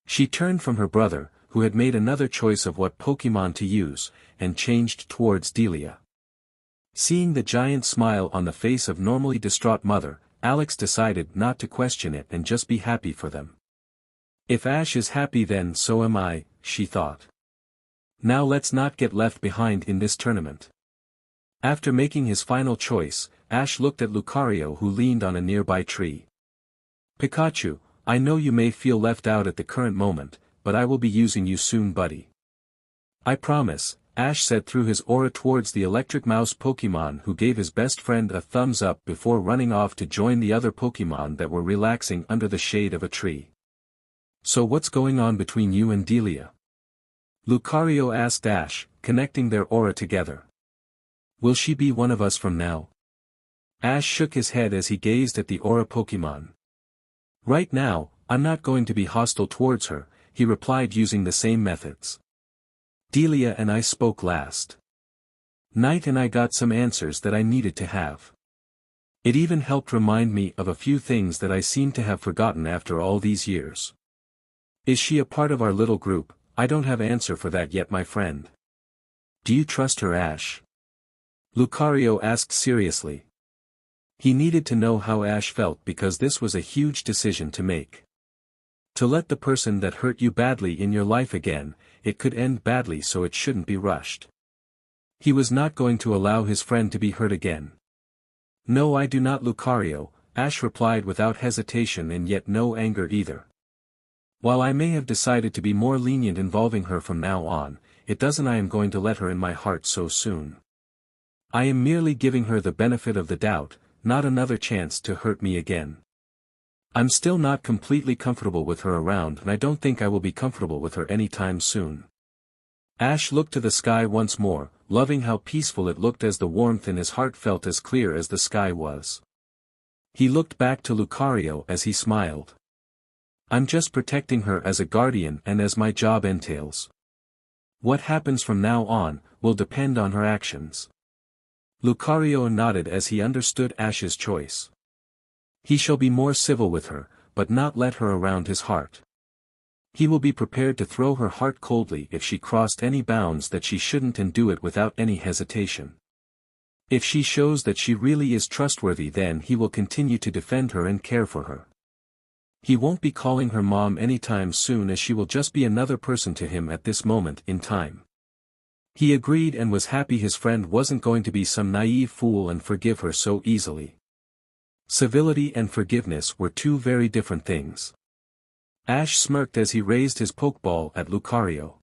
She turned from her brother, who had made another choice of what Pokémon to use, and changed towards Delia. Seeing the giant smile on the face of normally distraught mother, Alex decided not to question it and just be happy for them. If Ash is happy, then so am I, she thought. Now let's not get left behind in this tournament. After making his final choice, Ash looked at Lucario, who leaned on a nearby tree. "Pikachu, I know you may feel left out at the current moment, but I will be using you soon, buddy. I promise," Ash said through his aura towards the electric mouse Pokémon, who gave his best friend a thumbs up before running off to join the other Pokémon that were relaxing under the shade of a tree. "So what's going on between you and Delia?" Lucario asked Ash, connecting their aura together. "Will she be one of us from now?" Ash shook his head as he gazed at the aura Pokémon. "Right now, I'm not going to be hostile towards her," he replied using the same methods. "Delia and I spoke last night and I got some answers that I needed to have. It even helped remind me of a few things that I seem to have forgotten after all these years. Is she a part of our little group? I don't have an answer for that yet, my friend. Do you trust her, Ash? Lucario asked seriously. He needed to know how Ash felt because this was a huge decision to make. To let the person that hurt you badly in your life again, it could end badly, so it shouldn't be rushed. He was not going to allow his friend to be hurt again. No, I do not, Lucario, Ash replied without hesitation and yet no anger either. While I may have decided to be more lenient involving her from now on, it doesn't mean I am going to let her in my heart so soon. I am merely giving her the benefit of the doubt, not another chance to hurt me again. I'm still not completely comfortable with her around, and I don't think I will be comfortable with her anytime soon. Ash looked to the sky once more, loving how peaceful it looked as the warmth in his heart felt as clear as the sky was. He looked back to Lucario as he smiled. I'm just protecting her as a guardian and as my job entails. What happens from now on will depend on her actions. Lucario nodded as he understood Ash's choice. He shall be more civil with her, but not let her around his heart. He will be prepared to throw her heart coldly if she crossed any bounds that she shouldn't, and do it without any hesitation. If she shows that she really is trustworthy, then he will continue to defend her and care for her. He won't be calling her mom anytime soon, as she will just be another person to him at this moment in time. He agreed and was happy his friend wasn't going to be some naive fool and forgive her so easily. Civility and forgiveness were two very different things. Ash smirked as he raised his Pokeball at Lucario.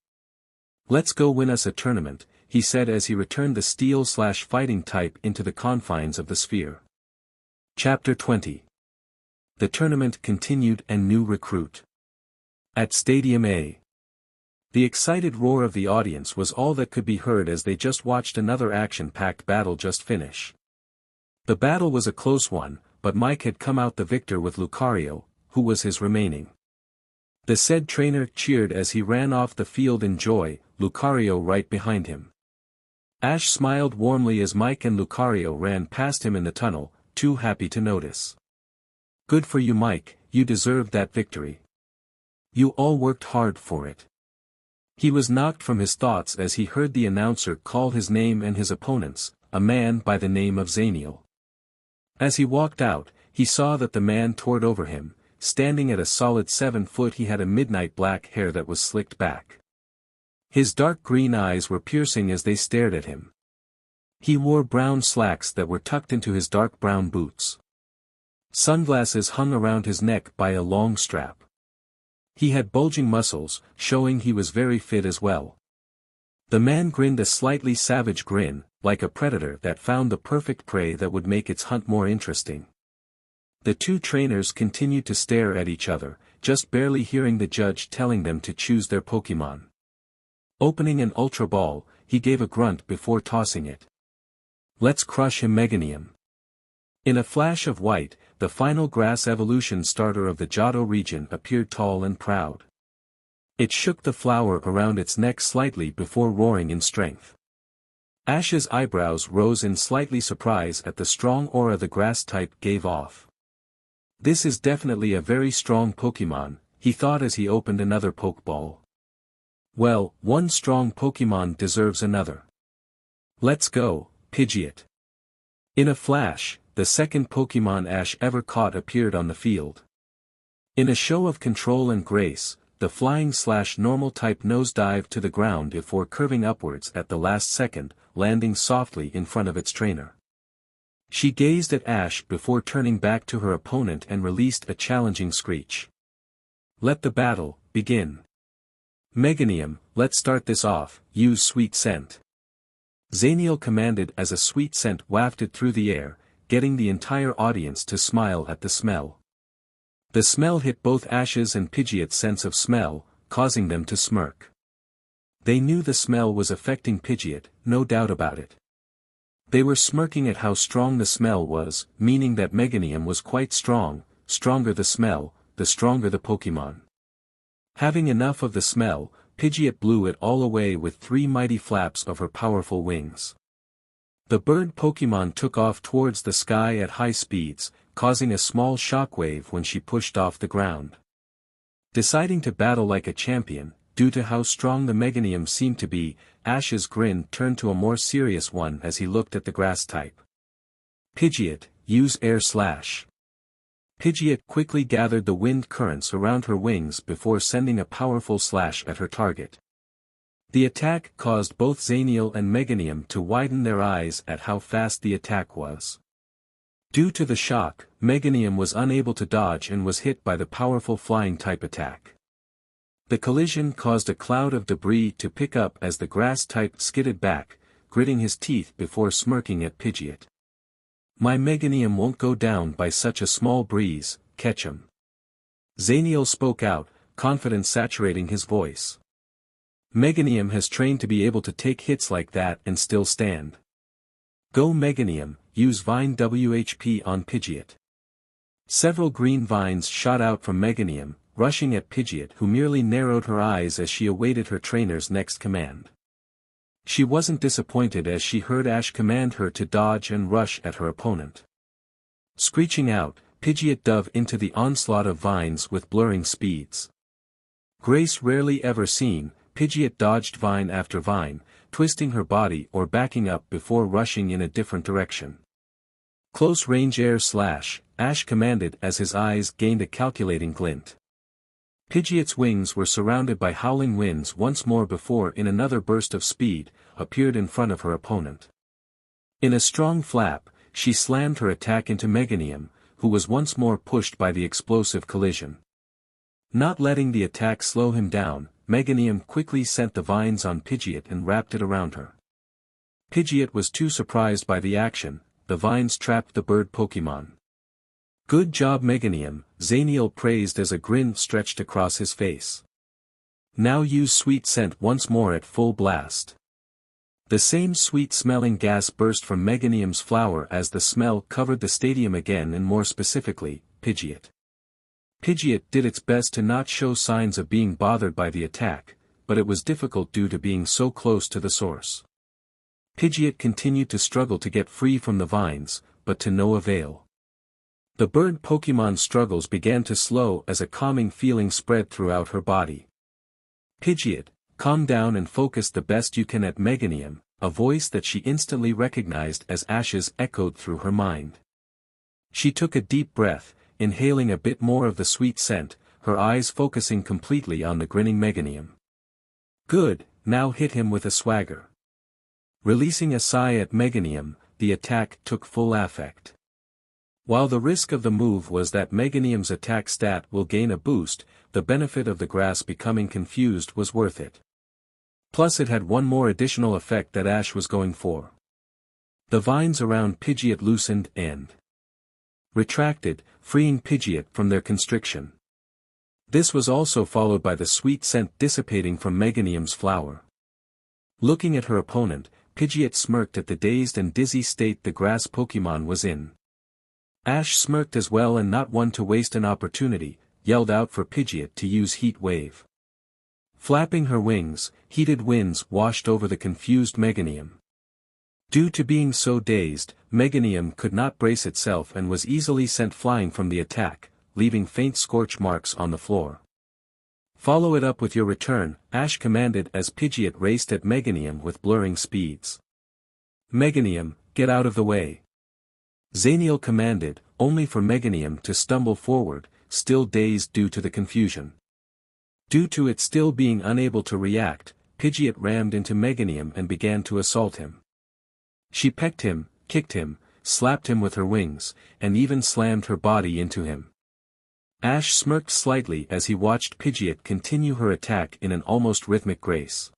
Let's go win us a tournament, he said as he returned the Steel/Fighting type into the confines of the sphere. Chapter 20. The tournament continued and new recruit. At Stadium A. The excited roar of the audience was all that could be heard as they just watched another action-packed battle just finish. The battle was a close one, but Mike had come out the victor with Lucario, who was his remaining. The said trainer cheered as he ran off the field in joy, Lucario right behind him. Ash smiled warmly as Mike and Lucario ran past him in the tunnel, too happy to notice. Good for you, Mike, you deserved that victory. You all worked hard for it. He was knocked from his thoughts as he heard the announcer call his name and his opponent's, a man by the name of Zaniel. As he walked out, he saw that the man towered over him, standing at a solid 7 foot. He had a midnight black hair that was slicked back. His dark green eyes were piercing as they stared at him. He wore brown slacks that were tucked into his dark brown boots. Sunglasses hung around his neck by a long strap. He had bulging muscles, showing he was very fit as well. The man grinned a slightly savage grin, like a predator that found the perfect prey that would make its hunt more interesting. The two trainers continued to stare at each other, just barely hearing the judge telling them to choose their Pokémon. Opening an Ultra Ball, he gave a grunt before tossing it. Let's crush him, Meganium. In a flash of white, the final grass evolution starter of the Johto region appeared tall and proud. It shook the flower around its neck slightly before roaring in strength. Ash's eyebrows rose in slightly surprise at the strong aura the grass type gave off. This is definitely a very strong Pokémon, he thought as he opened another Pokeball. Well, one strong Pokémon deserves another. Let's go, Pidgeot. In a flash, the second Pokémon Ash ever caught appeared on the field. In a show of control and grace, the flying/normal type nosedived to the ground before curving upwards at the last second, landing softly in front of its trainer. She gazed at Ash before turning back to her opponent and released a challenging screech. Let the battle begin. Meganium, let's start this off, use Sweet Scent. Zaniel commanded as a sweet scent wafted through the air, getting the entire audience to smile at the smell. The smell hit both Ash's and Pidgeot's sense of smell, causing them to smirk. They knew the smell was affecting Pidgeot, no doubt about it. They were smirking at how strong the smell was, meaning that Meganium was quite strong, stronger the smell, the stronger the Pokémon. Having enough of the smell, Pidgeot blew it all away with 3 mighty flaps of her powerful wings. The bird Pokémon took off towards the sky at high speeds, causing a small shockwave when she pushed off the ground. Deciding to battle like a champion, due to how strong the Meganium seemed to be, Ash's grin turned to a more serious one as he looked at the grass type. Pidgeot, use Air Slash. Pidgeot quickly gathered the wind currents around her wings before sending a powerful slash at her target. The attack caused both Xaniel and Meganium to widen their eyes at how fast the attack was. Due to the shock, Meganium was unable to dodge and was hit by the powerful flying-type attack. The collision caused a cloud of debris to pick up as the grass-type skidded back, gritting his teeth before smirking at Pidgeot. My Meganium won't go down by such a small breeze, Ketchum. Xaniel spoke out, confidence saturating his voice. Meganium has trained to be able to take hits like that and still stand. Go Meganium, use Vine WHP on Pidgeot. Several green vines shot out from Meganium, rushing at Pidgeot, who merely narrowed her eyes as she awaited her trainer's next command. She wasn't disappointed as she heard Ash command her to dodge and rush at her opponent. Screeching out, Pidgeot dove into the onslaught of vines with blurring speeds. Grace rarely ever seen, Pidgeot dodged vine after vine, twisting her body or backing up before rushing in a different direction. Close range Air Slash, Ash commanded as his eyes gained a calculating glint. Pidgeot's wings were surrounded by howling winds once more before in another burst of speed, appeared in front of her opponent. In a strong flap, she slammed her attack into Meganium, who was once more pushed by the explosive collision. Not letting the attack slow him down, Meganium quickly sent the vines on Pidgeot and wrapped it around her. Pidgeot was too surprised by the action, the vines trapped the bird Pokémon. Good job Meganium, Xaniel praised as a grin stretched across his face. Now use Sweet Scent once more at full blast. The same sweet-smelling gas burst from Meganium's flower as the smell covered the stadium again and more specifically, Pidgeot. Pidgeot did its best to not show signs of being bothered by the attack, but it was difficult due to being so close to the source. Pidgeot continued to struggle to get free from the vines, but to no avail. The bird Pokémon's struggles began to slow as a calming feeling spread throughout her body. Pidgeot, calm down and focus the best you can at Meganium, a voice that she instantly recognized as Ash's echoed through her mind. She took a deep breath, inhaling a bit more of the sweet scent, her eyes focusing completely on the grinning Meganium. Good, now hit him with a swagger. Releasing a sigh at Meganium, the attack took full effect. While the risk of the move was that Meganium's attack stat will gain a boost, the benefit of the grass becoming confused was worth it. Plus it had one more additional effect that Ash was going for. The vines around Pidgeot loosened and retracted, freeing Pidgeot from their constriction. This was also followed by the sweet scent dissipating from Meganium's flower. Looking at her opponent, Pidgeot smirked at the dazed and dizzy state the grass Pokémon was in. Ash smirked as well and not one to waste an opportunity, yelled out for Pidgeot to use Heat Wave. Flapping her wings, heated winds washed over the confused Meganium. Due to being so dazed, Meganium could not brace itself and was easily sent flying from the attack, leaving faint scorch marks on the floor. Follow it up with your return, Ash commanded as Pidgeot raced at Meganium with blurring speeds. Meganium, get out of the way. Xaniel commanded, only for Meganium to stumble forward, still dazed due to the confusion. Due to it still being unable to react, Pidgeot rammed into Meganium and began to assault him. She pecked him, kicked him, slapped him with her wings, and even slammed her body into him. Ash smirked slightly as he watched Pidgeot continue her attack in an almost rhythmic grace.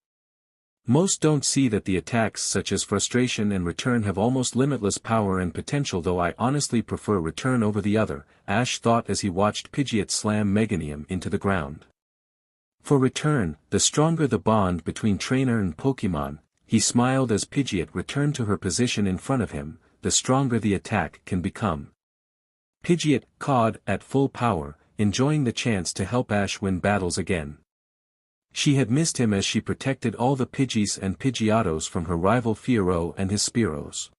Most don't see that the attacks such as Frustration and Return have almost limitless power and potential, though I honestly prefer Return over the other, Ash thought as he watched Pidgeot slam Meganium into the ground. For Return, the stronger the bond between trainer and Pokémon, he smiled as Pidgeot returned to her position in front of him, the stronger the attack can become. Pidgeot cawed at full power, enjoying the chance to help Ash win battles again. She had missed him as she protected all the Pidgeys and Pidgeottos from her rival Fiero and his Spearows.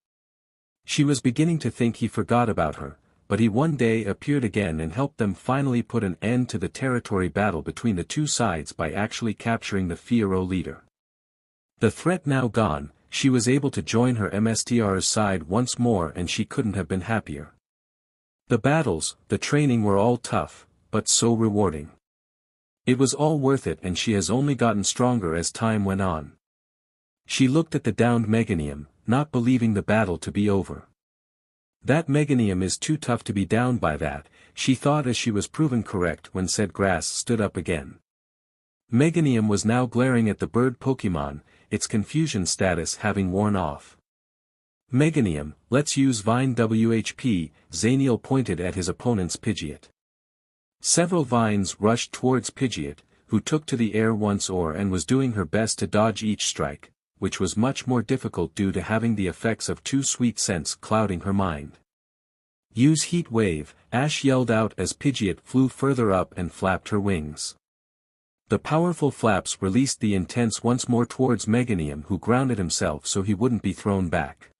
She was beginning to think he forgot about her, but he one day appeared again and helped them finally put an end to the territory battle between the two sides by actually capturing the Fiero leader. The threat now gone, she was able to join her MSTR's side once more, and she couldn't have been happier. The battles, the training were all tough, but so rewarding. It was all worth it, and she has only gotten stronger as time went on. She looked at the downed Meganium, not believing the battle to be over. That Meganium is too tough to be downed by that, she thought as she was proven correct when said grass stood up again. Meganium was now glaring at the bird Pokémon, its confusion status having worn off. Meganium, let's use Vine WHP, Zaniel pointed at his opponent's Pidgeot. Several vines rushed towards Pidgeot, who took to the air once more and was doing her best to dodge each strike, which was much more difficult due to having the effects of two sweet scents clouding her mind. Use Heat Wave, Ash yelled out as Pidgeot flew further up and flapped her wings. The powerful flaps released the intense once more towards Meganium, who grounded himself so he wouldn't be thrown back.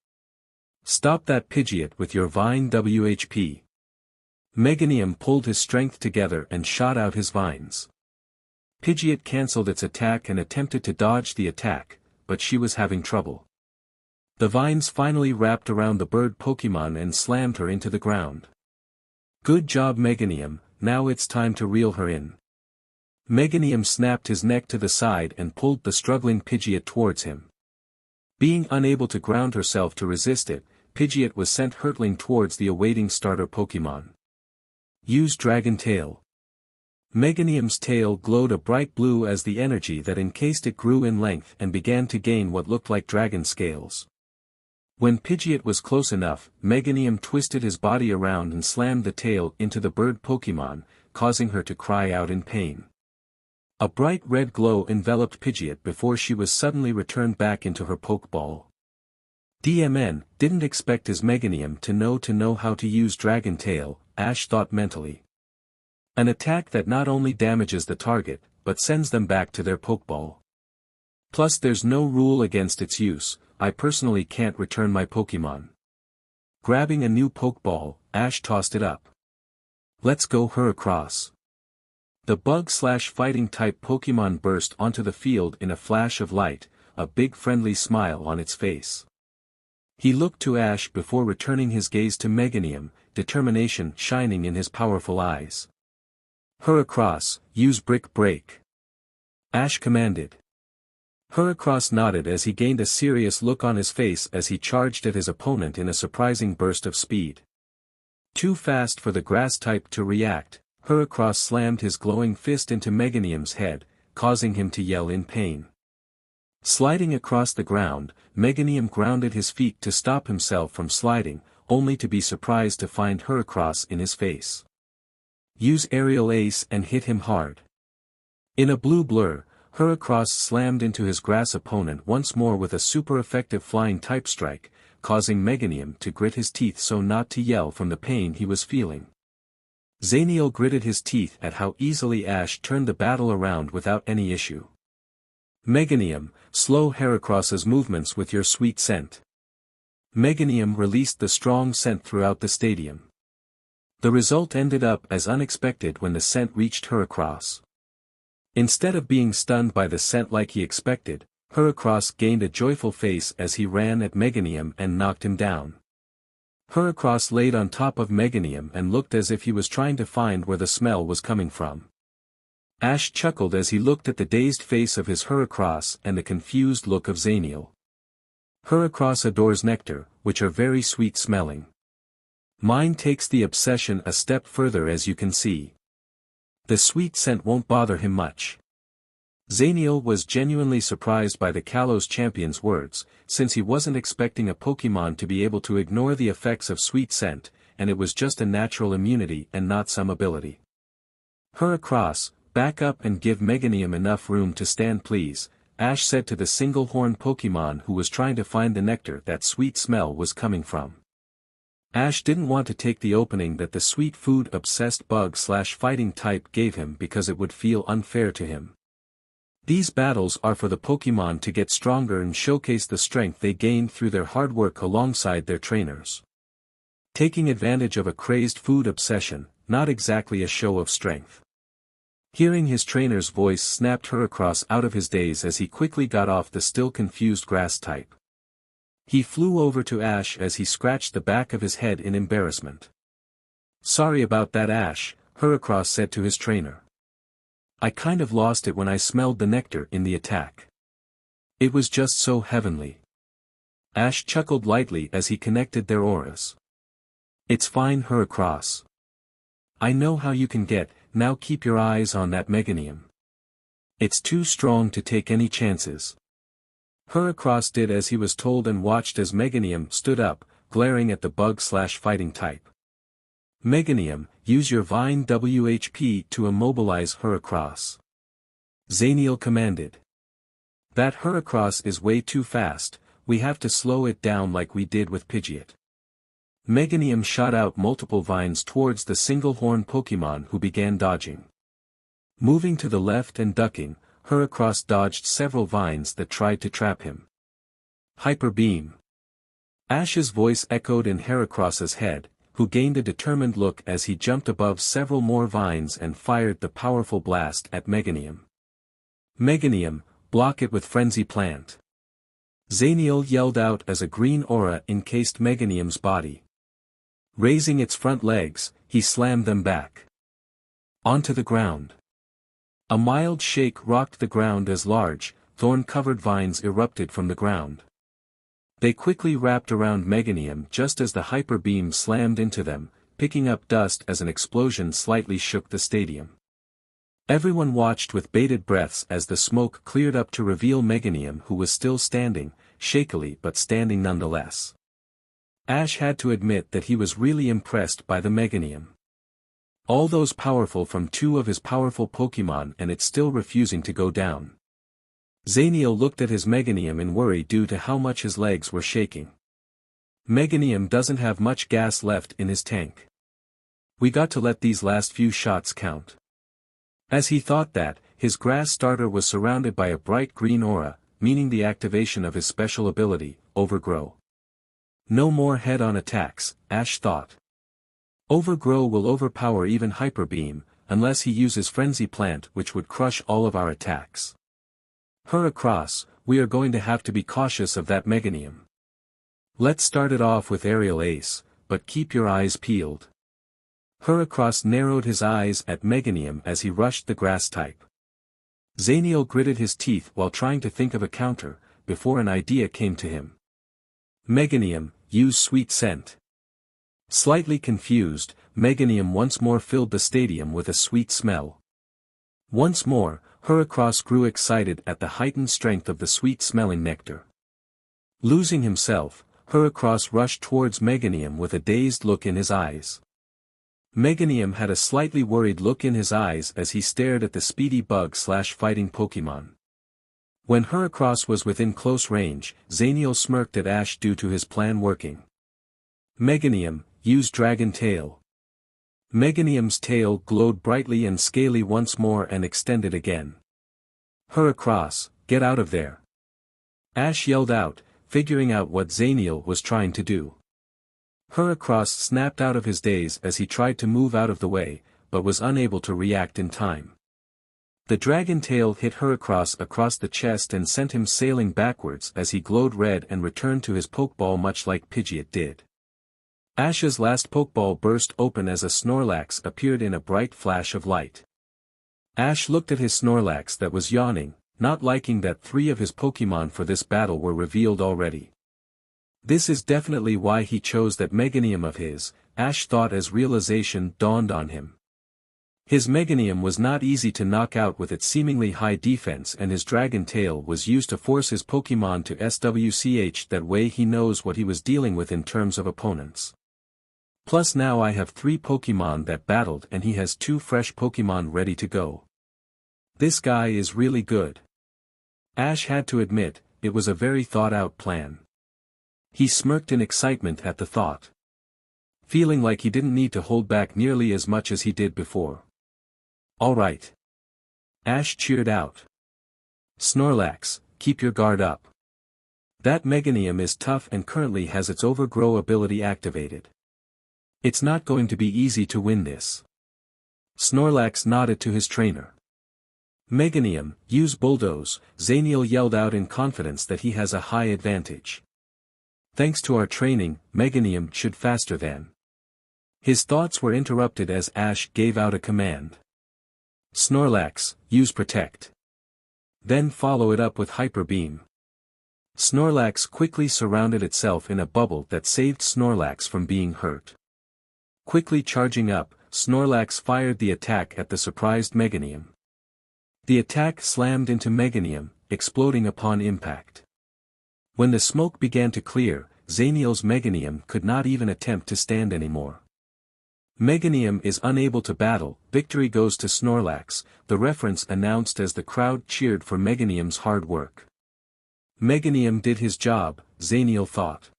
Stop that Pidgeot with your Vine WHP. Meganium pulled his strength together and shot out his vines. Pidgeot cancelled its attack and attempted to dodge the attack, but she was having trouble. The vines finally wrapped around the bird Pokémon and slammed her into the ground. Good job Meganium, now it's time to reel her in. Meganium snapped his neck to the side and pulled the struggling Pidgeot towards him. Being unable to ground herself to resist it, Pidgeot was sent hurtling towards the awaiting starter Pokémon. Use Dragon Tail. Meganium's tail glowed a bright blue as the energy that encased it grew in length and began to gain what looked like dragon scales. When Pidgeot was close enough, Meganium twisted his body around and slammed the tail into the bird Pokémon, causing her to cry out in pain. A bright red glow enveloped Pidgeot before she was suddenly returned back into her Pokeball. DMN, didn't expect his Meganium to know how to use Dragon Tail, Ash thought mentally. An attack that not only damages the target, but sends them back to their Pokeball. Plus there's no rule against its use, I personally can't return my Pokémon. Grabbing a new Pokeball, Ash tossed it up. Let's go Heracross. The bug/fighting type Pokémon burst onto the field in a flash of light, a big friendly smile on its face. He looked to Ash before returning his gaze to Meganium, determination shining in his powerful eyes. Heracross, use Brick Break. Ash commanded. Heracross nodded as he gained a serious look on his face as he charged at his opponent in a surprising burst of speed. Too fast for the grass type to react, Heracross slammed his glowing fist into Meganium's head, causing him to yell in pain. Sliding across the ground, Meganium grounded his feet to stop himself from sliding, only to be surprised to find Heracross in his face. Use Aerial Ace and hit him hard. In a blue blur, Heracross slammed into his grass opponent once more with a super effective flying type strike, causing Meganium to grit his teeth so not to yell from the pain he was feeling. Zaniel gritted his teeth at how easily Ash turned the battle around without any issue. Meganium, slow Heracross's movements with your sweet scent. Meganium released the strong scent throughout the stadium. The result ended up as unexpected when the scent reached Heracross. Instead of being stunned by the scent like he expected, Heracross gained a joyful face as he ran at Meganium and knocked him down. Heracross laid on top of Meganium and looked as if he was trying to find where the smell was coming from. Ash chuckled as he looked at the dazed face of his Heracross and the confused look of Zaniel. Heracross adores nectar, which are very sweet smelling. Mine takes the obsession a step further, as you can see. The sweet scent won't bother him much. Zaniel was genuinely surprised by the Kalos champion's words, since he wasn't expecting a Pokémon to be able to ignore the effects of sweet scent, and it was just a natural immunity and not some ability. Heracross, back up and give Meganium enough room to stand please, Ash said to the single-horn Pokémon who was trying to find the nectar that sweet smell was coming from. Ash didn't want to take the opening that the sweet food-obsessed bug/fighting type gave him because it would feel unfair to him. These battles are for the Pokémon to get stronger and showcase the strength they gained through their hard work alongside their trainers. Taking advantage of a crazed food obsession, not exactly a show of strength. Hearing his trainer's voice snapped Heracross out of his daze as he quickly got off the still confused grass type. He flew over to Ash as he scratched the back of his head in embarrassment. "Sorry about that, Ash," Heracross said to his trainer. "I kind of lost it when I smelled the nectar in the attack. It was just so heavenly." Ash chuckled lightly as he connected their auras. "It's fine, Heracross. I know how you can get, now keep your eyes on that Meganium. It's too strong to take any chances." Heracross did as he was told and watched as Meganium stood up, glaring at the bug/fighting type. "Meganium, use your Vine WHP to immobilize Heracross," Zaniel commanded. "That Heracross is way too fast, we have to slow it down like we did with Pidgeot." Meganium shot out multiple vines towards the single-horn Pokémon who began dodging. Moving to the left and ducking, Heracross dodged several vines that tried to trap him. "Hyper Beam." Ash's voice echoed in Heracross's head, who gained a determined look as he jumped above several more vines and fired the powerful blast at Meganium. "Meganium, block it with Frenzy Plant." Zaniel yelled out as a green aura encased Meganium's body. Raising its front legs, he slammed them back onto the ground. A mild shake rocked the ground as large, thorn-covered vines erupted from the ground. They quickly wrapped around Meganium just as the Hyper Beam slammed into them, picking up dust as an explosion slightly shook the stadium. Everyone watched with bated breaths as the smoke cleared up to reveal Meganium, who was still standing, shakily but standing nonetheless. Ash had to admit that he was really impressed by the Meganium. All those powerful from two of his powerful Pokémon and it's still refusing to go down. Zaniel looked at his Meganium in worry due to how much his legs were shaking. "Meganium doesn't have much gas left in his tank. We got to let these last few shots count." As he thought that, his grass starter was surrounded by a bright green aura, meaning the activation of his special ability, Overgrow. No more head-on attacks, Ash thought. Overgrow will overpower even Hyper Beam, unless he uses Frenzy Plant, which would crush all of our attacks. "Heracross, we are going to have to be cautious of that Meganium. Let's start it off with Aerial Ace, but keep your eyes peeled." Heracross narrowed his eyes at Meganium as he rushed the grass type. Zaniel gritted his teeth while trying to think of a counter, before an idea came to him. "Meganium, use Sweet Scent." Slightly confused, Meganium once more filled the stadium with a sweet smell. Once more, Heracross grew excited at the heightened strength of the sweet-smelling nectar. Losing himself, Heracross rushed towards Meganium with a dazed look in his eyes. Meganium had a slightly worried look in his eyes as he stared at the speedy bug/fighting Pokémon. When Heracross was within close range, Zaniel smirked at Ash due to his plan working. "Meganium, use Dragon Tail." Meganium's tail glowed brightly and scaly once more and extended again. "Heracross, get out of there!" Ash yelled out, figuring out what Zaniel was trying to do. Heracross snapped out of his daze as he tried to move out of the way, but was unable to react in time. The dragon tail hit Heracross across the chest and sent him sailing backwards as he glowed red and returned to his Pokeball much like Pidgeot did. Ash's last Pokeball burst open as a Snorlax appeared in a bright flash of light. Ash looked at his Snorlax that was yawning, not liking that 3 of his Pokémon for this battle were revealed already. This is definitely why he chose that Meganium of his, Ash thought as realization dawned on him. His Meganium was not easy to knock out with its seemingly high defense, and his Dragon Tail was used to force his Pokémon to SWCH. That way he knows what he was dealing with in terms of opponents. Plus now I have 3 Pokémon that battled and he has 2 fresh Pokémon ready to go. This guy is really good. Ash had to admit, it was a very thought-out plan. He smirked in excitement at the thought. Feeling like he didn't need to hold back nearly as much as he did before. "All right." Ash cheered out. Snorlax, keep your guard up. That Meganium is tough and currently has its Overgrow ability activated. It's not going to be easy to win this. Snorlax nodded to his trainer. Meganium, use Bulldoze, Zaniel yelled out in confidence that he has a high advantage. Thanks to our training, Meganium should faster than. His thoughts were interrupted as Ash gave out a command. Snorlax, use Protect. Then follow it up with Hyper Beam. Snorlax quickly surrounded itself in a bubble that saved Snorlax from being hurt. Quickly charging up, Snorlax fired the attack at the surprised Meganium. The attack slammed into Meganium, exploding upon impact. When the smoke began to clear, Zaniel's Meganium could not even attempt to stand anymore. Meganium is unable to battle, victory goes to Snorlax, the reference announced as the crowd cheered for Meganium's hard work. Meganium did his job, Zaniel thought.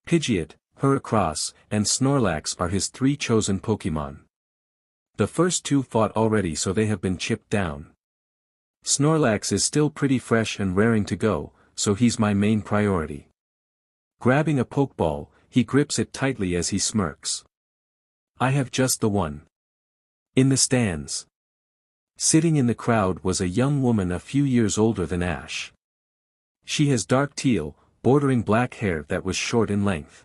Pidgeot, Heracross, and Snorlax are his 3 chosen Pokémon. The first 2 fought already, so they have been chipped down. Snorlax is still pretty fresh and raring to go, so he's my main priority. Grabbing a Pokeball, he grips it tightly as he smirks. I have just the one. In the stands. Sitting in the crowd was a young woman a few years older than Ash. She has dark teal, bordering black hair that was short in length.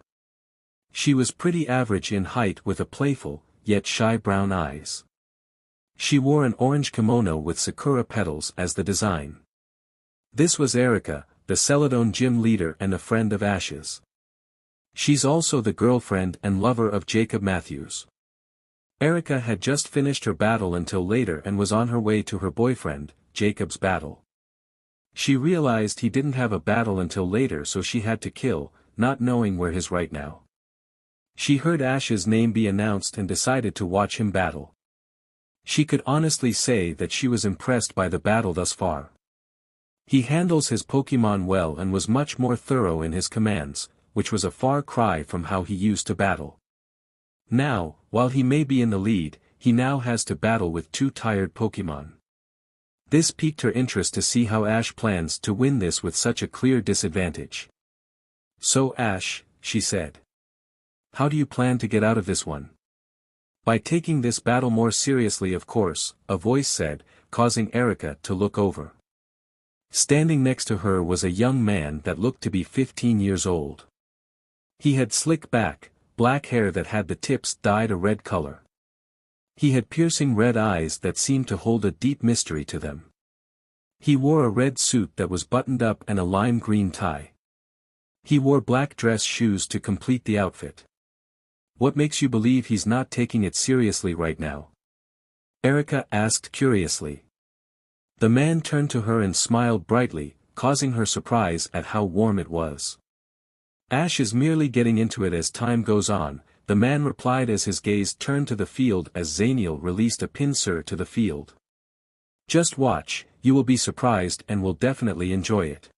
She was pretty average in height with a playful, yet shy brown eyes. She wore an orange kimono with sakura petals as the design. This was Erica, the Celadon gym leader and a friend of Ash's. She's also the girlfriend and lover of Jacob Matthews. Erica had just finished her battle until later and was on her way to her boyfriend, Jacob's battle. She realized he didn't have a battle until later, so she had to kill, not knowing where he's right now. She heard Ash's name be announced and decided to watch him battle. She could honestly say that she was impressed by the battle thus far. He handles his Pokémon well and was much more thorough in his commands, which was a far cry from how he used to battle. Now, while he may be in the lead, he now has to battle with 2 tired Pokémon. This piqued her interest to see how Ash plans to win this with such a clear disadvantage. So Ash, she said. How do you plan to get out of this one? By taking this battle more seriously, of course, a voice said, causing Erica to look over. Standing next to her was a young man that looked to be 15 years old. He had slick back, black hair that had the tips dyed a red color. He had piercing red eyes that seemed to hold a deep mystery to them. He wore a red suit that was buttoned up and a lime green tie. He wore black dress shoes to complete the outfit. What makes you believe he's not taking it seriously right now? Erica asked curiously. The man turned to her and smiled brightly, causing her surprise at how warm it was. Ash is merely getting into it as time goes on, the man replied as his gaze turned to the field as Zaniel released a Pinsir to the field. Just watch, you will be surprised and will definitely enjoy it.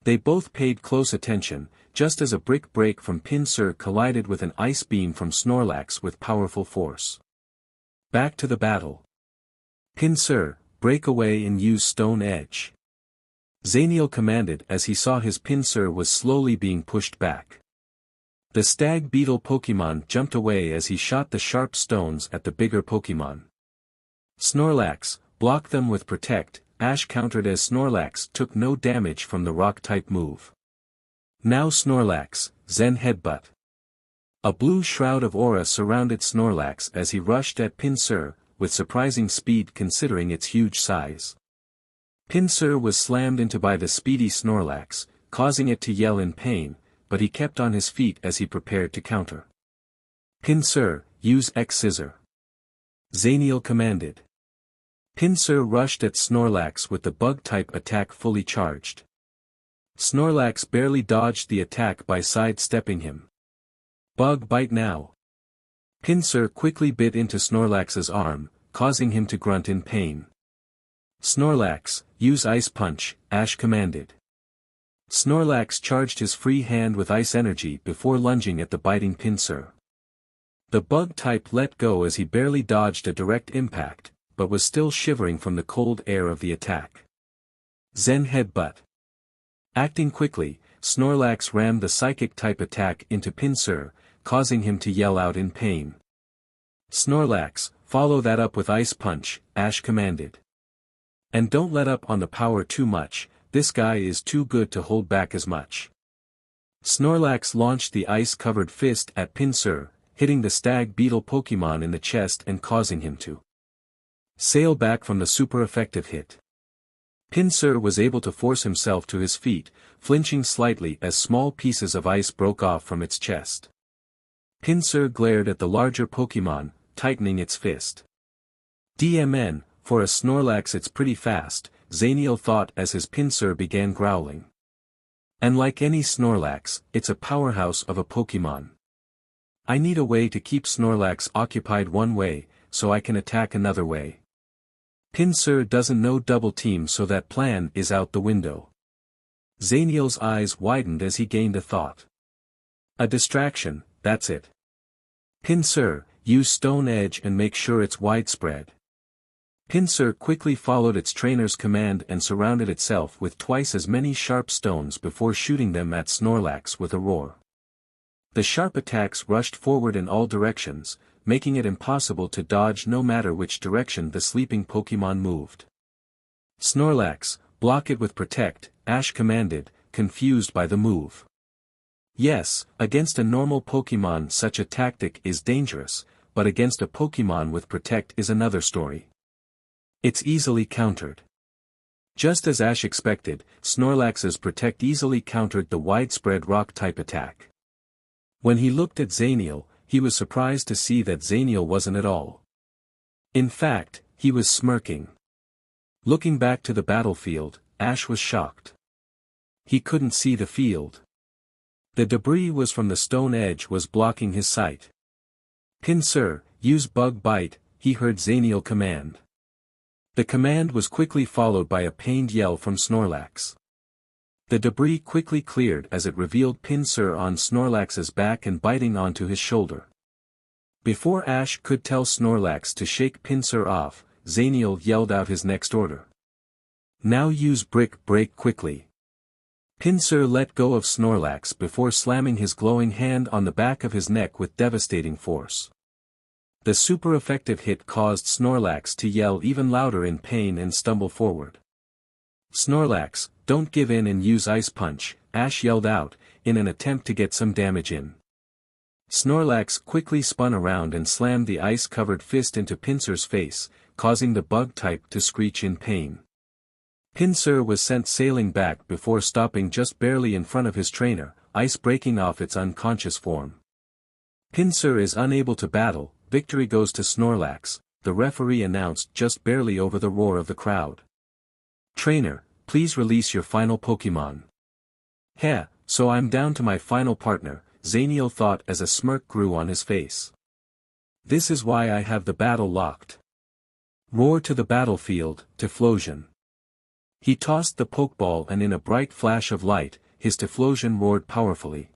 They both paid close attention, just as a brick break from Pinsir collided with an ice beam from Snorlax with powerful force. Back to the battle. Pinsir, break away and use Stone Edge. Zaniel commanded as he saw his Pinsir was slowly being pushed back. The stag beetle Pokémon jumped away as he shot the sharp stones at the bigger Pokémon. Snorlax, block them with Protect, Ash countered as Snorlax took no damage from the rock-type move. Now Snorlax, Zen Headbutt. A blue shroud of aura surrounded Snorlax as he rushed at Pinsir, with surprising speed considering its huge size. Pinsir was slammed into by the speedy Snorlax, causing it to yell in pain, but he kept on his feet as he prepared to counter. Pinsir, use X-Scissor. Zaniel commanded. Pinsir rushed at Snorlax with the bug-type attack fully charged. Snorlax barely dodged the attack by sidestepping him. Bug bite now. Pinsir quickly bit into Snorlax's arm, causing him to grunt in pain. Snorlax, use Ice Punch, Ash commanded. Snorlax charged his free hand with ice energy before lunging at the biting Pinsir. The bug type let go as he barely dodged a direct impact, but was still shivering from the cold air of the attack. Zen Headbutt. Acting quickly, Snorlax rammed the Psychic-type attack into Pinsir, causing him to yell out in pain. Snorlax, follow that up with Ice Punch, Ash commanded. And don't let up on the power too much, this guy is too good to hold back as much. Snorlax launched the ice-covered fist at Pinsir, hitting the Stag Beetle Pokémon in the chest and causing him to sail back from the super effective hit. Pinsir was able to force himself to his feet, flinching slightly as small pieces of ice broke off from its chest. Pinsir glared at the larger Pokémon, tightening its fist. DMN, for a Snorlax it's pretty fast, Zaniel thought as his Pinsir began growling. And like any Snorlax, it's a powerhouse of a Pokémon. I need a way to keep Snorlax occupied one way, so I can attack another way. Pinsir doesn't know double team, so that plan is out the window. Zaniel's eyes widened as he gained a thought. A distraction, that's it. Pinsir, use Stone Edge and make sure it's widespread. Pinsir quickly followed its trainer's command and surrounded itself with twice as many sharp stones before shooting them at Snorlax with a roar. The sharp attacks rushed forward in all directions, making it impossible to dodge no matter which direction the sleeping Pokémon moved. Snorlax, block it with Protect, Ash commanded, confused by the move. Yes, against a normal Pokémon such a tactic is dangerous, but against a Pokémon with Protect is another story. It's easily countered. Just as Ash expected, Snorlax's Protect easily countered the widespread Rock-type attack. When he looked at Zaniel, he was surprised to see that Zaniel wasn't at all. In fact, he was smirking. Looking back to the battlefield, Ash was shocked. He couldn't see the field. The debris was from the Stone Edge was blocking his sight. Pinsir, use Bug Bite, he heard Zaniel command. The command was quickly followed by a pained yell from Snorlax. The debris quickly cleared as it revealed Pinsir on Snorlax's back and biting onto his shoulder. Before Ash could tell Snorlax to shake Pinsir off, Zaniel yelled out his next order. Now use Brick Break quickly. Pinsir let go of Snorlax before slamming his glowing hand on the back of his neck with devastating force. The super effective hit caused Snorlax to yell even louder in pain and stumble forward. Snorlax, don't give in and use Ice Punch, Ash yelled out, in an attempt to get some damage in. Snorlax quickly spun around and slammed the ice-covered fist into Pinsir's face, causing the bug type to screech in pain. Pinsir was sent sailing back before stopping just barely in front of his trainer, ice breaking off its unconscious form. Pinsir is unable to battle, victory goes to Snorlax, the referee announced just barely over the roar of the crowd. Trainer, please release your final Pokémon. Heh, so I'm down to my final partner, Zaniel thought as a smirk grew on his face. This is why I have the battle locked. Roar to the battlefield, Typhlosion. He tossed the Pokeball and in a bright flash of light, his Typhlosion roared powerfully.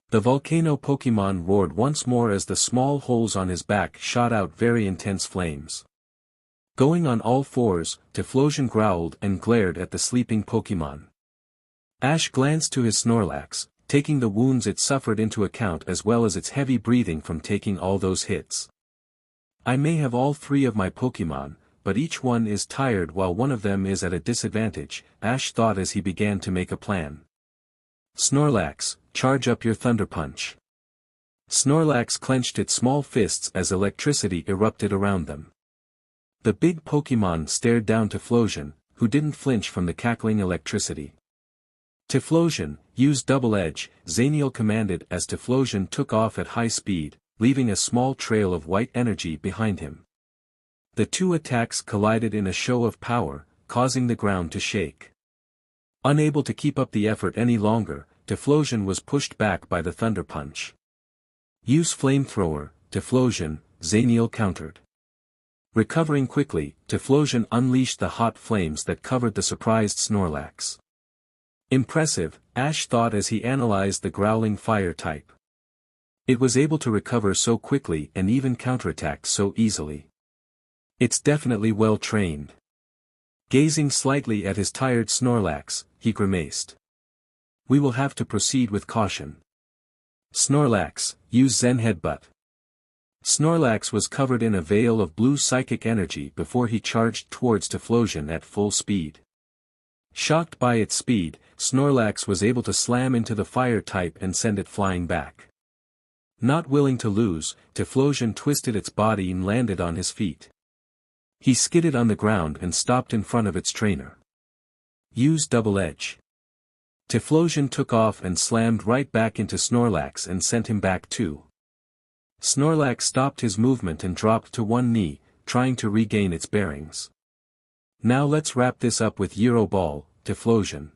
The volcano Pokémon roared once more as the small holes on his back shot out very intense flames. Going on all fours, Typhlosion growled and glared at the sleeping Pokémon. Ash glanced to his Snorlax, taking the wounds it suffered into account as well as its heavy breathing from taking all those hits. I may have all three of my Pokémon, but each one is tired while one of them is at a disadvantage, Ash thought as he began to make a plan. Snorlax, charge up your Thunder Punch. Snorlax clenched its small fists as electricity erupted around them. The big Pokémon stared down Typhlosion, who didn't flinch from the cackling electricity. Typhlosion, use Double Edge, Zaniel commanded as Typhlosion took off at high speed, leaving a small trail of white energy behind him. The two attacks collided in a show of power, causing the ground to shake. Unable to keep up the effort any longer, Typhlosion was pushed back by the Thunder Punch. Use Flamethrower, Typhlosion, Zaniel countered. Recovering quickly, Typhlosion unleashed the hot flames that covered the surprised Snorlax. Impressive, Ash thought as he analyzed the growling fire type. It was able to recover so quickly and even counterattack so easily. It's definitely well trained. Gazing slightly at his tired Snorlax, he grimaced. We will have to proceed with caution. Snorlax, use Zen Headbutt. Snorlax was covered in a veil of blue psychic energy before he charged towards Typhlosion at full speed. Shocked by its speed, Snorlax was able to slam into the fire type and send it flying back. Not willing to lose, Typhlosion twisted its body and landed on his feet. He skidded on the ground and stopped in front of its trainer. Use Double Edge. Typhlosion took off and slammed right back into Snorlax and sent him back too. Snorlax stopped his movement and dropped to one knee, trying to regain its bearings. Now let's wrap this up with Euro Ball, Typhlosion.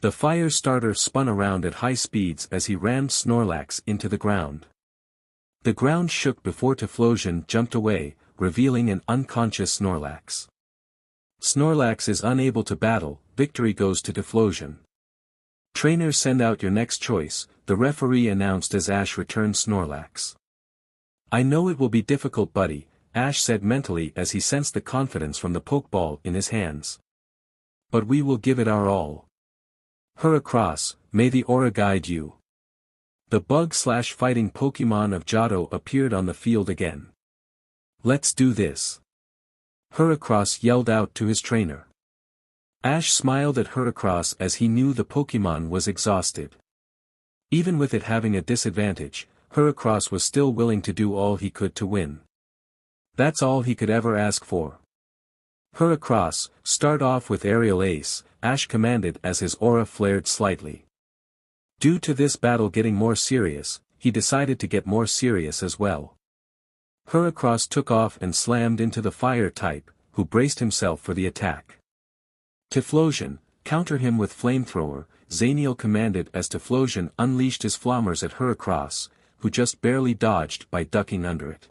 The fire starter spun around at high speeds as he rammed Snorlax into the ground. The ground shook before Typhlosion jumped away, revealing an unconscious Snorlax. Snorlax is unable to battle, victory goes to Typhlosion. Trainer, send out your next choice, the referee announced as Ash returned Snorlax. I know it will be difficult, buddy, Ash said mentally as he sensed the confidence from the Pokeball in his hands. But we will give it our all. Heracross, may the aura guide you. The bug/fighting Pokemon of Johto appeared on the field again. Let's do this. Heracross yelled out to his trainer. Ash smiled at Heracross as he knew the Pokemon was exhausted. Even with it having a disadvantage, Heracross was still willing to do all he could to win. That's all he could ever ask for. Heracross, start off with Aerial Ace, Ash commanded as his aura flared slightly. Due to this battle getting more serious, he decided to get more serious as well. Heracross took off and slammed into the fire type, who braced himself for the attack. Typhlosion, counter him with Flamethrower, Zaniel commanded as Typhlosion unleashed his Flommers at Heracross, who just barely dodged by ducking under it.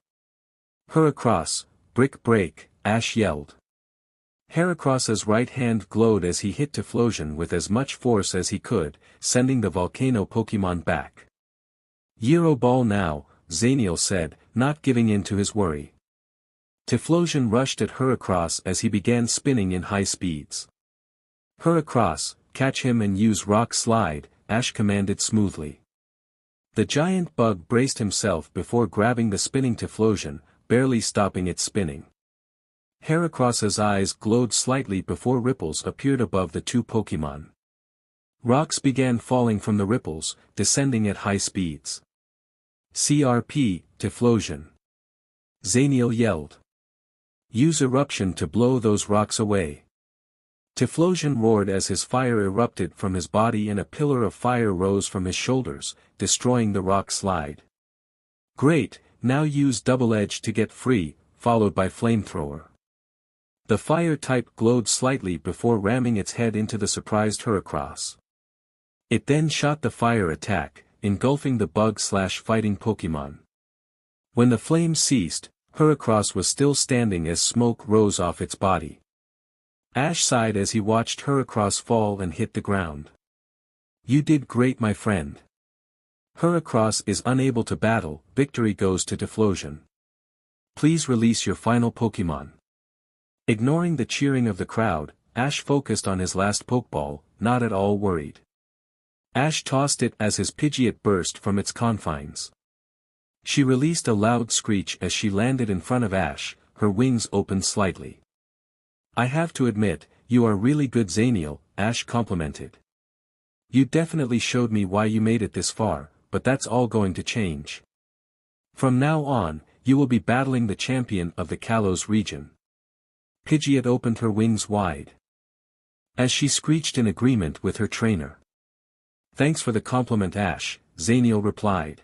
Heracross, Brick Break, Ash yelled. Heracross's right hand glowed as he hit Typhlosion with as much force as he could, sending the Volcano Pokemon back. Euro Ball now, Zaniel said, not giving in to his worry. Typhlosion rushed at Heracross as he began spinning in high speeds. Heracross, catch him and use Rock Slide, Ash commanded smoothly. The giant bug braced himself before grabbing the spinning Typhlosion, barely stopping its spinning. Heracross's eyes glowed slightly before ripples appeared above the two Pokemon. Rocks began falling from the ripples, descending at high speeds. CRP, Typhlosion. Zaniel yelled. Use Eruption to blow those rocks away. Typhlosion roared as his fire erupted from his body and a pillar of fire rose from his shoulders, destroying the rock slide. Great, now use Double Edge to get free, followed by Flamethrower. The fire type glowed slightly before ramming its head into the surprised Heracross. It then shot the fire attack, engulfing the bug/fighting Pokemon. When the flames ceased, Heracross was still standing as smoke rose off its body. Ash sighed as he watched Heracross fall and hit the ground. You did great, my friend. Heracross is unable to battle, victory goes to Typhlosion. Please release your final Pokemon. Ignoring the cheering of the crowd, Ash focused on his last Pokeball, not at all worried. Ash tossed it as his Pidgeot burst from its confines. She released a loud screech as she landed in front of Ash, her wings opened slightly. I have to admit, you are really good, Zaniel, Ash complimented. You definitely showed me why you made it this far, but that's all going to change. From now on, you will be battling the champion of the Kalos region. Pidgeot opened her wings wide. As she screeched in agreement with her trainer. Thanks for the compliment, Ash, Zaniel replied.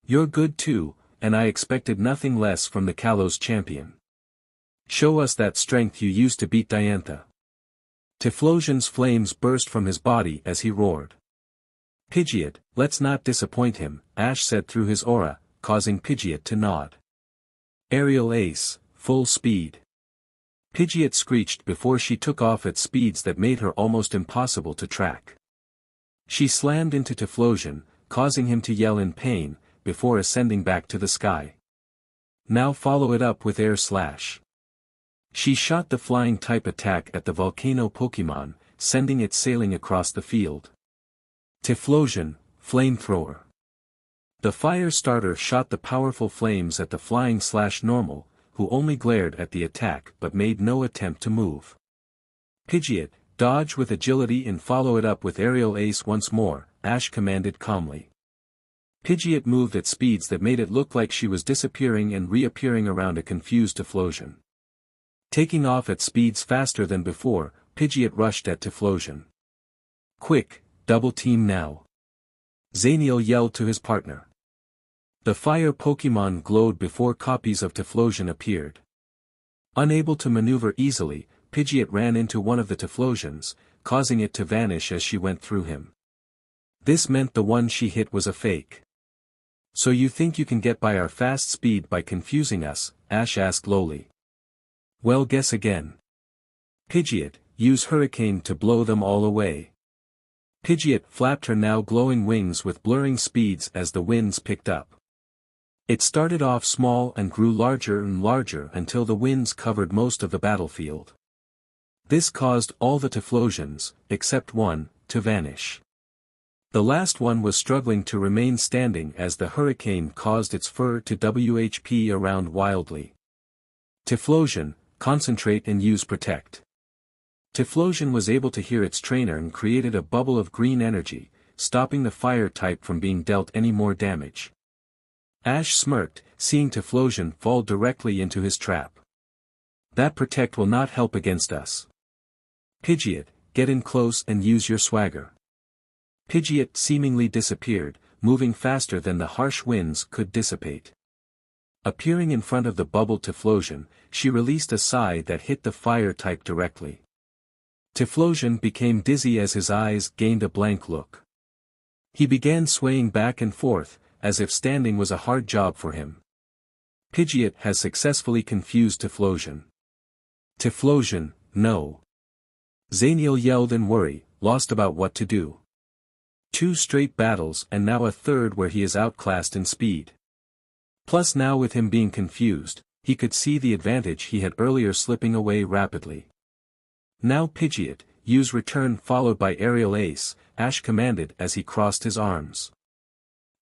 You're good too, and I expected nothing less from the Kalos champion. Show us that strength you used to beat Diantha. Typhlosion's flames burst from his body as he roared. Pidgeot, let's not disappoint him, Ash said through his aura, causing Pidgeot to nod. Aerial Ace, full speed. Pidgeot screeched before she took off at speeds that made her almost impossible to track. She slammed into Typhlosion, causing him to yell in pain, before ascending back to the sky. Now follow it up with Air Slash. She shot the flying type attack at the volcano Pokémon, sending it sailing across the field. Typhlosion, Flamethrower. The fire starter shot the powerful flames at the flying/normal, who only glared at the attack but made no attempt to move. Pidgeot, dodge with agility and follow it up with aerial ace once more, Ash commanded calmly. Pidgeot moved at speeds that made it look like she was disappearing and reappearing around a confused Typhlosion. Taking off at speeds faster than before, Pidgeot rushed at Typhlosion. Quick, double team now. Zaniel yelled to his partner. The fire Pokémon glowed before copies of Typhlosion appeared. Unable to maneuver easily, Pidgeot ran into one of the Typhlosions, causing it to vanish as she went through him. This meant the one she hit was a fake. So you think you can get by our fast speed by confusing us? Ash asked lowly. Well, guess again. Pidgeot, use Hurricane to blow them all away. Pidgeot flapped her now glowing wings with blurring speeds as the winds picked up. It started off small and grew larger and larger until the winds covered most of the battlefield. This caused all the Typhlosions, except one, to vanish. The last one was struggling to remain standing as the hurricane caused its fur to WHP around wildly. Typhlosion, concentrate and use Protect. Typhlosion was able to hear its trainer and created a bubble of green energy, stopping the fire type from being dealt any more damage. Ash smirked, seeing Typhlosion fall directly into his trap. That Protect will not help against us. Pidgeot, get in close and use your swagger. Pidgeot seemingly disappeared, moving faster than the harsh winds could dissipate. Appearing in front of the bubble Typhlosion, she released a sigh that hit the fire type directly. Typhlosion became dizzy as his eyes gained a blank look. He began swaying back and forth, as if standing was a hard job for him. Pidgeot has successfully confused Typhlosion. Typhlosion, no. Zaniel yelled in worry, lost about what to do. 2 straight battles and now a third where he is outclassed in speed. Plus now with him being confused, he could see the advantage he had earlier slipping away rapidly. Now Pidgeot, use Return followed by Aerial Ace, Ash commanded as he crossed his arms.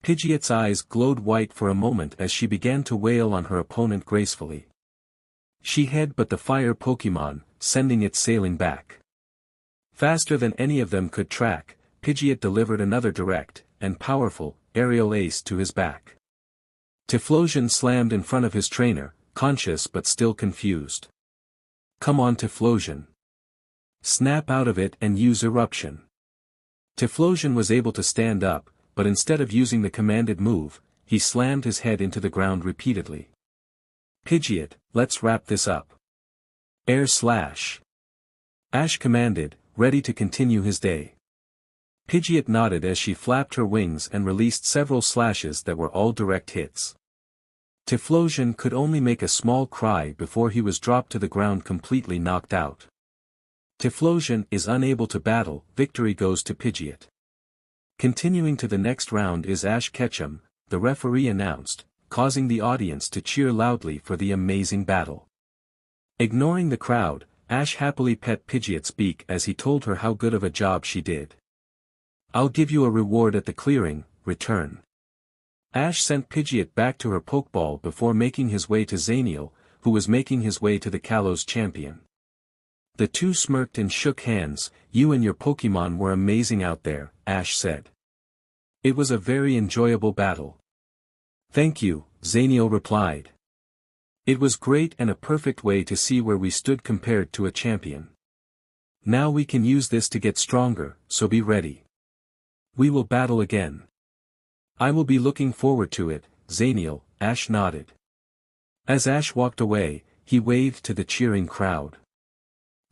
Pidgeot's eyes glowed white for a moment as she began to wail on her opponent gracefully. She headbutted the fire Pokémon, sending it sailing back. Faster than any of them could track, Pidgeot delivered another direct, and powerful, aerial ace to his back. Typhlosion slammed in front of his trainer, conscious but still confused. Come on Typhlosion. Snap out of it and use Eruption. Typhlosion was able to stand up, but instead of using the commanded move, he slammed his head into the ground repeatedly. Pidgeot, let's wrap this up. Air Slash. Ash commanded, ready to continue his day. Pidgeot nodded as she flapped her wings and released several slashes that were all direct hits. Typhlosion could only make a small cry before he was dropped to the ground completely knocked out. Typhlosion is unable to battle, victory goes to Pidgeot. Continuing to the next round is Ash Ketchum, the referee announced, causing the audience to cheer loudly for the amazing battle. Ignoring the crowd, Ash happily pet Pidgeot's beak as he told her how good of a job she did. I'll give you a reward at the clearing, return. Ash sent Pidgeot back to her Pokeball before making his way to Zaniel, who was making his way to the Kalos champion. The two smirked and shook hands. You and your Pokémon were amazing out there, Ash said. It was a very enjoyable battle. Thank you, Zaniel replied. It was great and a perfect way to see where we stood compared to a champion. Now we can use this to get stronger, so be ready. We will battle again. I will be looking forward to it, Zaniel, Ash nodded. As Ash walked away, he waved to the cheering crowd.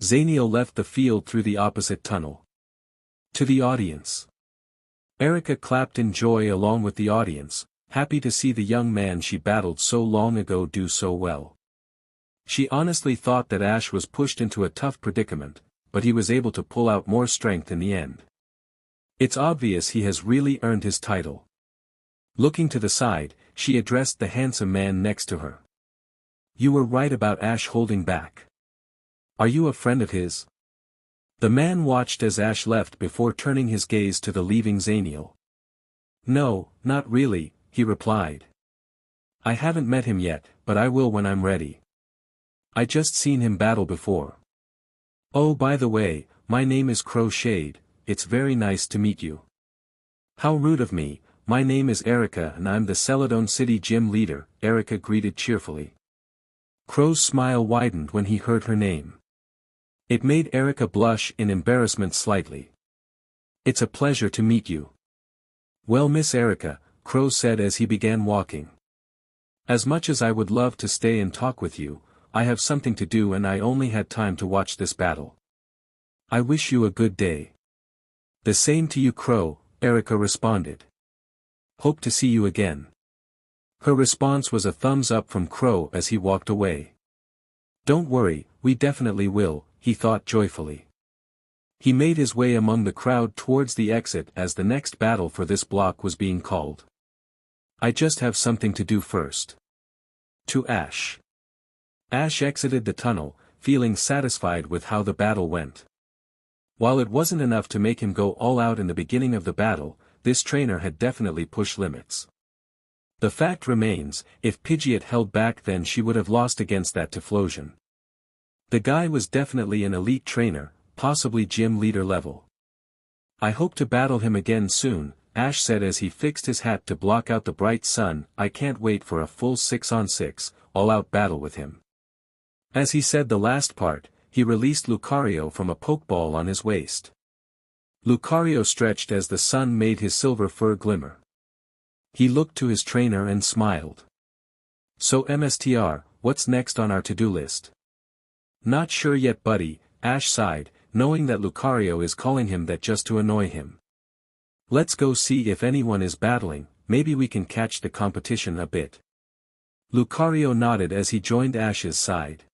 Zaniel left the field through the opposite tunnel. To the audience. Erica clapped in joy along with the audience, happy to see the young man she battled so long ago do so well. She honestly thought that Ash was pushed into a tough predicament, but he was able to pull out more strength in the end. It's obvious he has really earned his title. Looking to the side, she addressed the handsome man next to her. You were right about Ash holding back. Are you a friend of his? The man watched as Ash left before turning his gaze to the leaving Zaniel. No, not really, he replied. I haven't met him yet, but I will when I'm ready. I just seen him battle before. Oh, by the way, my name is Crow Shade. It's very nice to meet you. How rude of me. My name is Erica and I'm the Celadon City gym leader, Erica greeted cheerfully. Crow's smile widened when he heard her name. It made Erica blush in embarrassment slightly. It's a pleasure to meet you. Well, Miss Erica, Crow said as he began walking. As much as I would love to stay and talk with you, I have something to do and I only had time to watch this battle. I wish you a good day. The same to you, Crow, Erica responded. Hope to see you again. Her response was a thumbs up from Crow as he walked away. Don't worry, we definitely will, he thought joyfully. He made his way among the crowd towards the exit as the next battle for this block was being called. I just have something to do first. To Ash. Ash exited the tunnel, feeling satisfied with how the battle went. While it wasn't enough to make him go all out in the beginning of the battle, this trainer had definitely pushed limits. The fact remains, if Pidgeot held back then she would have lost against that Typhlosion. The guy was definitely an elite trainer, possibly gym leader level. I hope to battle him again soon, Ash said as he fixed his hat to block out the bright sun. I can't wait for a full 6-on-6, all-out battle with him. As he said the last part, he released Lucario from a Pokeball on his waist. Lucario stretched as the sun made his silver fur glimmer. He looked to his trainer and smiled. So MSTR, what's next on our to-do list? Not sure yet, buddy, Ash sighed, knowing that Lucario is calling him that just to annoy him. Let's go see if anyone is battling, maybe we can catch the competition a bit. Lucario nodded as he joined Ash's side.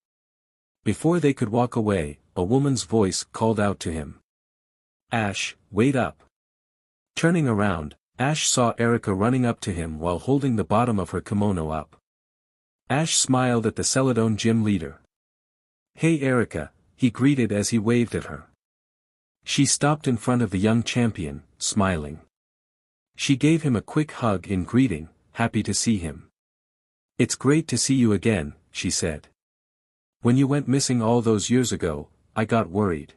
Before they could walk away, a woman's voice called out to him. Ash, wait up. Turning around, Ash saw Erica running up to him while holding the bottom of her kimono up. Ash smiled at the Celadon gym leader. Hey Erica, he greeted as he waved at her. She stopped in front of the young champion, smiling. She gave him a quick hug in greeting, happy to see him. It's great to see you again, she said. When you went missing all those years ago, I got worried.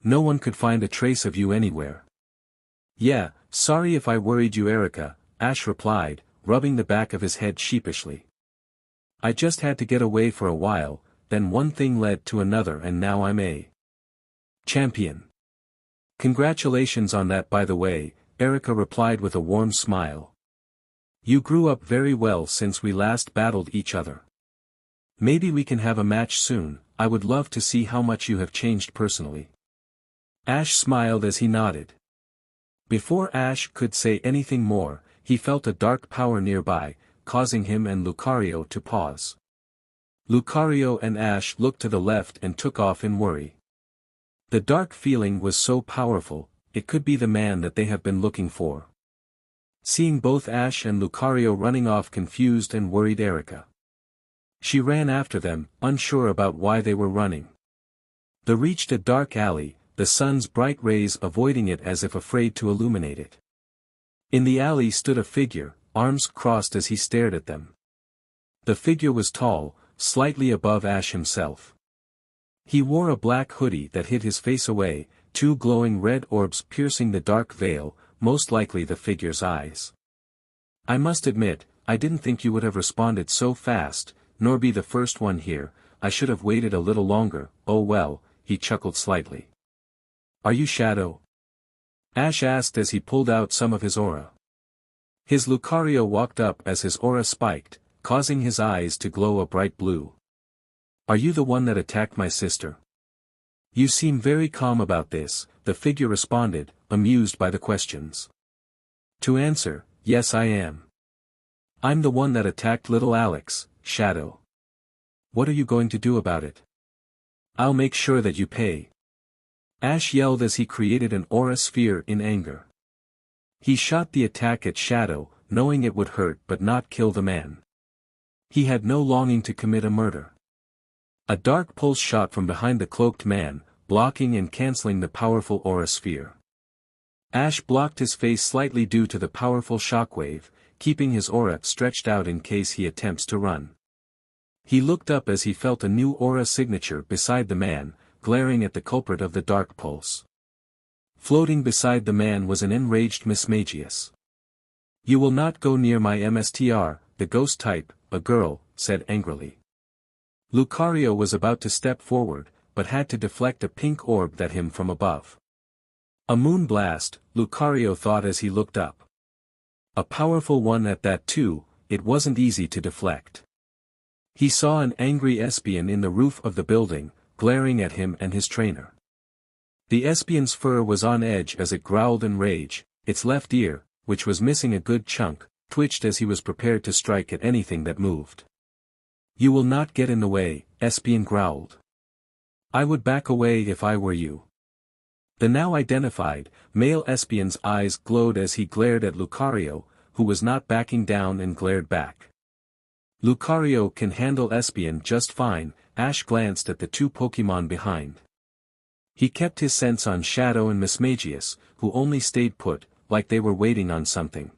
No one could find a trace of you anywhere. Yeah, sorry if I worried you, Erica, Ash replied, rubbing the back of his head sheepishly. I just had to get away for a while, then one thing led to another and now I'm a champion. Congratulations on that, by the way, Erica replied with a warm smile. You grew up very well since we last battled each other. Maybe we can have a match soon. I would love to see how much you have changed personally. Ash smiled as he nodded. Before Ash could say anything more, he felt a dark power nearby, causing him and Lucario to pause. Lucario and Ash looked to the left and took off in worry. The dark feeling was so powerful, it could be the man that they have been looking for. Seeing both Ash and Lucario running off confused and worried Erica. She ran after them, unsure about why they were running. They reached a dark alley, the sun's bright rays avoiding it as if afraid to illuminate it. In the alley stood a figure, arms crossed as he stared at them. The figure was tall, slightly above Ash himself. He wore a black hoodie that hid his face away, two glowing red orbs piercing the dark veil, most likely the figure's eyes. I must admit, I didn't think you would have responded so fast, nor be the first one here. I should have waited a little longer. Oh well, he chuckled slightly. Are you Shadow? Ash asked as he pulled out some of his aura. His Lucario walked up as his aura spiked, causing his eyes to glow a bright blue. Are you the one that attacked my sister? You seem very calm about this, the figure responded, amused by the questions. To answer, yes I am. I'm the one that attacked little Alex, Shadow. What are you going to do about it? I'll make sure that you pay. Ash yelled as he created an aura sphere in anger. He shot the attack at Shadow, knowing it would hurt but not kill the man. He had no longing to commit a murder. A dark pulse shot from behind the cloaked man, blocking and cancelling the powerful aura sphere. Ash blocked his face slightly due to the powerful shockwave, keeping his aura stretched out in case he attempts to run. He looked up as he felt a new aura signature beside the man, glaring at the culprit of the dark pulse. Floating beside the man was an enraged Mismagius. "You will not go near my MSTR, the ghost type," a girl said angrily. Lucario was about to step forward, but had to deflect a pink orb that hit him from above. A moon blast, Lucario thought as he looked up. A powerful one at that too, it wasn't easy to deflect. He saw an angry Espion in the roof of the building, glaring at him and his trainer. The Espion's fur was on edge as it growled in rage, its left ear, which was missing a good chunk, twitched as he was prepared to strike at anything that moved. "You will not get in the way," Espion growled. "I would back away if I were you." The now identified, male Espion's eyes glowed as he glared at Lucario, who was not backing down and glared back. Lucario can handle Espion just fine. Ash glanced at the two Pokémon behind. He kept his sense on Shadow and Mismagius, who only stayed put, like they were waiting on something.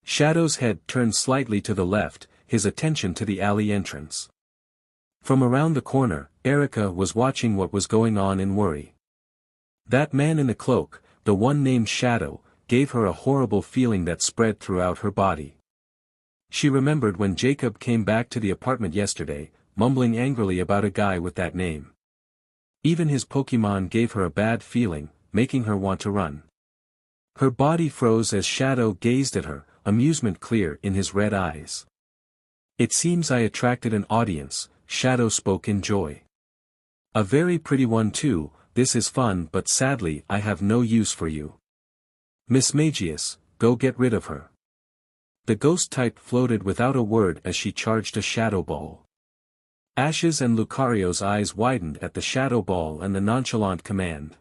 Shadow's head turned slightly to the left, his attention to the alley entrance. From around the corner, Erica was watching what was going on in worry. That man in the cloak, the one named Shadow, gave her a horrible feeling that spread throughout her body. She remembered when Jacob came back to the apartment yesterday, mumbling angrily about a guy with that name. Even his Pokémon gave her a bad feeling, making her want to run. Her body froze as Shadow gazed at her, amusement clear in his red eyes. "It seems I attracted an audience," Shadow spoke in joy. "A very pretty one too. This is fun, but sadly I have no use for you. Mismagius, go get rid of her." The ghost type floated without a word as she charged a shadow ball. Ash's and Lucario's eyes widened at the shadow ball and the nonchalant command.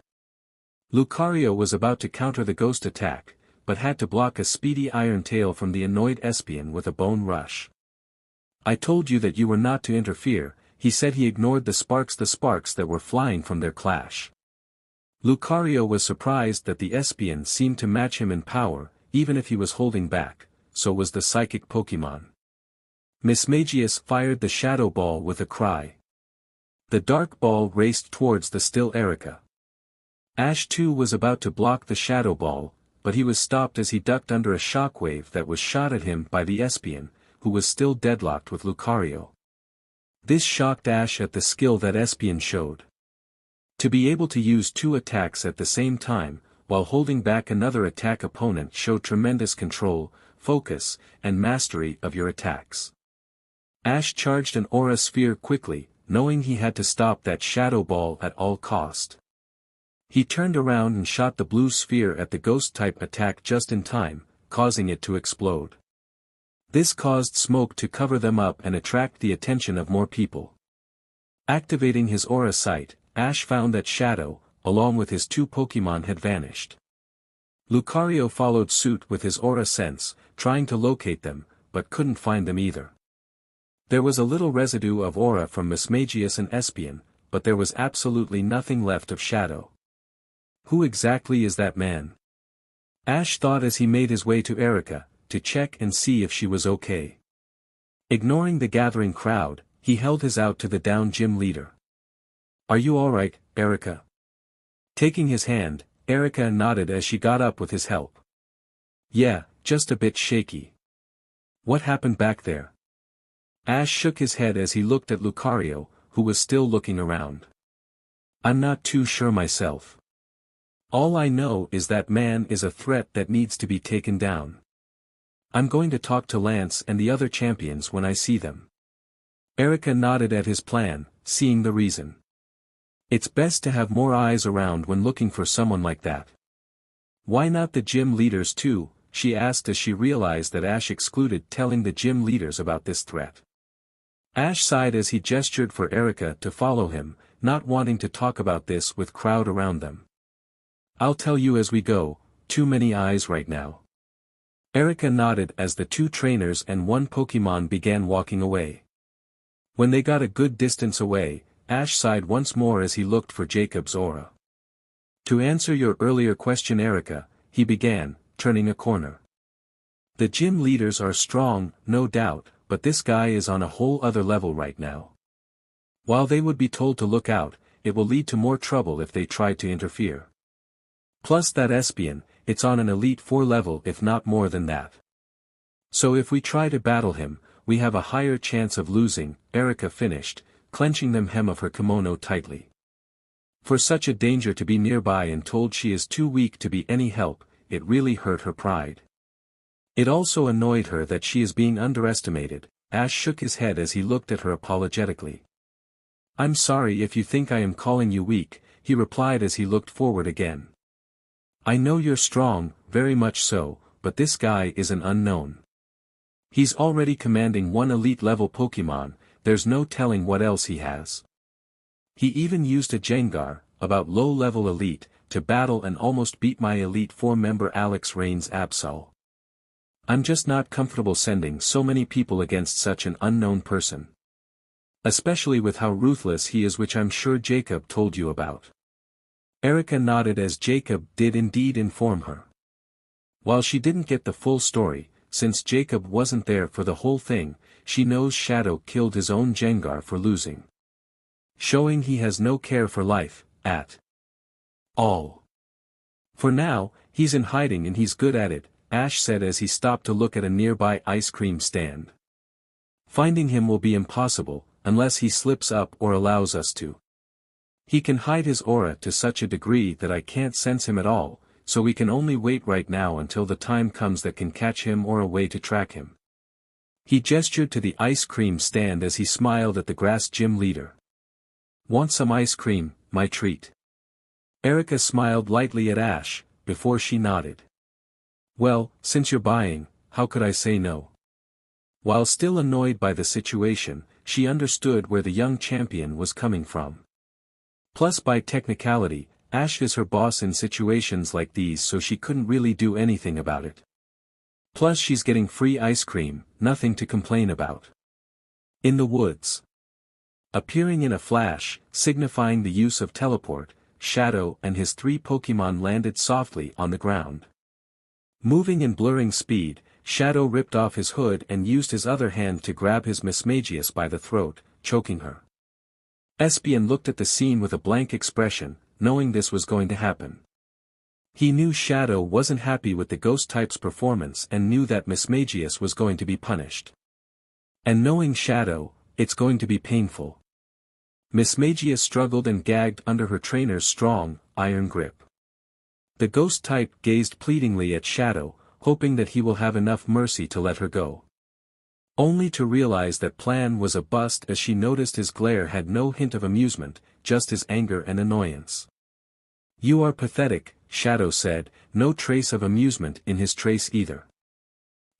Lucario was about to counter the ghost attack, but had to block a speedy iron tail from the annoyed Espion with a bone rush. "I told you that you were not to interfere," he said. He ignored the sparks that were flying from their clash. Lucario was surprised that the Espion seemed to match him in power, even if he was holding back. So was the psychic Pokémon. Mismagius fired the shadow ball with a cry. The dark ball raced towards the still Erica. Ash too was about to block the shadow ball, but he was stopped as he ducked under a shockwave that was shot at him by the Espion, who was still deadlocked with Lucario. This shocked Ash at the skill that Espion showed. To be able to use two attacks at the same time, while holding back another attack opponent showed tremendous control, focus, and mastery of your attacks. Ash charged an aura sphere quickly, knowing he had to stop that shadow ball at all cost. He turned around and shot the blue sphere at the ghost-type attack just in time, causing it to explode. This caused smoke to cover them up and attract the attention of more people. Activating his aura sight, Ash found that Shadow, along with his two Pokémon, had vanished. Lucario followed suit with his aura sense, trying to locate them, but couldn't find them either. There was a little residue of aura from Mismagius and Espion, but there was absolutely nothing left of Shadow. Who exactly is that man? Ash thought as he made his way to Erica, to check and see if she was okay. Ignoring the gathering crowd, he held his out to the down gym leader. "Are you alright, Erica?" Taking his hand, Erica nodded as she got up with his help. "Yeah, just a bit shaky." "What happened back there?" Ash shook his head as he looked at Lucario, who was still looking around. "I'm not too sure myself. All I know is that man is a threat that needs to be taken down. I'm going to talk to Lance and the other champions when I see them." Erica nodded at his plan, seeing the reason. It's best to have more eyes around when looking for someone like that. "Why not the gym leaders too?" she asked as she realized that Ash excluded telling the gym leaders about this threat. Ash sighed as he gestured for Erica to follow him, not wanting to talk about this with crowd around them. "I'll tell you as we go, too many eyes right now." Erica nodded as the two trainers and one Pokémon began walking away. When they got a good distance away, Ash sighed once more as he looked for Jacob's aura. To answer your earlier question, Erica, he began, turning a corner. The gym leaders are strong, no doubt, but this guy is on a whole other level right now. While they would be told to look out, it will lead to more trouble if they try to interfere. Plus that Espion, it's on an Elite 4 level if not more than that. So if we try to battle him, we have a higher chance of losing, Erica finished, clenching the hem of her kimono tightly. For such a danger to be nearby and told she is too weak to be any help, it really hurt her pride. It also annoyed her that she is being underestimated. Ash shook his head as he looked at her apologetically. I'm sorry if you think I am calling you weak, he replied as he looked forward again. I know you're strong, very much so, but this guy is an unknown. He's already commanding one elite-level Pokémon, there's no telling what else he has. He even used a Jengar, about low-level elite, to battle and almost beat my Elite 4 member Alex Rain's Absol. I'm just not comfortable sending so many people against such an unknown person. Especially with how ruthless he is, which I'm sure Jacob told you about. Erica nodded as Jacob did indeed inform her. While she didn't get the full story, since Jacob wasn't there for the whole thing, she knows Shadow killed his own Jengar for losing. Showing he has no care for life, at all. For now, he's in hiding and he's good at it, Ash said as he stopped to look at a nearby ice cream stand. Finding him will be impossible, unless he slips up or allows us to. He can hide his aura to such a degree that I can't sense him at all, so we can only wait right now until the time comes that can catch him or a way to track him. He gestured to the ice cream stand as he smiled at the grass gym leader. Want some ice cream, my treat? Erica smiled lightly at Ash, before she nodded. Well, since you're buying, how could I say no? While still annoyed by the situation, she understood where the young champion was coming from. Plus by technicality, Ash is her boss in situations like these, so she couldn't really do anything about it. Plus she's getting free ice cream, nothing to complain about. In the woods. Appearing in a flash, signifying the use of teleport, Shadow and his 3 Pokémon landed softly on the ground. Moving in blurring speed, Shadow ripped off his hood and used his other hand to grab his Mismagius by the throat, choking her. Espion looked at the scene with a blank expression, knowing this was going to happen. He knew Shadow wasn't happy with the ghost type's performance and knew that Mismagius was going to be punished. And knowing Shadow, it's going to be painful. Mismagius struggled and gagged under her trainer's strong, iron grip. The ghost type gazed pleadingly at Shadow, hoping that he will have enough mercy to let her go. Only to realize that plan was a bust as she noticed his glare had no hint of amusement, just his anger and annoyance. You are pathetic, Shadow said, no trace of amusement in his trace either.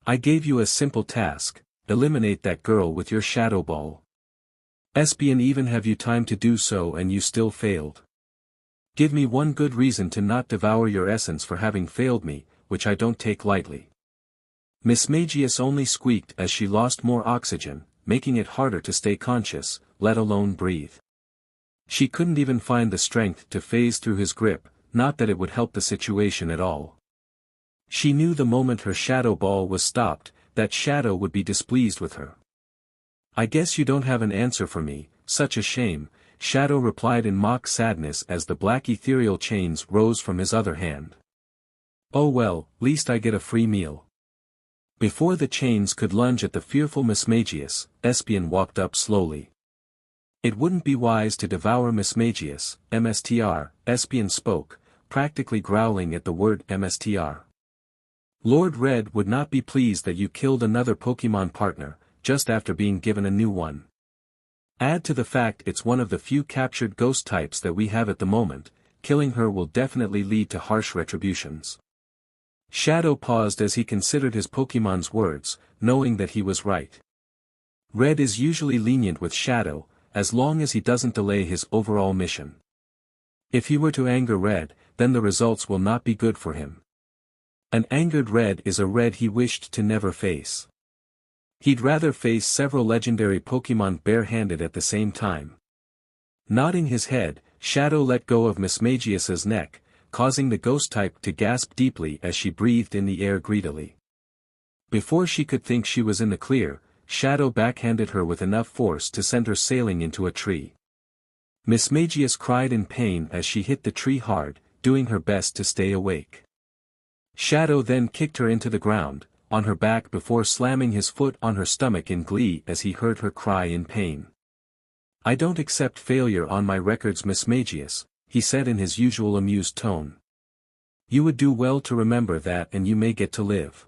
I gave you a simple task, eliminate that girl with your Shadow Ball. Espion even have you time to do so and you still failed. Give me one good reason to not devour your essence for having failed me, which I don't take lightly. Mismagius only squeaked as she lost more oxygen, making it harder to stay conscious, let alone breathe. She couldn't even find the strength to phase through his grip, not that it would help the situation at all. She knew the moment her Shadow Ball was stopped, that Shadow would be displeased with her. I guess you don't have an answer for me, such a shame, Shadow replied in mock sadness as the black ethereal chains rose from his other hand. Oh well, least I get a free meal. Before the chains could lunge at the fearful Mismagius, Espion walked up slowly. It wouldn't be wise to devour Mismagius, MSTR, Espion spoke, practically growling at the word MSTR. Lord Red would not be pleased that you killed another Pokémon partner, just after being given a new one. Add to the fact it's one of the few captured ghost types that we have at the moment, killing her will definitely lead to harsh retributions. Shadow paused as he considered his Pokémon's words, knowing that he was right. Red is usually lenient with Shadow, as long as he doesn't delay his overall mission. If he were to anger Red, then the results will not be good for him. An angered Red is a Red he wished to never face. He'd rather face several legendary Pokémon barehanded at the same time. Nodding his head, Shadow let go of Mismagius's neck, causing the ghost type to gasp deeply as she breathed in the air greedily. Before she could think she was in the clear, Shadow backhanded her with enough force to send her sailing into a tree. Mismagius cried in pain as she hit the tree hard, doing her best to stay awake. Shadow then kicked her into the ground, on her back before slamming his foot on her stomach in glee as he heard her cry in pain. "I don't accept failure on my records, Mismagius," he said in his usual amused tone. "You would do well to remember that, and you may get to live.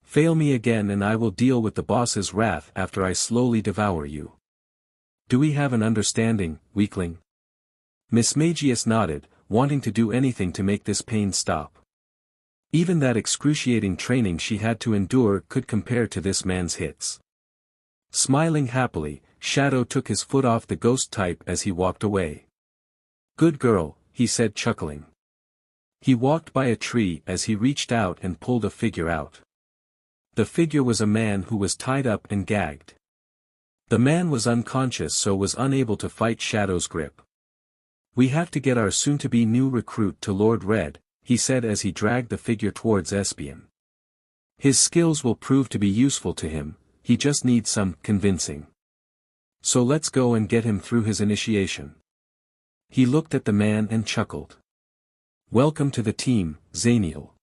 Fail me again and I will deal with the boss's wrath after I slowly devour you. Do we have an understanding, weakling?" Mismagius nodded, wanting to do anything to make this pain stop. Even that excruciating training she had to endure could compare to this man's hits. Smiling happily, Shadow took his foot off the ghost type as he walked away. "Good girl," he said, chuckling. He walked by a tree as he reached out and pulled a figure out. The figure was a man who was tied up and gagged. The man was unconscious, so was unable to fight Shadow's grip. "We have to get our soon-to-be new recruit to Lord Red," he said as he dragged the figure towards Espion. "His skills will prove to be useful to him, he just needs some convincing. So let's go and get him through his initiation." He looked at the man and chuckled. "Welcome to the team, Zaniel."